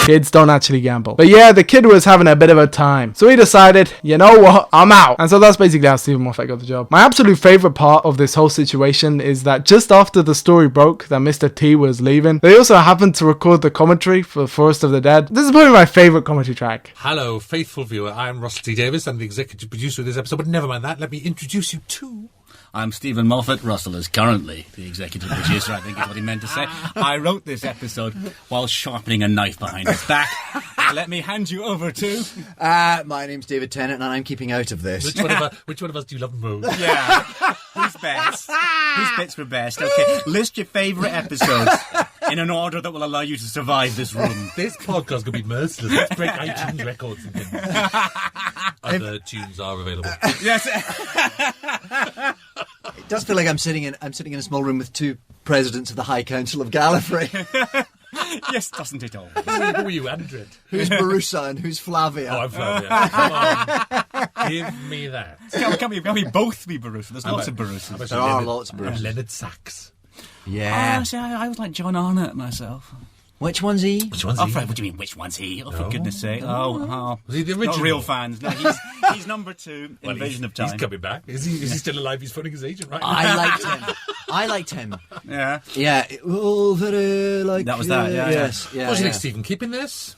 Kids don't actually gamble. But yeah, the kid was having a bit of a time. So he decided, you know what, I'm out. And so that's basically how Stephen Moffat got the job. My absolute favourite part of this whole situation is that just after the story broke that Mr. T was leaving, they also happened to record the commentary for Forest of the Dead. This is probably my favourite commentary track. Hello, faithful viewer. I'm Russell T Davies. I'm the executive producer of this episode, but never mind that. Let me introduce you to... I'm Stephen Moffat. Russell is currently the executive producer, I think is what he meant to say. I wrote this episode while sharpening a knife behind his back. Let me hand you over to... my name's David Tennant, and I'm keeping out of this. Which one of us do you love most? Yeah. Who's best? Whose bits were best? Okay, list your favourite episodes in an order that will allow you to survive this room. This podcast could be merciless. Let's break iTunes records and things. Other tunes are available. Yes. It does feel like I'm sitting in a small room with two presidents of the High Council of Gallifrey. Yes, doesn't it all? Who are you, Andred? Who's Barusa and who's Flavia? Oh, I'm Flavia. Come on. Give me that. Can we both be Barusa? There's lots of Barusas. There are lots of Barusas. Leonard Sachs. Yeah. Oh, see, I was like John Arnott myself. Which one's he? Which one's Oh, he? Fred, what do you mean, which one's he? Oh, for No. goodness sake. Oh. Was he the original? Not real fans. No, he's number 2 in Invasion of Time. He's coming back. Is he still alive? He's phoning his agent right now. I liked him. Yeah. Yeah. Oh, very, like... That was that, yeah. Yes. Yeah, What do you think, Stephen? Keeping this?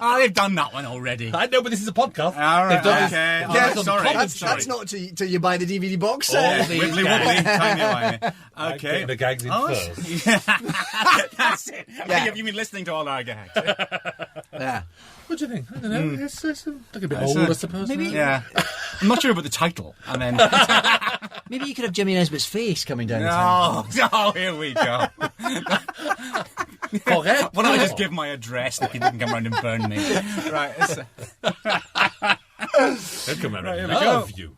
Oh, they've done that one already. I know, but this is a podcast. All right, They've done okay. this. Oh, sorry. That's not till you buy the DVD box set. Wibbly wobbly, timey-wimey. Okay. The gags in first. Yeah. That's it. Yeah. You've been listening to all our gags. Yeah. What do you think? I don't know. It's like a bit old, I suppose. Maybe. now. Yeah. I'm not sure about the title. I mean, Maybe you could have Jimmy Nesbitt's face coming down the tunnel. oh, here we go. Why don't I just give my address so people can come round and burn me? Right. They'll come around Right, here and we go. love you.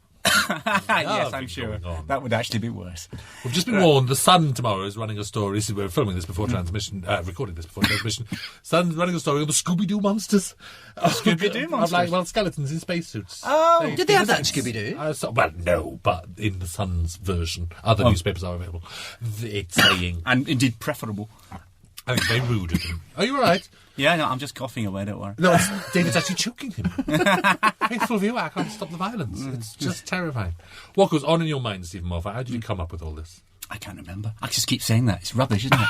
Yes, I'm sure. That would actually be worse. We've just been warned. The Sun tomorrow is running a story. We're filming this before transmission, recording this before transmission. Sun's running a story on the Scooby-Doo monsters. Scooby-Doo monsters? Well, skeletons in spacesuits. Oh, did they have that in Scooby-Doo? Well, no, but in the Sun's version, other newspapers are available. It's saying, And indeed preferable. I think very rude of him. Are you all right? Yeah, no, I'm just coughing away, don't worry. No, David's actually choking him. Faithful viewer, I can't stop the violence. It's just terrifying. What goes on in your mind, Stephen Moffat? How did you come up with all this? I can't remember. I just keep saying that. It's rubbish, isn't it?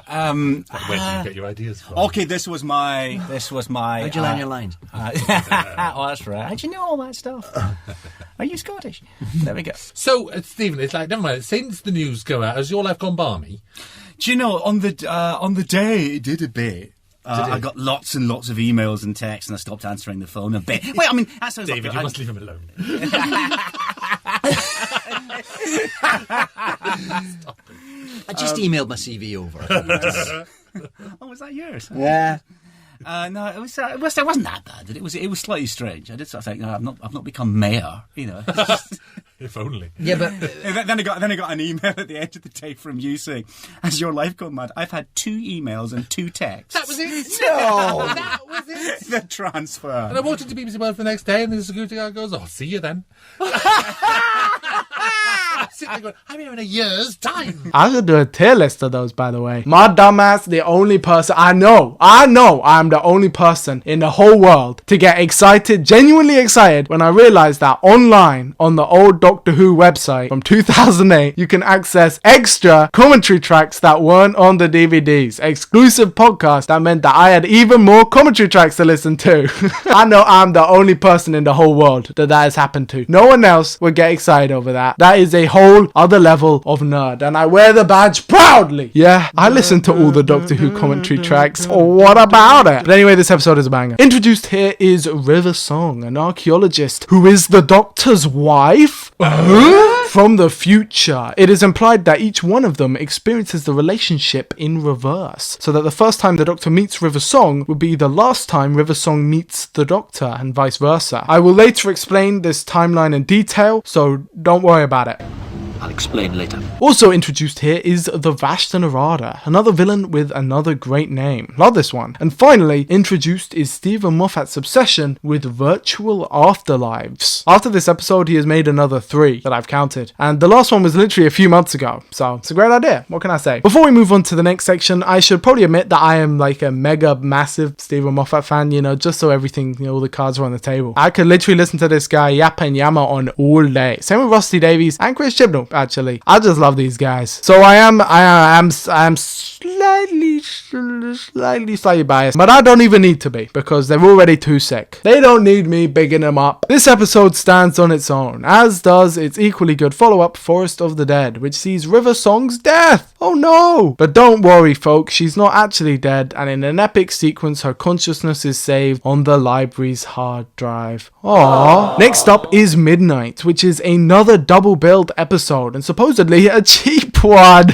Where do you get your ideas from? Okay, this was my. How'd you learn your lines? Oh, that's right. How'd you know all that stuff? Are you Scottish? There we go. So, Stephen, it's like, never mind. Since the news go out, has your life gone balmy? Do you know, on the day it did a bit, I got lots and lots of emails and texts, and I stopped answering the phone a bit. Wait, I mean, that sounds David, like you must leave him alone. I just emailed my CV over. Oh, was that yours? Yeah. No, it wasn't that bad. It was slightly strange. I did sort of think, no, I've not become mayor, you know. If only. Yeah, but then I got an email at the end of the day from you saying, "Has your life gone mad?" I've had 2 emails and 2 texts. That was it. No, that was it. The transfer. And I walked into BBC World the next day, and the security guard goes, "Oh, see you then." Sitting there going, I'm here in a year's time. I should do a tier list of those, by the way. My dumbass, the only person I know I'm the only person in the whole world to get excited, genuinely excited, when I realized that online on the old Doctor Who website from 2008, you can access extra commentary tracks that weren't on the DVDs. Exclusive podcasts that meant that I had even more commentary tracks to listen to. I know I'm the only person in the whole world that has happened to. No one else would get excited over that. That is a whole other level of nerd, and I wear the badge proudly. Yeah, I listen to all the Doctor Who commentary tracks. What about it? But anyway, this episode is a banger. Introduced here is River Song, an archaeologist who is the Doctor's wife. From the future. It is implied that each one of them experiences the relationship in reverse, so that the first time the Doctor meets River Song would be the last time River Song meets the Doctor, and vice versa. I will later explain this timeline in detail, so don't worry about it. I'll explain later. Also introduced here is the Vashta Narada, another villain with another great name. Love this one. And finally, introduced is Stephen Moffat's obsession with virtual afterlives. After this episode, he has made another 3 that I've counted. And the last one was literally a few months ago. So it's a great idea. What can I say? Before we move on to the next section, I should probably admit that I am like a mega massive Stephen Moffat fan, you know, just so everything, you know, all the cards are on the table. I could literally listen to this guy yap and yammer on all day. Same with Rusty Davies and Chris Chibnall. Actually, I just love these guys. So I am slightly biased, but I don't even need to be, because they're already too sick. They don't need me bigging them up. This episode stands on its own, as does its equally good follow-up, Forest of the Dead, which sees River Song's death. Oh no! But don't worry, folks, she's not actually dead, and in an epic sequence, her consciousness is saved on the library's hard drive. Aww. Next up is Midnight, which is another double-billed episode, and supposedly a cheap one.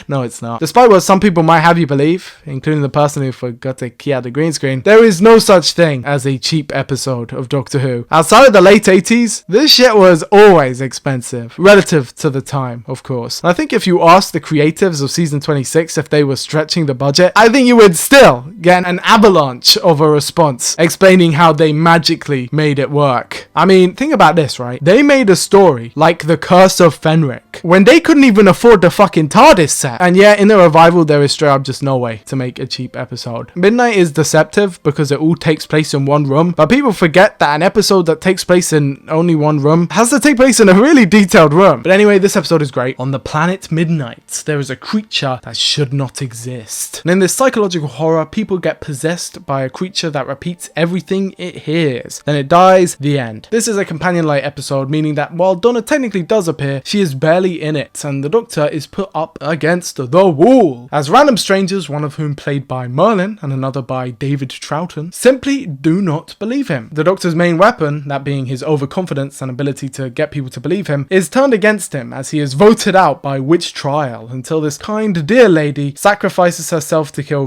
No, it's not. Despite what some people might have you believe, including the person who forgot to key out the green screen, there is no such thing as a cheap episode of Doctor Who. Outside of the late 80s, this shit was always expensive, relative to the time, of course. And I think if you asked the creatives of season 26 if they were stretching the budget, I think you would still get an avalanche of a response explaining how they magically made it work. I mean, think about this, right? They made a story like The Curse of Fenric when they couldn't even afford the fucking TARDIS set. And yeah, in the revival, there is straight up just no way to make a cheap episode. Midnight is deceptive because it all takes place in one room, but people forget that an episode that takes place in only one room has to take place in a really detailed room. But anyway, this episode is great. On the planet Midnight, there is a creature that should not exist. And in this psychological horror, people get possessed by a creature that repeats everything it hears. Then it dies, the end. This is a companion-like episode, meaning that while Donna technically does appear, she is barely in it, and the Doctor is put up against the wall. As random strangers, one of whom played by Merlin and another by David Troughton, simply do not believe him. The Doctor's main weapon, that being his overconfidence and ability to get people to believe him, is turned against him as he is voted out by witch trial until this kind dear lady sacrifices herself to kill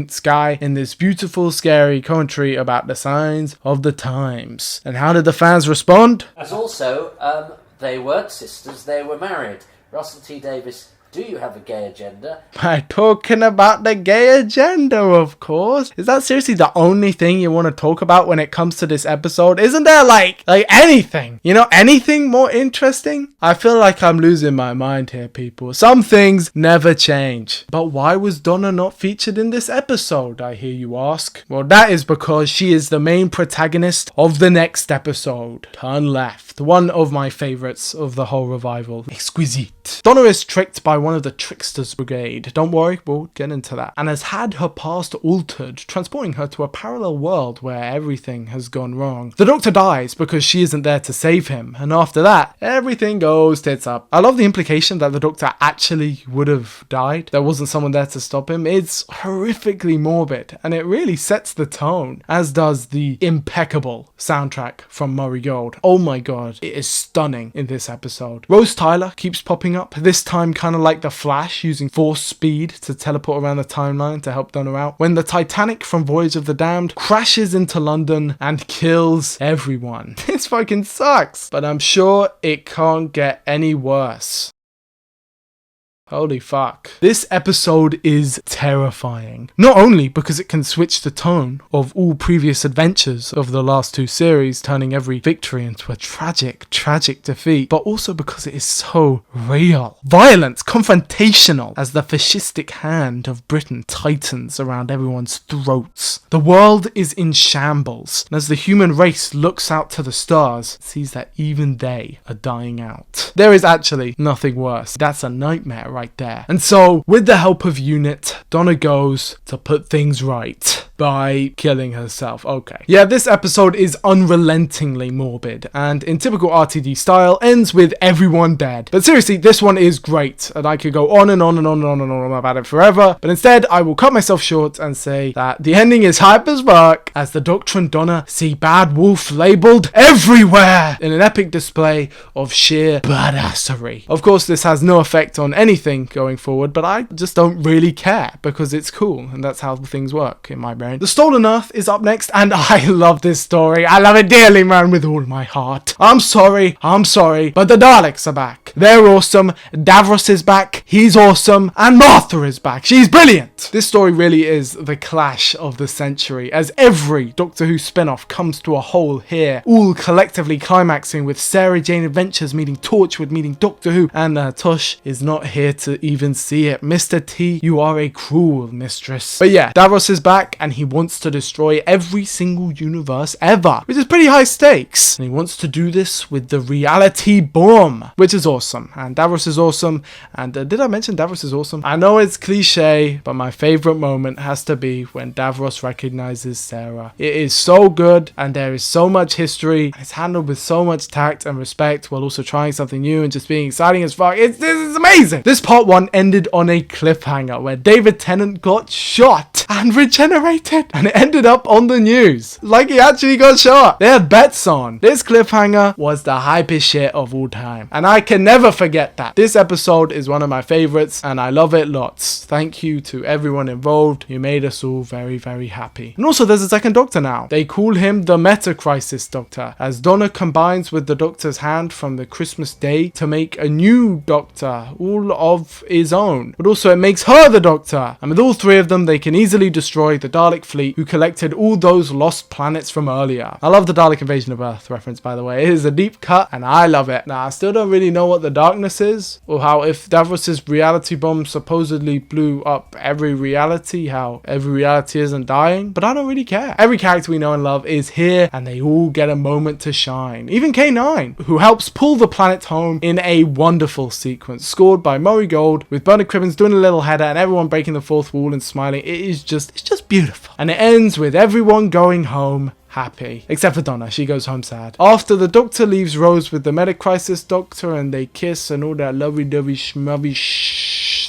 Sky, in this beautiful scary commentary about the signs of the times. And how did the fans respond? As also, they weren't sisters, they were married. Russell T Davis, do you have a gay agenda? By talking about the gay agenda, of course. Is that seriously the only thing you want to talk about when it comes to this episode? Isn't there like anything? You know, anything more interesting? I feel like I'm losing my mind here, people. Some things never change. But why was Donna not featured in this episode, I hear you ask? Well, that is because she is the main protagonist of the next episode. Turn Left. One of my favorites of the whole revival. Exquisite. Donna is tricked by one of the Tricksters Brigade. Don't worry, we'll get into that. And has had her past altered, transporting her to a parallel world where everything has gone wrong. The Doctor dies because she isn't there to save him, and after that, everything goes tits up. I love the implication that the Doctor actually would have died. There wasn't someone there to stop him. It's horrifically morbid, and it really sets the tone, as does the impeccable soundtrack from Murray Gold. Oh my god, it is stunning in this episode. Rose Tyler keeps popping up, this time kind of like the Flash, using force speed to teleport around the timeline to help Donna out, when the Titanic from Voyage of the Damned crashes into London and kills everyone. This fucking sucks, but I'm sure it can't get any worse. Holy fuck. This episode is terrifying. Not only because it can switch the tone of all previous adventures of the last two series, turning every victory into a tragic defeat, but also because it is so real. Violent, confrontational, as the fascistic hand of Britain tightens around everyone's throats. The world is in shambles, and as the human race looks out to the stars, it sees that even they are dying out. There is actually nothing worse. That's a nightmare right there. And so, with the help of Unit, Donna goes to put things right by killing herself. Okay. Yeah, this episode is unrelentingly morbid, and in typical RTD style, ends with everyone dead. But seriously, this one is great, and I could go on and on and on and on and on about it forever, but instead, I will cut myself short and say that the ending is hype as fuck, as the Doctor and Donna see Bad Wolf labelled everywhere in an epic display of sheer badassery. Of course, this has no effect on anything going forward, but I just don't really care because it's cool, and that's how things work in my brain. The Stolen Earth is up next, and I love this story. I love it dearly, man, with all my heart. I'm sorry, but the Daleks are back. They're awesome. Davros is back. He's awesome. And Martha is back. She's brilliant. This story really is the clash of the century, as every Doctor Who spin-off comes to a hole here, all collectively climaxing with Sarah Jane Adventures meeting Torchwood meeting Doctor Who, and Tush is not here to even see it. Mr. T, you are a cruel mistress. But yeah, Davros is back, and he wants to destroy every single universe ever, which is pretty high stakes. And he wants to do this with the reality bomb, which is awesome. And Davros is awesome. And did I mention Davros is awesome? I know it's cliche, but my favorite moment has to be when Davros recognizes Sarah. It is so good, and there is so much history. It's handled with so much tact and respect, while also trying something new and just being exciting as fuck. This is amazing. This part one ended on a cliffhanger where David Tennant got shot and regenerated, and it ended up on the news like he actually got shot. They had bets on. This cliffhanger was the hypest shit of all time, and I can never forget that. This episode is one of my favorites, and I love it lots. Thank you to everyone involved. You made us all very, very happy. And also, there's a second Doctor now. They call him the Meta Crisis Doctor, as Donna combines with the Doctor's hand from the Christmas Day to make a new Doctor, all of his own. But also, it makes her the Doctor, and with all three of them, they can easily totally destroy the Dalek fleet who collected all those lost planets from earlier. I love the Dalek Invasion of Earth reference, by the way. It is a deep cut and I love it. Now, I still don't really know what the darkness is, or how if Davros's reality bomb supposedly blew up every reality, how every reality isn't dying, but I don't really care. Every character we know and love is here and they all get a moment to shine. Even K9, who helps pull the planet home in a wonderful sequence, scored by Murray Gold, with Bernard Cribbins doing a little header and everyone breaking the fourth wall and smiling. It's just beautiful. And it ends with everyone going home happy. Except for Donna, she goes home sad. After the Doctor leaves Rose with the medic crisis doctor and they kiss and all that lovey-dovey schmovey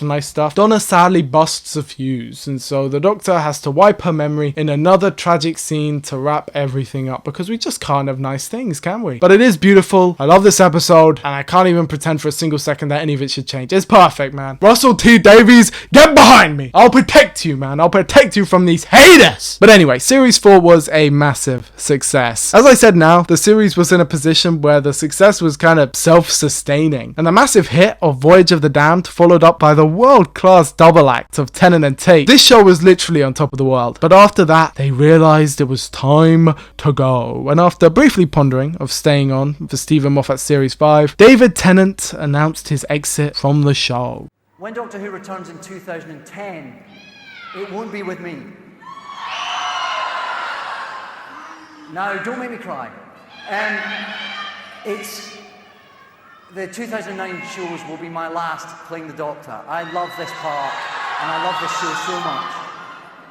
nice stuff, Donna sadly busts a fuse, and so the Doctor has to wipe her memory in another tragic scene to wrap everything up, because we just can't have nice things, can we? But it is beautiful. I love this episode and I can't even pretend for a single second that any of it should change. It's perfect, man. Russell T Davies, get behind me. I'll protect you, man. I'll protect you from these haters. But anyway, series 4 was a massive success. As I said, now the series was in a position where the success was kind of self-sustaining, and the massive hit of Voyage of the Damned followed up by the world-class double act of Tennant and Tate. This show was literally on top of the world, but after that they realized it was time to go, and after briefly pondering of staying on for Stephen Moffat's series 5, David Tennant announced his exit from the show. When Doctor Who returns in 2010, it won't be with me. No, don't make me cry. The 2009 shows will be my last playing the Doctor. I love this part, and I love this show so much.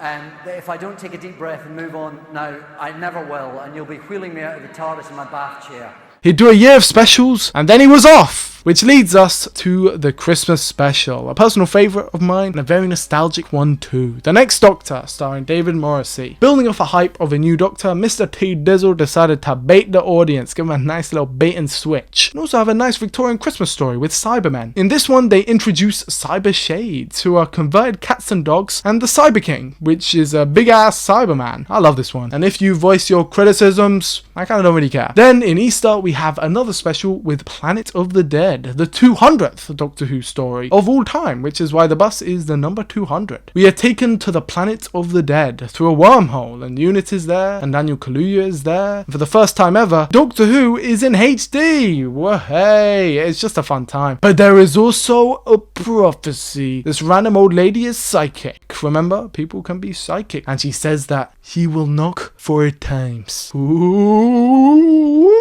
And if I don't take a deep breath and move on now, I never will, and you'll be wheeling me out of the TARDIS in my bath chair. He'd do a year of specials, and then he was off! Which leads us to the Christmas special, a personal favourite of mine and a very nostalgic one too. The Next Doctor, starring David Morrissey. Building off a hype of a new Doctor, Mr. T Dizzle decided to bait the audience, give him a nice little bait and switch, and also have a nice Victorian Christmas story with Cybermen. In this one, they introduce Cyber Shades, who are converted cats and dogs, and the Cyber King, which is a big-ass Cyberman. I love this one. And if you voice your criticisms, I kind of don't really care. Then, in Easter, we have another special with Planet of the Dead, the 200th Doctor Who story of all time, which is why the bus is the number 200. We are taken to the Planet of the Dead through a wormhole, and Unit is there, and Daniel Kaluuya is there. And for the first time ever, Doctor Who is in HD! Well, hey, it's just a fun time. But there is also a prophecy. This random old lady is psychic. Remember, people can be psychic. And she says that he will knock 4 times. Ooh.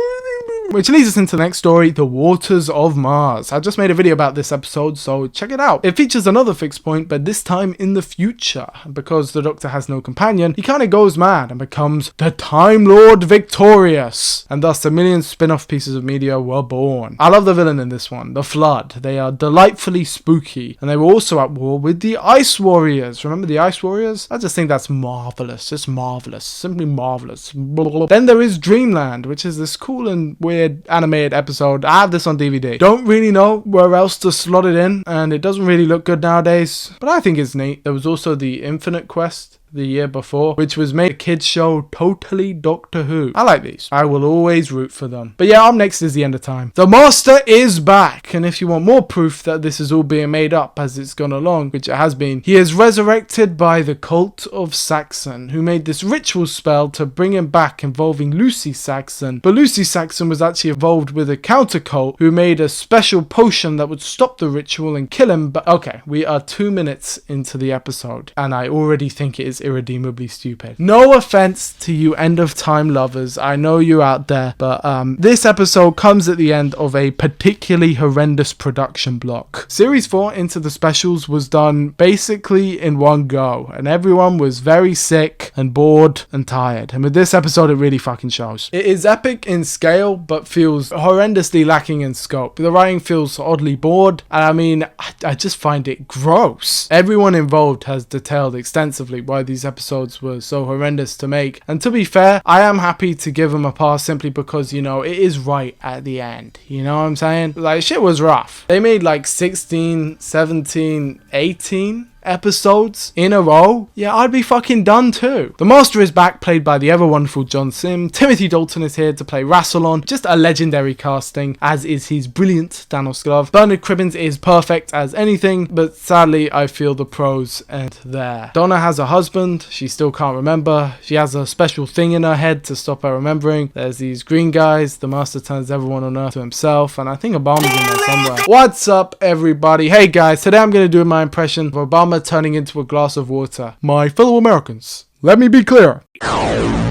Which leads us into the next story, The Waters of Mars. I just made a video about this episode, so check it out. It features another fixed point, but this time in the future. Because the Doctor has no companion, he kind of goes mad and becomes the Time Lord Victorious. And thus a million spin-off pieces of media were born. I love the villain in this one, the Flood. They are delightfully spooky. And they were also at war with the Ice Warriors. Remember the Ice Warriors? I just think that's marvelous. It's marvelous. Simply marvelous. Then there is Dreamland, which is this cool and weird animated episode. I have this on DVD. Don't really know where else to slot it in, and it doesn't really look good nowadays, but I think it's neat. There was also the Infinite Quest the year before, which was made a kids show totally Doctor Who. I like these. I will always root for them. But yeah, up next is the end of time. The Master is back, and if you want more proof that this is all being made up as it's gone along, which it has been, he is resurrected by the Cult of Saxon, who made this ritual spell to bring him back involving Lucy Saxon. But Lucy Saxon was actually involved with a counter cult who made a special potion that would stop the ritual and kill him. But okay, we are 2 minutes into the episode, and I already think it is irredeemably stupid. No offense to you end of time lovers, I know you're out there, but this episode comes at the end of a particularly horrendous production block. Series 4 Into the Specials was done basically in one go, and everyone was very sick and bored and tired, and with this episode it really fucking shows. It is epic in scale but feels horrendously lacking in scope. The writing feels oddly bored, and I mean, I just find it gross. Everyone involved has detailed extensively why these episodes were so horrendous to make, and to be fair, I am happy to give them a pass simply because, you know, it is right at the end, you know what I'm saying? Like, shit was rough. They made like 16, 17, 18 episodes in a row, yeah, I'd be fucking done too. The Master is back, played by the ever wonderful John Sim. Timothy Dalton is here to play Rassilon, just a legendary casting, as is his brilliant Danos Glove. Bernard Cribbins is perfect as anything, but sadly I feel the pros end there. Donna has a husband, she still can't remember. She has a special thing in her head to stop her remembering. There's these green guys, the Master turns everyone on Earth to himself, and I think Obama's in there somewhere. What's up, everybody? Hey guys, today I'm going to do my impression of Obama turning into a glass of water. My fellow Americans, let me be clear.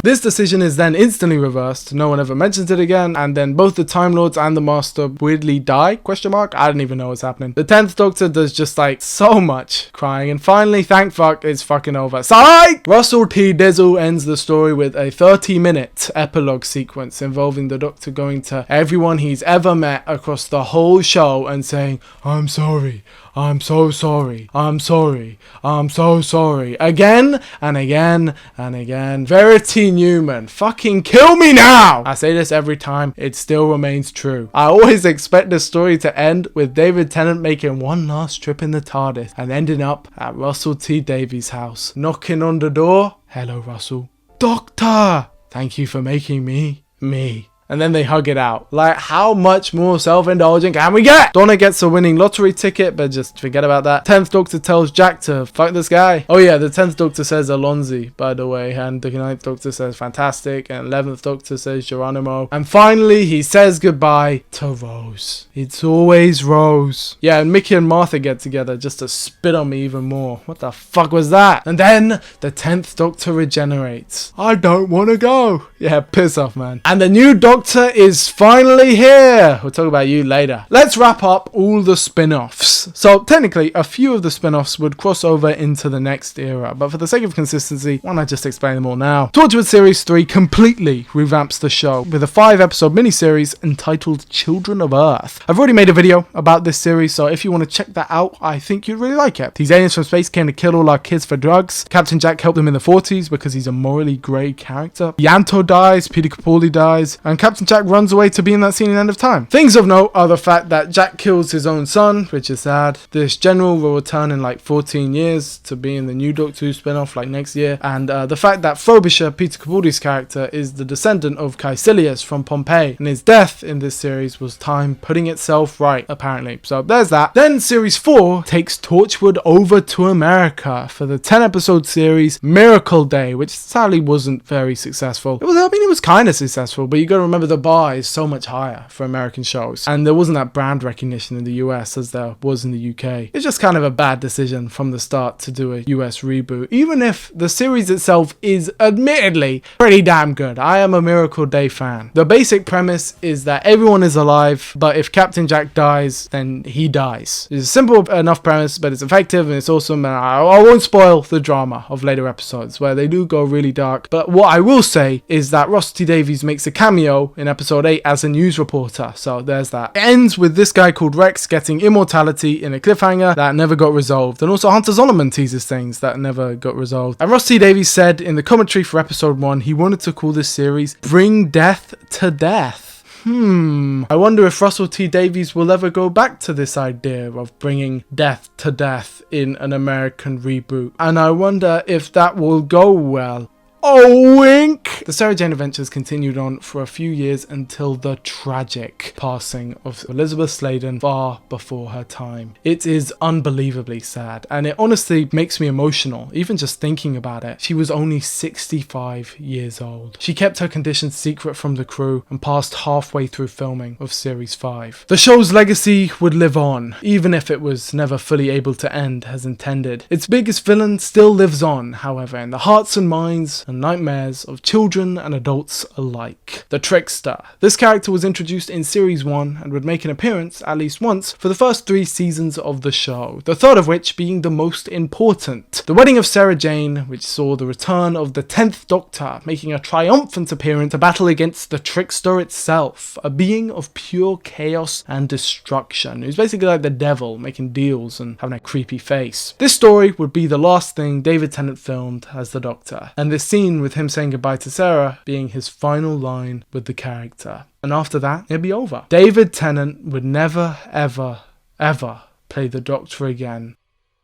This decision is then instantly reversed, no one ever mentions it again, and then both the Time Lords and the Master weirdly die, ? I don't even know what's happening. The 10th Doctor does just like so much crying, and finally, thank fuck, it's fucking over. Psych! Russell T. Dizzle ends the story with a 30-minute epilogue sequence involving the Doctor going to everyone he's ever met across the whole show and saying, I'm sorry, I'm so sorry, I'm sorry, I'm so sorry, again and again and again. Verity Newman, fucking kill me now! I say this every time, it still remains true. I always expect the story to end with David Tennant making one last trip in the TARDIS and ending up at Russell T Davies' house, knocking on the door. Hello, Russell. Doctor! Thank you for making me, me. And then they hug it out. Like, how much more self-indulgent can we get? Donna gets a winning lottery ticket, but just forget about that. 10th Doctor tells Jack to fuck this guy. Oh yeah, the 10th Doctor says Alonzi, by the way, and the 9th Doctor says fantastic, and 11th Doctor says Geronimo. And finally, he says goodbye to Rose. It's always Rose. Yeah, and Mickey and Martha get together just to spit on me even more. What the fuck was that? And then the 10th Doctor regenerates. I don't want to go. Yeah, piss off, man. And the new Doctor is finally here. We'll talk about you later. Let's wrap up all the spin-offs. So technically a few of the spin-offs would cross over into the next era, but for the sake of consistency, why not just explain them all now? Torchwood Series 3 completely revamps the show with a 5-episode miniseries entitled Children of Earth. I've already made a video about this series, so if you want to check that out, I think you'd really like it. These aliens from space came to kill all our kids for drugs. Captain Jack helped them in the 40s because he's a morally grey character. Yanto dies, Peter Capaldi dies, and Captain Jack runs away to be in that scene in End of Time. Things of note are the fact that Jack kills his own son, which is sad. This general will return in like 14 years to be in the new Doctor Who spin-off like next year, and the fact that Frobisher, Peter Capaldi's character, is the descendant of Caecilius from Pompeii, and his death in this series was time putting itself right, apparently. So there's that. Then Series 4 takes Torchwood over to America for the 10-episode series Miracle Day, which sadly wasn't very successful. It was kind of successful, but you gotta remember the bar is so much higher for American shows, and there wasn't that brand recognition in the US as there was in the UK. It's just kind of a bad decision from the start to do a US reboot, even if the series itself is admittedly pretty damn good. I am a Miracle Day fan. The basic premise is that everyone is alive, but if Captain Jack dies, then he dies. It's a simple enough premise, but it's effective and it's awesome, and I won't spoil the drama of later episodes where they do go really dark. But what I will say is that Russell T Davies makes a cameo in episode 8 as a news reporter, so there's that. It ends with this guy called Rex getting immortality in a cliffhanger that never got resolved, and also Hunter Zolomon teases things that never got resolved. And Russ T Davies said in the commentary for episode 1 he wanted to call this series Bring Death to Death. I wonder if Russell T Davies will ever go back to this idea of bringing death to death in an American reboot, and I wonder if that will go well. Oh, wink! The Sarah Jane adventures continued on for a few years until the tragic passing of Elizabeth Sladen far before her time. It is unbelievably sad, and it honestly makes me emotional, even just thinking about it. She was only 65 years old. She kept her condition secret from the crew and passed halfway through filming of Series 5. The show's legacy would live on, even if it was never fully able to end as intended. Its biggest villain still lives on, however, in the hearts and minds and nightmares of children and adults alike. The Trickster. This character was introduced in Series 1 and would make an appearance at least once for the first 3 seasons of the show, the third of which being the most important. The Wedding of Sarah Jane, which saw the return of the 10th Doctor making a triumphant appearance to battle against the Trickster itself, a being of pure chaos and destruction, who's basically like the devil making deals and having a creepy face. This story would be the last thing David Tennant filmed as the Doctor, and this scene with him saying goodbye to Sarah being his final line with the character. And after that, it'd be over. David Tennant would never, ever, ever play the Doctor again.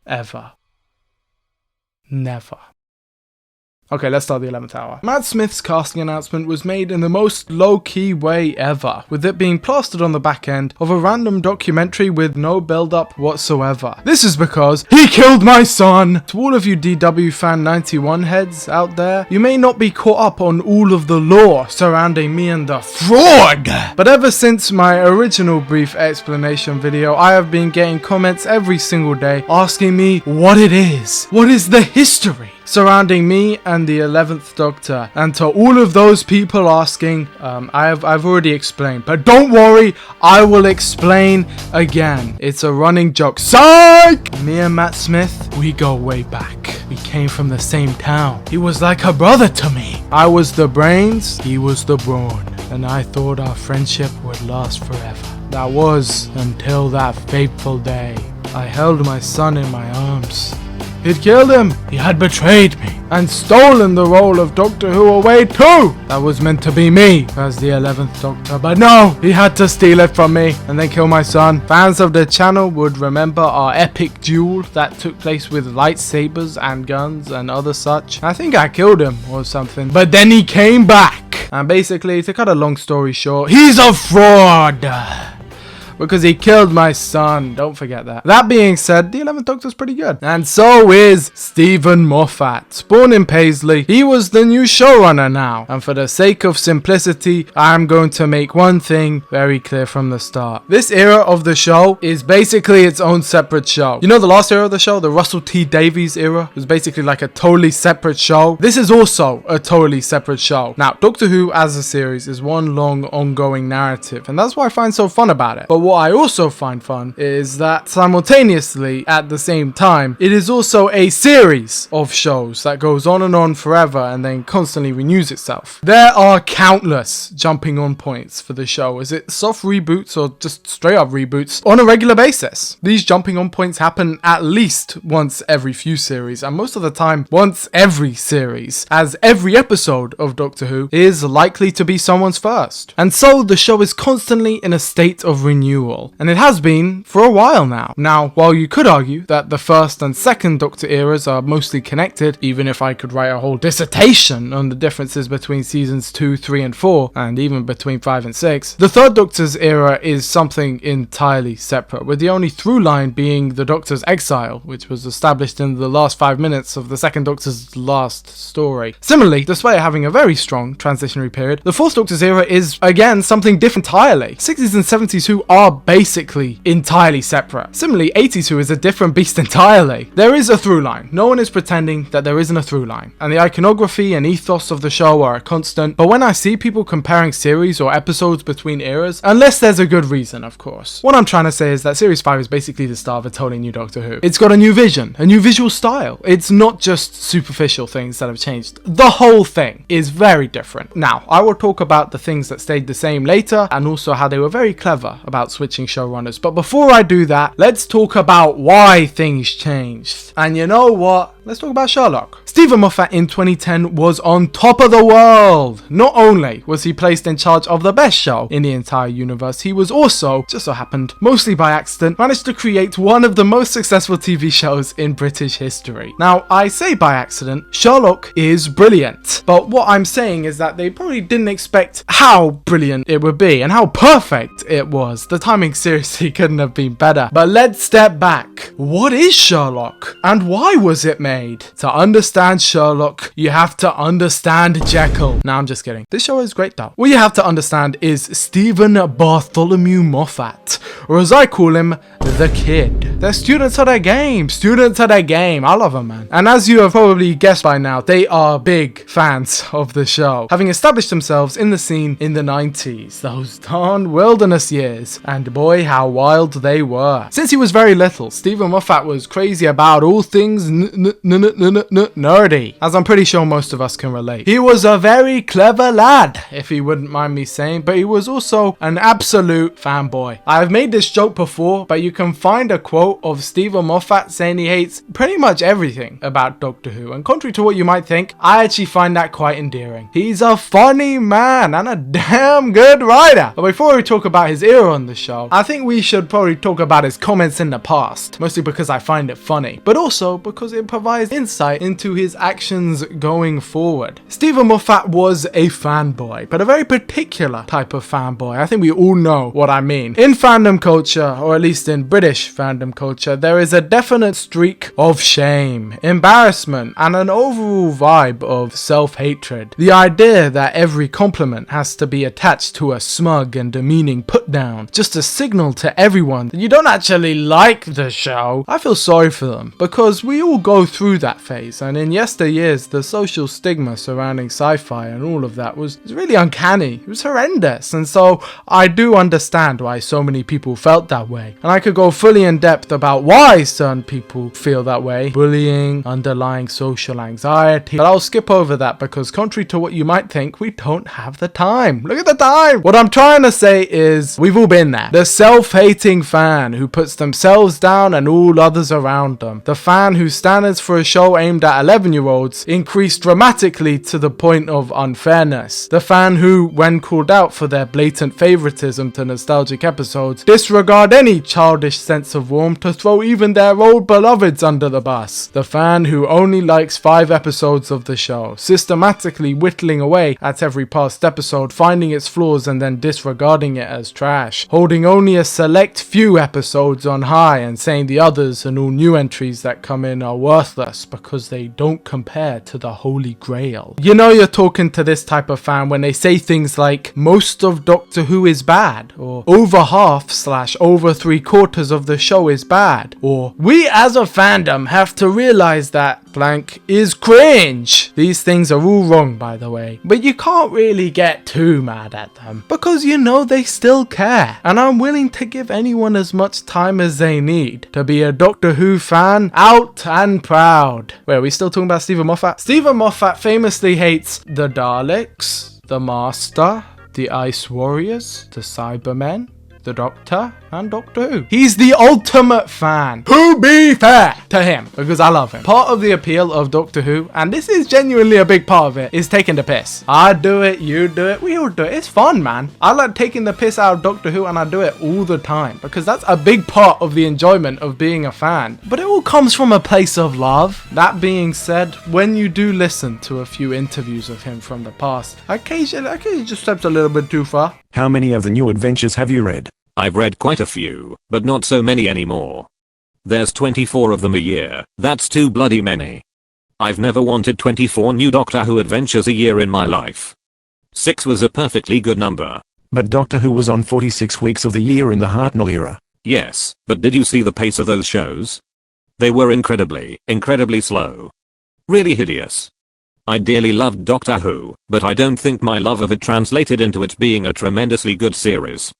Ever. Never. Okay, let's start the 11th hour. Matt Smith's casting announcement was made in the most low-key way ever, with it being plastered on the back end of a random documentary with no build-up whatsoever. This is because he killed my son! To all of you DW Fan 91 heads out there, you may not be caught up on all of the lore surrounding me and the fraud! But ever since my original brief explanation video, I have been getting comments every single day asking me what it is. What is the history surrounding me and the 11th Doctor? And to all of those people asking, I've already explained, but don't worry, I will explain again. It's a running joke. Psych! Me and Matt Smith, we go way back. We came from the same town. He was like a brother to me. I was the brains, he was the brawn, and I thought our friendship would last forever. That was until that fateful day. I held my son in my arms. He'd killed him, he had betrayed me, and stolen the role of Doctor Who away too! That was meant to be me as the 11th Doctor, but no! He had to steal it from me and then kill my son. Fans of the channel would remember our epic duel that took place with lightsabers and guns and other such. I think I killed him or something, but then he came back! And basically, to cut a long story short, he's a fraud! Because he killed my son. Don't forget that. That being said, the 11th Doctor's pretty good. And so is Stephen Moffat. Born in Paisley, he was the new showrunner now. And for the sake of simplicity, I'm going to make one thing very clear from the start. This era of the show is basically its own separate show. You know the last era of the show, the Russell T Davies era, was basically like a totally separate show. This is also a totally separate show. Now, Doctor Who as a series is one long ongoing narrative. And that's what I find so fun about it. But what I also find fun is that simultaneously, at the same time, it is also a series of shows that goes on forever and then constantly renews itself. There are countless jumping on points for the show, as it soft reboots or just straight up reboots on a regular basis. These jumping on points happen at least once every few series, and most of the time once every series, as every episode of Doctor Who is likely to be someone's first. And so the show is constantly in a state of renewal. And it has been for a while now. Now, while you could argue that the first and second Doctor eras are mostly connected, even if I could write a whole dissertation on the differences between seasons 2, 3 and 4, and even between 5 and 6, the third Doctor's era is something entirely separate, with the only through line being the Doctor's exile, which was established in the last 5 minutes of the second Doctor's last story. Similarly, despite having a very strong transitionary period, the fourth Doctor's era is, again, something different entirely. 60s and 70s Who are basically entirely separate. Similarly, 82 is a different beast entirely. There is a through line. No one is pretending that there isn't a through line. And the iconography and ethos of the show are a constant, but when I see people comparing series or episodes between eras, unless there's a good reason, of course, what I'm trying to say is that Series 5 is basically the start of a totally new Doctor Who. It's got a new vision, a new visual style. It's not just superficial things that have changed. The whole thing is very different. Now, I will talk about the things that stayed the same later, and also how they were very clever about switching showrunners. But before I do that, let's talk about why things changed. And you know what? Let's talk about Sherlock. Stephen Moffat in 2010 was on top of the world. Not only was he placed in charge of the best show in the entire universe, he was also, just so happened, mostly by accident, managed to create one of the most successful TV shows in British history. Now, I say by accident, Sherlock is brilliant. But what I'm saying is that they probably didn't expect how brilliant it would be and how perfect it was. The timing seriously couldn't have been better. But let's step back. What is Sherlock? And why was it made? To understand Sherlock, you have to understand Jekyll. Nah, I'm just kidding. This show is great though. What you have to understand is Stephen Bartholomew Moffat, or as I call him, the Kid. They're students of their game. Students of their game. I love them, man. And as you have probably guessed by now, they are big fans of the show, having established themselves in the scene in the 90s, those darn wilderness years. And boy, how wild they were. Since he was very little, Stephen Moffat was crazy about all things nerdy, as I'm pretty sure most of us can relate. He was a very clever lad, if he wouldn't mind me saying, but he was also an absolute fanboy. I've made this joke before, but you can can find a quote of Stephen Moffat saying he hates pretty much everything about Doctor Who, and contrary to what you might think, I actually find that quite endearing. He's a funny man and a damn good writer. But before we talk about his era on the show, I think we should probably talk about his comments in the past, mostly because I find it funny, but also because it provides insight into his actions going forward. Stephen Moffat was a fanboy, but a very particular type of fanboy. I think we all know what I mean. In fandom culture, or at least in British fandom culture, there is a definite streak of shame, embarrassment, and an overall vibe of self-hatred. The idea that every compliment has to be attached to a smug and demeaning put-down, just to signal to everyone that you don't actually like the show. I feel sorry for them, because we all go through that phase, and in yesteryears, the social stigma surrounding sci-fi and all of that was really uncanny. It was horrendous, and so I do understand why so many people felt that way, and I could go fully in depth about why certain people feel that way, bullying, underlying social anxiety, but I'll skip over that because contrary to what you might think, we don't have the time. Look at the time! What I'm trying to say is, we've all been there. The self-hating fan who puts themselves down and all others around them. The fan whose standards for a show aimed at 11-year-olds increased dramatically to the point of unfairness. The fan who, when called out for their blatant favoritism to nostalgic episodes, disregard any childish sense of warmth to throw even their old beloveds under the bus. The fan who only likes 5 episodes of the show, systematically whittling away at every past episode, finding its flaws and then disregarding it as trash, holding only a select few episodes on high and saying the others and all new entries that come in are worthless because they don't compare to the Holy Grail. You know you're talking to this type of fan when they say things like, most of Doctor Who is bad, or over half / over 3/4 of the show is bad, or we as a fandom have to realize that blank is cringe. These things are all wrong, by the way, but you can't really get too mad at them because you know they still care, and I'm willing to give anyone as much time as they need to be a Doctor Who fan out and proud. Wait, are we still talking about Stephen Moffat? Stephen Moffat famously hates the Daleks, the Master, the Ice Warriors, the Cybermen, the Doctor, and Doctor Who. He's the ultimate fan. To be fair to him, because I love him. Part of the appeal of Doctor Who, and this is genuinely a big part of it, is taking the piss. I do it, you do it, we all do it. It's fun, man. I like taking the piss out of Doctor Who, and I do it all the time, because that's a big part of the enjoyment of being a fan. But it all comes from a place of love. That being said, when you do listen to a few interviews of him from the past, occasionally just steps a little bit too far. How many of the new adventures have you read? I've read quite a few, but not so many anymore. There's 24 of them a year. That's too bloody many. I've never wanted 24 new Doctor Who adventures a year in my life. 6 was a perfectly good number. But Doctor Who was on 46 weeks of the year in the Hartnell era. Yes, but did you see the pace of those shows? They were incredibly slow. Really hideous. I dearly loved Doctor Who, but I don't think my love of it translated into it being a tremendously good series.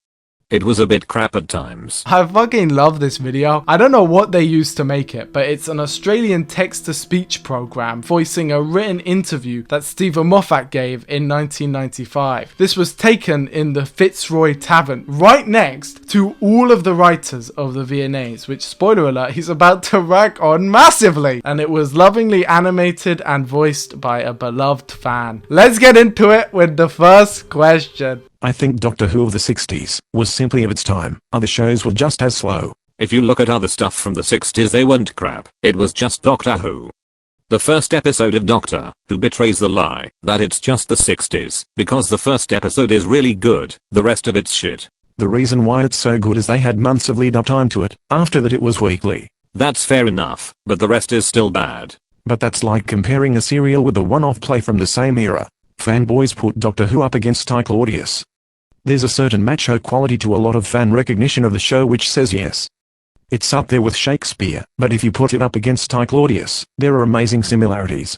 It was a bit crap at times. I fucking love this video. I don't know what they used to make it, but it's an Australian text-to-speech program voicing a written interview that Stephen Moffat gave in 1995. This was taken in the Fitzroy Tavern, right next to all of the writers of the V&As, which, spoiler alert, he's about to rag on massively. And it was lovingly animated and voiced by a beloved fan. Let's get into it with the first question. I think Doctor Who of the 60s was simply of its time. Other shows were just as slow. If you look at other stuff from the 60s, they weren't crap. It was just Doctor Who. The first episode of Doctor Who betrays the lie that it's just the 60s, because the first episode is really good, the rest of it's shit. The reason why it's so good is they had months of lead-up time to it. After that it was weekly. That's fair enough, but the rest is still bad. But that's like comparing a serial with a one-off play from the same era. Fanboys put Doctor Who up against Claudius. There's a certain macho quality to a lot of fan recognition of the show which says yes. It's up there with Shakespeare, but if you put it up against Claudius, there are amazing similarities.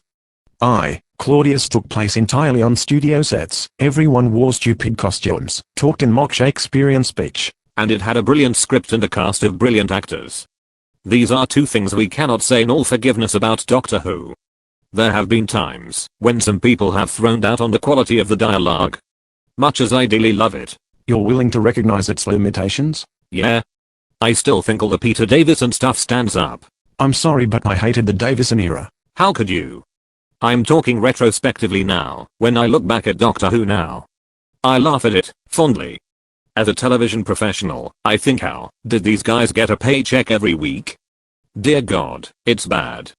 Claudius took place entirely on studio sets. Everyone wore stupid costumes, talked in mock Shakespearean speech. And it had a brilliant script and a cast of brilliant actors. These are 2 things we cannot say in all forgiveness about Doctor Who. There have been times when some people have thrown out on the quality of the dialogue. Much as I dearly love it. You're willing to recognize its limitations? Yeah. I still think all the Peter Davison stuff stands up. I'm sorry, but I hated the Davison era. How could you? I'm talking retrospectively now, when I look back at Doctor Who now. I laugh at it, fondly. As a television professional, I think, how did these guys get a paycheck every week? Dear God, it's bad.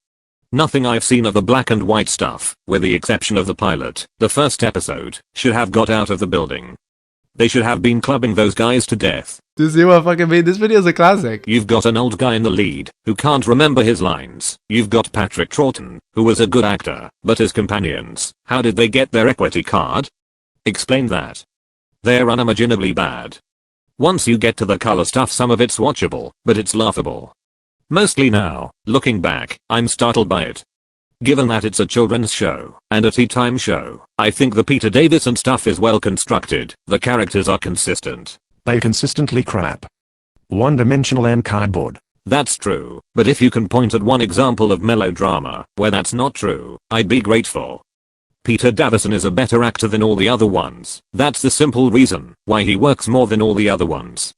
Nothing I've seen of the black and white stuff, with the exception of the pilot, the first episode, should have got out of the building. They should have been clubbing those guys to death. Do you see what I fucking mean? This video's a classic. You've got an old guy in the lead, who can't remember his lines. You've got Patrick Troughton, who was a good actor, but his companions, how did they get their equity card? Explain that. They're unimaginably bad. Once you get to the color stuff, some of it's watchable, but it's laughable. Mostly now, looking back, I'm startled by it. Given that it's a children's show, and a tea time show, I think the Peter Davison stuff is well constructed, the characters are consistent. They're consistently crap. One-dimensional and cardboard. That's true, but if you can point at one example of melodrama, where that's not true, I'd be grateful. Peter Davison is a better actor than all the other ones, that's the simple reason why he works more than all the other ones.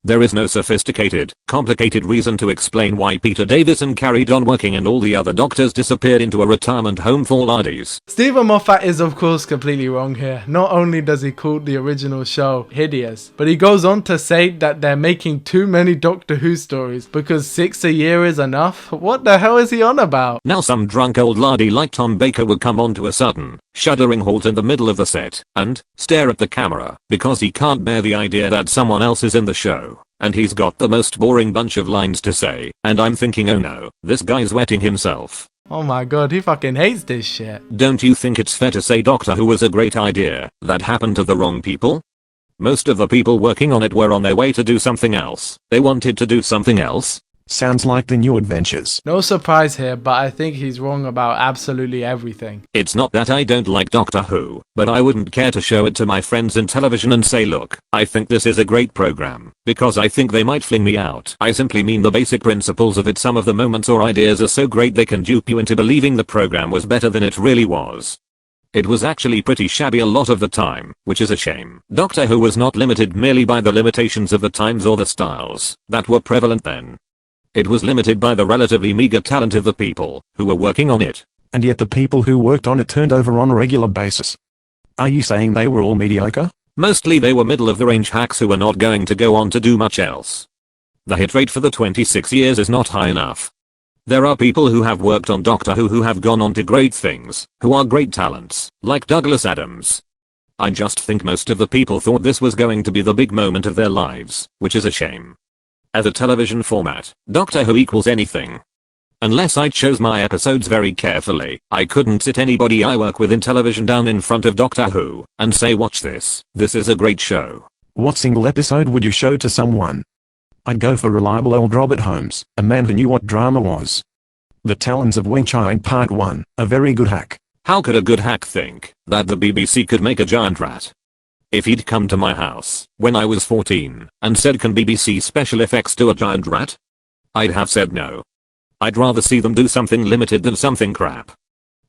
There is no sophisticated, complicated reason to explain why Peter Davison carried on working and all the other doctors disappeared into a retirement home for laddies. Stephen Moffat is of course completely wrong here. Not only does he call the original show hideous, but he goes on to say that they're making too many Doctor Who stories because 6 a year is enough. What the hell is he on about? Now some drunk old laddie like Tom Baker would come on to a sudden, shuddering halt in the middle of the set, and stare at the camera, because he can't bear the idea that someone else is in the show. And he's got the most boring bunch of lines to say, and I'm thinking, oh no, this guy's wetting himself. Oh my god, he fucking hates this shit. Don't you think it's fair to say Doctor Who was a great idea that happened to the wrong people? Most of the people working on it were on their way to do something else. They wanted to do something else. Sounds like the New Adventures. No surprise here, but I think he's wrong about absolutely everything. It's not that I don't like Doctor Who, but I wouldn't care to show it to my friends in television and say, look, I think this is a great program, because I think they might fling me out. I simply mean the basic principles of it. Some of the moments or ideas are so great they can dupe you into believing the program was better than it really was. It was actually pretty shabby a lot of the time, which is a shame. Doctor Who was not limited merely by the limitations of the times or the styles that were prevalent then. It was limited by the relatively meager talent of the people who were working on it. And yet the people who worked on it turned over on a regular basis. Are you saying they were all mediocre? Mostly they were middle-of-the-range hacks who were not going to go on to do much else. The hit rate for the 26 years is not high enough. There are people who have worked on Doctor Who have gone on to great things, who are great talents, like Douglas Adams. I just think most of the people thought this was going to be the big moment of their lives, which is a shame. As a television format, Doctor Who equals anything. Unless I chose my episodes very carefully, I couldn't sit anybody I work with in television down in front of Doctor Who and say, watch this is a great show. What single episode would you show to someone? I'd go for reliable old Robert Holmes, a man who knew what drama was. The Talons of Wing Chai Part 1, a very good hack. How could a good hack think that the BBC could make a giant rat? If he'd come to my house when I was 14 and said, can BBC special effects do a giant rat? I'd have said no. I'd rather see them do something limited than something crap.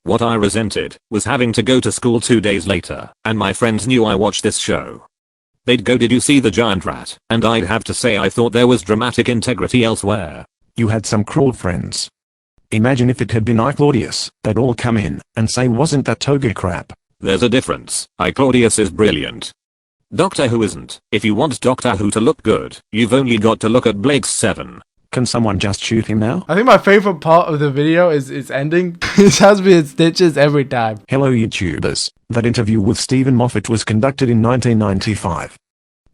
What I resented was having to go to school 2 days later and my friends knew I watched this show. They'd go, did you see the giant rat? And I'd have to say I thought there was dramatic integrity elsewhere. You had some cruel friends. Imagine if it had been I Claudius, they'd all come in and say, wasn't that toga crap? There's a difference. I Claudius is brilliant. Doctor Who isn't. If you want Doctor Who to look good, you've only got to look at Blake's 7. Can someone just shoot him now? I think my favorite part of the video is its ending. It has me in stitches every time. Hello YouTubers. That interview with Stephen Moffat was conducted in 1995.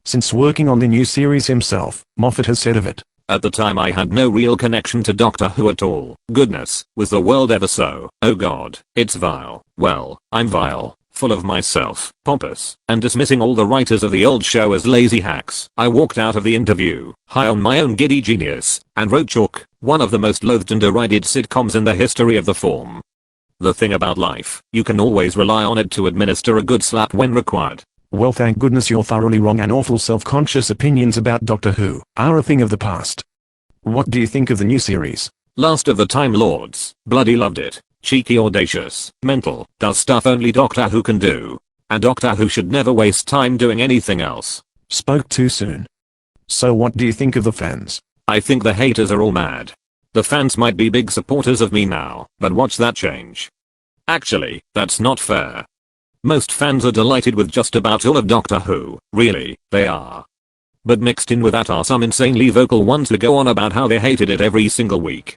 Since working on the new series himself, Moffat has said of it, at the time I had no real connection to Doctor Who at all. Goodness, was the world ever so? Oh god, it's vile. Well, I'm vile, full of myself, pompous, and dismissing all the writers of the old show as lazy hacks. I walked out of the interview, high on my own giddy genius, and wrote Chalk, one of the most loathed and derided sitcoms in the history of the form. The thing about life, you can always rely on it to administer a good slap when required. Well, thank goodness you're thoroughly wrong and awful self-conscious opinions about Doctor Who are a thing of the past. What do you think of the new series? Last of the Time Lords, bloody loved it. Cheeky, audacious, mental, does stuff only Doctor Who can do. And Doctor Who should never waste time doing anything else. Spoke too soon. So what do you think of the fans? I think the haters are all mad. The fans might be big supporters of me now, but watch that change. Actually, that's not fair. Most fans are delighted with just about all of Doctor Who, really, they are. But mixed in with that are some insanely vocal ones who go on about how they hated it every single week.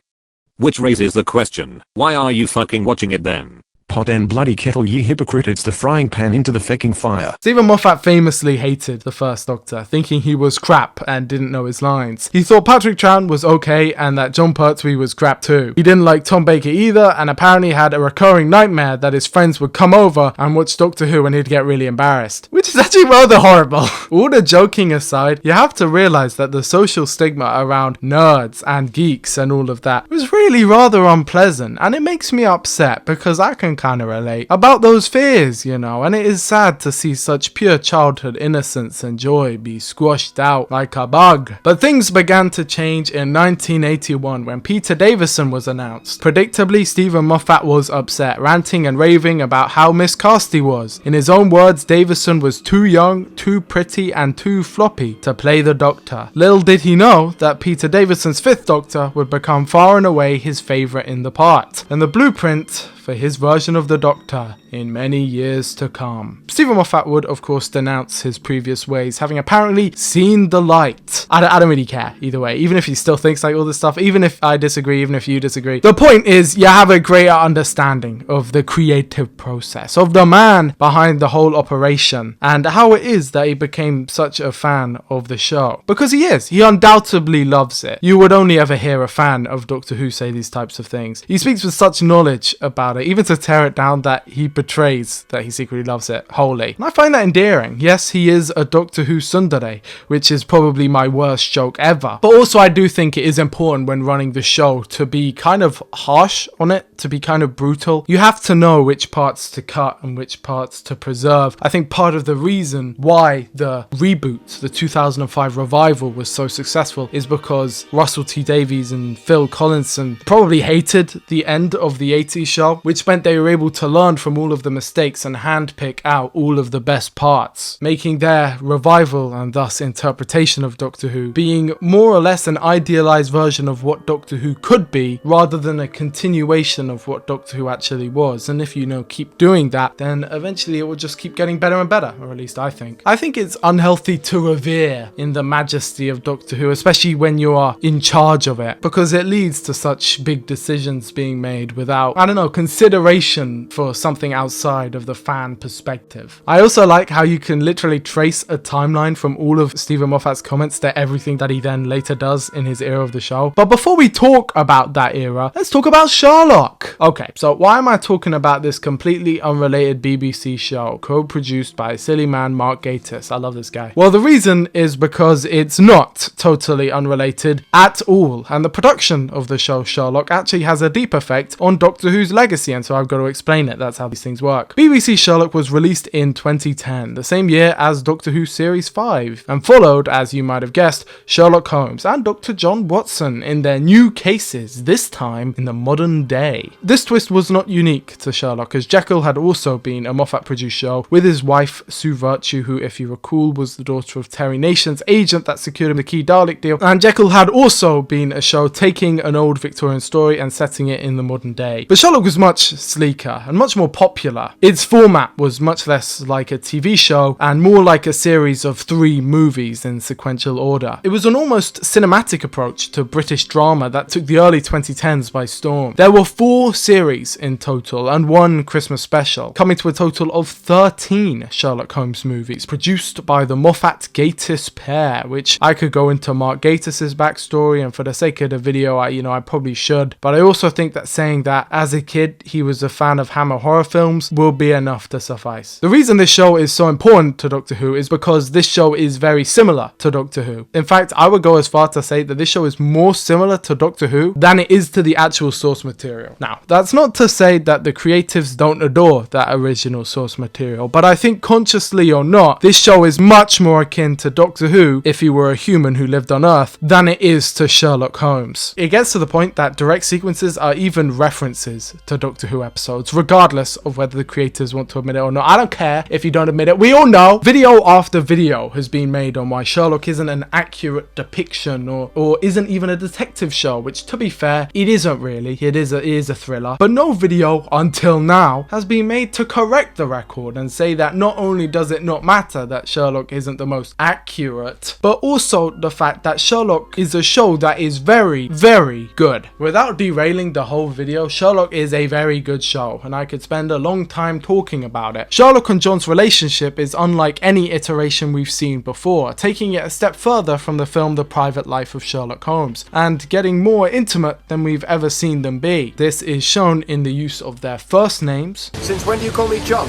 Which raises the question, why are you fucking watching it then? Pot and bloody kettle, ye hypocrite, it's the frying pan into the fecking fire. Stephen Moffat famously hated the first Doctor, thinking he was crap and didn't know his lines. He thought Patrick Troughton was okay and that John Pertwee was crap too. He didn't like Tom Baker either, and apparently had a recurring nightmare that his friends would come over and watch Doctor Who and he'd get really embarrassed. Which is actually rather horrible. All the joking aside, you have to realize that the social stigma around nerds and geeks and all of that was really rather unpleasant, and it makes me upset because I can kind of relate about those fears, you know, and it is sad to see such pure childhood innocence and joy be squashed out like a bug. But things began to change in 1981 when Peter Davison was announced. Predictably, Stephen Moffat was upset, ranting and raving about how miscast he was. In his own words, Davison was too young, too pretty and too floppy to play the Doctor. Little did he know that Peter Davison's fifth Doctor would become far and away his favourite in the part, and the blueprint for his version of the Doctor in many years to come. Stephen Moffat would, of course, denounce his previous ways, having apparently seen the light. I don't really care either way, even if he still thinks like all this stuff, even if I disagree, even if you disagree. The point is, you have a greater understanding of the creative process, of the man behind the whole operation, and how it is that he became such a fan of the show. Because he is. He undoubtedly loves it. You would only ever hear a fan of Doctor Who say these types of things. He speaks with such knowledge about it, even to tear it down, that he betrays that he secretly loves it wholly. And I find that endearing. Yes, he is a Doctor Who tsundere, which is probably my worst joke ever. But also I do think it is important when running the show to be kind of harsh on it, to be kind of brutal. You have to know which parts to cut and which parts to preserve. I think part of the reason why the reboot, the 2005 revival, was so successful is because Russell T Davies and Phil Collinson probably hated the end of the 80s show, which meant they were able to learn from all of the mistakes and handpick out all of the best parts, making their revival and thus interpretation of Doctor Who being more or less an idealized version of what Doctor Who could be, rather than a continuation of what Doctor Who actually was. And if you keep doing that, then eventually it will just keep getting better and better, or at least I think. I think it's unhealthy to revere in the majesty of Doctor Who, especially when you are in charge of it, because it leads to such big decisions being made without, I don't know, consideration for something outside of the fan perspective. I also like how you can literally trace a timeline from all of Stephen Moffat's comments to everything that he then later does in his era of the show. But before we talk about that era, let's talk about Sherlock. Okay, so why am I talking about this completely unrelated BBC show co-produced by silly man Mark Gatiss? I love this guy. Well, the reason is because it's not totally unrelated at all, and the production of the show Sherlock actually has a deep effect on Doctor Who's legacy, and so I've got to explain it. That's how these things work. BBC Sherlock was released in 2010, the same year as Doctor Who Series 5, and followed, as you might have guessed, Sherlock Holmes and Dr. John Watson in their new cases, this time in the modern day. This twist was not unique to Sherlock, as Jekyll had also been a Moffat-produced show with his wife Sue Virtue, who, if you recall, was the daughter of Terry Nation's agent that secured him the key Dalek deal, and Jekyll had also been a show taking an old Victorian story and setting it in the modern day. But Sherlock was much sleeker and much more popular. Its format was much less like a TV show and more like a series of 3 movies in sequential order. It was an almost cinematic approach to British drama that took the early 2010s by storm. There were 4 series in total and 1 Christmas special, coming to a total of 13 Sherlock Holmes movies produced by the Moffat-Gatiss pair, which I could go into Mark Gatiss's backstory, and for the sake of the video, I probably should, but I also think that saying that as a kid he was a fan of Hammer horror films will be enough to suffice. The reason this show is so important to Doctor Who is because this show is very similar to Doctor Who. In fact, I would go as far to say that this show is more similar to Doctor Who than it is to the actual source material. Now, that's not to say that the creatives don't adore that original source material, but I think consciously or not, this show is much more akin to Doctor Who if he were a human who lived on Earth than it is to Sherlock Holmes. It gets to the point that direct sequences are even references to Doctor Who episodes, regardless of whether the creators want to admit it or not. I don't care if you don't admit it. We all know video after video has been made on why Sherlock isn't an accurate depiction or isn't even a detective show, which, to be fair, it isn't really. It is a thriller. But no video until now has been made to correct the record and say that not only does it not matter that Sherlock isn't the most accurate, but also the fact that Sherlock is a show that is very, very good. Without derailing the whole video, Sherlock is a very good show, and I could spend a long time talking about it. Sherlock and John's relationship is unlike any iteration we've seen before, taking it a step further from the film The Private Life of Sherlock Holmes, and getting more intimate than we've ever seen them be. This is shown in the use of their first names. Since when do you call me John?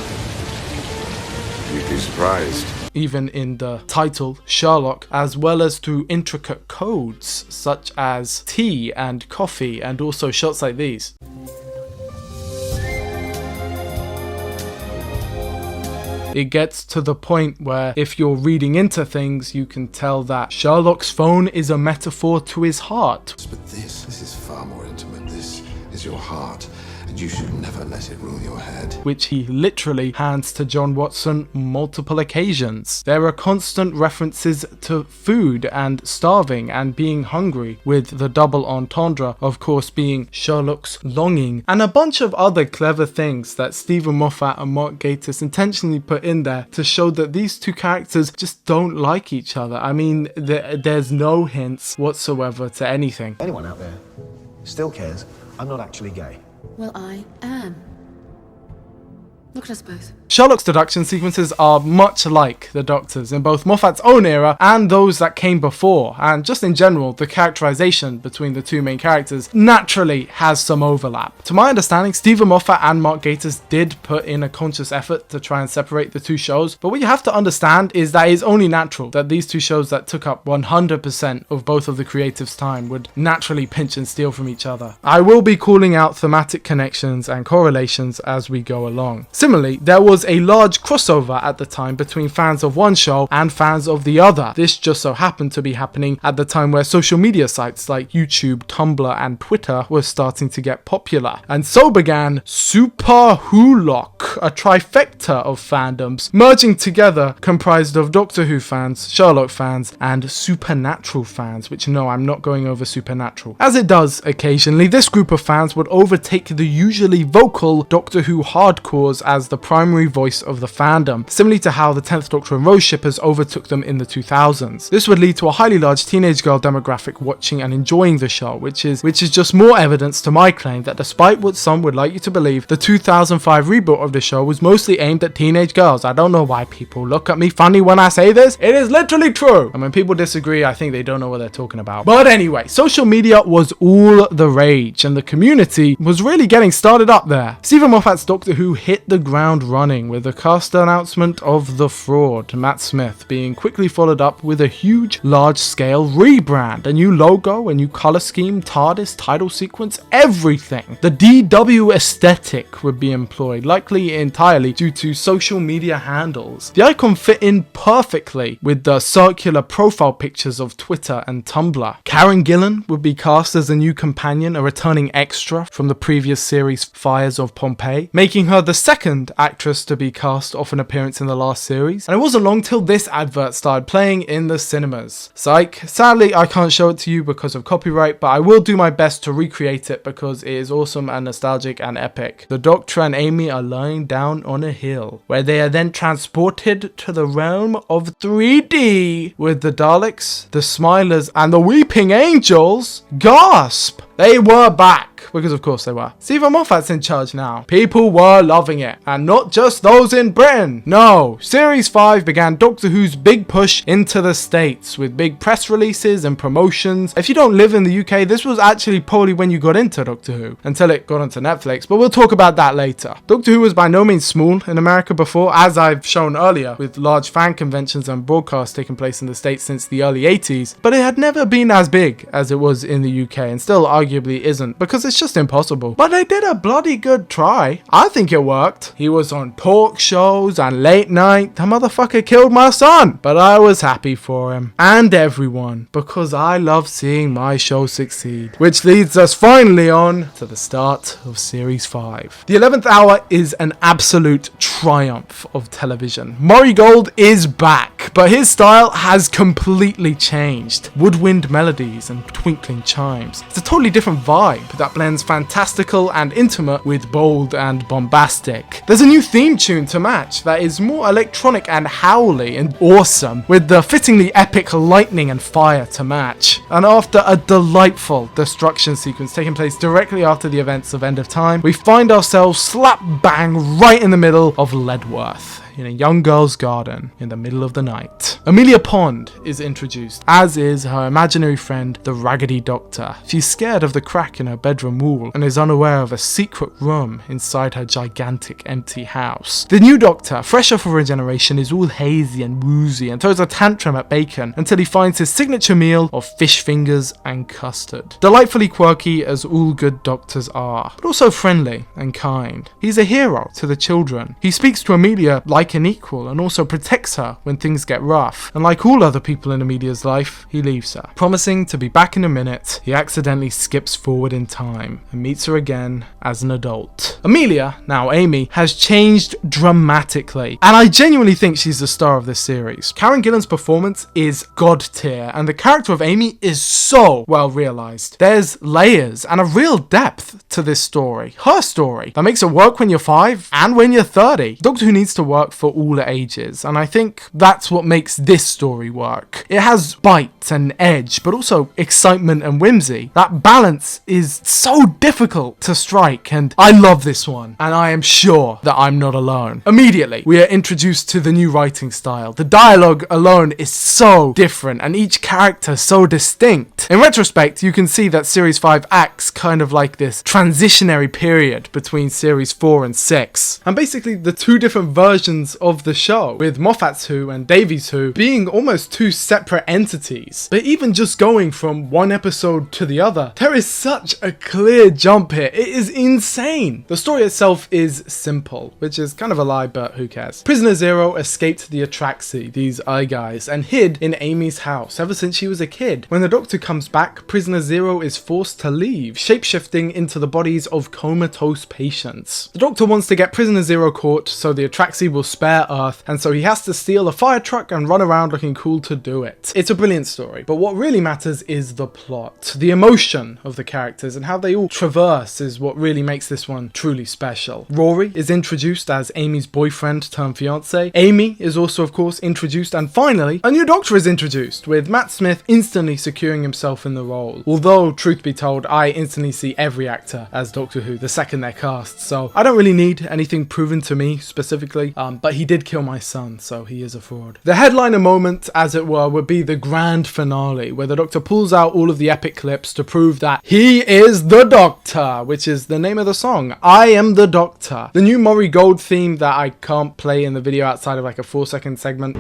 You'd be surprised. Even in the title Sherlock, as well as through intricate codes such as tea and coffee, and also shots like these. It gets to the point where if you're reading into things, you can tell that Sherlock's phone is a metaphor to his heart. But this is far more intimate. This is your heart, and you should never let it rule your head. Which he literally hands to John Watson multiple occasions. There are constant references to food and starving and being hungry, with the double entendre of course being Sherlock's longing, and a bunch of other clever things that Stephen Moffat and Mark Gatiss intentionally put in there to show that these two characters just don't like each other. I mean, there's no hints whatsoever to anything. Anyone out there still cares I'm not actually gay? Well, I am. Look at us both. Sherlock's deduction sequences are much like the Doctor's in both Moffat's own era and those that came before, and just in general, the characterization between the two main characters naturally has some overlap. To my understanding, Stephen Moffat and Mark Gatiss did put in a conscious effort to try and separate the two shows, but what you have to understand is that it's only natural that these two shows that took up 100% of both of the creatives' time would naturally pinch and steal from each other. I will be calling out thematic connections and correlations as we go along. Similarly, there was a large crossover at the time between fans of one show and fans of the other. This just so happened to be happening at the time where social media sites like YouTube, Tumblr and Twitter were starting to get popular. And so began Super Wholock, a trifecta of fandoms merging together, comprised of Doctor Who fans, Sherlock fans and Supernatural fans, which no, I'm not going over Supernatural. As it does occasionally, this group of fans would overtake the usually vocal Doctor Who hardcores as the primary voice of the fandom, similarly to how the 10th Doctor and Rose shippers overtook them in the 2000s. This would lead to a highly large teenage girl demographic watching and enjoying the show, which is just more evidence to my claim that despite what some would like you to believe, the 2005 reboot of the show was mostly aimed at teenage girls. I don't know why people look at me funny when I say this. It is literally true. And when people disagree, I think they don't know what they're talking about. But anyway, social media was all the rage and the community was really getting started up there. Stephen Moffat's Doctor Who hit the ground running with the cast announcement of The Fraud, Matt Smith, being quickly followed up with a huge, large-scale rebrand, a new logo, a new color scheme, TARDIS, title sequence, everything. The DW aesthetic would be employed, likely entirely due to social media handles. The icon fit in perfectly with the circular profile pictures of Twitter and Tumblr. Karen Gillan would be cast as a new companion, a returning extra from the previous series Fires of Pompeii, making her the second actress to be cast off an appearance in the last series, and it wasn't long till this advert started playing in the cinemas. Psych. Sadly, I can't show it to you because of copyright, but I will do my best to recreate it because it is awesome and nostalgic and epic. The Doctor and Amy are lying down on a hill, where they are then transported to the realm of 3D, with the Daleks, the Smilers, and the Weeping Angels. Gasp! They were back, because of course they were. Stephen Moffat's in charge now. People were loving it, and not just those in Britain. No, Series 5 began Doctor Who's big push into the States, with big press releases and promotions. If you don't live in the UK, this was actually probably when you got into Doctor Who, until it got onto Netflix, but we'll talk about that later. Doctor Who was by no means small in America before, as I've shown earlier, with large fan conventions and broadcasts taking place in the States since the early 80s, but it had never been as big as it was in the UK, and still arguably isn't, because it's just impossible. But they did a bloody good try. I think it worked. He was on talk shows and late night. The motherfucker killed my son. But I was happy for him. And everyone. Because I love seeing my show succeed. Which leads us finally on to the start of Series 5. The 11th hour is an absolute triumph of television. Murray Gold is back. But his style has completely changed. Woodwind melodies and twinkling chimes. It's a totally different vibe that blends fantastical and intimate with bold and bombastic. There's a new theme tune to match that is more electronic and howly and awesome, with the fittingly epic lightning and fire to match. And after a delightful destruction sequence taking place directly after the events of End of Time, we find ourselves slap bang right in the middle of Ledworth, in a young girl's garden in the middle of the night. Amelia Pond is introduced, as is her imaginary friend, the Raggedy Doctor. She's scared of the crack in her bedroom wall and is unaware of a secret room inside her gigantic empty house. The new Doctor, fresh off of regeneration, is all hazy and woozy and throws a tantrum at Bacon until he finds his signature meal of fish fingers and custard. Delightfully quirky as all good Doctors are, but also friendly and kind. He's a hero to the children. He speaks to Amelia like an equal and also protects her when things get rough. And like all other people in Amelia's life, he leaves her. Promising to be back in a minute, he accidentally skips forward in time and meets her again as an adult. Amelia, now Amy, has changed dramatically, and I genuinely think she's the star of this series. Karen Gillan's performance is god tier, and the character of Amy is so well realized. There's layers and a real depth to this story, her story, that makes it work when you're 5 and when you're 30. Doctor Who needs to work for all ages, and I think that's what makes this story work. It has bite and edge, but also excitement and whimsy. That balance is so difficult to strike, and I love this one, and I am sure that I'm not alone. Immediately, we are introduced to the new writing style. The dialogue alone is so different, and each character so distinct. In retrospect, you can see that Series 5 acts kind of like this transitionary period between Series 4 and 6, and basically the two different versions of the show, with Moffat's Who and Davies Who being almost two separate entities. But even just going from one episode to the other, there is such a clear jump here. It is insane. The story itself is simple, which is kind of a lie, but who cares. Prisoner Zero escaped the Atraxi, these eye guys, and hid in Amy's house ever since she was a kid. When the Doctor comes back, Prisoner Zero is forced to leave, shapeshifting into the bodies of comatose patients. The Doctor wants to get Prisoner Zero caught so the Atraxi will spare Earth, and so he has to steal a fire truck and run around looking cool to do it. It's a brilliant story, but what really matters is the plot. The emotion of the characters and how they all traverse is what really makes this one truly special. Rory is introduced as Amy's boyfriend turned fiance. Amy is also of course introduced, and finally a new Doctor is introduced, with Matt Smith instantly securing himself in the role. Although truth be told, I instantly see every actor as Doctor Who the second they're cast, so I don't really need anything proven to me specifically, but he did kill my son, so he is a fraud. The headliner moment, as it were, would be the grand finale, where the Doctor pulls out all of the epic clips to prove that he is the Doctor, which is the name of the song, I Am the Doctor. The new Murray Gold theme that I can't play in the video outside of like a 4-second segment.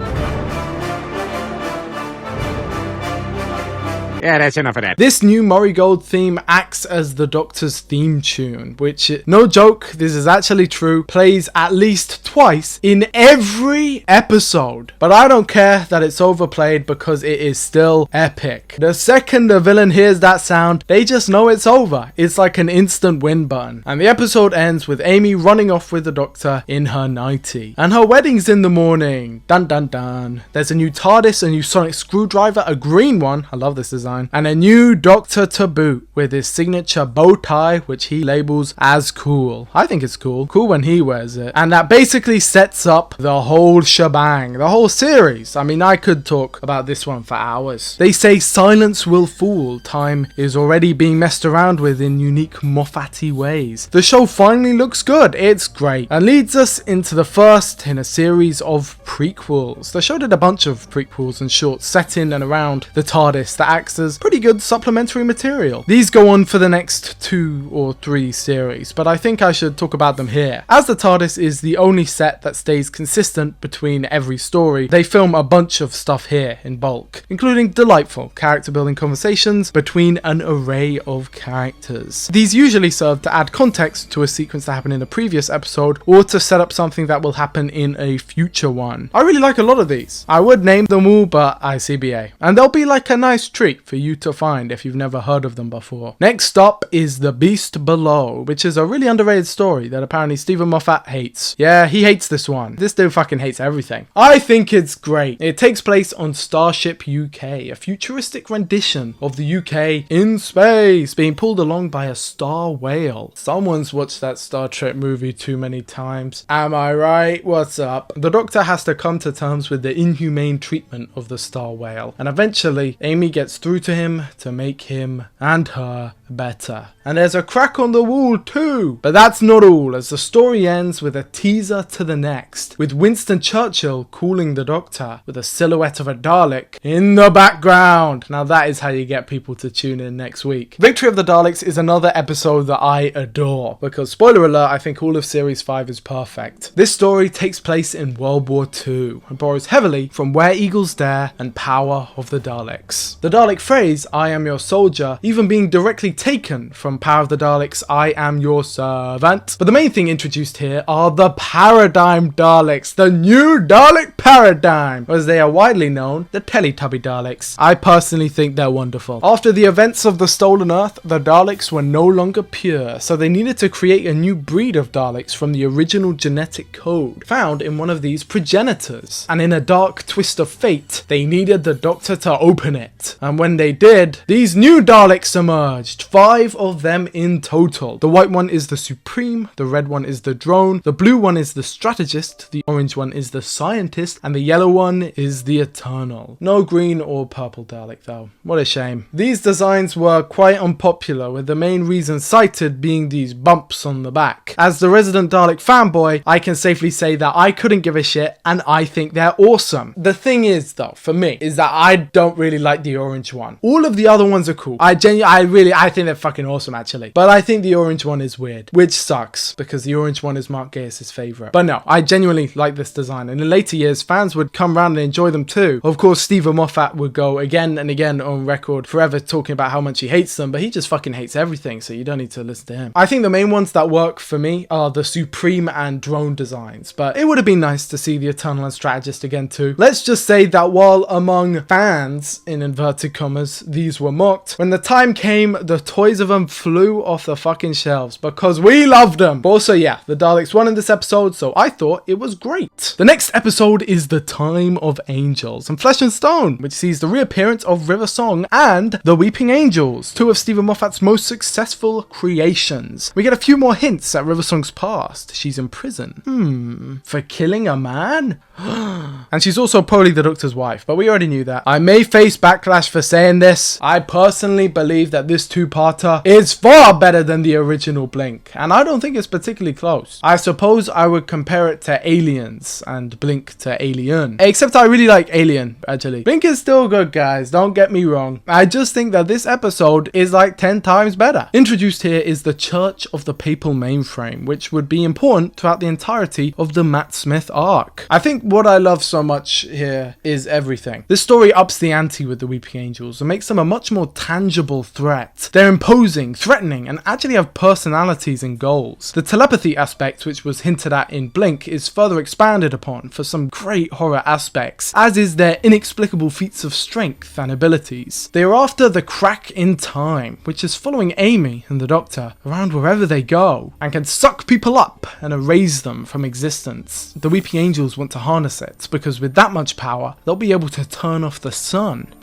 Yeah, that's enough of that. This new Murray Gold theme acts as the Doctor's theme tune, which, no joke, this is actually true, plays at least twice in every episode. But I don't care that it's overplayed because it is still epic. The second the villain hears that sound, they just know it's over. It's like an instant win button. And the episode ends with Amy running off with the Doctor in her nightie. And her wedding's in the morning. Dun dun dun. There's a new TARDIS, a new sonic screwdriver, a green one, I love this design, and a new Doctor to boot with his signature bow tie, which he labels as cool. I think it's cool. Cool when he wears it. And that basically sets up the whole shebang, the whole series. I mean, I could talk about this one for hours. They say silence will fool. Time is already being messed around with in unique Moffat-y ways. The show finally looks good. It's great. And leads us into the first in a series of prequels. The show did a bunch of prequels and shorts set in and around the TARDIS that acts as as pretty good supplementary material. These go on for the next 2 or 3 series, but I think I should talk about them here. As the TARDIS is the only set that stays consistent between every story, they film a bunch of stuff here in bulk, including delightful character building conversations between an array of characters. These usually serve to add context to a sequence that happened in a previous episode, or to set up something that will happen in a future one. I really like a lot of these. I would name them all, but ICBA. And they'll be like a nice treat for you to find if you've never heard of them before. Next up is The Beast Below, which is a really underrated story that apparently Stephen Moffat hates. Yeah, he hates this one. This dude fucking hates everything. I think it's great. It takes place on Starship UK, a futuristic rendition of the UK in space, being pulled along by a star whale. Someone's watched that Star Trek movie too many times. Am I right? What's up? The Doctor has to come to terms with the inhumane treatment of the star whale, and eventually Amy gets through to him to make him and her better. And there's a crack on the wall too. But that's not all, as the story ends with a teaser to the next, with Winston Churchill calling the Doctor with a silhouette of a Dalek in the background. Now that is how you get people to tune in next week. Victory of the Daleks is another episode that I adore, because spoiler alert, I think all of series 5 is perfect. This story takes place in World War II and borrows heavily from Where Eagles Dare and Power of the Daleks. The Dalek phrase, "I am your soldier," even being directly taken from Power of the Daleks' "I am your servant." But the main thing introduced here are the Paradigm Daleks, the new Dalek paradigm, or as they are widely known, the Teletubby Daleks. I personally think they're wonderful. After the events of the Stolen Earth, the Daleks were no longer pure, so they needed to create a new breed of Daleks from the original genetic code found in one of these progenitors. And in a dark twist of fate, they needed the Doctor to open it. And when they did, these new Daleks emerged. 5 of them in total. The white one is the Supreme, the red one is the Drone, the blue one is the Strategist, the orange one is the Scientist, and the yellow one is the Eternal. No green or purple Dalek though. What a shame. These designs were quite unpopular, with the main reason cited being these bumps on the back. As the resident Dalek fanboy, I can safely say that I couldn't give a shit, and I think they're awesome. The thing is though, for me, is that I don't really like the orange one. All of the other ones are cool. I think they're fucking awesome actually. But I think the orange one is weird, which sucks because the orange one is Mark Gatiss' favourite. But no, I genuinely like this design, and in later years fans would come around and enjoy them too. Of course, Stephen Moffat would go again and again on record forever talking about how much he hates them, but he just fucking hates everything, so you don't need to listen to him. I think the main ones that work for me are the Supreme and Drone designs, but it would have been nice to see the Eternal and Strategist again too. Let's just say that while among fans, in inverted commas, these were mocked, when the time came, the toys of them flew off the fucking shelves because we loved them. But also, yeah, the Daleks won in this episode, so I thought it was great. The next episode is The Time of Angels and Flesh and Stone, which sees the reappearance of River Song and the Weeping Angels, 2 of Stephen Moffat's most successful creations. We get a few more hints at River Song's past. She's in prison. For killing a man? And she's also probably the Doctor's wife, but we already knew that. I may face backlash for saying this. I personally believe that this 2-parter is far better than the original Blink, and I don't think it's particularly close. I suppose I would compare it to Aliens and Blink to Alien, except I really like Alien actually. Blink is still good, guys, don't get me wrong. I just think that this episode is like 10 times better. Introduced here is the Church of the Papal Mainframe, which would be important throughout the entirety of the Matt Smith arc. I think what I love so much here is everything. This story ups the ante with the Weeping Angels and makes them a much more tangible threat. They're imposing, threatening, and actually have personalities and goals. The telepathy aspect, which was hinted at in Blink, is further expanded upon for some great horror aspects, as is their inexplicable feats of strength and abilities. They are after the crack in time, which is following Amy and the Doctor around wherever they go, and can suck people up and erase them from existence. The Weeping Angels want to harness it, because with that much power, they'll be able to turn off the sun.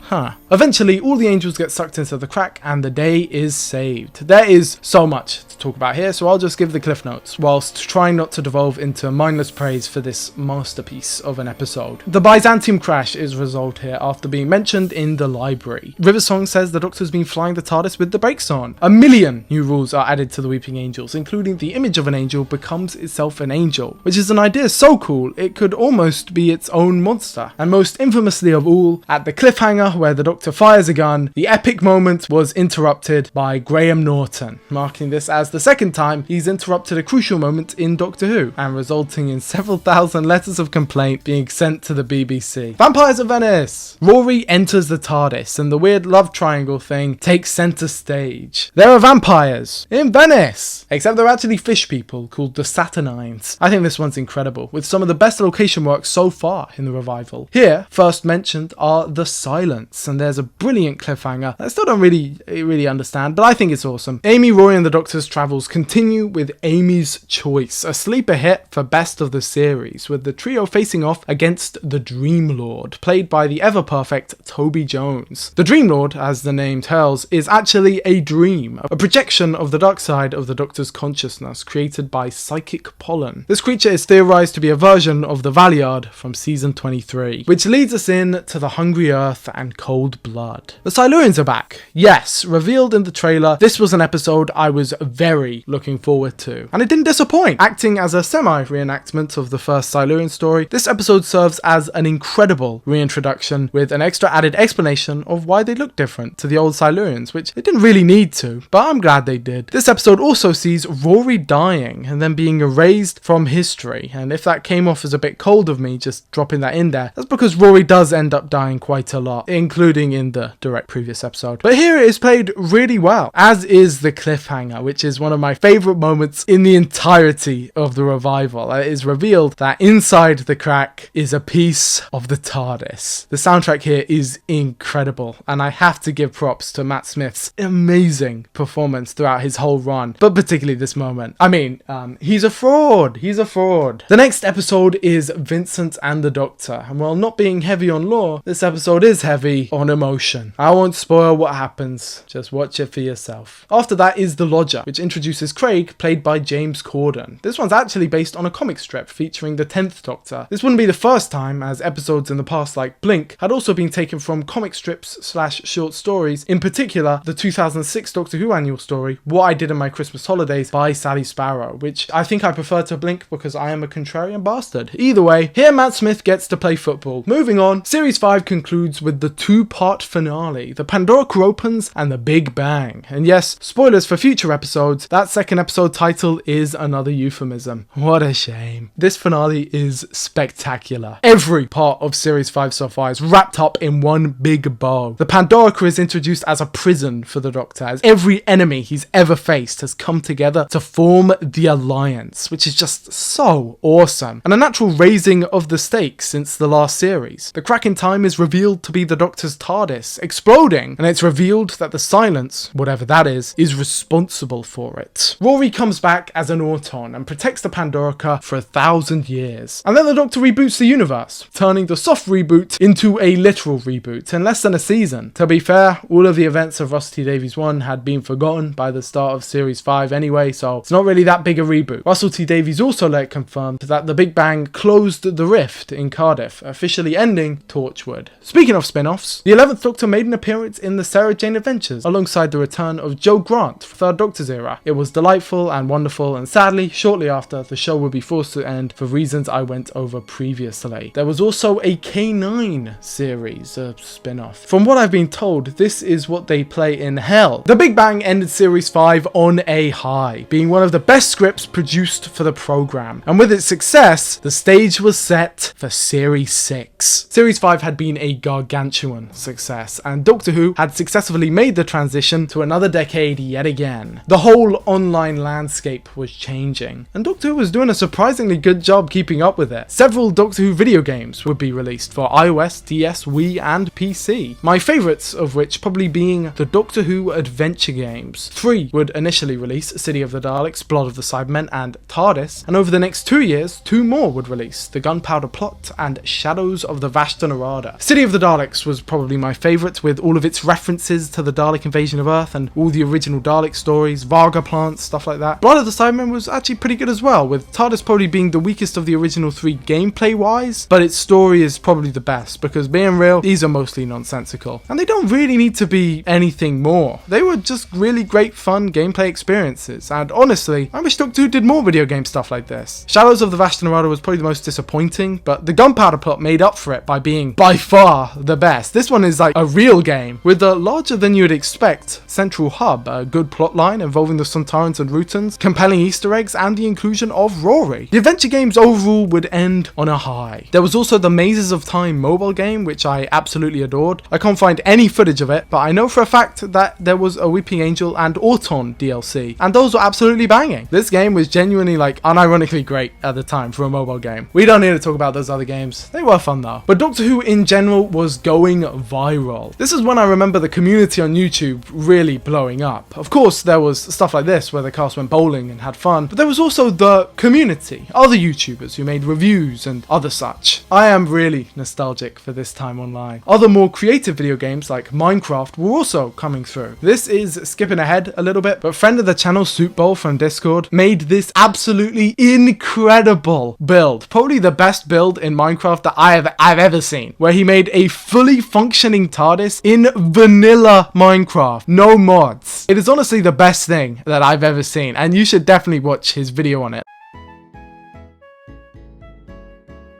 Eventually, all the angels get sucked into the crack, and the day is saved. There is so much to talk about here, so I'll just give the cliff notes, whilst trying not to devolve into mindless praise for this masterpiece of an episode. The Byzantium crash is resolved here after being mentioned in the library. River Song says the Doctor's been flying the TARDIS with the brakes on. 1 million new rules are added to the Weeping Angels, including the image of an angel becomes itself an angel, which is an idea so cool it could almost be its own monster. And most infamously of all, at the cliffhanger where the Doctor fires a gun, the epic moment was interrupted by Graham Norton, marking this as the second time he's interrupted a crucial moment in Doctor Who, and resulting in several thousand letters of complaint being sent to the BBC. Vampires of Venice! Rory enters the TARDIS, and the weird love triangle thing takes centre stage. There are vampires in Venice! Except they're actually fish people called the Saturnines. I think this one's incredible, with some of the best location work so far in the revival. Here, first mentioned are the Silents, and there's a brilliant cliffhanger I still don't really understand, but I think it's awesome. Amy, Roy and the Doctor's travels continue with Amy's Choice, a sleeper hit for best of the series, with the trio facing off against the Dream Lord, played by the ever-perfect Toby Jones. The Dream Lord, as the name tells, is actually a dream, a projection of the dark side of the Doctor's consciousness, created by psychic pollen. This creature is theorized to be a version of the Valiard from season 23, which leads us in to the Hungry Earth and Cold Blood. The Silurians are back. Yes, revealed in the trailer, this was an episode I was very looking forward to, and it didn't disappoint. Acting as a semi-reenactment of the first Silurian story, this episode serves as an incredible reintroduction with an extra added explanation of why they look different to the old Silurians, which they didn't really need to, but I'm glad they did. This episode also sees Rory dying and then being erased from history, and if that came off as a bit cold of me just dropping that in there, that's because Rory does end up dying quite a lot, including in the direct previous episode. But here it is played really well, as is the cliffhanger, which is one of my favourite moments in the entirety of the revival. It is revealed that inside the crack is a piece of the TARDIS. The soundtrack here is incredible, and I have to give props to Matt Smith's amazing performance throughout his whole run, but particularly this moment. I mean, he's a fraud. He's a fraud. The next episode is Vincent and the Doctor, and while not being heavy on lore, this episode is heavy on emotion. I won't spoil what happens, just watch it for yourself. After that is The Lodger, which introduces Craig, played by James Corden. This one's actually based on a comic strip featuring the 10th Doctor. This wouldn't be the first time, as episodes in the past like Blink had also been taken from comic strips / short stories, in particular the 2006 Doctor Who annual story, What I Did in My Christmas Holidays by Sally Sparrow, which I think I prefer to Blink because I am a contrarian bastard. Either way, here Matt Smith gets to play football. Moving on, Series 5 concludes with the two-part finale. The Pandora opens and the Big Bang. And yes, spoilers for future episodes, that second episode title is another euphemism. What a shame. This finale is spectacular. Every part of Series 5 so far is wrapped up in one big bow. The Pandora is introduced as a prison for the Doctor, as every enemy he's ever faced has come together to form the Alliance, which is just so awesome, and a natural raising of the stakes since the last series. The crack in time is revealed to be the Doctor's TARDIS exploding, and it's revealed that the Silence, whatever that is responsible for it. Rory comes back as an Auton and protects the Pandorica for 1,000 years. And then the Doctor reboots the universe, turning the soft reboot into a literal reboot in less than a season. To be fair, all of the events of Russell T Davies 1 had been forgotten by the start of Series 5 anyway, so it's not really that big a reboot. Russell T Davies also let it confirmed that the Big Bang closed the rift in Cardiff, officially ending Torchwood. Speaking of spin-offs, the 11th Doctor made an appearance in the Sarah Jane Adventures alongside the return of Joe Grant for Third Doctor's era. It was delightful and wonderful, and sadly, shortly after, the show would be forced to end for reasons I went over previously. There was also a K9 series, a spin-off. From what I've been told, this is what they play in hell. The Big Bang ended Series 5 on a high, being one of the best scripts produced for the programme, and with its success, the stage was set for Series 6. Series 5 had been a gargantuan success, and Doctor Who had successfully made the transition to another decade yet again. The whole online landscape was changing, and Doctor Who was doing a surprisingly good job keeping up with it. Several Doctor Who video games would be released for iOS, DS, Wii and PC, my favourites of which probably being the Doctor Who adventure games. 3 would initially release City of the Daleks, Blood of the Cybermen and TARDIS, and over the next 2 years, 2 more would release, The Gunpowder Plot and Shadows of the Vashta Nerada. City of the Daleks was probably my favourite, with all of its references to the Dalek invasion of Earth and all the original Dalek stories, Varga plants, stuff like that. Blood of the Cybermen was actually pretty good as well, with TARDIS probably being the weakest of the original 3 gameplay wise, but its story is probably the best, because being real, these are mostly nonsensical, and they don't really need to be anything more. They were just really great fun gameplay experiences, and honestly, I wish Doctor Who did more video game stuff like this. Shadows of the Vashta Nerada was probably the most disappointing, but the Gunpowder Plot made up for it by being by far the best. This one is like like a real game, with a larger than you'd expect central hub, a good plotline involving the Sontarans and Rutans, compelling Easter eggs, and the inclusion of Rory. The adventure games overall would end on a high. There was also the Mazes of Time mobile game, which I absolutely adored. I can't find any footage of it, but I know for a fact that there was a Weeping Angel and Auton DLC, and those were absolutely banging. This game was genuinely like unironically great at the time for a mobile game. We don't need to talk about those other games. They were fun though. But Doctor Who in general was going viral. This is when I remember the community on YouTube really blowing up. Of course, there was stuff like this where the cast went bowling and had fun, but there was also the community, other YouTubers who made reviews and other such. I am really nostalgic for this time online. Other more creative video games like Minecraft were also coming through. This is skipping ahead a little bit, but friend of the channel Soup Bowl from Discord made this absolutely incredible build, probably the best build in Minecraft that I've ever seen, where he made a fully functioning TARDIS in vanilla Minecraft, no mods. It is honestly the best thing that I've ever seen, and you should definitely watch his video on it.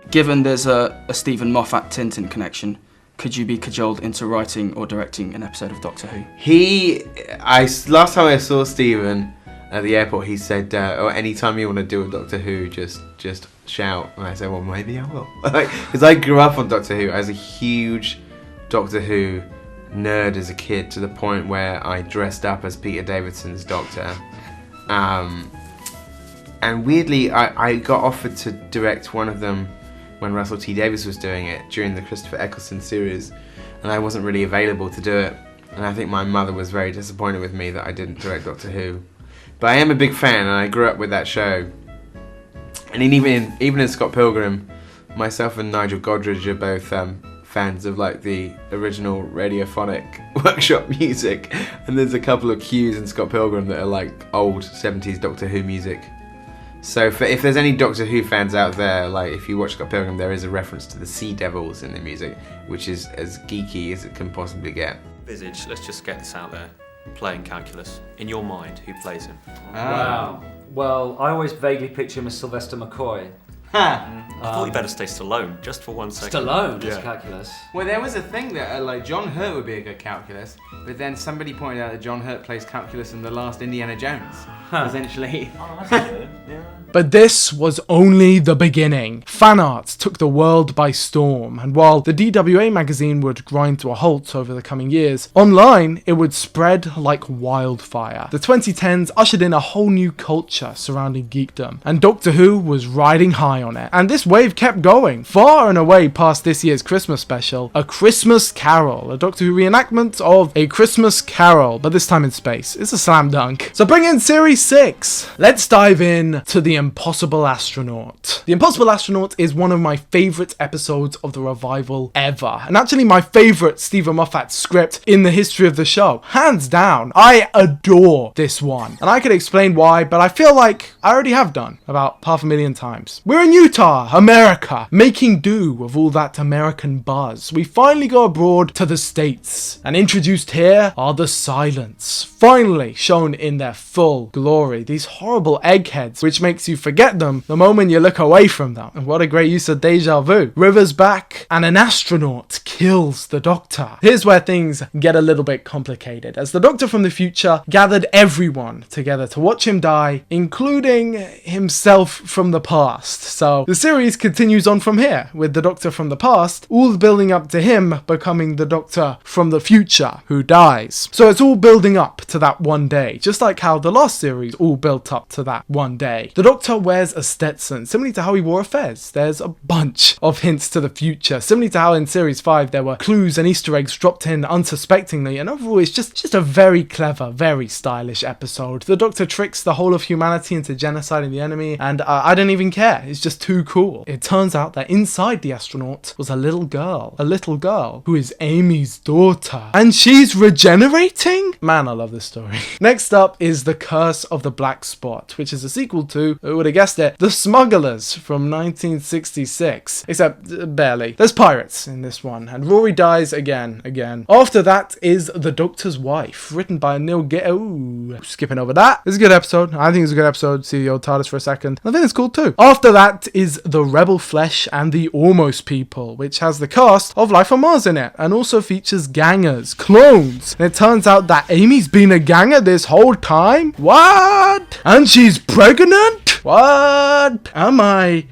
Given there's a Stephen Moffat Tintin connection, could you be cajoled into writing or directing an episode of Doctor Who? Last time I saw Stephen at the airport, he said, "Oh, anytime you want to do a Doctor Who, just shout." And I said, "Well, maybe I will," because I grew up on Doctor Who. I was a huge Doctor Who nerd as a kid, to the point where I dressed up as Peter Davidson's Doctor. And weirdly, I got offered to direct one of them when Russell T Davies was doing it during the Christopher Eccleston series, and I wasn't really available to do it. And I think my mother was very disappointed with me that I didn't direct Doctor Who. But I am a big fan, and I grew up with that show. And even in Scott Pilgrim, myself and Nigel Godrich are both fans of like the original radiophonic workshop music. And there's a couple of cues in Scott Pilgrim that are like old 70s Doctor Who music. So if there's any Doctor Who fans out there, like if you watch Scott Pilgrim, there is a reference to the Sea Devils in the music, which is as geeky as it can possibly get. Visage, let's just get this out there. Playing calculus. In your mind, who plays him? Wow. Well, I always vaguely picture him as Sylvester McCoy. I thought you better stay Stallone, just for 1 second. Stallone as calculus. Well, there was a thing that like John Hurt would be a good calculus, but then somebody pointed out that John Hurt plays calculus in the last Indiana Jones, essentially. Oh, that's good. Yeah. But this was only the beginning. Fan art took the world by storm, and while the DWA magazine would grind to a halt over the coming years, online it would spread like wildfire. The 2010s ushered in a whole new culture surrounding geekdom, and Doctor Who was riding high on it. And this wave kept going, far and away past this year's Christmas special, A Christmas Carol, a Doctor Who reenactment of A Christmas Carol, but this time in space. It's a slam dunk. So bring in Series 6. Let's dive in to The Impossible Astronaut. The Impossible Astronaut is one of my favourite episodes of the revival ever, and actually my favourite Stephen Moffat script in the history of the show. Hands down, I adore this one, and I could explain why, but I feel like I already have done about 500,000 times. We're in Utah, America, making do with all that American buzz. We finally go abroad to the States, and introduced here are the Silents, finally shown in their full glory. These horrible eggheads, which makes you forget them the moment you look away from them. And what a great use of deja vu. River's back, and an astronaut kills the Doctor. Here's where things get a little bit complicated, as the Doctor from the future gathered everyone together to watch him die, including himself from the past. So the series continues on from here, with the Doctor from the past all building up to him becoming the Doctor from the future who dies. So it's all building up to that one day, just like how the last series all built up to that one day. The Doctor wears a Stetson, similarly to how he wore a fez. There's a bunch of hints to the future, similarly to how in Series 5 there were clues and Easter eggs dropped in unsuspectingly, and overall it's just a very clever, very stylish episode. The Doctor tricks the whole of humanity into genociding the enemy, and I don't even care. It's just too cool. It turns out that inside the astronaut was a little girl who is Amy's daughter, and she's regenerating? Man, I love this story. Next up is The Curse of the Black Spot, which is a sequel to, who would have guessed it, The Smugglers from 1966. Except, barely. There's pirates in this one, and Rory dies again. After that is The Doctor's Wife, written by Neil Skipping over that. It's a good episode. I think it's a good episode. See the old TARDIS for a second. I think it's cool too. After that that is The Rebel Flesh and the Almost People, which has the cast of Life on Mars in it, and also features gangers, clones. And it turns out that Amy's been a ganger this whole time? What? And she's pregnant? What? Am I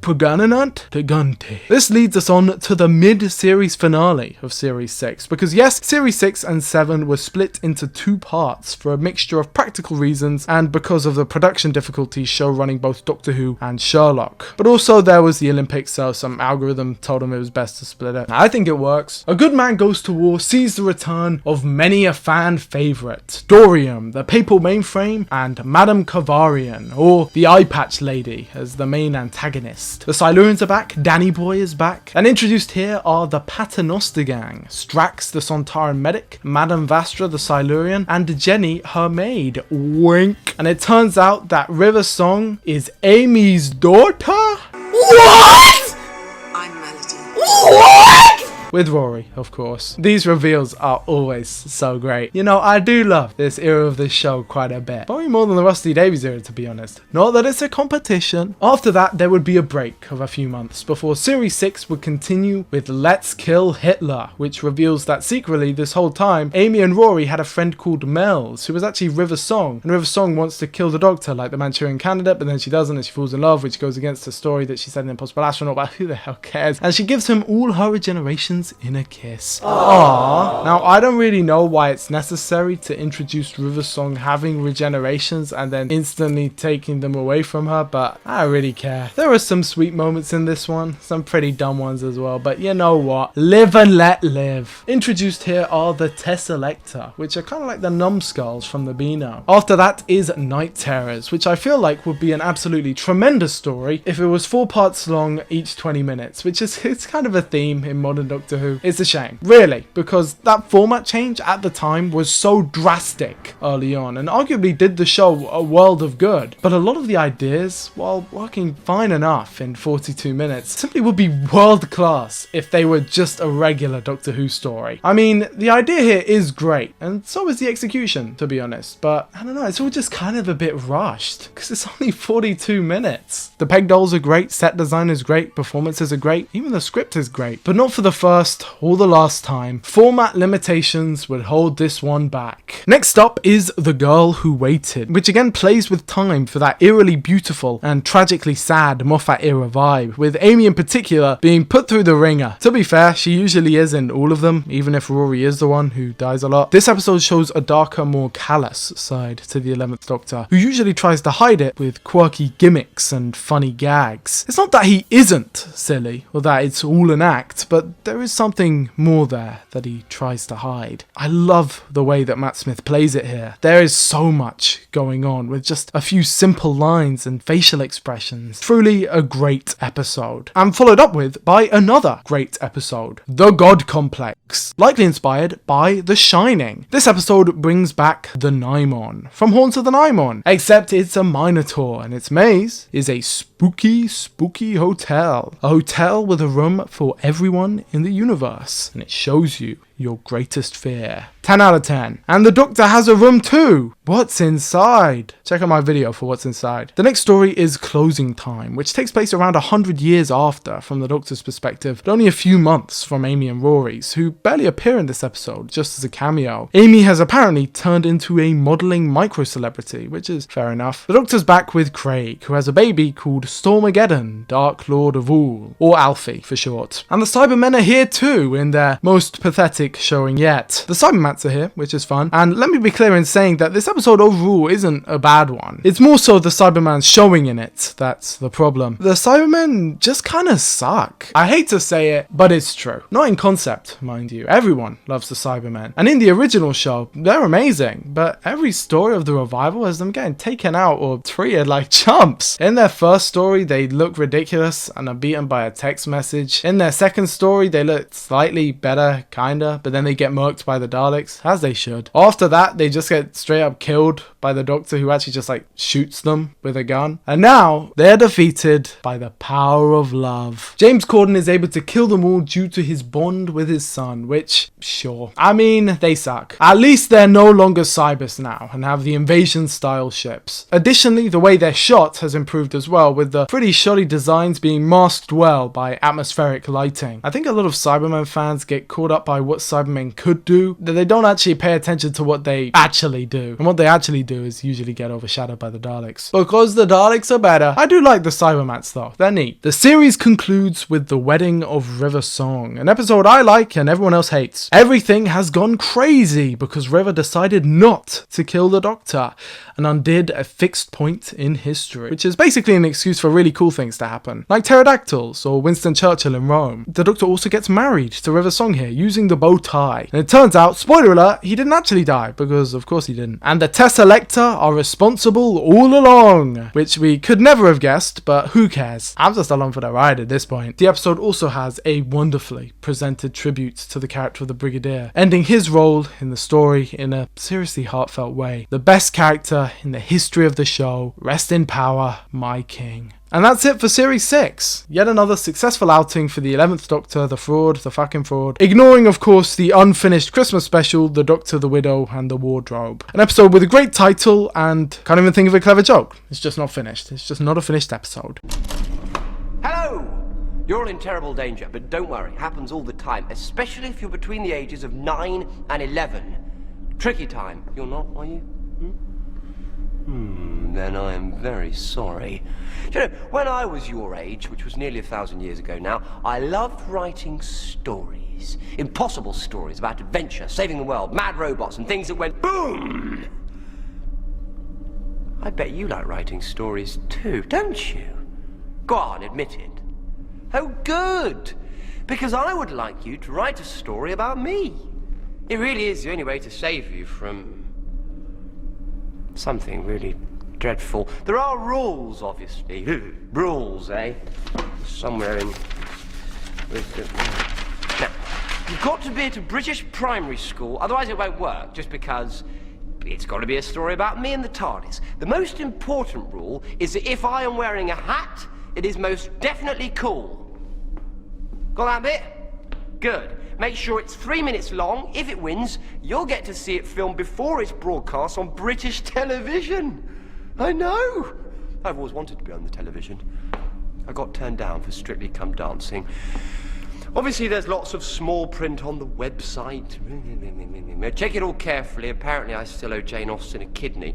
pregnant? This leads us on to the mid-series finale of Series 6, because yes, Series 6 and 7 were split into 2 parts for a mixture of practical reasons and because of the production difficulties show running both Doctor Who and Sherlock. But also there was the Olympics, so some algorithm told them it was best to split it. I think it works. A Good Man Goes to War sees the return of many a fan favourite, Dorium, the Papal Mainframe, and Madame Kavarian, or the Eye Patch Lady, as the main antagonist. The Silurians are back, Danny Boy is back, and introduced here are the Paternoster Gang, Strax the Sontaran medic, Madame Vastra the Silurian, and Jenny her maid. Wink. And it turns out that River Song is Amy's daughter? What? I'm Melody. What? With Rory, of course. These reveals are always so great. You know, I do love this era of the show quite a bit. Probably more than the Rusty Davies era, to be honest. Not that it's a competition. After that, there would be a break of a few months before Series 6 would continue with Let's Kill Hitler, which reveals that secretly this whole time, Amy and Rory had a friend called Mel's, who was actually River Song. And River Song wants to kill the Doctor like the Manchurian Candidate, but then she doesn't and she falls in love, which goes against the story that she said in Impossible Astronaut, but who the hell cares? And she gives him all her regenerations in a kiss. Aww. Now, I don't really know why it's necessary to introduce River Song having regenerations and then instantly taking them away from her, but I don't really care. There are some sweet moments in this one, some pretty dumb ones as well, but you know what? Live and let live. Introduced here are the Tesselecta, which are kind of like the numbskulls from the Beano. After that is Night Terrors, which I feel like would be an absolutely tremendous story if it was 4 parts long, each 20 minutes, which is it's kind of a theme in modern Doctor Who. It's a shame, really, because that format change at the time was so drastic early on and arguably did the show a world of good. But a lot of the ideas, while working fine enough in 42 minutes, simply would be world class if they were just a regular Doctor Who story. I mean, the idea here is great, and so is the execution, to be honest, but I don't know, it's all just kind of a bit rushed, because it's only 42 minutes. The peg dolls are great, set design is great, performances are great, even the script is great, but not for the first or the last time. Format limitations would hold this one back. Next up is The Girl Who Waited, which again plays with time for that eerily beautiful and tragically sad Moffat era vibe, with Amy in particular being put through the ringer. To be fair, she usually is in all of them, even if Rory is the one who dies a lot. This episode shows a darker, more callous side to the 11th Doctor, who usually tries to hide it with quirky gimmicks and funny gags. It's not that he isn't silly, or that it's all an act, but there is something more there that he tries to hide. I love the way that Matt Smith plays it here. There is so much going on with just a few simple lines and facial expressions. Truly a great episode. And followed up with by another great episode, The God Complex, likely inspired by The Shining. This episode brings back the Naimon from Haunts of the Naimon, except it's a Minotaur and its maze is a spooky hotel. A hotel with a room for everyone in the universe, and it shows you your greatest fear. 10 out of 10. And the Doctor has a room too. What's inside? Check out my video for what's inside. The next story is Closing Time, which takes place around 100 years after from the Doctor's perspective, but only a few months from Amy and Rory's, who barely appear in this episode, just as a cameo. Amy has apparently turned into a modelling micro-celebrity, which is fair enough. The Doctor's back with Craig, who has a baby called Stormageddon, Dark Lord of All, or Alfie for short. And the Cybermen are here too, in their most pathetic showing yet. The Cybermats are here, which is fun, and let me be clear in saying that this episode overall isn't a bad one. It's more so the Cyberman showing in it that's the problem. The Cybermen just kind of suck. I hate to say it, but it's true. Not in concept, mind you. Everyone loves the Cybermen, and in the original show, they're amazing, but every story of the revival has them getting taken out or treated like chumps. In their first story, they look ridiculous and are beaten by a text message. In their second story, they look slightly better, kinda, but then they get murked by the Daleks. Daleks, as they should. After that, they just get straight up killed by the Doctor, who actually just like shoots them with a gun. And now they're defeated by the power of love. James Corden is able to kill them all due to his bond with his son, which, sure. I mean, they suck. At least they're no longer Cybus now and have the invasion style ships. Additionally, the way they're shot has improved as well, with the pretty shoddy designs being masked well by atmospheric lighting. I think a lot of Cybermen fans get caught up by what Cybermen could do, that they don't actually pay attention to what they actually do. And what they actually do is usually get overshadowed by the Daleks. Because the Daleks are better. I do like the Cybermats though, they're neat. The series concludes with the wedding of River Song, an episode I like and everyone else hates. Everything has gone crazy because River decided not to kill the Doctor and undid a fixed point in history, which is basically an excuse for really cool things to happen, like pterodactyls or Winston Churchill in Rome. The Doctor also gets married to River Song here using the bow tie, and it turns out, spoiler alert, he didn't actually die, because of course he didn't. And the Tesseract are responsible all along, which we could never have guessed, but who cares? I'm just along for the ride at this point. The episode also has a wonderfully presented tribute to the character of the Brigadier, ending his role in the story in a seriously heartfelt way. The best character in the history of the show. Rest in power, my king. And that's it for Series 6. Yet another successful outing for the 11th Doctor, the fraud, the fucking fraud. Ignoring, of course, the unfinished Christmas special, The Doctor, the Widow, and the Wardrobe. An episode with a great title, and can't even think of a clever joke. It's just not finished. It's just not a finished episode. Hello! You're all in terrible danger, but don't worry. It happens all the time, especially if you're between the ages of 9 and 11. Tricky time. You're not, are you? Then I am very sorry. You know, when I was your age, which was nearly 1,000 years ago now, I loved writing stories. Impossible stories about adventure, saving the world, mad robots, and things that went boom! I bet you like writing stories too, don't you? Go on, admit it. Oh, good! Because I would like you to write a story about me. It really is the only way to save you from something really dreadful. There are rules, obviously. Rules, eh? Somewhere in... Now, you've got to be at a British primary school, otherwise it won't work, just because it's got to be a story about me and the TARDIS. The most important rule is that if I am wearing a hat, it is most definitely cool. Got that bit? Good. Make sure it's 3 minutes long. If it wins, you'll get to see it filmed before it's broadcast on British television. I know. I've always wanted to be on the television. I got turned down for Strictly Come Dancing. Obviously, there's lots of small print on the website. Check it all carefully. Apparently, I still owe Jane Austen a kidney.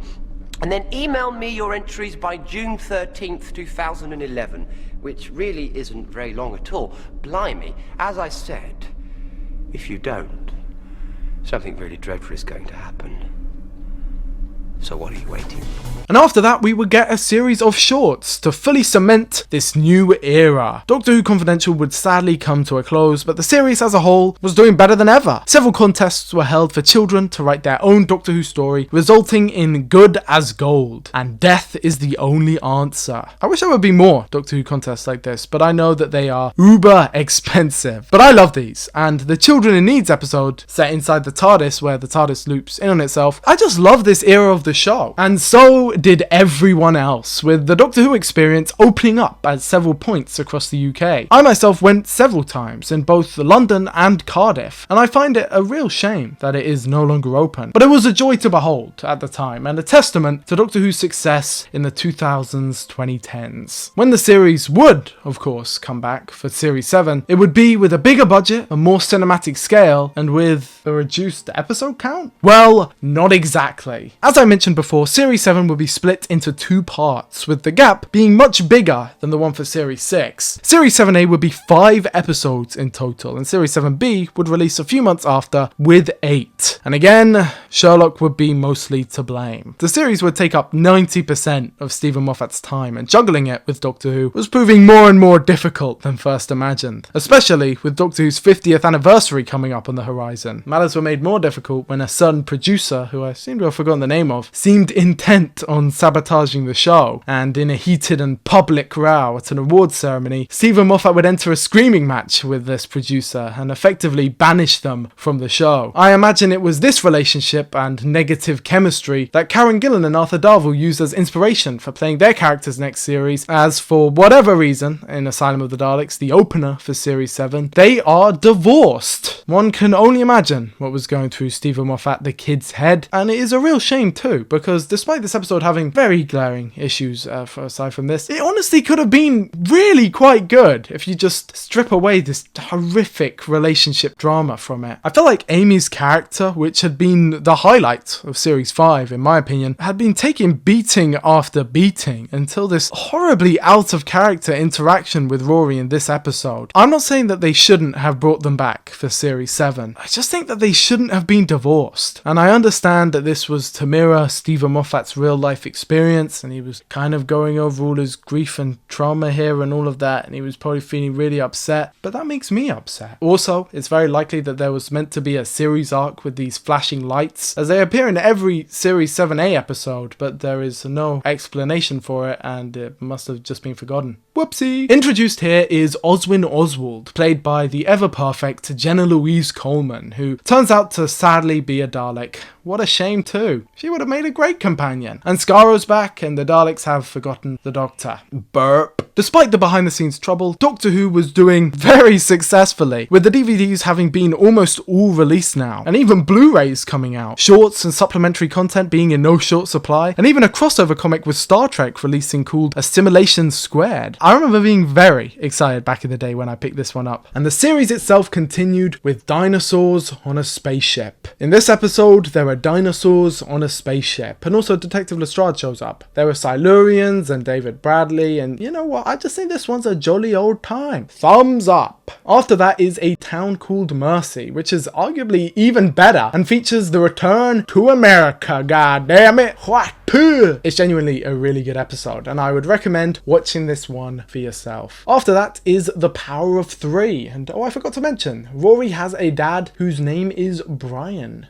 And then email me your entries by June 13th, 2011, which really isn't very long at all. Blimey, as I said, if you don't, something really dreadful is going to happen. So what are you waiting for? And after that, we would get a series of shorts to fully cement this new era. Doctor Who Confidential would sadly come to a close, but the series as a whole was doing better than ever. Several contests were held for children to write their own Doctor Who story, resulting in Good as Gold. And death is the only answer. I wish there would be more Doctor Who contests like this, but I know that they are uber expensive. But I love these, and the Children in Needs episode, set inside the TARDIS, where the TARDIS loops in on itself, I just love this era of the show. And so did everyone else, with the Doctor Who experience opening up at several points across the UK. I myself went several times in both London and Cardiff, and I find it a real shame that it is no longer open. But it was a joy to behold at the time, and a testament to Doctor Who's success in the 2000s, 2010s. When the series would, of course, come back for Series 7, it would be with a bigger budget, a more cinematic scale, and with a reduced episode count? Well, not exactly. As I mentioned before, Series 7 would be split into 2 parts, with the gap being much bigger than the one for Series 6. Series 7A would be 5 episodes in total, and Series 7B would release a few months after with 8. And again, Sherlock would be mostly to blame. The series would take up 90% of Stephen Moffat's time, and juggling it with Doctor Who was proving more and more difficult than first imagined, especially with Doctor Who's 50th anniversary coming up on the horizon. Matters were made more difficult when a certain producer, who I seem to have forgotten the name of, seemed intent on sabotaging the show, and in a heated and public row at an awards ceremony, Stephen Moffat would enter a screaming match with this producer and effectively banish them from the show. I imagine it was this relationship and negative chemistry that Karen Gillan and Arthur Darvill used as inspiration for playing their characters next series, as for whatever reason, in Asylum of the Daleks, the opener for Series 7, they are divorced. One can only imagine what was going through Stephen Moffat the kid's head, and it is a real shame too, because despite this episode having very glaring issues aside from this, it honestly could have been really quite good if you just strip away this horrific relationship drama from it. I feel like Amy's character, which had been the highlight of Series 5 in my opinion, had been taking beating after beating until this horribly out of character interaction with Rory in this episode. I'm not saying that they shouldn't have brought them back for Series 7, I just think that they shouldn't have been divorced. And I understand that this was to mirror Stephen Moffat's real life experience, and he was kind of going over all his grief and trauma here and all of that, and he was probably feeling really upset, but that makes me upset. Also, it's very likely that there was meant to be a series arc with these flashing lights, as they appear in every Series 7A episode, but there is no explanation for it, and it must have just been forgotten. Whoopsie! Introduced here is Oswin Oswald, played by the ever-perfect Jenna Louise Coleman, who turns out to sadly be a Dalek. What a shame too. She would have made a great companion. And Scaro's back, and the Daleks have forgotten the Doctor. Burp. Despite the behind-the-scenes trouble, Doctor Who was doing very successfully, with the DVDs having been almost all released now, and even Blu-rays coming out, shorts and supplementary content being in no short supply, and even a crossover comic with Star Trek releasing called Assimilation Squared. I remember being very excited back in the day when I picked this one up. And the series itself continued with dinosaurs on a spaceship. In this episode, there are dinosaurs on a spaceship, and also Detective Lestrade shows up. There are Silurians and David Bradley, and you know what, I just think this one's a jolly old time. Thumbs up. After that is A Town Called Mercy, which is arguably even better and features the return to America, god damn it. What? It's genuinely a really good episode, and I would recommend watching this one for yourself. After that is The Power of Three, and oh, I forgot to mention, Rory has a dad whose name is Brian.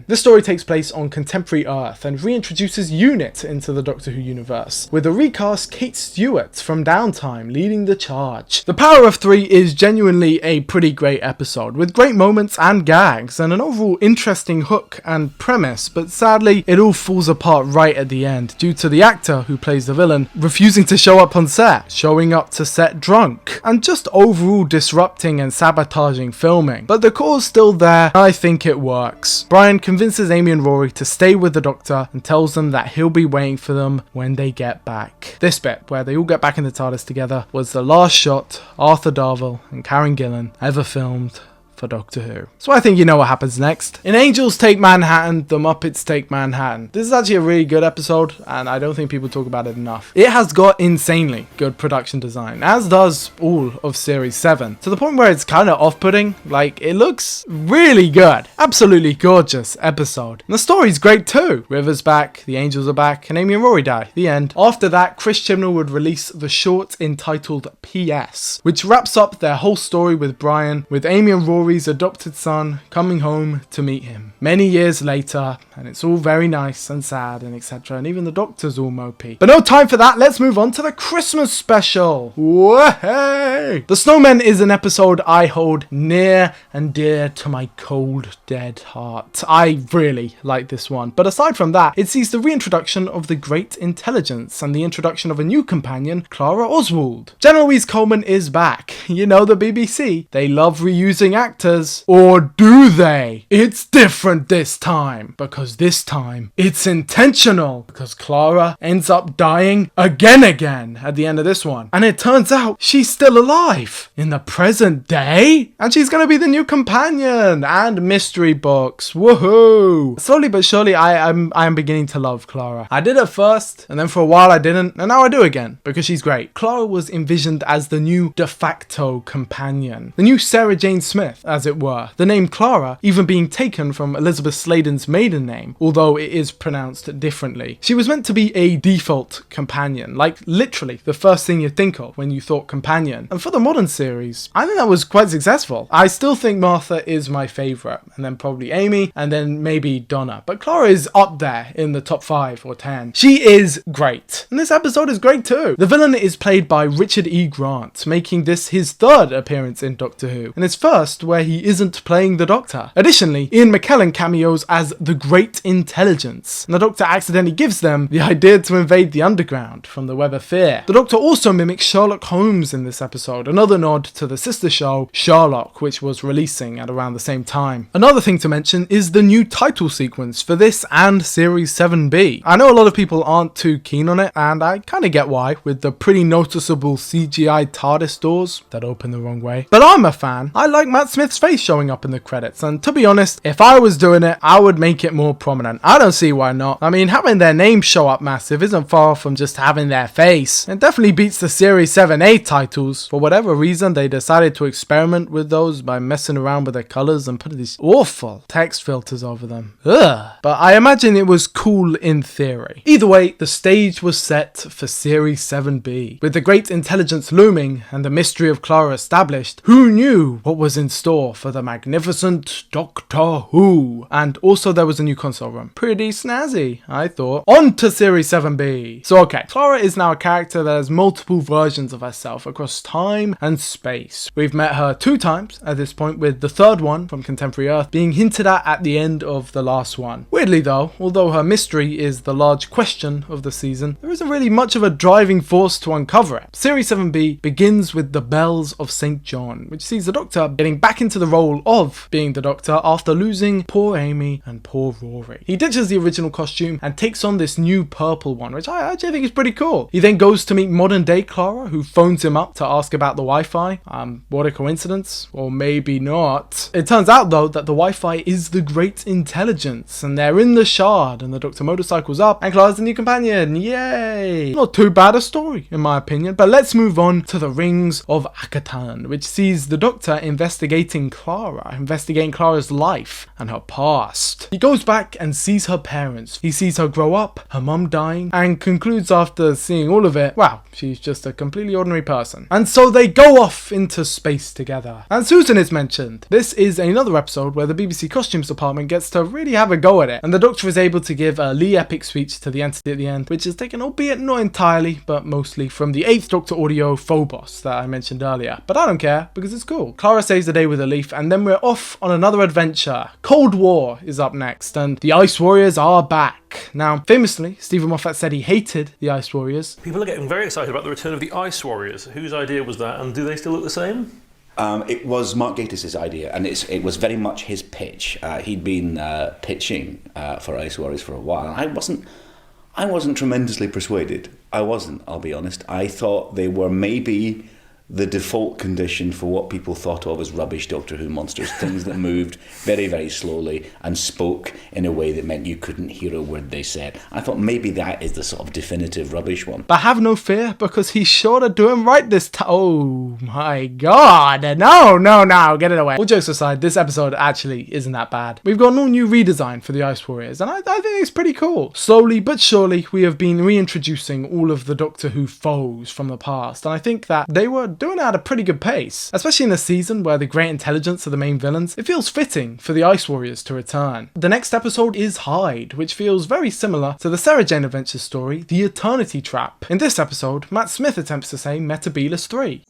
This story takes place on contemporary Earth and reintroduces Unit into the Doctor Who universe, with the recast Kate Stewart from Downtime leading the charge. The Power of Three is genuinely a pretty great episode, with great moments and gags, and an overall interesting hook and premise, but sadly, it all falls apart right at the end due to the actor who plays the villain refusing to show up on set, showing up to set drunk, and just overall disrupting and sabotaging filming. But the core's still there, and I think it works. Brian convinces Amy and Rory to stay with the Doctor and tells them that he'll be waiting for them when they get back. This bit, where they all get back in the TARDIS together, was the last shot Arthur Darvill and Karen Gillan ever filmed for Doctor Who. So I think you know what happens next. In Angels Take Manhattan, the Muppets Take Manhattan. This is actually a really good episode, and I don't think people talk about it enough. It has got insanely good production design, as does all of Series 7, to the point where it's kind of off-putting. Like, it looks really good. Absolutely gorgeous episode. And the story's great too. River's back, the Angels are back, and Amy and Rory die. The end. After that, Chris Chibnall would release the short entitled P.S., which wraps up their whole story with Brian, with Amy and Rory's adopted son coming home to meet him many years later, and it's all very nice and sad and etc, and even the Doctor's all mopey. But no time for that, let's move on to the Christmas special. Whoa! The Snowmen is an episode I hold near and dear to my cold dead heart. I really like this one, but aside from that, it sees the reintroduction of the Great Intelligence and the introduction of a new companion, Clara Oswald. Jenna Louise Coleman is back. You know the BBC, they love reusing actors. Or do they? It's different this time, because this time it's intentional, because Clara ends up dying again at the end of this one, and it turns out she's still alive in the present day, and she's gonna be the new companion and mystery books. Woohoo! Slowly but surely I am beginning to love Clara. I did at first, and then for a while I didn't, and now I do again because she's great. Clara was envisioned as the new de facto companion, the new Sarah Jane Smith. as it were, the name Clara even being taken from Elizabeth Sladen's maiden name, although it is pronounced differently. She was meant to be a default companion, like literally the first thing you think of when you thought companion. And for the modern series, I think that was quite successful. I still think Martha is my favourite, and then probably Amy, and then maybe Donna. But Clara is up there in the top 5 or 10. She is great. And this episode is great too. The villain is played by Richard E. Grant, making this his 3rd appearance in Doctor Who, and his first where he isn't playing the Doctor. Additionally, Ian McKellen cameos as the Great Intelligence, and the Doctor accidentally gives them the idea to invade the underground from the Web of Fear. The Doctor also mimics Sherlock Holmes in this episode, another nod to the sister show Sherlock, which was releasing at around the same time. Another thing to mention is the new title sequence for this and Series 7B. I know a lot of people aren't too keen on it, and I kind of get why, with the pretty noticeable CGI TARDIS doors that open the wrong way. But I'm a fan. I like Matt Smith's face showing up in the credits, and to be honest, if I was doing it, I would make it more prominent. I don't see why not. I mean, having their name show up massive isn't far from just having their face. It definitely beats the Series 7A titles. For whatever reason, they decided to experiment with those by messing around with their colours and putting these awful text filters over them. Ugh. But I imagine it was cool in theory. Either way, the stage was set for Series 7B. With the Great Intelligence looming and the mystery of Clara established, who knew what was in store for the magnificent Doctor Who? And also there was a new console room. Pretty snazzy, I thought. On to Series 7B. So okay, Clara is now a character that has multiple versions of herself across time and space. We've met her 2 times at this point, with the 3rd one from Contemporary Earth being hinted at the end of the last one. Weirdly though, although her mystery is the large question of the season, there isn't really much of a driving force to uncover it. Series 7B begins with the Bells of St. John, which sees the Doctor getting back into the role of being the Doctor after losing poor Amy and poor Rory. He ditches the original costume and takes on this new purple one, which I actually think is pretty cool. He then goes to meet modern day Clara, who phones him up to ask about the Wi-Fi. What a coincidence, or maybe not. It turns out though that the Wi-Fi is the Great Intelligence, and they're in the Shard, and the Doctor motorcycles up, and Clara's the new companion. Yay! Not too bad a story, in my opinion. But let's move on to the Rings of Akatan, which sees the Doctor investigating Clara's life and her past. He goes back and sees her parents. He sees her grow up, her mum dying, and concludes after seeing all of it, wow, she's just a completely ordinary person. And so they go off into space together. And Susan is mentioned. This is another episode where the BBC costumes department gets to really have a go at it, and the Doctor is able to give a Lee epic speech to the entity at the end, which is taken, albeit not entirely, but mostly from the 8th Doctor audio Phobos that I mentioned earlier. But I don't care, because it's cool. Clara saves the day with a leaf, and then we're off on another adventure. Cold War is up next, and the Ice Warriors are back. Now, famously, Stephen Moffat said he hated the Ice Warriors. People are getting very excited about the return of the Ice Warriors. Whose idea was that, and do they still look the same? It was Mark Gatiss' idea, and it was very much his pitch. He'd been pitching for Ice Warriors for a while. I wasn't tremendously persuaded. I'll be honest. I thought they were maybe the default condition for what people thought of as rubbish Doctor Who monsters, things that moved very, very slowly and spoke in a way that meant you couldn't hear a word they said. I thought maybe that is the sort of definitive rubbish one. But have no fear, because he's sure to do him right this time. Oh my god, no, get it away. All jokes aside, this episode actually isn't that bad. We've got an all new redesign for the Ice Warriors, and I think it's pretty cool. Slowly but surely, we have been reintroducing all of the Doctor Who foes from the past, and I think that they were doing it at a pretty good pace, especially in a season where the Great Intelligence are the main villains. It feels fitting for the Ice Warriors to return. The next episode is Hyde, which feels very similar to the Sarah Jane Adventures story, The Eternity Trap. In this episode, Matt Smith attempts to say Metebelis 3.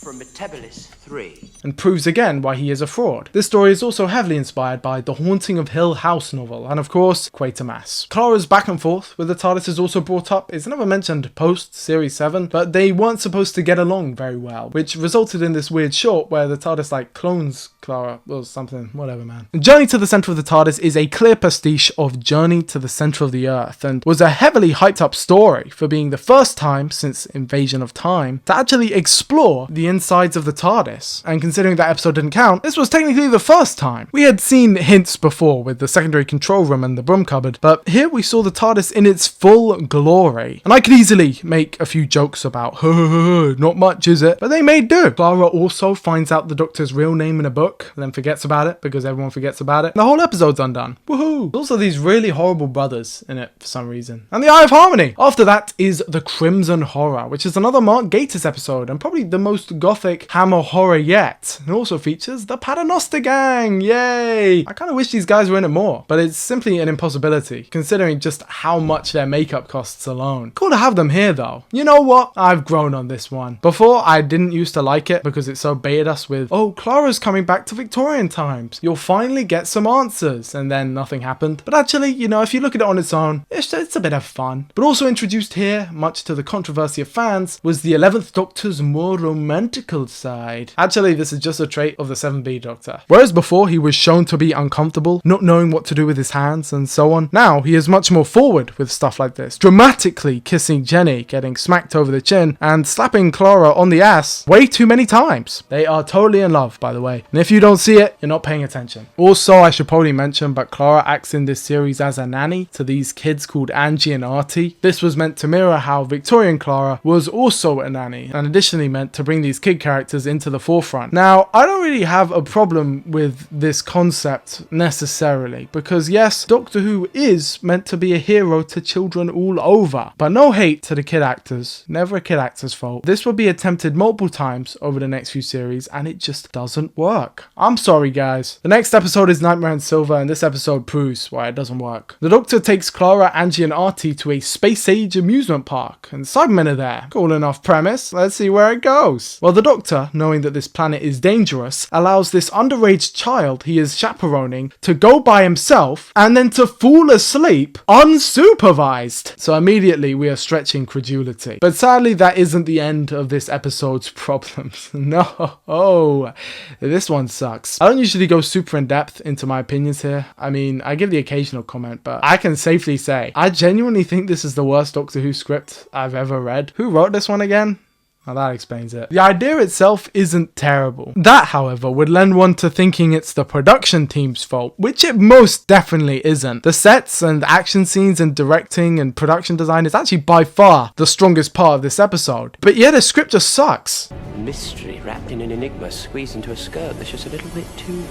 From Metebelis 3. And proves again why he is a fraud. This story is also heavily inspired by the Haunting of Hill House novel, and of course, Quatermass. Clara's back and forth with the TARDIS is also brought up. It's never mentioned post Series 7, but they weren't supposed to get along very well, which resulted in this weird short where the TARDIS clones Clara or something, whatever man. Journey to the Centre of the TARDIS is a clear pastiche of Journey to the Centre of the Earth, and was a heavily hyped up story for being the first time since Invasion of Time to actually explore the the insides of the TARDIS. And considering that episode didn't count, this was technically the first time. We had seen hints before with the secondary control room and the broom cupboard, but here we saw the TARDIS in its full glory. And I could easily make a few jokes about, not much is it? But they made do. Clara also finds out the Doctor's real name in a book, then forgets about it because everyone forgets about it. The whole episode's undone. Woohoo! There's also these really horrible brothers in it for some reason. And the Eye of Harmony! After that is the Crimson Horror, which is another Mark Gatiss episode and probably the most gothic Hammer horror yet. It also features the Paternoster Gang! Yay! I kind of wish these guys were in it more, but it's simply an impossibility, considering just how much their makeup costs alone. Cool to have them here though. You know what? I've grown on this one. Before, I didn't used to like it because it so baited us with, oh, Clara's coming back to Victorian times. You'll finally get some answers. And then nothing happened. But actually, you know, if you look at it on its own, it's a bit of fun. But also introduced here, much to the controversy of fans, was the 11th Doctor's more romantical side. Actually, this is just a trait of the 7B Doctor. Whereas before he was shown to be uncomfortable, not knowing what to do with his hands and so on, now he is much more forward with stuff like this, dramatically kissing Jenny, getting smacked over the chin, and slapping Clara on the ass way too many times. They are totally in love, by the way, and if you don't see it, you're not paying attention. Also, I should probably mention, but Clara acts in this series as a nanny to these kids called Angie and Artie. This was meant to mirror how Victorian Clara was also a nanny, and additionally meant to bring these kid characters into the forefront. Now, I don't really have a problem with this concept necessarily, because yes, Doctor Who is meant to be a hero to children all over, but no hate to the kid actors, never a kid actor's fault. This will be attempted multiple times over the next few series, and it just doesn't work. I'm sorry guys. The next episode is Nightmare in Silver, and this episode proves why it doesn't work. The Doctor takes Clara, Angie and Artie to a space-age amusement park, and Cybermen are there. Cool enough premise, let's see where it goes. Well, the Doctor, knowing that this planet is dangerous, allows this underage child he is chaperoning to go by himself, and then to fall asleep unsupervised. So immediately we are stretching credulity. But sadly, that isn't the end of this episode's problems. No, this one sucks. I don't usually go super in depth into my opinions here. I mean, I give the occasional comment, but I can safely say, I genuinely think this is the worst Doctor Who script I've ever read. Who wrote this one again? Well, that explains it. The idea itself isn't terrible. That, however, would lend one to thinking it's the production team's fault, which it most definitely isn't. The sets and action scenes and directing and production design is actually by far the strongest part of this episode. But yet the script just sucks. Mystery wrapped in an enigma squeezed into a skirt that's just a little bit too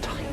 tight.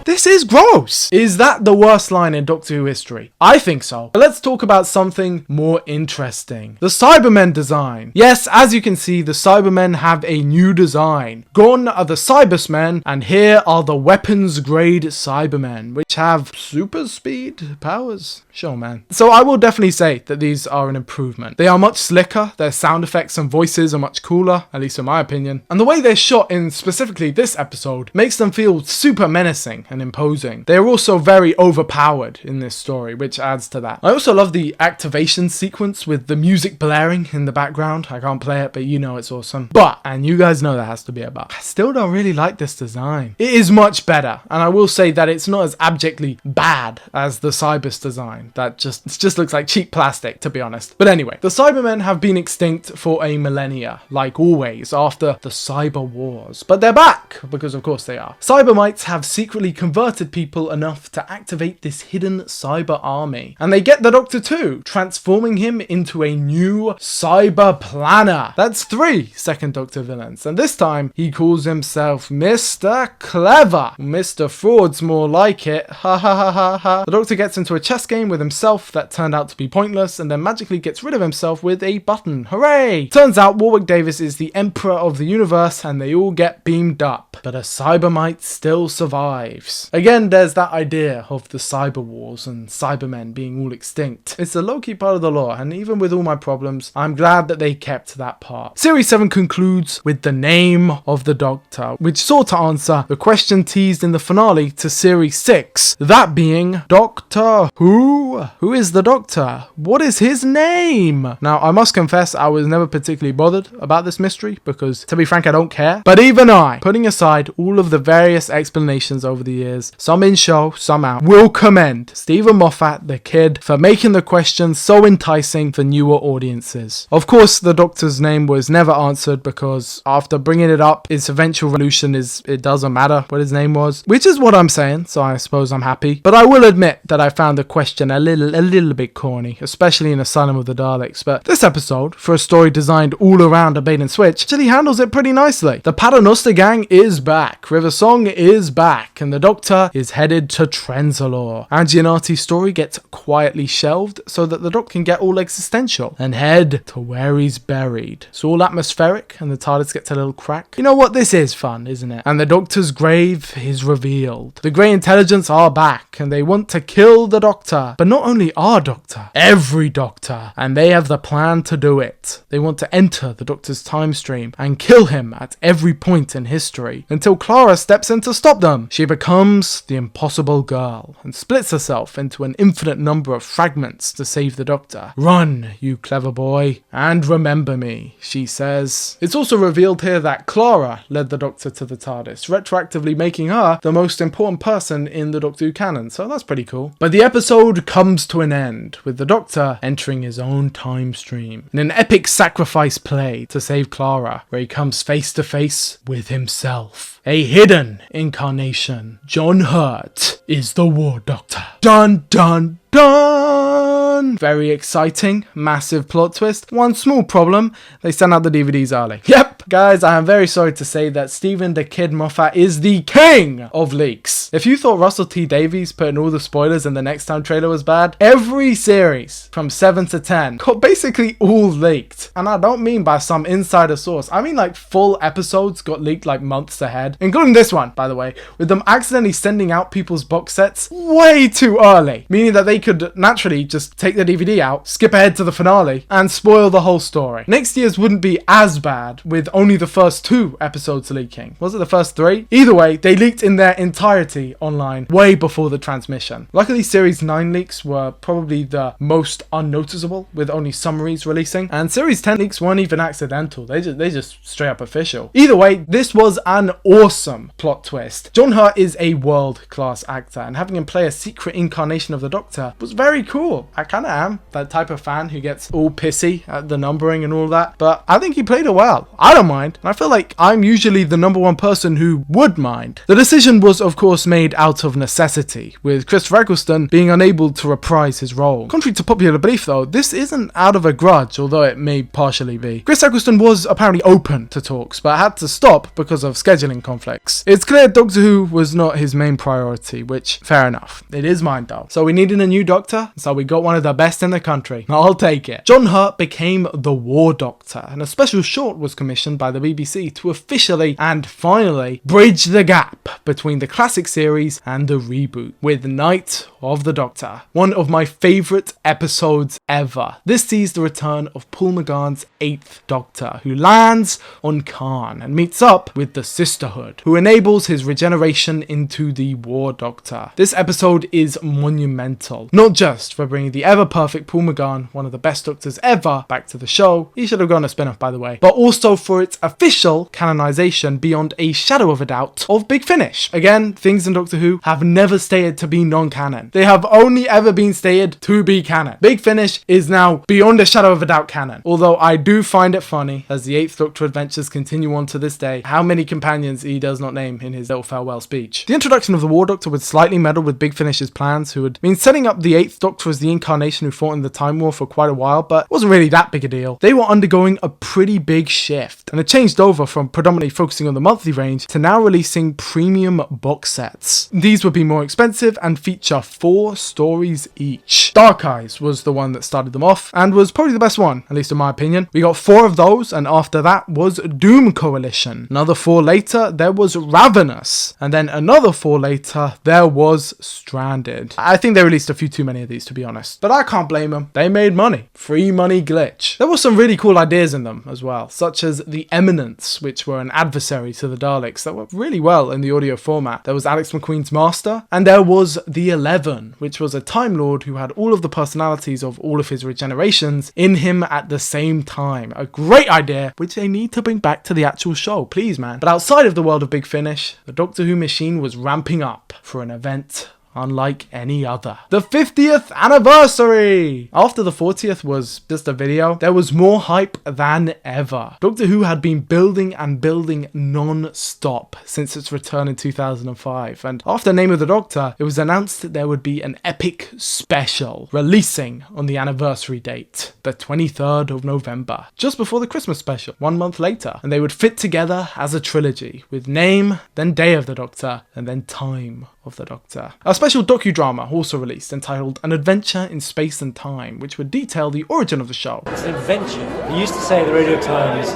This is gross! Is that the worst line in Doctor Who history? I think so. But let's talk about something more interesting. The Cybermen design. Yes, as you can see, the Cybermen have a new design. Gone are the Cybersmen, and here are the weapons-grade Cybermen, which have super speed powers. Sure, man. So I will definitely say that these are an improvement. They are much slicker, their sound effects and voices are much cooler, at least in my opinion. And the way they're shot in specifically this episode makes them feel super menacing and imposing. They are also very overpowered in this story, which adds to that. I also love the activation sequence with the music blaring in the background. I can't play it, but you know it's awesome. But, and you guys know there has to be a but, I still don't really like this design. It is much better, and I will say that it's not as abjectly bad as the Cybers design. That just looks like cheap plastic, to be honest. But anyway, the Cybermen have been extinct for a millennia, like always, after the Cyber Wars. But they're back, because of course they are. Cybermites have secretly converted people enough to activate this hidden cyber army. And they get the Doctor too, transforming him into a new cyber planner. That's 3 second Doctor villains. And this time, he calls himself Mr. Clever. Mr. Fraud's more like it. Ha ha ha ha ha. The Doctor gets into a chess game with himself that turned out to be pointless, and then magically gets rid of himself with a button. Hooray! Turns out Warwick Davis is the Emperor of the universe, and they all get beamed up. But a Cybermite still survives. Again, there's that idea of the Cyber Wars and Cybermen being all extinct. It's a low-key part of the lore, and even with all my problems, I'm glad that they kept that part. Series 7 concludes with the name of the Doctor, which sought to answer the question teased in the finale to Series 6, that being Doctor Who? Who is the Doctor? What is his name? Now, I must confess I was never particularly bothered about this mystery, because to be frank, I don't care. But even I, putting aside all of the various explanations over the years, some in show, some out, will commend Stephen Moffat, the kid, for making the question so enticing for newer audiences. Of course, the Doctor's name was never answered because after bringing it up, its eventual resolution is it doesn't matter what his name was, which is what I'm saying, so I suppose I'm happy. But I will admit that I found the question a little bit corny, especially in Asylum of the Daleks. But this episode, for a story designed all around a bait and switch, actually handles it pretty nicely. The Paternoster gang is back, River Song is back, and the Doctor is headed to Trenzalore. Angianati's story gets quietly shelved so that the Doctor can get all existential and head to where he's buried. It's all atmospheric and the TARDIS gets a little crack. You know what? This is fun, isn't it? And the Doctor's grave is revealed. The Grey Intelligence are back and they want to kill the Doctor. But not only our Doctor, every Doctor. And they have the plan to do it. They want to enter the Doctor's time stream and kill him at every point in history until Clara steps in to stop them. She becomes the Impossible Girl and splits herself into an infinite number of fragments to save the Doctor. Run, you clever boy, and remember me, she says. It's also revealed here that Clara led the Doctor to the TARDIS, retroactively making her the most important person in the Doctor Who canon, so that's pretty cool. But the episode comes to an end, with the Doctor entering his own time stream in an epic sacrifice play to save Clara, where he comes face to face with himself. A hidden incarnation. John Hurt is the War Doctor. Dun dun dun! Very exciting, massive plot twist. One small problem, they sent out the DVDs early. Yep, guys, I am very sorry to say that Stephen the Kid Moffat is the king of leaks. If you thought Russell T Davies putting all the spoilers in the Next Time trailer was bad, every series from 7 to 10 got basically all leaked. And I don't mean by some insider source, I mean like full episodes got leaked like months ahead, including this one, by the way, with them accidentally sending out people's box sets way too early, meaning that they could naturally just take the DVD out, skip ahead to the finale, and spoil the whole story. Next year's wouldn't be as bad with only the first 2 episodes leaking. Was it the first 3? Either way, they leaked in their entirety online way before the transmission. Luckily, Series 9 leaks were probably the most unnoticeable, with only summaries releasing, and Series 10 leaks weren't even accidental. They just straight up official. Either way, this was an awesome plot twist. John Hurt is a world-class actor, and having him play a secret incarnation of the Doctor was very cool. I kind of am that type of fan who gets all pissy at the numbering and all that, but I think he played it well. I don't mind, and I feel like I'm usually the number one person who would mind. The decision was of course made out of necessity, with Christopher Eccleston being unable to reprise his role. Contrary to popular belief though, this isn't out of a grudge, although it may partially be. Chris Eccleston was apparently open to talks, but had to stop because of scheduling conflicts. It's clear Doctor Who was not his main priority, which, fair enough. It is mine though. So we needed a new Doctor, so we got one of the best in the country. I'll take it. John Hurt became the War Doctor, and a special short was commissioned by the BBC to officially and finally bridge the gap between the classic series and the reboot, with Night of the Doctor, one of my favourite episodes ever. This sees the return of Paul McGann's 8th Doctor, who lands on Khan and meets up with the Sisterhood, who enables his regeneration into the War Doctor. This episode is monumental, not just for bringing the ever-perfect Paul McGann, one of the best Doctors ever, back to the show. He should have gone a spin-off, by the way, but also for its official canonization beyond a shadow of a doubt of Big Finish. Again, things in Doctor Who have never stated to be non-canon. They have only ever been stated to be canon. Big Finish is now beyond a shadow of a doubt canon, although I do find it funny, as the 8th Doctor adventures continue on to this day, how many companions he does not name in his little farewell speech. The introduction of the War Doctor would slightly meddle with Big Finish's plans, who had been setting up the 8th Doctor as the incarnation who fought in the Time War for quite a while, but it wasn't really that big a deal. They were undergoing a pretty big shift, and it changed over from predominantly focusing on the monthly range to now releasing premium box sets. These would be more expensive and feature 4 stories each. Dark Eyes was the one that started them off, and was probably the best one, at least in my opinion. We got 4 of those, and after that was Doom Coalition. Another 4 later, there was Ravenous, and then another 4 later, there was Stranded. I think they released a few too many of these, to be honest, but I can't blame them. They made money. Free money glitch. There were some really cool ideas in them as well, such as the the Eminence, which were an adversary to the Daleks that worked really well in the audio format. There was Alex McQueen's Master, and there was the 11, which was a Time Lord who had all of the personalities of all of his regenerations in him at the same time. A great idea, which they need to bring back to the actual show, please man. But outside of the world of Big Finish, the Doctor Who machine was ramping up for an event unlike any other. The 50th anniversary! After the 40th was just a video, there was more hype than ever. Doctor Who had been building and building non-stop since its return in 2005, and after Name of the Doctor, it was announced that there would be an epic special releasing on the anniversary date, the 23rd of November, just before the Christmas special, 1 month later, and they would fit together as a trilogy, with Name, then Day of the Doctor, and then Time of the Doctor. A special docudrama also released entitled An Adventure in Space and Time, which would detail the origin of the show. It's an adventure. They used to say at the Radio Times,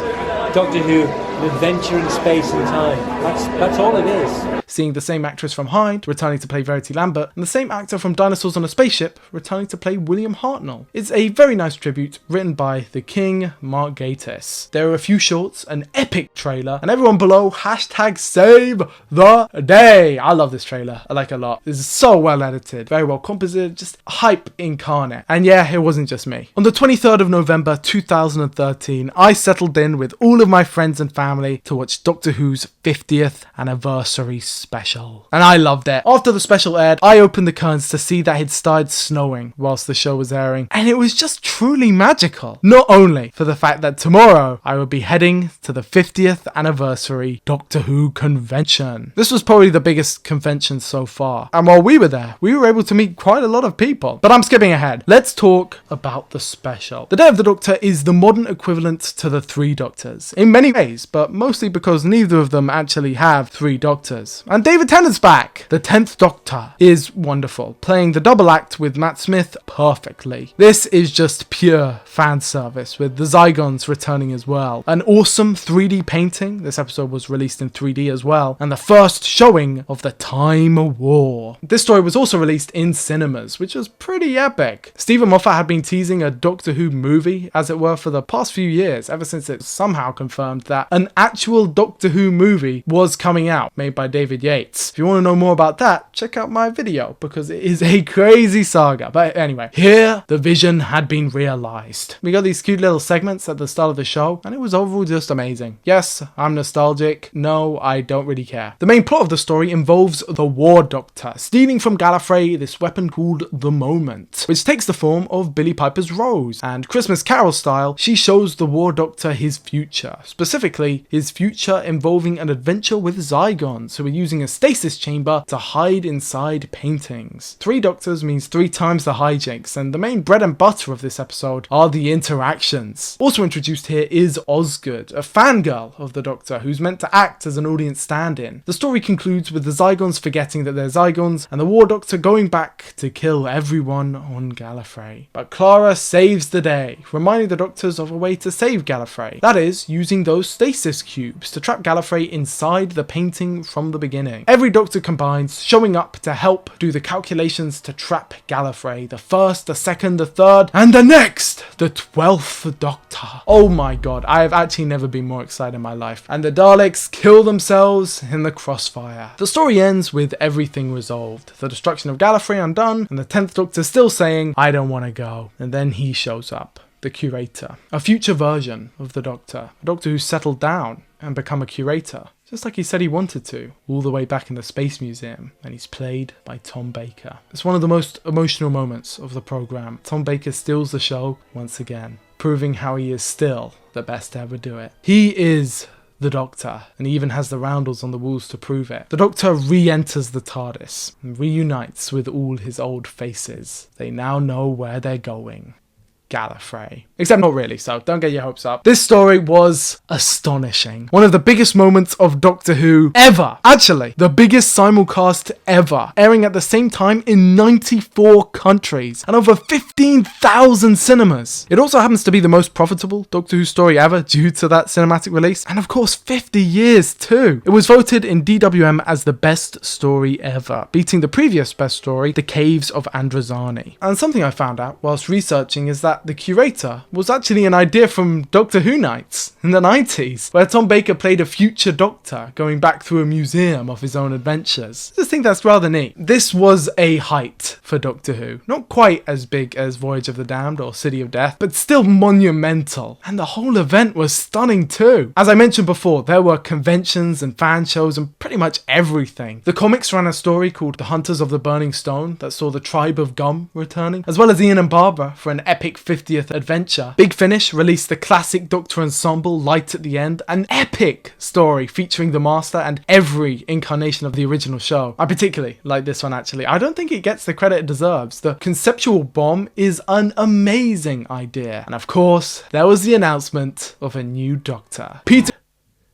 Doctor Who, an adventure in space and time. That's all it is. Seeing the same actress from Hyde returning to play Verity Lambert, and the same actor from Dinosaurs on a Spaceship returning to play William Hartnell. It's a very nice tribute written by the King, Mark Gatiss. There are a few shorts, an epic trailer, and everyone below #save the day. I love this trailer. I like it a lot. It's so well edited, very well composited, just hype incarnate. And yeah, it wasn't just me. On the 23rd of November 2013, I settled in with all of my friends and family to watch Doctor Who's 50th anniversary special. And I loved it. After the special aired, I opened the curtains to see that it started snowing whilst the show was airing. And it was just truly magical. Not only for the fact that tomorrow I would be heading to the 50th anniversary Doctor Who convention. This was probably the biggest convention so far. And while we were there, we were able to meet quite a lot of people. But I'm skipping ahead. Let's talk about the special. The Day of the Doctor is the modern equivalent to the Three Doctors. In many ways, but mostly because neither of them actually have three Doctors. And David Tennant's back! The 10th Doctor is wonderful, playing the double act with Matt Smith perfectly. This is just pure fan service, with the Zygons returning as well. An awesome 3D painting, this episode was released in 3D as well, and the first showing of the Time War. This story was also released in cinemas, which was pretty epic. Stephen Moffat had been teasing a Doctor Who movie, as it were, for the past few years, ever since it somehow confirmed that an actual Doctor Who movie was coming out, made by David Yates. If you want to know more about that, check out my video, because it is a crazy saga. But anyway, here the vision had been realised. We got these cute little segments at the start of the show, and it was overall just amazing. Yes, I'm nostalgic. No, I don't really care. The main plot of the story involves the War Doctor stealing from Gallifrey this weapon called the Moment, which takes the form of Billie Piper's Rose. And Christmas Carol style, she shows the War Doctor his future. Specifically, his future involving an adventure with Zygons, who are using a stasis chamber to hide inside paintings. Three Doctors means 3 times the hijinks, and the main bread and butter of this episode are the interactions. Also introduced here is Osgood, a fangirl of the Doctor who's meant to act as an audience stand-in. The story concludes with the Zygons forgetting that they're Zygons, and the War Doctor going back to kill everyone on Gallifrey. But Clara saves the day, reminding the Doctors of a way to save Gallifrey. That is, using those stasis cubes to trap Gallifrey inside the painting from the beginning. Every Doctor combines, showing up to help do the calculations to trap Gallifrey. The first, the second, the third, and the next, the 12th Doctor. Oh my god, I have actually never been more excited in my life. And the Daleks kill themselves in the crossfire. The story ends with everything resolved. The destruction of Gallifrey undone, and the 10th Doctor still saying, I don't want to go. And then he shows up. The Curator. A future version of the Doctor. A Doctor who's settled down and become a curator. Just like he said he wanted to, all the way back in the Space Museum, and he's played by Tom Baker. It's one of the most emotional moments of the programme. Tom Baker steals the show once again, proving how he is still the best to ever do it. He is the Doctor, and he even has the roundels on the walls to prove it. The Doctor re-enters the TARDIS and reunites with all his old faces. They now know where they're going. Gallifrey. Except not really, so don't get your hopes up. This story was astonishing. One of the biggest moments of Doctor Who ever. Actually, the biggest simulcast ever. Airing at the same time in 94 countries and over 15,000 cinemas. It also happens to be the most profitable Doctor Who story ever due to that cinematic release. And of course, 50 years too. It was voted in DWM as the best story ever, beating the previous best story, The Caves of Androzani. And something I found out whilst researching is that that the curator was actually an idea from Doctor Who Nights in the 90s, where Tom Baker played a future Doctor going back through a museum of his own adventures. I just think that's rather neat. This was a height for Doctor Who. Not quite as big as Voyage of the Damned or City of Death, but still monumental. And the whole event was stunning too. As I mentioned before, there were conventions and fan shows and pretty much everything. The comics ran a story called The Hunters of the Burning Stone that saw the tribe of Gum returning, as well as Ian and Barbara for an epic 50th adventure. Big Finish released the classic Doctor Ensemble Light at the End, an epic story featuring the Master and every incarnation of the original show. I particularly like this one actually. I don't think it gets the credit it deserves. The conceptual bomb is an amazing idea. And of course, there was the announcement of a new Doctor. Peter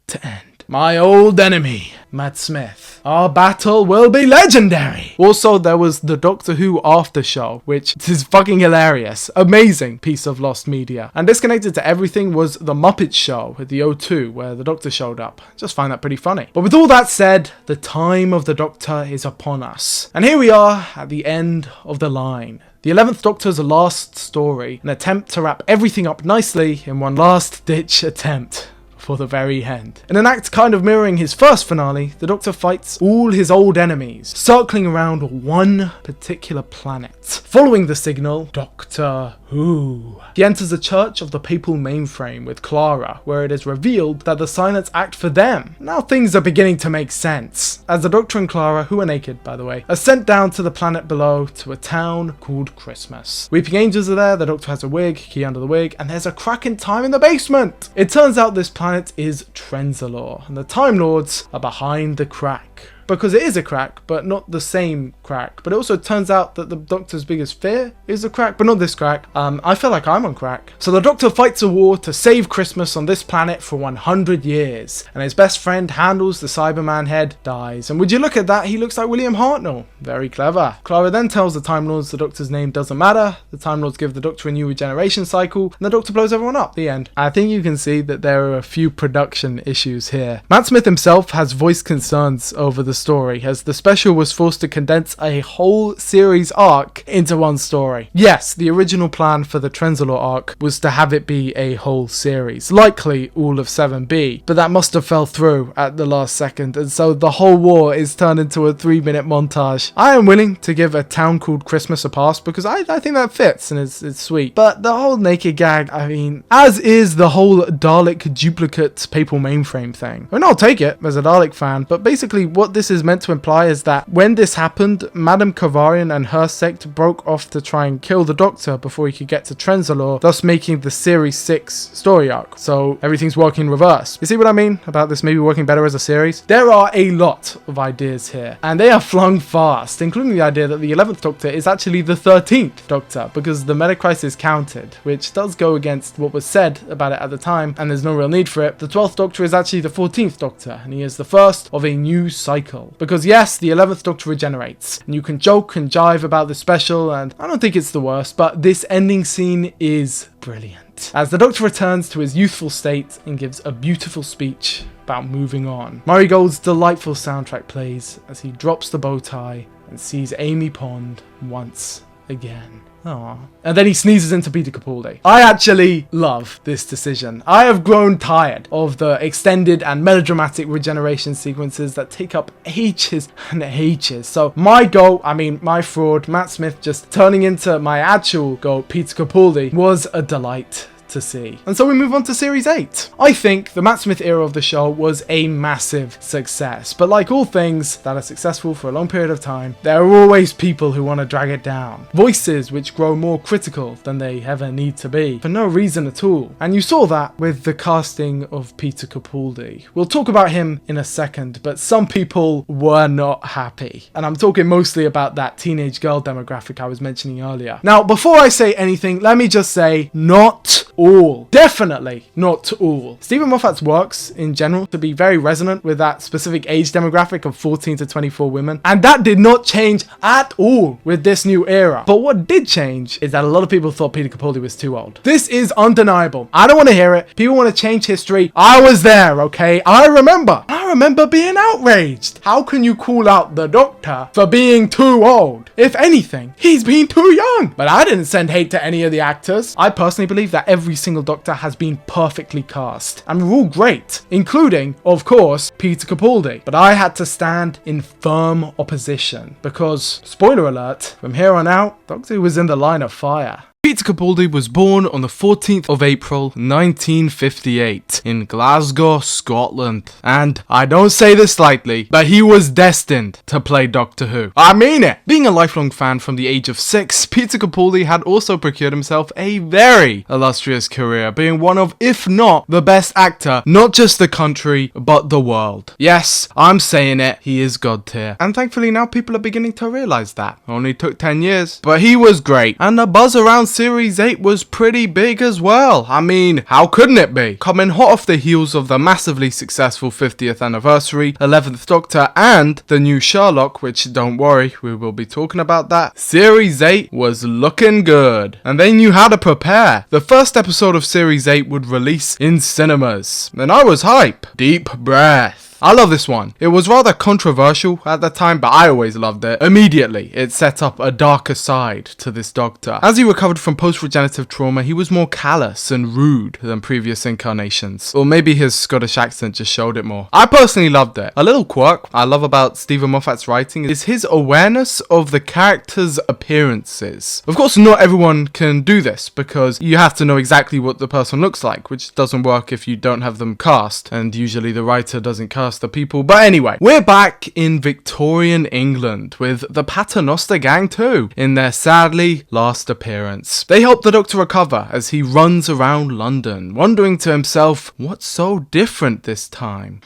to end. My old enemy, Matt Smith. Our battle will be legendary. Also, there was the Doctor Who after show, which is fucking hilarious. Amazing piece of lost media. And disconnected to everything was the Muppet Show at the O2, where the Doctor showed up. Just find that pretty funny. But with all that said, the time of the Doctor is upon us. And here we are at the end of the line. The 11th Doctor's last story, an attempt to wrap everything up nicely in one last ditch attempt for the very end. In an act kind of mirroring his first finale, the Doctor fights all his old enemies, circling around one particular planet. Following the signal, Doctor Who. He enters the Church of the Papal Mainframe with Clara, where it is revealed that the silence act for them. Now things are beginning to make sense, as the Doctor and Clara, who are naked by the way, are sent down to the planet below to a town called Christmas. Weeping Angels are there, the Doctor has a wig, key under the wig, and there's a crack in time in the basement. It turns out this planet is Trenzalore, and the Time Lords are behind the crack. Because it is a crack, but not the same crack. But it also turns out that the Doctor's biggest fear is the crack, but not this crack. I feel like I'm on crack. So the Doctor fights a war to save Christmas on this planet for 100 years. And his best friend handles the Cyberman head, dies. And would you look at that, he looks like William Hartnell. Very clever. Clara then tells the Time Lords the Doctor's name doesn't matter. The Time Lords give the Doctor a new regeneration cycle, and the Doctor blows everyone up. The end. I think you can see that there are a few production issues here. Matt Smith himself has voiced concerns over the story, as the special was forced to condense a whole series arc into one story. Yes, the original plan for the Trenzalore arc was to have it be a whole series, likely all of 7B, but that must have fell through at the last second, and so the whole war is turned into a 3-minute montage. I am willing to give A Town Called Christmas a pass, because I think that fits and it's sweet, but the whole naked gag, I mean, as is the whole Dalek duplicate Papal Mainframe thing. I mean, I'll take it as a Dalek fan, but basically what this is meant to imply is that when this happened, Madame Kavarian and her sect broke off to try and kill the Doctor before he could get to Trenzalore, thus making the Series 6 story arc. So everything's working in reverse. You see what I mean about this maybe working better as a series? There are a lot of ideas here, and they are flung fast, including the idea that the 11th Doctor is actually the 13th Doctor, because the Meta-Crisis counted, which does go against what was said about it at the time, and there's no real need for it. The 12th Doctor is actually the 14th Doctor, and he is the first of a new cycle. Because yes, the 11th Doctor regenerates, and you can joke and jive about the special, and I don't think it's the worst, but this ending scene is brilliant. As the Doctor returns to his youthful state and gives a beautiful speech about moving on. Murray Gold's delightful soundtrack plays as he drops the bow tie and sees Amy Pond once again. Aww. And then he sneezes into Peter Capaldi. I actually love this decision. I have grown tired of the extended and melodramatic regeneration sequences that take up ages and ages. So my fraud, Matt Smith just turning into my actual goat, Peter Capaldi, was a delight to see. And so we move on to Series 8. I think the Matt Smith era of the show was a massive success, but like all things that are successful for a long period of time, there are always people who want to drag it down. Voices which grow more critical than they ever need to be, for no reason at all. And you saw that with the casting of Peter Capaldi. We'll talk about him in a second, but some people were not happy. And I'm talking mostly about that teenage girl demographic I was mentioning earlier. Now, before I say anything, let me just say, not all. Definitely not all. Stephen Moffat's works in general to be very resonant with that specific age demographic of 14 to 24 women, and that did not change at all with this new era. But what did change is that a lot of people thought Peter Capaldi was too old. This is undeniable. I don't want to hear it. People want to change history. I was there, okay? I remember being outraged. How can you call out the Doctor for being too old? If anything, he's been too young. But I didn't send hate to any of the actors. I personally believe that every single Doctor has been perfectly cast, and we're all great, including, of course, Peter Capaldi. But I had to stand in firm opposition because, spoiler alert, from here on out, Doctor Who was in the line of fire. Peter Capaldi was born on the 14th of April 1958 in Glasgow, Scotland. And I don't say this lightly, but he was destined to play Doctor Who. I mean it! Being a lifelong fan from the age of 6, Peter Capaldi had also procured himself a very illustrious career, being one of, if not the best actor, not just the country, but the world. Yes, I'm saying it, he is God tier. And thankfully now people are beginning to realise that. Only took 10 years, but he was great. And the buzz around Series 8 was pretty big as well. I mean, how couldn't it be? Coming hot off the heels of the massively successful 50th anniversary, 11th Doctor, and the new Sherlock, which don't worry, we will be talking about that. Series 8 was looking good, and they knew how to prepare. The first episode of Series 8 would release in cinemas, and I was hype. Deep breath. I love this one. It was rather controversial at the time, but I always loved it. Immediately, it set up a darker side to this Doctor. As he recovered from post-regenerative trauma, he was more callous and rude than previous incarnations. Or maybe his Scottish accent just showed it more. I personally loved it. A little quirk I love about Stephen Moffat's writing is his awareness of the characters' appearances. Of course, not everyone can do this, because you have to know exactly what the person looks like, which doesn't work if you don't have them cast, and usually the writer doesn't cast the people. But anyway, we're back in Victorian England with the Paternoster Gang 2 in their sadly last appearance. They help the Doctor recover as he runs around London, wondering to himself, what's so different this time?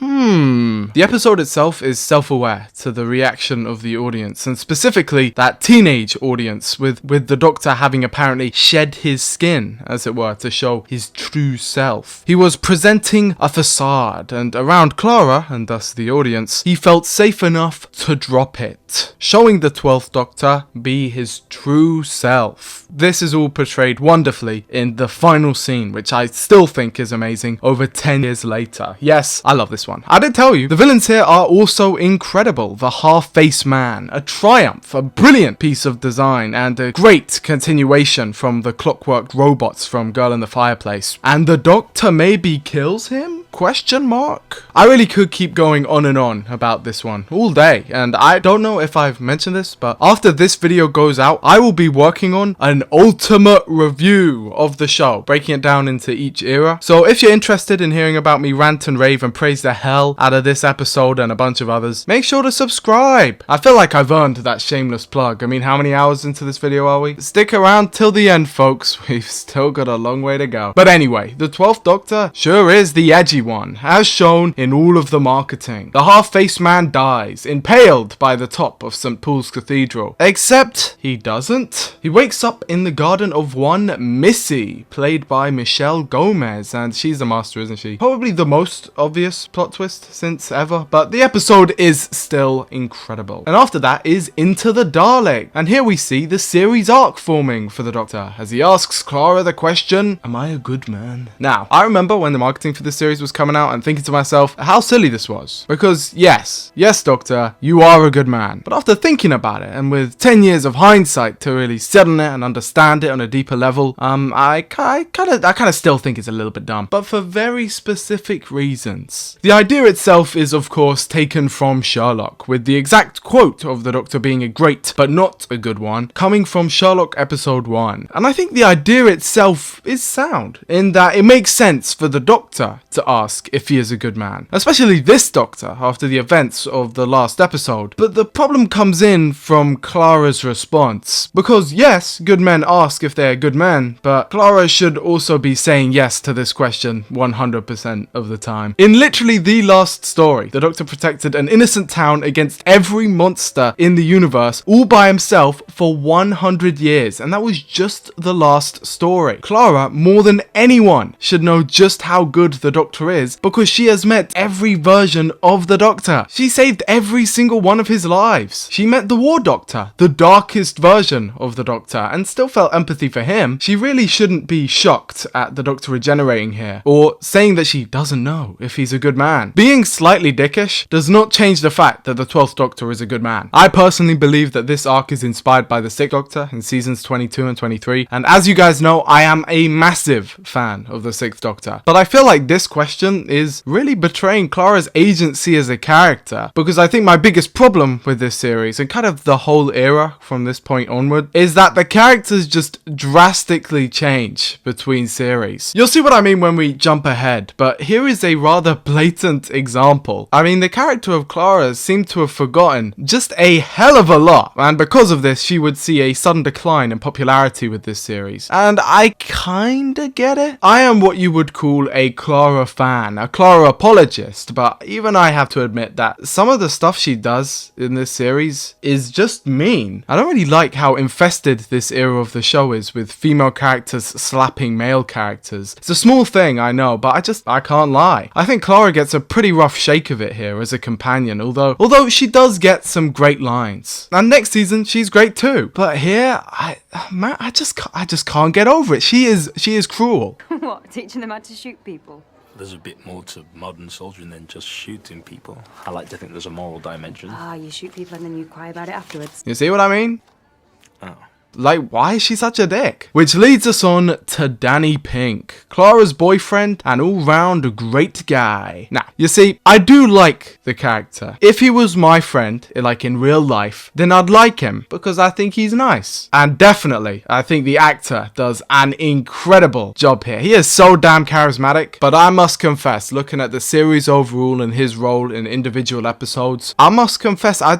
The episode itself is self-aware to the reaction of the audience, and specifically that teenage audience, with the Doctor having apparently shed his skin, as it were, to show his true self. He was presenting a facade, and around Clara, and thus the audience, he felt safe enough to drop it, showing the 12th Doctor be his true self. This is all portrayed wonderfully in the final scene, which I still think is amazing over 10 years later. Yes, I love this one. I did tell you, the villains here are also incredible. The half-face man, a triumph, a brilliant piece of design, and a great continuation from the clockwork robots from Girl in the Fireplace. And the Doctor maybe kills him? Question mark? I really could keep going on and on about this one all day, and I don't know if I've mentioned this, but after this video goes out, I will be working on an ultimate review of the show, breaking it down into each era. So if you're interested in hearing about me rant and rave and praise the hell out of this episode and a bunch of others, make sure to subscribe. I feel like I've earned that shameless plug. I mean, how many hours into this video are we? Stick around till the end, folks. We've still got a long way to go. But anyway, the 12th Doctor sure is the edgy one, as shown in all of the marketing. The half-faced man dies, impaled by the top of St. Paul's Cathedral. Except he doesn't. He wakes up in the garden of one Missy, played by Michelle Gomez, and she's the master, isn't she? Probably the most obvious plot twist since ever, but the episode is still incredible. And after that is Into the Dalek, and here we see the series arc forming for the Doctor, as he asks Clara the question, am I a good man? Now, I remember when the marketing for this series was coming out and thinking to myself how silly this was, because yes Doctor, you are a good man. But after thinking about it, and with 10 years of hindsight to really sit on it and understand it on a deeper level, I kind of still think it's a little bit dumb, but for very specific reasons. The idea itself is of course taken from Sherlock, with the exact quote of the Doctor being a great but not a good one coming from Sherlock episode 1. And I think the idea itself is sound, in that it makes sense for the Doctor to ask ask if he is a good man, especially this Doctor after the events of the last episode. But the problem comes in from Clara's response. Because yes, good men ask if they're good men, but Clara should also be saying yes to this question 100% of the time. In literally the last story, the Doctor protected an innocent town against every monster in the universe all by himself for 100 years, and that was just the last story. Clara, more than anyone, should know just how good the Doctor is because she has met every version of the Doctor. She saved every single one of his lives. She met the War Doctor, the darkest version of the Doctor, and still felt empathy for him. She really shouldn't be shocked at the Doctor regenerating here, or saying that she doesn't know if he's a good man. Being slightly dickish does not change the fact that the 12th Doctor is a good man. I personally believe that this arc is inspired by the 6th Doctor in seasons 22 and 23, and as you guys know, I am a massive fan of the 6th Doctor. But I feel like this question is really betraying Clara's agency as a character, because I think my biggest problem with this series, and kind of the whole era from this point onward, is that the characters just drastically change between series. You'll see what I mean when we jump ahead, but here is a rather blatant example. I mean, the character of Clara seemed to have forgotten just a hell of a lot, and because of this, she would see a sudden decline in popularity with this series. And I kinda get it. I am what you would call a Clara fan, a Clara apologist, but even I have to admit that some of the stuff she does in this series is just mean. I don't really like how infested this era of the show is with female characters slapping male characters. It's a small thing, I know, but I can't lie. I think Clara gets a pretty rough shake of it here as a companion, although she does get some great lines. And next season, she's great too. But here, I just can't get over it. She is cruel. What, teaching them how to shoot people? There's a bit more to modern soldiering than just shooting people. I like to think there's a moral dimension. You shoot people and then you cry about it afterwards. You see what I mean? Oh. Like, why is she such a dick? Which leads us on to Danny Pink, Clara's boyfriend and all-round great guy. Now, you see, I do like the character. If he was my friend, like in real life, then I'd like him because I think he's nice. And definitely, I think the actor does an incredible job here. He is so damn charismatic, but I must confess, looking at the series overall and his role in individual episodes, I must confess, I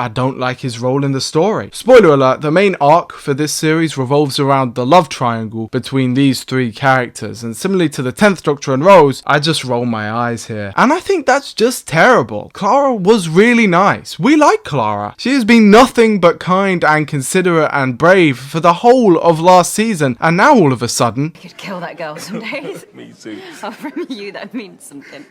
don't like his role in the story. Spoiler alert, the main arc for this series revolves around the love triangle between these three characters, and similarly to the 10th Doctor and Rose, I just roll my eyes here. And I think that's just terrible. Clara was really nice. We like Clara. She has been nothing but kind and considerate and brave for the whole of last season, and now all of a sudden... I could kill that girl some days. Me too. Oh, from you, that means something.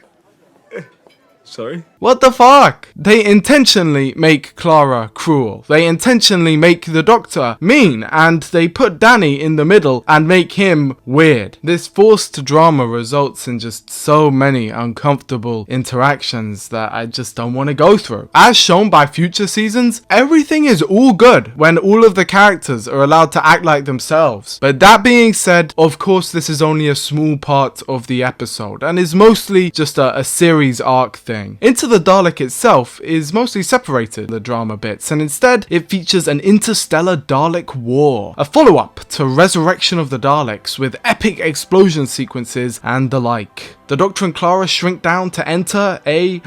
Sorry? What the fuck? They intentionally make Clara cruel. They intentionally make the Doctor mean, and they put Danny in the middle and make him weird. This forced drama results in just so many uncomfortable interactions that I just don't want to go through. As shown by future seasons, everything is all good when all of the characters are allowed to act like themselves. But that being said, of course this is only a small part of the episode and is mostly just a series arc thing. Into the Dalek itself is mostly separated the drama bits, and instead it features an interstellar Dalek war, a follow-up to Resurrection of the Daleks with epic explosion sequences and the like. The Doctor and Clara shrink down to enter a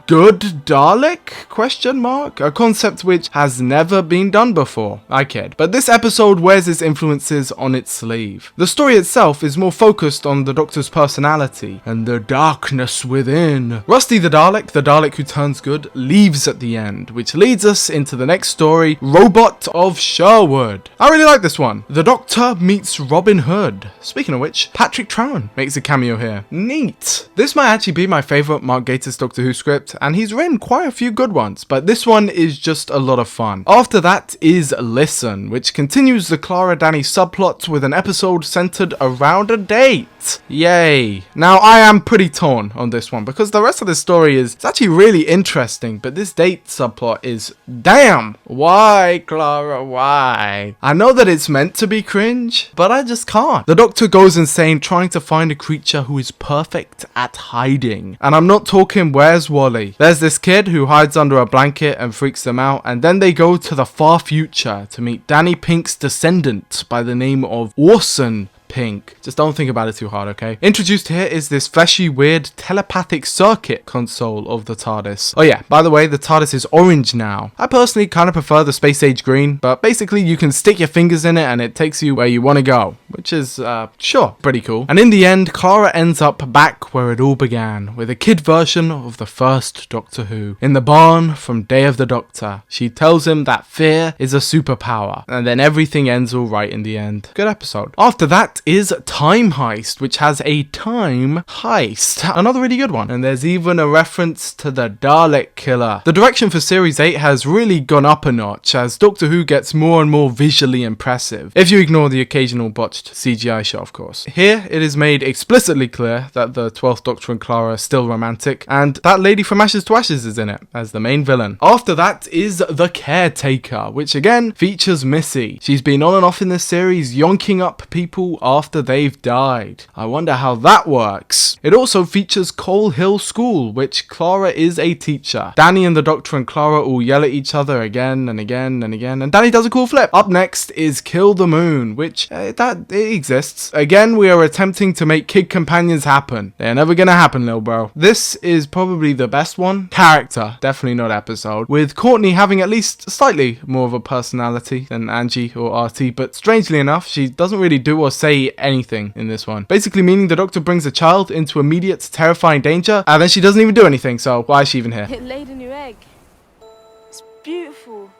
good Dalek? Question mark? A concept which has never been done before. I kid. But this episode wears its influences on its sleeve. The story itself is more focused on the Doctor's personality and the darkness within. Rusty the Dalek who turns good, leaves at the end, which leads us into the next story, Robot of Sherwood. I really like this one. The Doctor meets Robin Hood. Speaking of which, Patrick Troughton makes a cameo here. Neat. This might actually be my favourite Mark Gatiss Doctor Who script, and he's written quite a few good ones, but this one is just a lot of fun. After that is Listen, which continues the Clara Danny subplot with an episode centred around a date. Yay. Now I am pretty torn on this one because the rest of the story is actually really interesting, but this date subplot is damn. Why, Clara, why? I know that it's meant to be cringe, but I just can't. The Doctor goes insane trying to find a creature who is perfect at hiding. And I'm not talking Where's Wally. There's this kid who hides under a blanket and freaks them out, and then they go to the far future to meet Danny Pink's descendant by the name of Orson pink. Just don't think about it too hard, okay? Introduced here is this fleshy, weird telepathic circuit console of the TARDIS. Oh yeah, by the way, the TARDIS is orange now. I personally kind of prefer the space age green, but basically you can stick your fingers in it and it takes you where you want to go, which is, sure, pretty cool. And in the end, Clara ends up back where it all began, with a kid version of the first Doctor Who. In the barn from Day of the Doctor, she tells him that fear is a superpower, and then everything ends all right in the end. Good episode. After that is Time Heist, which has a time heist. Another really good one. And there's even a reference to the Dalek killer. The direction for Series 8 has really gone up a notch as Doctor Who gets more and more visually impressive, if you ignore the occasional botched CGI shot, of course. Here, it is made explicitly clear that the 12th Doctor and Clara are still romantic, and that lady from Ashes to Ashes is in it as the main villain. After that is The Caretaker, which again features Missy. She's been on and off in this series, yonking up people after they've died. I wonder how that works. It also features Coal Hill School, which Clara is a teacher. Danny and the Doctor and Clara all yell at each other again and again and again, and Danny does a cool flip. Up next is Kill the Moon, which it exists. Again, we are attempting to make kid companions happen. They're never gonna happen, little bro. This is probably the best one. Character, definitely not episode, with Courtney having at least slightly more of a personality than Angie or RT, but strangely enough, she doesn't really do or say anything in this one. Basically meaning the Doctor brings a child into immediate terrifying danger, and then she doesn't even do anything, so why is she even here? It laid a new egg. It's beautiful.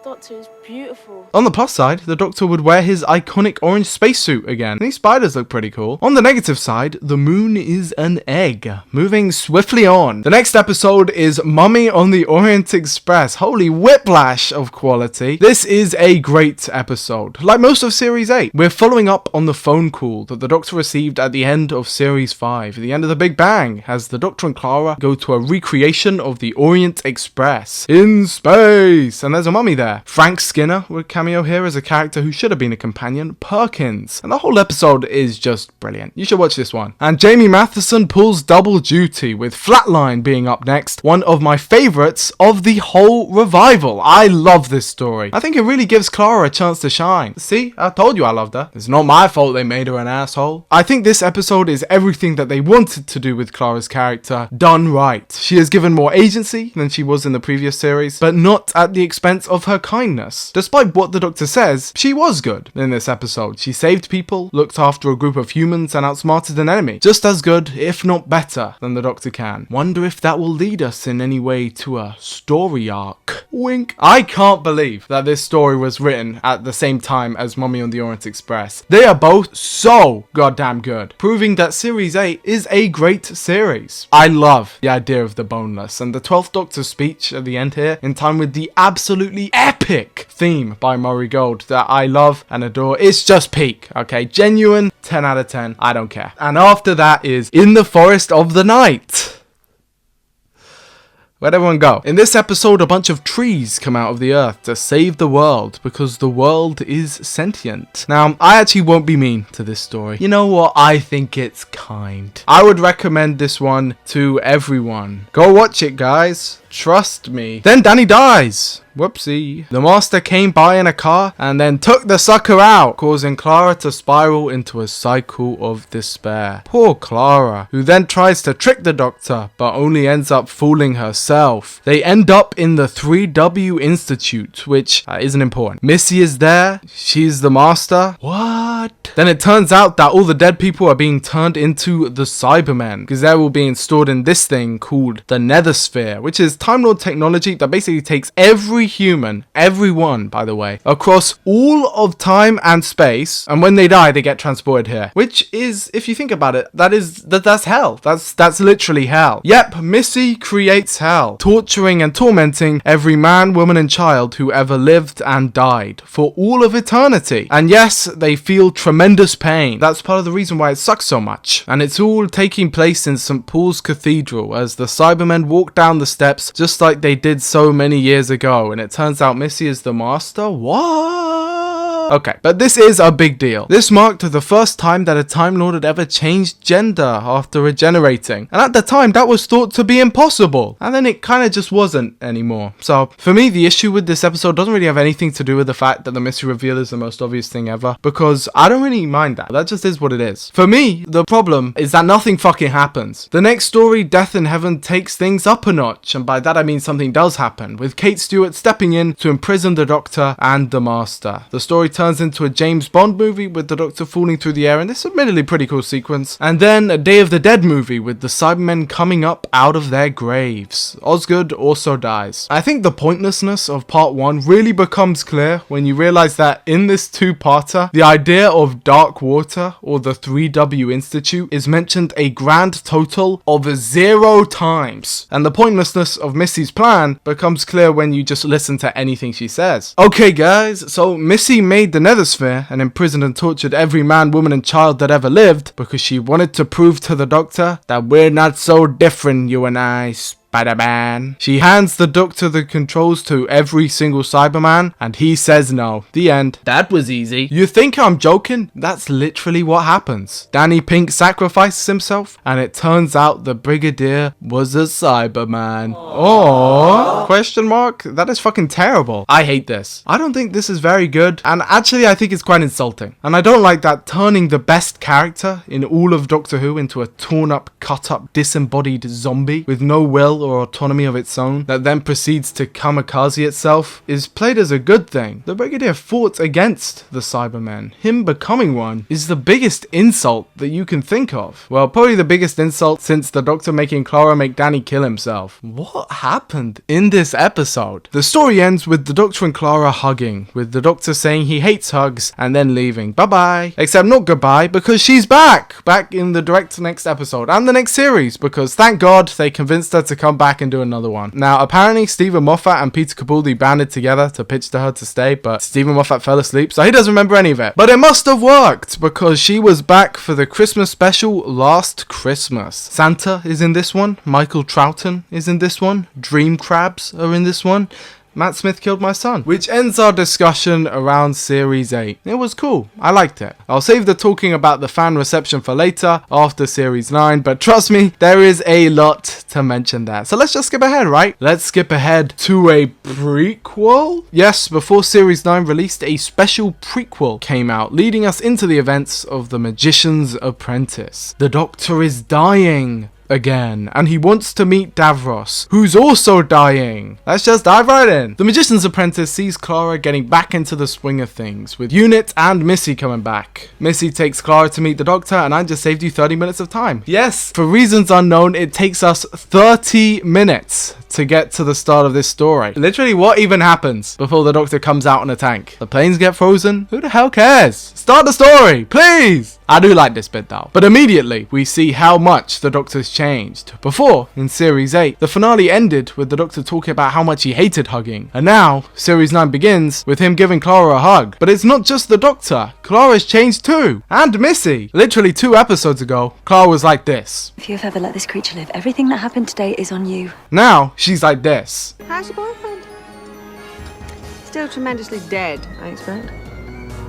Doctor is beautiful. On the plus side, the Doctor would wear his iconic orange spacesuit again. These spiders look pretty cool. On the negative side, the moon is an egg. Moving swiftly on. The next episode is Mummy on the Orient Express. Holy whiplash of quality. This is a great episode. Like most of Series 8, we're following up on the phone call that the Doctor received at the end of Series 5, the end of the Big Bang, as the Doctor and Clara go to a recreation of the Orient Express in space. And there's a mummy there. Frank Skinner would cameo here as a character who should have been a companion, Perkins. And the whole episode is just brilliant. You should watch this one. And Jamie Matheson pulls double duty, with Flatline being up next, one of my favourites of the whole revival. I love this story. I think it really gives Clara a chance to shine. See, I told you I loved her. It's not my fault they made her an asshole. I think this episode is everything that they wanted to do with Clara's character done right. She is given more agency than she was in the previous series, but not at the expense of her kindness. Despite what the Doctor says, she was good in this episode. She saved people, looked after a group of humans, and outsmarted an enemy. Just as good, if not better, than the Doctor can. Wonder if that will lead us in any way to a story arc. Wink. I can't believe that this story was written at the same time as Mummy on the Orient Express. They are both so goddamn good, proving that Series 8 is a great series. I love the idea of the boneless, and the 12th Doctor's speech at the end here, in time with the absolutely epic theme by Murray Gold that I love and adore. It's just peak, okay? Genuine 10 out of 10. I don't care. And after that is In the Forest of the Night. Where'd everyone go? In this episode, a bunch of trees come out of the earth to save the world because the world is sentient. Now, I actually won't be mean to this story. You know what? I think it's kind. I would recommend this one to everyone. Go watch it, guys. Trust me. Then Danny dies. Whoopsie. The Master came by in a car and then took the sucker out, causing Clara to spiral into a cycle of despair. Poor Clara, who then tries to trick the Doctor, but only ends up fooling herself. They end up in the 3W Institute, which isn't important. Missy is there. She's the Master. What? Then it turns out that all the dead people are being turned into the Cybermen, because they're all being stored in this thing called the Nethersphere, which is Time Lord technology that basically takes every human, everyone by the way, across all of time and space, and when they die they get transported here, which is, if you think about it, that's hell. That's literally hell. Yep, Missy creates hell, torturing and tormenting every man, woman and child who ever lived and died for all of eternity. And yes, they feel tremendous pain. That's part of the reason why it sucks so much. And it's all taking place in St. Paul's Cathedral as the Cybermen walk down the steps just like they did so many years ago, and it turns out Missy is the Master? What? What? Okay, but this is a big deal. This marked the first time that a Time Lord had ever changed gender after regenerating. And at the time, that was thought to be impossible. And then it kind of just wasn't anymore. So, for me, the issue with this episode doesn't really have anything to do with the fact that the mystery reveal is the most obvious thing ever. Because I don't really mind that. That just is what it is. For me, the problem is that nothing fucking happens. The next story, Death in Heaven, takes things up a notch. And by that I mean something does happen, with Kate Stewart stepping in to imprison the Doctor and the Master. The story turns into a James Bond movie with the Doctor falling through the air in this admittedly pretty cool sequence. And then a Day of the Dead movie with the Cybermen coming up out of their graves. Osgood also dies. I think the pointlessness of part 1 really becomes clear when you realize that in this two-parter, the idea of Dark Water or the 3W Institute is mentioned a grand total of 0 times. And the pointlessness of Missy's plan becomes clear when you just listen to anything she says. Okay guys, so Missy made the Nethersphere and imprisoned and tortured every man, woman and child that ever lived because she wanted to prove to the Doctor that we're not so different, you and I, Spider-Man. She hands the Doctor the controls to every single Cyberman and he says no. The end. That was easy. You think I'm joking? That's literally what happens. Danny Pink sacrifices himself and it turns out the Brigadier was a Cyberman. Oh, question mark? That is fucking terrible. I hate this. I don't think this is very good and actually I think it's quite insulting. And I don't like that turning the best character in all of Doctor Who into a torn up, cut up, disembodied zombie with no will or autonomy of its own that then proceeds to kamikaze itself is played as a good thing. The Brigadier fought against the Cybermen. Him becoming one is the biggest insult that you can think of. Well, probably the biggest insult since the Doctor making Clara make Danny kill himself. What happened in this episode? The story ends with the Doctor and Clara hugging, with the Doctor saying he hates hugs and then leaving. Bye bye. Except not goodbye because she's back in the direct next episode and the next series because thank God they convinced her to come back and do another one. Now apparently Stephen Moffat and Peter Capaldi banded together to pitch to her to stay, but Stephen Moffat fell asleep so he doesn't remember any of it. But it must have worked because she was back for the Christmas special last Christmas. Santa is in this one, Michael Troughton is in this one, Dream Crabs are in this one, Matt Smith killed my son, which ends our discussion around Series 8. It was cool. I liked it. I'll save the talking about the fan reception for later, after Series 9, but trust me, there is a lot to mention there. So let's just skip ahead, right? Let's skip ahead to a prequel? Yes, before Series 9 released, a special prequel came out, leading us into the events of The Magician's Apprentice. The Doctor is dying again, and he wants to meet Davros, who's also dying. Let's just dive right in. The Magician's Apprentice sees Clara getting back into the swing of things, with Unit and Missy coming back. Missy takes Clara to meet the Doctor, and I just saved you 30 minutes of time. Yes, for reasons unknown, it takes us 30 minutes to get to the start of this story. Literally, what even happens before the Doctor comes out on a tank? The planes get frozen? Who the hell cares? Start the story, please! I do like this bit though. But immediately, we see how much the Doctor's changed. Before, in Series 8, the finale ended with the Doctor talking about how much he hated hugging. And now, Series 9 begins with him giving Clara a hug. But it's not just the Doctor. Clara's changed too. And Missy. Literally 2 episodes ago, Clara was like this. If you've ever let this creature live, everything that happened today is on you. Now, she's like this. How's your boyfriend? Still tremendously dead, I expect.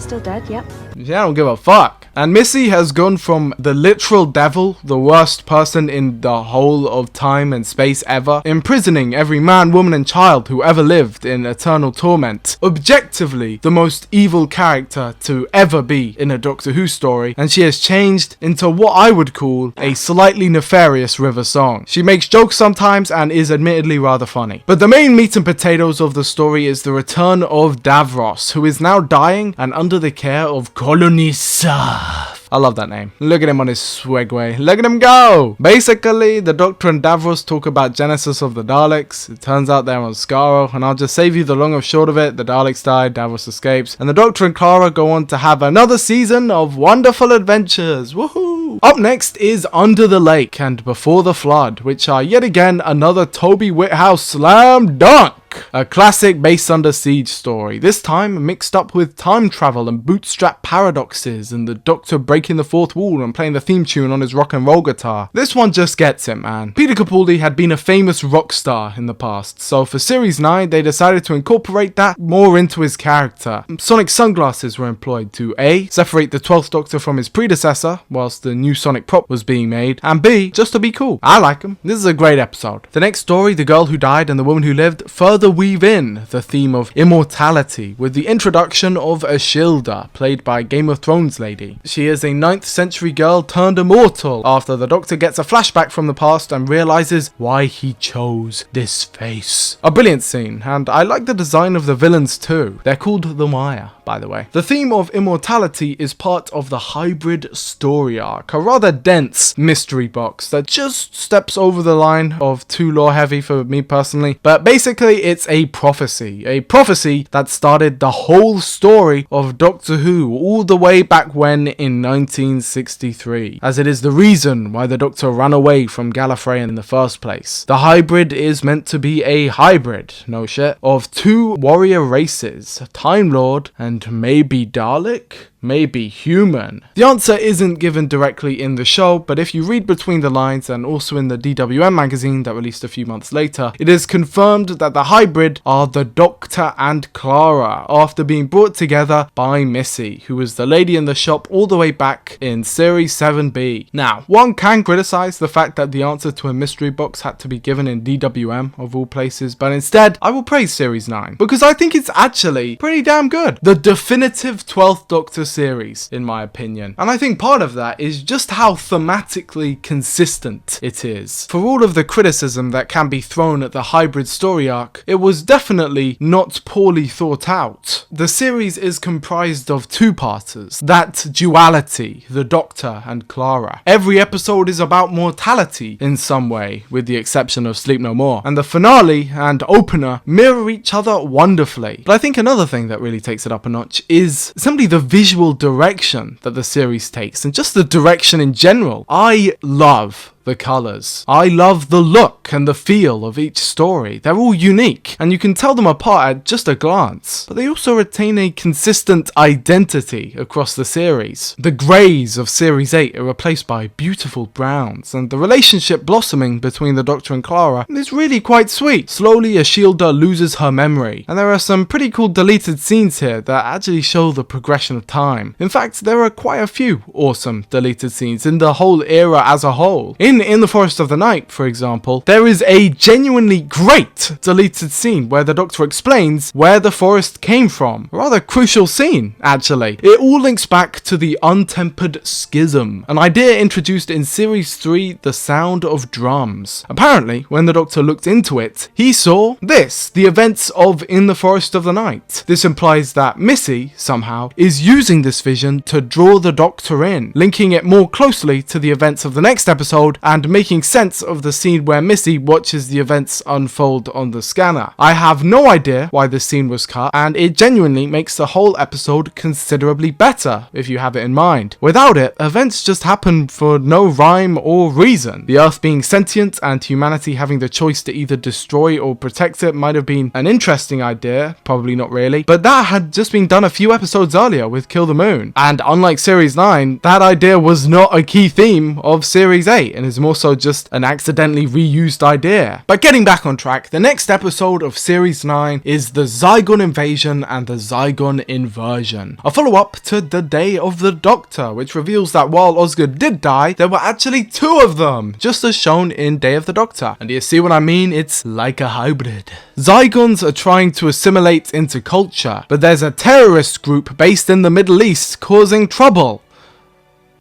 Still dead, yep. Yeah, I don't give a fuck. And Missy has gone from the literal devil, the worst person in the whole of time and space ever, imprisoning every man, woman and child who ever lived in eternal torment, objectively the most evil character to ever be in a Doctor Who story, and she has changed into what I would call a slightly nefarious River Song. She makes jokes sometimes and is admittedly rather funny. But the main meat and potatoes of the story is the return of Davros, who is now dying and under the care of Colony Surf. I love that name. Look at him on his swagway. Look at him go! Basically, the Doctor and Davros talk about Genesis of the Daleks. It turns out they're on Skaro, and I'll just save you the long and short of it. The Daleks die, Davros escapes, and the Doctor and Clara go on to have another season of wonderful adventures. Woohoo! Up next is Under the Lake and Before the Flood, which are yet again another Toby Whithouse slam dunk. Dark, a classic base under siege story, this time mixed up with time travel and bootstrap paradoxes and the Doctor breaking the fourth wall and playing the theme tune on his rock and roll guitar. This one just gets it, man. Peter Capaldi had been a famous rock star in the past, so for Series 9 they decided to incorporate that more into his character. Sonic sunglasses were employed to A, separate the 12th Doctor from his predecessor whilst the new Sonic prop was being made, and B, just to be cool. I like him. This is a great episode. The next story, The Girl Who Died and the Woman Who Lived, further weave in the theme of immortality with the introduction of Ashilda, played by Game of Thrones lady. She is a 9th century girl turned immortal after the Doctor gets a flashback from the past and realizes why he chose this face. A brilliant scene, and I like the design of the villains too. They're called the Maya, by the way. The theme of immortality is part of the hybrid story arc, a rather dense mystery box that just steps over the line of too lore heavy for me personally, but basically it's a prophecy that started the whole story of Doctor Who all the way back when in 1963, as it is the reason why the Doctor ran away from Gallifrey in the first place. The hybrid is meant to be a hybrid, no shit, of two warrior races, Time Lord and maybe Dalek? Maybe human? The answer isn't given directly in the show, but if you read between the lines and also in the DWM magazine that released a few months later, it is confirmed that the hybrid are the Doctor and Clara after being brought together by Missy, who was the lady in the shop all the way back in Series 7B. Now, one can criticize the fact that the answer to a mystery box had to be given in DWM of all places, but instead I will praise Series 9 because I think it's actually pretty damn good. The definitive 12th Doctor series, in my opinion. And I think part of that is just how thematically consistent it is. For all of the criticism that can be thrown at the hybrid story arc, it was definitely not poorly thought out. The series is comprised of two-parters, that duality, the Doctor and Clara. Every episode is about mortality in some way, with the exception of Sleep No More, and the finale and opener mirror each other wonderfully. But I think another thing that really takes it up a notch is simply the visual direction that the series takes, and just the direction in general. I love the colours. I love the look and the feel of each story. They're all unique, and you can tell them apart at just a glance, but they also retain a consistent identity across the series. The greys of Series 8 are replaced by beautiful browns, and the relationship blossoming between the Doctor and Clara is really quite sweet. Slowly, Ashilda loses her memory, and there are some pretty cool deleted scenes here that actually show the progression of time. In fact, there are quite a few awesome deleted scenes in the whole era as a whole. In the Forest of the Night, for example, there is a genuinely great deleted scene where the Doctor explains where the forest came from. A rather crucial scene, actually. It all links back to the untempered schism, an idea introduced in Series 3, The Sound of Drums. Apparently, when the Doctor looked into it, he saw this, the events of In the Forest of the Night. This implies that Missy, somehow, is using this vision to draw the Doctor in, linking it more closely to the events of the next episode and making sense of the scene where Missy watches the events unfold on the scanner. I have no idea why this scene was cut, and it genuinely makes the whole episode considerably better if you have it in mind. Without it, events just happen for no rhyme or reason. The Earth being sentient and humanity having the choice to either destroy or protect it might have been an interesting idea, probably not really, but that had just been done a few episodes earlier with Kill the Moon, and unlike Series 9, that idea was not a key theme of Series 8 and is more so just an accidentally reused idea. But getting back on track, the next episode of Series 9 is the Zygon Invasion and the Zygon Inversion, a follow-up to The Day of the Doctor, which reveals that while Osgood did die, there were actually two of them, just as shown in Day of the Doctor. And you see what I mean? It's like a hybrid. Zygons are trying to assimilate into culture, but there's a terrorist group based in the Middle East causing trouble.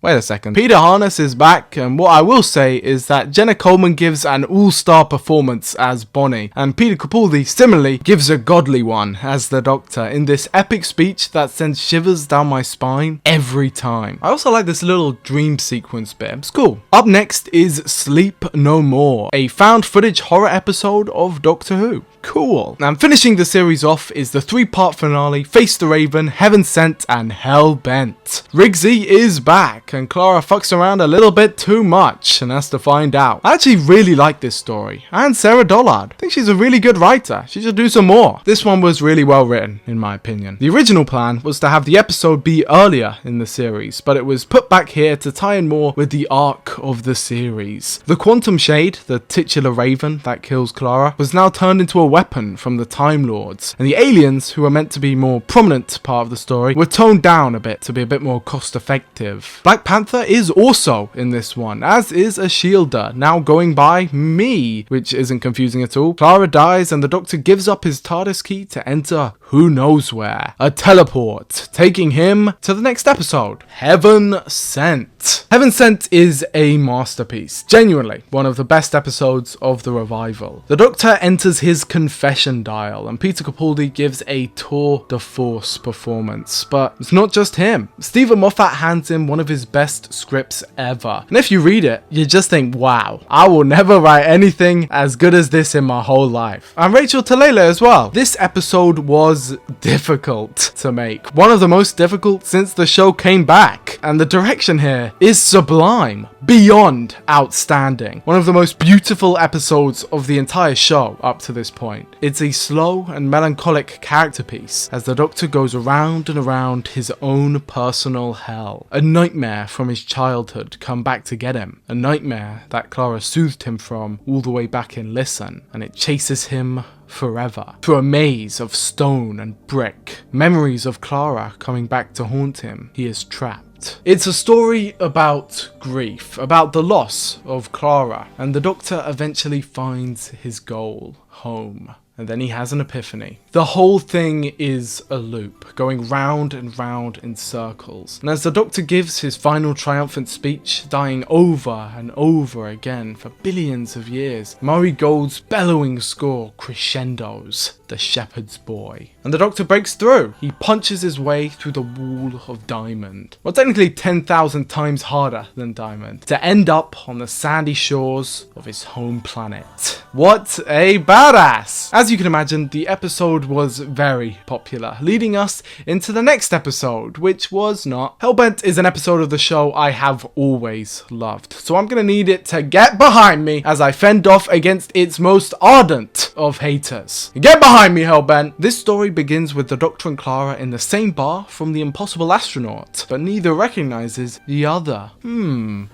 Wait a second. Peter Harness is back, and what I will say is that Jenna Coleman gives an all-star performance as Bonnie, and Peter Capaldi similarly gives a godly one as the Doctor in this epic speech that sends shivers down my spine every time. I also like this little dream sequence bit. It's cool. Up next is Sleep No More, a found footage horror episode of Doctor Who. cool. And finishing the series off is the 3-part finale, Face the Raven, Heaven Sent, and Hell Bent. Riggsy is back, and Clara fucks around a little bit too much and has to find out. I actually really like this story, and Sarah Dollard. I think she's a really good writer. She should do some more. This one was really well written, in my opinion. The original plan was to have the episode be earlier in the series, but it was put back here to tie in more with the arc of the series. The Quantum Shade, the titular raven that kills Clara, was now turned into a weapon from the Time Lords, and the aliens, who were meant to be more prominent part of the story, were toned down a bit to be a bit more cost effective. Black Panther is also in this one, as is a shielder, now going by Me, which isn't confusing at all. Clara dies and the Doctor gives up his TARDIS key to enter who knows where. A teleport, taking him to the next episode, Heaven Sent. Heaven Sent is a masterpiece, genuinely one of the best episodes of the revival. The Doctor enters his confession dial and Peter Capaldi gives a tour de force performance, but it's not just him. Stephen Moffat hands him one of his best scripts ever, and if you read it, you just think, wow, I will never write anything as good as this in my whole life. And Rachel Talalay as well. This episode was difficult to make, one of the most difficult since the show came back, and the direction here is sublime, beyond outstanding. One of the most beautiful episodes of the entire show up to this point. It's a slow and melancholic character piece as the Doctor goes around and around his own personal hell. A nightmare from his childhood come back to get him. A nightmare that Clara soothed him from all the way back in Listen, and it chases him forever through a maze of stone and brick. Memories of Clara coming back to haunt him. He is trapped. It's a story about grief, about the loss of Clara, and the Doctor eventually finds his goal, home. And then he has an epiphany. The whole thing is a loop, going round and round in circles. And as the Doctor gives his final triumphant speech, dying over and over again for billions of years, Murray Gold's bellowing score crescendos, The Shepherd's Boy. And the Doctor breaks through. He punches his way through the wall of diamond. Well, technically 10,000 times harder than diamond, to end up on the sandy shores of his home planet. What a badass! As you can imagine, the episode was very popular, leading us into the next episode, which was not. Hellbent is an episode of the show I have always loved, so I'm gonna need it to get behind me as I fend off against its most ardent of haters. Get behind me, Hellbent! This story begins with the Doctor and Clara in the same bar from The Impossible Astronaut, but neither recognizes the other.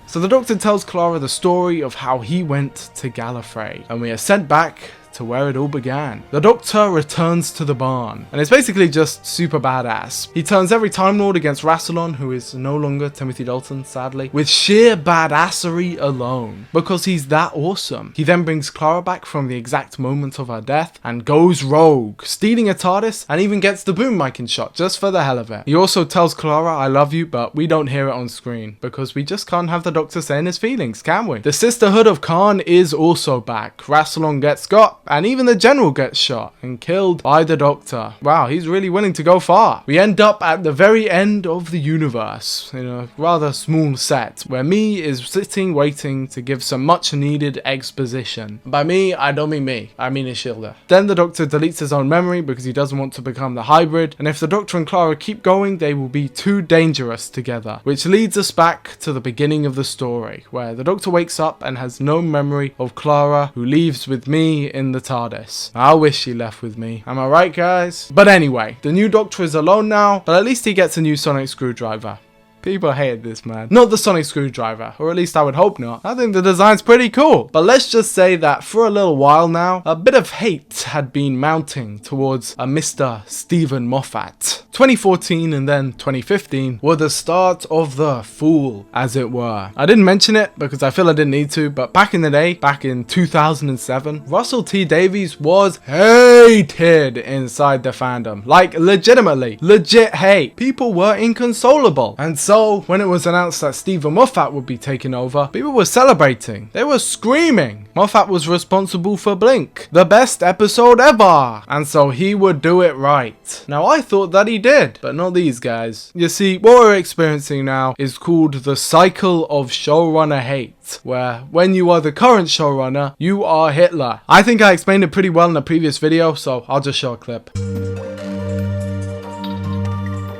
So the Doctor tells Clara the story of how he went to Gallifrey, and we are sent back to where it all began. The Doctor returns to the barn, and it's basically just super badass. He turns every Time Lord against Rassilon, who is no longer Timothy Dalton, sadly, with sheer badassery alone, because he's that awesome. He then brings Clara back from the exact moment of her death, and goes rogue, stealing a TARDIS, and even gets the boom mic in shot, just for the hell of it. He also tells Clara, I love you, but we don't hear it on screen, because we just can't have the Doctor saying his feelings, can we? The Sisterhood of Khan is also back. Rassilon gets got, and even the General gets shot and killed by the Doctor. Wow, he's really willing to go far. We end up at the very end of the universe, in a rather small set, where Me is sitting waiting to give some much needed exposition. By me, I don't mean me, I mean Ishilda. Then the Doctor deletes his own memory because he doesn't want to become the hybrid, and if the Doctor and Clara keep going, they will be too dangerous together, which leads us back to the beginning of the story, where the Doctor wakes up and has no memory of Clara, who leaves with Me in the TARDIS. I wish she left with me. Am I right, guys? But anyway, the new Doctor is alone now, but at least he gets a new sonic screwdriver. People hated this, man. Not the sonic screwdriver, or at least I would hope not. I think the design's pretty cool. But let's just say that for a little while now, a bit of hate had been mounting towards a Mr. Stephen Moffat. 2014 and then 2015 were the start of the Fool, as it were. I didn't mention it because I feel I didn't need to, but back in the day, back in 2007, Russell T Davies was hated inside the fandom. Like, legitimately. Legit hate. People were inconsolable. And so, when it was announced that Stephen Moffat would be taking over, people were celebrating. They were screaming. Moffat was responsible for Blink, the best episode ever. And so he would do it right. Now, I thought that he did, but not these guys. You see, what we're experiencing now is called the cycle of showrunner hate, where when you are the current showrunner, you are Hitler. I think I explained it pretty well in a previous video, so I'll just show a clip.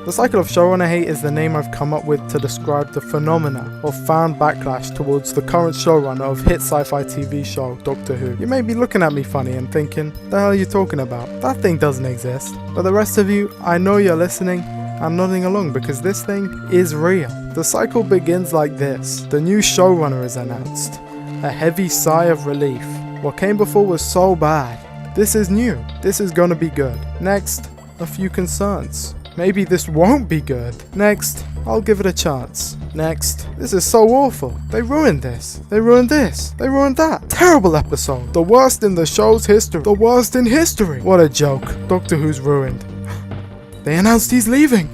The cycle of showrunner hate is the name I've come up with to describe the phenomena of fan backlash towards the current showrunner of hit sci-fi TV show Doctor Who. You may be looking at me funny and thinking, the hell are you talking about? That thing doesn't exist. But the rest of you, I know you're listening and nodding along because this thing is real. The cycle begins like this. The new showrunner is announced. A heavy sigh of relief. What came before was so bad. This is new. This is gonna be good. Next, a few concerns. Maybe this won't be good. Next, I'll give it a chance. Next, this is so awful. They ruined this. They ruined this. They ruined that. Terrible episode. The worst in the show's history. The worst in history. What a joke. Doctor Who's ruined. They announced he's leaving.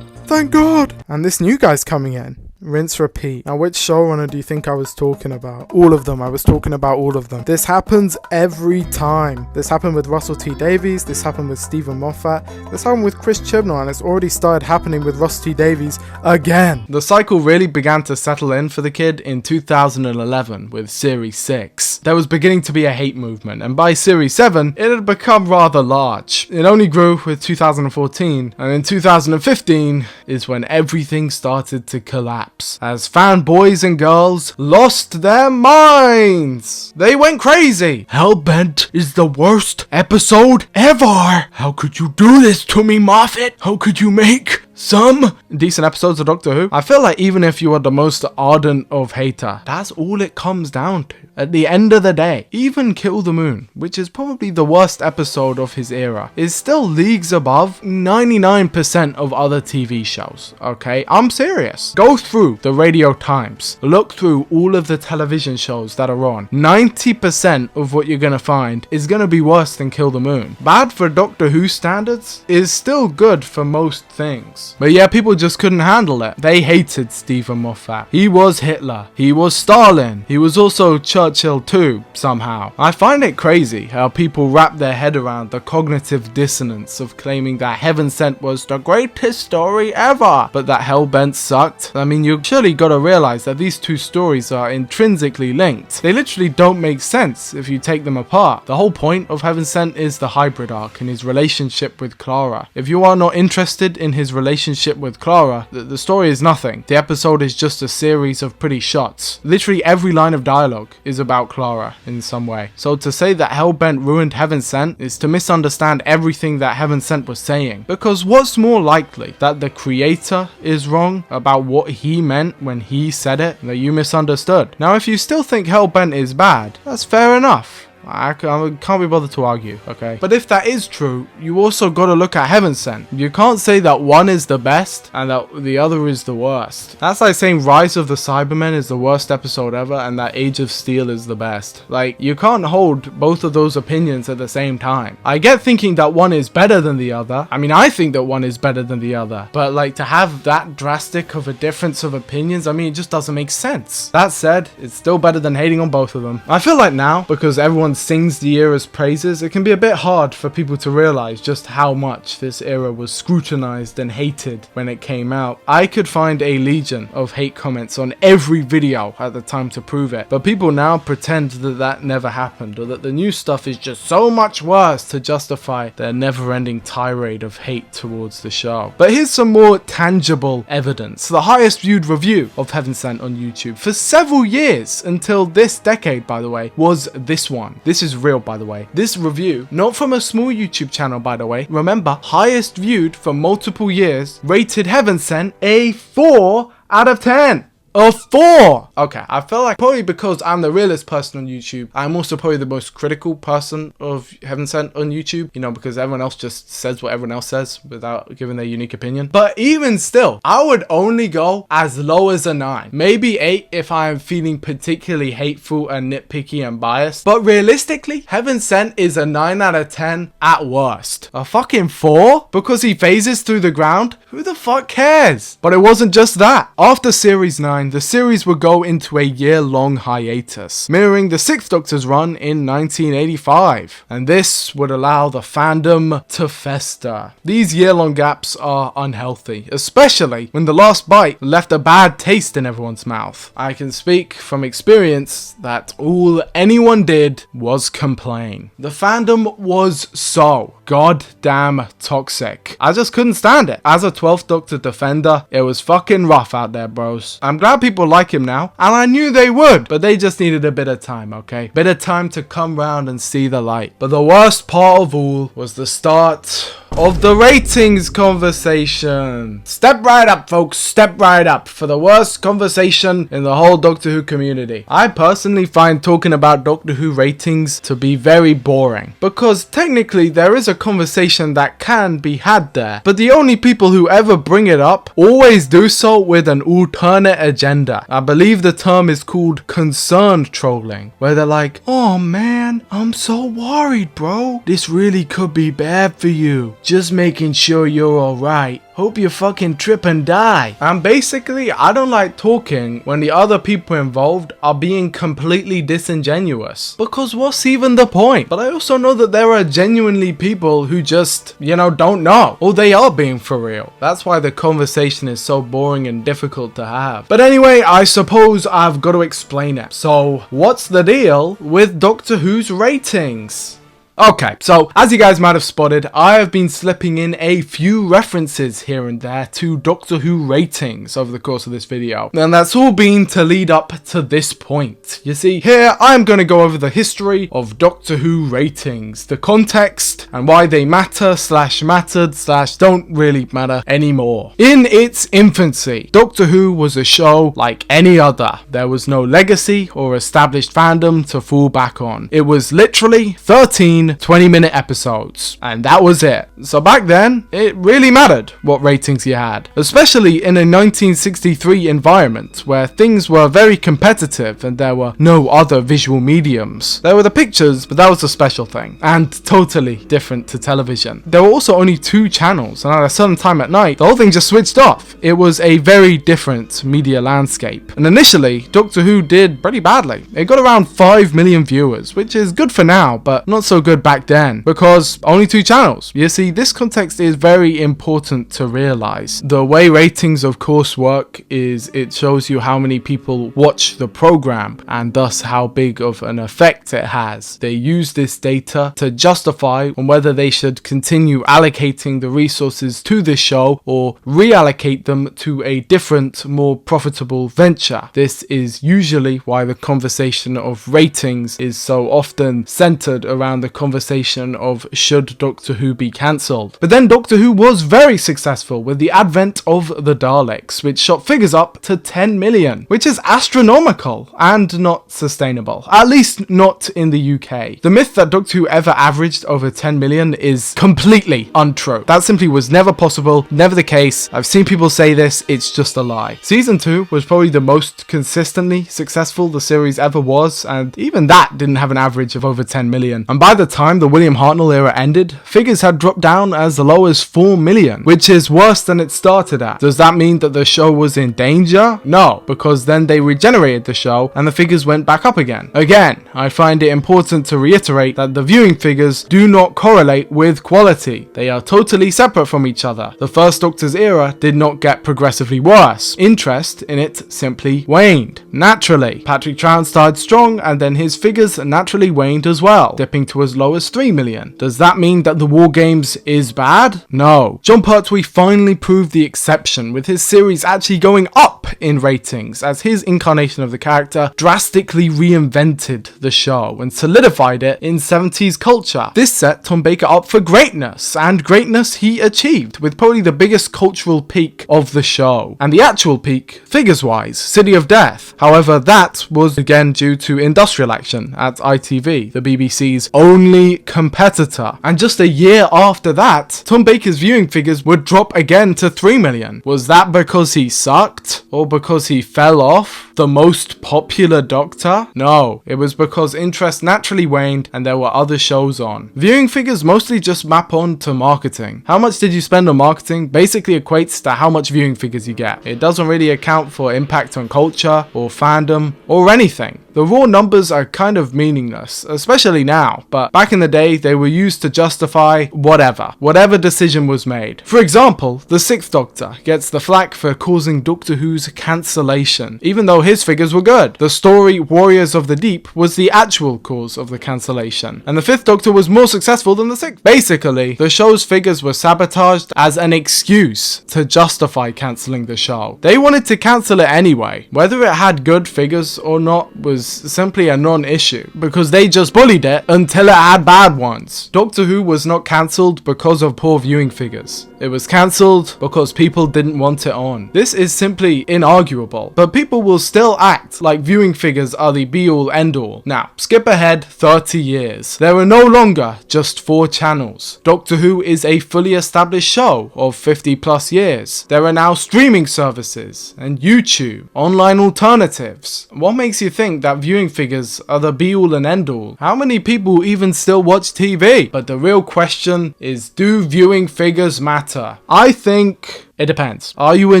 Thank God. And this new guy's coming in. Rinse, repeat. Now, which showrunner do you think I was talking about? All of them. I was talking about all of them. This happens every time. This happened with Russell T Davies. This happened with Stephen Moffat. This happened with Chris Chibnall, and it's already started happening with Russell T Davies again. The cycle really began to settle in for the kid in 2011 with Series 6. There was beginning to be a hate movement, and by Series 7, it had become rather large. It only grew with 2014, and in 2015 is when everything started to collapse. As fanboys and girls lost their minds. They went crazy. Hellbent is the worst episode ever. How could you do this to me, Moffat? How could you make some decent episodes of Doctor Who? I feel like even if you are the most ardent of hater, that's all it comes down to. At the end of the day, even Kill the Moon, which is probably the worst episode of his era, is still leagues above 99% of other TV shows, okay? I'm serious. Go through the Radio Times, look through all of the television shows that are on. 90% of what you're gonna find is gonna be worse than Kill the Moon. Bad for Doctor Who standards is still good for most things. But yeah, people just couldn't handle it. They hated Stephen Moffat. He was Hitler. He was Stalin. He was also Churchill too, somehow. I find it crazy how people wrap their head around the cognitive dissonance of claiming that Heaven Sent was the greatest story ever, but that Hellbent sucked. I mean, you surely gotta realize that these two stories are intrinsically linked. They literally don't make sense if you take them apart. The whole point of Heaven Sent is the hybrid arc and his relationship with Clara. If you are not interested in his relationship with Clara, the story is nothing. The episode is just a series of pretty shots. Literally every line of dialogue is about Clara in some way. So to say that Hellbent ruined Heaven Sent is to misunderstand everything that Heaven Sent was saying. Because what's more likely? That the creator is wrong about what he meant when he said it, that you misunderstood. Now if you still think Hellbent is bad, that's fair enough. I can't be bothered to argue, okay? But if that is true, you also gotta look at Heaven Sent. You can't say that one is the best and that the other is the worst. That's like saying Rise of the Cybermen is the worst episode ever and that Age of Steel is the best. Like, you can't hold both of those opinions at the same time. I get thinking that one is better than the other. I mean, I think that one is better than the other. But like, to have that drastic of a difference of opinions, I mean, it just doesn't make sense. That said, it's still better than hating on both of them. I feel like now, because everyone sings the era's praises, it can be a bit hard for people to realize just how much this era was scrutinized and hated when it came out. I could find a legion of hate comments on every video at the time to prove it, but people now pretend that that never happened or that the new stuff is just so much worse to justify their never-ending tirade of hate towards the show. But here's some more tangible evidence. The highest viewed review of Heaven Sent on YouTube for several years until this decade, by the way, was this one. This is real, by the way. This review, not from a small YouTube channel, by the way. Remember, highest viewed for multiple years, rated Heaven Sent a 4 out of 10. A 4! Okay, I feel like probably because I'm the realest person on YouTube, I'm also probably the most critical person of Heaven Sent on YouTube, you know, because everyone else just says what everyone else says without giving their unique opinion. But even still, I would only go as low as a 9. Maybe 8 if I'm feeling particularly hateful and nitpicky and biased. But realistically, Heaven Sent is a 9 out of 10 at worst. A fucking 4? Because he phases through the ground Who the fuck cares? But it wasn't just that. After Series 9, the series would go into a year-long hiatus, mirroring the 6th Doctor's run in 1985. And this would allow the fandom to fester. These year-long gaps are unhealthy, especially when the last bite left a bad taste in everyone's mouth. I can speak from experience that all anyone did was complain. The fandom was so goddamn toxic. I just couldn't stand it. As a 12th Doctor defender, it was fucking rough out there, bros. I'm glad people like him now, and I knew they would, but they just needed a bit of time, okay? Bit of time to come round and see the light. But the worst part of all was the start of the ratings conversation. Step right up, folks. Step right up for the worst conversation in the whole Doctor Who community. I personally find talking about Doctor Who ratings to be very boring, because technically there is a conversation that can be had there, but the only people who ever bring it up always do so with an alternate agenda. I believe the term is called concerned trolling, where they're like, oh man, I'm so worried, bro. This really could be bad for you. Just making sure you're alright. Hope you fucking trip and die. And basically, I don't like talking when the other people involved are being completely disingenuous. Because what's even the point? But I also know that there are genuinely people who just, don't know. Or they are being for real. That's why the conversation is so boring and difficult to have. But anyway, I suppose I've got to explain it. So, what's the deal with Doctor Who's ratings? Okay, so as you guys might have spotted, I have been slipping in a few references here and there to Doctor Who ratings over the course of this video. And that's all been to lead up to this point. You see, here I'm going to go over the history of Doctor Who ratings, the context, and why they matter / mattered / don't really matter anymore. In its infancy, Doctor Who was a show like any other. There was no legacy or established fandom to fall back on. It was literally 13 20-minute episodes, and that was it. So back then, it really mattered what ratings you had, especially in a 1963 environment where things were very competitive and there were no other visual mediums. There were the pictures, but that was a special thing, and totally different to television. There were also only 2 channels, and at a certain time at night, the whole thing just switched off. It was a very different media landscape, and initially, Doctor Who did pretty badly. It got around 5 million viewers, which is good for now, but not so good back then, because only 2 channels. You see, this context is very important to realize. The way ratings of course work is it shows you how many people watch the program, and thus how big of an effect it has. They use this data to justify on whether they should continue allocating the resources to this show or reallocate them to a different, more profitable venture. This is usually why the conversation of ratings is so often centered around the conversation of should Doctor Who be cancelled. But then Doctor Who was very successful with the advent of the Daleks, which shot figures up to 10 million, which is astronomical and not sustainable, at least not in the UK. The myth that Doctor Who ever averaged over 10 million is completely untrue. That simply was never possible, never the case. I've seen people say this, it's just a lie. Season 2 was probably the most consistently successful the series ever was, and even that didn't have an average of over 10 million. And by the time the William Hartnell era ended, figures had dropped down as low as 4 million, which is worse than it started at. Does that mean that the show was in danger? No, because then they regenerated the show and the figures went back up again. Again, I find it important to reiterate that the viewing figures do not correlate with quality. They are totally separate from each other. The First Doctor's era did not get progressively worse. Interest in it simply waned. Naturally, Patrick Troughton started strong and then his figures naturally waned as well, dipping to as low as 3 million. Does that mean that the War Games is bad? No. Jon Pertwee finally proved the exception, with his series actually going up in ratings, as his incarnation of the character drastically reinvented the show and solidified it in 70s culture. This set Tom Baker up for greatness, and greatness he achieved, with probably the biggest cultural peak of the show. And the actual peak, figures-wise, City of Death. However, that was again due to industrial action at ITV, the BBC's only only competitor. And just a year after that, Tom Baker's viewing figures would drop again to 3 million. Was that because he sucked? Or because he fell off the most popular Doctor? No, it was because interest naturally waned and there were other shows on. Viewing figures mostly just map on to marketing. How much did you spend on marketing basically equates to how much viewing figures you get. It doesn't really account for impact on culture or fandom or anything. The raw numbers are kind of meaningless, especially now, but back in the day they were used to justify whatever decision was made. For example, the 6th Doctor gets the flack for causing Doctor Who's cancellation, even though his figures were good. The story Warriors of the Deep was the actual cause of the cancellation, and the 5th Doctor was more successful than the 6th. Basically, the show's figures were sabotaged as an excuse to justify cancelling the show. They wanted to cancel it anyway. Whether it had good figures or not was simply a non-issue, because they just bullied it until it had bad ones. Doctor Who was not cancelled because of poor viewing figures. It was cancelled because people didn't want it on. This is simply inarguable, but people will still act like viewing figures are the be-all end-all. Now, skip ahead 30 years. There are no longer just 4 channels. Doctor Who is a fully established show of 50 plus years. There are now streaming services and YouTube, online alternatives. What makes you think that viewing figures are the be-all and end-all? How many people even still watch TV? But the real question is, do viewing figures matter? I think it depends. Are you a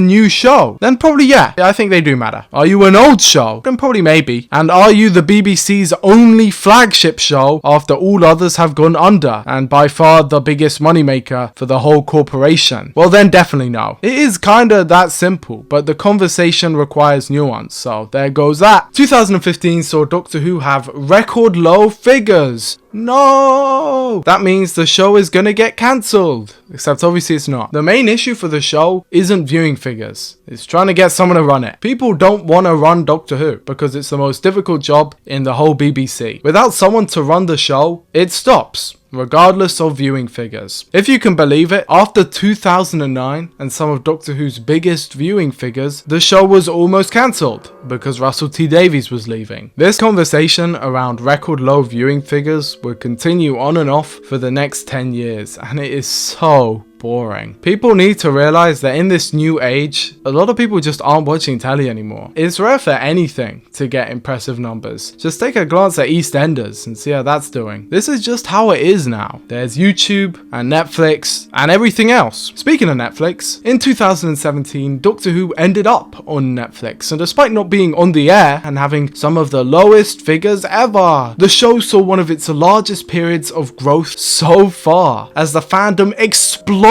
new show? Then probably yeah, I think they do matter. Are you an old show? Then probably maybe. And are you the BBC's only flagship show after all others have gone under and by far the biggest moneymaker for the whole corporation? Well then definitely no. It is kinda that simple, but the conversation requires nuance, so there goes that. 2015 saw Doctor Who have record low figures. No! That means the show is gonna get cancelled. Except obviously it's not. The main issue for the show isn't viewing figures. It's trying to get someone to run it. People don't want to run Doctor Who because it's the most difficult job in the whole BBC. Without someone to run the show, it stops, regardless of viewing figures. If you can believe it, after 2009 and some of Doctor Who's biggest viewing figures, the show was almost cancelled because Russell T Davies was leaving. This conversation around record low viewing figures would continue on and off for the next 10 years, and it is so boring. People need to realize that in this new age, a lot of people just aren't watching telly anymore. It's rare for anything to get impressive numbers. Just take a glance at EastEnders and see how that's doing. This is just how it is now. There's YouTube and Netflix and everything else. Speaking of Netflix, in 2017, Doctor Who ended up on Netflix, and despite not being on the air and having some of the lowest figures ever, the show saw one of its largest periods of growth so far, as the fandom exploded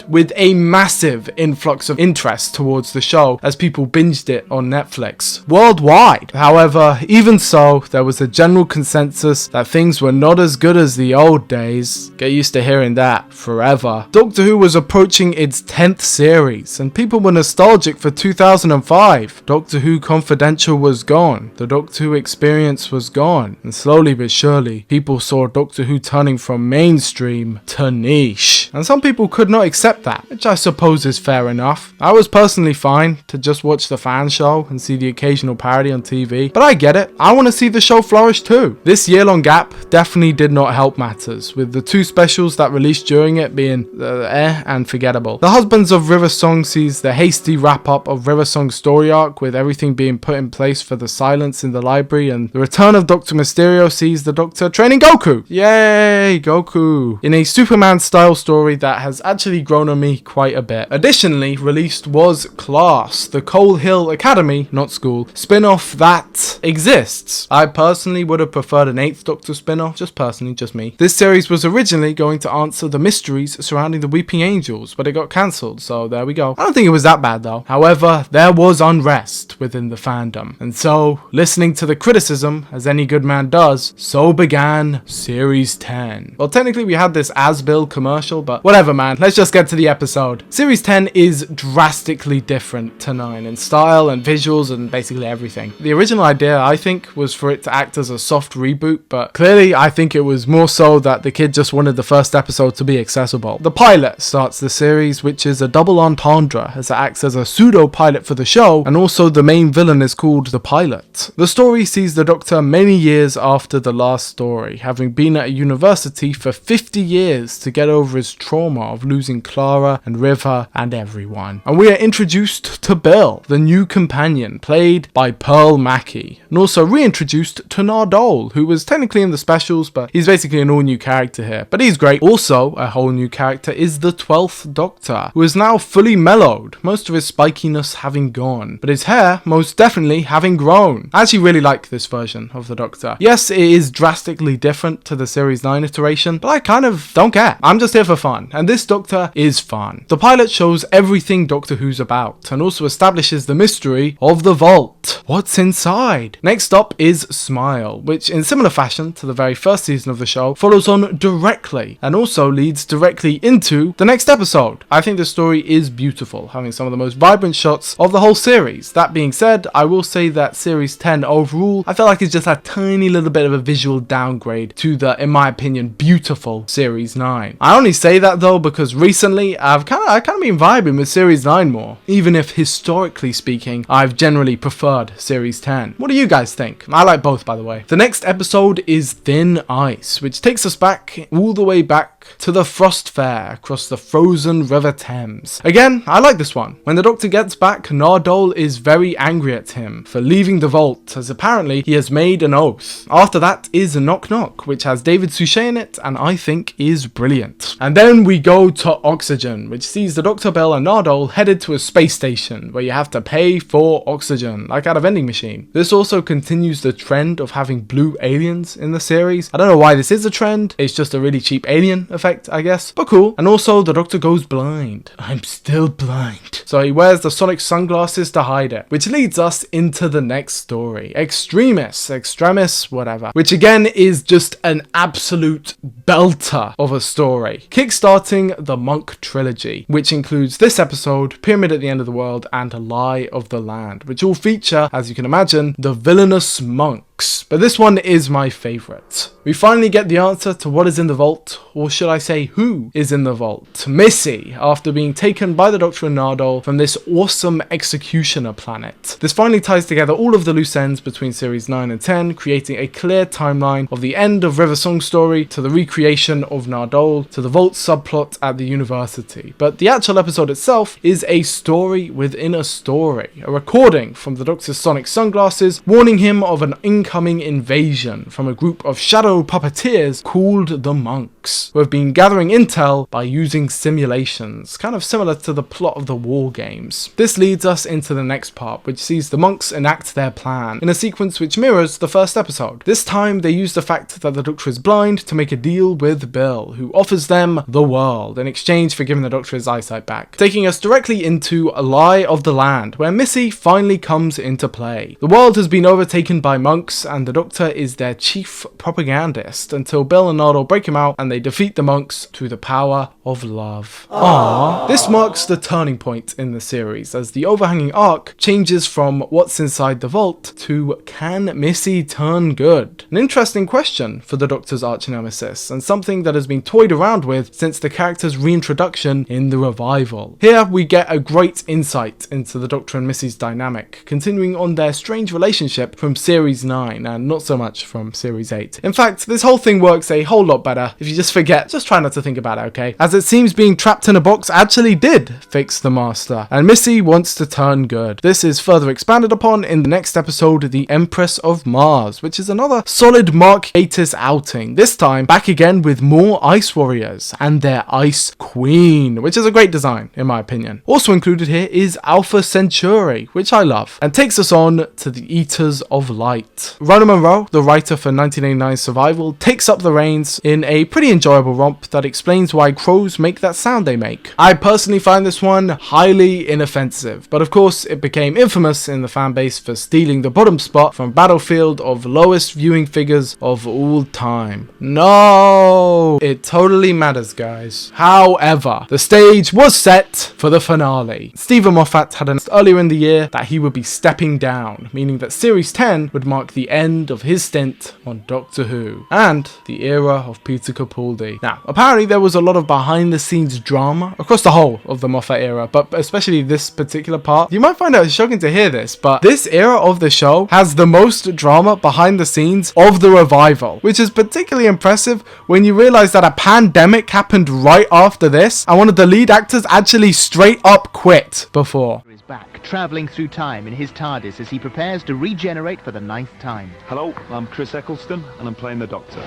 with a massive influx of interest towards the show as people binged it on Netflix worldwide. However, even so, there was a general consensus that things were not as good as the old days. Get used to hearing that forever. Doctor Who was approaching its 10th series and people were nostalgic for 2005. Doctor Who Confidential was gone. The Doctor Who experience was gone. And slowly but surely, people saw Doctor Who turning from mainstream to niche. And some people could not accept that, which I suppose is fair enough. I was personally fine to just watch the fan show and see the occasional parody on TV, but I get it. I want to see the show flourish too. This year-long gap definitely did not help matters, with the 2 specials that released during it being and forgettable. The Husbands of River Song sees the hasty wrap-up of River Song's story arc, with everything being put in place for the silence in the library, and the return of Dr. Mysterio sees the Doctor training Goku. Yay, Goku! In a Superman-style story that has actually grown on me quite a bit. Additionally, released was Class, the Coal Hill Academy, not school, spin-off that exists. I personally would have preferred an 8th Doctor spin-off, just me. This series was originally going to answer the mysteries surrounding the Weeping Angels, but it got cancelled, so there we go. I don't think it was that bad though. However, there was unrest within the fandom, and so, listening to the criticism, as any good man does, so began Series 10. Well, technically we had this Asbill commercial but whatever, man. Let's just get to the episode. Series 10 is drastically different to 9 in style and visuals and basically everything. The original idea, I think, was for it to act as a soft reboot, but clearly I think it was more so that the kid just wanted the first episode to be accessible. The pilot starts the series, which is a double entendre as it acts as a pseudo-pilot for the show, and also the main villain is called the Pilot. The story sees the Doctor many years after the last story, having been at a university for 50 years to get over his trauma of losing Clara and River and everyone. And we are introduced to Bill, the new companion, played by Pearl Mackie, and also reintroduced to Nardole, who was technically in the specials, but he's basically an all-new character here. But he's great. Also, a whole new character is the 12th Doctor, who is now fully mellowed, most of his spikiness having gone, but his hair most definitely having grown. I actually really like this version of the Doctor. Yes, it is drastically different to the Series 9 iteration, but I kind of don't care. I'm just here for fun, and this Doctor is fun. The pilot shows everything Doctor Who's about, and also establishes the mystery of the vault. What's inside? Next up is Smile, which in similar fashion to the very first season of the show, follows on directly, and also leads directly into the next episode. I think the story is beautiful, having some of the most vibrant shots of the whole series. That being said, I will say that Series 10 overall, I feel like it's just a tiny little bit of a visual downgrade to the, in my opinion, beautiful Series 9. I only say that though because recently I've kind of been vibing with Series 9 more, even if historically speaking, I've generally preferred Series 10. What do you guys think? I like both, by the way. The next episode is Thin Ice, which takes us back, all the way back to the Frost Fair across the frozen River Thames. Again, I like this one. When the Doctor gets back, Nardole is very angry at him for leaving the vault, as apparently he has made an oath. After that is Knock Knock, which has David Suchet in it, and I think is brilliant. And then we go to Oxygen, which sees the Doctor, Bell, and Nardole headed to a space station where you have to pay for oxygen, like at a vending machine. This also continues the trend of having blue aliens in the series. I don't know why this is a trend, it's just a really cheap alien effect, I guess, but cool. And also the Doctor goes blind. I'm still blind. So he wears the sonic sunglasses to hide it, which leads us into the next story, Extremis, whatever, which again is just an absolute belter of a story, kickstarting the Monk trilogy, which includes this episode, Pyramid at the End of the World, and Lie of the Land, which all feature, as you can imagine, the villainous monks. But this one is my favourite. We finally get the answer to what is in the vault, or should I say who is in the vault. Missy, after being taken by the Doctor and Nardole from this awesome executioner planet. This finally ties together all of the loose ends between Series 9 and 10, creating a clear timeline of the end of River Song's story to the recreation of Nardole to the vault subplot at the university. But the actual episode itself is a story within a story, a recording from the Doctor's sonic sunglasses warning him of an incoming invasion from a group of shadow puppeteers called the Monks, who have been gathering intel by using simulations, kind of similar to the plot of the War Games. This leads us into the next part, which sees the Monks enact their plan in a sequence which mirrors the first episode. This time they use the fact that the Doctor is blind to make a deal with Bill, who offers them the world in exchange for giving the Doctor his eyesight back, taking us directly into A Lie of the Land, where Missy finally comes into play. The world has been overtaken by monks, and the Doctor is their chief propagandist until Bill and Nardole break him out and they defeat the monks through the power of love. Aww. This marks the turning point in the series, as the overhanging arc changes from what's inside the vault to can Missy turn good? An interesting question for the Doctor's arch nemesis, and something that has been toyed around with since the character's reintroduction in the revival. Here we get a great insight into the Doctor and Missy's dynamic, continuing on their strange relationship from Series 9 and not so much from Series 8. In fact, this whole thing works a whole lot better if you just forget, just try not to think about it, okay? As it seems being trapped in a box actually did fix the Master, and Missy wants to turn good. This is further expanded upon in the next episode, The Empress of Mars, which is another solid Mark Gatiss outing, this time back again with more Ice Warriors and their Ice Queen, which is a great design in my opinion. Also included here is Alpha Centauri, which I love, and takes us on to the Eaters of Light. Rona Munro, the writer for 1989's Survival, takes up the reins in a pretty very enjoyable romp that explains why crows make that sound they make. I personally find this one highly inoffensive, but of course it became infamous in the fanbase for stealing the bottom spot from Battlefield of lowest viewing figures of all time. No, it totally matters, guys. However, the stage was set for the finale. Stephen Moffat had announced earlier in the year that he would be stepping down, meaning that Series 10 would mark the end of his stint on Doctor Who, and the era of Peter Capaldi. Now, apparently there was a lot of behind the scenes drama across the whole of the Moffat era, but especially this particular part. You might find it shocking to hear this, but this era of the show has the most drama behind the scenes of the revival, which is particularly impressive when you realize that a pandemic happened right after this, and one of the lead actors actually straight up quit before. Back, travelling through time in his TARDIS as he prepares to regenerate for the 9th time. Hello, I'm Chris Eccleston and I'm playing the Doctor.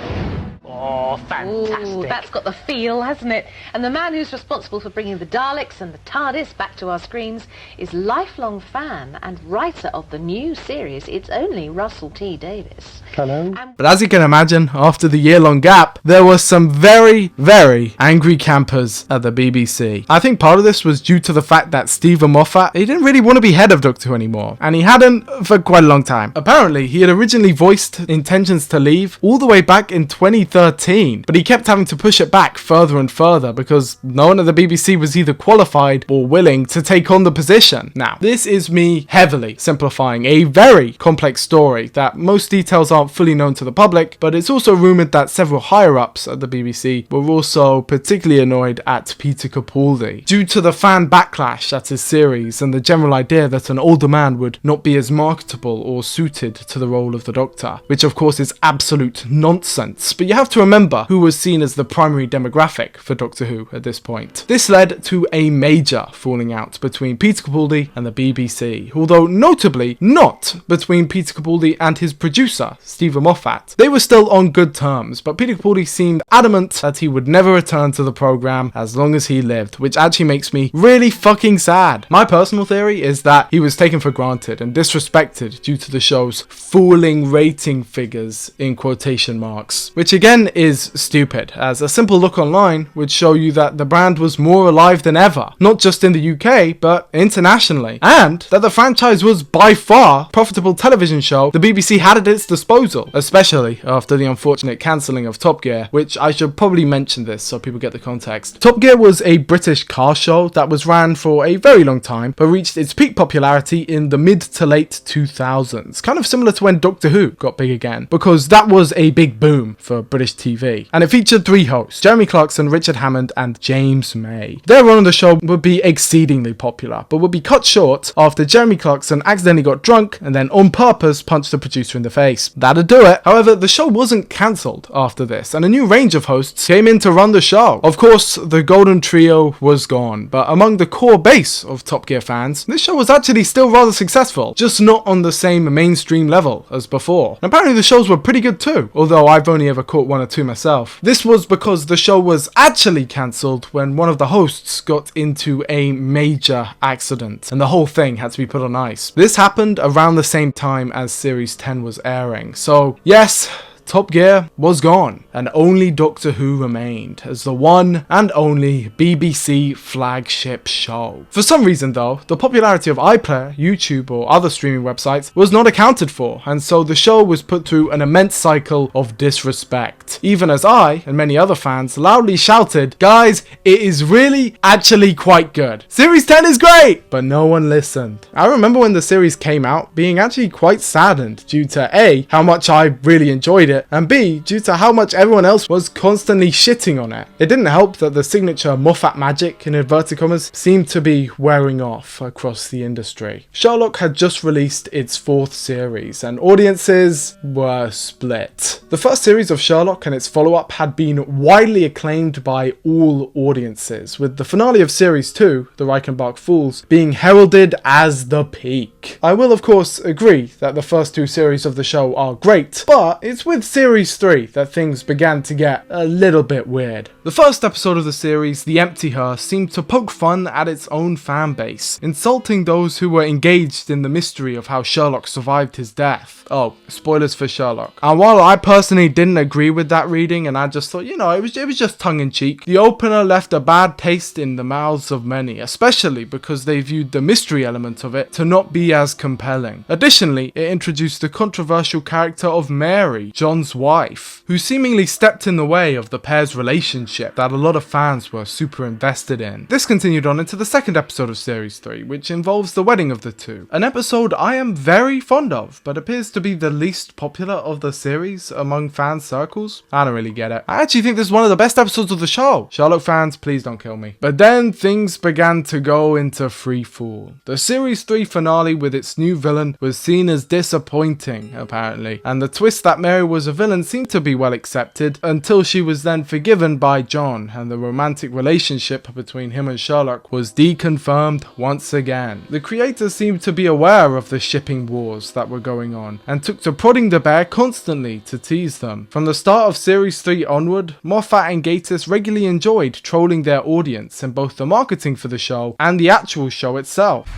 Oh, fantastic. Ooh, that's got the feel, hasn't it? And the man who's responsible for bringing the Daleks and the TARDIS back to our screens is lifelong fan and writer of the new series It's Only Russell T Davies. Hello. But as you can imagine, after the year-long gap, there were some very, very angry campers at the BBC. I think part of this was due to the fact that Stephen Moffat, he didn't really want to be head of Doctor Who anymore, and he hadn't for quite a long time. Apparently, he had originally voiced intentions to leave all the way back in 2013, but he kept having to push it back further and further because no one at the BBC was either qualified or willing to take on the position. Now, this is me heavily simplifying a very complex story that most details aren't fully known to the public, but it's also rumoured that several higher-ups at the BBC were also particularly annoyed at Peter Capaldi due to the fan backlash at his series and the general idea that an older man would not be as marketable or suited to the role of the Doctor, which of course is absolute nonsense. But you have to remember who was seen as the primary demographic for Doctor Who at this point. This led to a major falling out between Peter Capaldi and the BBC, although notably not between Peter Capaldi and his producer, Stephen Moffat. They were still on good terms, but Peter Capaldi seemed adamant that he would never return to the programme as long as he lived, which actually makes me really fucking sad. My personal theory is that he was taken for granted and disrespected due to the show's falling rating figures in quotation marks, which again is stupid, as a simple look online would show you that the brand was more alive than ever, not just in the UK but internationally, and that the franchise was by far a profitable television show the BBC had at its disposal, especially after the unfortunate cancelling of Top Gear, which I should probably mention this so people get the context. Top Gear was a British car show that was ran for a very long time but reached its peak popularity in the mid to late 2000s, kind of similar to when Doctor Who got big again, because that was a big boom for British TV. And it featured three hosts, Jeremy Clarkson, Richard Hammond and James May. Their run on the show would be exceedingly popular, but would be cut short after Jeremy Clarkson accidentally got drunk and then on purpose punched the producer in the face. That'd do it. However, the show wasn't cancelled after this, and a new range of hosts came in to run the show. Of course, the Golden Trio was gone, but among the core base of Top Gear fans, this show was actually still rather successful, just not on the same mainstream level as before. And apparently the shows were pretty good too, although I've only ever caught one or two myself. This was because the show was actually cancelled when one of the hosts got into a major accident, and the whole thing had to be put on ice. This happened around the same time as Series 10 was airing, so yes, Top Gear was gone, and only Doctor Who remained as the one and only BBC flagship show. For some reason though, the popularity of iPlayer, YouTube or other streaming websites was not accounted for, and so the show was put through an immense cycle of disrespect, even as I and many other fans loudly shouted, "Guys, it is really actually quite good. Series 10 is great!" But no one listened. I remember when the series came out being actually quite saddened due to A, how much I really enjoyed it, and B, due to how much everyone else was constantly shitting on it. It didn't help that the signature Moffat magic, in inverted commas, seemed to be wearing off across the industry. Sherlock had just released its 4th series, and audiences were split. The first series of Sherlock and its follow-up had been widely acclaimed by all audiences, with the finale of Series 2, The Reichenbach Fools, being heralded as the peak. I will of course agree that the first 2 series of the show are great, but it's with with Series 3 that things began to get a little bit weird. The first episode of the series, The Empty Hearse, seemed to poke fun at its own fan base, insulting those who were engaged in the mystery of how Sherlock survived his death. Oh, spoilers for Sherlock. And while I personally didn't agree with that reading, and I just thought, it was just tongue-in-cheek, the opener left a bad taste in the mouths of many, especially because they viewed the mystery element of it to not be as compelling. Additionally, it introduced the controversial character of Mary, John's wife, who seemingly stepped in the way of the pair's relationship that a lot of fans were super invested in. This continued on into the second episode of Series 3, which involves the wedding of the two, an episode I am very fond of, but appears to be the least popular of the series among fan circles. I don't really get it. I actually think this is one of the best episodes of the show. Sherlock fans, please don't kill me. But then things began to go into free fall. The Series 3 finale with its new villain was seen as disappointing, apparently, and the twist that Mary was a villain seemed to be well accepted until she was then forgiven by John, and the romantic relationship between him and Sherlock was deconfirmed once again. The creators seemed to be aware of the shipping wars that were going on, and took to prodding the bear constantly to tease them. From the start of Series 3 onward, Moffat and Gatiss regularly enjoyed trolling their audience in both the marketing for the show and the actual show itself.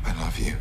I love you.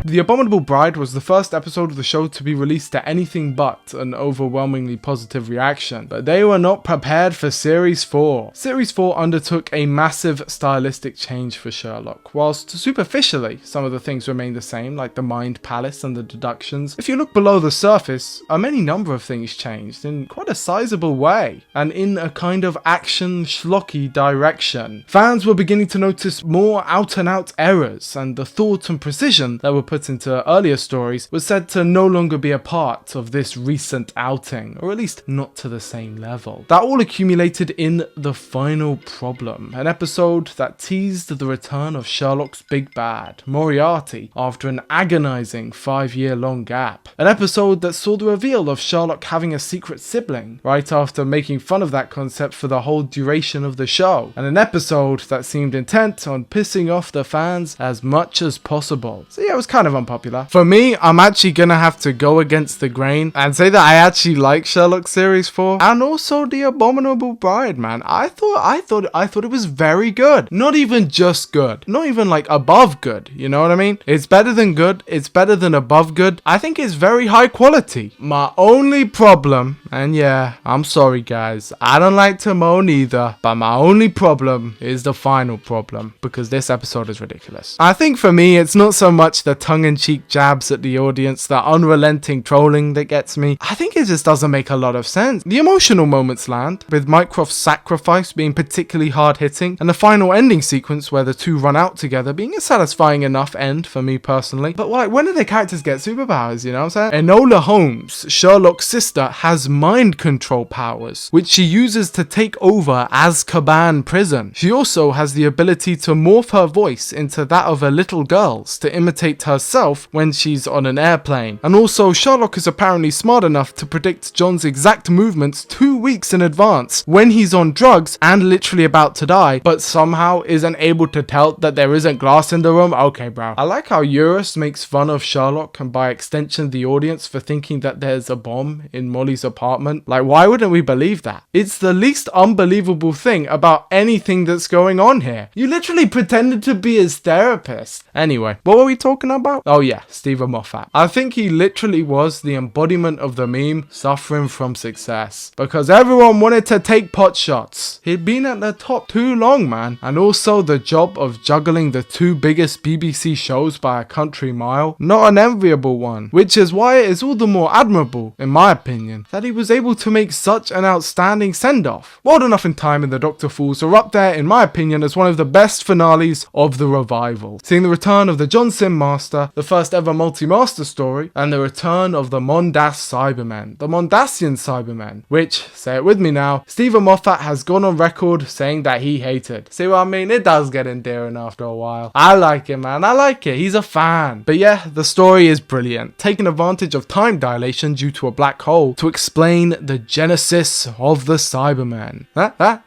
The Abominable Bride was the first episode of the show to be released to anything but an overwhelmingly positive reaction, but they were not prepared for Series 4. Series 4 undertook a massive stylistic change for Sherlock, whilst superficially some of the things remained the same, like the Mind Palace and the deductions. If you look below the surface, a many number of things changed in quite a sizable way, and in a kind of action schlocky direction. Fans were beginning to notice more out and out errors, and the thought and precision that were put into earlier stories was said to no longer be a part of this recent outing, or at least not to the same level. That all accumulated in The Final Problem, an episode that teased the return of Sherlock's big bad, Moriarty, after an agonizing 5-year-long gap. An episode that saw the reveal of Sherlock having a secret sibling, right after making fun of that concept for the whole duration of the show, and an episode that seemed intent on pissing off the fans as much as possible. So yeah, it was kind of unpopular. For me, I'm actually gonna have to go against the grain and say that I actually like Sherlock Series 4 and also The Abominable Bride, man. I thought it was very good. Not even just good. Not even like above good, you know what I mean? It's better than good, it's better than above good. I think it's very high quality. My only problem, and yeah, I'm sorry guys, I don't like to moan either, but my only problem is the final problem, because this episode is ridiculous. I think for me, it's not so much the tongue-in-cheek jabs at the audience, that unrelenting trolling that gets me. I think it just doesn't make a lot of sense. The emotional moments land, with Mycroft's sacrifice being particularly hard-hitting, and the final ending sequence where the two run out together being a satisfying enough end for me personally. But like, when do their characters get superpowers, you know what I'm saying? Enola Holmes, Sherlock's sister, has mind control powers, which she uses to take over Azkaban prison. She also has the ability to morph her voice into that of a little girl's to imitate herself when she's on an airplane. And also, Sherlock is apparently smart enough to predict John's exact movements 2 weeks in advance when he's on drugs and literally about to die, but somehow isn't able to tell that there isn't glass in the room. Okay, bro. I like how Eurus makes fun of Sherlock and by extension the audience for thinking that there's a bomb in Molly's apartment. Like, why wouldn't we believe that? It's the least unbelievable thing about anything that's going on here. You literally pretended to be his therapist. Anyway, what were we talking about? Oh yeah, Stephen Moffat. I think he literally was the embodiment of the meme suffering from success, because everyone wanted to take pot shots. He'd been at the top too long, man. And also the job of juggling the two biggest BBC shows by a country mile, not an enviable one, which is why it is all the more admirable, in my opinion, that he was able to make such an outstanding send-off. World Enough in Time and The Doctor Falls are up there, in my opinion, as one of the best finales of the revival, seeing the return of the John Sim Master, the first ever multi-master story, and the return of the Mondas Cybermen, the Mondasian Cybermen, which, say it with me now, Stephen Moffat has gone on record saying that he hated. See what I mean? It does get endearing after a while. I like it, man. I like it. He's a fan. But yeah, the story is brilliant, taking advantage of time dilation due to a black hole to explain the genesis of the Cybermen.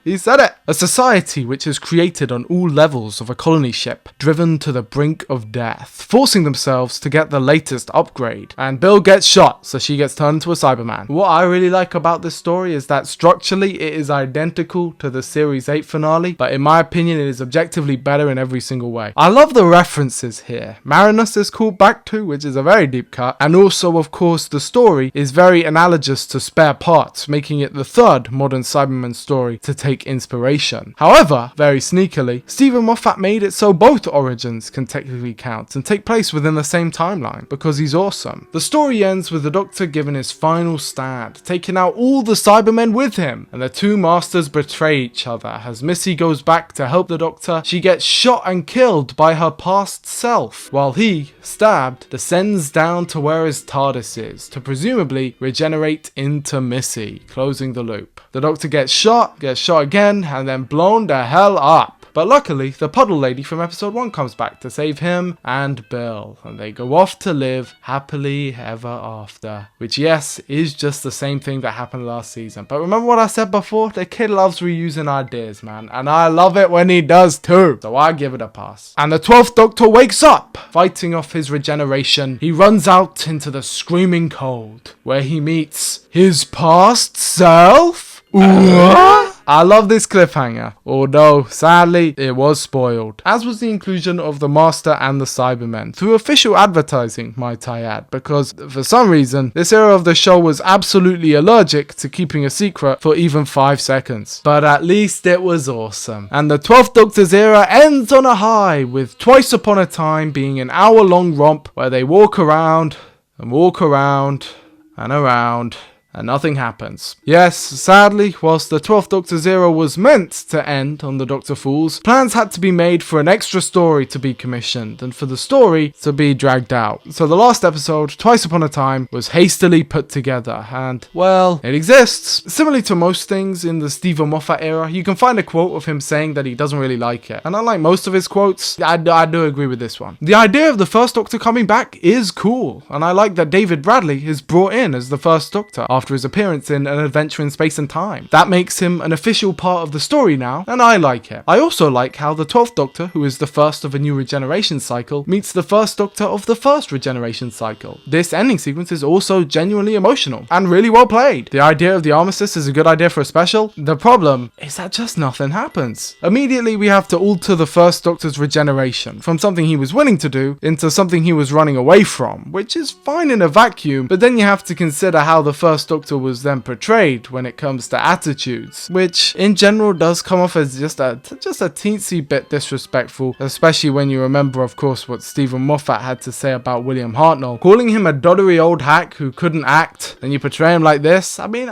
He said it. A society which is created on all levels of a colony ship, driven to the brink of death, forcing forcing themselves to get the latest upgrade. And Bill gets shot, so she gets turned into a Cyberman. What I really like about this story is that structurally it is identical to the Series 8 finale, but in my opinion it is objectively better in every single way. I love the references here. Marinus is called back to, which is a very deep cut, and also of course the story is very analogous to Spare Parts, making it the third modern Cyberman story to take inspiration. However, very sneakily, Stephen Moffat made it so both origins can technically count and take place within the same timeline, because he's awesome. The story ends with the Doctor giving his final stand, taking out all the Cybermen with him, and the two masters betray each other. As Missy goes back to help the Doctor, she gets shot and killed by her past self, while he, stabbed, descends down to where his TARDIS is, to presumably regenerate into Missy, closing the loop. The Doctor gets shot again, and then blown the hell up. But luckily, the puddle lady from episode 1 comes back to save him and Bill, and they go off to live happily ever after. Which, yes, is just the same thing that happened last season. But remember what I said before? The kid loves reusing ideas, man. And I love it when he does too. So I give it a pass. And the 12th Doctor wakes up, fighting off his regeneration. He runs out into the screaming cold, where he meets his past self? What? I love this cliffhanger, although sadly it was spoiled, as was the inclusion of the Master and the Cybermen, through official advertising, might I add, because for some reason this era of the show was absolutely allergic to keeping a secret for even 5 seconds. But at least it was awesome. And the 12th Doctor's era ends on a high, with Twice Upon a Time being an hour-long romp where they walk around and around, and nothing happens. Yes, sadly, whilst the 12th Doctor's era was meant to end on the Doctor Falls, plans had to be made for an extra story to be commissioned, and for the story to be dragged out. So the last episode, Twice Upon a Time, was hastily put together, and, well, it exists. Similarly to most things in the Stephen Moffat era, you can find a quote of him saying that he doesn't really like it. And unlike most of his quotes, I do agree with this one. The idea of the first Doctor coming back is cool, and I like that David Bradley is brought in as the first Doctor after his appearance in An Adventure in Space and Time. That makes him an official part of the story now, and I like it. I also like how the 12th Doctor, who is the first of a new regeneration cycle, meets the first Doctor of the first regeneration cycle. This ending sequence is also genuinely emotional, and really well played. The idea of the armistice is a good idea for a special. The problem is that just nothing happens. Immediately we have to alter the first Doctor's regeneration, from something he was willing to do, into something he was running away from, which is fine in a vacuum, but then you have to consider how the first Doctor was then portrayed when it comes to attitudes, which in general does come off as just a teensy bit disrespectful, especially when you remember, of course, what Stephen Moffat had to say about William Hartnell, calling him a doddery old hack who couldn't act, and you portray him like this. I mean,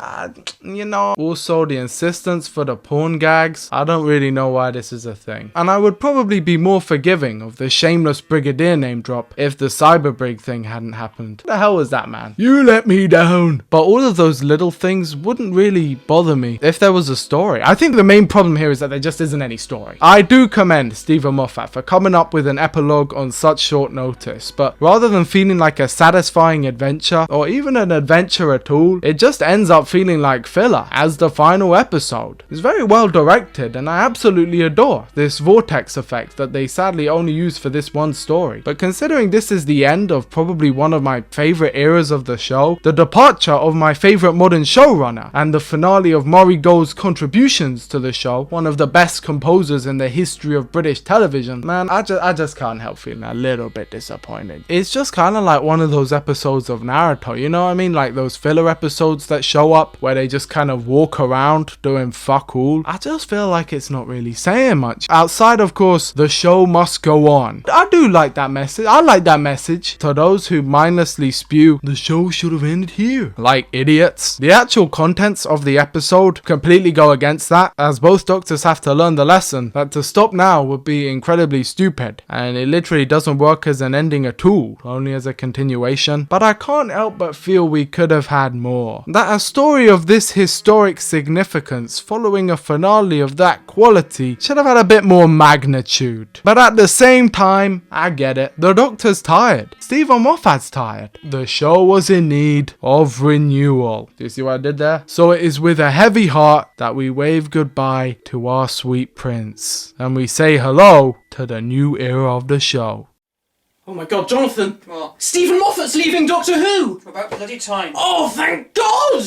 you know, also the insistence for the porn gags, I don't really know why this is a thing. And I would probably be more forgiving of the shameless Brigadier name drop if the Cyberbrig thing hadn't happened. What the hell was that, man? You let me down. But all of those little things wouldn't really bother me if there was a story. I think the main problem here is that there just isn't any story. I do commend Stephen Moffat for coming up with an epilogue on such short notice, but rather than feeling like a satisfying adventure, or even an adventure at all, it just ends up feeling like filler as the final episode. It's very well directed, and I absolutely adore this vortex effect that they sadly only use for this one story. But considering this is the end of probably one of my favourite eras of the show, the departure of my favourite modern showrunner, and the finale of Murray Gold's contributions to the show, one of the best composers in the history of British television, man, I just can't help feeling a little bit disappointed. It's just kind of like one of those episodes of Naruto, you know what I mean? Like those filler episodes that show up where they just kind of walk around doing fuck all. I just feel like it's not really saying much. Outside, of course, the show must go on. I do like that message. I like that message. To those who mindlessly spew, the show should have ended here, like idiots. The actual contents of the episode completely go against that, as both Doctors have to learn the lesson that to stop now would be incredibly stupid, and it literally doesn't work as an ending at all, only as a continuation. But I can't help but feel we could have had more. That a story of this historic significance following a finale of that quality should have had a bit more magnitude. But at the same time, I get it. The Doctor's tired. Stephen Moffat's tired. The show was in need of renewal. Do you see what I did there? So it is with a heavy heart that we wave goodbye to our sweet prince, and we say hello to the new era of the show. Oh my god, Jonathan! What? Stephen Moffat's leaving Doctor Who! About bloody time. Oh, thank God!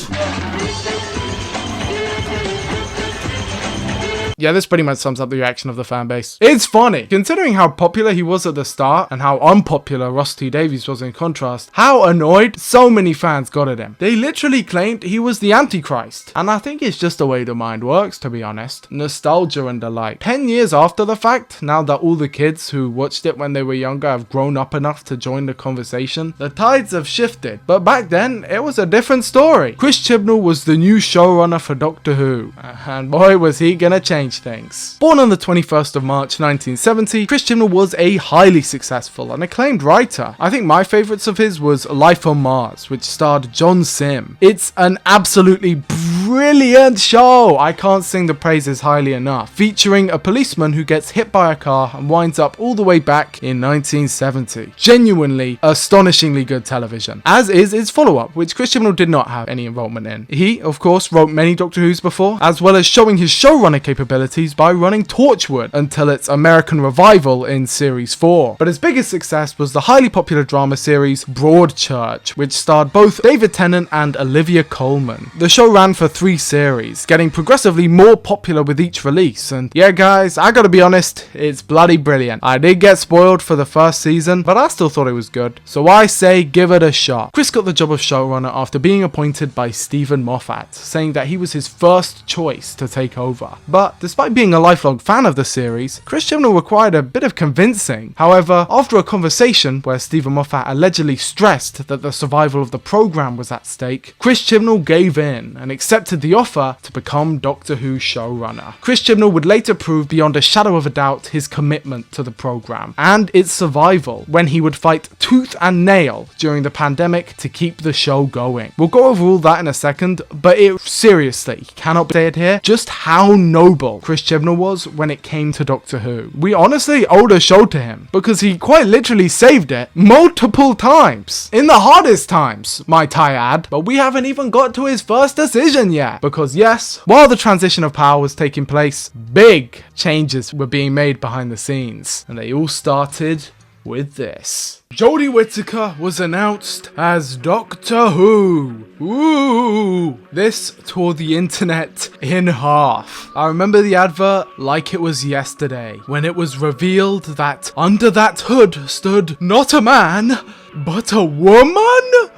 Yeah, this pretty much sums up the reaction of the fan base. It's funny, considering how popular he was at the start and how unpopular Russell T Davies was in contrast, how annoyed so many fans got at him. They literally claimed he was the Antichrist. And I think it's just the way the mind works, to be honest. Nostalgia and delight. 10 years after the fact, now that all the kids who watched it when they were younger have grown up enough to join the conversation, the tides have shifted. But back then, it was a different story. Chris Chibnall was the new showrunner for Doctor Who. And boy, was he gonna change things. Born on the 21st of March 1970, Chris Chibnall was a highly successful and acclaimed writer. I think my favourites of his was Life on Mars, which starred John Sim. It's an absolutely brilliant show. I can't sing the praises highly enough. Featuring a policeman who gets hit by a car and winds up all the way back in 1970. Genuinely, astonishingly good television. As is its follow-up, which Chris Chibnall did not have any involvement in. He, of course, wrote many Doctor Who's before, as well as showing his showrunner capabilities by running Torchwood until its American revival in Series 4. But his biggest success was the highly popular drama series Broadchurch, which starred both David Tennant and Olivia Colman. The show ran for 3 series, getting progressively more popular with each release, and yeah guys, I gotta be honest, it's bloody brilliant. I did get spoiled for the first season, but I still thought it was good, so I say give it a shot. Chris got the job of showrunner after being appointed by Stephen Moffat, saying that he was his first choice to take over. But despite being a lifelong fan of the series, Chris Chibnall required a bit of convincing. However, after a conversation where Stephen Moffat allegedly stressed that the survival of the program was at stake, Chris Chibnall gave in and accepted the offer to become Doctor Who showrunner. Chris Chibnall would later prove beyond a shadow of a doubt his commitment to the program and its survival when he would fight tooth and nail during the pandemic to keep the show going. We'll go over all that in a second, but it seriously cannot be said here just how noble Chris Chibnall was when it came to Doctor Who. We honestly owed a show to him because he quite literally saved it multiple times. In the hardest times, might I add, but we haven't even got to his first decision yet. Because yes, while the transition of power was taking place, big changes were being made behind the scenes. And they all started with this. Jodie Whittaker was announced as Doctor Who. Ooh, this tore the internet in half. I remember the advert like it was yesterday, when it was revealed that under that hood stood not a man, but a woman?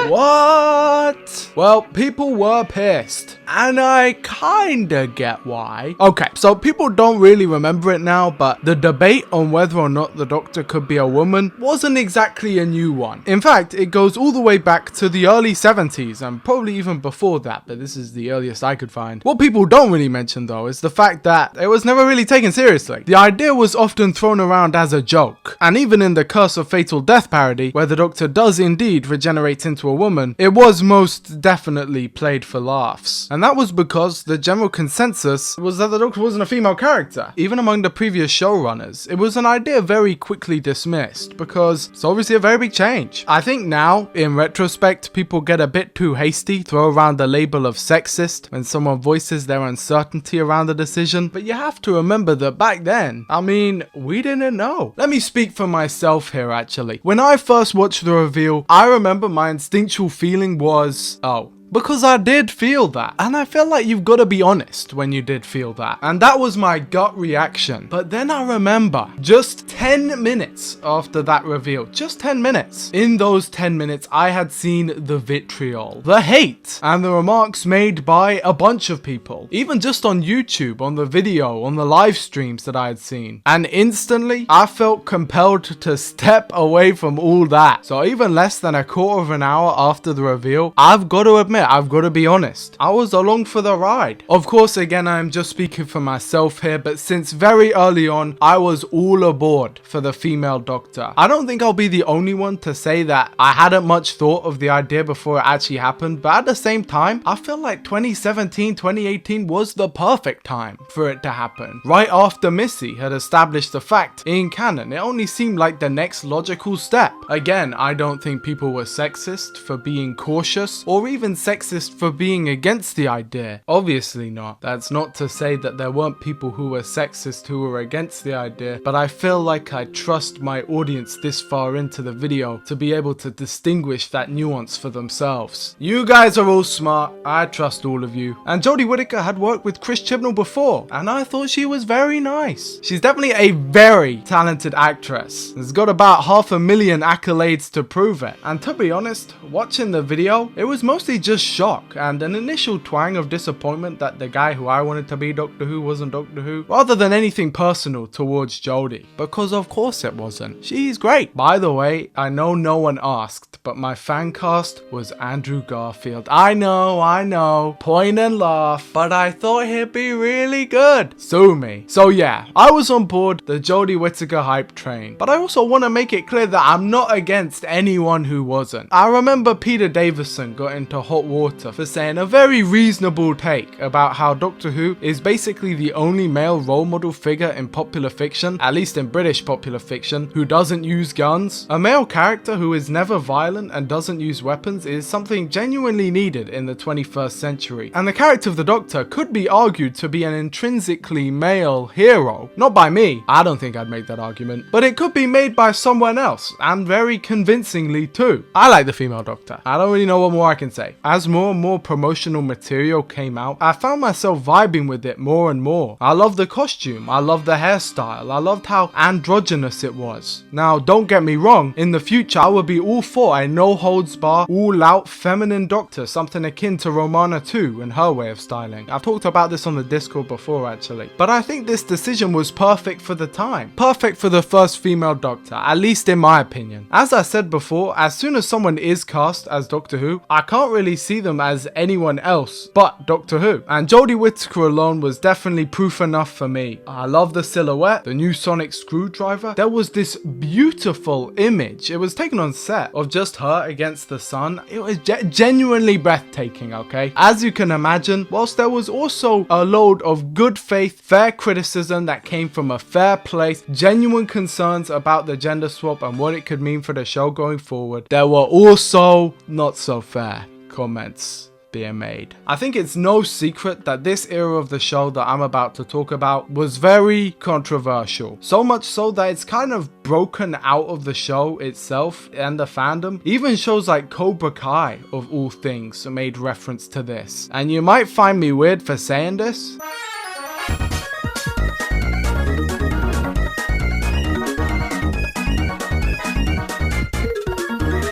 What? Well, people were pissed, and I kinda get why. Okay, so people don't really remember it now, but the debate on whether or not the Doctor could be a woman wasn't exactly a new one. In fact, it goes all the way back to the early 70s, and probably even before that, but this is the earliest I could find. What people don't really mention though is the fact that it was never really taken seriously. The idea was often thrown around as a joke, and even in the Curse of Fatal Death parody, where the Doctor does indeed regenerate into a woman, it was most definitely played for laughs. And that was because the general consensus was that the Doctor wasn't a female character. Even among the previous showrunners, it was an idea very quickly dismissed because it's obviously a very big change. I think now, in retrospect, people get a bit too hasty, throw around the label of sexist when someone voices their uncertainty around the decision, but you have to remember that back then, I mean, we didn't know. Let me speak for myself here actually. When I first watched the reveal, I remember my instinctual feeling was, oh, because I did feel that. And I feel like you've got to be honest when you did feel that. And that was my gut reaction. But then I remember, just 10 minutes after that reveal, just 10 minutes. In those 10 minutes, I had seen the vitriol, the hate, and the remarks made by a bunch of people. Even just on YouTube, on the video, on the live streams that I had seen. And instantly, I felt compelled to step away from all that. So even less than a quarter of an hour after the reveal, I've got to admit, I've got to be honest, I was along for the ride. Of course, again, I'm just speaking for myself here, but since very early on, I was all aboard for the female Doctor. I don't think I'll be the only one to say that I hadn't much thought of the idea before it actually happened, but at the same time, I feel like 2017, 2018 was the perfect time for it to happen. Right after Missy had established the fact in canon, it only seemed like the next logical step. Again, I don't think people were sexist for being cautious or even sexist sexist for being against the idea. Obviously not. That's not to say that there weren't people who were sexist who were against the idea, but I feel like I trust my audience this far into the video to be able to distinguish that nuance for themselves. You guys are all smart. I trust all of you. And Jodie Whittaker had worked with Chris Chibnall before, and I thought she was very nice. She's definitely a very talented actress. Has got about 500,000 accolades to prove it. And to be honest, watching the video, it was mostly just shock and an initial twang of disappointment that the guy who I wanted to be Doctor Who wasn't Doctor Who, rather than anything personal towards Jodie. Because of course it wasn't. She's great. By the way, I know no one asked, but my fan cast was Andrew Garfield. I know, point and laugh, but I thought he'd be really good. Sue me. So yeah, I was on board the Jodie Whittaker hype train, but I also want to make it clear that I'm not against anyone who wasn't. I remember Peter Davison got into hot water for saying a very reasonable take about how Doctor Who is basically the only male role model figure in popular fiction, at least in British popular fiction, who doesn't use guns. A male character who is never violent and doesn't use weapons is something genuinely needed in the 21st century, and the character of the Doctor could be argued to be an intrinsically male hero. Not by me, I don't think I'd make that argument, but it could be made by someone else, and very convincingly too. I like the female Doctor. I don't really know what more I can say. As more and more promotional material came out, I found myself vibing with it more and more. I loved the costume, I loved the hairstyle, I loved how androgynous it was. Now don't get me wrong, in the future I would be all for a no holds bar, all out feminine Doctor, something akin to Romana 2 and her way of styling. I've talked about this on the Discord before actually, but I think this decision was perfect for the time. Perfect for the first female Doctor, at least in my opinion. As I said before, as soon as someone is cast as Doctor Who, I can't really see them as anyone else but Doctor Who, and Jodie Whittaker alone was definitely proof enough for me. I love the silhouette, the new sonic screwdriver. There was this beautiful image, it was taken on set, of just her against the sun. It was genuinely breathtaking, okay? As you can imagine, whilst there was also a load of good faith, fair criticism that came from a fair place, genuine concerns about the gender swap and what it could mean for the show going forward, there were also not so fair comments being made. I think it's no secret that this era of the show that I'm about to talk about was very controversial. So much so that it's kind of broken out of the show itself and the fandom. Even shows like Cobra Kai, of all things, made reference to this. And you might find me weird for saying this,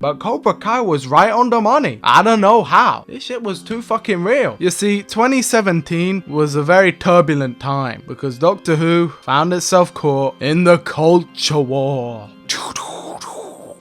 but Cobra Kai was right on the money. I don't know how. This shit was too fucking real. You see, 2017 was a very turbulent time because Doctor Who found itself caught in the culture war.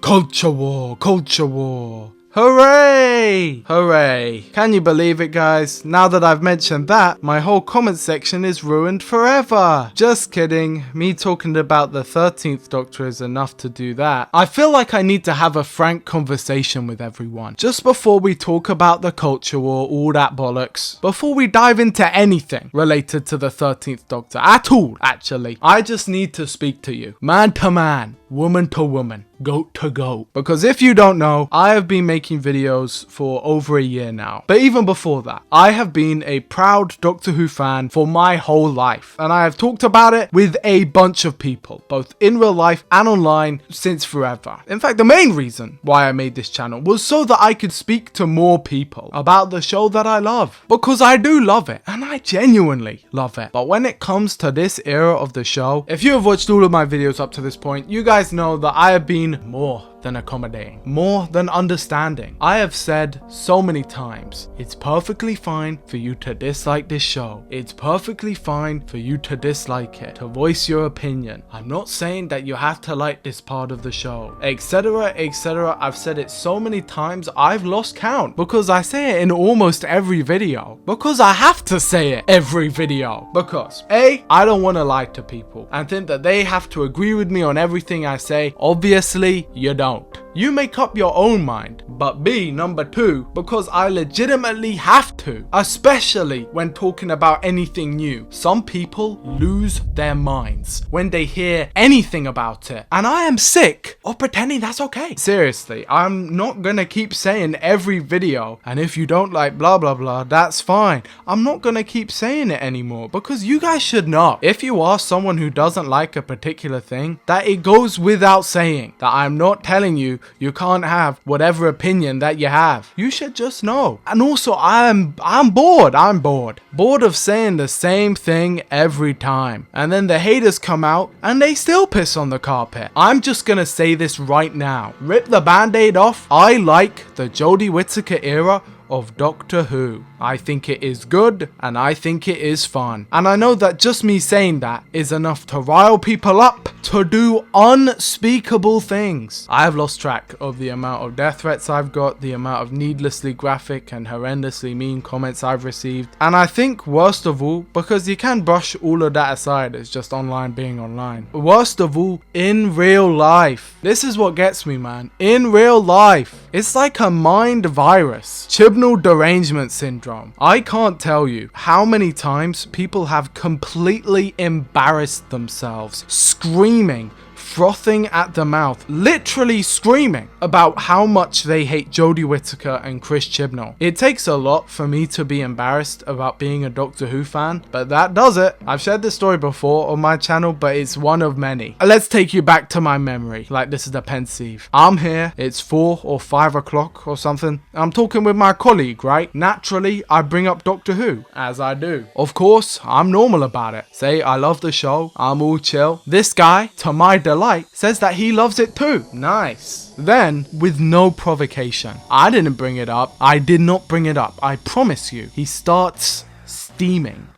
Culture war, culture war. Hooray! Hooray. Can you believe it, guys? Now that I've mentioned that, my whole comment section is ruined forever. Just kidding. Me talking about the 13th Doctor is enough to do that. I feel like I need to have a frank conversation with everyone. Just before we talk about the culture war, all that bollocks. Before we dive into anything related to the 13th Doctor at all, actually. I just need to speak to you. Man to man. Woman to woman. Goat to goat. Because if you don't know, I have been making videos for over a year now. But even before that, I have been a proud Doctor Who fan for my whole life. And I have talked about it with a bunch of people, both in real life and online, since forever. In fact, the main reason why I made this channel was so that I could speak to more people about the show that I love. Because I do love it, and I genuinely love it. But when it comes to this era of the show, if you have watched all of my videos up to this point, you guys know that I have been more than accommodating, more than understanding. I have said so many times, it's perfectly fine for you to dislike this show. It's perfectly fine for you to dislike it, to voice your opinion. I'm not saying that you have to like this part of the show, etc, etc. I've said it so many times, I've lost count because I say it in almost every video. Because I have to say it every video. Because A, I don't want to lie to people and think that they have to agree with me on everything I say. Obviously, you don't. you make up your own mind. But B, number 2, because I legitimately have to, especially when talking about anything new. Some people lose their minds when they hear anything about it, and I am sick of pretending that's okay. Seriously, I'm not gonna keep saying every video, and if you don't like blah blah blah, that's fine. I'm not gonna keep saying it anymore, because you guys should know, if you are someone who doesn't like a particular thing, that it goes without saying that I'm not telling you you can't have whatever opinion that you have. You should just know. And also, I'm bored. I'm bored of saying the same thing every time, and then the haters come out and they still piss on the carpet. I'm just gonna say this right now, rip the band-aid off. I like the Jodie Whittaker era of Doctor Who. I think it is good, and I think it is fun. And I know that just me saying that is enough to rile people up to do unspeakable things. I have lost track of the amount of death threats I've got, the amount of needlessly graphic and horrendously mean comments I've received. And I think worst of all, because you can brush all of that aside as just online being online, worst of all, in real life. This is what gets me, man. In real life, it's like a mind virus. Chibnall derangement syndrome. I can't tell you how many times people have completely embarrassed themselves, screaming, frothing at the mouth, literally screaming about how much they hate Jodie Whittaker and Chris Chibnall. It takes a lot for me to be embarrassed about being a Doctor Who fan, but that does it. I've shared this story before on my channel, but it's one of many. Let's take you back to my memory, like this is the pensieve. I'm here, it's 4 or 5 o'clock or something. I'm talking with my colleague, right? Naturally, I bring up Doctor Who, as I do. Of course, I'm normal about it. Say I love the show, I'm all chill. This guy, to my delight, says that he loves it too. Nice. Then, with no provocation, I didn't bring it up. I did not bring it up. I promise you. He starts steaming,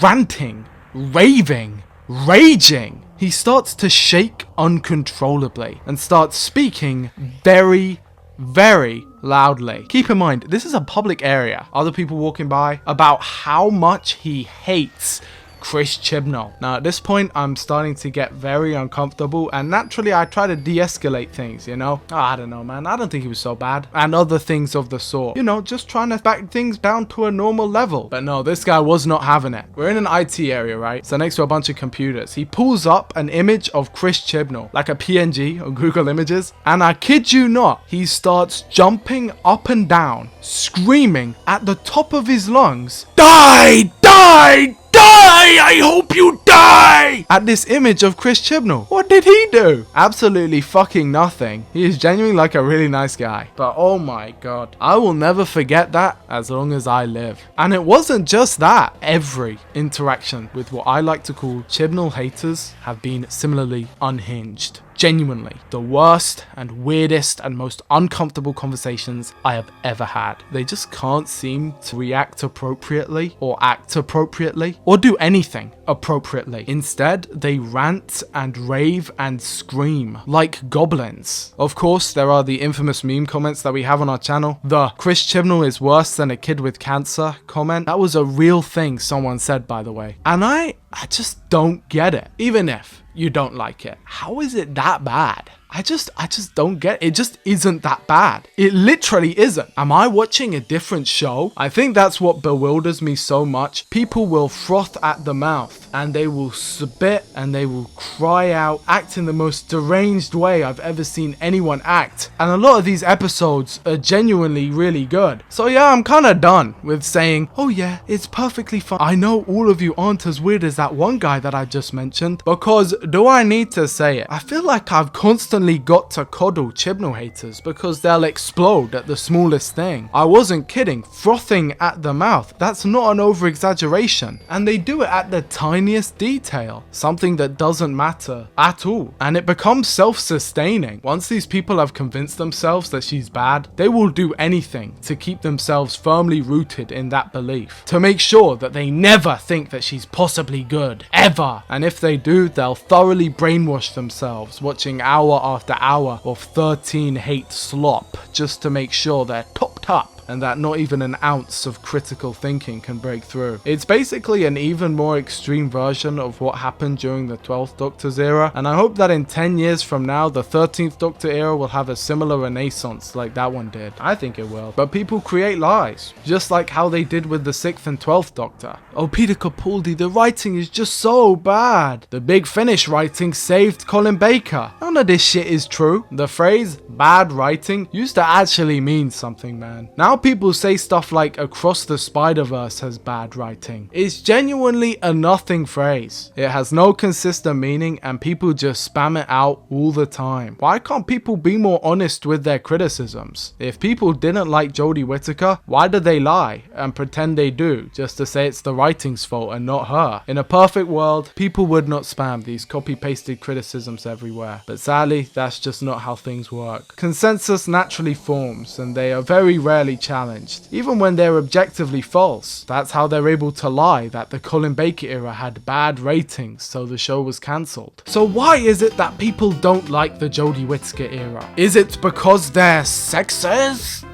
ranting, raving, raging. He starts to shake uncontrollably and starts speaking very loudly. Keep in mind, this is a public area. Other people walking by, about how much he hates Chris Chibnall. Now at this point I'm starting to get very uncomfortable, and naturally I try to de-escalate things, you know. I don't know, man, I don't think he was so bad, and other things of the sort, you know, just trying to back things down to a normal level. But no, this guy was not having it. We're in an IT area, right? So next to a bunch of computers, he pulls up an image of Chris Chibnall, like a PNG on Google Images, and I kid you not, he starts jumping up and down, screaming at the top of his lungs, "Die! Die! Die! I hope you die!" at this image of Chris Chibnall. What did he do? Absolutely fucking nothing. He is genuinely like a really nice guy. But oh my god, I will never forget that as long as I live. And it wasn't just that. Every interaction with what I like to call Chibnall haters have been similarly unhinged. Genuinely, the worst and weirdest and most uncomfortable conversations I have ever had. They just can't seem to react appropriately or act appropriately or do anything appropriately. Instead, they rant and rave and scream like goblins. Of course, there are the infamous meme comments that we have on our channel. The "Chris Chibnall is worse than a kid with cancer" comment. That was a real thing someone said, by the way. And I just don't get it. Even if you don't like it, how is it that bad? I just don't get it. It just isn't that bad. It literally isn't. Am I watching a different show? I think that's what bewilders me so much. People will froth at the mouth and they will spit and they will cry out, act in the most deranged way I've ever seen anyone act. And a lot of these episodes are genuinely really good. So yeah, I'm kind of done with saying, oh yeah, it's perfectly fine. I know all of you aren't as weird as that one guy that I just mentioned, because do I need to say it? I feel like I've constantly got to coddle Chibnall haters because they'll explode at the smallest thing. I wasn't kidding. Frothing at the mouth. That's not an over exaggeration. And they do it at the tiniest detail. Something that doesn't matter at all. And it becomes self-sustaining. Once these people have convinced themselves that she's bad, they will do anything to keep themselves firmly rooted in that belief. To make sure that they never think that she's possibly good. Ever. And if they do, they'll thoroughly brainwash themselves, watching hour after hour of 13 hate slop just to make sure they're topped up and that not even an ounce of critical thinking can break through. It's basically an even more extreme version of what happened during the 12th Doctor's era, and I hope that in 10 years from now, the 13th Doctor era will have a similar renaissance like that one did. I think it will. But people create lies, just like how they did with the 6th and 12th Doctor. Oh, Peter Capaldi, the writing is just so bad. The Big Finish writing saved Colin Baker. None of this shit is true. The phrase bad writing used to actually mean something, man. Now people say stuff like Across the Spider-Verse has bad writing. It's genuinely a nothing phrase. It has no consistent meaning and people just spam it out all the time. Why can't people be more honest with their criticisms? If people didn't like Jodie Whittaker, why did they lie and pretend they do just to say it's the writing's fault and not her? In a perfect world, people would not spam these copy-pasted criticisms everywhere. But sadly, that's just not how things work. Consensus naturally forms and they are very rarely challenged, even when they're objectively false. That's how they're able to lie that the Colin Baker era had bad ratings, so the show was cancelled. So why is it that people don't like the Jodie Whittaker era? Is it because they're sexist?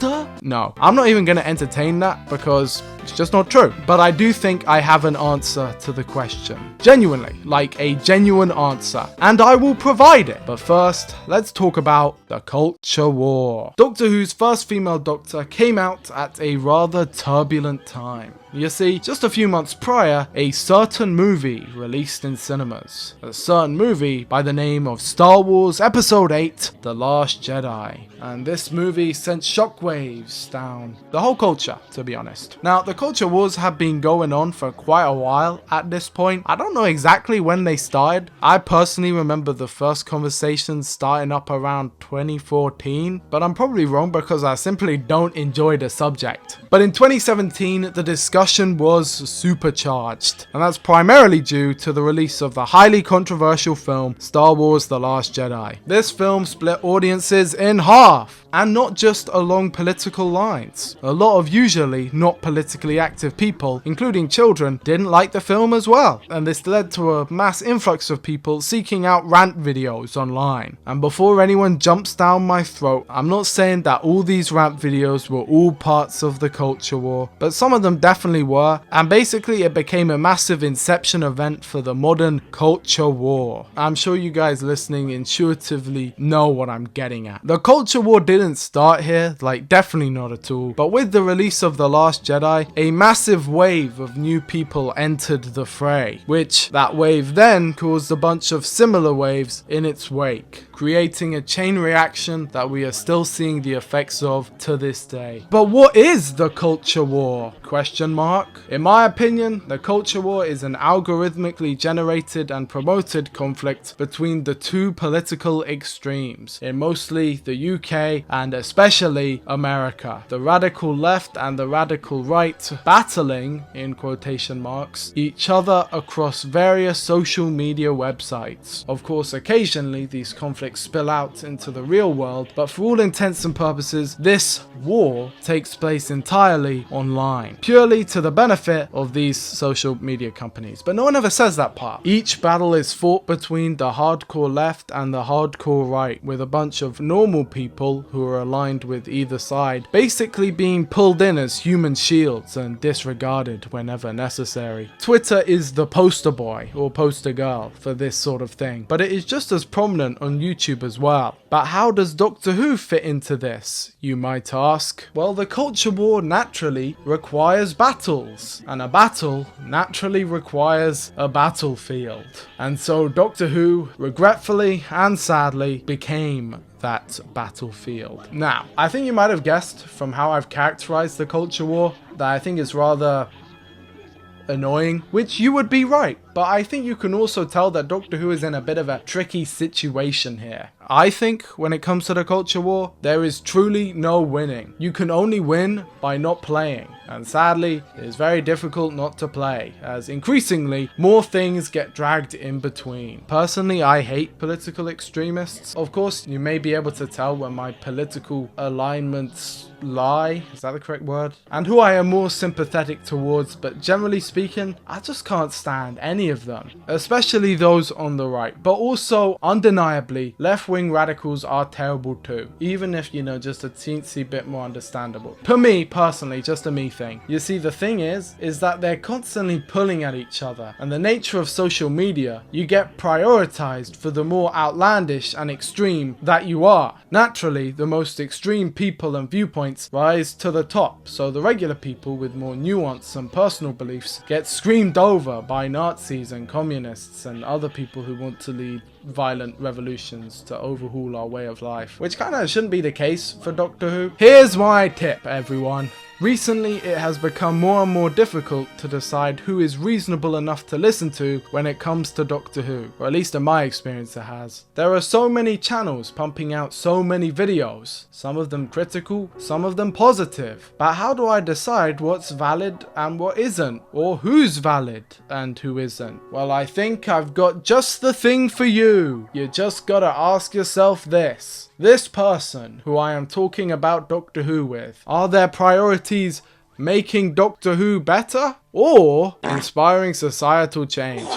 No, I'm not even going to entertain that because it's just not true. But I do think I have an answer to the question. Genuinely, like a genuine answer. And I will provide it. But first, let's talk about the culture war. Doctor Who's first female Doctor came out at a rather turbulent time. You see, just a few months prior, a certain movie released in cinemas. A certain movie by the name of Star Wars Episode 8, The Last Jedi. And this movie sent shockwaves down the whole culture, to be honest. Now, the culture wars have been going on for quite a while at this point. I don't know exactly when they started. I personally remember the first conversations starting up around 2014, but I'm probably wrong because I simply don't enjoy the subject. But in 2017, the discussion was supercharged, and that's primarily due to the release of the highly controversial film Star Wars The Last Jedi. This film split audiences in half, and not just along political lines. A lot of usually not politically active people, including children, didn't like the film as well, and this led to a mass influx of people seeking out rant videos online. And before anyone jumps down my throat, I'm not saying that all these rant videos were all parts of the culture war, but some of them definitely were, and basically it became a massive inception event for the modern culture war. I'm sure you guys listening intuitively know what I'm getting at. The culture war didn't start here, like definitely not at all, but with the release of The Last Jedi, a massive wave of new people entered the fray, which that wave then caused a bunch of similar waves in its wake, creating a chain reaction that we are still seeing the effects of to this day. But what is the culture war? Question mark. In my opinion, the culture war is an algorithmically generated and promoted conflict between the two political extremes in mostly the UK and especially America. The radical left and the radical right battling, in quotation marks, each other across various social media websites. Of course, occasionally these conflicts spill out into the real world, but for all intents and purposes, this war takes place entirely online, purely to the benefit of these social media companies. But no one ever says that part. Each battle is fought between the hardcore left and the hardcore right, with a bunch of normal people who are aligned with either side basically being pulled in as human shields and disregarded whenever necessary. Twitter is the poster boy or poster girl for this sort of thing, but it is just as prominent on YouTube as well. But how does Doctor Who fit into this, you might ask? Well, the culture war naturally requires battles, and a battle naturally requires a battlefield. And so Doctor Who, regretfully and sadly, became that battlefield. Now, I think you might have guessed from how I've characterized the culture war that I think it's rather annoying, which you would be right, but I think you can also tell that Doctor Who is in a bit of a tricky situation here. I think when it comes to the culture war, there is truly no winning. You can only win by not playing, and sadly, it is very difficult not to play, as increasingly more things get dragged in between. Personally, I hate political extremists. Of course, you may be able to tell when my political alignments lie, is that the correct word? And who I am more sympathetic towards, but generally speaking, speaking, I just can't stand any of them, especially those on the right. But also, undeniably, left-wing radicals are terrible too, even if, you know, just a teensy bit more understandable. To me, personally, just a me thing. You see, the thing is that they're constantly pulling at each other, and the nature of social media, you get prioritized for the more outlandish and extreme that you are. Naturally, the most extreme people and viewpoints rise to the top, so the regular people with more nuance and personal beliefs get screamed over by Nazis and communists and other people who want to lead violent revolutions to overhaul our way of life, which kind of shouldn't be the case for Doctor Who. Here's my tip, everyone. Recently, it has become more and more difficult to decide who is reasonable enough to listen to when it comes to Doctor Who, or at least in my experience it has. There are so many channels pumping out so many videos, some of them critical, some of them positive. But how do I decide what's valid and what isn't, or who's valid and who isn't? Well, I think I've got just the thing for you. You just gotta ask yourself this. This person who I am talking about Doctor Who with, are their priorities making Doctor Who better or inspiring societal change?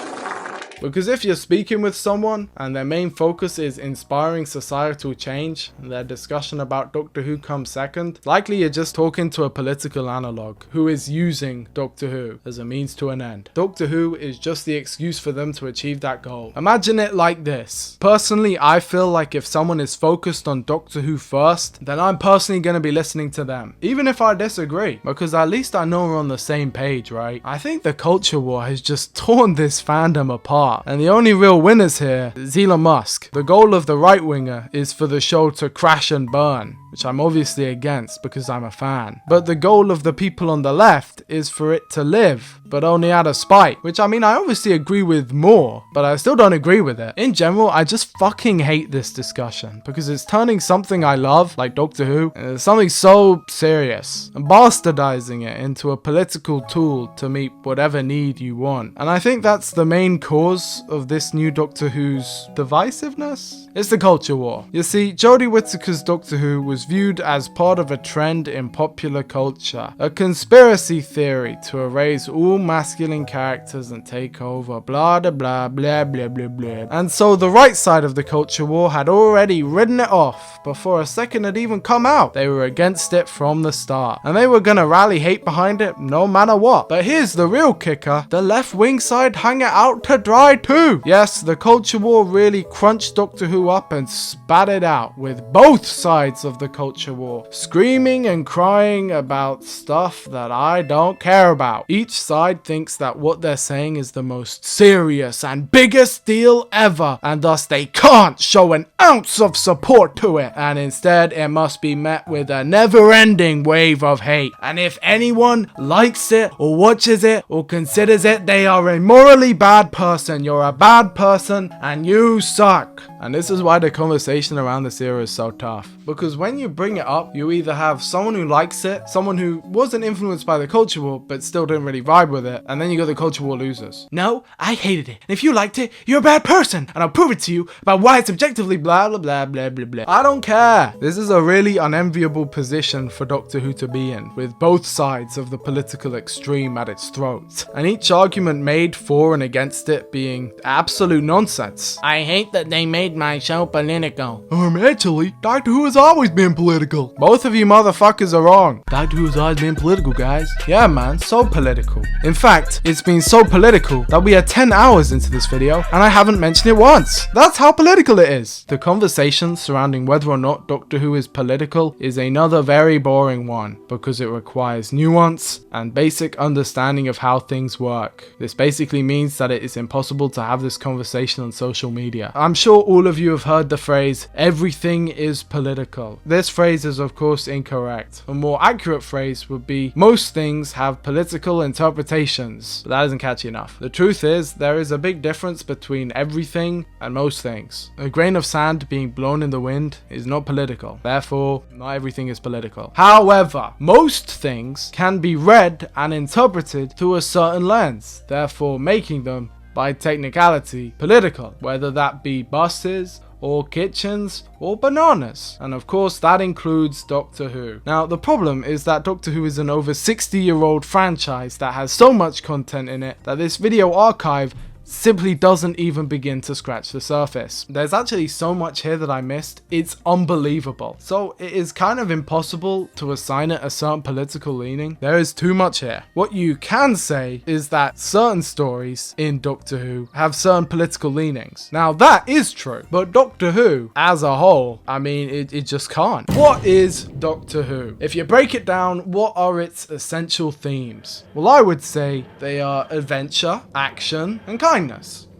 Because if you're speaking with someone and their main focus is inspiring societal change and their discussion about Doctor Who comes second, likely you're just talking to a political analog who is using Doctor Who as a means to an end. Doctor Who is just the excuse for them to achieve that goal. Imagine it like this. Personally, I feel like if someone is focused on Doctor Who first, then I'm personally going to be listening to them, even if I disagree, because at least I know we're on the same page, right? I think the culture war has just torn this fandom apart. And the only real winners here is Elon Musk. The goal of the right winger is for the show to crash and burn, which I'm obviously against because I'm a fan. But the goal of the people on the left is for it to live, but only out of spite, which I mean I obviously agree with more, but I still don't agree with it. In general, I just fucking hate this discussion because it's turning something I love, like Doctor Who, into something so serious and bastardizing it into a political tool to meet whatever need you want. And I think that's the main cause of this new Doctor Who's divisiveness. It's the culture war. You see, Jodie Whittaker's Doctor Who was viewed as part of a trend in popular culture, a conspiracy theory to erase all masculine characters and take over blah blah blah blah blah blah blah. And so the right side of the culture war had already ridden it off before a second had even come out. They were against it from the start, and they were gonna rally hate behind it no matter what. But here's the real kicker: the left wing side hung it out to dry too. Yes, the culture war really crunched Doctor Who up and spat it out, with both sides of the culture war screaming and crying about stuff that I don't care about. Each side thinks that what they're saying is the most serious and biggest deal ever, and thus they can't show an ounce of support to it, and instead it must be met with a never-ending wave of hate. And if anyone likes it or watches it or considers it, they are a morally bad person. You're a bad person and you suck. And this is why the conversation around this era is so tough, because when you bring it up, you either have someone who likes it, someone who wasn't influenced by the culture war but still didn't really vibe with it, and then you got the culture war losers. No, I hated it, and if you liked it, you're a bad person, and I'll prove it to you about why it's objectively blah blah blah blah blah blah. I don't care. This is a really unenviable position for Doctor Who to be in, with both sides of the political extreme at its throat, and each argument made for and against it being absolute nonsense. I hate that they made my show political. Actually, Doctor Who has always been political. Both of you motherfuckers are wrong. Doctor Who has always been political, guys. Yeah, man, so political. In fact, it's been so political that we are 10 hours into this video and I haven't mentioned it once. That's how political it is. The conversation surrounding whether or not Doctor Who is political is another very boring one, because it requires nuance and basic understanding of how things work. This basically means that it is impossible to have this conversation on social media. I'm sure all of you have heard the phrase, everything is political. This phrase is of course incorrect. A more accurate phrase would be, most things have political interpretations. But that isn't catchy enough. The truth is, there is a big difference between everything and most things. A grain of sand being blown in the wind is not political. Therefore, not everything is political. However, most things can be read and interpreted through a certain lens, therefore making them, by technicality, political, whether that be buses or kitchens, or bananas. And of course that includes Doctor Who. Now the problem is that Doctor Who is an over 60-year-old franchise that has so much content in it that this video archive simply doesn't even begin to scratch the surface. There's actually so much here that I missed, it's unbelievable. So it is kind of impossible to assign it a certain political leaning. There is too much here. What you can say is that certain stories in Doctor Who have certain political leanings. Now that is true, but Doctor Who as a whole, I mean, it just can't. What is Doctor Who? If you break it down, what are its essential themes? Well, I would say they are adventure, action, and kindness.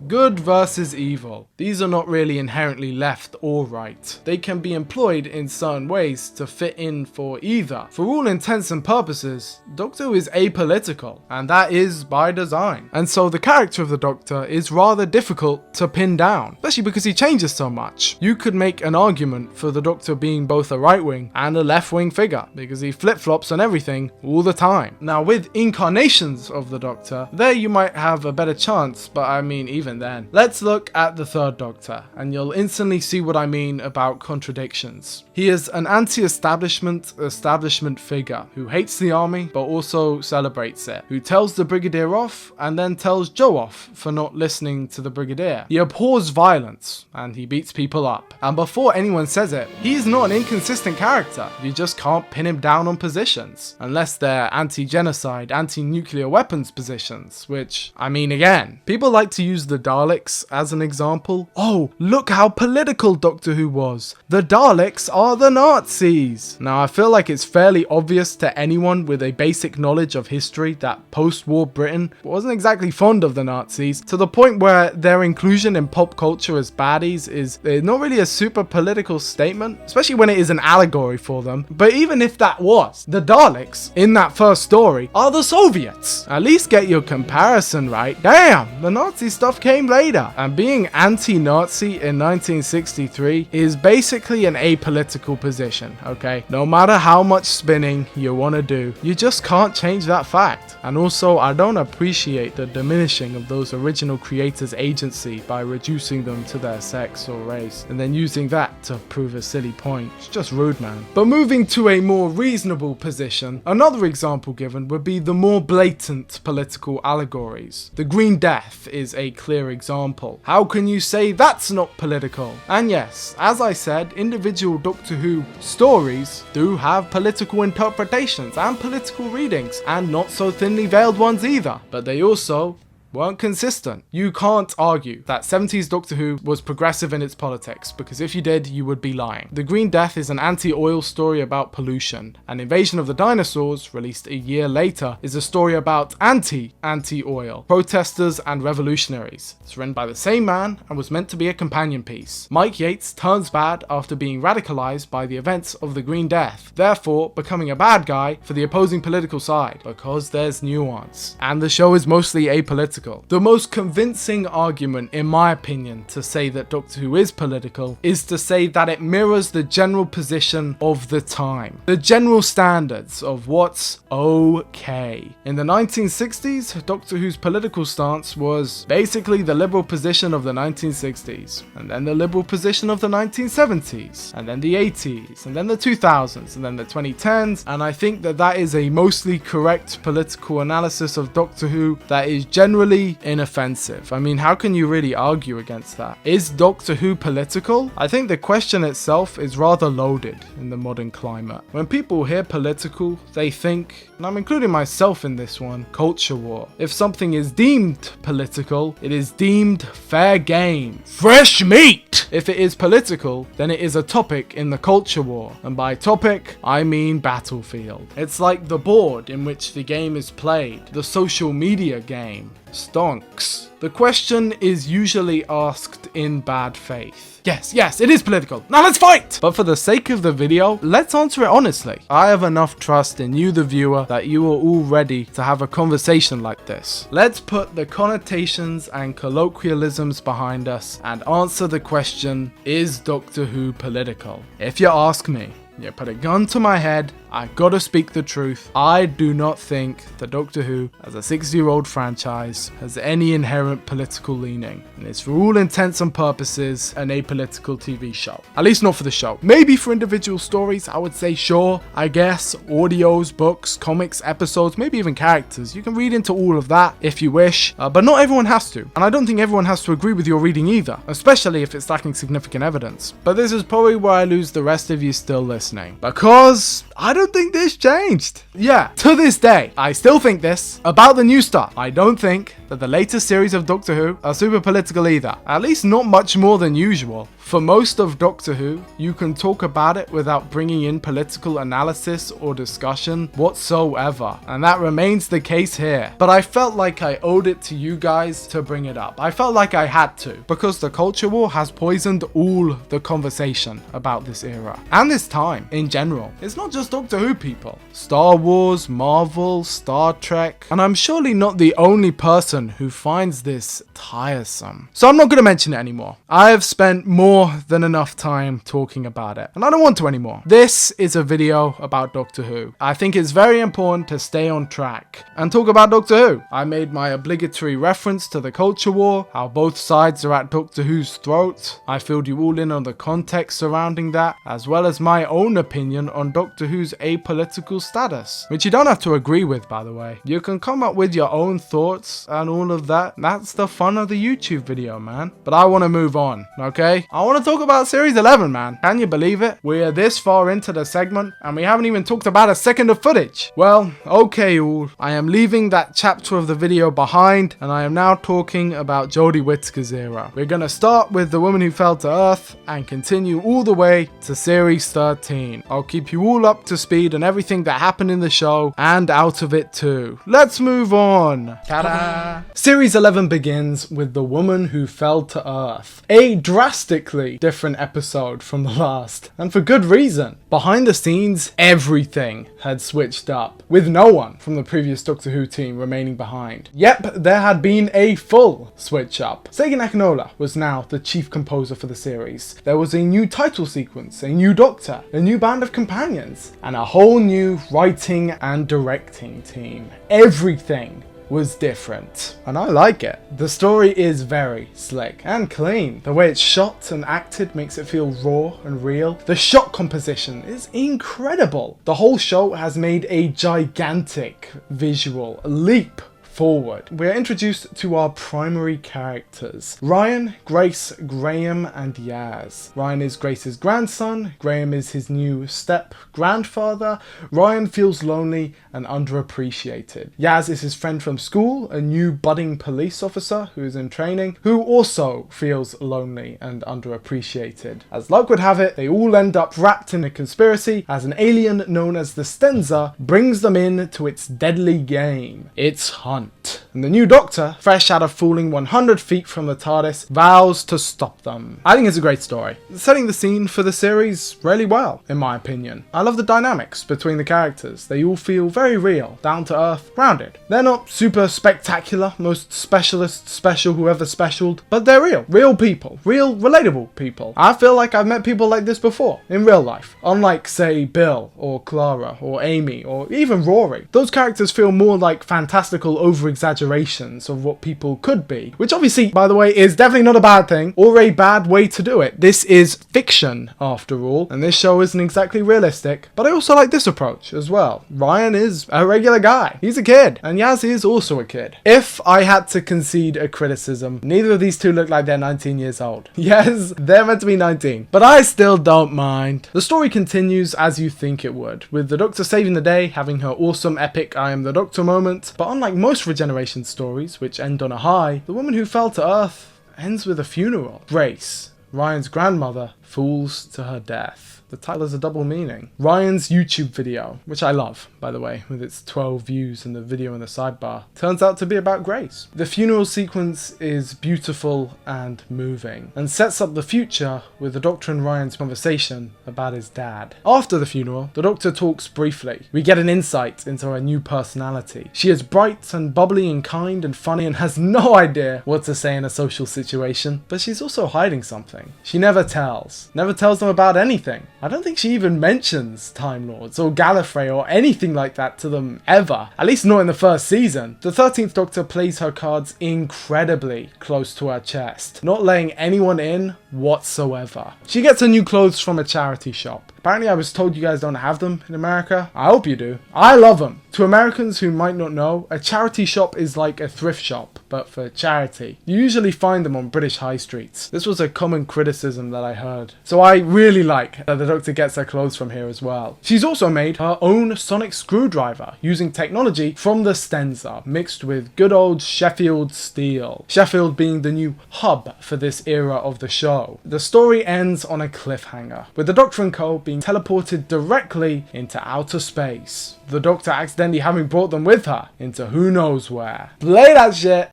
Good versus evil. These are not really inherently left or right. They can be employed in certain ways to fit in for either. For all intents and purposes, Doctor Who is apolitical, and that is by design. And so the character of the Doctor is rather difficult to pin down, especially because he changes so much. You could make an argument for the Doctor being both a right-wing and a left-wing figure, because he flip-flops on everything all the time. Now with incarnations of the Doctor, there you might have a better chance, but I mean even then. Let's look at the Third Doctor, and you'll instantly see what I mean about contradictions. He is an anti-establishment figure who hates the army but also celebrates it, who tells the Brigadier off and then tells Joe off for not listening to the Brigadier. He abhors violence and he beats people up. And before anyone says it, he is not an inconsistent character. You just can't pin him down on positions, unless they're anti-genocide, anti-nuclear weapons positions, which, I mean, again, people like to use the Daleks as an example. Oh, look how political Doctor Who was. The Daleks are the Nazis. Now, I feel like it's fairly obvious to anyone with a basic knowledge of history that post-war Britain wasn't exactly fond of the Nazis, to the point where their inclusion in pop culture as baddies is not really a super political statement, especially when it is an allegory for them. But even if that was, the Daleks in that first story are the Soviets. At least get your comparison right. Damn, the Nazi stuff came later, and being anti-Nazi in 1963 is basically an apolitical position, okay? No matter how much spinning you want to do, you just can't change that fact. And also, I don't appreciate the diminishing of those original creators' agency by reducing them to their sex or race, and then using that to prove a silly point. It's just rude, man. But moving to a more reasonable position, another example given would be the more blatant political allegories. The Green Death is a clear example. How can you say that's not political? And yes, as I said, individual Doctor Who stories do have political interpretations and political readings, and not so thinly veiled ones either, but they also weren't consistent. You can't argue that 70s Doctor Who was progressive in its politics, because if you did, you would be lying. The Green Death is an anti-oil story about pollution. An Invasion of the Dinosaurs, released a year later, is a story about anti-oil, protesters and revolutionaries. It's written by the same man and was meant to be a companion piece. Mike Yates turns bad after being radicalized by the events of the Green Death, therefore becoming a bad guy for the opposing political side, because there's nuance. And the show is mostly apolitical. The most convincing argument, in my opinion, to say that Doctor Who is political is to say that it mirrors the general position of the time, the general standards of what's okay. In the 1960s, Doctor Who's political stance was basically the liberal position of the 1960s, and then the liberal position of the 1970s, and then the 80s, and then the 2000s, and then the 2010s, and I think that that is a mostly correct political analysis of Doctor Who that is generally inoffensive. I mean, how can you really argue against that? Is Doctor Who political? I think the question itself is rather loaded in the modern climate. When people hear political, they think, and I'm including myself in this one, culture war. If something is deemed political, it is deemed fair game. Fresh meat! If it is political, then it is a topic in the culture war. And by topic, I mean battlefield. It's like the board in which the game is played, the social media game. Stonks. The question is usually asked in bad faith. Yes, it is political. Now let's fight! But for the sake of the video, let's answer it honestly. I have enough trust in you, the viewer, that you are all ready to have a conversation like this. Let's put the connotations and colloquialisms behind us and answer the question, is Doctor Who political? If you ask me, You put a gun to my head, I gotta speak the truth. I do not think that Doctor Who, as a 60-year-old franchise, has any inherent political leaning, and it's for all intents and purposes an apolitical TV show. At least not for the show. Maybe for individual stories, I would say sure, I guess, audios, books, comics, episodes, maybe even characters. You can read into all of that if you wish, but not everyone has to. And I don't think everyone has to agree with your reading either, especially if it's lacking significant evidence. But this is probably where I lose the rest of you still listening, because I don't think this changed. Yeah, to this day, I still think this about the new stuff. I don't think that the latest series of Doctor Who are super political either. At least not much more than usual. For most of Doctor Who, you can talk about it without bringing in political analysis or discussion whatsoever, and that remains the case here. But I felt like I owed it to you guys to bring it up. I felt like I had to, because the culture war has poisoned all the conversation about this era, and this time in general. It's not just Doctor Who people. Star Wars, Marvel, Star Trek, and I'm surely not the only person who finds this tiresome. So I'm not going to mention it anymore. I have spent more than enough time talking about it, and I don't want to anymore. This is a video about Doctor Who. I think it's very important to stay on track and talk about Doctor Who. I made my obligatory reference to the culture war, how both sides are at Doctor Who's throat. I filled you all in on the context surrounding that, as well as my own opinion on Doctor Who's apolitical status, which you don't have to agree with, by the way. You can come up with your own thoughts and all of that. That's the fun of the YouTube video, man. But I want to move on, okay? I want to talk about Series 11, man. Can you believe it? We're this far into the segment, and we haven't even talked about a second of footage. Well, okay all. I am leaving that chapter of the video behind, and I am now talking about Jodie Whittaker's era. We're going to start with The Woman Who Fell to Earth, and continue all the way to Series 13. I'll keep you all up to speed on everything that happened in the show, and out of it too. Let's move on. Ta-da! Series 11 begins with The Woman Who Fell to Earth. A drastically different episode from the last, and for good reason. Behind the scenes, everything had switched up, with no one from the previous Doctor Who team remaining behind. Yep, there had been a full switch up. Sagan Akinola was now the chief composer for the series. There was a new title sequence, a new Doctor, a new band of companions, and a whole new writing and directing team. Everything was different, and I like it. The story is very slick and clean. The way it's shot and acted makes it feel raw and real. The shot composition is incredible. The whole show has made a gigantic visual leap forward. We're introduced to our primary characters: Ryan, Grace, Graham, and Yaz. Ryan is Grace's grandson, Graham is his new step-grandfather. Ryan feels lonely and underappreciated. Yaz is his friend from school, a new budding police officer who is in training, who also feels lonely and underappreciated. As luck would have it, they all end up wrapped in a conspiracy as an alien known as the Stenza brings them in to its deadly game, its hunt. And the new Doctor, fresh out of falling 100 feet from the TARDIS, vows to stop them. I think it's a great story, setting the scene for the series really well, in my opinion. I love the dynamics between the characters. They all feel very real, down to earth, grounded. They're not super spectacular, most specialists special whoever specialed, but they're real. Real people. Real, relatable people. I feel like I've met people like this before, in real life. Unlike, say, Bill, or Clara, or Amy, or even Rory. Those characters feel more like fantastical over-exaggerations of what people could be, which obviously, by the way, is definitely not a bad thing or a bad way to do it. This is fiction, after all, and this show isn't exactly realistic, but I also like this approach as well. Ryan is a regular guy. He's a kid, and Yaz is also a kid. If I had to concede a criticism, neither of these two look like they're 19 years old. Yes, they're meant to be 19, but I still don't mind. The story continues as you think it would, with the Doctor saving the day, having her awesome epic I am the Doctor moment, but unlike most regeneration stories, which end on a high, The Woman Who Fell to Earth ends with a funeral. Grace, Ryan's grandmother, falls to her death. The title has a double meaning. Ryan's YouTube video, which I love, by the way, with its 12 views and the video in the sidebar, turns out to be about Grace. The funeral sequence is beautiful and moving, and sets up the future with the Doctor and Ryan's conversation about his dad. After the funeral, the Doctor talks briefly. We get an insight into her new personality. She is bright and bubbly and kind and funny and has no idea what to say in a social situation, but she's also hiding something. She never tells. TARDIS. Never tells them about anything. I don't think she even mentions Time Lords or Gallifrey or anything like that to them ever. At least not in the first season. The 13th Doctor plays her cards incredibly close to her chest, not letting anyone in whatsoever. She gets her new clothes from a charity shop. Apparently I was told you guys don't have them in America. I hope you do. I love them. To Americans who might not know, a charity shop is like a thrift shop, but for charity. You usually find them on British high streets. This was a common criticism that I heard. So I really like that the Doctor gets her clothes from here as well. She's also made her own sonic screwdriver using technology from the Stenza, mixed with good old Sheffield steel. Sheffield being the new hub for this era of the show. The story ends on a cliffhanger, with the Doctor and co being teleported directly into outer space. The Doctor accidentally having brought them with her into who knows where. Play that shit!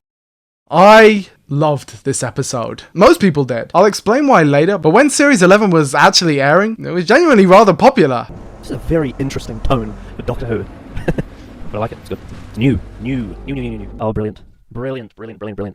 I loved this episode. Most people did. I'll explain why later, but when Series 11 was actually airing, it was genuinely rather popular. This is a very interesting tone for Doctor Who. But I like it, it's good. It's new. Oh, brilliant. Brilliant.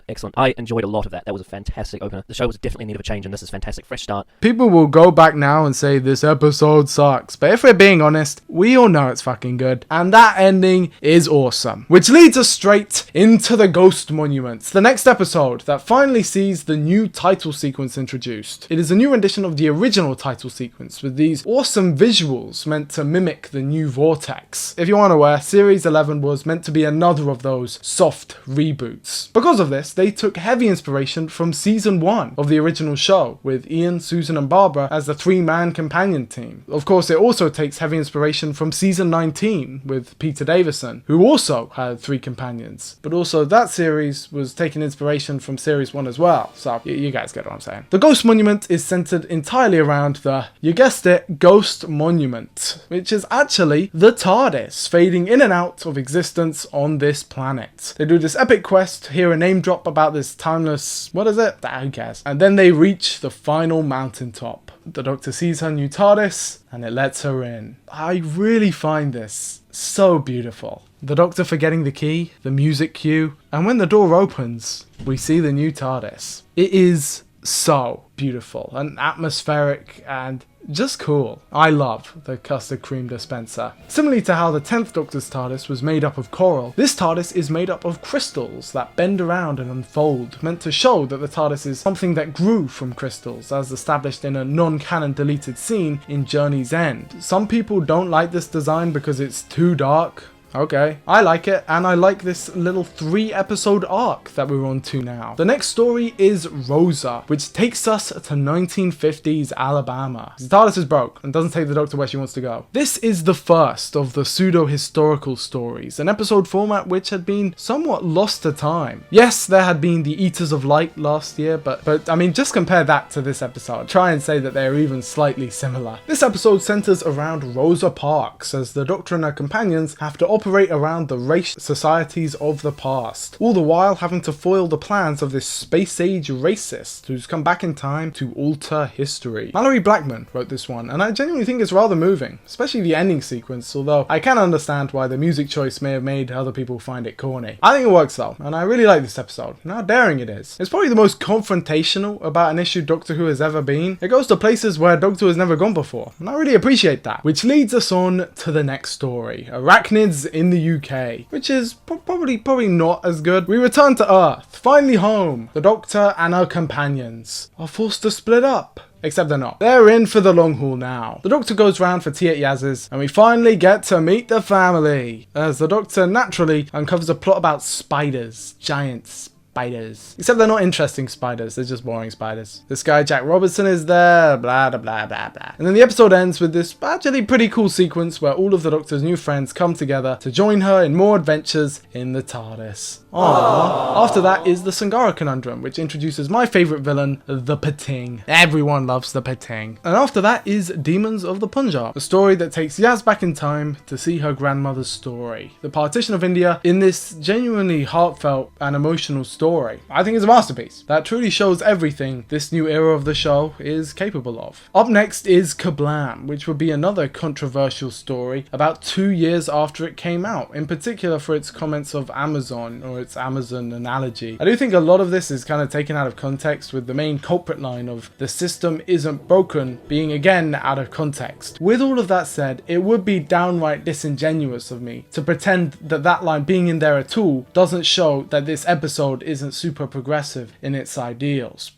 Excellent. I enjoyed a lot of that. That was a fantastic opener. The show was definitely in need of a change, and this is a fantastic. Fresh start. People will go back now and say this episode sucks, but if we're being honest, we all know it's fucking good. And that ending is awesome. Which leads us straight into the Ghost Monuments, the next episode that finally sees the new title sequence introduced. It is a new rendition of the original title sequence with these awesome visuals meant to mimic the new vortex. If you aren't aware, Series 11 was meant to be another of those soft reboots. Because of this, they took heavy inspiration from season 1 of the original show, with Ian, Susan and Barbara as the 3-man companion team. Of course, it also takes heavy inspiration from season 19 with Peter Davison, who also had 3 companions. But also that series was taking inspiration from series 1 as well, so you guys get what I'm saying. The Ghost Monument is centered entirely around the, you guessed it, Ghost Monument, which is actually the TARDIS fading in and out of existence on this planet. They do this epic quest, hear a name drop about this timeless, what is it? Who cares? And then they reach the final mountaintop. The Doctor sees her new TARDIS and it lets her in. I really find this so beautiful. The Doctor forgetting the key, the music cue, and when the door opens, we see the new TARDIS. It is so beautiful and atmospheric and just cool. I love the custard cream dispenser. Similarly to how the 10th Doctor's TARDIS was made up of coral, this TARDIS is made up of crystals that bend around and unfold, meant to show that the TARDIS is something that grew from crystals, as established in a non-canon deleted scene in Journey's End. Some people don't like this design because it's too dark. Okay, I like it, and I like this little 3-episode arc that we're on to now. The next story is Rosa, which takes us to 1950s Alabama. The TARDIS is broke and doesn't take the Doctor where she wants to go. This is the first of the pseudo-historical stories, an episode format which had been somewhat lost to time. Yes, there had been the Eaters of Light last year, but I mean, just compare that to this episode. Try and say that they're even slightly similar. This episode centers around Rosa Parks, as the Doctor and her companions have to operate around the race societies of the past, all the while having to foil the plans of this space-age racist who's come back in time to alter history. Mallory Blackman wrote this one, and I genuinely think it's rather moving, especially the ending sequence, although I can understand why the music choice may have made other people find it corny. I think it works though, and I really like this episode, and how daring it is. It's probably the most confrontational about an issue Doctor Who has ever been. It goes to places where Doctor Who has never gone before, and I really appreciate that. Which leads us on to the next story, Arachnids in the UK, which is probably not as good. We return to Earth, finally home. The Doctor and her companions are forced to split up. Except they're not. They're in for the long haul now. The Doctor goes round for tea at Yaz's, and we finally get to meet the family, as the Doctor naturally uncovers a plot about spiders, giant spiders. Except they're not interesting spiders, they're just boring spiders. This guy Jack Robertson is there, blah blah blah blah blah. And then the episode ends with this actually pretty cool sequence where all of the Doctor's new friends come together to join her in more adventures in the TARDIS. Aww. After that is the Sangara Conundrum, which introduces my favourite villain, the Pating. Everyone loves the Pating. And after that is Demons of the Punjab, a story that takes Yaz back in time to see her grandmother's story. The partition of India in this genuinely heartfelt and emotional story story. I think it's a masterpiece that truly shows everything this new era of the show is capable of. Up next is Kablam, which would be another controversial story about 2 years after it came out, in particular for its comments of Amazon, or its Amazon analogy. I do think a lot of this is kind of taken out of context, with the main culprit line of "the system isn't broken" being again out of context. With all of that said, it would be downright disingenuous of me to pretend that that line being in there at all doesn't show that this episode isn't super progressive in its ideals.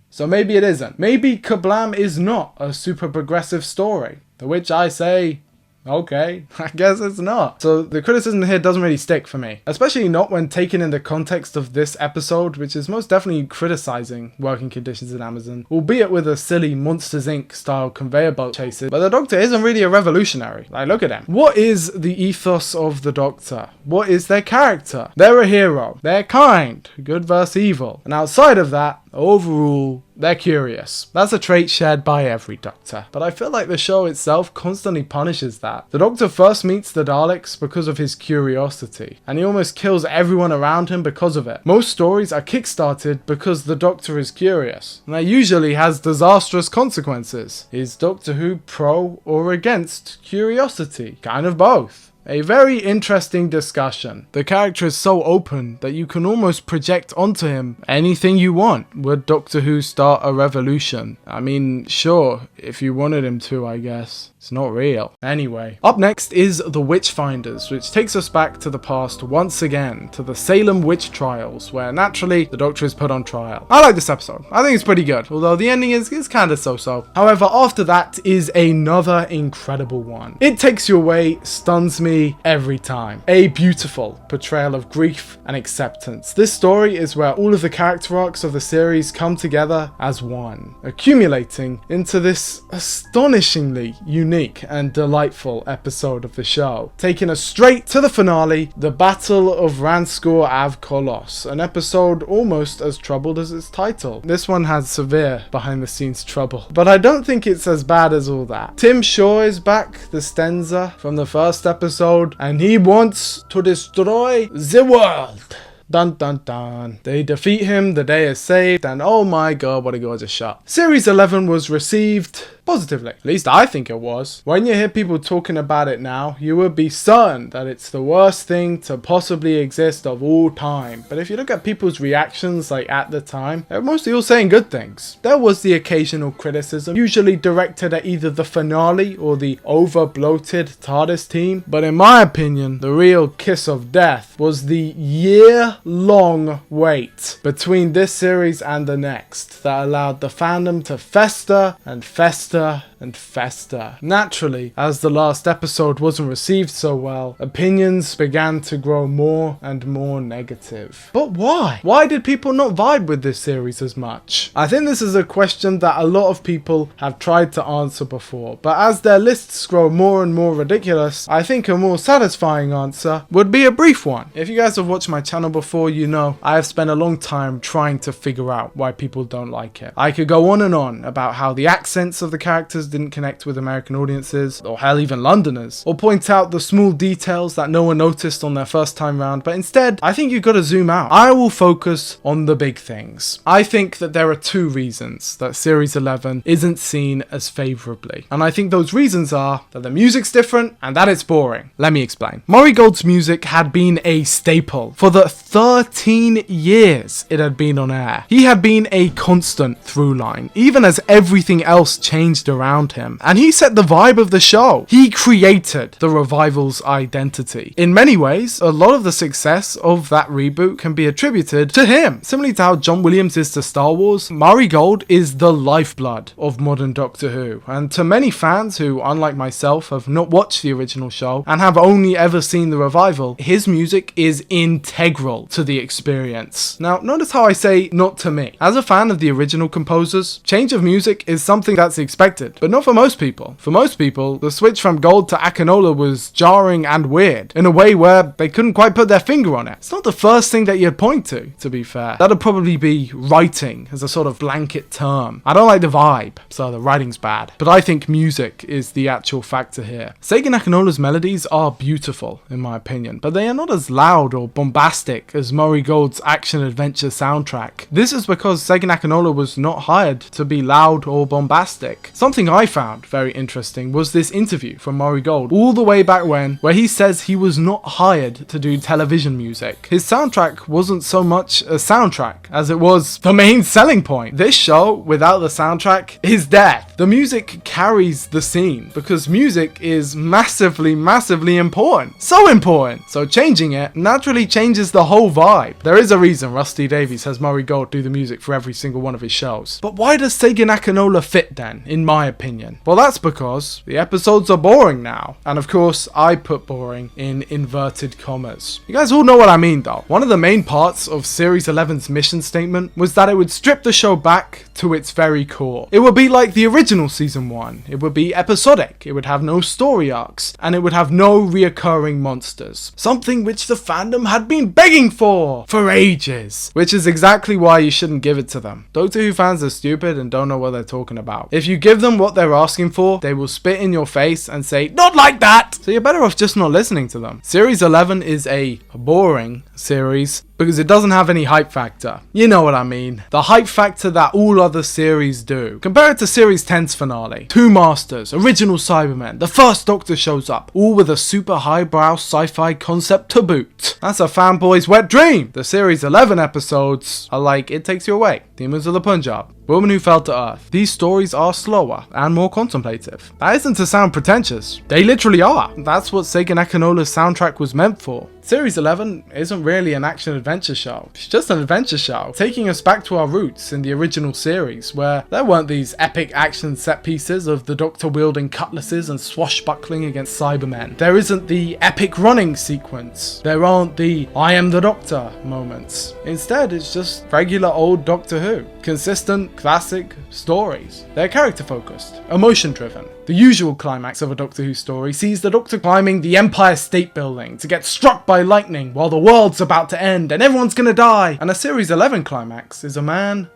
So maybe it isn't. Maybe Kablam is not a super progressive story, to which I say, okay, I guess it's not. So the criticism here doesn't really stick for me, especially not when taken in the context of this episode, which is most definitely criticizing working conditions in Amazon, albeit with a silly Monsters Inc. style conveyor belt chases. But the Doctor isn't really a revolutionary. Like, look at him. What is the ethos of the Doctor? What is their character? They're a hero. They're kind. Good versus evil. And outside of that, overall, they're curious. That's a trait shared by every Doctor. But I feel like the show itself constantly punishes that. The Doctor first meets the Daleks because of his curiosity, and he almost kills everyone around him because of it. Most stories are kickstarted because the Doctor is curious, and that usually has disastrous consequences. Is Doctor Who pro or against curiosity? Kind of both. A very interesting discussion. The character is so open that you can almost project onto him anything you want. Would Doctor Who start a revolution? I mean, sure, if you wanted him to, I guess. It's not real. Anyway, up next is The Witchfinders, which takes us back to the past once again, to the Salem witch trials, where naturally the Doctor is put on trial. I like this episode. I think it's pretty good, although the ending is kind of so-so. However, after that is another incredible one. It takes you away, stuns me every time. A beautiful portrayal of grief and acceptance. This story is where all of the character arcs of the series come together as one, accumulating into this astonishingly unique and delightful episode of the show, taking us straight to the finale, the Battle of Ranskoor Av Kolos, an episode almost as troubled as its title. This one has severe behind the scenes trouble, but I don't think it's as bad as all that. Tim Shaw is back, the Stenza from the first episode, and he wants to destroy the world. Dun dun dun. They defeat him, the day is saved, and oh my god, what a gorgeous shot. Series 11 was received positively. At least I think it was. When you hear people talking about it now, you would be certain that it's the worst thing to possibly exist of all time. But if you look at people's reactions like at the time, they're mostly all saying good things. There was the occasional criticism, usually directed at either the finale or the over-bloated TARDIS team. But in my opinion, the real kiss of death was the year-long wait between this series and the next that allowed the fandom to fester and fester and fester. Naturally, as the last episode wasn't received so well, opinions began to grow more and more negative. But why? Why did people not vibe with this series as much? I think this is a question that a lot of people have tried to answer before, but as their lists grow more and more ridiculous, I think a more satisfying answer would be a brief one. If you guys have watched my channel before, you know I have spent a long time trying to figure out why people don't like it. I could go on and on about how the accents of the characters didn't connect with American audiences, or hell, even Londoners, or point out the small details that no one noticed on their first time round, but instead, I think you've got to zoom out. I will focus on the big things. I think that there are two reasons that Series 11 isn't seen as favourably, and I think those reasons are that the music's different and that it's boring. Let me explain. Murray Gold's music had been a staple for the 13 years it had been on air. He had been a constant through line, even as everything else changed around him, and he set the vibe of the show. He created the revival's identity. In many ways, a lot of the success of that reboot can be attributed to him. Similarly to how John Williams is to Star Wars, Murray Gold is the lifeblood of modern Doctor Who, and to many fans who, unlike myself, have not watched the original show and have only ever seen the revival, his music is integral to the experience. Now, notice how I say not to me. As a fan of the original composers, change of music is something that's expected expected, but not for most people. For most people, the switch from gold to Akinola was jarring and weird, in a way where they couldn't quite put their finger on it. It's not the first thing that you'd point to be fair. That'd probably be writing as a sort of blanket term. I don't like the vibe, so the writing's bad. But I think music is the actual factor here. Seigen Akinola's melodies are beautiful, in my opinion, but they are not as loud or bombastic as Murray Gold's action-adventure soundtrack. This is because Seigen Akinola was not hired to be loud or bombastic. Something I found very interesting was this interview from Murray Gold all the way back when, where he says he was not hired to do television music. His soundtrack wasn't so much a soundtrack as it was the main selling point. This show, without the soundtrack, is death. The music carries the scene because music is massively important. So important. So changing it naturally changes the whole vibe. There is a reason Rusty Davies has Murray Gold do the music for every single one of his shows. But why does Seigen Akinola fit then, in my opinion? Well, that's because the episodes are boring now. And of course, I put boring in inverted commas. You guys all know what I mean though. One of the main parts of Series 11's mission statement was that it would strip the show back to its very core. It would be like the original Season 1. It would be episodic. It would have no story arcs. And it would have no reoccurring monsters. Something which the fandom had been begging for ages. Which is exactly why you shouldn't give it to them. Doctor Who fans are stupid and don't know what they're talking about. If you give them what they're asking for, they will spit in your face and say, "Not like that!" So you're better off just not listening to them. Series 11 is a boring series because it doesn't have any hype factor. You know what I mean. The hype factor that all other series do. Compare it to Series 10's finale. Two Masters, original Cybermen, the first Doctor shows up, all with a super highbrow sci-fi concept to boot. That's a fanboy's wet dream. The Series 11 episodes are like It Takes You Away, Demons of the Punjab, Woman Who Fell to Earth. These stories are slower and more contemplative. That isn't to sound pretentious. They literally are. That's what Seigen Akinola's soundtrack was meant for. Series 11 isn't really an action-adventure show. It's just an adventure show, taking us back to our roots in the original series, where there weren't these epic action set pieces of the Doctor wielding cutlasses and swashbuckling against Cybermen. There isn't the epic running sequence. There aren't the I am the Doctor moments. Instead, it's just regular old Doctor Who. Consistent, classic stories. They're character-focused, emotion-driven. The usual climax of a Doctor Who story sees the Doctor climbing the Empire State Building to get struck by lightning while the world's about to end and everyone's gonna die. And a Series 11 climax is a man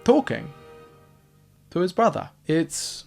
talking to his brother. It's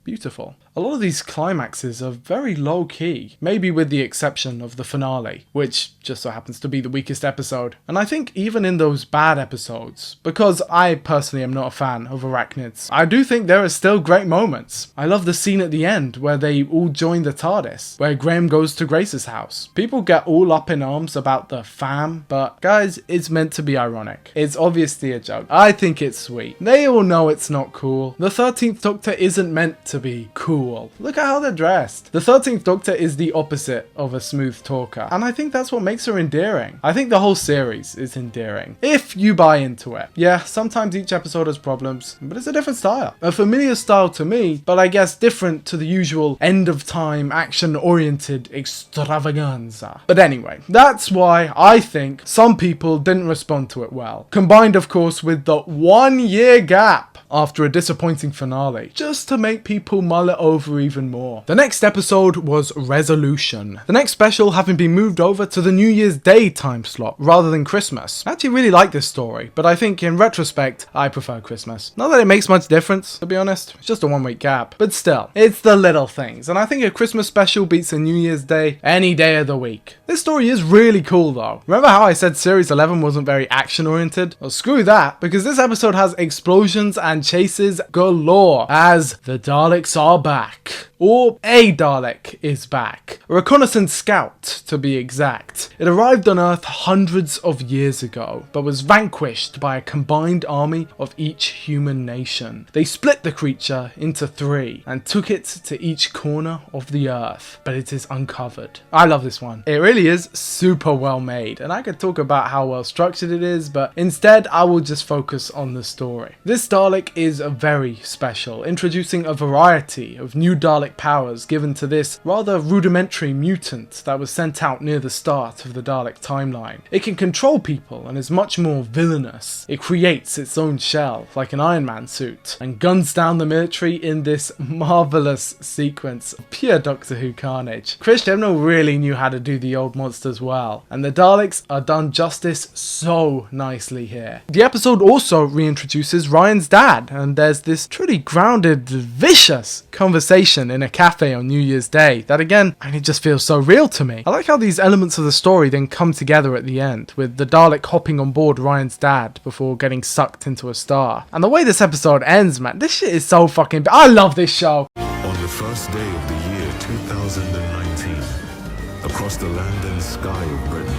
beautiful. A lot of these climaxes are very low-key, maybe with the exception of the finale, which just so happens to be the weakest episode. And I think even in those bad episodes, because I personally am not a fan of arachnids, I do think there are still great moments. I love the scene at the end where they all join the TARDIS, where Graham goes to Grace's house. People get all up in arms about the fam, but guys, it's meant to be ironic. It's obviously a joke. I think it's sweet. They all know it's not cool. The 13th Doctor isn't meant to be cool. Look at how they're dressed. The 13th Doctor is the opposite of a smooth talker, and I think that's what makes her endearing. I think the whole series is endearing, if you buy into it. Yeah, sometimes each episode has problems, but it's a different style. A familiar style to me, but I guess different to the usual end-of-time, action-oriented extravaganza. But anyway, that's why I think some people didn't respond to it well. Combined, of course, with the 1-year gap after a disappointing finale, just to make people mull it over even more. The next episode was Resolution. The next special having been moved over to the New Year's Day time slot rather than Christmas. I actually really like this story, but I think in retrospect, I prefer Christmas. Not that it makes much difference, to be honest. It's just a 1-week gap. But still, it's the little things, and I think a Christmas special beats a New Year's Day any day of the week. This story is really cool though. Remember how I said Series 11 wasn't very action oriented? Well, screw that, because this episode has explosions and chases galore as the Daleks are back. Or a Dalek is back. A reconnaissance scout, to be exact. It arrived on Earth hundreds of years ago, but was vanquished by a combined army of each human nation. They split the creature into 3 and took it to each corner of the Earth, but it is uncovered. I love this one. It really is super well made, and I could talk about how well structured it is, but instead I will just focus on the story. This Dalek is very special, introducing a variety of new Dalek Dalek powers given to this rather rudimentary mutant that was sent out near the start of the Dalek timeline. It can control people and is much more villainous. It creates its own shell, like an Iron Man suit, and guns down the military in this marvellous sequence of pure Doctor Who carnage. Chris Chibnall really knew how to do the old monsters well, and the Daleks are done justice so nicely here. The episode also reintroduces Ryan's dad, and there's this truly grounded, vicious conversation in a cafe on New Year's Day that again, it just feels so real to me. I like how these elements of the story then come together at the end, with the Dalek hopping on board Ryan's dad before getting sucked into a star. And the way this episode ends, man, this shit is so fucking... I love this show! On the first day of the year 2019, across the land and sky of Britain,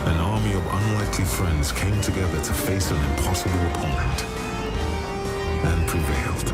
an army of unlikely friends came together to face an impossible opponent, and prevailed.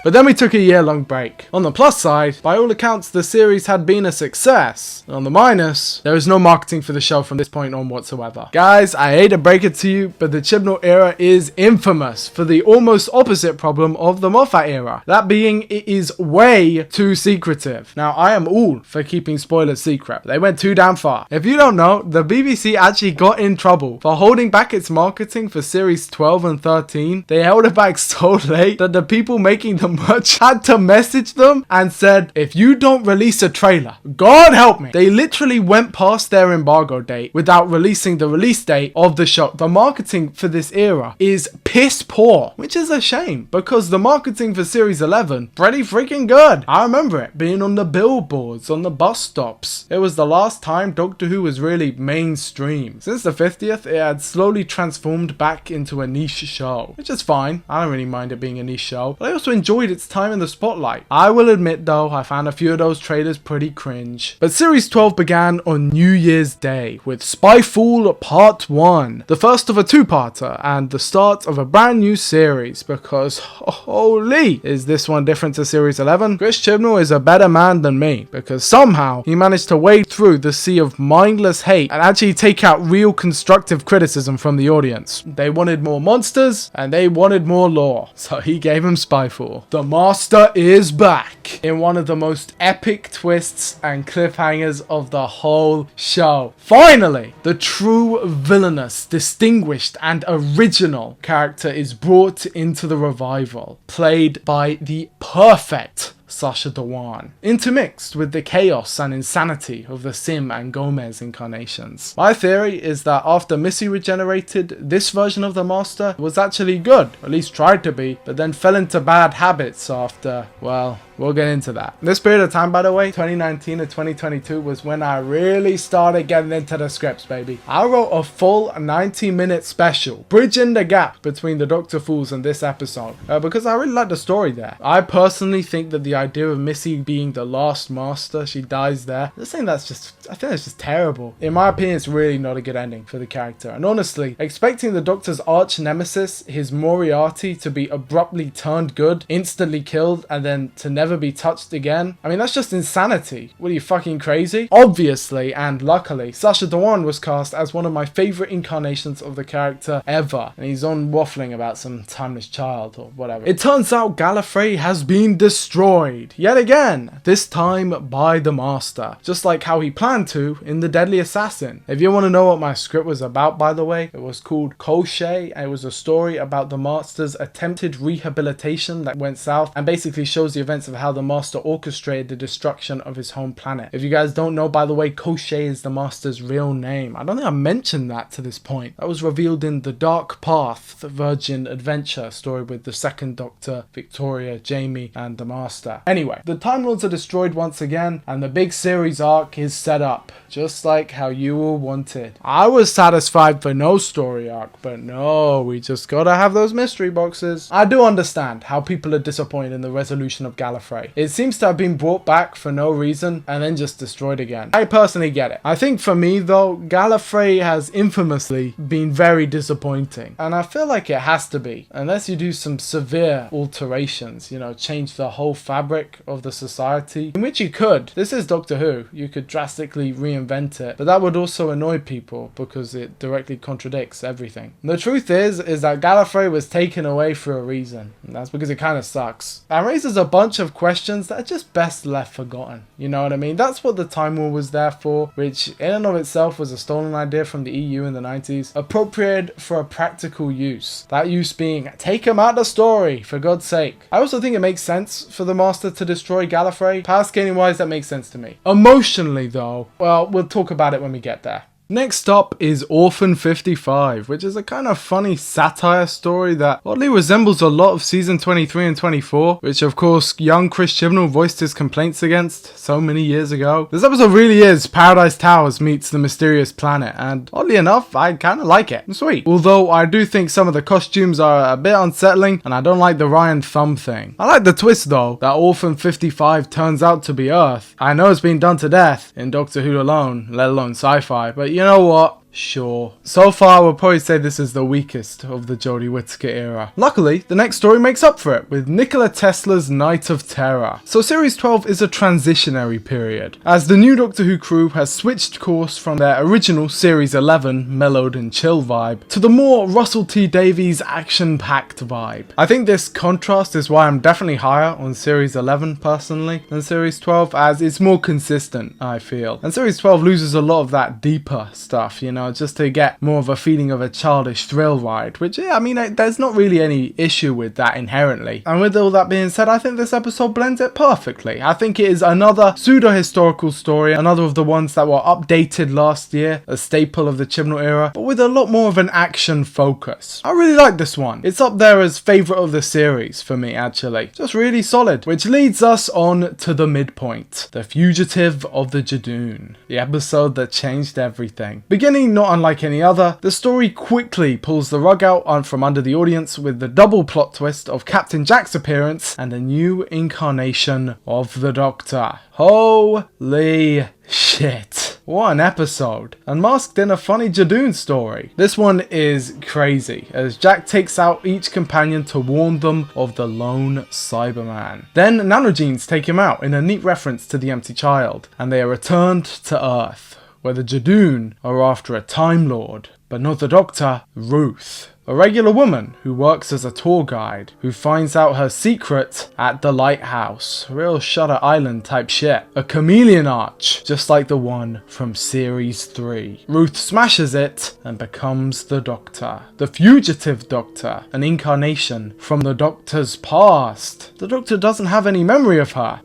But then we took a year-long break. On the plus side, by all accounts, the series had been a success. On the minus, there is no marketing for the show from this point on whatsoever. Guys, I hate to break it to you, but the Chibnall era is infamous for the almost opposite problem of the Moffat era. That being, it is way too secretive. Now, I am all for keeping spoilers secret. They went too damn far. If you don't know, the BBC actually got in trouble for holding back its marketing for series 12 and 13. They held it back so late that the people making the merch had to message them and said, if you don't release a trailer, God help me. They literally went past their embargo date without releasing the release date of the show. The marketing for this era is piss poor, which is a shame because the marketing for series 11 pretty freaking good. I remember it being on the billboards, on the bus stops. It was the last time Doctor Who was really mainstream. Since the 50th, it had slowly transformed back into a niche show, which is fine. I don't really mind it being a niche show, but I also enjoyed its time in the spotlight. I will admit though, I found a few of those trailers pretty cringe. But series 12 began on New Year's Day with Spyfall Part 1, the first of a two-parter and the start of a brand new series because holy, is this one different to series 11? Chris Chibnall is a better man than me because somehow he managed to wade through the sea of mindless hate and actually take out real constructive criticism from the audience. They wanted more monsters and they wanted more lore, so he gave him Spyfall. The Master is back in one of the most epic twists and cliffhangers of the whole show. Finally, the true villainous, distinguished and original character is brought into the revival, played by the perfect Sacha Dhawan, intermixed with the chaos and insanity of the Sim and Gomez incarnations. My theory is that after Missy regenerated, this version of the Master was actually good, at least tried to be, but then fell into bad habits after, well, we'll get into that. This period of time, by the way, 2019 to 2022, was when I really started getting into the scripts, baby. I wrote a full 90-minute special, bridging the gap between the Doctor Fools and this episode, because I really like the story there. I personally think that the idea of Missy being the last Master, she dies there, I think that's just terrible. In my opinion, it's really not a good ending for the character. And honestly, expecting the Doctor's arch nemesis, his Moriarty, to be abruptly turned good, instantly killed, and then to never be touched again, I mean, that's just insanity. What are you, fucking crazy? Obviously, and luckily, Sacha Dhawan was cast as one of my favourite incarnations of the character ever, and he's on waffling about some timeless child or whatever. It turns out Gallifrey has been destroyed yet again, this time by the Master, just like how he planned to in The Deadly Assassin. If you want to know what my script was about, by the way, it was called Crochet, and it was a story about the Master's attempted rehabilitation that went south and basically shows the events of how the Master orchestrated the destruction of his home planet. If you guys don't know, by the way, Crochet is the Master's real name. I don't think I mentioned that to this point. That was revealed in The Dark Path, the Virgin Adventure story with the second Doctor, Victoria, Jamie, and the Master. Anyway, the Time Lords are destroyed once again, and the big series arc is set up, just like how you all wanted. I was satisfied for no story arc, but no, we just gotta have those mystery boxes. I do understand how people are disappointed in the resolution of Gallifrey. Gallifrey. It seems to have been brought back for no reason and then just destroyed again. I personally get it. I think for me though, Gallifrey has infamously been very disappointing, and I feel like it has to be, unless you do some severe alterations, you know, change the whole fabric of the society, in which you could. This is Doctor Who. You could drastically reinvent it, but that would also annoy people because it directly contradicts everything. And the truth is that Gallifrey was taken away for a reason, and that's because it kind of sucks and raises a bunch of questions that are just best left forgotten. You know what I mean? That's what the Time War was there for, which in and of itself was a stolen idea from the EU in the 90s, appropriated for a practical use. That use being, take him out of the story, for God's sake. I also think it makes sense for the Master to destroy Gallifrey. Power scaling wise, that makes sense to me. Emotionally though, well, we'll talk about it when we get there. Next up is Orphan 55, which is a kind of funny satire story that oddly resembles a lot of season 23 and 24, which of course young Chris Chibnall voiced his complaints against so many years ago. This episode really is Paradise Towers meets the mysterious planet, and oddly enough, I kind of like it. It's sweet. Although I do think some of the costumes are a bit unsettling, and I don't like the Ryan thumb thing. I like the twist though, that Orphan 55 turns out to be Earth. I know it's been done to death in Doctor Who alone, let alone sci-fi, but you know what? Sure. So far, I would probably say this is the weakest of the Jodie Whittaker era. Luckily, the next story makes up for it with Nikola Tesla's Night of Terror. So Series 12 is a transitionary period, as the new Doctor Who crew has switched course from their original Series 11 mellowed and chill vibe to the more Russell T Davies action-packed vibe. I think this contrast is why I'm definitely higher on Series 11 personally than Series 12, as it's more consistent, I feel. And Series 12 loses a lot of that deeper stuff, you know, just to get more of a feeling of a childish thrill ride, which, yeah, I mean, there's not really any issue with that inherently. And with all that being said, I think this episode blends it perfectly. I think it is another pseudo-historical story, another of the ones that were updated last year, a staple of the Chibnall era, but with a lot more of an action focus. I really like this one. It's up there as favourite of the series for me, actually. Just really solid. Which leads us on to the midpoint, The Fugitive of the Jadoon, the episode that changed everything. Beginning not unlike any other, the story quickly pulls the rug out from under the audience with the double plot twist of Captain Jack's appearance and a new incarnation of the Doctor. Holy shit. What an episode. And masked in a funny Jadoon story. This one is crazy, as Jack takes out each companion to warn them of the lone Cyberman. Then nanogenes take him out in a neat reference to the empty child, and they are returned to Earth, where the Jadoon are after a Time Lord, but not the Doctor, Ruth. A regular woman who works as a tour guide, who finds out her secret at the lighthouse. Real Shutter Island type shit. A chameleon arch, just like the one from Series 3. Ruth smashes it and becomes the Doctor. The Fugitive Doctor, an incarnation from the Doctor's past. The Doctor doesn't have any memory of her.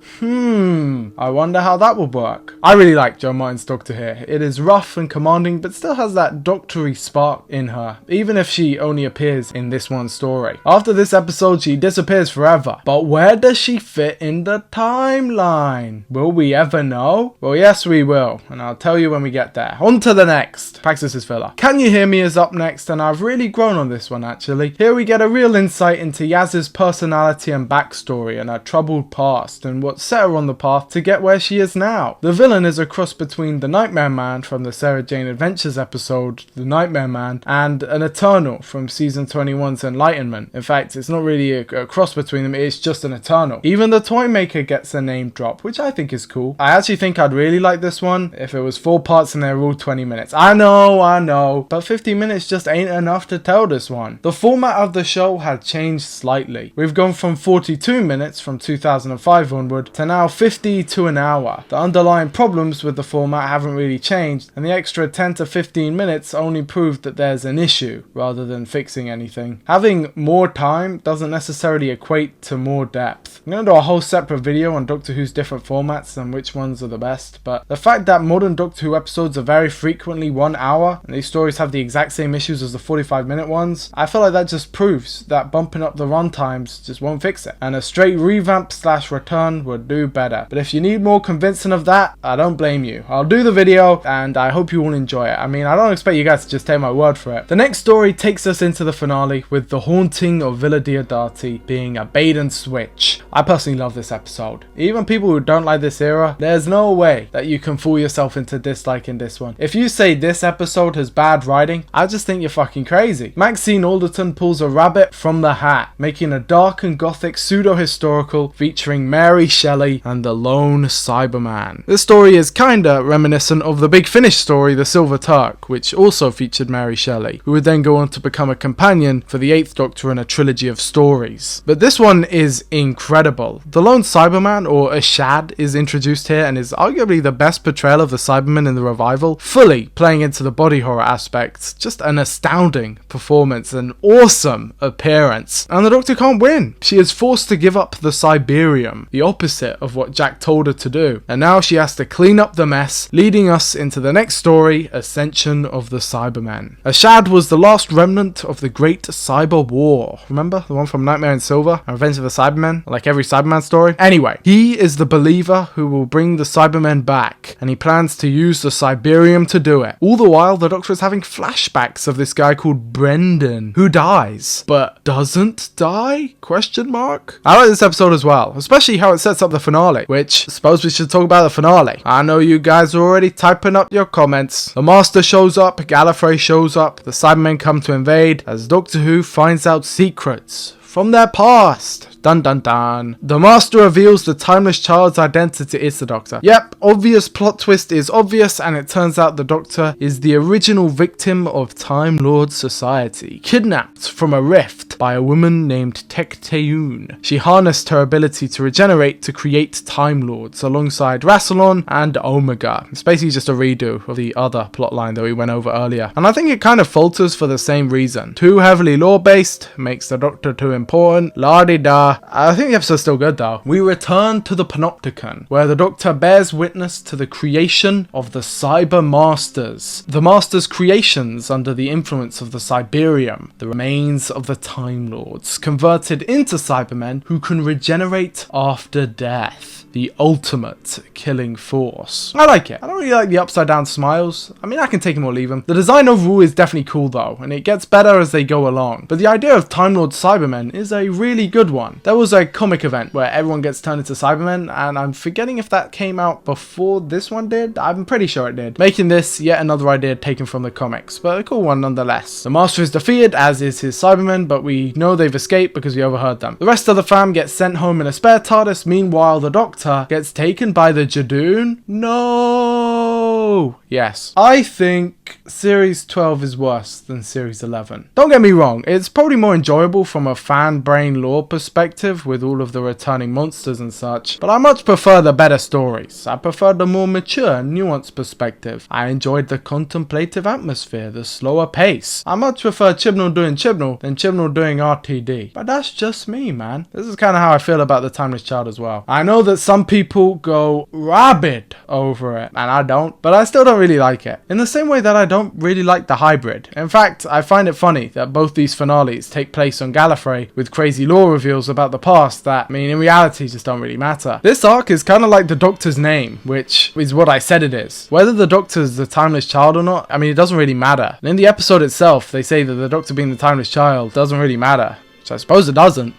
I wonder how that will work. I really like Jo Martin's Doctor here. It is rough and commanding, but still has that doctory spark in her, even if she only appears in this one story. After this episode, she disappears forever. But where does she fit in the timeline? Will we ever know? Well, yes, we will, and I'll tell you when we get there. On to the next. Praxis is filler. Can You Hear Me is up next, and I've really grown on this one actually. Here we get a real insight into Yaz's personality and backstory and her troubled past and what set her on the path to get where she is now. The villain is a cross between the Nightmare Man from the Sarah Jane Adventures episode, The Nightmare Man, and an Eternal from season 21's Enlightenment. In fact, it's not really a cross between them, it's just an Eternal. Even the Toymaker gets a name drop, which I think is cool. I actually think I'd really like this one if it was 4 parts and they were all 20 minutes. I know, but 50 minutes just ain't enough to tell this one. The format of the show had changed slightly. We've gone from 42 minutes from 2005 onward to now 50 to an hour. The underlying problems with the format haven't really changed, and the extra 10 to 15 minutes only proved that there's an issue rather than fixing anything. Having more time doesn't necessarily equate to more depth. I'm going to do a whole separate video on Doctor Who's different formats and which ones are the best, but the fact that modern Doctor Who episodes are very frequently 1 hour and these stories have the exact same issues as the 45-minute ones, I feel like that just proves that bumping up the run times just won't fix it, and a straight revamp / return would do better. But if you need more convincing of that, I don't blame you. I'll do the video and I hope you all enjoy it. I mean, I don't expect you guys to just take my word for it. The next story takes us us into the finale with the haunting of Villa Diodati being a bait and switch. I personally love this episode. Even people who don't like this era, there's no way that you can fool yourself into disliking this one. If you say this episode has bad writing, I just think you're fucking crazy. Maxine Alderton pulls a rabbit from the hat, making a dark and gothic pseudo-historical featuring Mary Shelley and the lone Cyberman. This story is kinda reminiscent of the Big Finish story, The Silver Turk, which also featured Mary Shelley, who would then go on to become a companion for the 8th Doctor in a trilogy of stories. But this one is incredible. The lone Cyberman, or Ashad, is introduced here and is arguably the best portrayal of the Cyberman in the revival, fully playing into the body horror aspects. Just an astounding performance, an awesome appearance. And the Doctor can't win. She is forced to give up the Cyberium, the opposite of what Jack told her to do. And now she has to clean up the mess, leading us into the next story, Ascension of the Cybermen. Ashad was the last remnant of the Great Cyber War. Remember? The one from Nightmare in Silver and Revenge of the Cybermen? Like every Cyberman story? Anyway, he is the believer who will bring the Cybermen back, and he plans to use the Cyberium to do it. All the while, the Doctor is having flashbacks of this guy called Brendan, who dies, but doesn't die? Question mark? I like this episode as well, especially how it sets up the finale, which, I suppose we should talk about the finale. I know you guys are already typing up your comments. The Master shows up, Gallifrey shows up, the Cybermen come to invade, as Doctor Who finds out secrets from their past. Dun dun dun. The Master reveals the Timeless Child's identity is the Doctor. Yep, obvious plot twist is obvious, and it turns out the Doctor is the original victim of Time Lord Society, kidnapped from a rift by a woman named Tecteun. She harnessed her ability to regenerate to create Time Lords alongside Rassilon and Omega. It's basically just a redo of the other plotline that we went over earlier, and I think it kind of falters for the same reason. Too heavily lore-based, makes the Doctor too important, la-di-da. I think the episode's still good though. We return to the Panopticon, where the Doctor bears witness to the creation of the Cyber Masters. The Masters' creations under the influence of the Cyberium, the remains of the Time Lords, converted into Cybermen who can regenerate after death. The ultimate killing force. I like it. I don't really like the upside down smiles. I mean, I can take them or leave them. The design overall is definitely cool though, and it gets better as they go along. But the idea of Time Lord Cybermen is a really good one. There was a comic event where everyone gets turned into Cybermen, and I'm forgetting if that came out before this one did. I'm pretty sure it did. Making this yet another idea taken from the comics, but a cool one nonetheless. The Master is defeated, as is his Cybermen, but we know they've escaped because we overheard them. The rest of the fam gets sent home in a spare TARDIS. Meanwhile, the Doctor gets taken by the Jadoon. No! Yes. I think Series 12 is worse than Series 11. Don't get me wrong, it's probably more enjoyable from a fan brain lore perspective with all of the returning monsters and such, but I much prefer the better stories. I prefer the more mature, nuanced perspective. I enjoyed the contemplative atmosphere, the slower pace. I much prefer Chibnall doing Chibnall than Chibnall doing RTD. But that's just me, man. This is kind of how I feel about the Timeless Child as well. I know that some people go rabid over it, and I don't, but I still don't really like it. In the same way that I don't really like the hybrid. In fact, I find it funny that both these finales take place on Gallifrey with crazy lore reveals about the past that, I mean, in reality just don't really matter. This arc is kind of like the Doctor's name, which is what I said it is. Whether the Doctor's the Timeless Child or not, I mean, it doesn't really matter. And in the episode itself, they say that the Doctor being the Timeless Child doesn't really matter, which I suppose it doesn't.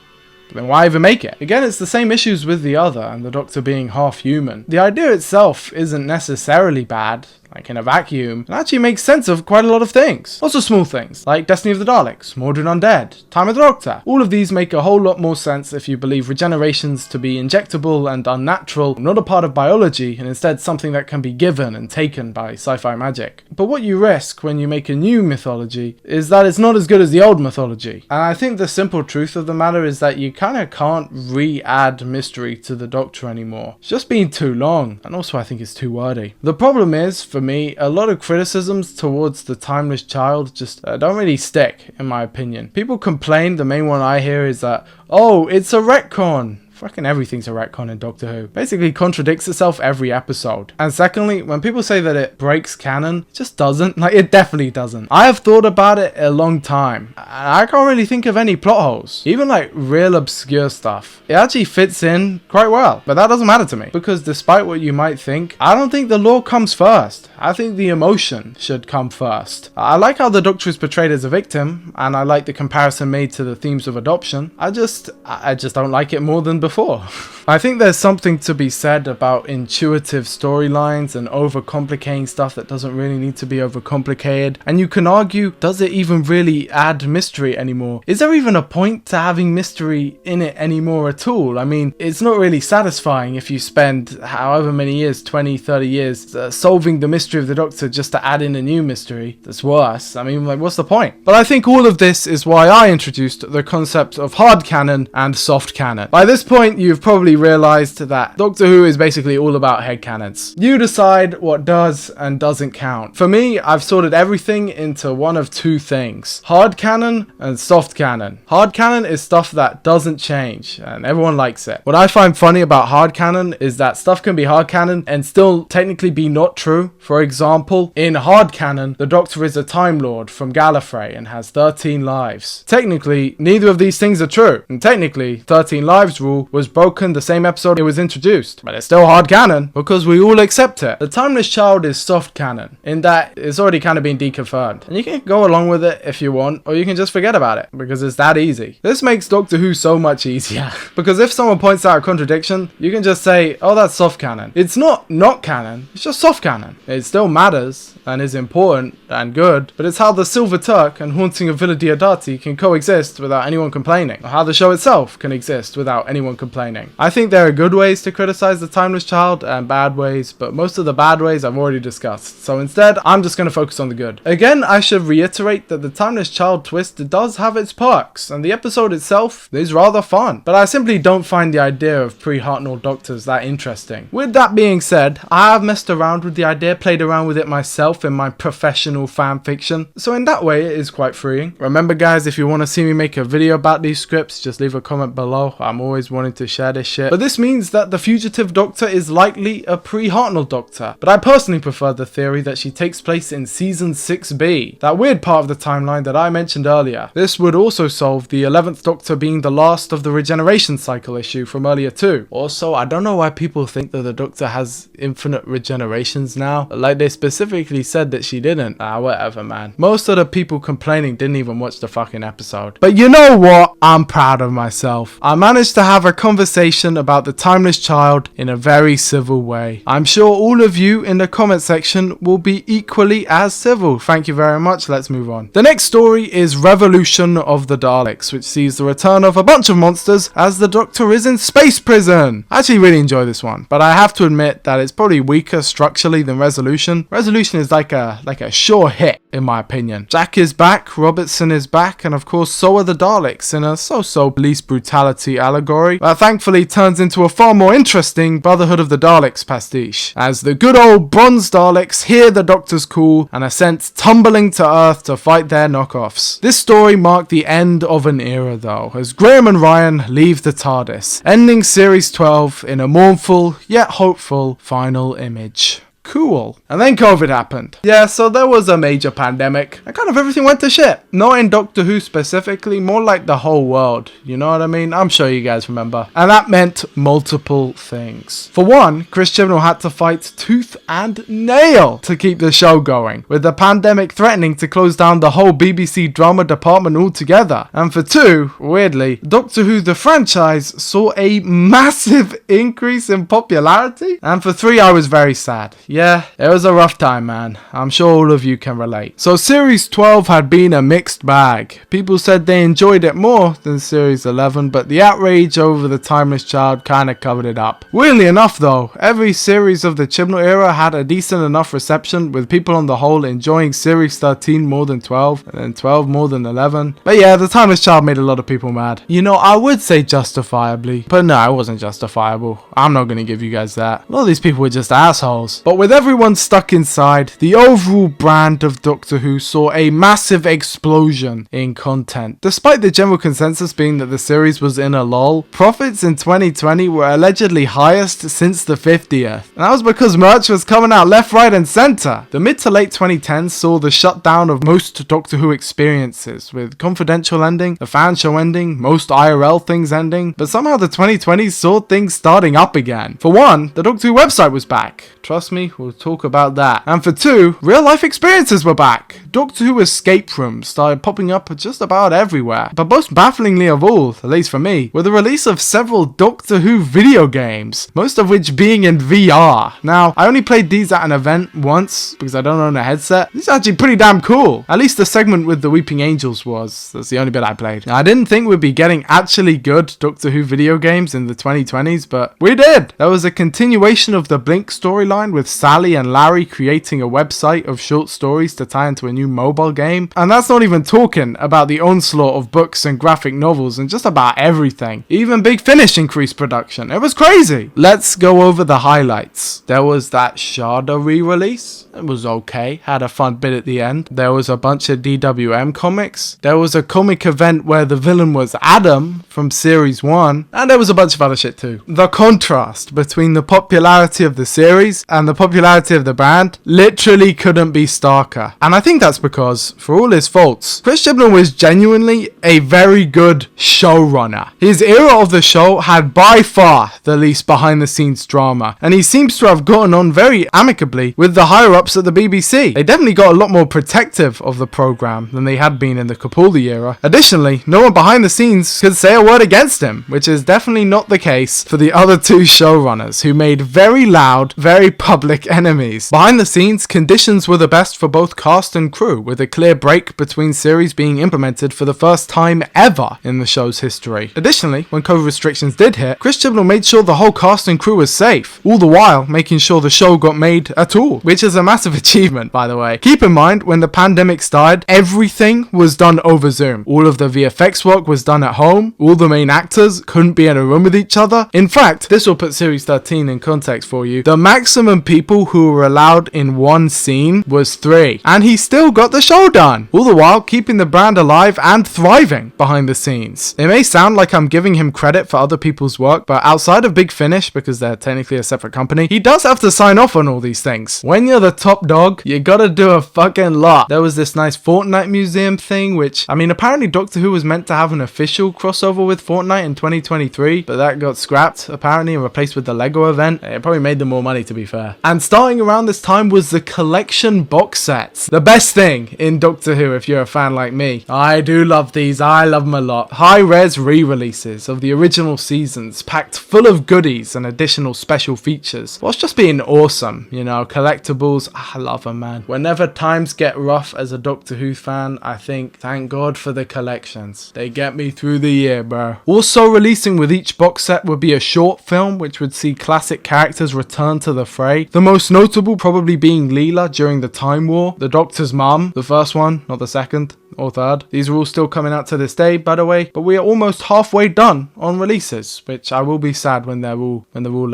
Then why even make it? Again, it's the same issues with the other and the Doctor being half human. The idea itself isn't necessarily bad, like in a vacuum, and actually makes sense of quite a lot of things. Also small things, like Destiny of the Daleks, Mordred Undead, Time of the Doctor. All of these make a whole lot more sense if you believe regenerations to be injectable and unnatural, not a part of biology, and instead something that can be given and taken by sci-fi magic. But what you risk when you make a new mythology is that it's not as good as the old mythology. And I think the simple truth of the matter is that you kind of can't re-add mystery to the Doctor anymore. It's just been too long, and also I think it's too wordy. The problem is, for me, a lot of criticisms towards the Timeless Child just don't really stick, in my opinion. People complain, the main one I hear is that, oh, it's a retcon. fucking everything's a retcon in Doctor Who. Basically contradicts itself every episode. And secondly, when people say that it breaks canon, it just doesn't. Like, it definitely doesn't. I have thought about it a long time, and I can't really think of any plot holes. Even like real obscure stuff. It actually fits in quite well, but that doesn't matter to me, because despite what you might think, I don't think the lore comes first. I think the emotion should come first. I like how the Doctor is portrayed as a victim, and I like the comparison made to the themes of adoption. I just don't like it more than before. I think there's something to be said about intuitive storylines and overcomplicating stuff that doesn't really need to be overcomplicated. And you can argue, does it even really add mystery anymore? Is there even a point to having mystery in it anymore at all? I mean, it's not really satisfying if you spend however many years, 20, 30 years, solving the mystery of the Doctor just to add in a new mystery that's worse. I mean, like, what's the point? But I think all of this is why I introduced the concept of hard canon and soft canon. By this point, you've probably realized that Doctor Who is basically all about headcanons. You decide what does and doesn't count. For me, I've sorted everything into one of two things: hard canon and soft canon. Hard canon is stuff that doesn't change and everyone likes it. What I find funny about hard canon is that stuff can be hard canon and still technically be not true. For example, in hard canon, the Doctor is a Time Lord from Gallifrey and has 13 lives. Technically, neither of these things are true, and technically, 13 lives rule was broken the same episode it was introduced, but it's still hard canon because we all accept it. The Timeless Child is soft canon in that it's already kind of been deconfirmed, and you can go along with it if you want, or you can just forget about it because it's that easy. This makes Doctor Who so much easier because if someone points out a contradiction, you can just say, oh, that's soft canon. It's not canon, it's just soft canon. It still matters and is important and good, but it's how the Silver Turk and Haunting of Villa Diodati can coexist without anyone complaining, or how the show itself can exist without anyone complaining. I think there are good ways to criticize the Timeless Child and bad ways, but most of the bad ways I've already discussed, so instead I'm just going to focus on the good. Again, I should reiterate that the Timeless Child twist does have its perks, and the episode itself is rather fun, but I simply don't find the idea of pre-Hartnell Doctors that interesting. With that being said, I have messed around with the idea, played around with it myself in my professional fan fiction, so in that way it is quite freeing. Remember guys, if you want to see me make a video about these scripts, just leave a comment below. I'm always wanting to share this shit. But this means that the fugitive Doctor is likely a pre-Hartnell Doctor, but I personally prefer the theory that she takes place in season 6B, that weird part of the timeline that I mentioned earlier. This would also solve the 11th Doctor being the last of the regeneration cycle issue from earlier too. Also, I don't know why people think that the Doctor has infinite regenerations now, like they specifically said that she didn't. Whatever man. Most of the people complaining didn't even watch the fucking episode. But you know what? I'm proud of myself. I managed to have a conversation about the Timeless Child in a very civil way. I'm sure all of you in the comment section will be equally as civil. Thank you very much. Let's move on. The next story is Revolution of the Daleks, which sees the return of a bunch of monsters as the Doctor is in space prison. I actually really enjoy this one, but I have to admit that it's probably weaker structurally than Resolution. Resolution is like a sure hit in my opinion. Jack is back, Robertson is back, and of course so are the Daleks in a so-so police brutality allegory that thankfully turns into a far more interesting Brotherhood of the Daleks pastiche, as the good old bronze Daleks hear the Doctor's call and are sent tumbling to Earth to fight their knockoffs. This story marked the end of an era though, as Graham and Ryan leave the TARDIS, ending series 12 in a mournful yet hopeful final image. Cool. And then COVID happened. Yeah, so there was a major pandemic and kind of everything went to shit. Not in Doctor Who specifically, more like the whole world. You know what I mean? I'm sure you guys remember. And that meant multiple things. For one, Chris Chibnall had to fight tooth and nail to keep the show going, with the pandemic threatening to close down the whole BBC drama department altogether. And for two, weirdly, Doctor Who the franchise saw a massive increase in popularity. And for three, I was very sad. Yeah, it was a rough time, man. I'm sure all of you can relate. So Series 12 had been a mixed bag. People said they enjoyed it more than Series 11, but the outrage over the Timeless Child kinda covered it up. Weirdly enough though, every series of the Chibnall era had a decent enough reception, with people on the whole enjoying Series 13 more than 12, and then 12 more than 11. But yeah, the Timeless Child made a lot of people mad. You know, I would say justifiably, but no, it wasn't justifiable. I'm not gonna give you guys that. A lot of these people were just assholes. But with everyone stuck inside, the overall brand of Doctor Who saw a massive explosion in content. Despite the general consensus being that the series was in a lull, profits in 2020 were allegedly highest since the 50th. And that was because merch was coming out left, right and centre. The mid to late 2010s saw the shutdown of most Doctor Who experiences, with Confidential ending, the fan show ending, most IRL things ending, but somehow the 2020s saw things starting up again. For one, the Doctor Who website was back. Trust me, we'll talk about that. And for two, real life experiences were back. Doctor Who escape rooms started popping up just about everywhere. But most bafflingly of all, at least for me, were the release of several Doctor Who video games, most of which being in VR. Now, I only played these at an event once because I don't own a headset. These are actually pretty damn cool. At least the segment with the Weeping Angels was. That's the only bit I played. Now, I didn't think we'd be getting actually good Doctor Who video games in the 2020s, but we did. There was a continuation of the Blink storyline with Sally and Larry creating a website of short stories to tie into a new mobile game. And that's not even talking about the onslaught of books and graphic novels and just about everything. Even Big Finish increased production. It was crazy. Let's go over the highlights. There was that Shada re-release. It was okay. Had a fun bit at the end. There was a bunch of DWM comics. There was a comic event where the villain was Adam from series 1. And there was a bunch of other shit too. The contrast between the popularity of the series and the popularity of the brand literally couldn't be starker. And I think that's because, for all his faults, Chris Chibnall was genuinely a very good showrunner. His era of the show had by far the least behind the scenes drama, and he seems to have gotten on very amicably with the higher ups at the BBC. They definitely got a lot more protective of the programme than they had been in the Capaldi era. Additionally, no one behind the scenes could say a word against him, which is definitely not the case for the other two showrunners, who made very loud, very public enemies. Behind the scenes, conditions were the best for both cast and crew, with a clear break between series being implemented for the first time ever in the show's history. Additionally, when COVID restrictions did hit, Chris Chibnall made sure the whole cast and crew was safe, all the while making sure the show got made at all, which is a massive achievement, by the way. Keep in mind, when the pandemic started, everything was done over Zoom. All of the VFX work was done at home, all the main actors couldn't be in a room with each other. In fact, this will put series 13 in context for you. The maximum people who were allowed in one scene was 3, and he still got the show done, all the while keeping the brand alive and thriving behind the scenes. It may sound like I'm giving him credit for other people's work, but outside of Big Finish, because they're technically a separate company, he does have to sign off on all these things. When you're the top dog, you gotta do a fucking lot. There was this nice Fortnite museum thing, which, I mean, apparently Doctor Who was meant to have an official crossover with Fortnite in 2023, but that got scrapped apparently and replaced with the Lego event. It probably made them more money, to be fair. And starting around this time was the collection box sets. The best thing in Doctor Who, if you're a fan like me. I do love these. I love them a lot. High-res re-releases of the original seasons, packed full of goodies and additional special features. What's just being awesome, you know, collectibles. I love them, man. Whenever times get rough as a Doctor Who fan, I think, thank God for the collections. They get me through the year, bro. Also releasing with each box set would be a short film, which would see classic characters return to the fray. The most notable probably being Leela during the Time War, the Doctor's mum, the first one, not the second or third. These are all still coming out to this day, by the way, but we are almost halfway done on releases, which I will be sad when they're all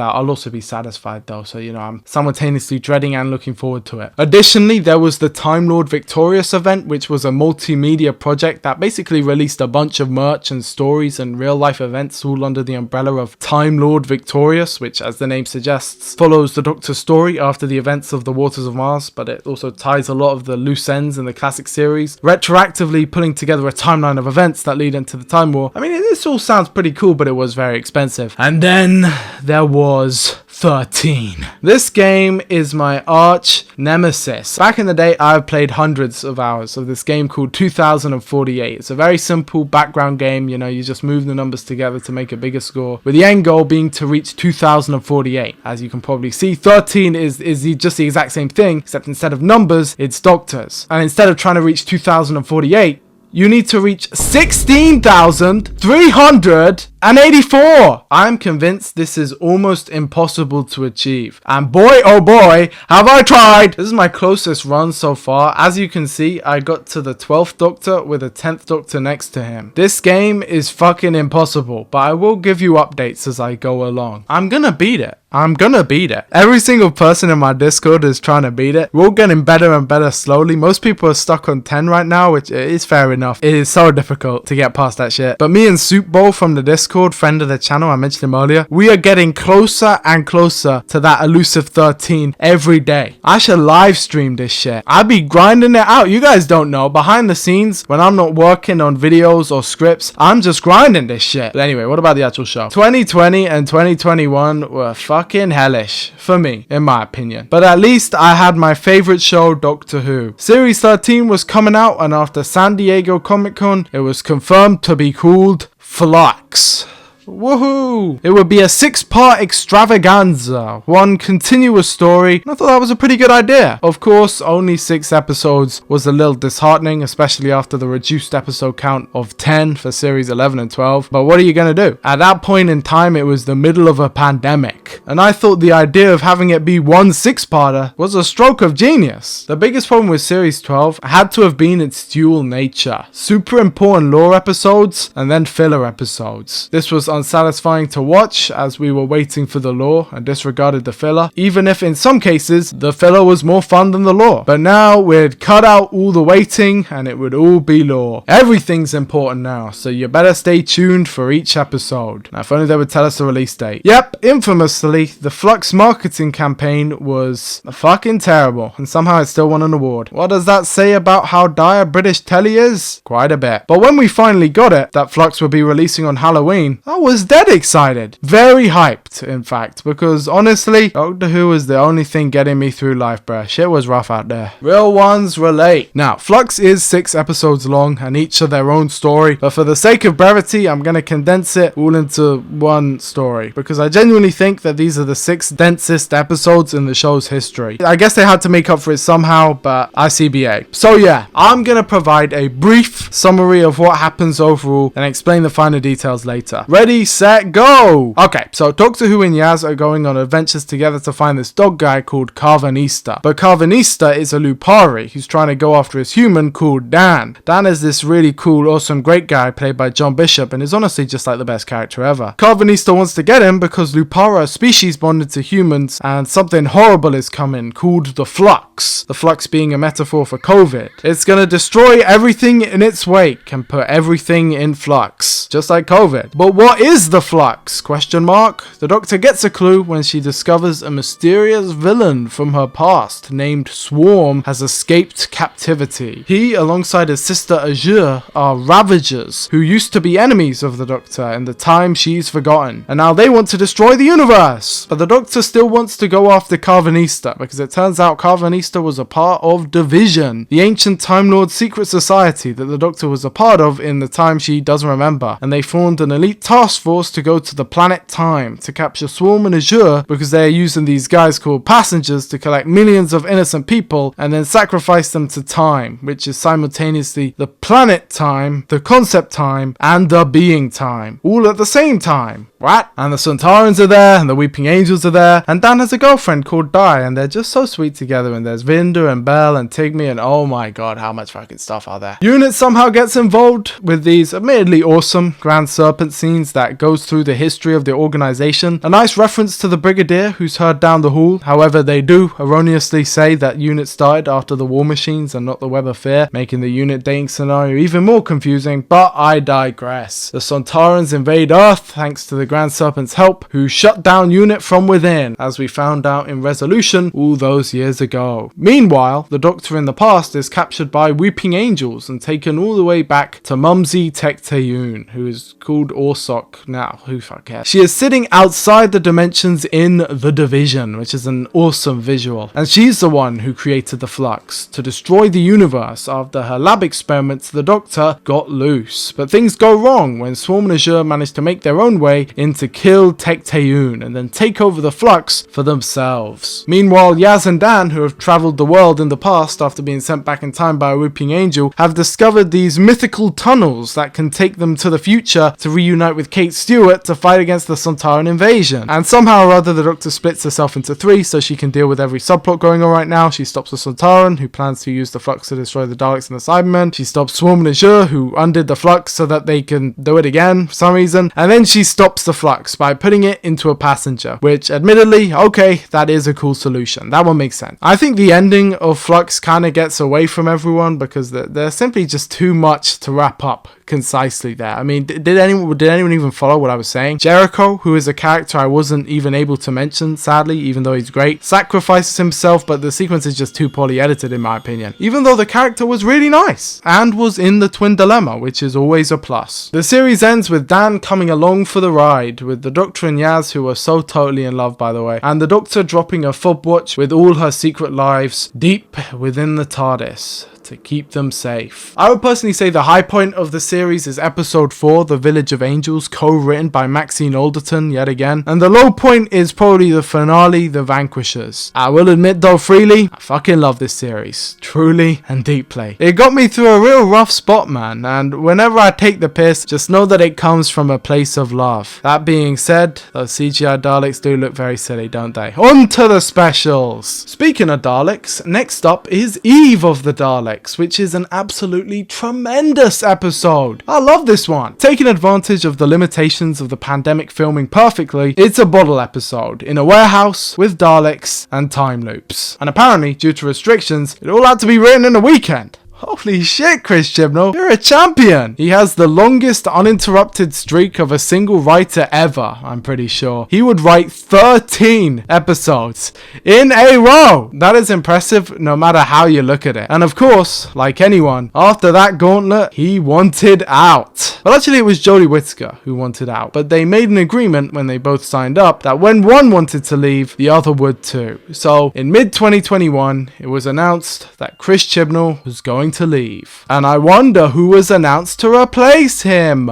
out. I'll also be satisfied though, so you know, I'm simultaneously dreading and looking forward to it. Additionally, there was the Time Lord Victorious event, which was a multimedia project that basically released a bunch of merch and stories and real life events all under the umbrella of Time Lord Victorious, which, as the name suggests, follows the Doctor's story after the events of the Waters of Mars, but it also ties a lot of the loose ends in the classic series, retroactively putting together a timeline of events that lead into the Time War. I mean, this all sounds pretty cool, but it was very expensive. And then there was 13. This game is my arch nemesis. Back in the day, I've played hundreds of hours of this game called 2048. It's a very simple background game. You know, you just move the numbers together to make a bigger score, with the end goal being to reach 2048. As you can probably see, 13 is just the exact same thing, except instead of numbers, it's doctors. And instead of trying to reach 2048, you need to reach 16,300 and 84. I'm convinced this is almost impossible to achieve. And boy, oh boy, have I tried. This is my closest run so far. As you can see, I got to the 12th Doctor with a 10th Doctor next to him. This game is fucking impossible, but I will give you updates as I go along. I'm gonna beat it. I'm gonna beat it. Every single person in my Discord is trying to beat it. We're all getting better and better slowly. Most people are stuck on 10 right now, which is fair enough. It is so difficult to get past that shit. But me and Soup Bowl from the Discord, friend of the channel, I mentioned him earlier, we are getting closer and closer to that elusive 13 every day. I should live stream this shit. I be grinding it out. You guys don't know. Behind the scenes, when I'm not working on videos or scripts, I'm just grinding this shit. But anyway, what about the actual show? 2020 and 2021 were fucking hellish for me, in my opinion. But at least I had my favorite show, Doctor Who. Series 13 was coming out, and after San Diego Comic-Con, it was confirmed to be called Flux. Woohoo! It would be a 6-part extravaganza, one continuous story, and I thought that was a pretty good idea. Of course, only 6 episodes was a little disheartening, especially after the reduced episode count of 10 for series 11 and 12, but what are you gonna do? At that point in time, it was the middle of a pandemic, and I thought the idea of having it be one 6-parter was a stroke of genius. The biggest problem with series 12 had to have been its dual nature. Super important lore episodes, and then filler episodes. This was unsatisfying to watch as we were waiting for the lore and disregarded the filler, even if in some cases the filler was more fun than the lore. But now we'd cut out all the waiting and it would all be lore. Everything's important now, so you better stay tuned for each episode. Now if only they would tell us the release date. Yep, infamously, the Flux marketing campaign was fucking terrible, and somehow it still won an award. What does that say about how dire British telly is? Quite a bit. But when we finally got it, that Flux would be releasing on Halloween, I was dead excited. Very hyped, in fact, because honestly, Doctor Who was the only thing getting me through life, bruh. Shit was rough out there. Real ones relate. Now, Flux is 6 episodes long, and each of their own story, but for the sake of brevity, I'm gonna condense it all into one story, because I genuinely think that these are the 6 densest episodes in the show's history. I guess they had to make up for it somehow, but ICBA. So yeah, I'm gonna provide a brief summary of what happens overall and explain the finer details later. Ready, set, go! Okay, so Doctor Who and Yaz are going on adventures together to find this dog guy called Carvanista. But Carvanista is a Lupari who's trying to go after his human called Dan. Dan is this really cool, awesome, great guy played by John Bishop and is honestly just like the best character ever. Carvanista wants to get him because Lupara are species bonded to humans and something horrible is coming called the Flux. The Flux being a metaphor for COVID. It's gonna destroy everything in its wake and put everything in flux, just like COVID. But what is the Flux? Question mark. The Doctor gets a clue when she discovers a mysterious villain from her past named Swarm has escaped captivity. He, alongside his sister Azure, are Ravagers, who used to be enemies of the Doctor in the time she's forgotten, and now they want to destroy the universe. But the Doctor still wants to go after Carvanista, because it turns out Carvanista was a part of Division, the ancient Time Lord secret society that the Doctor was a part of in the time she doesn't remember, and they formed an elite task force to go to the planet Time to capture Swarm and Azure because they're using these guys called passengers to collect millions of innocent people and then sacrifice them to Time, which is simultaneously the planet Time, the concept Time, and the being Time, all at the same time. What? And the Sontarans are there, and the Weeping Angels are there, and Dan has a girlfriend called Di, and they're just so sweet together, and there's Vinda and Belle and Tigme, and oh my god, how much fucking stuff are there. Unit somehow gets involved with these admittedly awesome Grand Serpent scenes that goes through the history of the organization. A nice reference to the Brigadier who's heard down the hall. However, they do erroneously say that Unit started after the War Machines and not the Web of Fear, making the Unit dating scenario even more confusing, but I digress. The Sontarans invade Earth thanks to the Grand Serpent's help, who shut down Unit from within, as we found out in Resolution all those years ago. Meanwhile, the Doctor in the past is captured by Weeping Angels and taken all the way back to Mumsy Tektayun, who is called Orsok now, who fuck cares. She is sitting outside the dimensions in the Division, which is an awesome visual, and she's the one who created the Flux to destroy the universe. After her lab experiments, the Doctor got loose, but things go wrong when Swarm and Azure manage to make their own way in to kill Tecteun and then take over the Flux for themselves. Meanwhile, Yaz and Dan, who have travelled the world in the past after being sent back in time by a whooping angel, have discovered these mythical tunnels that can take them to the future to reunite with Kate Stewart to fight against the Sontaran invasion. And somehow or other the Doctor splits herself into three so she can deal with every subplot going on right now. She stops the Sontaran, who plans to use the Flux to destroy the Daleks and the Cybermen. She stops Swarm and Azure, who undid the Flux so that they can do it again for some reason. And then she stops the Flux by putting it into a passenger, which admittedly, okay, that is a cool solution. That one makes sense. I think the ending of Flux kind of gets away from everyone because there's simply just too much to wrap up concisely there. I mean, did anyone even follow what I was saying? Jericho, who is a character I wasn't even able to mention, sadly, even though he's great, sacrifices himself, but the sequence is just too poorly edited in my opinion, even though the character was really nice and was in the twin dilemma, which is always a plus. The series ends with Dan coming along for the ride with the Doctor and Yaz, who are so totally in love, by the way, and the Doctor dropping a fob watch with all her secret lives deep within the TARDIS to keep them safe. I would personally say the high point of the series is episode 4, The Village of Angels, co-written by Maxine Alderton yet again, and the low point is probably the finale, The Vanquishers. I will admit though freely, I fucking love this series, truly and deeply. It got me through a real rough spot, man, and whenever I take the piss, just know that it comes from a place of love. That being said, those CGI Daleks do look very silly, don't they? On to the specials! Speaking of Daleks, next up is Eve of the Daleks, which is an absolutely tremendous episode. I love this one. Taking advantage of the limitations of the pandemic filming perfectly, it's a bottle episode in a warehouse with Daleks and time loops. And apparently, due to restrictions, it all had to be written in a weekend. Holy shit, Chris Chibnall, you're a champion! He has the longest uninterrupted streak of a single writer ever, I'm pretty sure. He would write 13 episodes in a row! That is impressive no matter how you look at it. And of course, like anyone, after that gauntlet, he wanted out. Well, actually it was Jodie Whittaker who wanted out, but they made an agreement when they both signed up that when one wanted to leave, the other would too. So, in mid-2021, it was announced that Chris Chibnall was going to leave. And I wonder who was announced to replace him.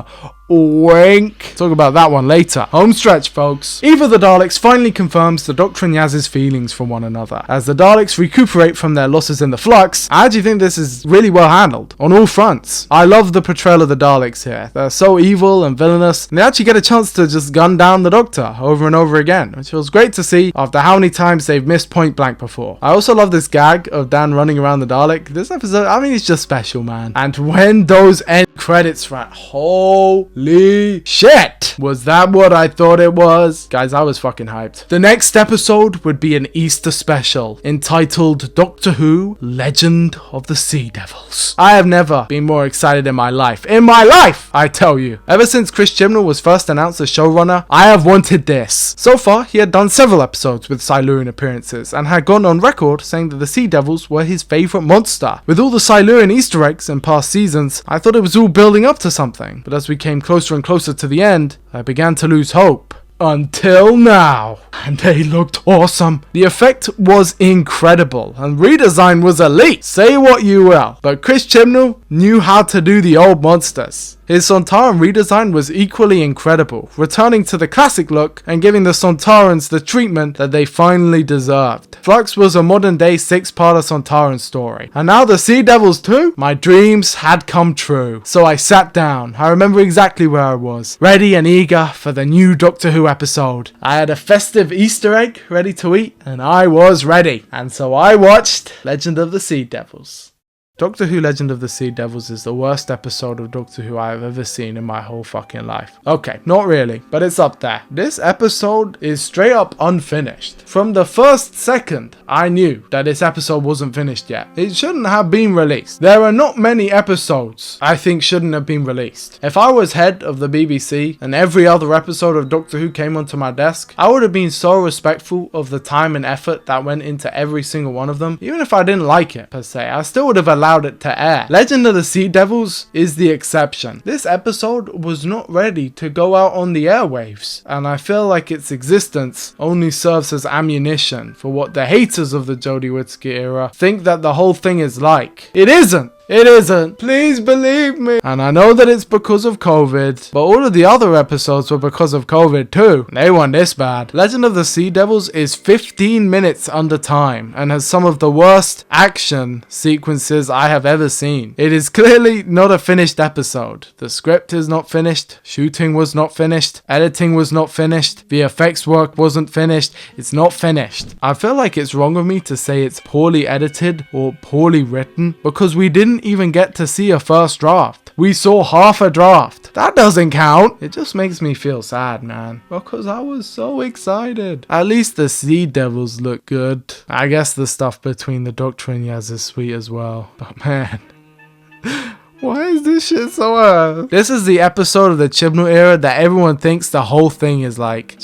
Wink. Talk about that one later. Home stretch, folks. Eve of the Daleks finally confirms the Doctor and Yaz's feelings for one another. As the Daleks recuperate from their losses in the Flux, I actually think this is really well handled on all fronts. I love the portrayal of the Daleks here. They're so evil and villainous, and they actually get a chance to just gun down the Doctor over and over again, which was great to see after how many times they've missed point blank before. I also love this gag of Dan running around the Dalek. This episode, I mean, it's just special, man. And when those end credits ran, holy shit! Was that what I thought it was? Guys, I was fucking hyped. The next episode would be an Easter special entitled Doctor Who Legend of the Sea Devils. I have never been more excited in my life. In my life, I tell you. Ever since Chris Chibnall was first announced as showrunner, I have wanted this. So far, he had done several episodes with Silurian appearances and had gone on record saying that the Sea Devils were his favourite monster. With all the Silurian Easter eggs in past seasons, I thought it was all building up to something. But as we came closer and closer to the end, I began to lose hope. Until now. And they looked awesome. The effect was incredible and redesign was elite. Say what you will, but Chris Chibnall knew how to do the old monsters. His Sontaran redesign was equally incredible, returning to the classic look and giving the Sontarans the treatment that they finally deserved. Flux was a modern day 6-parter Sontaran story, and now the Sea Devils too? My dreams had come true. So I sat down. I remember exactly where I was, ready and eager for the new Doctor Who episode. I had a festive Easter egg ready to eat, and I was ready. And so I watched Legend of the Sea Devils. Doctor Who Legend of the Sea Devils is the worst episode of Doctor Who I have ever seen in my whole fucking life. Okay, not really, but it's up there. This episode is straight up unfinished. From the first second, I knew that this episode wasn't finished yet. It shouldn't have been released. There are not many episodes I think shouldn't have been released. If I was head of the BBC and every other episode of Doctor Who came onto my desk, I would have been so respectful of the time and effort that went into every single one of them. Even if I didn't like it, per se, I still would have allowed it to air. Legend of the Sea Devils is the exception. This episode was not ready to go out on the airwaves, and I feel like its existence only serves as ammunition for what the haters of the Jodie Whittaker era think that the whole thing is like. It isn't! It isn't. Please believe me. And I know that it's because of COVID, but all of the other episodes were because of COVID too. They weren't this bad. Legend of the Sea Devils is 15 minutes under time and has some of the worst action sequences I have ever seen. It is clearly not a finished episode. The script is not finished. Shooting was not finished. Editing was not finished. VFX work wasn't finished. It's not finished. I feel like it's wrong of me to say it's poorly edited or poorly written because we didn't even get to see a first draft. We saw half a draft. That doesn't count. It just makes me feel sad, man, because I was so excited. At least the Sea Devils look good. I guess the stuff between the Doctor and Yaz is sweet as well. But man, why is this shit so hard? This is the episode of the Chibnall era that everyone thinks the whole thing is like.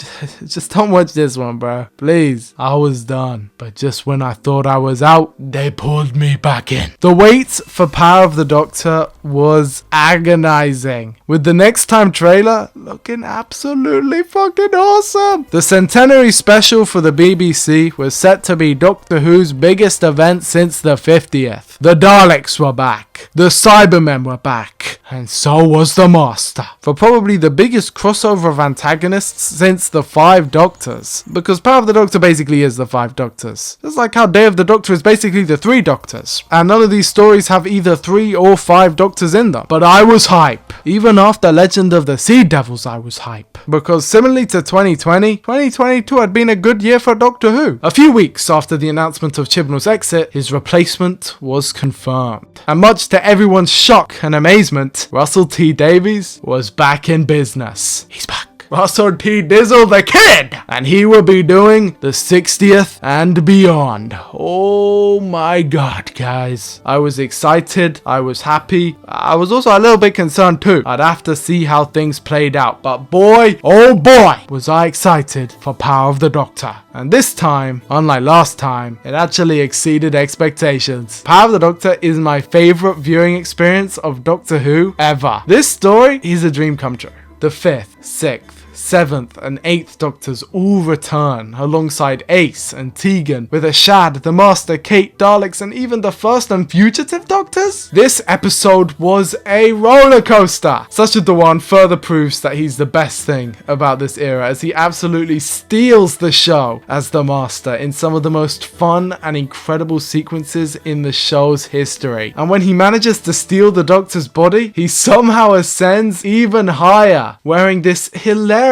Just don't watch this one, bro. Please. I was done. But just when I thought I was out, they pulled me back in. The wait for Power of the Doctor was agonizing. With the next time trailer looking absolutely fucking awesome. The centenary special for the BBC was set to be Doctor Who's biggest event since the 50th. The Daleks were back. The Cybermen were back. And so was the Master. For probably the biggest crossover of antagonists since the 5 Doctors. Because Power of the Doctor basically is the 5 Doctors. Just like how Day of the Doctor is basically the 3 Doctors. And none of these stories have either 3 or 5 Doctors in them. But I was hype. Even after Legend of the Sea Devils, I was hype. Because similarly to 2020, 2022 had been a good year for Doctor Who. A few weeks after the announcement of Chibnall's exit, his replacement was confirmed. And much to everyone's shock and amazement, Russell T Davies was back in business. He's back. Russell T Dizzle the Kid! And he will be doing the 60th and beyond. Oh my god, guys. I was excited. I was happy. I was also a little bit concerned too. I'd have to see how things played out. But boy, oh boy, was I excited for Power of the Doctor. And this time, unlike last time, it actually exceeded expectations. Power of the Doctor is my favorite viewing experience of Doctor Who ever. This story is a dream come true. The 5th, 6th, 7th and 8th Doctors all return alongside Ace and Tegan, with Ashad, the Master, Kate, Daleks and even the first and fugitive Doctors. This episode was a roller coaster. Such a Dewan further proves that he's the best thing about this era, as he absolutely steals the show as the Master in some of the most fun and incredible sequences in the show's history. And when he manages to steal the Doctor's body, he somehow ascends even higher, wearing this hilarious,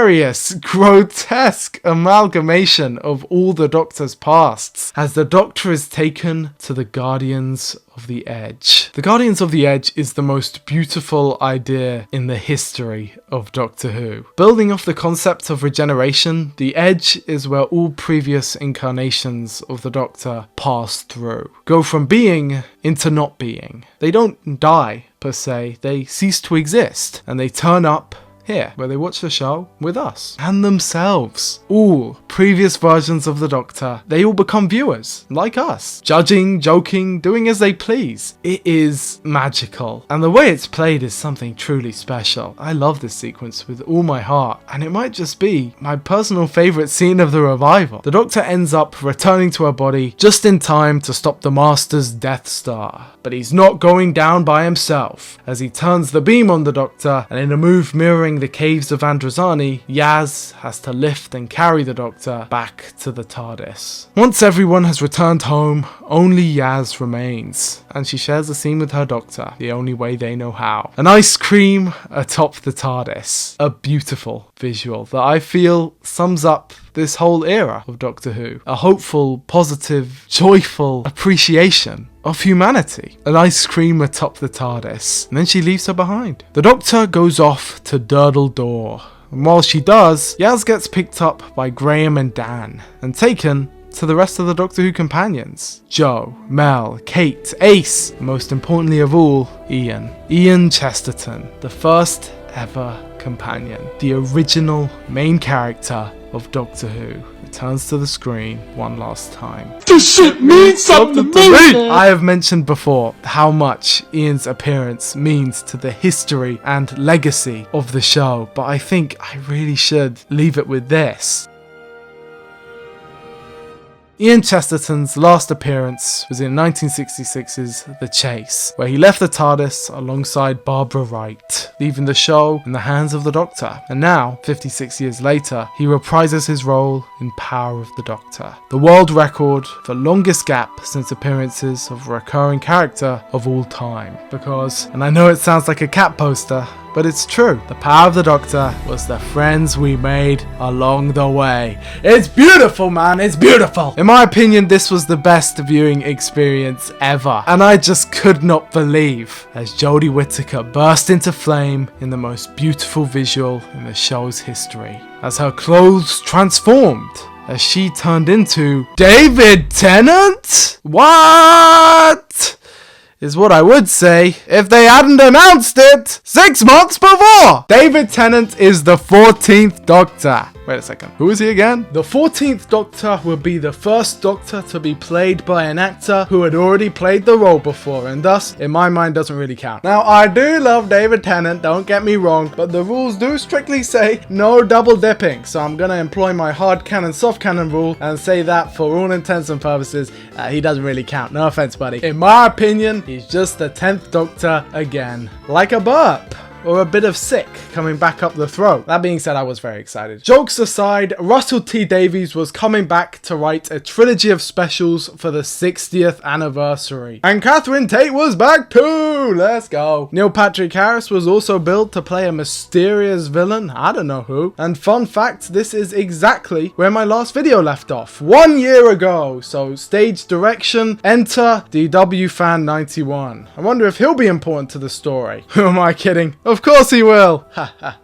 grotesque amalgamation of all the Doctor's pasts, as the Doctor is taken to the Guardians of the Edge. The Guardians of the Edge is the most beautiful idea in the history of Doctor Who. Building off the concept of regeneration, the Edge is where all previous incarnations of the Doctor pass through. Go from being into not being. They don't die, per se, they cease to exist, and they turn up here, where they watch the show with us and themselves. All previous versions of the Doctor, they all become viewers, like us, judging, joking, doing as they please. It is magical, and the way it's played is something truly special. I love this sequence with all my heart, and it might just be my personal favourite scene of the revival. The Doctor ends up returning to her body just in time to stop the Master's Death Star, but he's not going down by himself, as he turns the beam on the Doctor, and in a move mirroring the caves of Androzani, Yaz has to lift and carry the Doctor back to the TARDIS. Once everyone has returned home, only Yaz remains, and she shares a scene with her Doctor, the only way they know how. An ice cream atop the TARDIS. A beautiful visual that I feel sums up this whole era of Doctor Who. A hopeful, positive, joyful appreciation of humanity. An ice cream atop the TARDIS, and then she leaves her behind. The Doctor goes off to Durdle Door, and while she does, Yaz gets picked up by Graham and Dan, and taken to the rest of the Doctor Who companions. Jo, Mel, Kate, Ace, and most importantly of all, Ian. Ian Chesterton, the first ever companion, the original main character of Doctor Who, returns to the screen one last time. This shit means something to me! I have mentioned before how much Ian's appearance means to the history and legacy of the show, but I think I really should leave it with this. Ian Chesterton's last appearance was in 1966's The Chase, where he left the TARDIS alongside Barbara Wright, leaving the show in the hands of the Doctor. And now, 56 years later, he reprises his role in Power of the Doctor, the world record for longest gap since appearances of a recurring character of all time. Because, and I know it sounds like a cat poster, but it's true. The Power of the Doctor was the friends we made along the way. It's beautiful, man. It's beautiful. In my opinion, this was the best viewing experience ever. And I just could not believe as Jodie Whittaker burst into flame in the most beautiful visual in the show's history. As her clothes transformed, as she turned into David Tennant? What? Is what I would say if they hadn't announced it 6 months before. David Tennant is the 14th Doctor. Wait a second, who is he again? The 14th Doctor will be the first Doctor to be played by an actor who had already played the role before, and thus, in my mind, doesn't really count. Now, I do love David Tennant, don't get me wrong, but the rules do strictly say no double dipping, so I'm gonna employ my hard canon, soft canon rule and say that for all intents and purposes, he doesn't really count. No offense, buddy. In my opinion, he's just the 10th Doctor again. Like a burp. Or a bit of sick coming back up the throat. That being said, I was very excited. Jokes aside, Russell T Davies was coming back to write a trilogy of specials for the 60th anniversary. And Catherine Tate was back too! Let's go. Neil Patrick Harris was also billed to play a mysterious villain, I don't know who. And fun fact, this is exactly where my last video left off. 1 year ago! So stage direction, enter DW Fan 91. I wonder if he'll be important to the story. Who am I kidding? Of course he will!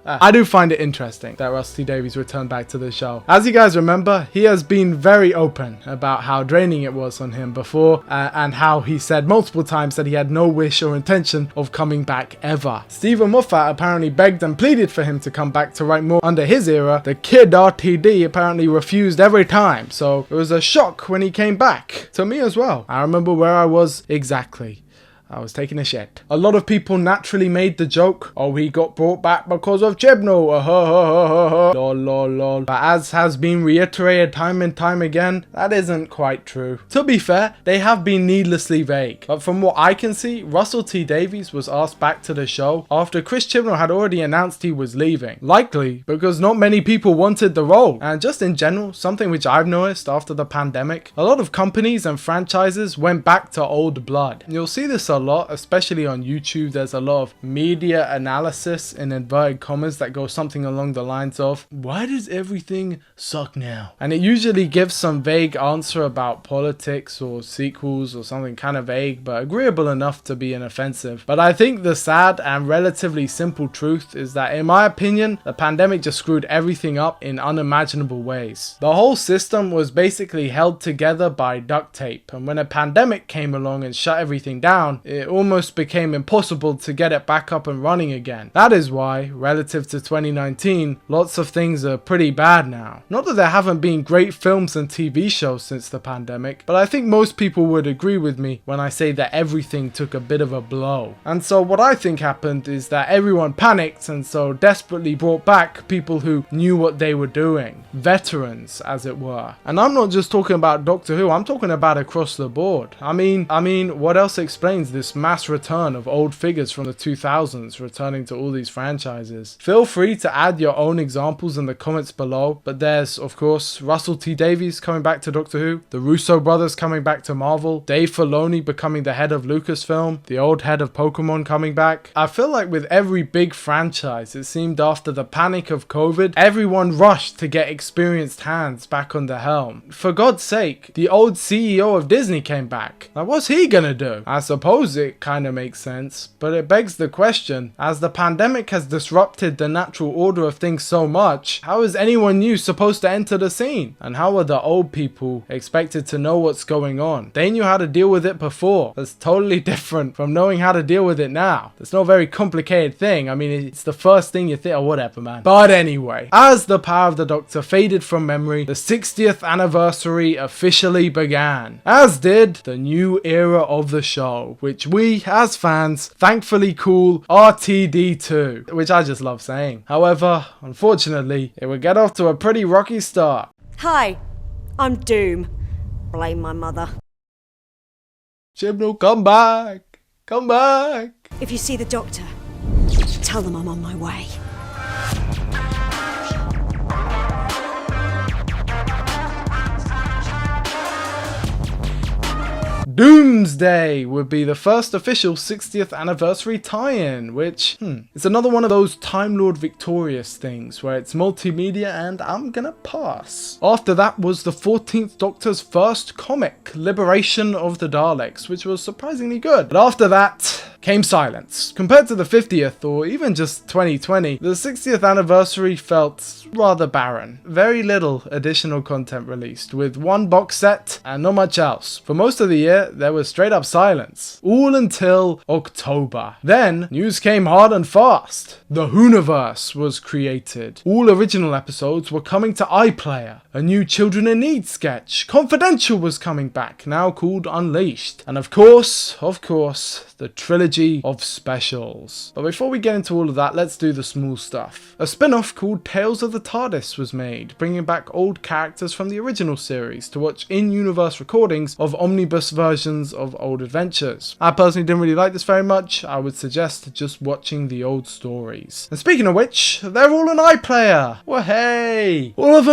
I do find it interesting that Russell T Davies returned back to the show. As you guys remember, he has been very open about how draining it was on him before, and how he said multiple times that he had no wish or intention of coming back ever. Stephen Moffat apparently begged and pleaded for him to come back to write more under his era. The kid RTD apparently refused every time, so it was a shock when he came back. To me as well. I remember where I was exactly. I was taking a shit. A lot of people naturally made the joke, oh, he got brought back because of Chibnall, lol lol lol. But as has been reiterated time and time again, that isn't quite true. To be fair, they have been needlessly vague. But from what I can see, Russell T Davies was asked back to the show after Chris Chibnall had already announced he was leaving. Likely because not many people wanted the role. And just in general, something which I've noticed after the pandemic, a lot of companies and franchises went back to old blood. You'll see this a lot, especially on YouTube. There's a lot of media analysis in inverted commas that go something along the lines of, why does everything suck now? And it usually gives some vague answer about politics or sequels or something kind of vague but agreeable enough to be inoffensive. But I think the sad and relatively simple truth is that, in my opinion, the pandemic just screwed everything up in unimaginable ways. The whole system was basically held together by duct tape, and when a pandemic came along and shut everything down, it almost became impossible to get it back up and running again. That is why, relative to 2019, lots of things are pretty bad now. Not that there haven't been great films and TV shows since the pandemic, but I think most people would agree with me when I say that everything took a bit of a blow. And so what I think happened is that everyone panicked and so desperately brought back people who knew what they were doing. Veterans, as it were. And I'm not just talking about Doctor Who, I'm talking about across the board. I mean, what else explains this mass return of old figures from the 2000s returning to all these franchises? Feel free to add your own examples in the comments below, but there's, of course, Russell T Davies coming back to Doctor Who, the Russo brothers coming back to Marvel, Dave Filoni becoming the head of Lucasfilm, the old head of Pokemon coming back. I feel like with every big franchise, it seemed after the panic of COVID, everyone rushed to get experienced hands back on the helm. For God's sake, the old CEO of Disney came back. Now what's he gonna do? I suppose it kind of makes sense, but it begs the question, as the pandemic has disrupted the natural order of things so much, how is anyone new supposed to enter the scene? And how are the old people expected to know what's going on? They knew how to deal with it before. That's totally different from knowing how to deal with it now. It's not a very complicated thing. I mean, it's the first thing you think, or whatever, man. But anyway, as the Power of the Doctor faded from memory, the 60th anniversary officially began, as did the new era of the show, which we, as fans, thankfully call RTD2, which I just love saying. However, unfortunately, it would get off to a pretty rocky start. Hi, I'm Doom. Blame my mother. Chibnall, come back! Come back! If you see the doctor, tell them I'm on my way. Doomsday would be the first official 60th anniversary tie-in, which, it's another one of those Time Lord Victorious things where it's multimedia and I'm gonna pass. After that was the 14th Doctor's first comic, Liberation of the Daleks, which was surprisingly good. But after that came silence. Compared to the 50th or even just 2020, the 60th anniversary felt rather barren. Very little additional content released, with one box set and not much else. For most of the year, there was straight up silence. All until October. Then, news came hard and fast. The Hooniverse was created. All original episodes were coming to iPlayer. A new Children in Need sketch, Confidential, was coming back, now called Unleashed. And of course, the trilogy of specials. But before we get into all of that, let's do the small stuff. A spin-off called Tales of the TARDIS was made, bringing back old characters from the original series to watch in-universe recordings of omnibus versions of old adventures. I personally didn't really like this very much. I would suggest just watching the old stories. And speaking of which, they're all on iPlayer! Well, hey! All of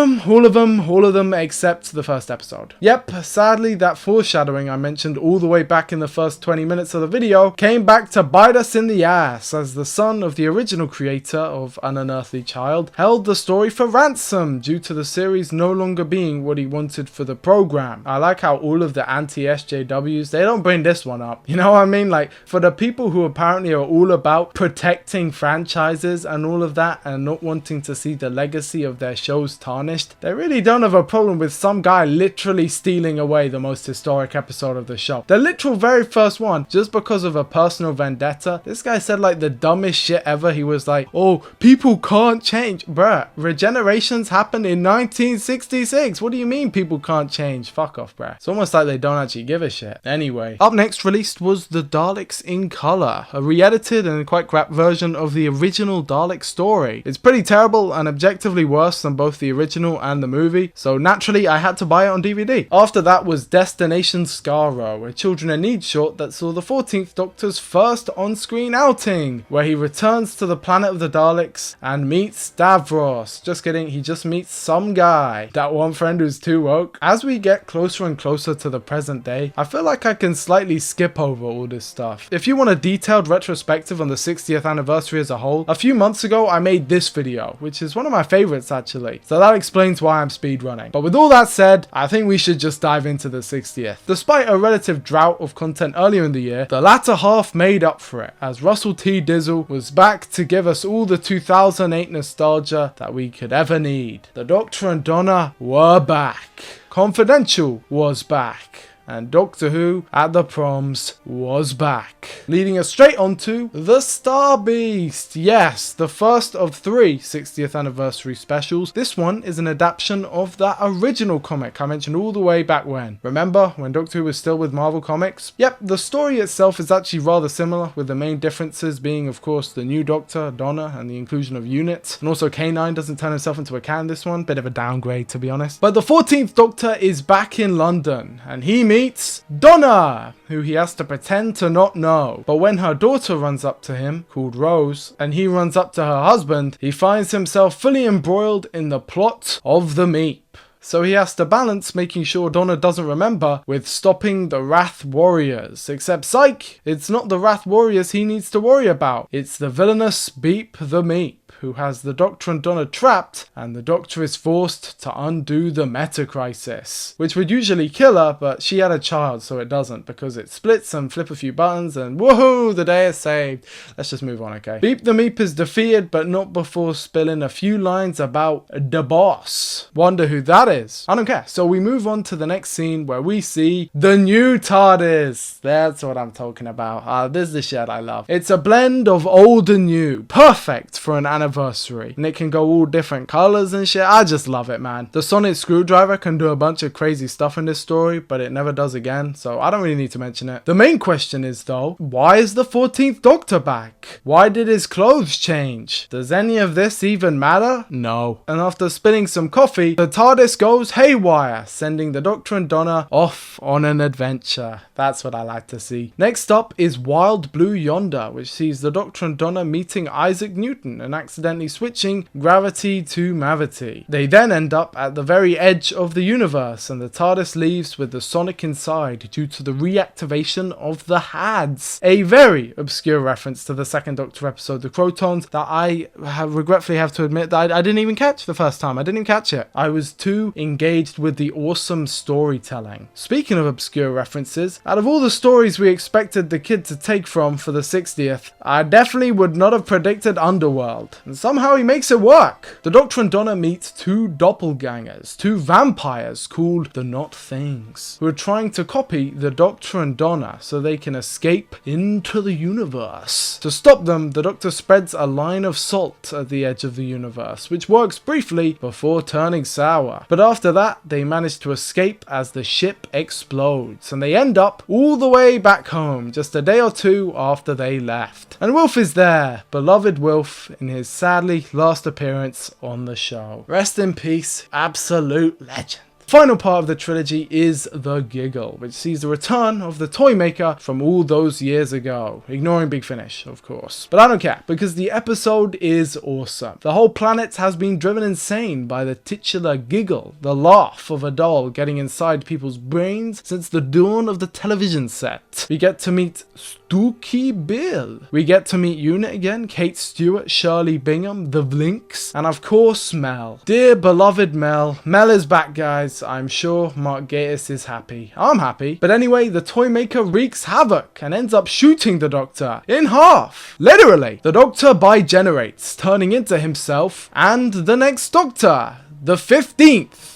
them except the first episode. Yep, sadly that foreshadowing I mentioned all the way back in the first 20 minutes of the video came back to bite us in the ass, as the son of the original creator of An Unearthly Child held the story for ransom due to the series no longer being what he wanted for the program. I like how all of the anti-SJWs, they don't bring this one up. You know what I mean? Like, for the people who apparently are all about protecting franchises and all of that and not wanting to see the legacy of their shows tarnished, they really don't have a problem with some guy literally stealing away the most historic episode of the show. The literal very first one, just because of a personal vendetta. This guy said like the dumbest shit ever. He was like, oh, people can't change. Bruh, regenerations happened in 1966. What do you mean people can't change? Fuck off, bruh. It's almost like they don't actually give a shit. Anyway, up next released was The Daleks in Color, a re-edited and quite crap version of the original Dalek story. It's pretty terrible and objectively worse than both the original and the movie, so naturally I had to buy it on DVD. After that was Destination Skaro, a Children in Need short that saw the 14th Doctor's first on-screen outing, where he returns to the planet of the Daleks and meets Davros. Just kidding, he just meets some guy, that one friend who's too woke. As we get closer and closer to the present day, I feel like I can slightly skip over all this stuff. If you want a detailed retrospective on the 60th anniversary as a whole, a few months ago I made this video, which is one of my favorites actually, so that explains why I'm speedrunning. But with all that said, I think we should just dive into the 60th. Despite a relative drought of content earlier in the year, the latter half made up for it, as Russell T. Dizzle was back to give us all the 2008 nostalgia that we could ever need. The Doctor and Donna were back. Confidential was back. And Doctor Who at the Proms was back, leading us straight onto The Star Beast. Yes, the first of 3 60th anniversary specials. This one is an adaptation of that original comic I mentioned all the way back when. Remember when Doctor Who was still with Marvel Comics? Yep, the story itself is actually rather similar, with the main differences being of course the new Doctor, Donna, and the inclusion of Unit. And also K9 doesn't turn himself into a cat in this one, bit of a downgrade to be honest. But the 14th Doctor is back in London, and he meets Donna, who he has to pretend to not know. But when her daughter runs up to him, called Rose, and he runs up to her husband, he finds himself fully embroiled in the plot of the Meep. So he has to balance making sure Donna doesn't remember with stopping the Wrath Warriors. Except psych, it's not the Wrath Warriors he needs to worry about. It's the villainous Beep the Meep, who has the Doctor and Donna trapped, and the Doctor is forced to undo the meta crisis, which would usually kill her, but she had a child so it doesn't, because it splits and flip a few buttons and woohoo, the day is saved. Let's just move on, okay? Beep the Meep is defeated, but not before spilling a few lines about the boss. Wonder who that is? I don't care. So we move on to the next scene where we see the new TARDIS. That's what I'm talking about. This is the shit I love. It's a blend of old and new, perfect for an anniversary anniversary, and it can go all different colors and shit. I just love it, man. The sonic screwdriver can do a bunch of crazy stuff in this story, but it never does again, so I don't really need to mention it. The main question is though, why is the 14th Doctor back? Why did his clothes change? Does any of this even matter? No. And after spilling some coffee, the TARDIS goes haywire, sending the Doctor and Donna off on an adventure. That's what I like to see. Next up is Wild Blue Yonder, which sees the Doctor and Donna meeting Isaac Newton and accidentally switching gravity to mavity. They then end up at the very edge of the universe, and the TARDIS leaves with the Sonic inside due to the reactivation of the HADS. A very obscure reference to the second Doctor episode, The Crotons, that I regretfully have to admit that I didn't even catch the first time. I didn't even catch it. I was too engaged with the awesome storytelling. Speaking of obscure references, out of all the stories we expected the kid to take from for the 60th, I definitely would not have predicted Underworld, and somehow he makes it work. The Doctor and Donna meet two doppelgangers, two vampires called the Not Things, who are trying to copy the Doctor and Donna so they can escape into the universe. To stop them, the Doctor spreads a line of salt at the edge of the universe, which works briefly before turning sour. But after that, they manage to escape as the ship explodes, and they end up all the way back home just a day or two after they left. And Wilf is there, beloved Wilf, in his sadly last appearance on the show. Rest in peace, absolute legend. Final part of the trilogy is The Giggle, which sees the return of the toy maker from all those years ago, ignoring Big Finish, of course. But I don't care, because the episode is awesome. The whole planet has been driven insane by the titular giggle, the laugh of a doll getting inside people's brains since the dawn of the television set. We get to meet Stooky Bill. We get to meet Unit again, Kate Stewart, Shirley Bingham, the Blinks, and of course Mel. Dear beloved Mel. Mel is back, guys. I'm sure Mark Gatiss is happy. I'm happy. But anyway, the toy maker wreaks havoc and ends up shooting the Doctor in half. Literally. The Doctor bigenerates, turning into himself and the next Doctor, the 15th.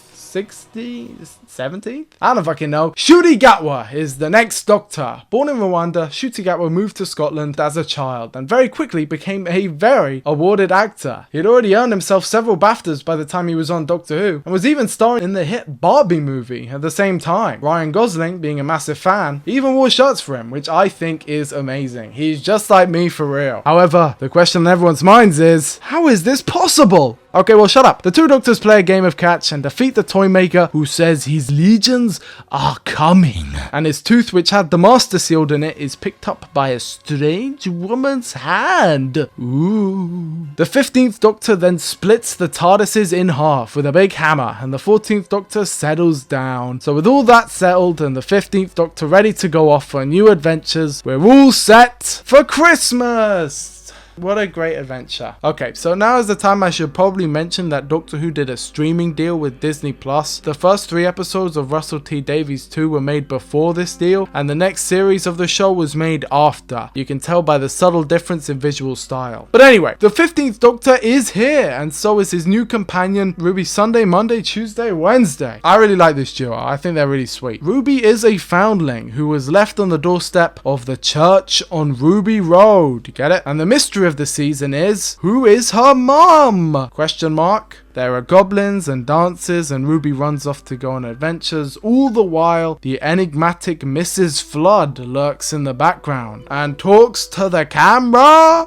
17th? I don't fucking know. Ncuti Gatwa is the next Doctor. Born in Rwanda, Ncuti Gatwa moved to Scotland as a child and very quickly became a very awarded actor. He had already earned himself several BAFTAs by the time he was on Doctor Who, and was even starring in the hit Barbie movie at the same time. Ryan Gosling, being a massive fan, even wore shirts for him, which I think is amazing. He's just like me for real. However, the question on everyone's minds is, how is this possible? Okay, well, shut up. The two Doctors play a game of catch and defeat the toy maker, who says his legions are coming. And his tooth, which had the master sealed in it, is picked up by a strange woman's hand. Ooh. The 15th Doctor then splits the TARDISes in half with a big hammer, and the 14th Doctor settles down. So with all that settled and the 15th Doctor ready to go off for new adventures, we're all set for Christmas. What a great adventure. Okay, so now is the time I should probably mention that Doctor Who did a streaming deal with Disney+. The first 3 episodes of Russell T Davies 2 were made before this deal, and the next series of the show was made after. You can tell by the subtle difference in visual style. But anyway, the 15th Doctor is here, and so is his new companion, Ruby Sunday, Monday, Tuesday, Wednesday. I really like this duo. I think they're really sweet. Ruby is a foundling who was left on the doorstep of the church on Ruby Road. Get it? And the mystery of the season is, who is her mom? Question mark. There are goblins and dances, and Ruby runs off to go on adventures. All the while, the enigmatic Mrs. Flood lurks in the background and talks to the camera.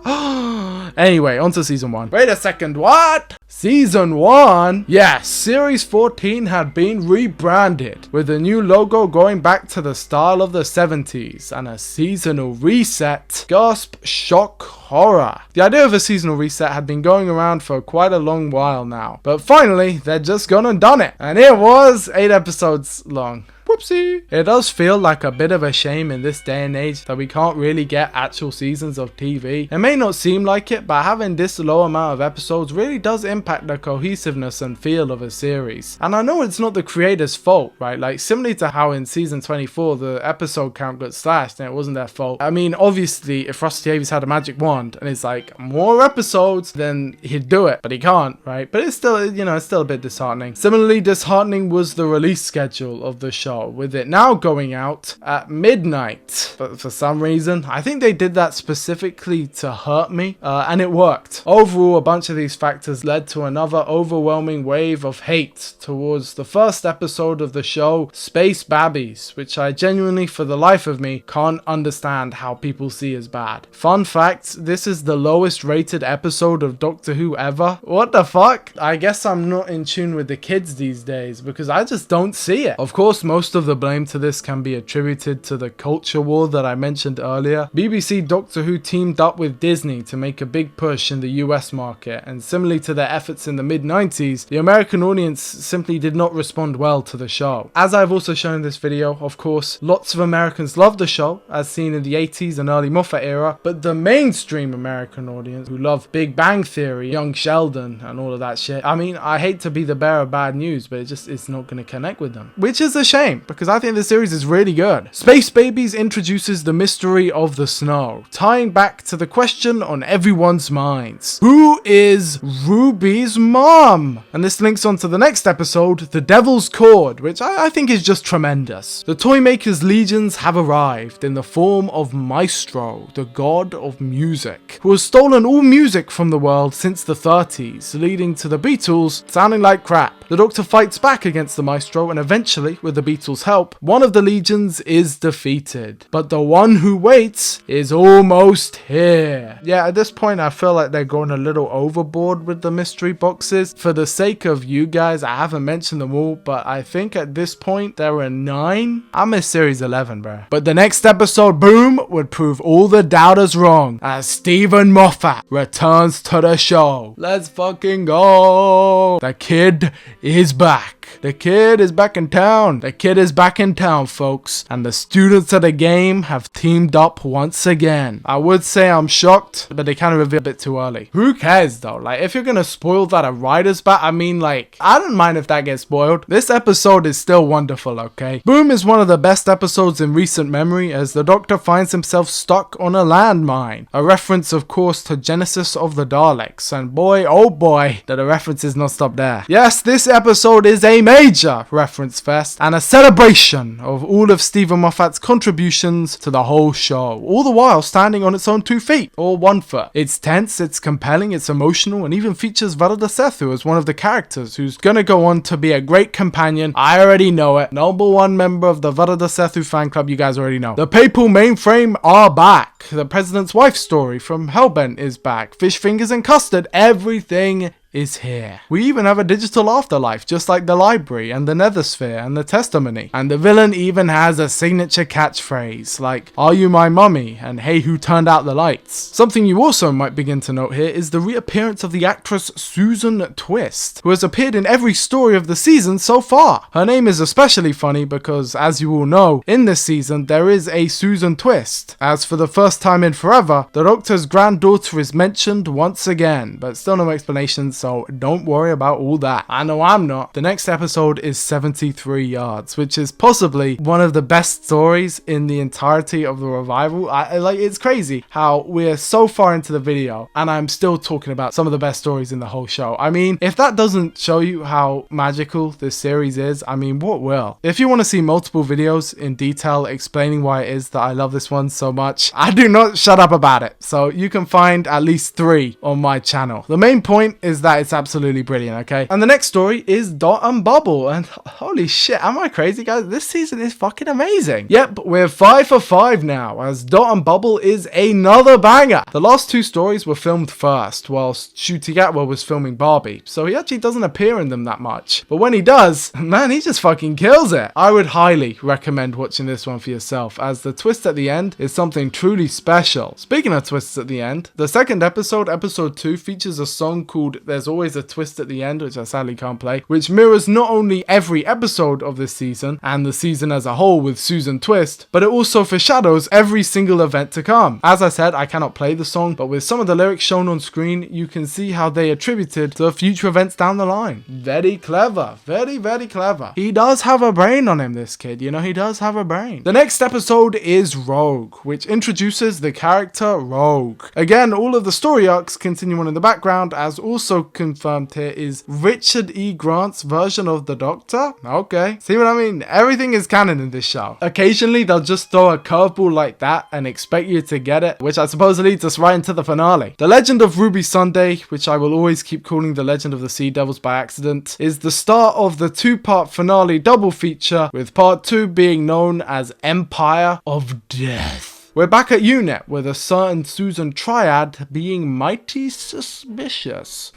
Anyway, on to season 1. Wait a second, what? Season 1? Yes, series 14 had been rebranded, with a new logo going back to the style of the 70s and a seasonal reset. Gasp, shock, horror. The idea of a seasonal reset had been going around for quite a long while now, but finally they're just gone and done it, and it was 8 episodes long. Whoopsie. It does feel like a bit of a shame in this day and age that we can't really get actual seasons of TV. It may not seem like it, but having this low amount of episodes really does impact the cohesiveness and feel of a series. And I know it's not the creators' fault, right? Like similarly to how in season 24 the episode count got slashed and it wasn't their fault. I mean, obviously if Russell T Davies had a magic wand and it's like more episodes, then he'd do it, but he can't, right? But it's still, you know, it's still a bit disheartening. Similarly disheartening was the release schedule of the show. show, with it now going out at midnight. But for some reason, I think they did that specifically to hurt me, and it worked. Overall, a bunch of these factors led to another overwhelming wave of hate towards the first episode of the show, Space Babbies, which I genuinely, for the life of me, can't understand how people see as bad. Fun fact, this is the lowest rated episode of Doctor Who ever. What the fuck? I guess I'm not in tune with the kids these days, because I just don't see it. Of course, most of the blame to this can be attributed to the culture war that I mentioned earlier. BBC Doctor Who teamed up with Disney to make a big push in the US market, and similarly to their efforts in the mid-90s, the American audience simply did not respond well to the show. As I've also shown in this video, of course, lots of Americans loved the show, as seen in the 80s and early Moffat era, but the mainstream American audience, who love Big Bang Theory, Young Sheldon, and all of that shit, I mean, I hate to be the bearer of bad news, but it's not going to connect with them. Which is a shame, because I think the series is really good. Space Babies introduces the mystery of the snow, tying back to the question on everyone's minds. Who is Ruby's mom? And this links on to the next episode, The Devil's Chord, which I think is just tremendous. The Toymaker's legions have arrived in the form of Maestro, the god of music, who has stolen all music from the world since the 30s, leading to the Beatles sounding like crap. The Doctor fights back against the Maestro, and eventually, with the Beatles' help, one of the legions is defeated. But the one who waits is almost here. Yeah, at this point I feel like they're going a little overboard with the mystery boxes. For the sake of you guys, I haven't mentioned them all, but I think at this point there are 9. I miss series 11, bro. But the next episode, boom, would prove all the doubters wrong, as Stephen Moffat returns to the show. Let's fucking go. The kid is back. The kid is back in town. The kid is back in town, folks. And the students of the game have teamed up once again. I would say I'm shocked, but they kind of revealed a bit too early. Who cares though? Like, if you're gonna spoil that a writer's back, I mean, like, I don't mind if that gets spoiled. This episode is still wonderful, okay? Boom is one of the best episodes in recent memory, as the Doctor finds himself stuck on a landmine. A reference, of course, to Genesis of the Daleks. And boy, oh boy, that the reference is not stopped there. Yes, this episode is a major reference fest and a celebration of all of Stephen Moffat's contributions to the whole show, all the while standing on its own 2 feet, or 1 foot. It's tense, it's compelling, it's emotional, and even features Varada Sethu as one of the characters, who's gonna go on to be a great companion. I already know it. #1 member of the Varada Sethu fan club, you guys already know. The Papal mainframe are back. The President's Wife story from Hellbent is back. Fish fingers and custard, everything is here. We even have a digital afterlife, just like the library and the nethersphere and the testimony. And the villain even has a signature catchphrase like, "Are you my mummy?" and "Hey, who turned out the lights?" Something you also might begin to note here is the reappearance of the actress Susan Twist, who has appeared in every story of the season so far. Her name is especially funny because, as you all know, in this season there is a Susan Twist, as for the first time in forever, the Doctor's granddaughter is mentioned once again, but still no explanations, so don't worry about all that. I know I'm not. The next episode is 73 Yards, which is possibly one of the best stories in the entirety of the revival. It's crazy how we're so far into the video and I'm still talking about some of the best stories in the whole show. I mean, if that doesn't show you how magical this series is, I mean, what will? If you want to see multiple videos in detail explaining why it is that I love this one so much, I do not shut up about it. So you can find at least 3 on my channel. The main point is that it's absolutely brilliant, okay? And the next story is Dot and Bubble, and holy shit, am I crazy, guys? This season is fucking amazing. Yep, we're 5 for 5 now, as Dot and Bubble is another banger. The last 2 stories were filmed first, whilst Ncuti Gatwa was filming Barbie, so he actually doesn't appear in them that much. But when he does, man, he just fucking kills it. I would highly recommend watching this one for yourself, as the twist at the end is something truly special. Speaking of twists at the end, the second episode, episode 2, features a song called There's Always a Twist at the End, which I sadly can't play, which mirrors not only every episode of this season and the season as a whole with Susan Twist, but it also foreshadows every single event to come. As I said, I cannot play the song, but with some of the lyrics shown on screen, you can see how they attributed to future events down the line. Very clever. Very, very clever. He does have a brain on him, this kid. You know, he does have a brain. The next episode is Rogue, which introduces introduces the character Rogue. Again, all of the story arcs continue on in the background, as also confirmed here is Richard E. Grant's version of the Doctor. Okay, see what I mean? Everything is canon in this show. Occasionally they'll just throw a curveball like that and expect you to get it, which I suppose leads us right into the finale. The Legend of Ruby Sunday, which I will always keep calling the Legend of the Sea Devils by accident, is the start of the two-part finale double feature, with part 2 being known as Empire of Death. We're back at UNIT with a certain Susan Triad being mighty suspicious.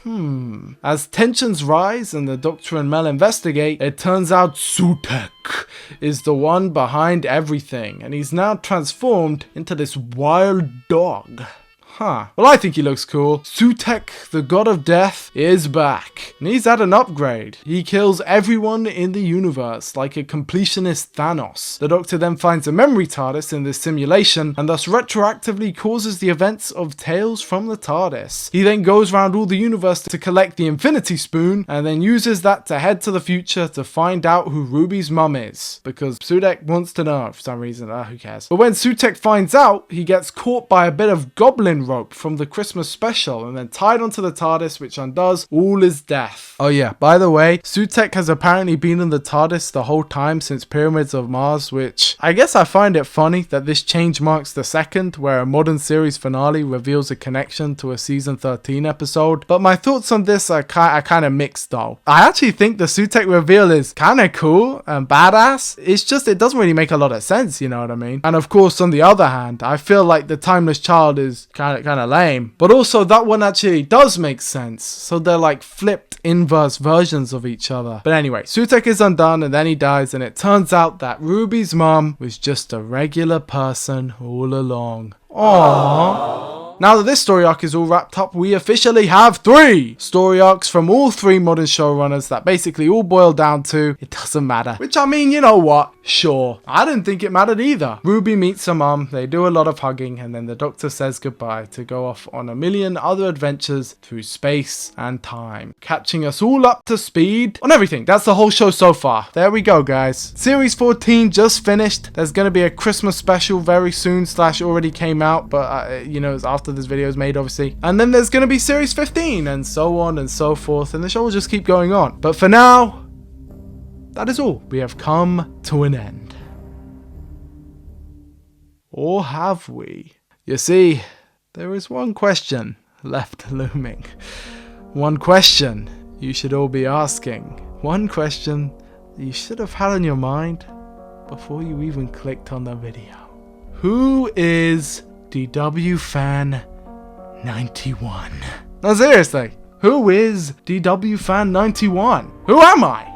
As tensions rise and the Doctor and Mel investigate, it turns out Sutek is the one behind everything, and he's now transformed into this wild dog. Well, I think he looks cool. Sutek, the god of death, is back. And he's had an upgrade. He kills everyone in the universe, like a completionist Thanos. The Doctor then finds a memory TARDIS in this simulation, and thus retroactively causes the events of Tales from the TARDIS. He then goes around all the universe to collect the Infinity Spoon, and then uses that to head to the future to find out who Ruby's mum is. Because Sutek wants to know for some reason. Who cares? But when Sutek finds out, he gets caught by a bit of goblin rope from the Christmas special and then tied onto the TARDIS, which undoes all his death. Oh yeah, by the way, Sutek has apparently been in the TARDIS the whole time since Pyramids of Mars, which I guess I find it funny that this change marks the second where a modern series finale reveals a connection to a season 13 episode. But my thoughts on this are kind of mixed though. I actually think the Sutek reveal is kind of cool and badass. It's just it doesn't really make a lot of sense, you know what I mean? And of course, on the other hand, I feel like the Timeless Child is kind of lame, but also that one actually does make sense, so they're like flipped inverse versions of each other. But anyway, Sutek is undone and then he dies, and it turns out that Ruby's mum was just a regular person all along. Aww. Now that this story arc is all wrapped up, we officially have 3 story arcs from all 3 modern showrunners that basically all boil down to it doesn't matter. Which, I mean, you know what? Sure. I didn't think it mattered either. Ruby meets her mum, they do a lot of hugging, and then the Doctor says goodbye to go off on a million other adventures through space and time, catching us all up to speed on everything. That's the whole show so far. There we go, guys. Series 14 just finished. There's going to be a Christmas special very soon, / already came out, but you know, it's after this video is made, obviously. And then there's going to be series 15 and so on and so forth, and the show will just keep going on. But for now, that is all. We have come to an end. Or have we? You see, there is one question left looming. One question you should all be asking. One question that you should have had on your mind before you even clicked on the video. Who is DW Fan 91? No, seriously, who is DW Fan 91? Who am I?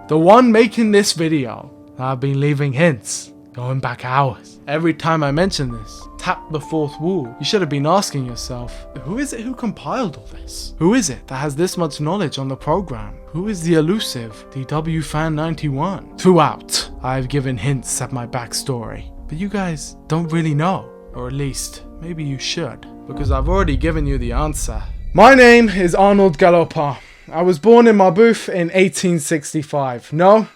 The one making this video. I've been leaving hints, going back hours. Every time I mention this, tap the fourth wall. You should have been asking yourself, who is it who compiled all this? Who is it that has this much knowledge on the program? Who is the elusive DW Fan 91? Throughout, I've given hints at my backstory, but you guys don't really know. Or at least, maybe you should, because I've already given you the answer. My name is Arnold Galopin. I was born in Marbouf in 1865. No,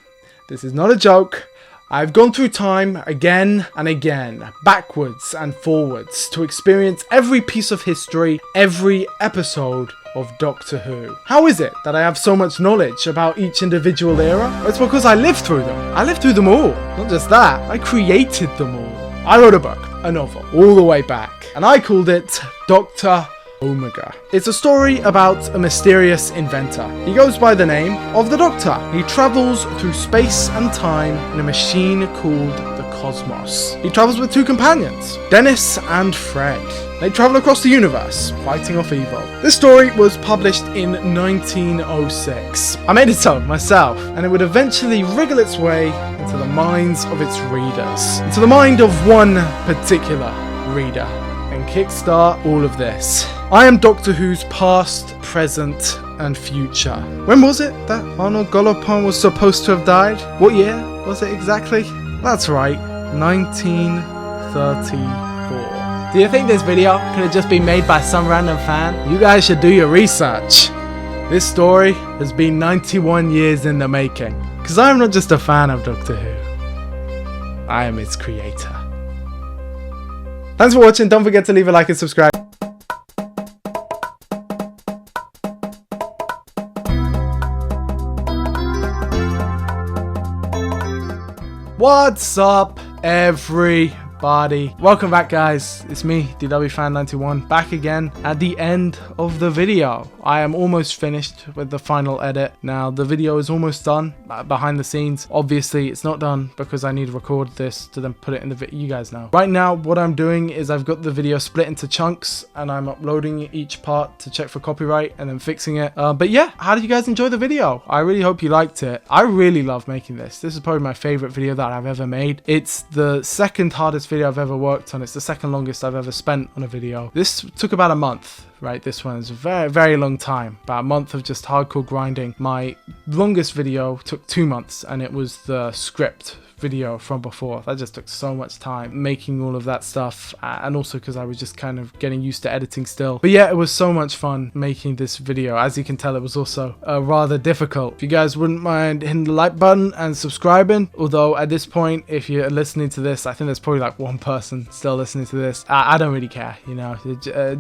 this is not a joke. I've gone through time again and again, backwards and forwards, to experience every piece of history, every episode of Doctor Who. How is it that I have so much knowledge about each individual era? It's because I lived through them. I lived through them all. Not just that, I created them all. I wrote a book, a novel, all the way back, and I called it Dr. Omega. It's a story about a mysterious inventor. He goes by the name of the Doctor. He travels through space and time in a machine called the Cosmos. He travels with 2 companions, Dennis and Fred. They travel across the universe, fighting off evil. This story was published in 1906. I made it up myself, and it would eventually wriggle its way into the minds of its readers, into the mind of one particular reader, and kickstart all of this. I am Doctor Who's past, present, and future. When was it that Arnold Galopin was supposed to have died? What year was it exactly? That's right, 1934. Do you think this video could have just been made by some random fan? You guys should do your research. This story has been 91 years in the making. Because I am not just a fan of Doctor Who. I am its creator. Thanks for watching. Don't forget to leave a like and subscribe. What's up, everybody? Welcome back, guys. It's me, DWFan91, back again at the end of the video. I am almost finished with the final edit. Now, the video is almost done behind the scenes. Obviously, it's not done because I need to record this to then put it in the video. You guys know. Right now, what I'm doing is I've got the video split into chunks and I'm uploading each part to check for copyright and then fixing it. But yeah, how did you guys enjoy the video? I really hope you liked it. I really love making this. This is probably my favorite video that I've ever made. It's the second hardest video I've ever worked on. It's the second longest I've ever spent on a video. This took about a month. Right, this one is a very long time, about a month of just hardcore grinding. My longest video took 2 months and it was the script video from before. That just took so much time making all of that stuff, and also because I was just kind of getting used to editing still. But yeah, it was so much fun making this video. As you can tell, it was also rather difficult. If you guys wouldn't mind hitting the like button and subscribing, although at this point, if you're listening to this, I think there's probably like one person still listening to this. I don't really care, you know.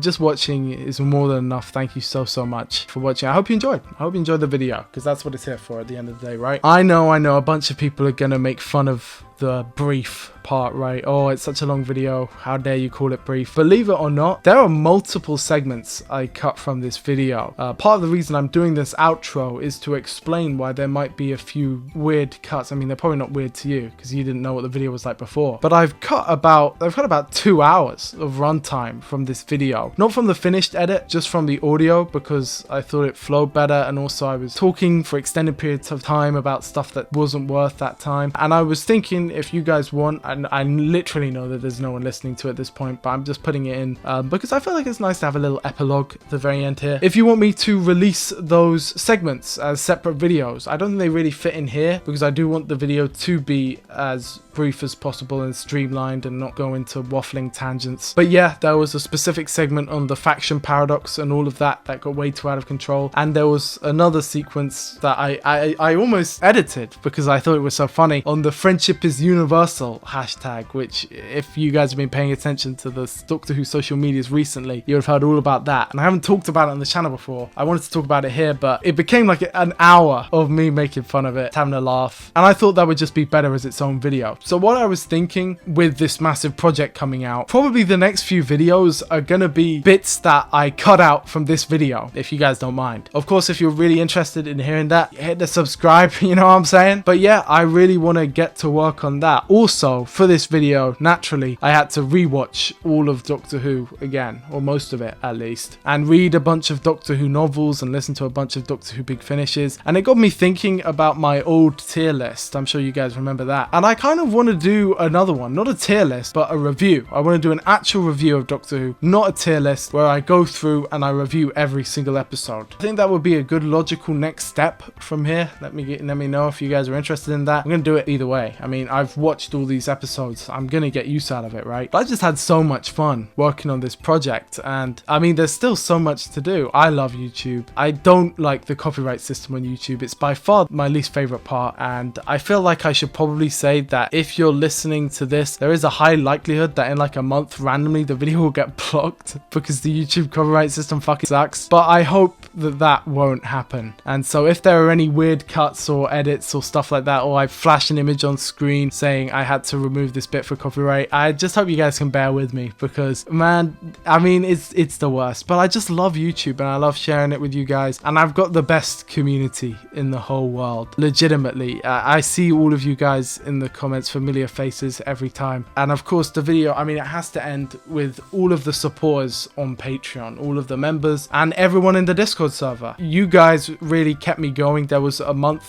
Just watching is more than enough. Thank you so much for watching. I hope you enjoyed. I hope you enjoyed the video, because that's what it's here for at the end of the day, right? I know a bunch of people are gonna make fun of the brief part, right? Oh, it's such a long video, how dare you call it brief? Believe it or not, there are multiple segments I cut from this video. Part of the reason I'm doing this outro is to explain why there might be a few weird cuts. I mean, they're probably not weird to you because you didn't know what the video was like before, but I've cut about 2 hours of runtime from this video, not from the finished edit, just from the audio, because I thought it flowed better, and also I was talking for extended periods of time about stuff that wasn't worth that time. And I was thinking, if you guys want, and I literally know that there's no one listening to it at this point, but I'm just putting it in because I feel like it's nice to have a little epilogue at the very end here. If you want me to release those segments as separate videos, I don't think they really fit in here, because I do want the video to be as brief as possible and streamlined and not go into waffling tangents. But yeah, there was a specific segment on the faction paradox and all of that got way too out of control, and there was another sequence that I almost edited because I thought it was so funny, on the friendship is universal hashtag, which if you guys have been paying attention to the Doctor Who social medias recently, you have heard all about that, and I haven't talked about it on the channel before. I wanted to talk about it here, but it became like an hour of me making fun of it, having a laugh, and I thought that would just be better as its own video. So what I was thinking with this massive project coming out, probably the next few videos are gonna be bits that I cut out from this video, if you guys don't mind. Of course, if you're really interested in hearing that, hit the subscribe, you know what I'm saying? But yeah, I really want to get to work on that. Also, for this video, naturally, I had to rewatch all of Doctor Who again, or most of it at least, and read a bunch of Doctor Who novels and listen to a bunch of Doctor Who big finishes, and it got me thinking about my old tier list. I'm sure you guys remember that, and I kind of want to do another one, not a tier list, but a review. I want to do an actual review of Doctor Who, not a tier list where I go through and I review every single episode. I think that would be a good logical next step from here. Let me know if you guys are interested in that. I'm gonna do it either way. I mean, I've watched all these episodes, I'm gonna get use out of it, right? But I just had so much fun working on this project, and I mean, there's still so much to do. I love YouTube. I don't like the copyright system on YouTube. It's by far my least favorite part, and I feel like I should probably say that if you're listening to this, there is a high likelihood that in like a month randomly the video will get blocked because the YouTube copyright system fucking sucks. But I hope that won't happen. And so if there are any weird cuts or edits or stuff like that, or I flash an image on screen saying I had to remove this bit for copyright, I just hope you guys can bear with me, because man, I mean, it's the worst. But I just love YouTube and I love sharing it with you guys, and I've got the best community in the whole world, legitimately. I see all of you guys in the comments, familiar faces every time. And of course the video, I mean, it has to end with all of the supporters on Patreon, all of the members and everyone in the Discord server. You guys really kept me going. There was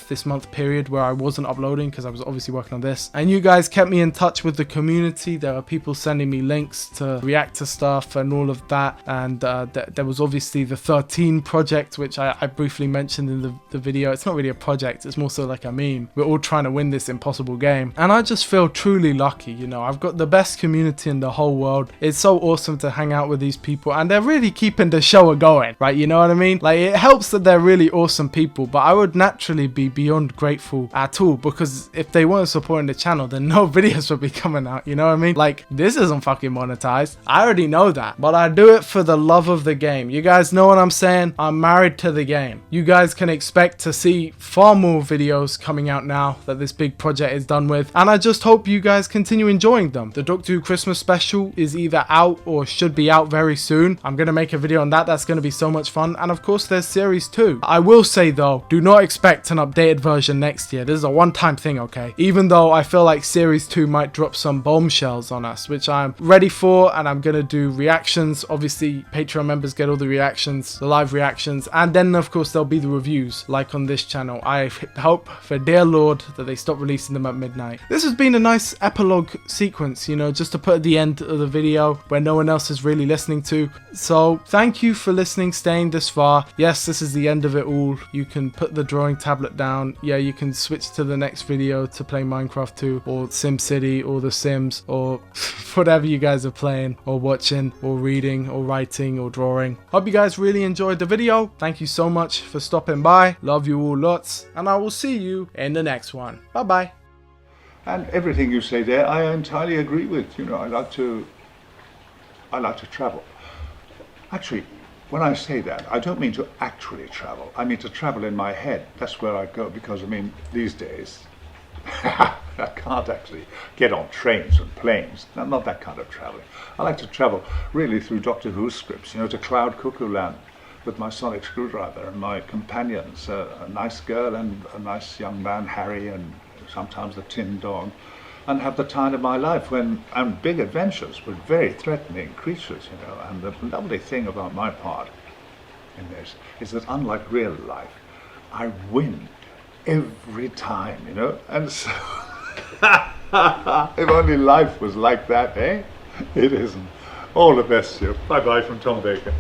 this month period where I wasn't uploading because I was obviously working on this, and you guys kept me in touch with the community. There are people sending me links to react to stuff and all of that, and there was obviously the 13 project, which I briefly mentioned in the video. It's not really a project, it's more so like a meme. We're all trying to win this impossible game, and I just feel truly lucky. You know, I've got the best community in the whole world. It's so awesome to hang out with these people, and they're really keeping the show going, right? You know what I mean? Like, it helps that they're really awesome people, but I would naturally be beyond grateful at all, because if they weren't supporting the channel, then no videos would be coming out, you know what I mean? Like, this isn't fucking monetized. I already know that, but I do it for the love of the game. You guys know what I'm saying? I'm married to the game. You guys can expect to see far more videos coming out now that this big project is done with, and I just hope you guys continue enjoying them. The Doctor Who Christmas special is either out or should be out very soon. I'm gonna make a video on that. That's gonna be so much fun. And of course there's series 2. I will say though, do not expect an updated version next year. This is a one-time thing, okay? Even though I feel like series 2 might drop some bombshells on us, which I'm ready for, and I'm gonna do reactions. Obviously Patreon members get all the reactions, the live reactions, and then of course there'll be the reviews like on this channel. I hope for dear Lord that they stop releasing them at midnight. This has been a nice epilogue sequence, you know, just to put at the end of the video where no one else is really listening to. So thank you for listening, staying this far. Yes, this is the end of it all. You can put the drawing tablet down. Yeah, you can switch to the next video to play Minecraft 2 or SimCity or The Sims or whatever you guys are playing or watching or reading or writing or drawing. Hope you guys really enjoyed the video. Thank you so much for stopping by. Love you all lots, and I will see you in the next one. Bye bye. And everything you say there, I entirely agree with. You know, I like to travel. Actually, when I say that, I don't mean to actually travel. I mean to travel in my head. That's where I go, because I mean, these days, I can't actually get on trains and planes. Not that kind of traveling. I like to travel really through Doctor Who scripts, you know, to Cloud Cuckoo Land with my sonic screwdriver and my companions, a nice girl and a nice young man, Harry, and sometimes the Tin Dog, and have the time of my life and big adventures with very threatening creatures, you know. And the lovely thing about my part in this is that unlike real life, I win every time, you know. And so, if only life was like that, eh? It isn't. All the best to you. Bye-bye from Tom Baker.